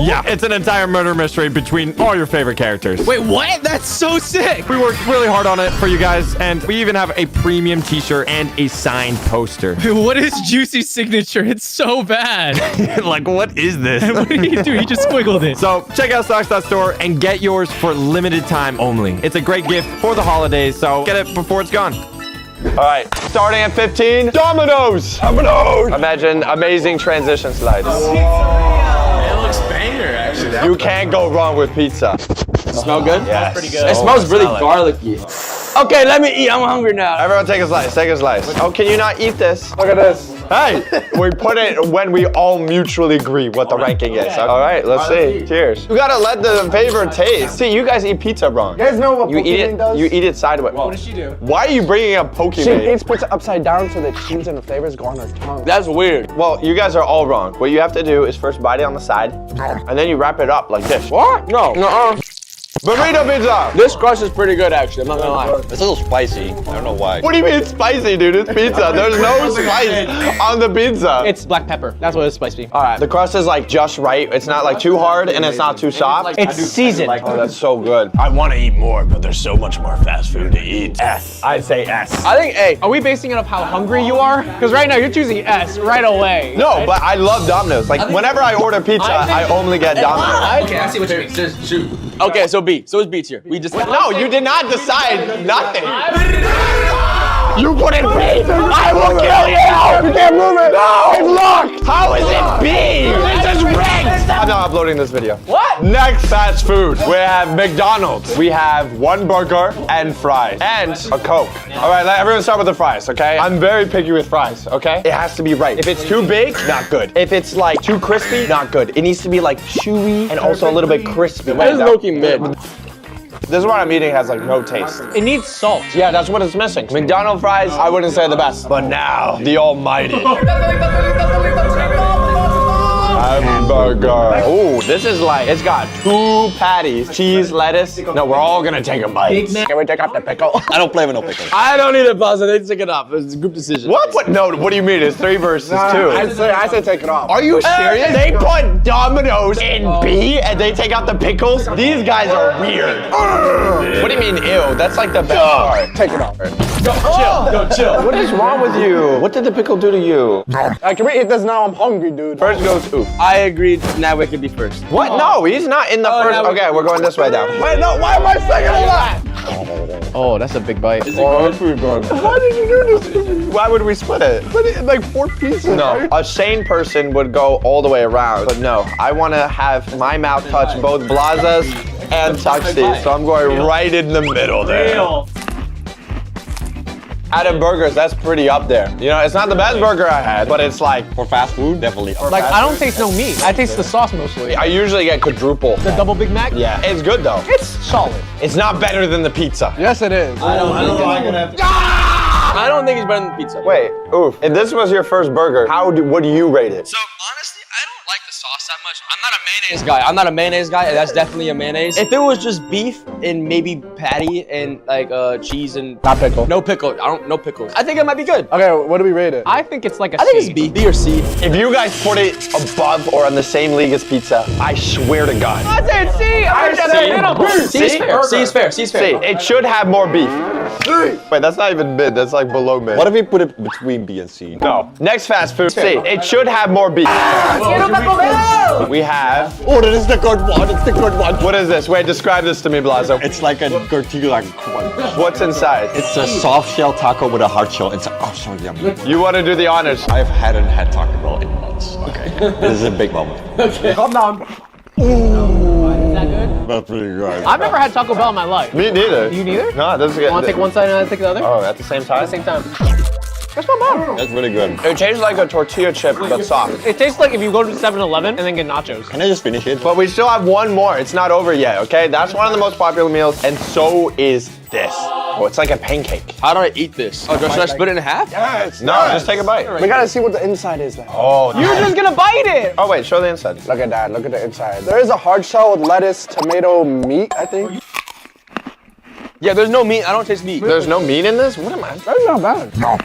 Yeah, it's an entire murder mystery between all your favorite characters. Wait, what? That's so sick. We worked really hard on it for you guys, and we even have a premium t-shirt and a signed poster. Wait, what is Juicy's signature? It's so bad. Like, what is this? What did he do? He just squiggled it. So check out stocks.store and get yours for limited time only. It's a great gift for the holidays, so get it before it's gone. All right, starting at 15, Domino's. Domino's. Imagine amazing transition slides. It looks banger, actually. You can't go wrong with pizza. Smell good? Yes. Pretty good. It smells really garlicky. Okay, let me eat. I'm hungry now. Everyone take a slice, take a slice. Oh, can you not eat this? Look at this. Hey, we put it when we all mutually agree what the ranking is. All right, let's see. Cheers. You gotta let the favorite taste. See, you guys eat pizza wrong. You guys know what You eat it. does? You eat it sideways. What does she do? Why are you bringing up Pokemon? She eats pizza upside down so the cheese and the flavors go on her tongue. That's weird. Well, you guys are all wrong. What you have to do is first bite it on the side, and then you wrap it up like this. What? No. Nuh-uh. Burrito pizza! This crust is pretty good, actually. I'm not gonna lie. It's a little spicy. I don't know why. What do you mean it's spicy, dude? It's pizza. There's no spice on the pizza. It's black pepper. That's what it's supposed to be. All right, the crust is like just right. It's not like too hard and it's not too soft. It's seasoned. Oh, that's so good. I want to eat more, but there's so much more fast food to eat. S. I'd say S. I think A. Are we basing it off how hungry you are? Because right now you're choosing S right away. No, but I love Domino's. Like whenever I order pizza, I only get Domino's. Okay, I see what you mean. Just shoot. Okay, so B. So it's B tier. We just No, you did not decide nothing. You put it B. I will kill you. You can't move it. No, it's locked. How is it B? This is rigged. I'm not uploading this video. What? Next fast food. We have McDonald's. We have one burger and fries and a Coke. All right, let everyone start with the fries, okay? I'm very picky with fries, okay? It has to be right. If it's too big, not good. If it's like too crispy, not good. It needs to be like chewy and also a little bit crispy. This is low-key mid. This is what I'm eating has like no taste. It needs salt. Yeah, that's what it's missing. McDonald's fries, I wouldn't say the best. But now, the almighty. Hamburger. Ooh, this is like, it's got 2 patties, cheese, lettuce. No, we're all gonna take a bite. Can we take off the pickle? I don't play with no pickles. I don't need a pasta. They take it off. It's a group decision. What? No, what do you mean? It's 3 versus 2. I say take it off. Are you serious? They put Domino's in B and they take out the pickles? These guys are weird. What do you mean, ew? That's like the best part. Take it off. Chill. What is wrong with you? What did the pickle do to you? Can we eat this now? I'm hungry, dude. First goes Oof. I agreed. Now we can be first. What? No, he's not in the first. Okay, we're going this way now. Wait, no, why am I second to that? Oh, that's a big bite. Oh, that's pretty good. Why did you do this? Why would we split it? But it, like 4 pieces. No, right? a sane person would go all the way around. But no, I want to have my mouth touch both Blazas and Tuxties. So I'm going right in the middle there. Out of burgers, that's pretty up there. You know, it's not the best burger I had, but it's like, For fast food, definitely. Like, I don't taste no meat. I taste the sauce mostly. I usually get quadruple. The double Big Mac? Yeah, it's good though. It's solid. It's not better than the pizza. Yes, it is. I don't know. I'm gonna have to. I don't think it's better than pizza. Wait, Oof. If this was your first burger, what do you rate it? So honestly, I don't like the sauce that much. I'm not a mayonnaise guy. I'm not a mayonnaise guy. And that's definitely a mayonnaise. If it was just beef and maybe patty and like cheese and Not pickle. no pickle, no pickles. I think it might be good. Okay, what do we rate it? I think it's like a I think C. it's B or C. If you guys put it above or on the same league as pizza, I swear to God. I said C. I said C is fair. C is fair. C is fair. See, it should have more beef. Wait, that's not even mid. That's like below mid. What if we put it between B and C? No. Next fast food. C. It should have more beef. We have Oh, that is the good one. It's the good one. What is this? Wait, describe this to me, Blazo. It's like a tortilla crunch. What's inside? It's a soft shell taco with a hard shell. It's so yummy. You want to do the honors? I hadn't had Taco Bell in months. Okay, this is a big moment. Okay. Calm down. Is that good? That's pretty good. I've never had Taco Bell in my life. Me neither. You neither? No, this is good. Want to take one side and I take the other? Oh, at the same time? At the same time. That's not bad. That's really good. It tastes like a tortilla chip, but soft. It tastes like if you go to 7-Eleven and then get nachos. Can I just finish it? But we still have one more. It's not over yet, okay? That's one of the most popular meals, and so is this. Oh, it's like a pancake. How do I eat this? Oh, should I split it in half? Yes. No, just take a bite. We gotta see what the inside is then. Oh, You're just gonna bite it! Oh, wait, show the inside. Look at that. Look at the inside. There is a hard shell with lettuce, tomato, meat, I think. Yeah, there's no meat. I don't taste meat. There's no meat in this? What am I? That's not bad. No.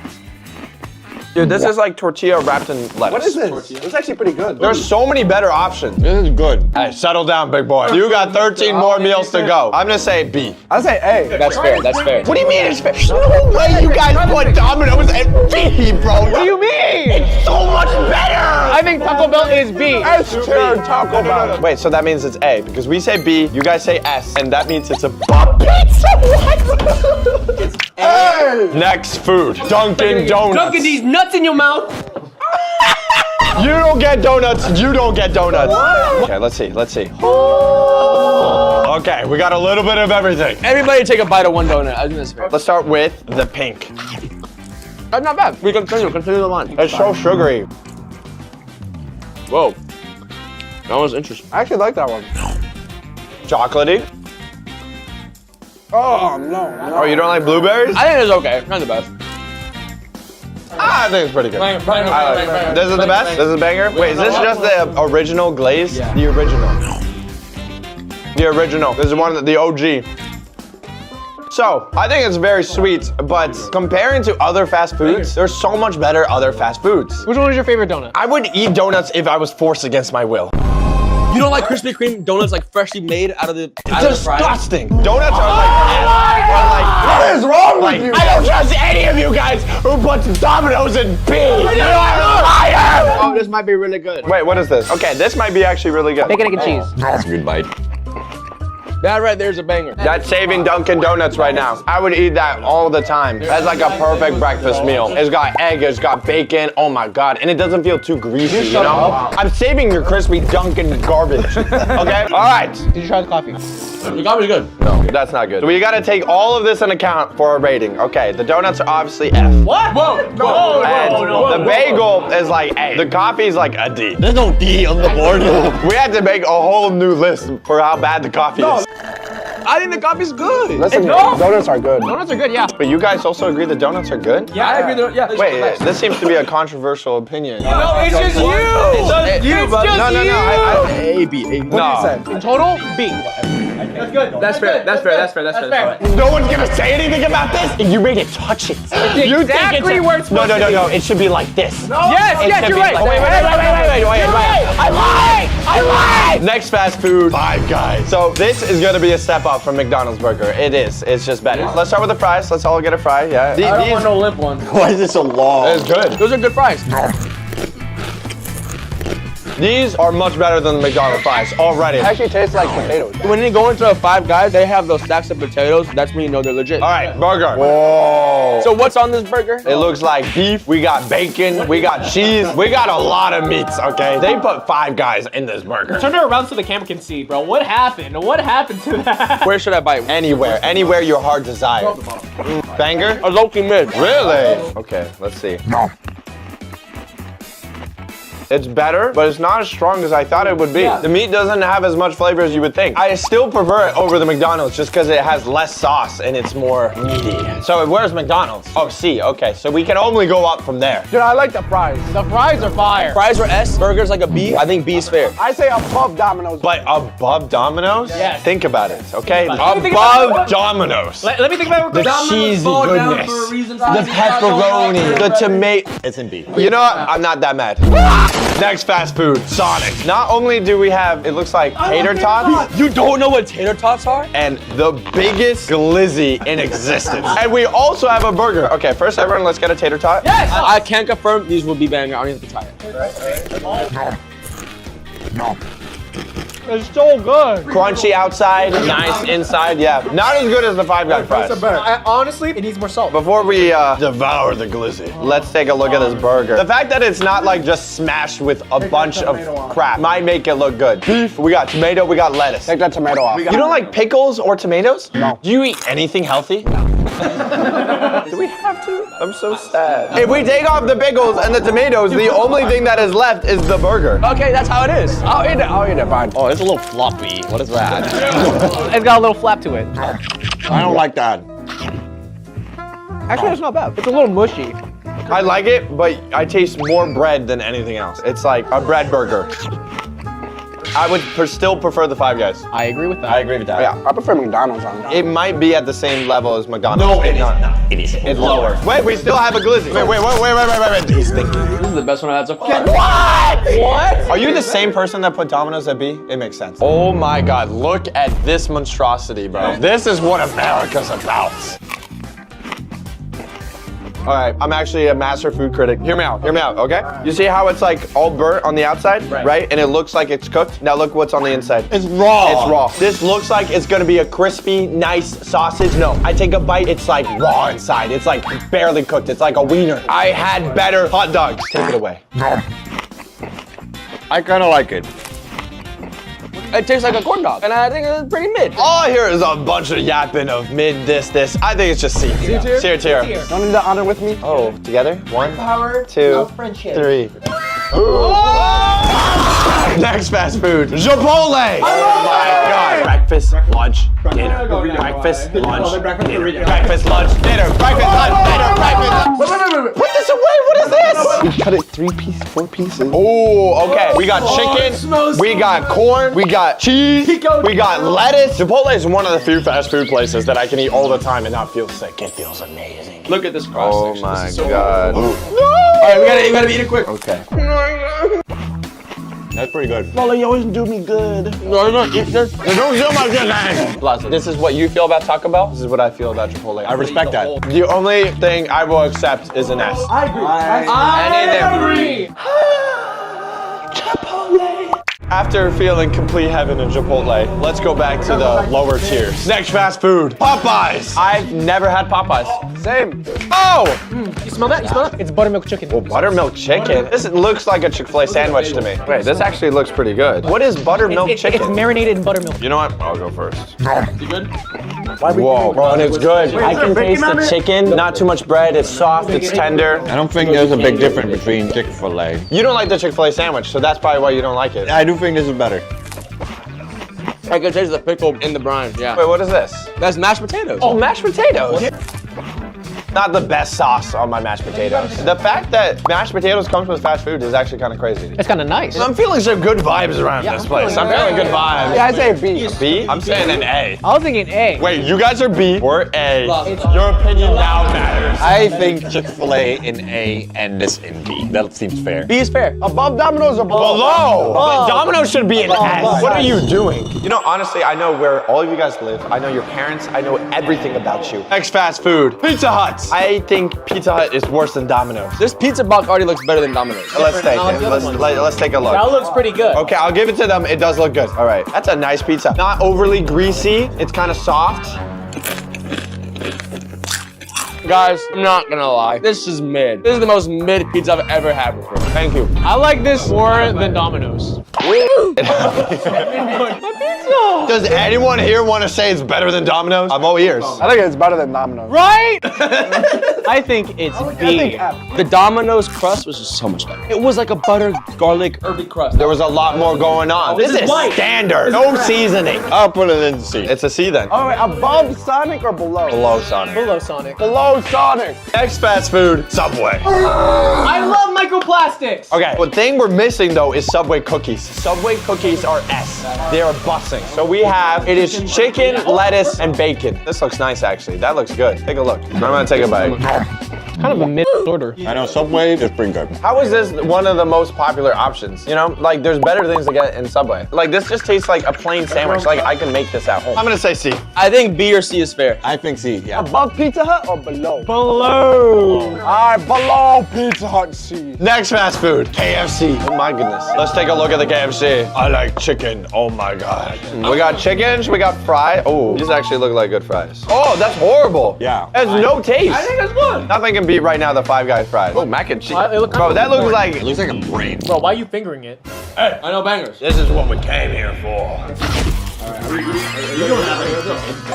Dude, this is like tortilla wrapped in lettuce. What is this? It's actually pretty good. There's so many better options. This is good. Hey, settle down, big boy. You got 13 more meals to go. I'm gonna say B. I'll say A. That's fair. That's fair. What do you mean it's fair? No way you guys put Domino's at B, bro. What do you mean? It's so much better. I think Taco Bell is B. S tier Taco Bell. Wait, so that means it's A because we say B, you guys say S, and that means it's a pizza. What? It's A. Next food, Dunkin' Donuts. Dunkin' these nuts in your mouth. You don't get donuts. You don't get donuts. Okay, let's see. Let's see. Okay, we got a little bit of everything. Everybody take a bite of one donut. I think that's fair. Let's start with the pink. That's not bad. We continue the line. It's so sugary. Whoa. That was interesting. I actually like that one. Chocolatey. Oh, no. Oh, you don't like blueberries? I think it's okay. Not the best. I think it's pretty good. I like it. This is the best? This is a banger? Wait, is this just the original glaze? Yeah. The original. The original. This is one of the OG. So, I think it's very sweet, but comparing to other fast foods, there's so much better other fast foods. Which one is your favorite donut? I would eat donuts if I was forced against my will. You don't like Krispy Kreme donuts like freshly made out of the Disgusting. Donuts are like What is wrong with you? I don't trust any of you guys who put Domino's in B. You are a liar. Oh, this might be really good. Wait, what is this? Okay, this might be actually really good. Bacon, egg, and cheese. That's a good bite. That right there's a banger. That's saving Dunkin' Donuts right now. I would eat that all the time. That's like a perfect breakfast meal. It's got egg, it's got bacon, oh my God. And it doesn't feel too greasy, you know? I'm saving your crispy Dunkin' garbage, okay? All right. Did you try the coffee? The coffee's good. No, that's not good. So we gotta take all of this in account for our rating. Okay, the donuts are obviously F. What? Whoa, whoa, And the bagel is like A. The coffee is like a D. There's no D on the board. We had to make a whole new list for how bad the coffee is. I think the coffee's good. Listen, donuts are good. Donuts are good, yeah. But you guys also agree the donuts are good? Yeah, I agree. Yeah. Wait, this seems to be a controversial opinion. No, it's just you. It's you, but no. A, B. No. In total, B. That's good. That's fair. That's fair. No one's gonna say anything about this? You made it touch it. You exactly where it's supposed to be. No. It should be like this. Yes, you're right. Wait. I lied. Next fast food, Five Guys. So this is gonna be a step up from McDonald's burger. It is. It's just better. Let's start with the fries. Let's all get a fry. Yeah. I don't want no lip one. Why is this so long? It's good. Those are good fries. These are much better than the McDonald's fries already. It actually tastes like potatoes. When you go into a Five Guys, they have those stacks of potatoes. That's when you know they're legit. All right, burger. Whoa. So what's on this burger? It looks like beef. We got bacon. We got cheese. We got a lot of meats, okay? They put Five Guys in this burger. Turn it around so the camera can see, bro. What happened? What happened to that? Where should I bite? Anywhere your heart desires. Banger? A low-key mid. Really? Okay, let's see. No. It's better, but it's not as strong as I thought it would be. Yeah. The meat doesn't have as much flavor as you would think. I still prefer it over the McDonald's just because it has less sauce and it's more meaty. So where's McDonald's? Oh, C, okay. So we can only go up from there. Dude, I like the fries. The fries are fire. Fries are S, burgers like a B. I think B is fair. I say above Domino's. But above Domino's? Yes. Think about it, okay? Above Domino's. Let me think about the cheesy goodness, the pepperoni, the tomato. It's in B. You know what? I'm not that mad. Next fast food, Sonic. Not only do we have, it looks like tater tots. You don't know what tater tots are? And the biggest glizzy in existence. And we also have a burger. Okay, first everyone, let's get a tater tot. Yes! I can confirm these will be banger. I don't even have to try it. No. It's so good. Crunchy outside, nice inside. Yeah, not as good as the Five Guys fries. Honestly, it needs more salt. Before we devour the glizzy, let's take a look at this burger. The fact that it's not like just smashed with a bunch of crap might make it look good. Beef, we got tomato, we got lettuce. Take that tomato off. You don't like pickles or tomatoes? No. Do you eat anything healthy? No. Do we have to? I'm so sad. If we take off the pickles and the tomatoes, the only thing that is left is the burger. Okay, that's how it is. I'll eat it, fine. Oh, it's a little floppy. What is that? It's got a little flap to it. I don't like that. Actually, it's not bad. It's a little mushy. I like it, but I taste more bread than anything else. It's like a bread burger. I would still prefer the Five Guys. I agree with that. I agree with that. Yeah, I prefer McDonald's on that. It might be at the same level as McDonald's. No, it is not. It is. It's lower. Wait, we still have a glizzy. Wait. He's thinking. This is the best one I've had so far. What? Are you the same person that put Domino's at B? It makes sense. Oh my God, look at this monstrosity, bro. This is what America's about. All right, I'm actually a master food critic. Hear me out, okay? You see how it's like all burnt on the outside, right? And it looks like it's cooked. Now look what's on the inside. It's raw. It's raw. This looks like it's gonna be a crispy, nice sausage. No, I take a bite, it's like raw inside. It's like barely cooked. It's like a wiener. I had better hot dogs. Take it away. I kind of like it. It tastes like a corn dog, and I think it's pretty mid. All I hear is a bunch of yapping of mid, this. I think it's just C. C tier. Don't need to honor with me. Oh, together? 1, Power 2, of friendship. 3. Next fast food, Chipotle. Oh my God. Breakfast, lunch, dinner. Breakfast, lunch, dinner. Breakfast, lunch, dinner. Breakfast, lunch, dinner. Breakfast, lunch. Wait. Put this away. What is this? You cut it 4 pieces. Oh, okay. We got chicken. We got corn. We got cheese. We got lettuce. Chipotle is one of the few fast food places that I can eat all the time and not feel sick. It feels amazing. Look at this cross section. Oh my God. All right, we gotta eat it quick. Okay. That's pretty good. Lola, you always do me good. No, eat this. Don't do my good. This is what you feel about Taco Bell. This is what I feel about Chipotle. I respect that. The only thing I will accept is an S. I agree. I agree. Chipotle. After feeling complete heaven in Chipotle, let's go back to the lower tiers. Next fast food, Popeyes. I've never had Popeyes. Same. Oh! You smell that? It's buttermilk chicken. Oh, buttermilk chicken. This looks like a Chick-fil-A sandwich to me. Wait, this actually looks pretty good. What is buttermilk chicken? It's marinated in buttermilk. You know what? I'll go first. You good? Whoa, bro, and it's good. I can taste the chicken. Not too much bread. It's soft. It's tender. I don't think there's a big difference between Chick-fil-A. You don't like the Chick-fil-A sandwich, so that's probably why you don't like it. I do think this is better. I can taste the pickle in the brine, yeah. Wait, what is this? That's mashed potatoes. Oh, mashed potatoes. Not the best sauce on my mashed potatoes. The fact that mashed potatoes comes with fast food is actually kind of crazy. It's kind of nice. I'm feeling some good vibes around this place. I'm feeling good vibes. Yeah, I say B. A B? I'm saying an A. I was thinking A. Wait, you guys are B. We're A. Your opinion now matters. I think Chick-fil-A in A and this in B. That seems fair. B is fair. Above Domino's or below? But Domino's should be an S. What are you doing? You know, honestly, I know where all of you guys live. I know your parents. I know everything about you. Next fast food, Pizza Hut. I think Pizza Hut is worse than Domino's. This pizza box already looks better than Domino's. Let's take it. Let's take a look. That looks pretty good. Okay, I'll give it to them. It does look good. All right, that's a nice pizza. Not overly greasy. It's kind of soft. Guys, I'm not gonna lie. This is mid. This is the most mid pizza I've ever had before. Thank you. I like this more than Domino's. Does anyone here want to say it's better than Domino's? I'm all ears. I think it's better than Domino's. Right? I think it's B. The Domino's crust was just so much better. It was like a butter, garlic, herby crust. There was a lot more going on. This is white. standard. No seasoning. I'll put it in C. It's a C then. All right, above Sonic or below? Below Sonic. Below Sonic. Below Sonic. Next fast food, Subway. I love microplastics. Okay, the thing we're missing though is Subway cookies. Subway cookies are S. They are busting. So we have, it is chicken, lettuce, and bacon. This looks nice actually. That looks good. Take a look. I'm gonna take a bite. Kind of a mid order. I know Subway is pretty good. How is this one of the most popular options? You know, like there's better things to get in Subway. Like this just tastes like a plain sandwich. Like I can make this at home. I'm gonna say C. I think B or C is fair. I think C, yeah. Above Pizza Hut or below? Below. Alright, below Pizza Hut C. Next fast food, KFC. Oh my goodness. Let's take a look at the KFC. I like chicken. Oh my God. We got chickens, we got fries. Oh, these actually look like good fries. Oh, that's horrible. Yeah. It has no taste. I think that's good. Nothing can beat right now the Five Guys fries. Oh, mac and cheese. Bro, that looks like... It looks like a brain. Bro, why are you fingering it? Hey, I know bangers. This is what we came here for.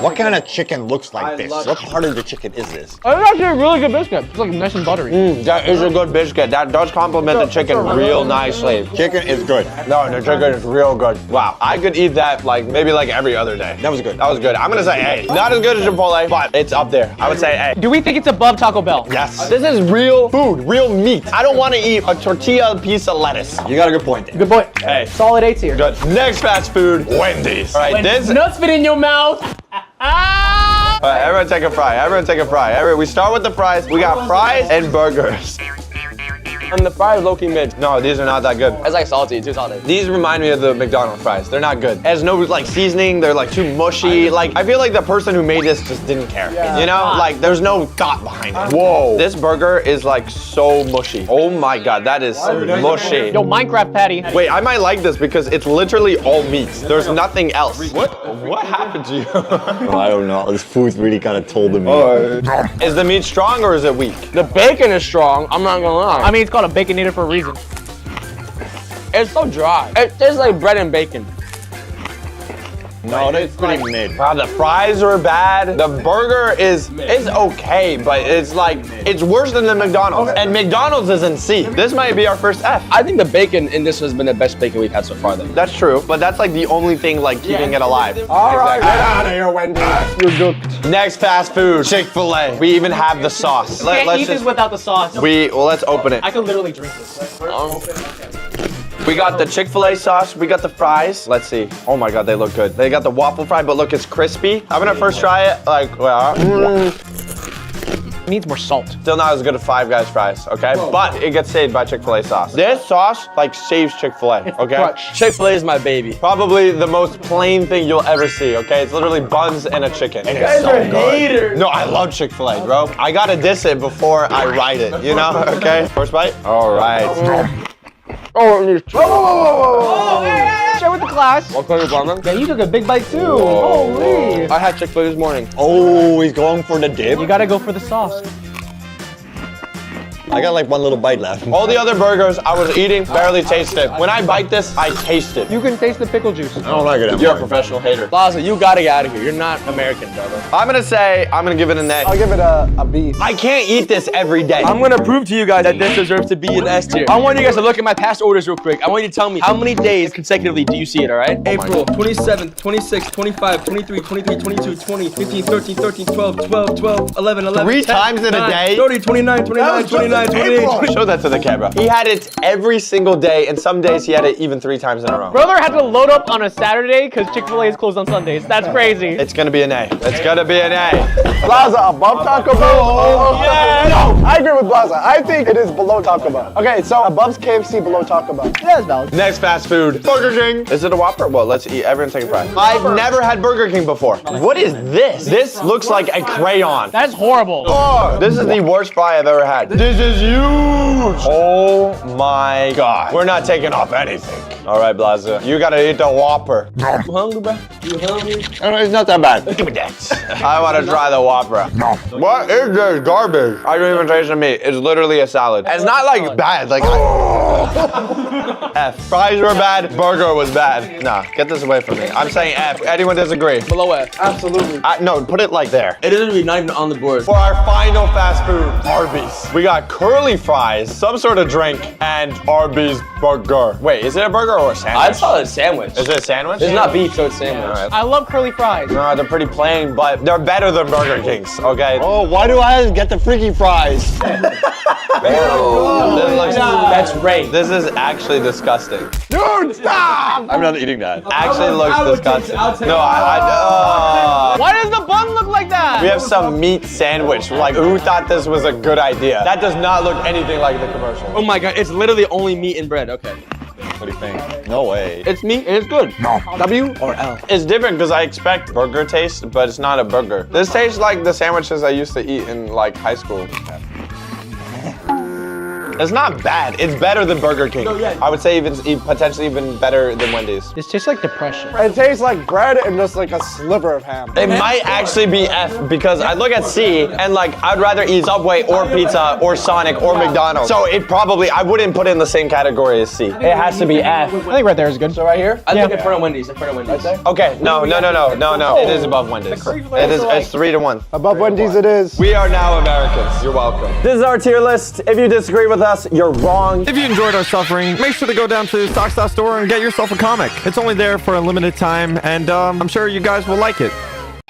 What kind of chicken looks like this? What part of the chicken is this? It's actually a really good biscuit. It's like nice and buttery. That is a good biscuit. That does complement the chicken real nicely. Chicken is good. No, the chicken is real good. Wow, I could eat that like maybe like every other day. That was good. That was good. I'm gonna say A. Not as good as Chipotle, but it's up there. I would say A. Do we think it's above Taco Bell? Yes. This is real food, real meat. I don't want to eat a tortilla piece of lettuce. You got a good point there. Good point. Hey. Solid A tier. Good. Next fast food, Wendy's. All right, this. Nuts fit in your mouth. All right, everyone take a fry. Everyone take a fry. We start with the fries. We got fries and burgers. And the fries low-key mid. No, these are not that good. It's like salty, too salty. These remind me of the McDonald's fries. They're not good. It has no like seasoning. They're like too mushy. Like I feel like the person who made this just didn't care. Yeah. You know, like there's no thought behind it. Whoa. This burger is like so mushy. Oh my God, that is mushy. Yo, Minecraft patty. Wait, I might like this because it's literally all meat. There's nothing else. What happened to you? I don't know. This food's really kind of told me. Is the meat strong or is it weak? The bacon is strong, I'm not gonna lie. I mean, it's called a baconator for a reason. It's so dry. It tastes like bread and bacon. No, it's pretty mid. Wow, the fries are bad. The burger is okay, but it's like, it's worse than the McDonald's. And McDonald's is in C. This might be our first F. I think the bacon in this has been the best bacon we've had so far, though. That's true, but that's like the only thing like keeping it alive. All right, get out of here, Wendy's. You're duped. Next fast food, Chick-fil-A. We even have the sauce. Can't eat this without the sauce. Well, let's open it. I could literally drink this. We got the Chick-fil-A sauce. We got the fries. Let's see. Oh my God, they look good. They got the waffle fry, but look, it's crispy. I'm gonna first try it. Like, well, It needs more salt. Still not as good as Five Guys fries, okay? But it gets saved by Chick-fil-A sauce. This sauce, like, saves Chick-fil-A, okay? Chick-fil-A is my baby. Probably the most plain thing you'll ever see, okay? It's literally buns and a chicken. And it's so good. Haters. No, I love Chick-fil-A, bro. I gotta diss it before I ride it, you know? Okay? First bite? All right. Share with the class. What kind of ramen? Yeah, you took a big bite too. Holy. I had Chick-fil-A this morning. Oh, he's going for the dip. You gotta go for the sauce. I got like one little bite left. All the other burgers I was eating barely taste it. When I bite this, I taste it. You can taste the pickle juice. I don't like it. You're a professional hater. Plaza, you gotta get out of here. You're not American, brother. I'm gonna give it an A. I'll give it a B. I can't eat this every day. I'm gonna prove to you guys that this deserves to be an S tier. I want you guys to look at my past orders real quick. I want you to tell me how many days consecutively do you see it, all right? April 27th, 26th, 25, 23, 23, 22, 20, 15, 13, 13, 12, 12, 12, 11, 11, 3 10, times in a 9, day? 30, 29, 29, 29, 28. Show that to the camera. He had it every single day, and some days he had it even 3 times in a row. Brother had to load up on a Saturday because Chick-fil-A is closed on Sundays. That's crazy. It's gonna be an A. It's gonna be an A. Plaza above Taco Bell. Yeah. No, I agree with Plaza. I think it is below Taco Bell. Okay, so above KFC, below Taco Bell. Yeah, it's valid. Next fast food, Burger King. Is it a Whopper? Well, let's eat. Everyone take a fry. I've never had Burger King before. What is this? This looks like a crayon. That's horrible. Oh, this is the worst fry I've ever had. This is huge. Oh my God. We're not taking off anything. All right, Blaza. You gotta eat the Whopper. You hungry, bro? You hungry? It's not that bad. Give me that. I want to try the Whopper. What is this garbage? I don't even taste the meat. It's literally a salad. It's not like bad. Like F. Fries were bad. Burger was bad. Nah, get this away from me. I'm saying F. Anyone disagree? Below F. Absolutely. No, put it like there. It isn't even not even on the board. For our final fast food, Arby's. We got curly fries, some sort of drink, and Arby's burger. Wait, is it a burger or a sandwich? I'd call it a sandwich. Is it a sandwich? It's not beef, so it's sandwich. All right. I love curly fries. No, they're pretty plain, but they're better than Burger King's, okay? Oh, why do I get the freaky fries? This looks That's rape. This is actually disgusting. Dude, stop! I'm not eating that. Actually looks disgusting. No, Why does the bun look like that? We have some meat sandwich. Like, who thought this was a good idea? That does not look anything like the commercial. Oh my god, it's literally only meat and bread. Okay. What do you think? No way. It's meat and it's good. No. W or L? It's different because I expect burger taste, but it's not a burger. This tastes like the sandwiches I used to eat in like high school. It's not bad. It's better than Burger King. No, yeah. I would say even potentially even better than Wendy's. This tastes like depression. It tastes like bread and just like a sliver of ham. It might actually be F because I look at C and like I'd rather eat Subway or pizza or Sonic or McDonald's. So it probably, I wouldn't put it in the same category as C. It has to be F. I think right there is good. So right here? I think in front of Wendy's. In front of Wendy's. Okay, no. It is above Wendy's. It's 3-1. Above Wendy's it is. We are now Americans. You're welcome. This is our tier list. If you disagree with us, you're wrong. If you enjoyed our suffering, make sure to go down to Stock Store and get yourself a comic. It's only there for a limited time, and I'm sure you guys will like it.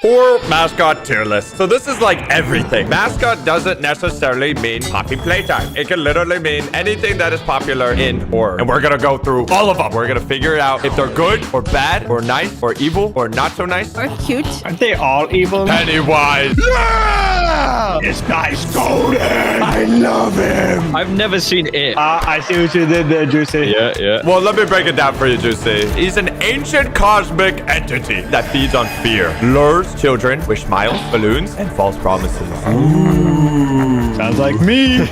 Or mascot tier list. So this is like everything. Mascot doesn't necessarily mean Poppy Playtime. It can literally mean anything that is popular in horror. And we're gonna go through all of them. We're gonna figure out if they're good or bad or nice or evil or not so nice. Or cute. Aren't they all evil? Pennywise. Yeah! This guy's golden. I love him. I've never seen it. I see what you did there, Juicy. Yeah. Well, let me break it down for you, Juicy. He's an ancient cosmic entity that feeds on fear, lures children with smiles, balloons, and false promises. Ooh, sounds like me.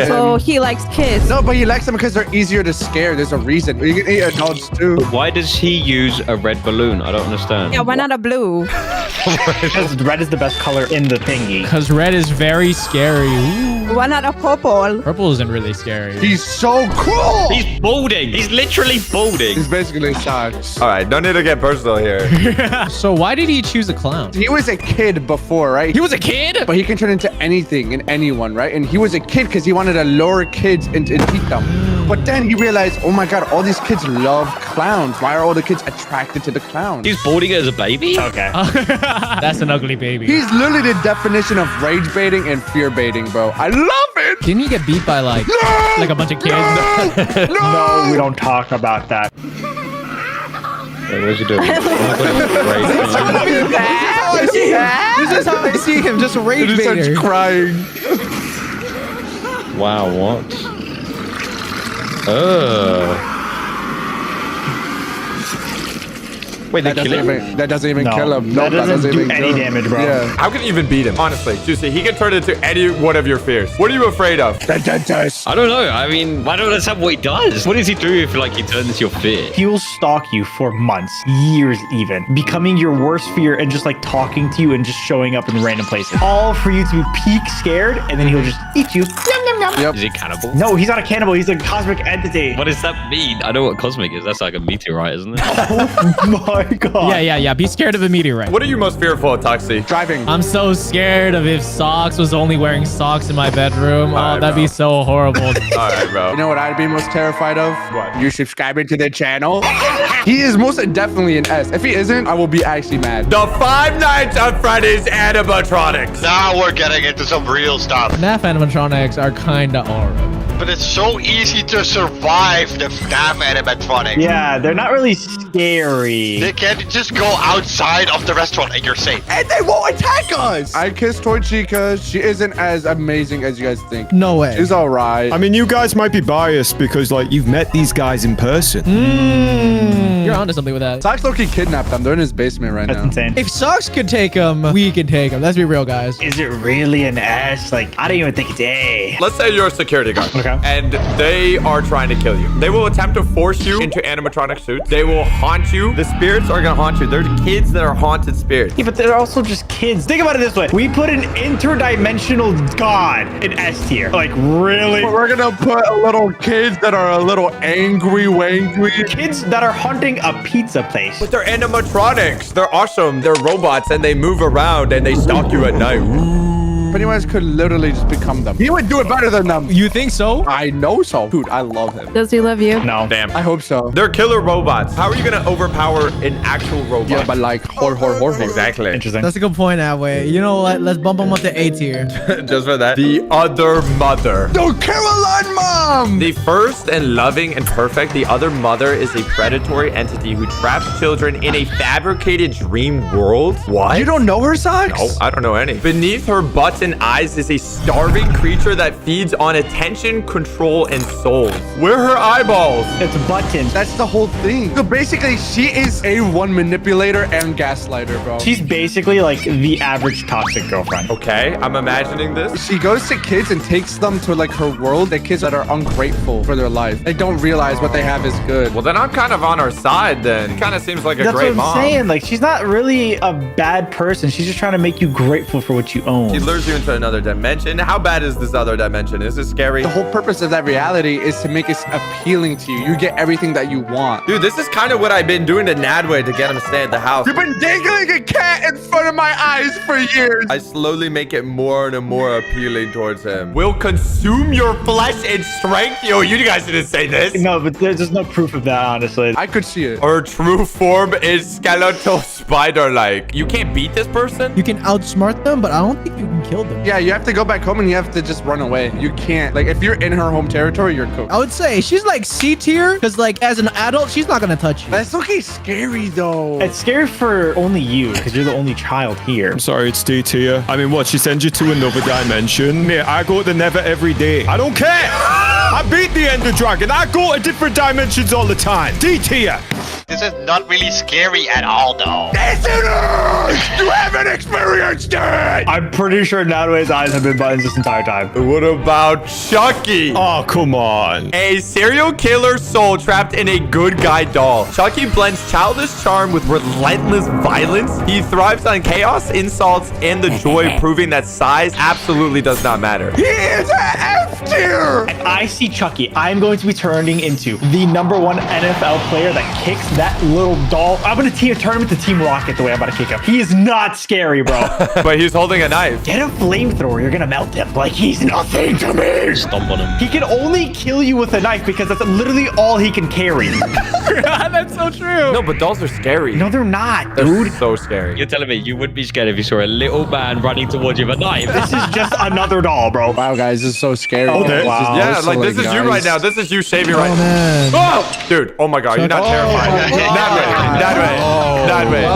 So he likes kids. No, but he likes them because they're easier to scare. There's a reason. You can eat adults too. Why does he use a red balloon? I don't understand. Yeah, why not a blue? Because red is the best color in the thingy. Because red is very scary. Ooh. Why not a purple? Purple isn't really scary. He's so cool. He's balding. He's literally balding. He's basically socks. All right, don't need to get personal here. So why did he choose a clown? He was a kid before, right? He was a kid? But he can turn into anything and anyone, right? And he was a kid because he wanted to lure kids and teach them. But then he realized, oh my God, all these kids love clowns. Why are all the kids attracted to the clowns? He's balding as a baby? Okay. That's an ugly baby. He's literally the definition of rage baiting and fear baiting, bro. I love it. Didn't he get beat by like a bunch of kids? No, we don't talk about that. Wait, what's he doing? This is how I see him, just rage baiter. He starts crying. Wow, what? Wait, that doesn't even kill him. No, that doesn't do any damage, bro. Yeah. How can you even beat him? Honestly, Juicy, he can turn into any one of your fears. What are you afraid of? I don't know. I mean, I don't understand what he does. What does he do if like he turns into your fear? He will stalk you for months, years even, becoming your worst fear and just like talking to you and just showing up in random places. All for you to be peak scared, and then he'll just eat you. Yum, yum, yum. Yep. Is he cannibal? No, he's not a cannibal. He's a cosmic entity. What does that mean? I know what cosmic is. That's like a meteorite, isn't it? Oh my God. Yeah. Be scared of a meteorite. What are you most fearful of, Toxie? Driving. I'm so scared of if Socks was only wearing socks in my bedroom. Alright, that'd be so horrible. All right, bro. You know what I'd be most terrified of? What? You subscribing to the channel. He is most definitely an S. If he isn't, I will be actually mad. The Five Nights at Freddy's animatronics. Now we're getting into some real stuff. FNAF animatronics are kinda horrible. But it's so easy to survive the FNAF animatronics. Yeah, they're not really scary. They can just go outside of the restaurant and you're safe. And they won't attack us. I kissed Toy Chica. She isn't as amazing as you guys think. No way. She's all right. I mean, you guys might be biased because, like, you've met these guys in person. You're onto something with that. Socks Loki kidnapped them. They're in his basement right That's now. insane. If Socks could take him, we can take him. Let's be real, guys. Is it really an S? Like, I don't even think it's A. Let's say you're a security guard. Okay. And they are trying to kill you. They will attempt to force you into animatronic suits. They will haunt you. The spirits are gonna haunt you. They're kids that are haunted spirits. Yeah, but they're also just kids. Think about it this way. We put an interdimensional god in S tier. Like, really? But we're gonna put a little kids that are a little angry wangry. Kids that are hunting a pizza place. But they're animatronics. They're awesome. They're robots and they move around and they stalk you at night. But Pennywise could literally just become them. He would do it better than them. You think so? I know so. Dude, I love him. Does he love you? No. Damn. I hope so. They're killer robots. How are you gonna overpower an actual robot? Yeah, but like, horror. Exactly. Interesting. That's a good point, Adway. You know what? Let's bump him up to A tier. Just for that. The other mother. No, Caroline Mom! The first and loving and perfect, the other mother is a predatory entity who traps children in a fabricated dream world. What? You don't know her, Socks? No, I don't know any. Beneath her butt and eyes is a starving creature that feeds on attention, control, and souls. Where are her eyeballs? It's a button. That's the whole thing. So basically, she is A1 manipulator and gaslighter, bro. She's basically like the average toxic girlfriend. Okay, I'm imagining this. She goes to kids and takes them to like her world. The kids that are ungrateful for their life. They don't realize what they have is good. Well, then I'm kind of on her side then. It kind of seems like a That's great what I'm mom. saying. Like, she's not really a bad person. She's just trying to make you grateful for what you own. She lures you into another dimension. How bad is this other dimension? Is it scary? The whole purpose of that reality is to make it appealing to you. You get everything that you want. Dude, this is kind of what I've been doing to Nadway to get him to stay at the house. You've been dangling a cat in front of my eyes for years. I slowly make it more and more appealing towards him. Will consume your flesh and strength. Yo, you guys didn't say this. No, but there's just no proof of that, honestly. I could see it. Her true form is skeletal spider-like. You can't beat this person? You can outsmart them, but I don't think you can kill them. Yeah, you have to go back home and you have to just run away. You can't. Like, if you're in her home territory, you're cooked. I would say she's like C tier because like as an adult, she's not going to touch you. That's okay, scary though. It's scary for only you because you're the only child here. I'm sorry, it's D tier. I mean, what? She sends you to another dimension? Mate, I go to the Nether every day. I don't care. I beat the Ender Dragon. I go to different dimensions all the time. D tier. This is not really scary at all, though. Yes, it is! You haven't experienced it! I'm pretty sure Nadway's eyes have been buttons this entire time. What about Chucky? Oh, come on. A serial killer soul trapped in a good guy doll. Chucky blends childish charm with relentless violence. He thrives on chaos, insults, and the joy, proving that size absolutely does not matter. He is an F tier! If I see Chucky, I'm going to be turning into the #1 NFL player that kicks that little doll. I'm going to turn him into Team Rocket the way I'm about to kick him. He is not scary, bro. But he's holding a knife. Get a flamethrower. You're going to melt him. Like, he's nothing to me. Stomp on him. He can only kill you with a knife because that's literally all he can carry. That's so true. No, but dolls are scary. No, they're not, They're dude. so scary. You're telling me you would be scared if you saw a little man running towards you with a knife? This is just another doll, bro. Wow, guys, this is so scary. Okay. Wow. Yeah, like this is you right now. This is you shaving right man. now. Oh, dude. Oh my God. You're not terrified. That way. No.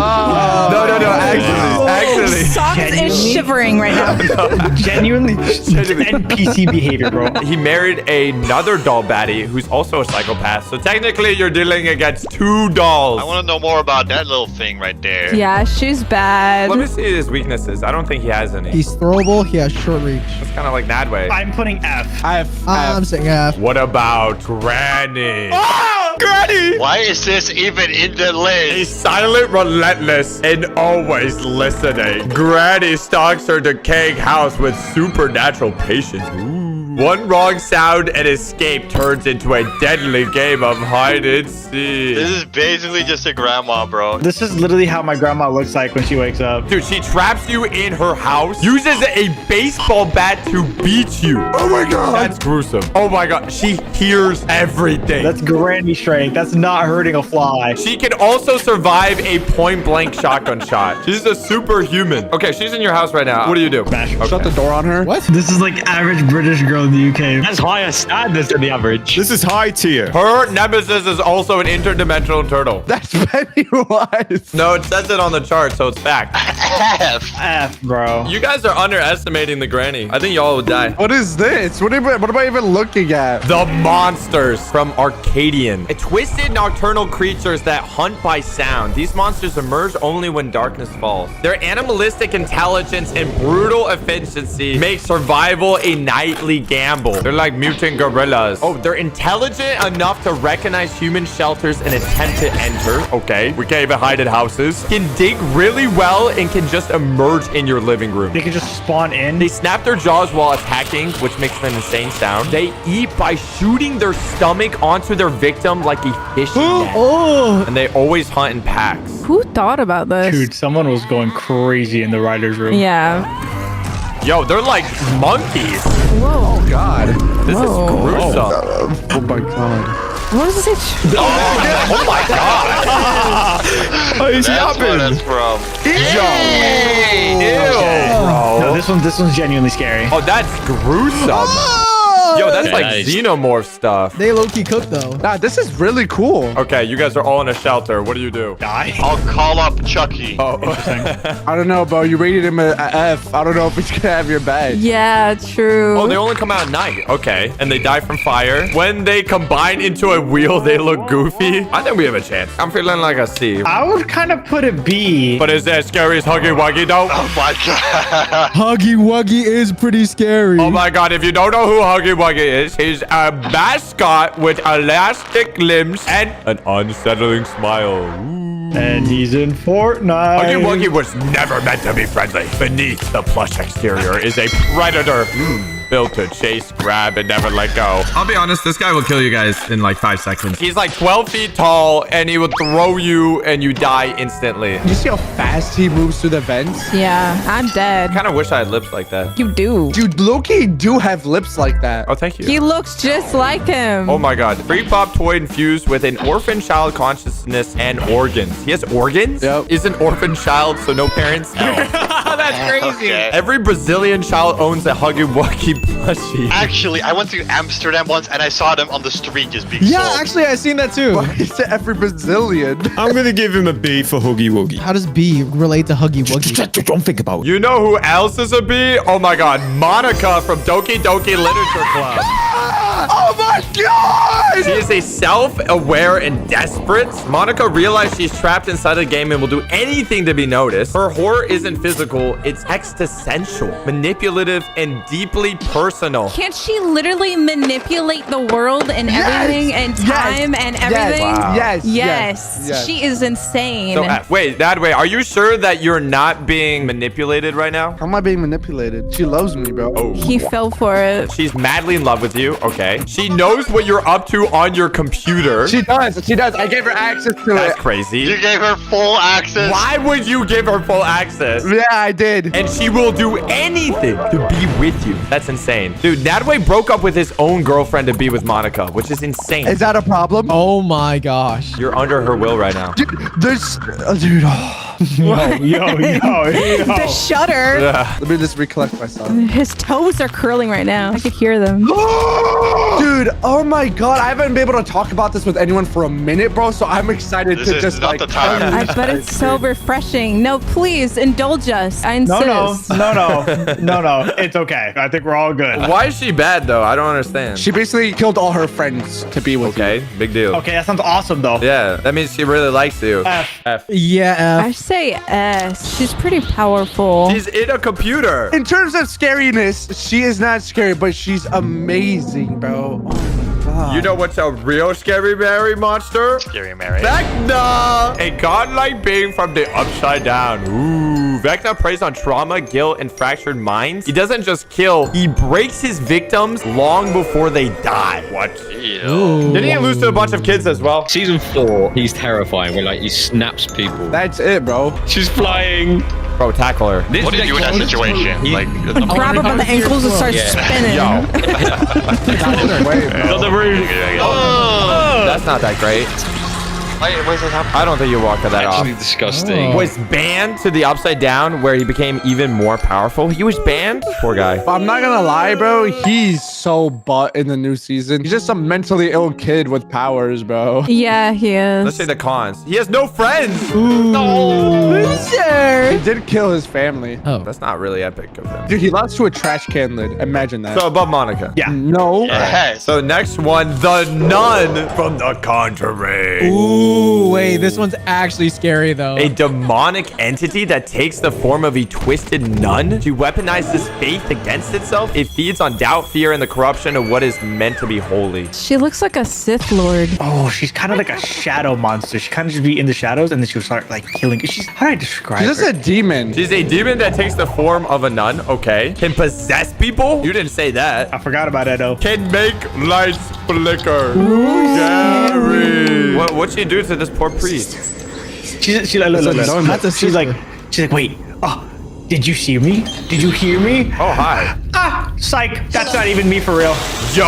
Actually. Socks is shivering right now. Genuinely NPC behavior, bro. He married another doll baddie who's also a psychopath. So technically, you're dealing against 2 dolls. I want to know more about that little thing right there. Yeah, she's bad. Let me see his weaknesses. I don't think he has any. He's throwable. He has short reach. It's kind of like Nadway. I'm putting F. I'm saying F. What about Granny? Oh, Granny! Why is this even in the A list? silent, relentless, and always listening. Granny stalks her decaying house with supernatural patience. Ooh. One wrong sound and escape turns into a deadly game of hide and seek. This is basically just a grandma, bro. This is literally how my grandma looks like when she wakes up. Dude, she traps you in her house, uses a baseball bat to beat you. Oh my God. That's gruesome. Oh my God. She hears everything. That's granny strength. That's not hurting a fly. She can also survive a point-blank shotgun shot. She's a superhuman. Okay, she's in your house right now. What do you do? Smash. Okay. Shut the door on her. What? This is like average British girl in the UK. That's higher standards than the average. This is high tier. Her nemesis is also an interdimensional turtle. That's Pennywise. No, it says it on the chart, so it's fact. F, bro. You guys are underestimating the granny. I think y'all would die. What is this? What am I even looking at? The monsters from Arcadian. Twisted nocturnal creatures that hunt by sound. These monsters emerge only when darkness falls. Their animalistic intelligence and brutal efficiency make survival a nightly gamble. They're like mutant gorillas. Oh, they're intelligent enough to recognize human shelters and attempt to enter. Okay, we can't even hide in houses. Can dig really well and can just emerge in your living room. They can just spawn in. They snap their jaws while attacking, which makes an insane sound. They eat by shooting their stomach onto their victim like a fishing net. Oh. And they always hunt in packs. Who thought about this? Dude, someone was going crazy in the writer's room. Yeah. Yo, they're like monkeys. Whoa. Oh God, this is gruesome. Oh my God. What is it? Oh my God. What is That's where happening? that's from. Ew, bro. No, this one's genuinely scary. Oh, that's gruesome. Yo, that's Yeah, like nice. xenomorph stuff. They low-key cook though. Nah, this is really cool. Okay, you guys are all in a shelter. What do you do? Die. I'll call up Chucky. Oh, I don't know, bro. You rated him a F. I don't know if he's gonna have your bag. Yeah, true. oh, they only come out at night. Okay, and they die from fire. When they combine into a wheel, they look goofy. I think we have a chance. I'm feeling like a C. I would kind of put it B. But is that scary as Huggy Wuggy though? Oh my God. Huggy Wuggy is pretty scary. Oh my God, if you don't know who Huggy Wuggy is, he's a mascot with elastic limbs and an unsettling smile. Ooh. And he's in Fortnite. Huggy Wuggy was never meant to be friendly. Beneath the plush exterior is a predator. Built to chase, grab, and never let go. I'll be honest, this guy will kill you guys in like 5 seconds. He's like 12 feet tall, and he will throw you, and you die instantly. You see how fast he moves through the vents? Yeah, I'm dead. I kind of wish I had lips like that. You do. Dude, Loki do have lips like that. Oh, thank you. He looks just like him. Oh my God. Free pop toy infused with an orphan child consciousness and organs. He has organs? Yep. Is an orphan child, so no parents? No. That's crazy. Okay. Every Brazilian child owns a Huggy Wuggy plushie. Actually, I went to Amsterdam once and I saw them on the street just being Yeah, sold. actually, I seen that too. He said every Brazilian. I'm gonna give him a B for Huggy Wuggy. How does B relate to Huggy Wuggy? Don't think about it. You know who else is a B? Oh my God. Monica from Doki Doki Literature Club. Oh my God! She is a self-aware and desperate. Monica realized she's trapped inside a game and will do anything to be noticed. Her horror isn't physical, it's existential, manipulative, and deeply personal. Can't she literally manipulate the world and everything and time and everything? Wow. Yes. She is insane. So, wait, that way, are you sure that you're not being manipulated right now? How am I being manipulated? She loves me, bro. Oh. He fell for it. She's madly in love with you, okay? She knows what you're up to on your computer. She does. She does. I gave her access to That's it. crazy. You gave her full access. Why would you give her full access? Yeah, I did. And she will do anything to be with you. That's insane. Dude, Nadway broke up with his own girlfriend to be with Monica, which is insane. Is that a problem? Oh my gosh. You're under her will right now. Dude, there's... dude, oh. Yo. The shudder. Yeah. Let me just recollect myself. His toes are curling right now. I could hear them. Dude, oh my God. I haven't been able to talk about this with anyone for a minute, bro. So I'm excited This to is just not like... the time. I bet it's so refreshing. No, please indulge us. I insist. No. It's okay. I think we're all good. Why is she bad, though? I don't understand. She basically killed all her friends to be with Okay, big deal. Okay, that sounds awesome though. Yeah, that means she really likes you. F. Yeah, I say S. She's pretty powerful. She's in a computer. In terms of scariness, she is not scary, but she's amazing, bro. Oh my God. You know what's a real scary Mary monster? Scary Mary. Vecna! A godlike being from the upside down. Ooh, Vecna preys on trauma, guilt, and fractured minds. He doesn't just kill, he breaks his victims long before they die. What? Didn't he lose to a bunch of kids as well? Season 4, he's terrifying. Where like he snaps people. That's it, bro. She's flying. Bro, tackle her. What do you do in that situation? Like, Grab her by the ankles and start spinning. Yo. On the roof. That's not that great. wait, where's this happen? I don't think you walked that off. Actually disgusting. Was banned to the upside down where he became even more powerful. He was banned? Poor guy. I'm not gonna lie, bro. He's so butt in the new season. He's just some mentally ill kid with powers, bro. Yeah, he is. Let's say the cons. He has no friends. Loser. He did kill his family. Oh. That's not really epic of him. Dude, he lost to a trash can lid. Imagine that. So above Monica. Yeah. No. Hey. So next one, the nun from The Conjuring. Ooh, wait, this one's actually scary though. A demonic entity that takes the form of a twisted nun to weaponize this faith against itself. It feeds on doubt, fear, and the corruption of what is meant to be holy. She looks like a Sith Lord. Oh, she's kind of like a shadow monster. She kind of just be in the shadows, and then she'll start like killing. How do I describe She's her? just a demon. She's a demon that takes the form of a nun, okay. Can possess people? You didn't say that. I forgot about that though. Can make lights flicker. Scary. What'd she do to this poor priest? She's like, look. That's a She's like, wait. Oh, Did you see me? Did you hear me? Oh, hi. Ah, psych. That's not even me for real. Yo.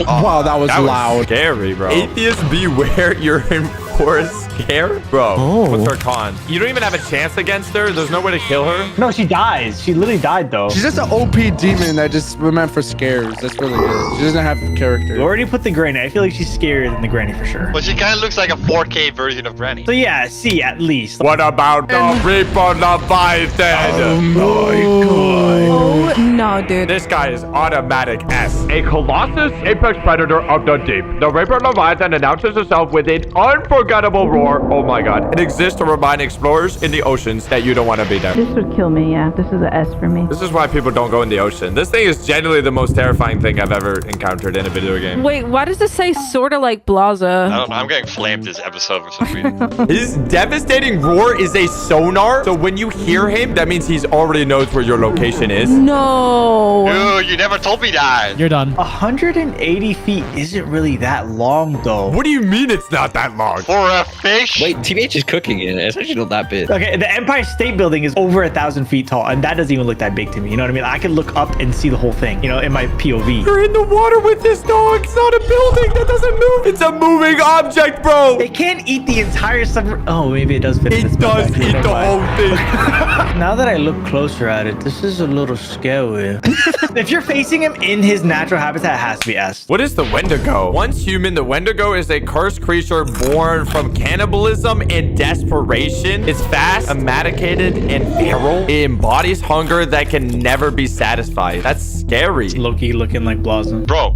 Wow, that was loud. Scary, bro. Atheist beware, you're in for a scare? Bro, what's her con? You don't even have a chance against her? There's no way to kill her? No, she dies. She literally died, though. She's just an OP demon that just was meant for scares. That's really good. She doesn't have character. We already put the granny. I feel like she's scarier than the granny for sure. But she kind of looks like a 4K version of Granny. So yeah, C at least. What about the Reaper Leviathan? Oh my god. Oh no, dude. This guy is automatic S. A colossus apex predator of the deep. The Reaper Leviathan announces itself with an unforgettable roar. Oh my god. It exists to remind explorers in the oceans that you don't want to be there. This would kill me, yeah. This is a S for me. This is why people don't go in the ocean. This thing is genuinely the most terrifying thing I've ever encountered in a video game. Wait, why does this say sort of like Blaza? I don't know. I'm getting flamed this episode for some reason. His devastating roar is a sonar. So when you hear him, that means he's already knows where your location is. No. Dude, you never told me that. You're done. 180 feet isn't really that long, though. What do you mean it's not that long? For a fish? Wait, TBH is cooking it. It's actually not that big. Okay, the Empire State Building is over 1,000 feet tall, and that doesn't even look that big to me. You know what I mean? I can look up and see the whole thing, you know, in my POV. You're in the water with this dog. It's not a building. That doesn't move. It's a moving object, bro. They can't eat the entire submarine. Oh, maybe it does fit. It does eat the whole thing. Now that I look closer at it, this is a little scary. If you're facing him in his natural habitat, it has to be S. What is the Wendigo? Once human, the Wendigo is a cursed creature born from cannibalism and desperation. It's fast, medicated, and feral. It embodies hunger that can never be satisfied. That's scary. Loki looking like Blossom. Bro.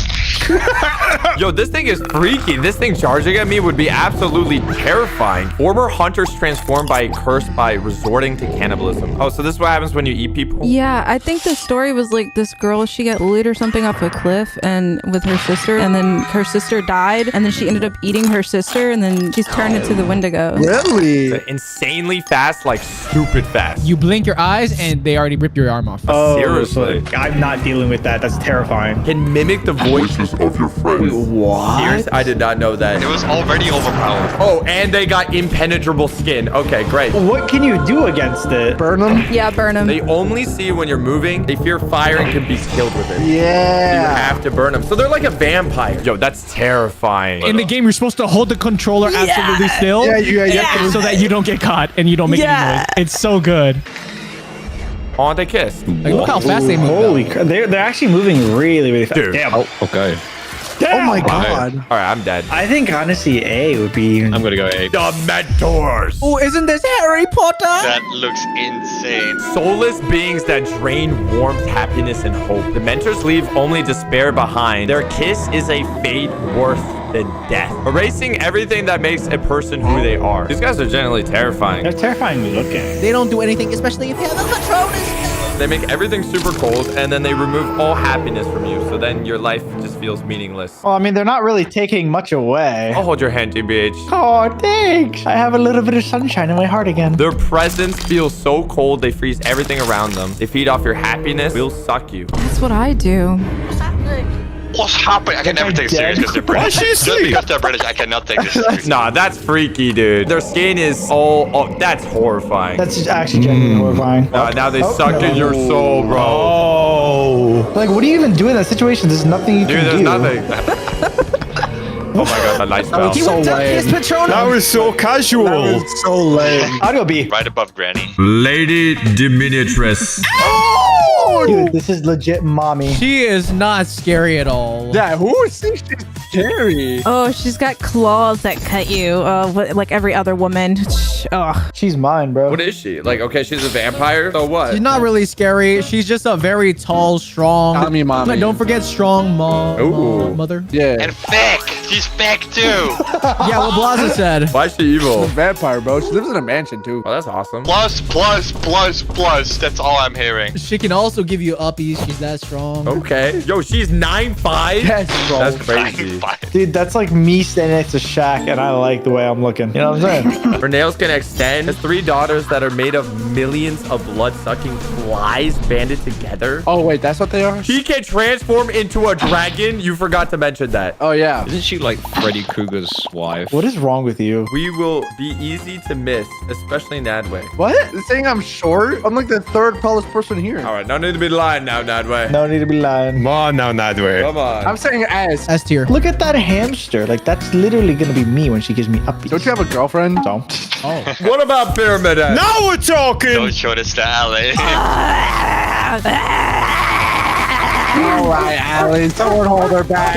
Yo, this thing is freaky. This thing charging at me would be absolutely terrifying. Former hunters transformed by a curse by resorting to cannibalism. Oh, so this is what happens when you eat people? Yeah, I think the story was like this girl, she got bullied or something off a cliff and with her sister, and then her sister died, and then she ended up eating her sister, and then she's turned into the Wendigo. Really? It's insanely fast, like stupid fast. You blink your eyes and they already rip your arm off. Oh, Seriously. so I'm not dealing with that. That's terrifying. Can mimic the voices of your friends. What? Seriously? I did not know that. It was already overpowered. Oh, and they got impenetrable skin. Okay, great. What can you do against it? Burn them? Yeah, burn them. They only see when you're moving. They fear fire and can be killed with it. Yeah. You have to burn them. So they're like a vampire. Yo, that's terrifying. In the game, you're supposed to hold the controller absolutely still. Yeah. So that you don't get caught and you don't make any noise. It's so good. Oh, they kissed. Like, look how fast they move. Holy crap. They're actually moving really, really fast. Dude. Damn. Oh, okay. Oh my god. All right, I'm dead. I think honestly A would be. I'm gonna go A. The Mentors. Oh, isn't this Harry Potter? That looks insane. Soulless beings that drain warmth, happiness, and hope. The Mentors leave only despair behind. Their kiss is a fate worth than death, erasing everything that makes a person who they are. These guys are genuinely terrifying. They're terrifyingly looking. They don't do anything, especially if you have a Patronus. They make everything super cold, and then they remove all happiness from you, so then your life just feels meaningless. Well, I mean, they're not really taking much away. I'll hold your hand, TBH. Oh, thanks. I have a little bit of sunshine in my heart again. Their presence feels so cold, they freeze everything around them. They feed off your happiness, will suck you. That's what I do. What's happening? I can never take it serious because they're British. Just because they're British, I cannot take this serious. Nah, that's freaky, dude. Their skin is oh, that's horrifying. That's actually genuinely horrifying. Now they suck in your soul, bro. Oh. Like, what do you even do in that situation? There's nothing you can do. Dude, there's nothing. Oh my god, a nice spell. So lame. That was so casual. That was so lame. I'll go B. Right above Granny. Lady Diminutress. Dude, this is legit mommy. She is not scary at all. Yeah, who thinks she's scary? Oh, she's got claws that cut you, like every other woman. Ugh. She's mine, bro. What is she? Like, okay, she's a vampire. So what? She's not really scary. She's just a very tall, strong. Mommy. Don't forget strong mother. Yeah. And fake. She's fake too. Yeah, what Blaza said. Why is she evil? She's a vampire, bro. She lives in a mansion, too. Oh, that's awesome. Plus. That's all I'm hearing. She can also give you uppies. She's that strong. Okay. Yo, she's 9'5". Yes, bro. That's crazy. Dude, that's like me standing next to Shaq, and I like the way I'm looking. You know what I'm saying? Her nails can extend. Has 3 daughters that are made of millions of blood-sucking flies banded together. Oh, wait, that's what they are? She can transform into a dragon. You forgot to mention that. Oh, yeah. Isn't she like Freddy Krueger's wife. What is wrong with you? We will be easy to miss, especially Nadway. What? You're saying I'm short? I'm like the third tallest person here. All right, no need to be lying now, Nadway. No need to be lying. Come on now, Nadway. Come on. I'm saying S. S tier. Look at that hamster. Like, that's literally gonna be me when she gives me upbeats. Don't you have a girlfriend? So. Oh. What about Pyramid Head? Now we're talking. Don't show this to Ali. All right, Alice, someone hold her back.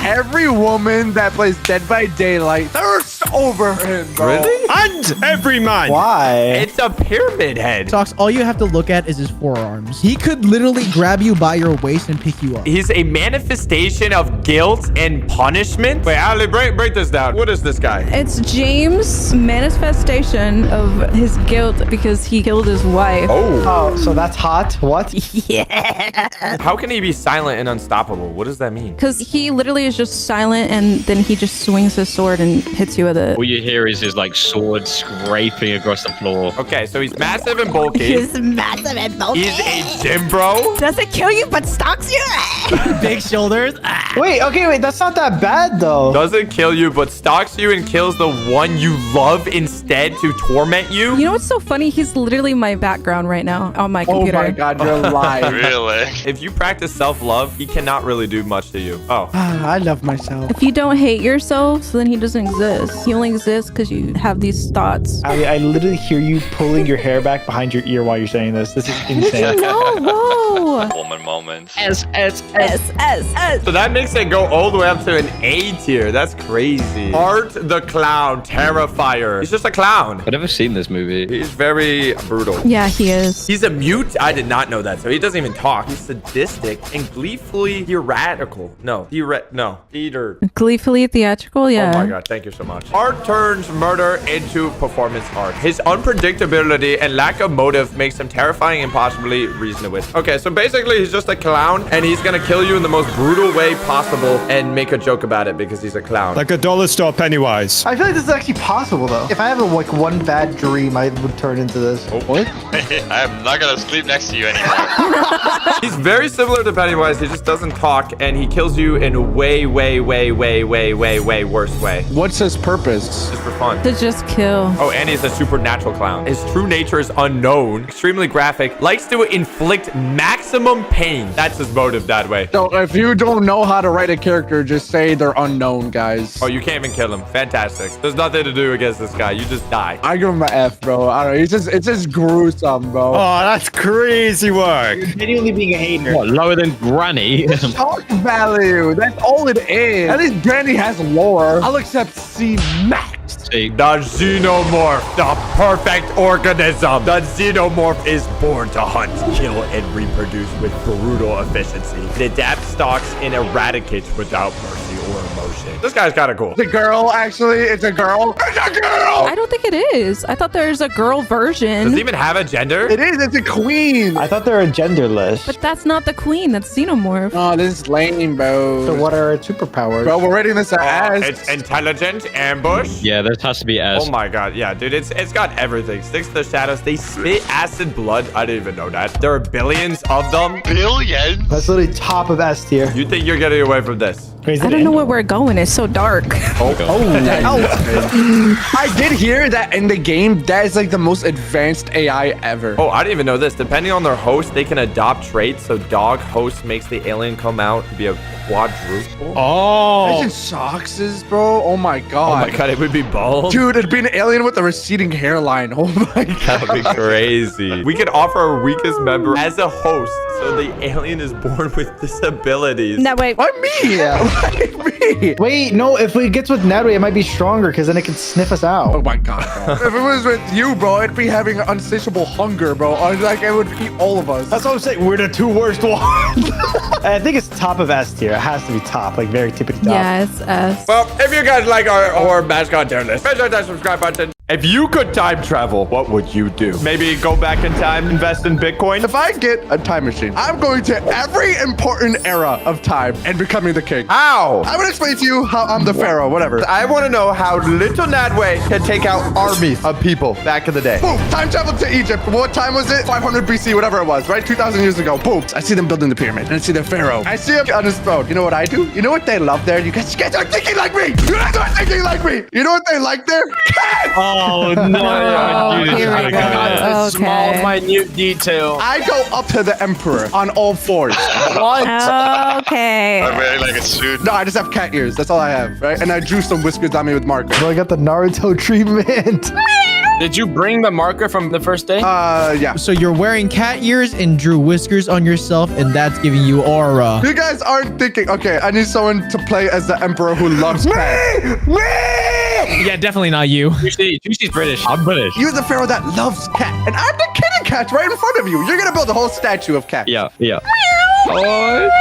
Every woman that plays Dead by Daylight thirsts over him, bro. Really? And every man. Why? It's a Pyramid Head. Socks, all you have to look at is his forearms. He could literally grab you by your waist and pick you up. He's a manifestation of guilt and punishment. Wait, Ali, break this down. What is this guy? It's James' manifestation of his guilt because he killed his wife. Oh, so that's hot? What? Yeah. How can he be silent and unstoppable? What does that mean? Because he literally is just silent and then he just swings his sword and hits you with it. All you hear is his like sword scraping across the floor. Okay, so he's massive and bulky. He's massive and bulky. He's a gym bro. Doesn't kill you, but stalks you. Big shoulders. Wait, that's not that bad though. Doesn't kill you, but stalks you and kills the one you love instead to torment you. You know what's so funny? He's literally my background right now on my computer. Oh my God, you're lying. Really? If you practice self-love, he cannot really do much to you. Oh. I love myself. If you don't hate yourself, so then he doesn't exist. He only exists because you have these thoughts. I literally hear you pulling your hair back behind your ear while you're saying this. This is insane. Whoa. Woman moment. S. So that makes it go all the way up to an A tier. That's crazy. Art the Clown, Terrifier. He's just a clown. I've never seen this movie. He's very brutal. Yeah, he is. He's a mute? I did not know that. So he doesn't even talk. He's sadistic and gleefully theatrical. No. Theater. Gleefully theatrical, yeah. Oh my God, thank you so much. Art turns murder into performance art. His unpredictability and lack of motive makes him terrifying and possibly reasoned with. Okay, so basically he's just a clown and he's gonna kill you in the most brutal way possible and make a joke about it because he's a clown. Like a dollar store Pennywise. I feel like this is actually possible though. If I have like one bad dream, I would turn into this. Oh, what? I am not gonna sleep next to you anymore. He's very similar to Pennywise. He just doesn't talk and he kills you in a way worse way. What's his purpose? Just for fun. To just kill. Oh, and he's a supernatural clown. His true nature is unknown, extremely graphic, likes to inflict maximum pain. That's his motive that way. So if you don't know how to write a character, just say they're unknown, guys. Oh, you can't even kill him. Fantastic. There's nothing to do against this guy. You just die. I give him an F, bro. I don't know. It's just gruesome, bro. Oh, that's crazy work. You're genuinely being a hater. What, lower than Granny? Shock value. That's all it is. At least Granny has lore. I'll accept C max. The xenomorph, the perfect organism. The xenomorph is born to hunt, kill, and reproduce with brutal efficiency. It adapts, stalks, and eradicates without mercy or emotion. This guy's kind of cool. It's a girl, actually. It's a girl. It's a girl. I don't think it is. I thought there's a girl version. Does it even have a gender? It is. It's a queen. I thought they were genderless. But that's not the queen. That's Xenomorph. Oh, this is lame, bro. So what are its superpowers? Bro, we're rating this as. It's intelligent, ambush. Yeah, this has to be S. Oh my God, yeah, dude, it's got everything. Sticks to the shadows. They spit acid blood. I didn't even know that. There are billions of them. Billions? That's literally top of S tier. You think you're getting away from this? I don't know where we're going. It's so dark. I did hear that in the game, that is like the most advanced AI ever. Oh, I didn't even know this. Depending on their host, they can adopt traits. So dog host makes the alien come out to be a quadruple. Oh. Imagine Soxes, bro. Oh my God. Oh my God, it would be bald. Dude, it'd be an alien with a receding hairline. Oh my God. That would be crazy. We could offer our weakest member as a host. So the alien is born with disabilities. No, wait. Why me? Why me? Wait, no, if it gets with Natalie, it might be stronger because then it can sniff us out. Oh my God, bro. If it was with you, bro, it'd be having insatiable hunger, bro. Like, it would eat all of us. That's what I'm saying. We're the two worst ones. I think it's top of S tier. It has to be top, like very tippity top. Yeah, it's S. Well, if you guys like our horror mascot tier list, make sure to hit that subscribe button. If you could time travel, what would you do? Maybe go back in time, invest in Bitcoin? If I get a time machine, I'm going to every important era of time and becoming the king. How? I would explain to you how I'm the pharaoh, whatever. I want to know how little Nadway can take out armies of people back in the day. Boom, time travel to Egypt. What time was it? 500 BC, whatever it was, right? 2,000 years ago. Boom. I see them building the pyramid, and I see the pharaoh. I see him on his throne. You know what I do? You know what they love there? You guys are thinking like me. You guys are thinking like me. You know what they like there? Cats! Oh, no. Here we go. Small, Okay. minute detail. I go up to the emperor on all fours. What? Okay. I'm wearing like a suit. No, I just have cat ears. That's all I have, right? And I drew some whiskers on me with marker. Bro, I got the Naruto treatment. Did you bring the marker from the first day? Yeah. So you're wearing cat ears and drew whiskers on yourself, and that's giving you aura. You guys aren't thinking, okay, I need someone to play as the emperor who loves cats. Me! Yeah, definitely not you. She's British. I'm British. You're the pharaoh that loves cat. And I'm the kitty cat right in front of you. You're going to build a whole statue of cat. Yeah, yeah.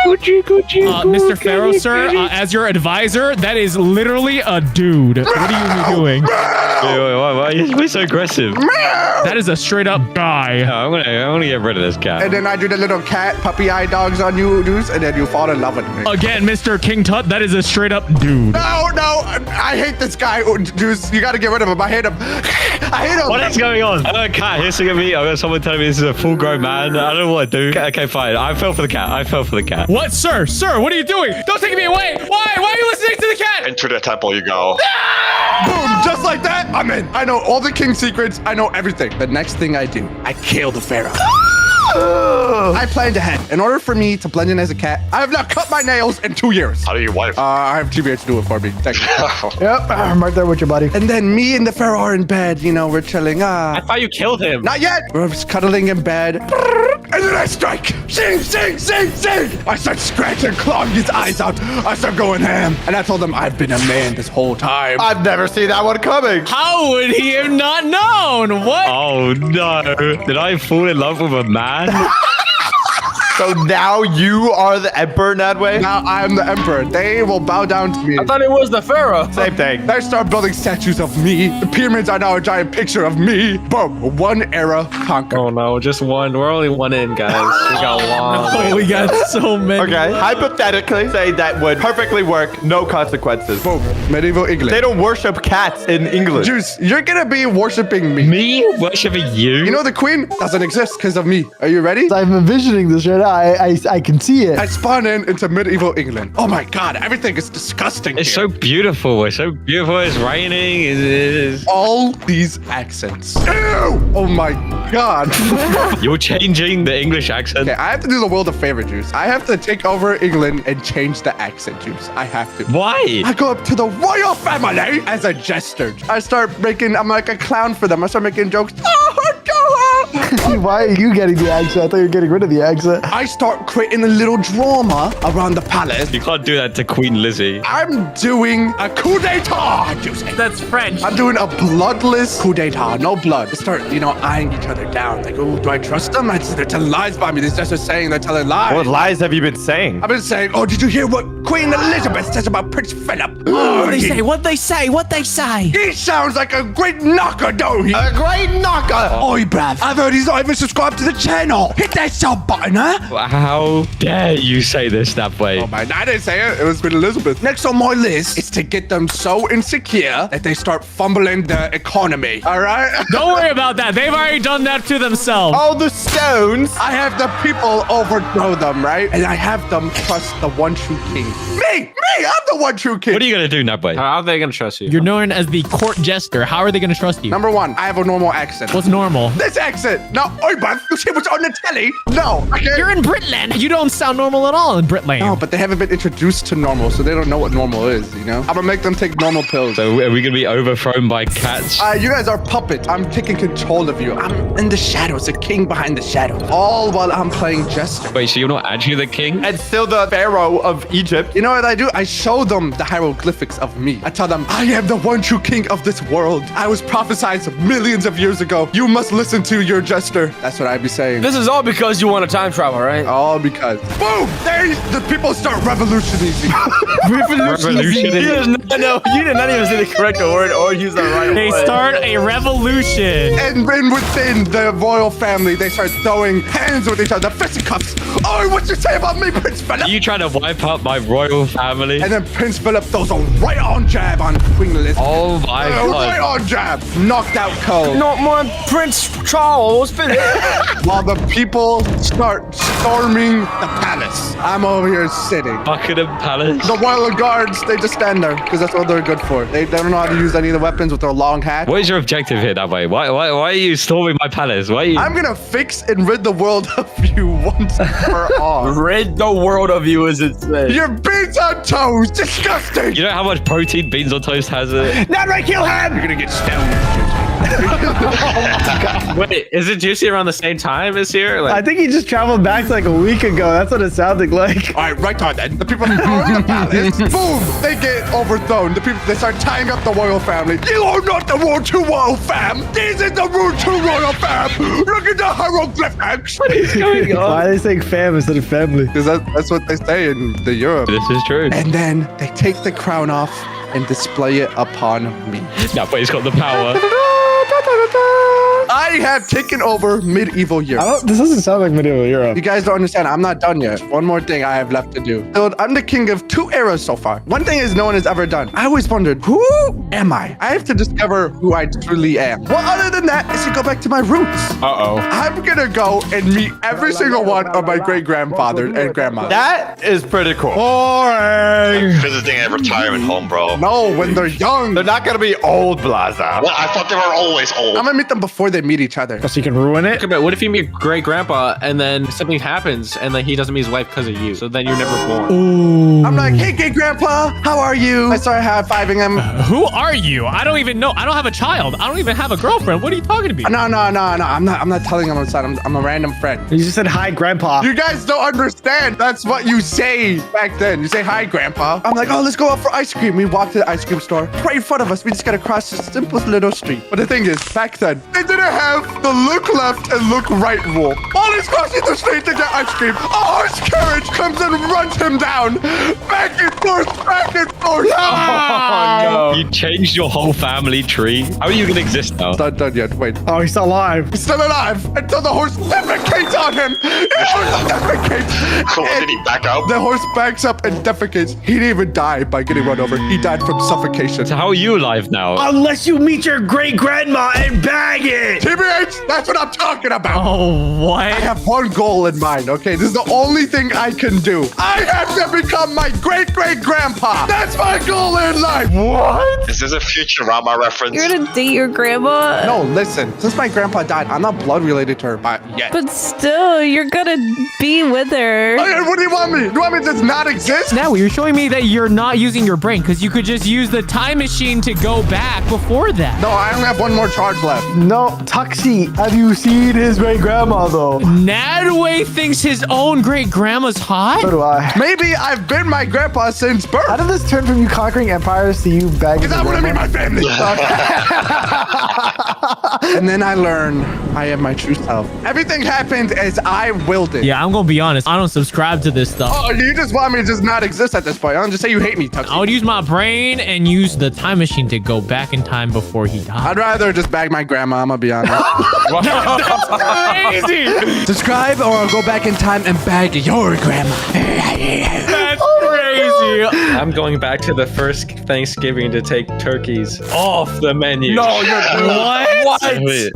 Mr. Pharaoh, sir, as your advisor, that is literally a dude. What are you doing? Why are you so aggressive? That is a straight up guy. No, I'm gonna get rid of this cat. And then I do the little cat puppy eye dogs on you, dudes, and then you fall in love with me. Again, Mr. King Tut, that is a straight up dude. No, I hate this guy. Dudes, you got to get rid of him. I hate him. I hate him. What is going on? I got a cat here singing me. I got someone telling me this is a full grown man. I don't know what to do. Okay, fine. I fell for the cat. What, sir? Sir, what are you doing? Don't take me away. Why? Why are you listening to the cat? Into the temple you go. Boom, just like that, I'm in. I know all the king's secrets. I know everything. The next thing I do, I kill the pharaoh. I planned ahead. In order for me to blend in as a cat, I have not cut my nails in 2 years. How do you wipe? I have TBH to do it for me. Thank you. Yep, I'm right there with you, buddy. And then me and the pharaoh are in bed. You know, we're chilling. I thought you killed him. Not yet. We're just cuddling in bed. And then I strike. Sing, sing, sing, sing. I start scratching, clawing his eyes out. I start going ham. And I told him I've been a man this whole time. I've never seen that one coming. How would he have not known? What? Oh no! Did I fall in love with a man? So now you are the emperor, Nadway? Now I'm the emperor. They will bow down to me. I thought it was the pharaoh. Same thing. They start building statues of me. The pyramids are now a giant picture of me. Boom. One era conquered. Oh no, just one. We're only one in, guys. We got long. Oh, we got so many. Okay, hypothetically, say that would perfectly work. No consequences. Boom. Medieval England. They don't worship cats in England. Juice, you're gonna be worshiping me. Me worshiping you? You know the queen doesn't exist because of me. Are you ready? I'm envisioning this right now. I can see it. I spawn into medieval England. Oh my god, everything is disgusting It's here. so beautiful. It's so beautiful. It's raining. It's... All these accents. Ew! Oh my god. You're changing the English accent. Okay, I have to do the world a favor, Juice. I have to take over England and change the accent, Juice. I have to. Why? I go up to the royal family as a jester. I start making, I'm like a clown for them. I start making jokes. Why are you getting the accent? I thought you were getting rid of the accent. I start creating a little drama around the palace. You can't do that to Queen Lizzie. I'm doing a coup d'etat, Juice. That's French. I'm doing a bloodless coup d'etat, no blood. They start, eyeing each other down. Like, oh, do I trust them? They're telling lies by me. They're just saying they're telling lies. What lies have you been saying? I've been saying, oh, did you hear what Queen Elizabeth says about Prince Philip? What they say? What they say? What they say? He sounds like a great knocker, don't he? A great knocker! Oi, bruv. I've heard he's not even subscribed to the channel. Hit that sub button, huh? How dare you say this that way? Oh, man, I didn't say it. It was Queen Elizabeth. Next on my list is to get them so insecure that they start fumbling the economy. All right? Don't worry about that. They've already done that to themselves. All the stones. I have the people overthrow them, right? And I have them trust the one true king. Me! I'm the one true king. What are you going to do, Nutboy? How are they gonna trust you? You're known as the court jester. How are they going to trust you? Number one, I have a normal accent. What's normal? This accent. Now, oi, bruv, you see what's on the telly? No. Okay. You're in Britland. You don't sound normal at all in Britland. No, but they haven't been introduced to normal, so they don't know what normal is, you know? I'm gonna make them take normal pills. So are we going to be overthrown by cats? You guys are puppets. I'm taking control of you. I'm in the shadows, a king behind the shadows. All while I'm playing jester. Wait, so you're not actually the king? And still the pharaoh of Egypt. You know what I do? I show them the hieroglyphics of me. I tell them, I am the one true king of this world. I was prophesied millions of years ago. You must listen to your jester. That's what I'd be saying. This is all because you want to time travel, right? All because. Boom! The people start revolutionizing. Revolution. You did not even say the correct word or use the right They word. start a revolution. And then within the royal family, they start throwing hands with each other, fisticuffs. Oh, what you say about me, Prince Philip? Are you trying to wipe out my royal family? And then Prince Philip throws a right on jab on Queen Elizabeth. Oh my God. Right on jab. Knocked out cold. Not my Prince Charles Philip. While the people start storming the palace. I'm over here sitting. Buckingham Palace. The royal guards, they just stand there because that's what they're good for. They don't know how to use any of the weapons with their long hats. What is your objective here, that way? Why are you storming my palace? Why are you? I'm gonna fix and rid the world of you once and for all. Rid the world of you, as it says. Your beans on toast, disgusting. You know how much protein beans on toast has in it? Not right, kill him. You're gonna get stoned. Wait, is it Juicy around the same time as here? I think he just traveled back like a week ago. That's what it sounded like. All right, right on then. The people storm the palace. Boom! They get overthrown. The people, they start tying up the royal family. You are not the Rule 2 royal fam. This is the Rule 2 royal fam. Look at the hieroglyphics. What is going on? Why are they saying fam instead of family? Because that's what they say in the Europe. This is true. And then they take the crown off and display it upon me. No, but he's got the power. I have taken over medieval Europe. This doesn't sound like medieval Europe. You guys don't understand. I'm not done yet. One more thing I have left to do. So I'm the king of 2 eras so far. One thing is no one has ever done. I always wondered, who am I? I have to discover who I truly am. Well, other than that, is to go back to my roots. I'm gonna go and meet every single one of my great-grandfather and grandma. That is pretty cool. Boring. Visiting a retirement home, bro. No, when they're young. They're not gonna be old, Blaza. Well, I thought they were always old. I'm gonna meet them before they meet each other. So you can ruin it? Okay, but what if you meet great grandpa and then something happens and then he doesn't meet his wife because of you? So then you're never born. Ooh. I'm like, hey, great grandpa, how are you? I start high-fiving him. Who are you? I don't even know. I don't have a child. I don't even have a girlfriend. What are you talking to me? No. I'm not telling him I'm a random friend. You just said hi, grandpa. You guys don't understand. That's what you say back then. You say, hi, grandpa. I'm like, oh, let's go out for ice cream. We walk to the ice cream store. Right in front of us. We just got to cross the simplest little street. But the thing is, back then, they didn't have the look left and look right rule. While he's crossing the street to get ice cream, a horse carriage comes and runs him down. Back and forth, back and forth. Oh, no. You changed your whole family tree. How are you going to exist now? It's not done yet. Wait. Oh, he's still alive. He's still alive until the horse defecates on him. The horse defecates. Cool. Did he back out? The horse backs up and defecates. He didn't even die by getting run over. He died from suffocation. So how are you alive now? Unless you meet your great-grandma and bag it. TBH, that's what I'm talking about. Oh, what? I have one goal in mind, okay? This is the only thing I can do. I have to become my great-great-grandpa. That's my goal in life. What? Is this a Futurama reference? You're gonna date your grandma? No, listen. Since my grandpa died, I'm not blood related to her yet. But still, you're gonna be with her. Hey, what do you want me? Do you want me to just not exist? Now you're showing me that you're not using your brain because you could just use the time machine to go back before that. No, I only have one more charge left. No, Tuxie, have you seen his great-grandma, though? Nadway thinks his own great-grandma's hot? So do I. Maybe I've been my grandpa since birth. How did this turn from you conquering empires to you bagging? Because I want to meet my family. And then I learn I am my true self. Everything happened as I willed it. Yeah, I'm gonna be honest. I don't subscribe to this stuff. Oh, you just want me to just not exist at this point. I don't just say you hate me, Tuxie. I would use my brain and use the time machine to go back in time before he died. I'd rather just bag my grandma, I'm gonna be honest. That's crazy. Subscribe or I'll go back in time and bag your grandma. That's crazy. I'm going back to the first Thanksgiving to take turkeys off the menu. No, you're What?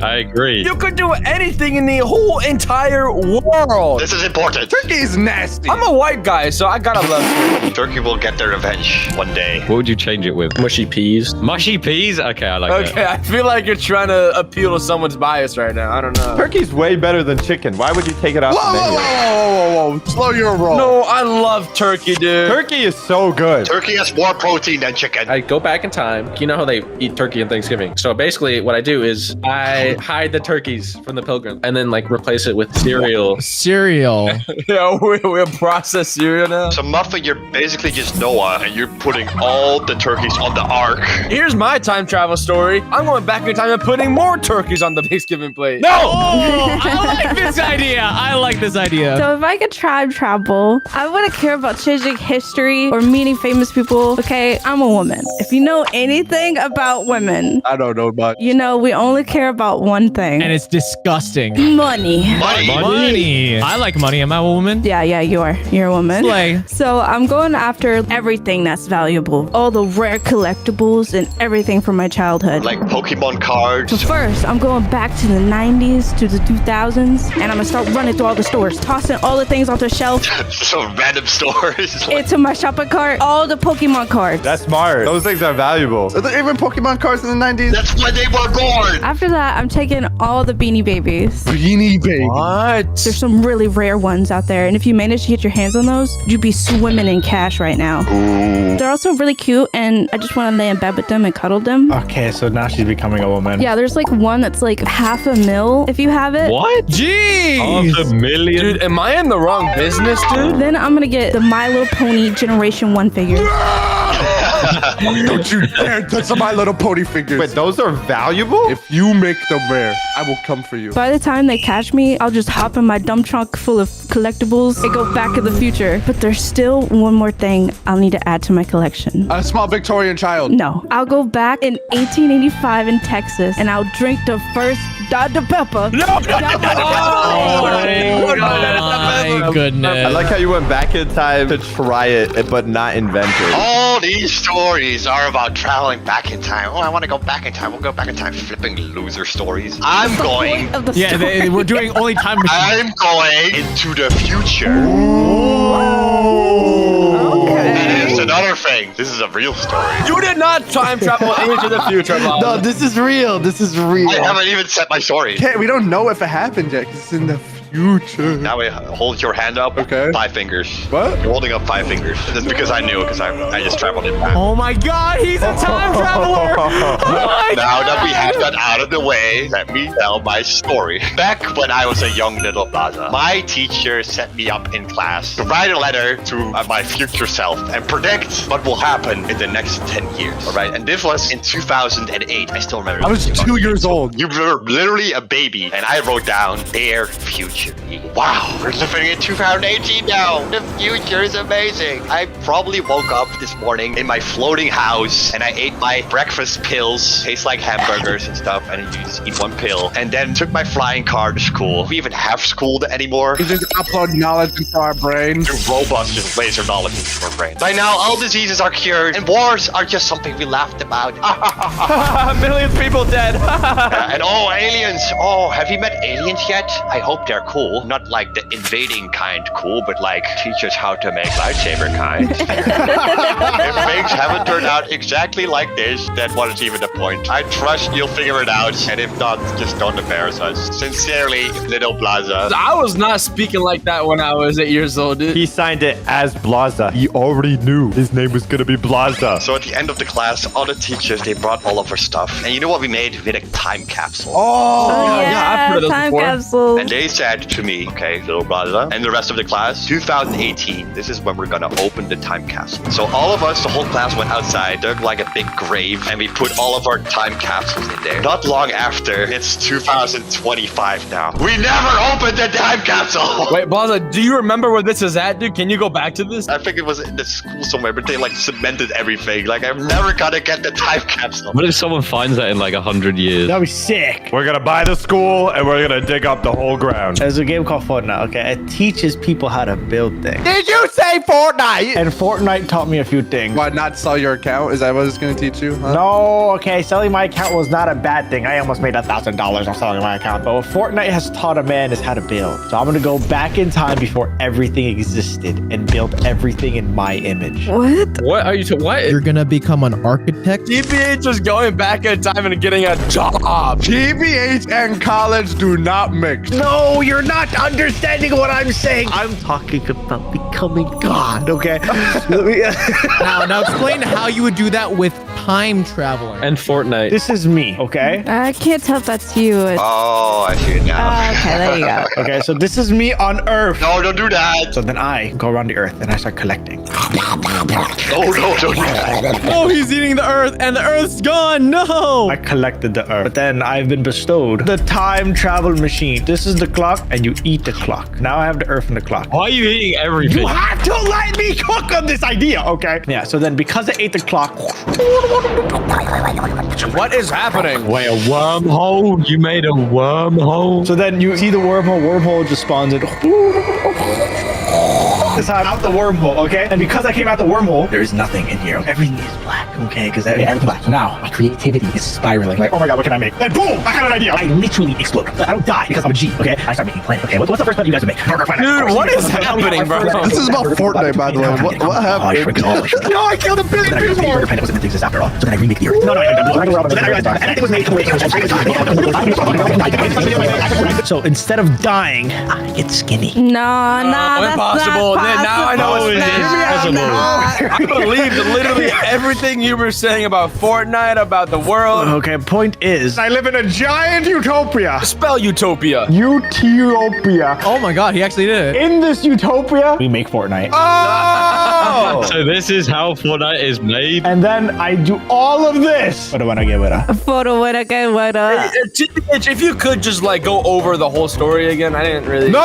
I agree. You could do anything in the whole entire world. This is important. Turkey is nasty. I'm a white guy, so I gotta love turkey. Turkey will get their revenge one day. What would you change it with? Mushy peas. Mushy peas? Okay, I like that. Okay, I feel like you're trying to appeal to someone's bias right now. I don't know. Turkey's way better than chicken. Why would you take it off Whoa, the whoa, menu? whoa, whoa, whoa. Slow your roll. No, I love turkey, dude. Turkey is so good. Turkey has more protein than chicken. I go back in time. You know how they eat turkey on Thanksgiving. So basically what I do is I hide the turkeys from the pilgrim and then like replace it with cereal. Cereal. Yeah, we're processed cereal now. So Muffin, you're basically just Noah and you're putting all the turkeys on the ark. Here's my time travel story. I'm going back in time and putting more turkeys on the Thanksgiving plate. No! Oh, I like this idea. I like this idea. So if I could time travel, I wouldn't care about changing history celebrity or meeting famous people. Okay, I'm a woman. If you know anything about women, I don't know much. you know we only care about one thing. And it's disgusting. Money. Money. I like money. Am I a woman? Yeah, you are. You're a woman. Slay. So I'm going after everything that's valuable. All the rare collectibles and everything from my childhood. Like Pokemon cards. So first, I'm going back to the 90s, to the 2000s, and I'm gonna start running through all the stores, tossing all the things onto the shelf, Some random stores. into my shopping cart, all the Pokemon cards. That's smart. Those things are valuable. Are there even Pokemon cards in the 90s? That's when they were born. After that, I'm taking all the Beanie Babies. Beanie Baby. What? There's some really rare ones out there, and if you manage to get your hands on those, you'd be swimming in cash right now. They're also really cute, and I just want to lay in bed with them and cuddle them. Okay, so now she's becoming a woman. Yeah, there's like one that's like $500,000 if you have it. What? Jeez. $500,000? Dude, am I in the wrong business, dude? Then I'm gonna get the My Little Pony Generation 1 figures. Don't you dare touch My Little Pony figures. Wait, those are valuable? If you make them rare, I will come for you. By the time they catch me, I'll just hop in my dump trunk full of collectibles and go back in the future. But there's still one more thing I'll need to add to my collection. A small Victorian child. No, I'll go back in 1885 in Texas and I'll drink the first Dr. Pepper. No! Oh my goodness. I like how you went back in time to try it, but not invent it. All these stories are about traveling back in time. Oh, I want to go back in time. We'll go back in time. Flipping loser stories. I'm going. Yeah, we're doing only time machine. I'm going into the future. And here's another thing. This is a real story. You did not time travel into the future, Bob. No, this is real. This is real. I haven't even said my story. We don't know if it happened yet, 'cause it's in the future. Now we hold your hand up. Okay. 5 fingers. What? You're holding up 5 fingers. That's because I knew, because I just traveled in time. Oh my god, he's a time traveler! Oh my Now god. that we have that out of the way, let me tell my story. Back when I was a young little Plaza, my teacher set me up in class to write a letter to my future self and predict what will happen in the next 10 years. All right, and this was in 2008. I still remember. I was 2 years old. You were literally a baby, and I wrote down their future. Wow, we're living in 2018 now. The future is amazing. I probably woke up this morning in my floating house, and I ate my breakfast pills, taste like hamburgers and stuff, and you just eat one pill, and then took my flying car to school. We even have school anymore. You just upload knowledge into our brains. The robots just laser knowledge into our brains. By now, all diseases are cured, and wars are just something we laughed about. Millions of people dead. And oh, aliens. Oh, have you met aliens yet? I hope they're cool. Not like the invading kind cool, but like teach us how to make lightsaber kind. If things haven't turned out exactly like this, then what is even the point? I trust you'll figure it out, and if not, just don't embarrass us. Sincerely, Little Plaza. I was not speaking like that when I was 8 years old, dude. He signed it as Blaza. He already knew his name was gonna be Blaza. So at the end of the class, all the teachers, they brought all of our stuff. And you know what we made? We made a time capsule. Oh, yeah, I've heard of those time before. capsule. And they said to me, okay, Little Plaza, and the rest of the class, 2018, this is when we're gonna open the time capsule. So all of us, the whole class went outside, dug like a big grave, and we put all of our time capsules in there. Not long after, it's 2025 now. We never opened the time capsule! Wait, Blaza, do you remember where this is at, dude? Can you go back to this? I think it was in the school somewhere, but they like cemented everything. Like, I'm never gonna get the time capsule. What if someone finds that in like 100 years? That'd be sick. We're gonna buy the school and we're gonna dig up the whole ground. There's a game called Fortnite, okay? It teaches people how to build things. Did you say Fortnite? And Fortnite taught me a few things. Why not sell your account? Is that what it's going to teach you? Huh? No, okay, selling my account was not a bad thing. I almost made $1,000 on selling my account. But what Fortnite has taught a man is how to build. So I'm gonna go back in time before everything existed and build everything in my image. What? What are you what? You're gonna become an architect? TBH is going back in time and getting a job. TBH and college do not mix. No, you're not understanding what I'm saying. I'm talking about becoming God, okay? Now explain how you would do that with time traveling. And Fortnite. This is me, okay? I can't tell if that's you. Oh, I see it now. Okay, there you go. Okay, so this is me on Earth. No, don't do that. So then I go around the Earth and I start collecting. No, don't do that. Oh, he's eating the Earth, and the Earth's gone. No. I collected the Earth, but then I've been bestowed the time travel machine. This is the clock, and you eat the clock. Now I have the Earth and the clock. Why are you eating everything? You have to let me cook on this idea, okay? Yeah, so then because I ate the clock... What is happening? Wait, a wormhole? You made a wormhole? So then you see the wormhole just spawns in. This time out the wormhole, okay? And because I came out the wormhole, there is nothing in here. Everything is black, okay? Because everything's black. So now my creativity is spiraling. Like, oh my god, what can I make? Then boom, I have an idea. I literally explode. I don't die because I'm a G, okay? I start making plans. Okay, what's the first plan you guys would make? Dude, what is happening, bro? This is about Fortnite, by the way. What happened? No, I killed a billion people. The planet wasn't exist after all. So then I remake the Earth. No. So then I realized everything was made. So instead of dying, I get skinny. No, that's Impossible. not possible. Now I know it's No. I believed literally everything you were saying about Fortnite, about the world. Okay, point is, I live in a giant utopia. Spell utopia. Utopia. Oh my god, he actually did it. In this utopia, we make Fortnite. Oh! So this is how Fortnite is made? And then I do all of this. What do I get with her? Photo when I get what up. If you could just like go over the whole story again, I didn't really. No.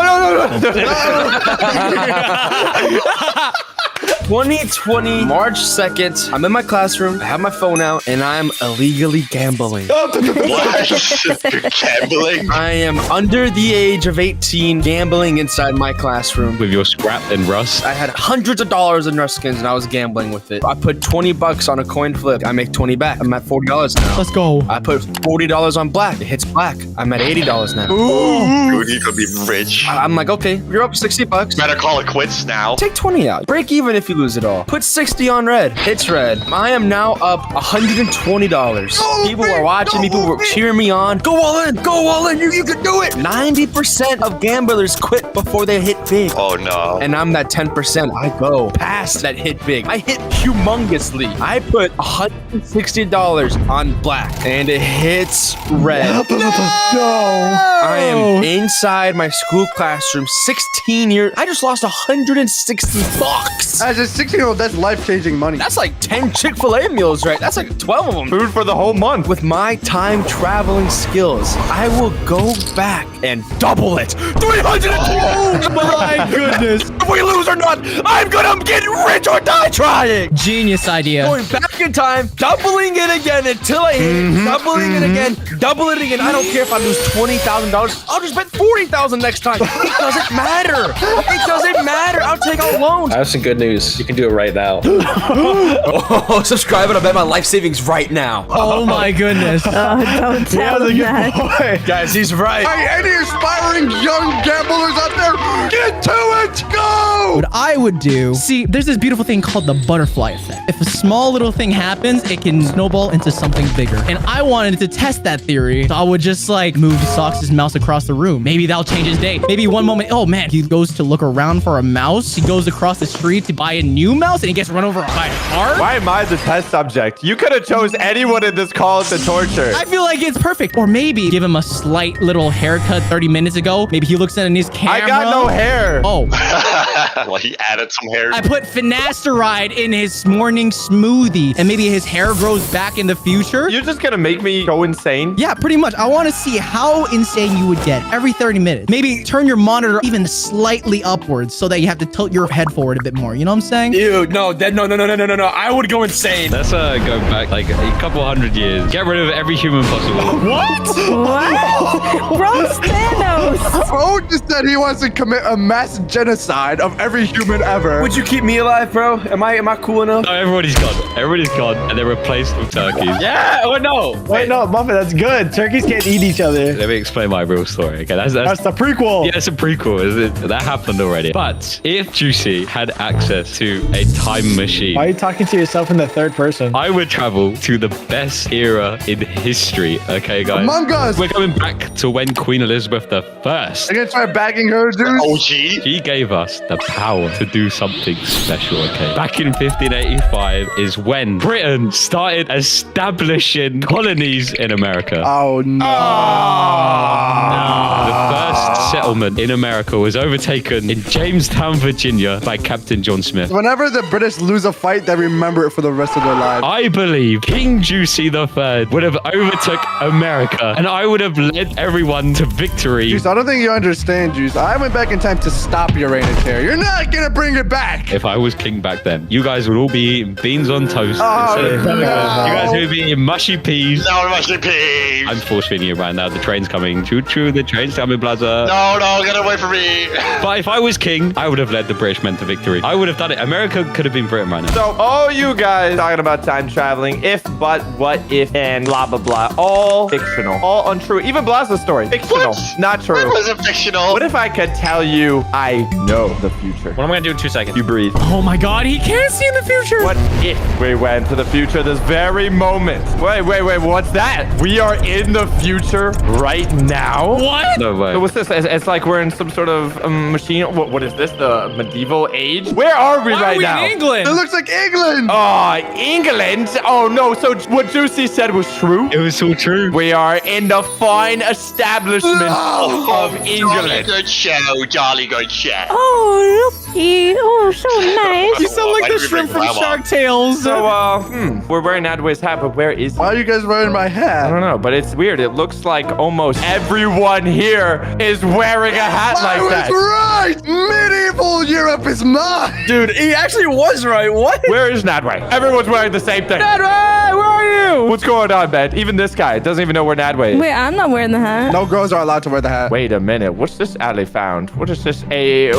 2020, March 2nd, I'm in my classroom, I have my phone out, and I'm illegally gambling. What? You're gambling? I am under the age of 18, gambling inside my classroom. With your scrap and rust? I had hundreds of dollars in rust skins, and I was gambling with it. I put 20 bucks on a coin flip. I make 20 back. I'm at $40 now. Let's go. I put $40 on black. It hits black. I'm at $80 now. Ooh. Dude, you could be rich. I'm like, okay, you're up 60 bucks. Better call it quits now. Take 20 out. Break even if you lose it all. Put 60 on red. Hits red. I am now up $120. People were watching me. People were cheering me on. Go all in. Go all in. You can do it. 90% of gamblers quit before they hit big. Oh, no. And I'm that 10%. I go past that hit big. I hit humongously. I put $160 on black. And it hits red. I am inside my school classroom. 16 years. I just lost $160. As a 16-year-old, that's life-changing money. That's like 10 Chick-fil-A meals, right? That's like 12 of them. Food for the whole month. With my time traveling skills, I will go back and double it. 300. Oh my goodness. If we lose or not, I'm gonna get rich or die trying. Genius idea. Going back in time, doubling it again until I hit, doubling it again, double it again. I don't care if I lose $20,000. I'll just bet $40,000 next time. It doesn't matter. It doesn't matter. I'll take out loans. I have some good news. You can do it right now. Oh, subscribe and I'll bet my life savings right now. Oh my goodness. Don't tell him that. Guys, he's right. Hey, any aspiring young gamblers out there, get to it! Go! What I would do, see, there's this beautiful thing called the butterfly effect. If a small little thing happens, it can snowball into something bigger. And I wanted to test that theory. So I would just like move Socks' mouse across the room. Maybe that'll change his day. Maybe one moment, oh man, he goes to look around for a mouse. He goes across the street to buy a new mouse and he gets run over by a car. Why am I the test subject? You could have chose anyone in this call to torture. I feel like it's perfect. Or maybe give him a slight little haircut 30 minutes ago. Maybe he looks in his camera. I got no hair. Oh. Well, he added some hair. I put finasteride in his morning smoothie and maybe his hair grows back in the future. You're just gonna make me go insane? Yeah, pretty much. I want to see how insane you would get every 30 minutes. Maybe turn your monitor even slightly upwards so that you have to tilt your head forward a bit more. You know what I'm saying? Dude, no. I would go insane. Let's go back like a couple hundred years. Get rid of every human possible. What? Bro, Thanos. Oh, just said he wants to commit a mass genocide of every human ever. Would you keep me alive, bro? Am I cool enough? No, everybody's gone. Everybody's gone, and they're replaced with turkeys. Yeah, or no. Wait, no, Muffin, that's good. Turkeys can't eat each other. Let me explain my real story. Okay, that's the prequel. Yeah, it's a prequel. That happened already. But if Juicy had access to a time machine, why are you talking to yourself in the third person? I would travel to the best era in history. Okay, guys. Among Us. We're going back to when Queen Elizabeth I. I'm gonna try bagging her, dude. OG. She gave us the power to do something special, okay? Back in 1585 is when Britain started establishing colonies in America. Oh, no. The first settlement in America was overtaken in Jamestown, Virginia by Captain John Smith. Whenever the British lose a fight, they remember it for the rest of their lives. I believe King Juicy III would have overtook America, and I would have led everyone to victory. Juice, I don't think you understand, Juice. I went back in time to stop your reign of terror. You're not gonna bring it back. If I was king back then, you guys would all be eating beans on toast. Oh, instead of no. You guys would be eating mushy peas. No mushy peas. I'm force feeding you right now. The train's coming. Choo choo, the train's coming, Blazer. No, get away from me. But if I was king, I would have led the British men to victory. I would have done it. America could have been Britain right now. So all you guys talking about time traveling, if, but, what, if, and blah, blah, blah. All fictional. All untrue. Even Blaza's story. Fictional. What? Not true. When was it fictional? What if I could tell you I know the future? What am I gonna do in 2 seconds? You breathe. Oh my God, he can't see in the future. What if we went to the future this very moment? Wait, what's that? We are in the future right now? What? No way. So what's this? It's like we're in some sort of machine. What is this? The medieval age? Where are we right now? In England? It looks like England. Oh, England? Oh no, so what Juicy said was true? It was so true. We are in the fine establishment of England. Good show, jolly good show. Oh, looky. Oh, so nice. You sound like Why the did we shrimp bring from Grandma? Shark Tales. So, we're wearing Adway's hat, but where is Why are you guys wearing my I hat? don't know, but it's weird. It looks like almost everyone here is wearing a hat I like was that. right. Medieval Europe is mine. Dude, he actually was right. What? Where is Nadway? Everyone's wearing the same thing. Nadway, where are you? What's going on, man? Even this guy doesn't even know where Nadway is. Wait, I'm not wearing the hat. No girls are allowed to wear the hat. Wait a minute. What's this alley found? What is this? Millionaire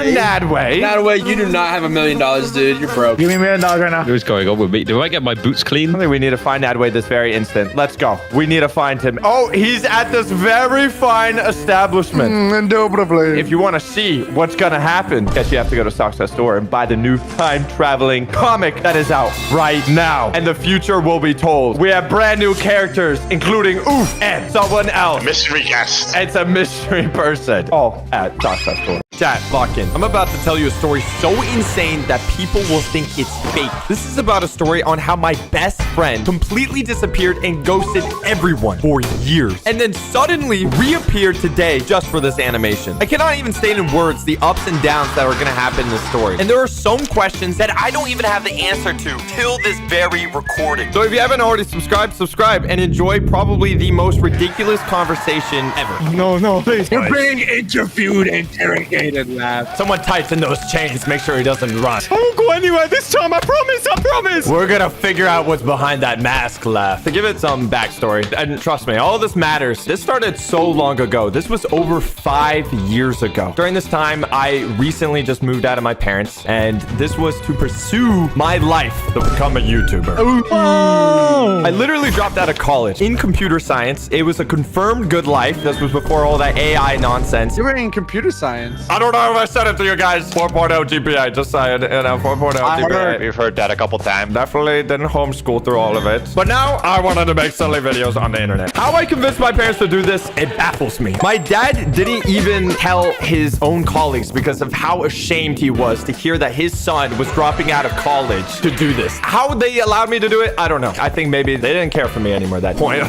Nadway. Not way, you do not have $1 million, dude. You're broke. Give me $1 million right now. What's going on with me? Do I get my boots clean? I think we need to find Nadway this very instant. Let's go. We need to find him. Oh, he's at this very fine establishment. Indubitably. If you want to see what's gonna happen, guess you have to go to Stock's store and buy the new time-traveling comic that is out right now. And the future will be told. We have brand new characters, including Oof and someone else. Mystery guest. It's a mystery person. All at Stock's store. Chat, lock in. I'm about to tell you a story so insane that people will think it's fake. This is about a story on how my best friend completely disappeared and ghosted everyone for years. And then suddenly reappeared today just for this animation. I cannot even state in words the ups and downs that are gonna happen in this story. And there are some questions that I don't even have the answer to till this very recording. So if you haven't already subscribed, subscribe and enjoy probably the most ridiculous conversation ever. No, please. You're being interviewed, interrogated, lad. Someone tighten those chains, make sure he doesn't run. I won't go anywhere this time. I promise. We're gonna figure out what's behind that mask left. To give it some backstory, and trust me, all of this matters. This started so long ago. This was over 5 years ago. During this time, I recently just moved out of my parents, and this was to pursue my life to become a YouTuber. I literally dropped out of college in computer science. It was a confirmed good life. This was before all that AI nonsense. You were in computer science. I don't know if I said it to you guys. 4.0 GPA, just saying, 4.0 GPA. We've heard that a couple times. Definitely didn't homeschool through all of it. But now I wanted to make silly videos on the internet. How I convinced my parents to do this, it baffles me. My dad didn't even tell his own colleagues because of how ashamed he was to hear that his son was dropping out of college to do this. How they allowed me to do it, I don't know. I think maybe they didn't care for me anymore at that point.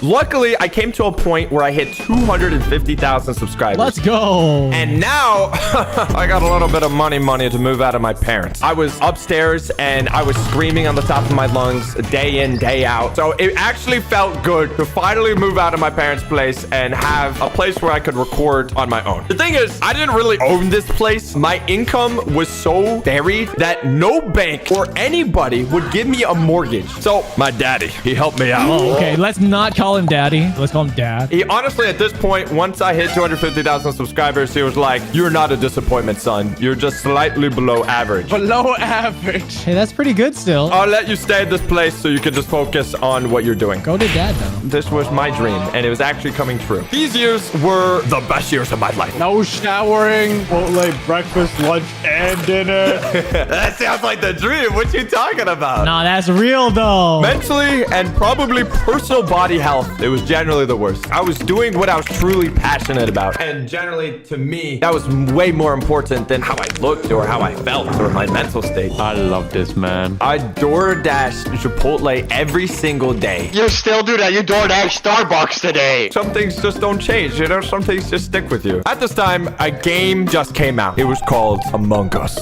Luckily, I came to a point where I hit 250,000 subscribers. Let's go. And now I got a little bit of money to move out of my parents. I was upstairs and I was screaming on the top of my lungs day in, day out. So it actually felt good to finally move out of my parents' place and have a place where I could record on my own. The thing is, I didn't really own this place. My income was so varied that no bank or anybody would give me a mortgage. So my daddy, he helped me out. Oh, okay. Let's not call him daddy. Let's call him dad. He honestly, at this point, once I hit 250,000 subscribers, She was like, "You're not a disappointment, son. You're just slightly below average. Below average. Hey, that's pretty good still. I'll let you stay at this place so you can just focus on what you're doing." Go to dad, though. This was my dream, and it was actually coming true. These years were the best years of my life. No showering. Chipotle breakfast, lunch, and dinner. That sounds like the dream. What you talking about? Nah, that's real, though. Mentally and probably personal body health, it was generally the worst. I was doing what I was truly passionate about. And generally, to me, that was way more important than how I looked or how I felt or my mental state. I love this, man. I DoorDash Chipotle every single day. You still do that. You DoorDash Starbucks today. Some things just don't change, you know? Some things just stick with you. At this time, a game just came out. It was called Among Us.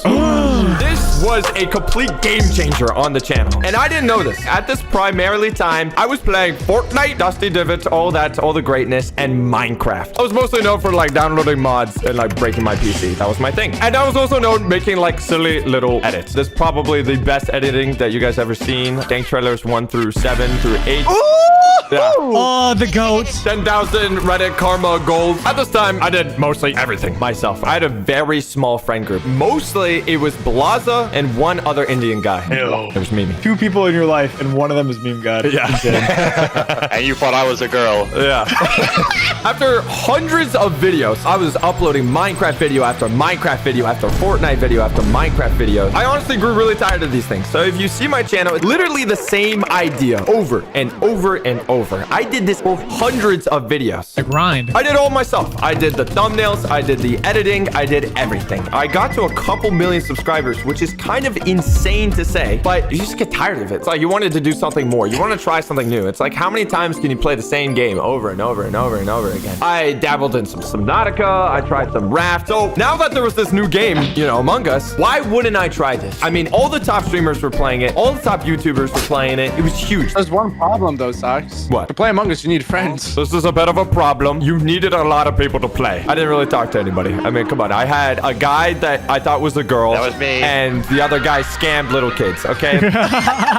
This was a complete game changer on the channel. And I didn't know this. At this primarily time, I was playing Fortnite, Dusty Divots, all the greatness, and Minecraft. I was mostly known for like downloading mods and like breaking my PC. That was my thing. And I was also known making like silly little edits. This is probably the best editing that you guys ever seen. Gang trailers 1 through 7 through 8. Yeah. Oh, the goats. 10,000 Reddit karma gold. At this time, I did mostly everything myself. I had a very small friend group. Mostly, it was Blaza and one other Indian guy. It was Mimi. 2 people in your life, and one of them is Meme God. Yeah. And you thought I was a girl. Yeah. After hundreds of videos, I was uploading Minecraft video after Minecraft video after Fortnite video after Minecraft video. I honestly grew really tired of these things. So if you see my channel, it's literally the same idea over and over and over. I did this for hundreds of videos. A grind. I did all myself. I did the thumbnails. I did the editing. I did everything. I got to a couple million subscribers, which is kind of insane to say, but you just get tired of it. It's like you wanted to do something more. You want to try something new. It's like, how many times can you play the same game over and over and over and over again? I dabbled in some Subnautica. I tried some Raft. So now that there was this new game, you know, Among Us, why wouldn't I try this? I mean, all the top streamers were playing it. All the top YouTubers were playing it. It was huge. There's one problem though, Socks. What? To play Among Us, you need friends. This is a bit of a problem. You needed a lot of people to play. I didn't really talk to anybody. I mean, come on. I had a guy that I thought was a girl. That was me. And the other guy scammed little kids, okay?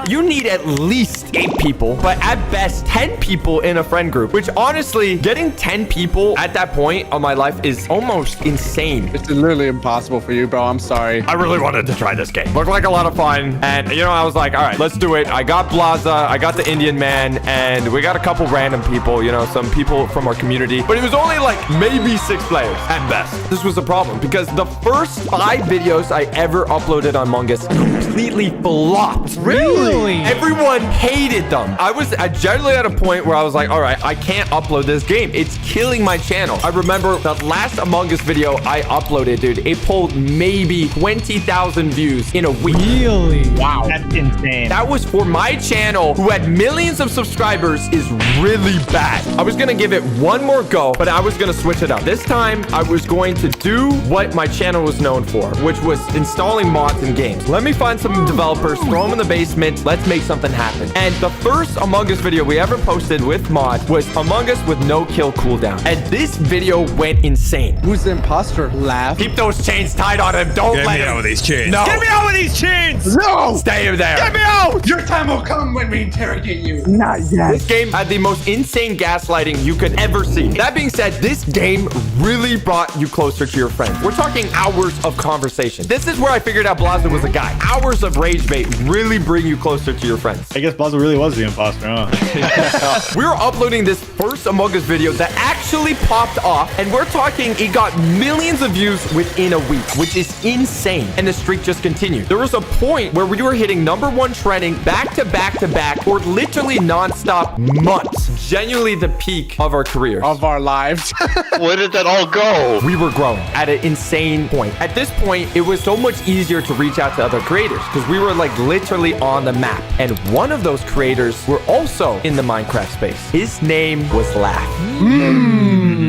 You need at least 8 people, but at best 10 people in a friend group, which honestly, getting 10 people at that point of my life is almost insane. It's literally impossible for you, bro. I'm sorry. I really wanted to try this game. Looked like a lot of fun. And, you know, I was like, all right, let's do it. I got Blaza. I got the Indian man. And we got a couple random people, you know, some people from our community. But it was only like maybe 6 players at best. This was a problem because the first 5 videos I ever uploaded on Among Us completely flopped. Really? Everyone hated them. I was generally at a point where I was like, all right, I can't upload this game. It's killing my channel. I remember the last Among Us video I uploaded, dude. It pulled maybe 20,000 views in a week. Really? Wow. That's insane. That was for my channel, who had millions of subscribers, is really bad. I was gonna give it one more go, but I was gonna switch it up. This time, I was going to do what my channel was known for, which was installing mods in games. Let me find some developers, throw them in the basement, let's make something happen. And the first Among Us video we ever posted with mod was Among Us with no kill cooldown. And this video went insane. Who's the imposter? Laugh. Keep those chains tied on him. Don't Get let me him. out with these chains. No. Get me out with these chains. No! Stay there. Get me out. Your time will come when we interrogate you. Not yet. This game had the most insane gaslighting you could ever see. That being said, this game really brought you closer to your friends. We're talking hours of conversation. This is where I figured out Blaza was a guy. Hours of rage bait really bring you closer to your friends. I guess Blaza really was the imposter, huh? We were uploading this first Among Us video that actually popped off, and we're talking it got millions of views within a week, which is insane. And the streak just continued. There was a point where we were hitting #1 trending back to back to back for literally nonstop months. Genuinely the peak of our careers. Of our lives. Where did that all go? We were growing at an insane point. At this point, it was so much easier to reach out to other creators because we were like literally on the map. And one of those creators were also in the Minecraft space. His name was Laugh.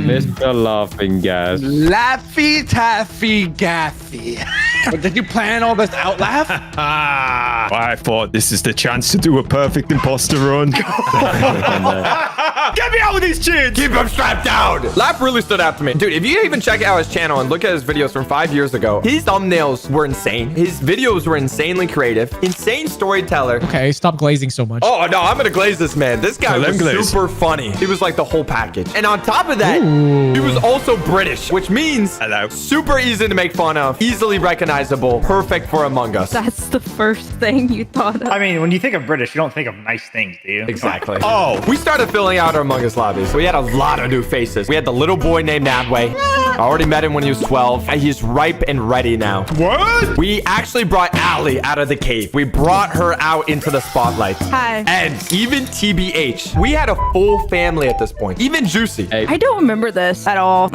Mr. Laughing Gas. Laffy Taffy Gaffy. But did you plan all this out, Laugh? I thought this is the chance to do a perfect imposter run. Get me out with these chains! Keep him strapped down! Laugh really stood out to me. Dude, if you even check out his channel and look at his videos from 5 years ago, his thumbnails were insane. His videos were insanely creative. Insane storyteller. Okay, stop glazing so much. Oh, no, I'm gonna glaze this man. This guy was super funny. He was like the whole package. And on top of that, he was also British, which means super easy to make fun of, easily recognizable, perfect for Among Us. That's the first thing you thought of. I mean, when you think of British, you don't think of nice things, do you? Exactly. Oh, we started filling out our Among Us lobbies. We had a lot of new faces. We had the little boy named Nadway. I already met him when he was 12. And he's ripe and ready now. What? We actually brought Allie out of the cave. We brought her out into the spotlight. Hi. And even TBH. We had a full family at this point. Even Juicy. I don't remember this at all.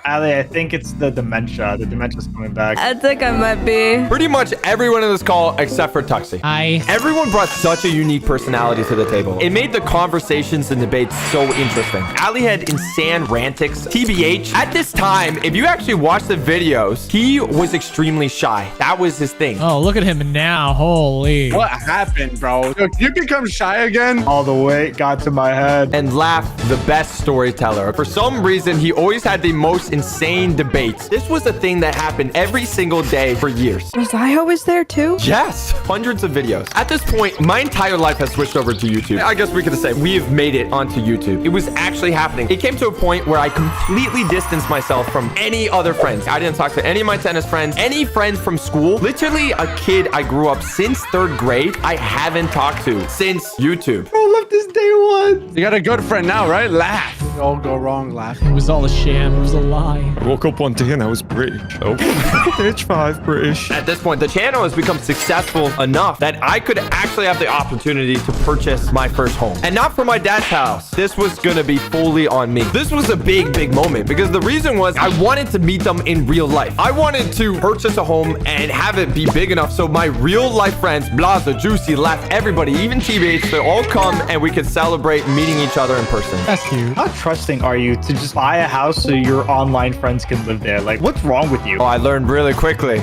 Ali, I think it's the dementia. The dementia's coming back. I think I might be. Pretty much everyone in this call except for Tuxie. Hi. Everyone brought such a unique personality to the table. It made the conversations and debates so interesting. Ali had insane rantics. TBH, at this time, if you actually watch the videos, he was extremely shy. That was his thing. Oh, look at him now. Holy. What happened, bro? Did you become shy again? All the weight got to my head. And Laugh, the best storyteller. For some reason, he always had the most insane debates. This was a thing that happened every single day for years. Was I always there too? Yes, hundreds of videos. At this point, my entire life has switched over to YouTube. I guess we could say we have made it onto YouTube. It was actually happening. It came to a point where I completely distanced myself from any other friends. I didn't talk to any of my tennis friends, any friends from school. Literally a kid I grew up since 3rd grade, I haven't talked to since YouTube. Bro, left this day one. You got a good friend now, right? Laugh. All go wrong, Laugh. It was all a sham. It was a lie. I woke up one day and I was British. Oh, bitch 5 British. At this point, the channel has become successful enough that I could actually have the opportunity to purchase my first home. And not for my dad's house. This was gonna be fully on me. This was a big, big moment because the reason was I wanted to meet them in real life. I wanted to purchase a home and have it be big enough so my real life friends, Blaza, Juicy, Laugh, everybody, even TBH, they all come and we could celebrate meeting each other in person. That's cute. How trusting are you to just buy a house so your online friends can live there? Like, what's wrong with you? Oh, I learned really quickly.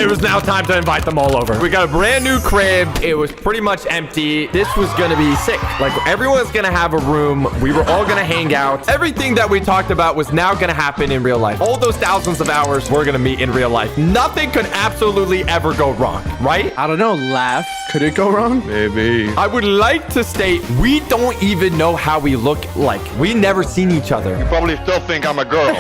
It was now time to invite them all over. We got a brand new crib. It was pretty much empty. This was gonna be sick. Like, everyone's gonna have a room. We were all gonna hang out. Everything that we talked about was now gonna happen in real life. All those thousands of hours we're gonna meet in real life. Nothing could absolutely ever go wrong, right? I don't know, Laugh. Could it go wrong? Maybe. I would like to state we don't even know how we look like. We never seen each other. You probably still think I'm a girl.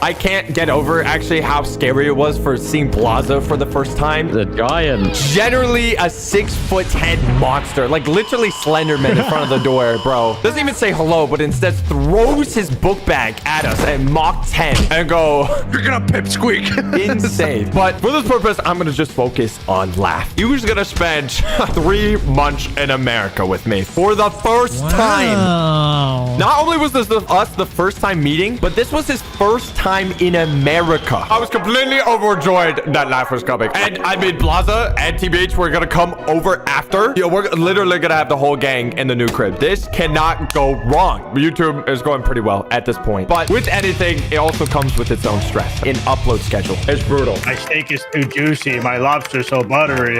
I can't get over actually how scary it was for seeing Blaza for the first time. The giant. Generally a 6'10" monster, like literally Slenderman in front of the door, bro. Doesn't even say hello, but instead throws his book bag at us at Mach 10 and go, you're gonna pipsqueak. Insane. But for this purpose, I'm gonna just focus on Laugh. He was gonna spend 3 months in America with me for the first time. Not only was this us the first time meeting, but this was his first time in America. I was completely overjoyed that Laugh was coming. And I mean, Blaza and TBH were gonna come over after. Yo, we're literally gonna have the whole gang in the new crib. This cannot go wrong. YouTube is going pretty well at this point. But with anything, it also comes with its own stress. An upload schedule. It's brutal. My steak is too juicy. My lobster's so buttery.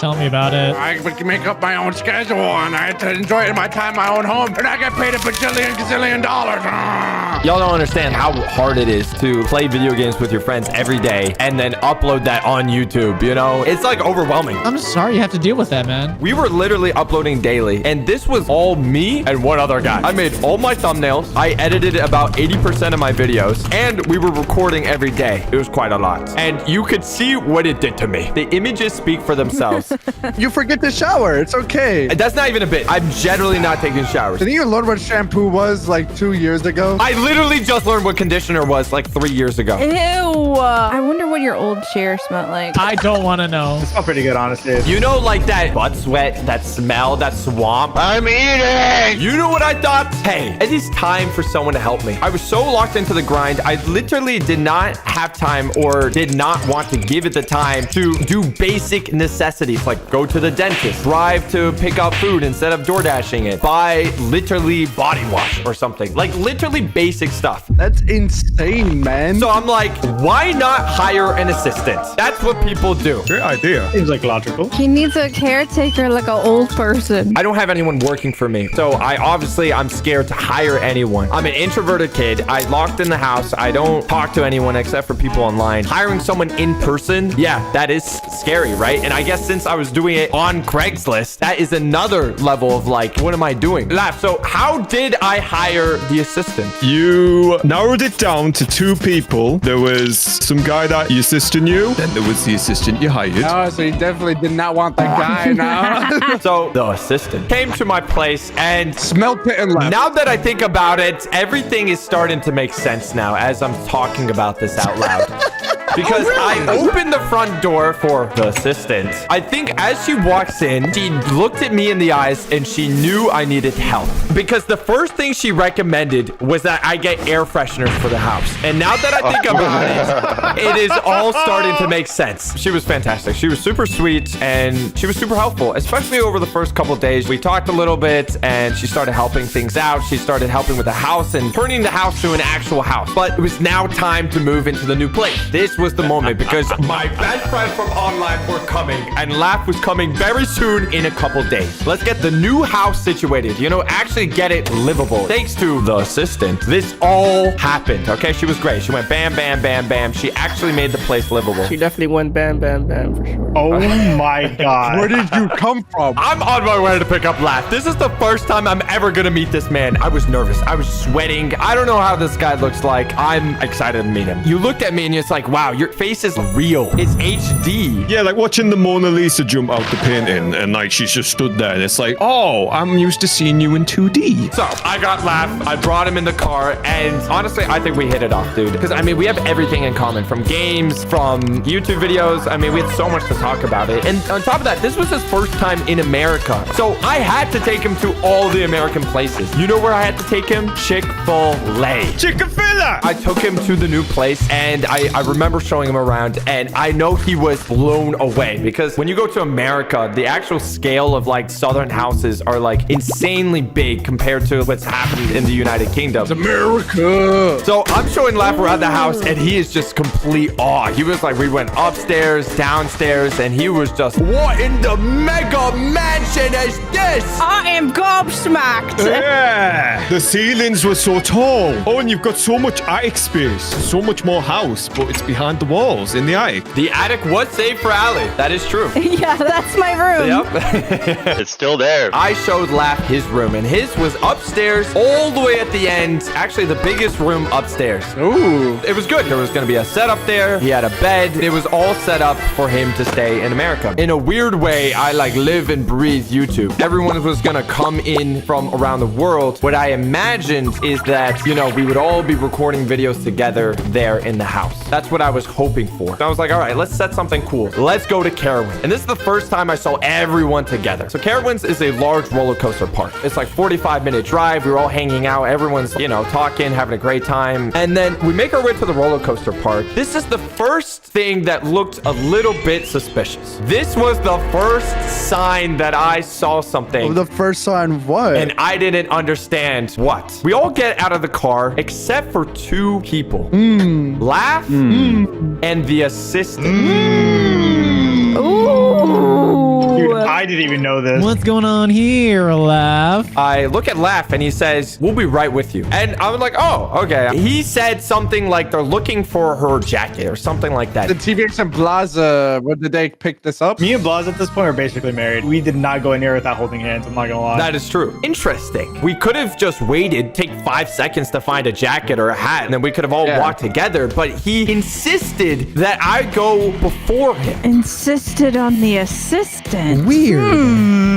Tell me about it. I can make up my own schedule and I have to enjoy it in my time, my own home, and I get paid a gazillion dollars. Y'all don't understand how hard it is to play video games with your friends every day and then upload that on YouTube, you know? It's like overwhelming. I'm sorry you have to deal with that, man. We were literally uploading daily, and this was all me and one other guy. I made all my thumbnails. I edited about 80% of my videos, and we were recording every day. It was quite a lot. And you could see what it did to me. The images speak for themselves. You forget to shower. It's okay. That's not even a bit. I'm generally not taking showers. Didn't you learn what shampoo was like 2 years ago? I literally just learned what conditioner was like 3 years ago. Ew. I wonder what your old chair smelled like. I don't want to know. It smelled pretty good, honestly. You know, like that butt sweat, that smell, that swamp? I'm eating! You know what I thought? Hey, it is time for someone to help me. I was so locked into the grind, I literally did not have time or did not want to give it the time to do basic necessities like go to the dentist, drive to pick up food instead of door dashing it, buy literally body wash or something. Like literally basic stuff. That's insane. insane, man. So I'm like, why not hire an assistant? That's what people do. Great idea. Seems like logical. He needs a caretaker like an old person. I don't have anyone working for me. So I'm scared to hire anyone. I'm an introverted kid. I locked in the house. I don't talk to anyone except for people online. Hiring someone in person, yeah, that is scary, right? And I guess since I was doing it on Craigslist, that is another level of like, what am I doing? Laugh. So how did I hire the assistant? You narrowed it down to 2 people. There was some guy that your sister knew. Then there was the assistant you hired. Oh, so you definitely did not want that guy now. So the assistant came to my place and smelled it and left. Now that I think about it, everything is starting to make sense now as I'm talking about this out loud. Because I opened the front door for the assistant. I think as she walks in, she looked at me in the eyes and she knew I needed help. Because the first thing she recommended was that I get air fresheners for the house. And now that I think about it, it is all starting to make sense. She was fantastic. She was super sweet and she was super helpful, especially over the first couple days. We talked a little bit and she started helping things out. She started helping with the house and turning the house to an actual house. But it was now time to move into the new place. This was the moment because my best friends from online were coming and Laugh was coming very soon in a couple days. Let's get the new house situated, actually get it livable. Thanks to the assistant, this all happened, okay? She was great. She went bam, bam, bam, bam. She actually made the place livable. She definitely went bam, bam, bam for sure. Oh my God. Where did you come from? I'm on my way to pick up Laugh. This is the first time I'm ever gonna meet this man. I was nervous. I was sweating. I don't know how this guy looks like. I'm excited to meet him. You looked at me and it's like, wow, your face is real. It's HD. Yeah, like watching the Mona Lisa jump out the painting and like she's just stood there and it's like, oh, I'm used to seeing you in 2D. So I got Laugh. I brought him in the car and honestly, I think we hit it off, dude. Because we have everything in common from games, from YouTube videos. We had so much to talk about it. And on top of that, this was his first time in America. So I had to take him to all the American places. You know where I had to take him? Chick-fil-A. Chick-fil-A! I took him to the new place and I remember showing him around and I know he was blown away because when you go to America, the actual scale of like Southern houses are like insanely big compared to what's happening in the United Kingdom. It's America. So I'm showing Laugh around the house and he is just complete awe. He was like, we went upstairs, downstairs, and he was just, what in the mega mansion is this? I am gobsmacked. Yeah. The ceilings were so tall. Oh, and you've got so much attic space. So much more house, but it's behind the walls in the attic. The attic was saved for Allie. That is true. Yeah, that's my room. Yep. It's still there. I showed Laugh his room, and his was upstairs all the way at the end. Actually, the biggest room upstairs. Ooh. It was good. There was going to be a setup there. He had a bed. It was all set up for him to stay in America. In a weird way, I like live and breathe YouTube. Everyone was going to come in from around the world. What I imagined is that, we would all be recording videos together there in the house. That's what I was hoping for. So I was like, all right, let's set something cool. Let's go to Carowinds. And this is the first time I saw everyone together. So Carowinds is a large roller coaster park. It's like 45-minute drive. We were all hanging out. Everyone's, talking, having a great time. And then we make our way to the roller coaster park. This is the first thing that looked a little bit suspicious. This was the first sign that I saw something. Oh, the first sign what? And I didn't understand what. We all get out of the car except for 2 people. Laugh and the assistant. Dude, I didn't even know this. What's going on here, Laugh? I look at Laugh and he says, we'll be right with you. And I was like, oh, okay. He said something like they're looking for her jacket or something like that. The TVX and Blaza, where did they pick this up? Me and Blas at this point are basically married. We did not go anywhere without holding hands. I'm not gonna lie. That is true. Interesting. We could have just waited, take 5 seconds to find a jacket or a hat, and then we could have all walked together. But he insisted that I go before him. Insisted on the assistant. Weird.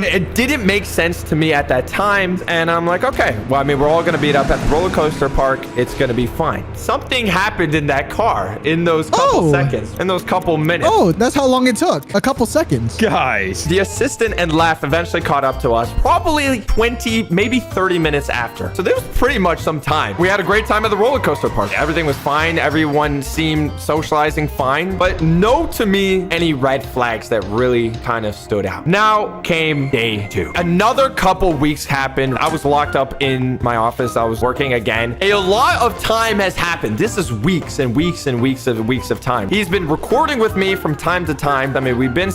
It didn't make sense to me at that time. And I'm like, okay, well, we're all going to meet up at the roller coaster park. It's going to be fine. Something happened in that car in those couple seconds, in those couple minutes. Oh, that's how long it took. A couple seconds. Guys. The assistant and Laugh eventually caught up to us, probably like 20, maybe 30 minutes after. So there was pretty much some time. We had a great time at the roller coaster park. Everything was fine. Everyone seemed socializing fine. But no, to me, any red flags that really kind of stood out. Now came on day 2. Another couple weeks happened. I was locked up in my office. I was working again. A lot of time has happened. This is weeks and weeks and weeks of time. He's been recording with me from time to time. I mean, we've been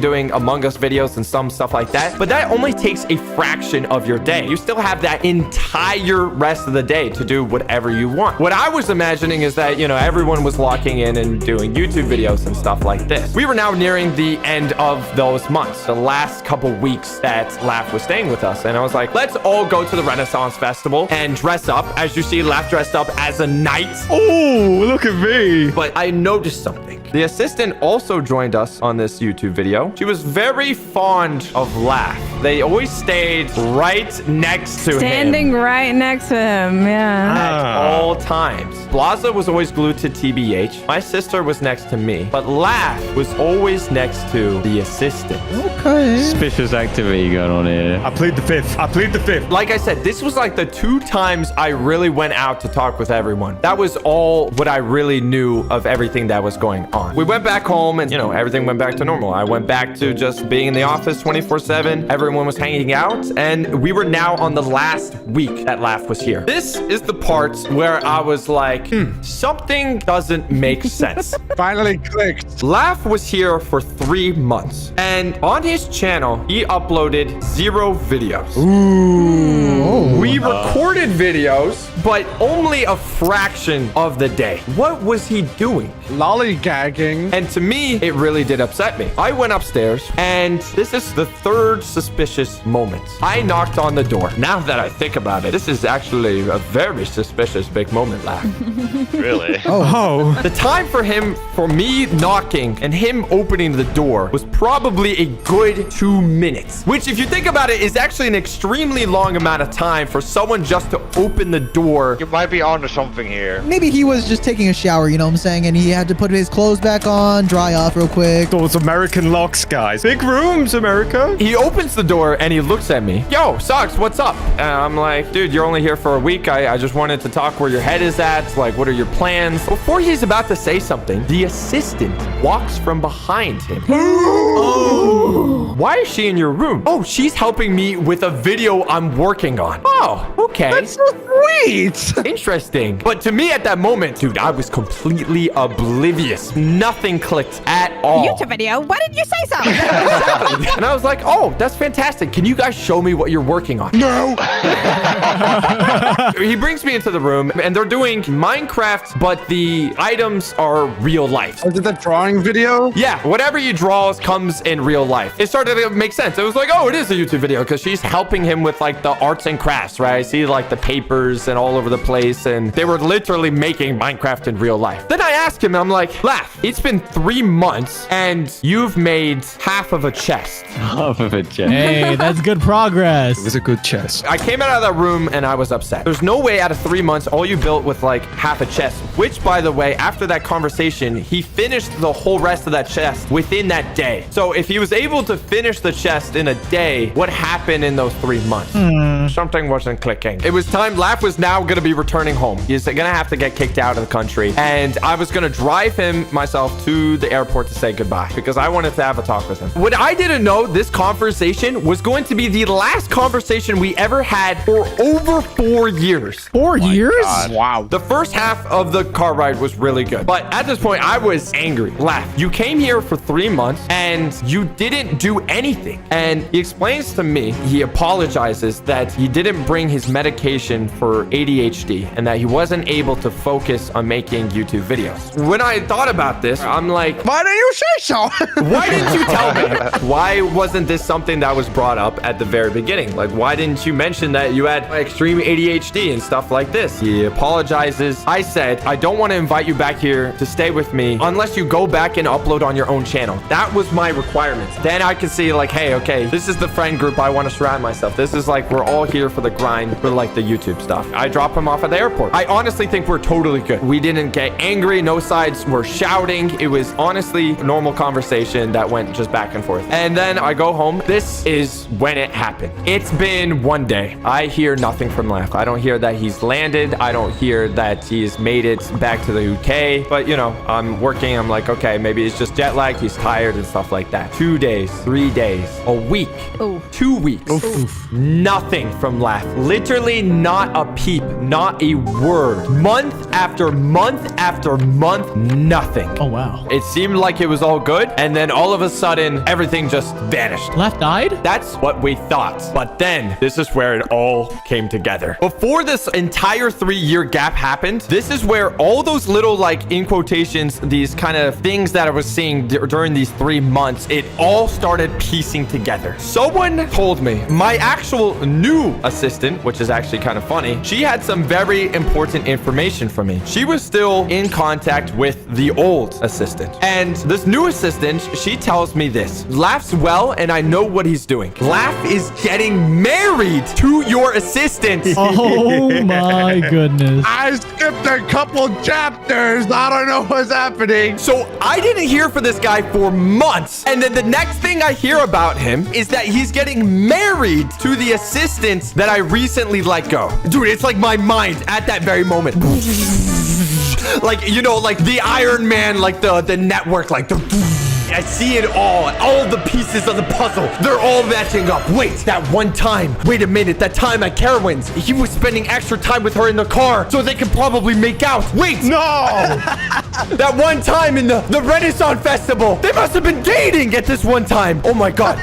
doing Among Us videos and some stuff like that, but that only takes a fraction of your day. You still have that entire rest of the day to do whatever you want. What I was imagining is that, you know, everyone was locking in and doing YouTube videos and stuff like this. We were now nearing the end of those months, the last couple weeks that Laugh was staying with us. And I was like, let's all go to the Renaissance Festival and dress up. As you see, Laugh dressed up as a knight. Oh, look at me. But I noticed something. The assistant also joined us on this YouTube video. She was very fond of Laugh. They always stayed right next to him. Standing right next to him, yeah. At all times. Blaza was always glued to TBH. My sister was next to me. But Laugh was always next to the assistant. Okay. Suspicious activity going on here. I plead the fifth. Like I said, this was like the 2 times I really went out to talk with everyone. That was all what I really knew of everything that was going on. We went back home and, you know, everything went back to normal. I went back to just being in the office 24/7. Everyone was hanging out, and we were now on the last week that Laugh was here. This is the part where I was like, something doesn't make sense. Finally clicked. Laugh was here for 3 months, and on his channel, he uploaded 0 videos. We recorded videos, but only a fraction of the day. What was he doing? Lollygagging. And to me, it really did upset me. I went upstairs, and this is the 3rd suspicious moment. I knocked on the door. Now that I think about it, this is actually a very suspicious big moment, Laugh. Really? Oh. The time for me knocking and him opening the door was probably a good 2 minutes, which if you think about it is actually an extremely long amount of time for someone just to open the door. You might be onto something here. Maybe he was just taking a shower, you know what I'm saying? And he had to put his clothes back on, dry off real quick. Those American locks, guys. Big rooms, America. He opens the door and he looks at me. Yo, Socks, what's up? And I'm like, dude, you're only here for a week. I just wanted to talk where your head is at. Like, what are your plans? Before he's about to say something, the assistant walks from behind him. Oh. Why is she in your room? Oh, she's helping me with a video I'm working on. Oh, okay. That's so sweet. Interesting. But to me at that moment, dude, I was completely oblivious. Nothing clicked at all. YouTube video? Why didn't you say so? And I was like, oh, that's fantastic. Can you guys show me what you're working on? No. He brings me into the room and they're doing Minecraft, but the items are real life. Is it the drawing video? Yeah, whatever you draw comes in real life. It started to make sense. It was like, oh, it is a YouTube video because she's helping him with like the arts and crafts, right? I see like the papers and all over the place, and they were literally making Minecraft in real life. Then I asked him, I'm like, Laugh, it's been 3 months and you've made half of a chest. Half of a chest. Hey, that's good progress. It was a good chest. I came out of that room and I was upset. There's no way out of 3 months all you built with like half a chest, which by the way, after that conversation, he finished the whole rest of that chest within that day. So if he was able to finish the chest in a day, what happened in those 3 months? Something wasn't clicking. It was time. Laugh was now going to be returning home. He's going to have to get kicked out of the country. And I was going to drive him myself to the airport to say goodbye because I wanted to have a talk with him. What I didn't know, this conversation was going to be the last conversation we ever had for over 4 years. 4 years? Wow. The first half of the car ride was really good. But at this point, I was angry. Laugh, you came here for 3 months and you didn't do anything. And he explains to me, he apologizes that he didn't bring his medication for ADHD and that he wasn't able to focus on making YouTube videos. When I thought about this, I'm like, why didn't you say so? Why didn't you tell me? Why wasn't this something that was brought up at the very beginning? Like, why didn't you mention that you had extreme ADHD and stuff like this? He apologizes. I said, I don't want to invite you back here to stay with me unless you go back and upload on your own channel. That was my requirement. Then I could see like, hey, okay, this is the friend group I want to surround myself. This is like, we're all here for the grind for like the YouTube stuff. off. I drop him off at the airport. I honestly think we're totally good. We didn't get angry. No sides were shouting. It was honestly a normal conversation that went just back and forth. And then I go home. This is when it happened. It's been one day. I hear nothing from Laugh. I don't hear that he's landed. I don't hear that he's made it back to the UK. But, you know, I'm working. I'm like, okay, maybe it's just jet lag. He's tired and stuff like that. 2 days, 3 days, a week, 2 weeks. Nothing from Laugh. Literally not a peep, not a word. Month after month after month, nothing. Oh, wow. It seemed like it was all good, and then all of a sudden, everything just vanished. Laugh died? That's what we thought. But then, this is where it all came together. Before this entire 3-year gap happened, this is where all those little, like, in quotations, these kind of things that I was seeing during these 3 months, it all started piecing together. Someone told me, my actual new assistant, which is actually kind of funny, she had some very important information for me. She was still in contact with the old assistant. And this new assistant, she tells me this. Laughs well, and I know what he's doing. Laugh is getting married to your assistant. Oh my goodness. I skipped a couple chapters. I don't know what's happening. So I didn't hear from this guy for months. And then the next thing I hear about him is that he's getting married to the assistant that I recently let go. Dude, it's like my mind at that very moment. Like, you know, like the Iron Man, like the network, like I see it all the pieces of the puzzle. They're all matching up. Wait, that one time. Wait a minute, that time at Carowinds. He was spending extra time with her in the car so they could probably make out. Wait, no! That one time in the Renaissance Festival. They must have been dating at this one time. Oh my God.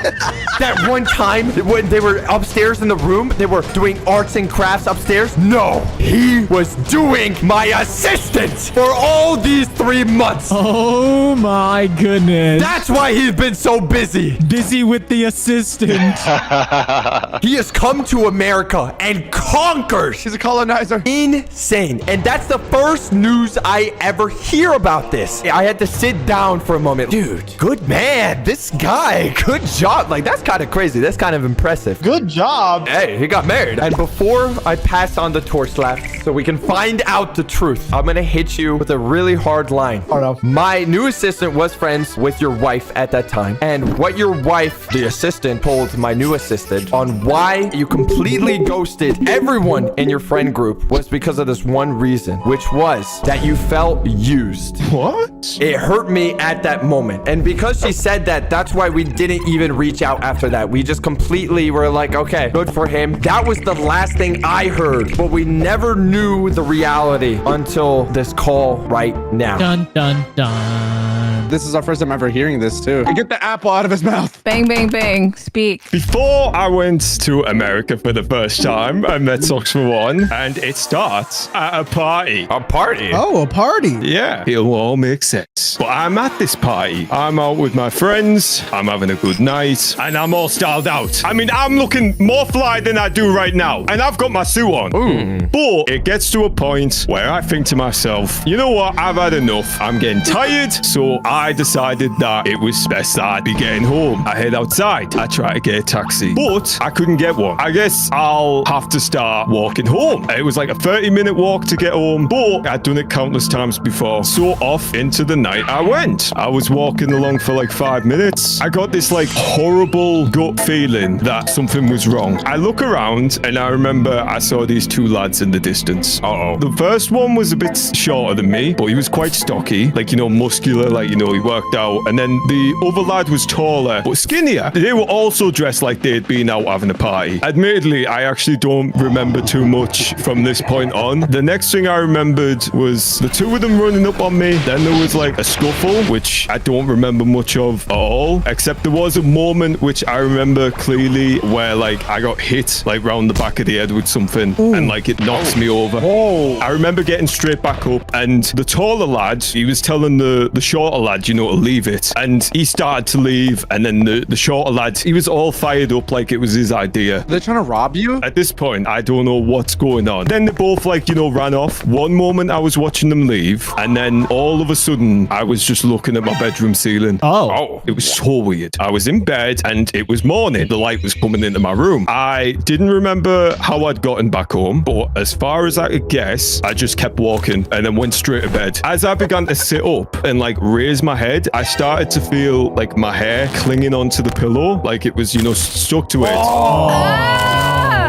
That one time when they were upstairs in the room, they were doing arts and crafts upstairs. No, he was doing my assistant for all these 3 months. Oh my goodness. That's why he's been so busy. Busy with the assistant. He has come to America and conquered. He's a colonizer. Insane. And that's the first news I ever hear about this. I had to sit down for a moment. Dude, good man. This guy, good job. Like, that's kind of crazy. That's kind of impressive. Good job. Hey, he got married. And before I pass on the torch, Laugh, so we can find out the truth, I'm going to hit you with a really hard line. Oh, no. My new assistant was friends with your wife at that time. And what your wife, the assistant, told my new assistant on why you completely ghosted everyone in your friend group was because of this one reason, which was that you felt used. What? It hurt me at that moment. And because she said that, that's why we didn't even reach out after that. We just completely were like, okay, good for him. That was the last thing I heard, but we never knew the reality until this call right now. Dun, dun, dun. This is our first time ever hearing this too. Get the apple out of his mouth. Bang, bang, bang. Speak. Before I went to America for the first time, I met Socks for One, and it starts at a party. A party? Oh, a party. Yeah, it'll all make sense. But I'm at this party. I'm out with my friends. I'm having a good night, and I'm all styled out. I mean, I'm looking more fly than I do right now, and I've got my suit on. Ooh. But it gets to a point where I think to myself, you know what? I've had enough. I'm getting tired, so I decided that it was best that I'd be getting home. I head outside. I try to get a taxi, but I couldn't get one. I guess I'll have to start walking home. It was like a 30-minute walk to get home, but I'd done it countless times before. So off into the night I went. I was walking along for like 5 minutes. I got this like horrible gut feeling that something was wrong. I look around and I remember I saw these 2 lads in the distance. Uh-oh. The first one was a bit shorter than me, but he was quite stocky, like, you know, muscular, like, you know, he worked out. And then the other lad was taller, but skinnier. They were also dressed like they'd been out having a party. Admittedly, I actually don't remember too much from this point on. The next thing I remembered was the 2 of them running up on me. Then there was like a scuffle, which I don't remember much of at all, except there was a moment which I remember clearly where like I got hit like round the back of the head with something. Ooh. And like it knocks me over. I remember getting straight back up, and the taller lad, he was telling the shorter lad lad, you know, to leave it. And he started to leave. And then the shorter lad, he was all fired up like it was his idea. They're trying to rob you? At this point, I don't know what's going on. Then they both, like, you know, ran off. One moment I was watching them leave. And then all of a sudden, I was just looking at my bedroom ceiling. Oh. It was so weird. I was in bed and it was morning. The light was coming into my room. I didn't remember how I'd gotten back home, but as far as I could guess, I just kept walking and then went straight to bed. As I began to sit up and like raise my head, I started to feel like my hair clinging onto the pillow, like it was, you know, stuck to it.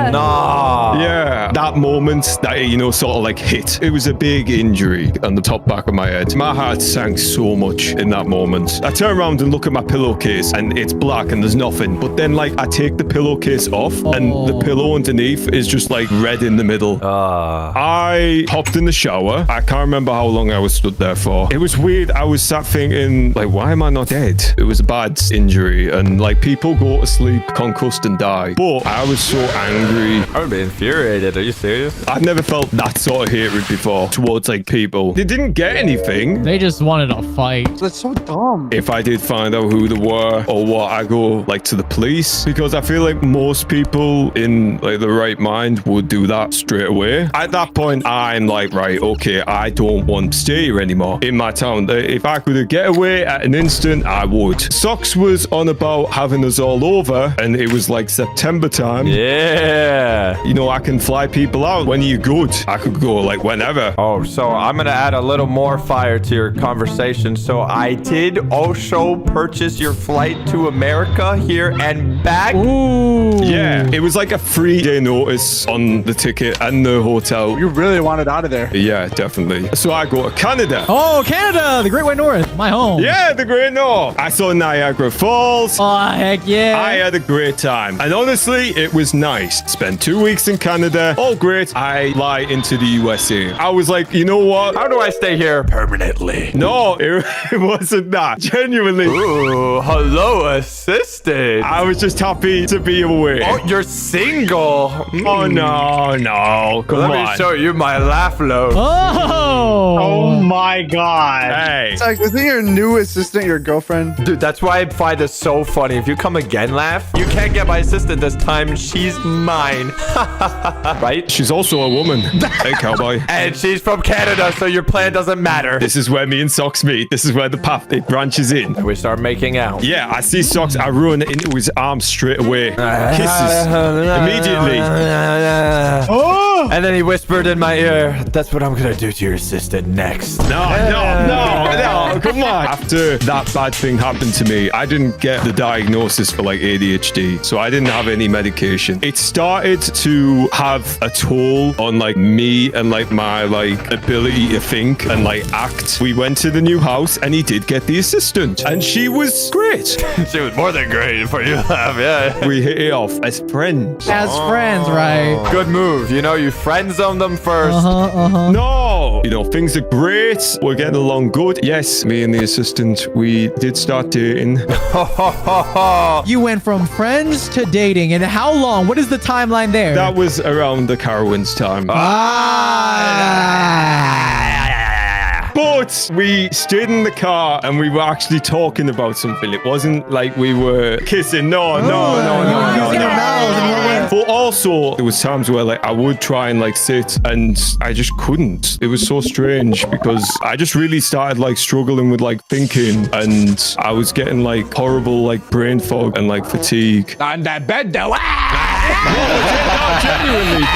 Nah. Yeah, that moment that, you know, sort of like hit. It was a big injury on the top back of my head. My heart sank so much in that moment. I turn around and look at my pillowcase and it's black and there's nothing. But then like I take the pillowcase off and the pillow underneath is just like red in the middle. I hopped in the shower. I can't remember how long I was stood there for. It was weird. I was sat thinking like, why am I not dead? It was a bad injury and like people go to sleep concussed and die. But I was so angry. I would be infuriated. Are you serious? I've never felt that sort of hatred before towards like people. They didn't get anything. They just wanted a fight. That's so dumb. If I did find out who they were or what, I go like to the police because I feel like most people in like the right mind would do that straight away. At that point, I'm like, right, okay, I don't want to stay here anymore in my town. If I could get away at an instant, I would. Socks was on about having us all over and it was like September time. Yeah. You know, I can fly people out when you're good. I could go like whenever. Oh, so I'm gonna add a little more fire to your conversation. So I did also purchase your flight to America here and back. Ooh. Yeah, it was like a 3-day notice on the ticket and the hotel. You really wanted out of there. Yeah, definitely. So I go to Canada. Oh, Canada, the Great White North, my home. Yeah, the Great North. I saw Niagara Falls. Oh, heck yeah. I had a great time. And honestly, it was nice. Spent 2 weeks in Canada. All great. I fly into the USA. I was like, you know what? How do I stay here permanently? No, it wasn't that. Genuinely. Ooh, hello, assistant. I was just happy to be away. Oh, you're single. Oh, no. Come on. Let me show you my laugh load. Oh my God. Hey. It's like, isn't your new assistant your girlfriend? Dude, that's why I find this so funny. If you come again, laugh, you can't get my assistant this time. She's mine. Right? She's also a woman. Hey, cowboy. And she's from Canada, so your plan doesn't matter. This is where me and Socks meet. This is where the path it branches in. And we start making out. Yeah, I see Socks. I run into his arms straight away. Kisses. Immediately. Oh! And then he whispered in my ear, that's what I'm going to do to your assistant next. No. Come on. After that bad thing happened to me, I didn't get the diagnosis for like ADHD. So I didn't have any medication. It started to have a toll on like me and like my like ability to think and like act. We went to the new house and he did get the assistant and she was great. She was more than great for you to have, yeah. We hit it off as friends. As friends, right? Good move. You know, you friend zone them first. No. You know, things are great. We're getting along good. Yes, me and the assistant, we did start dating. You went from friends to dating. And how long? What is the timeline there? That was around the Carowinds time. But we stayed in the car and we were actually talking about something. It wasn't like we were kissing. No. But also, there was times where like I would try and like sit and I just couldn't. It was so strange because I just really started like struggling with like thinking and I was getting like horrible like brain fog and like fatigue. On that bed though. Genuinely.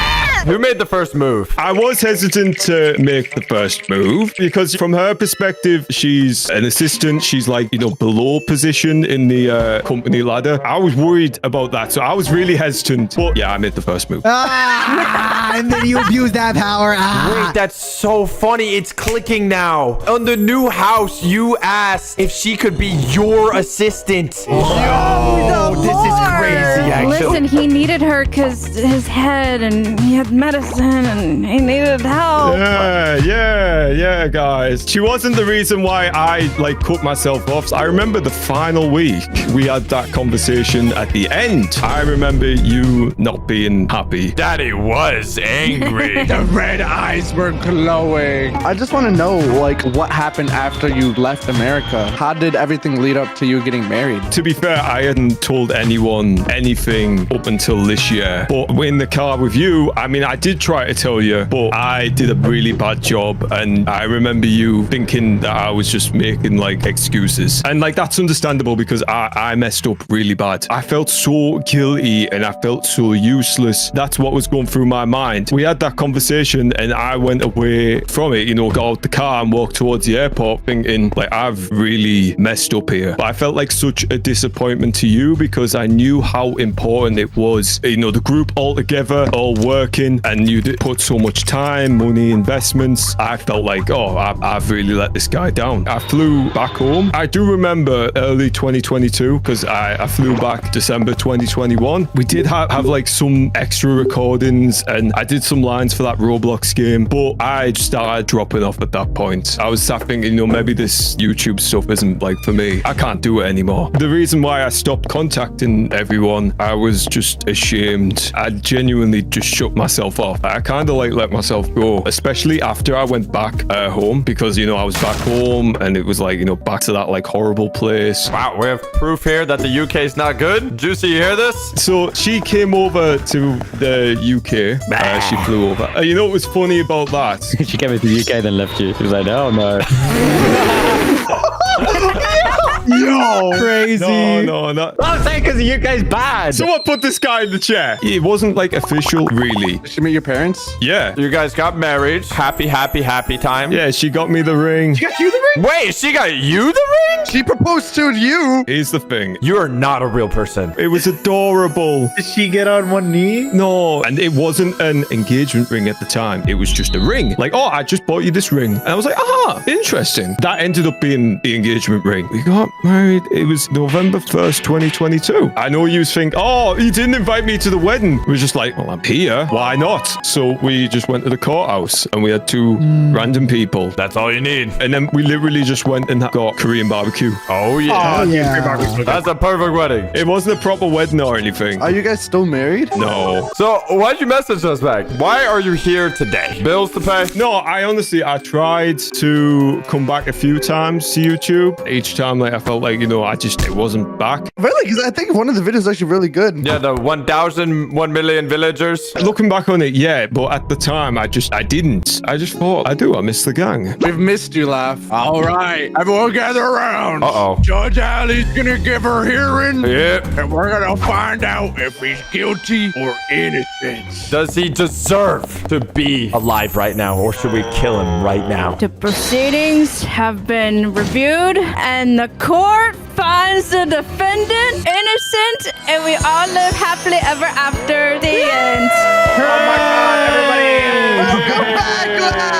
Who made the first move? I was hesitant to make the first move because from her perspective, she's an assistant. She's like, you know, below position in the company ladder. I was worried about that. So I was really hesitant. But yeah, I made the first move. And then you abuse that power. Wait, that's so funny. It's clicking now. On the new house, you asked if she could be your assistant. Yo, this is crazy, actually. Listen, he needed her because his head and he had medicine and he needed help. Yeah, guys. She wasn't the reason why I cut myself off. I remember the final week we had that conversation at the end. I remember you not being happy. Daddy was angry. The red eyes were glowing. I just want to know, what happened after you left America? How did everything lead up to you getting married? To be fair, I hadn't told anyone anything up until this year. But in the car with you, I mean, I did try to tell you, but I did a really bad job. And I remember you thinking that I was just making excuses. And that's understandable because I messed up really bad. I felt so guilty and I felt so useless. That's what was going through my mind. We had that conversation and I went away from it, got out the car and walked towards the airport thinking I've really messed up here. But I felt like such a disappointment to you because I knew how important it was, the group all together, all working, and you did put so much time, money, investments. I felt I've really let this guy down. I flew back home. I do remember early 2022 because I flew back December 2021. We did have some extra recordings and I did some lines for that Roblox game, but I just started dropping off at that point. I was thinking, maybe this YouTube stuff isn't for me. I can't do it anymore. The reason why I stopped contacting everyone, I was just ashamed. I genuinely just shut myself off. I kind of let myself go, especially after I went back home because, I was back home and it was back to that horrible place. Wow, we have proof here that the UK is not good. Juicy, you hear this? So she came over to the UK. She flew over. You know what was funny about that? She came into the UK then left you. She was like, oh no. Yo, crazy. No, not. I'm saying because the UK's bad. Someone put this guy in the chair. It wasn't official, really. Did she meet your parents? Yeah. You guys got married. Happy time. Yeah, she got me the ring. She got you the ring? Wait, she got you the ring? She proposed to you. Here's the thing. You are not a real person. It was adorable. Did she get on one knee? No, and it wasn't an engagement ring at the time. It was just a ring. I just bought you this ring. And I was like, interesting. That ended up being the engagement ring. We got married. It was November 1st, 2022. I know you think, he didn't invite me to the wedding. We were just like, well, I'm here. Why not? So we just went to the courthouse and we had two random people. That's all you need. And then we literally just went and got Korean barbecue. Oh, yeah. Yeah. That's a perfect wedding. It wasn't a proper wedding or anything. Are you guys still married? No. So why'd you message us back? Why are you here today? Bills to pay? No, I tried to come back a few times to YouTube. Each time, I felt it wasn't back. Really? Because I think one of the videos is actually really good. Yeah, the 1 million villagers. Looking back on it, yeah, but at the time, I didn't. I just thought, I miss the gang. We've missed you, Laugh. All right, everyone gather around. Uh-oh. Judge Allie's gonna give her hearing. Yep. And we're gonna find out if he's guilty or innocent. Does he deserve to be alive right now, or should we kill him right now? The proceedings have been reviewed and the court finds the defendant innocent and we all live happily ever after. The end. Oh my God, everybody! Welcome back, Laugh!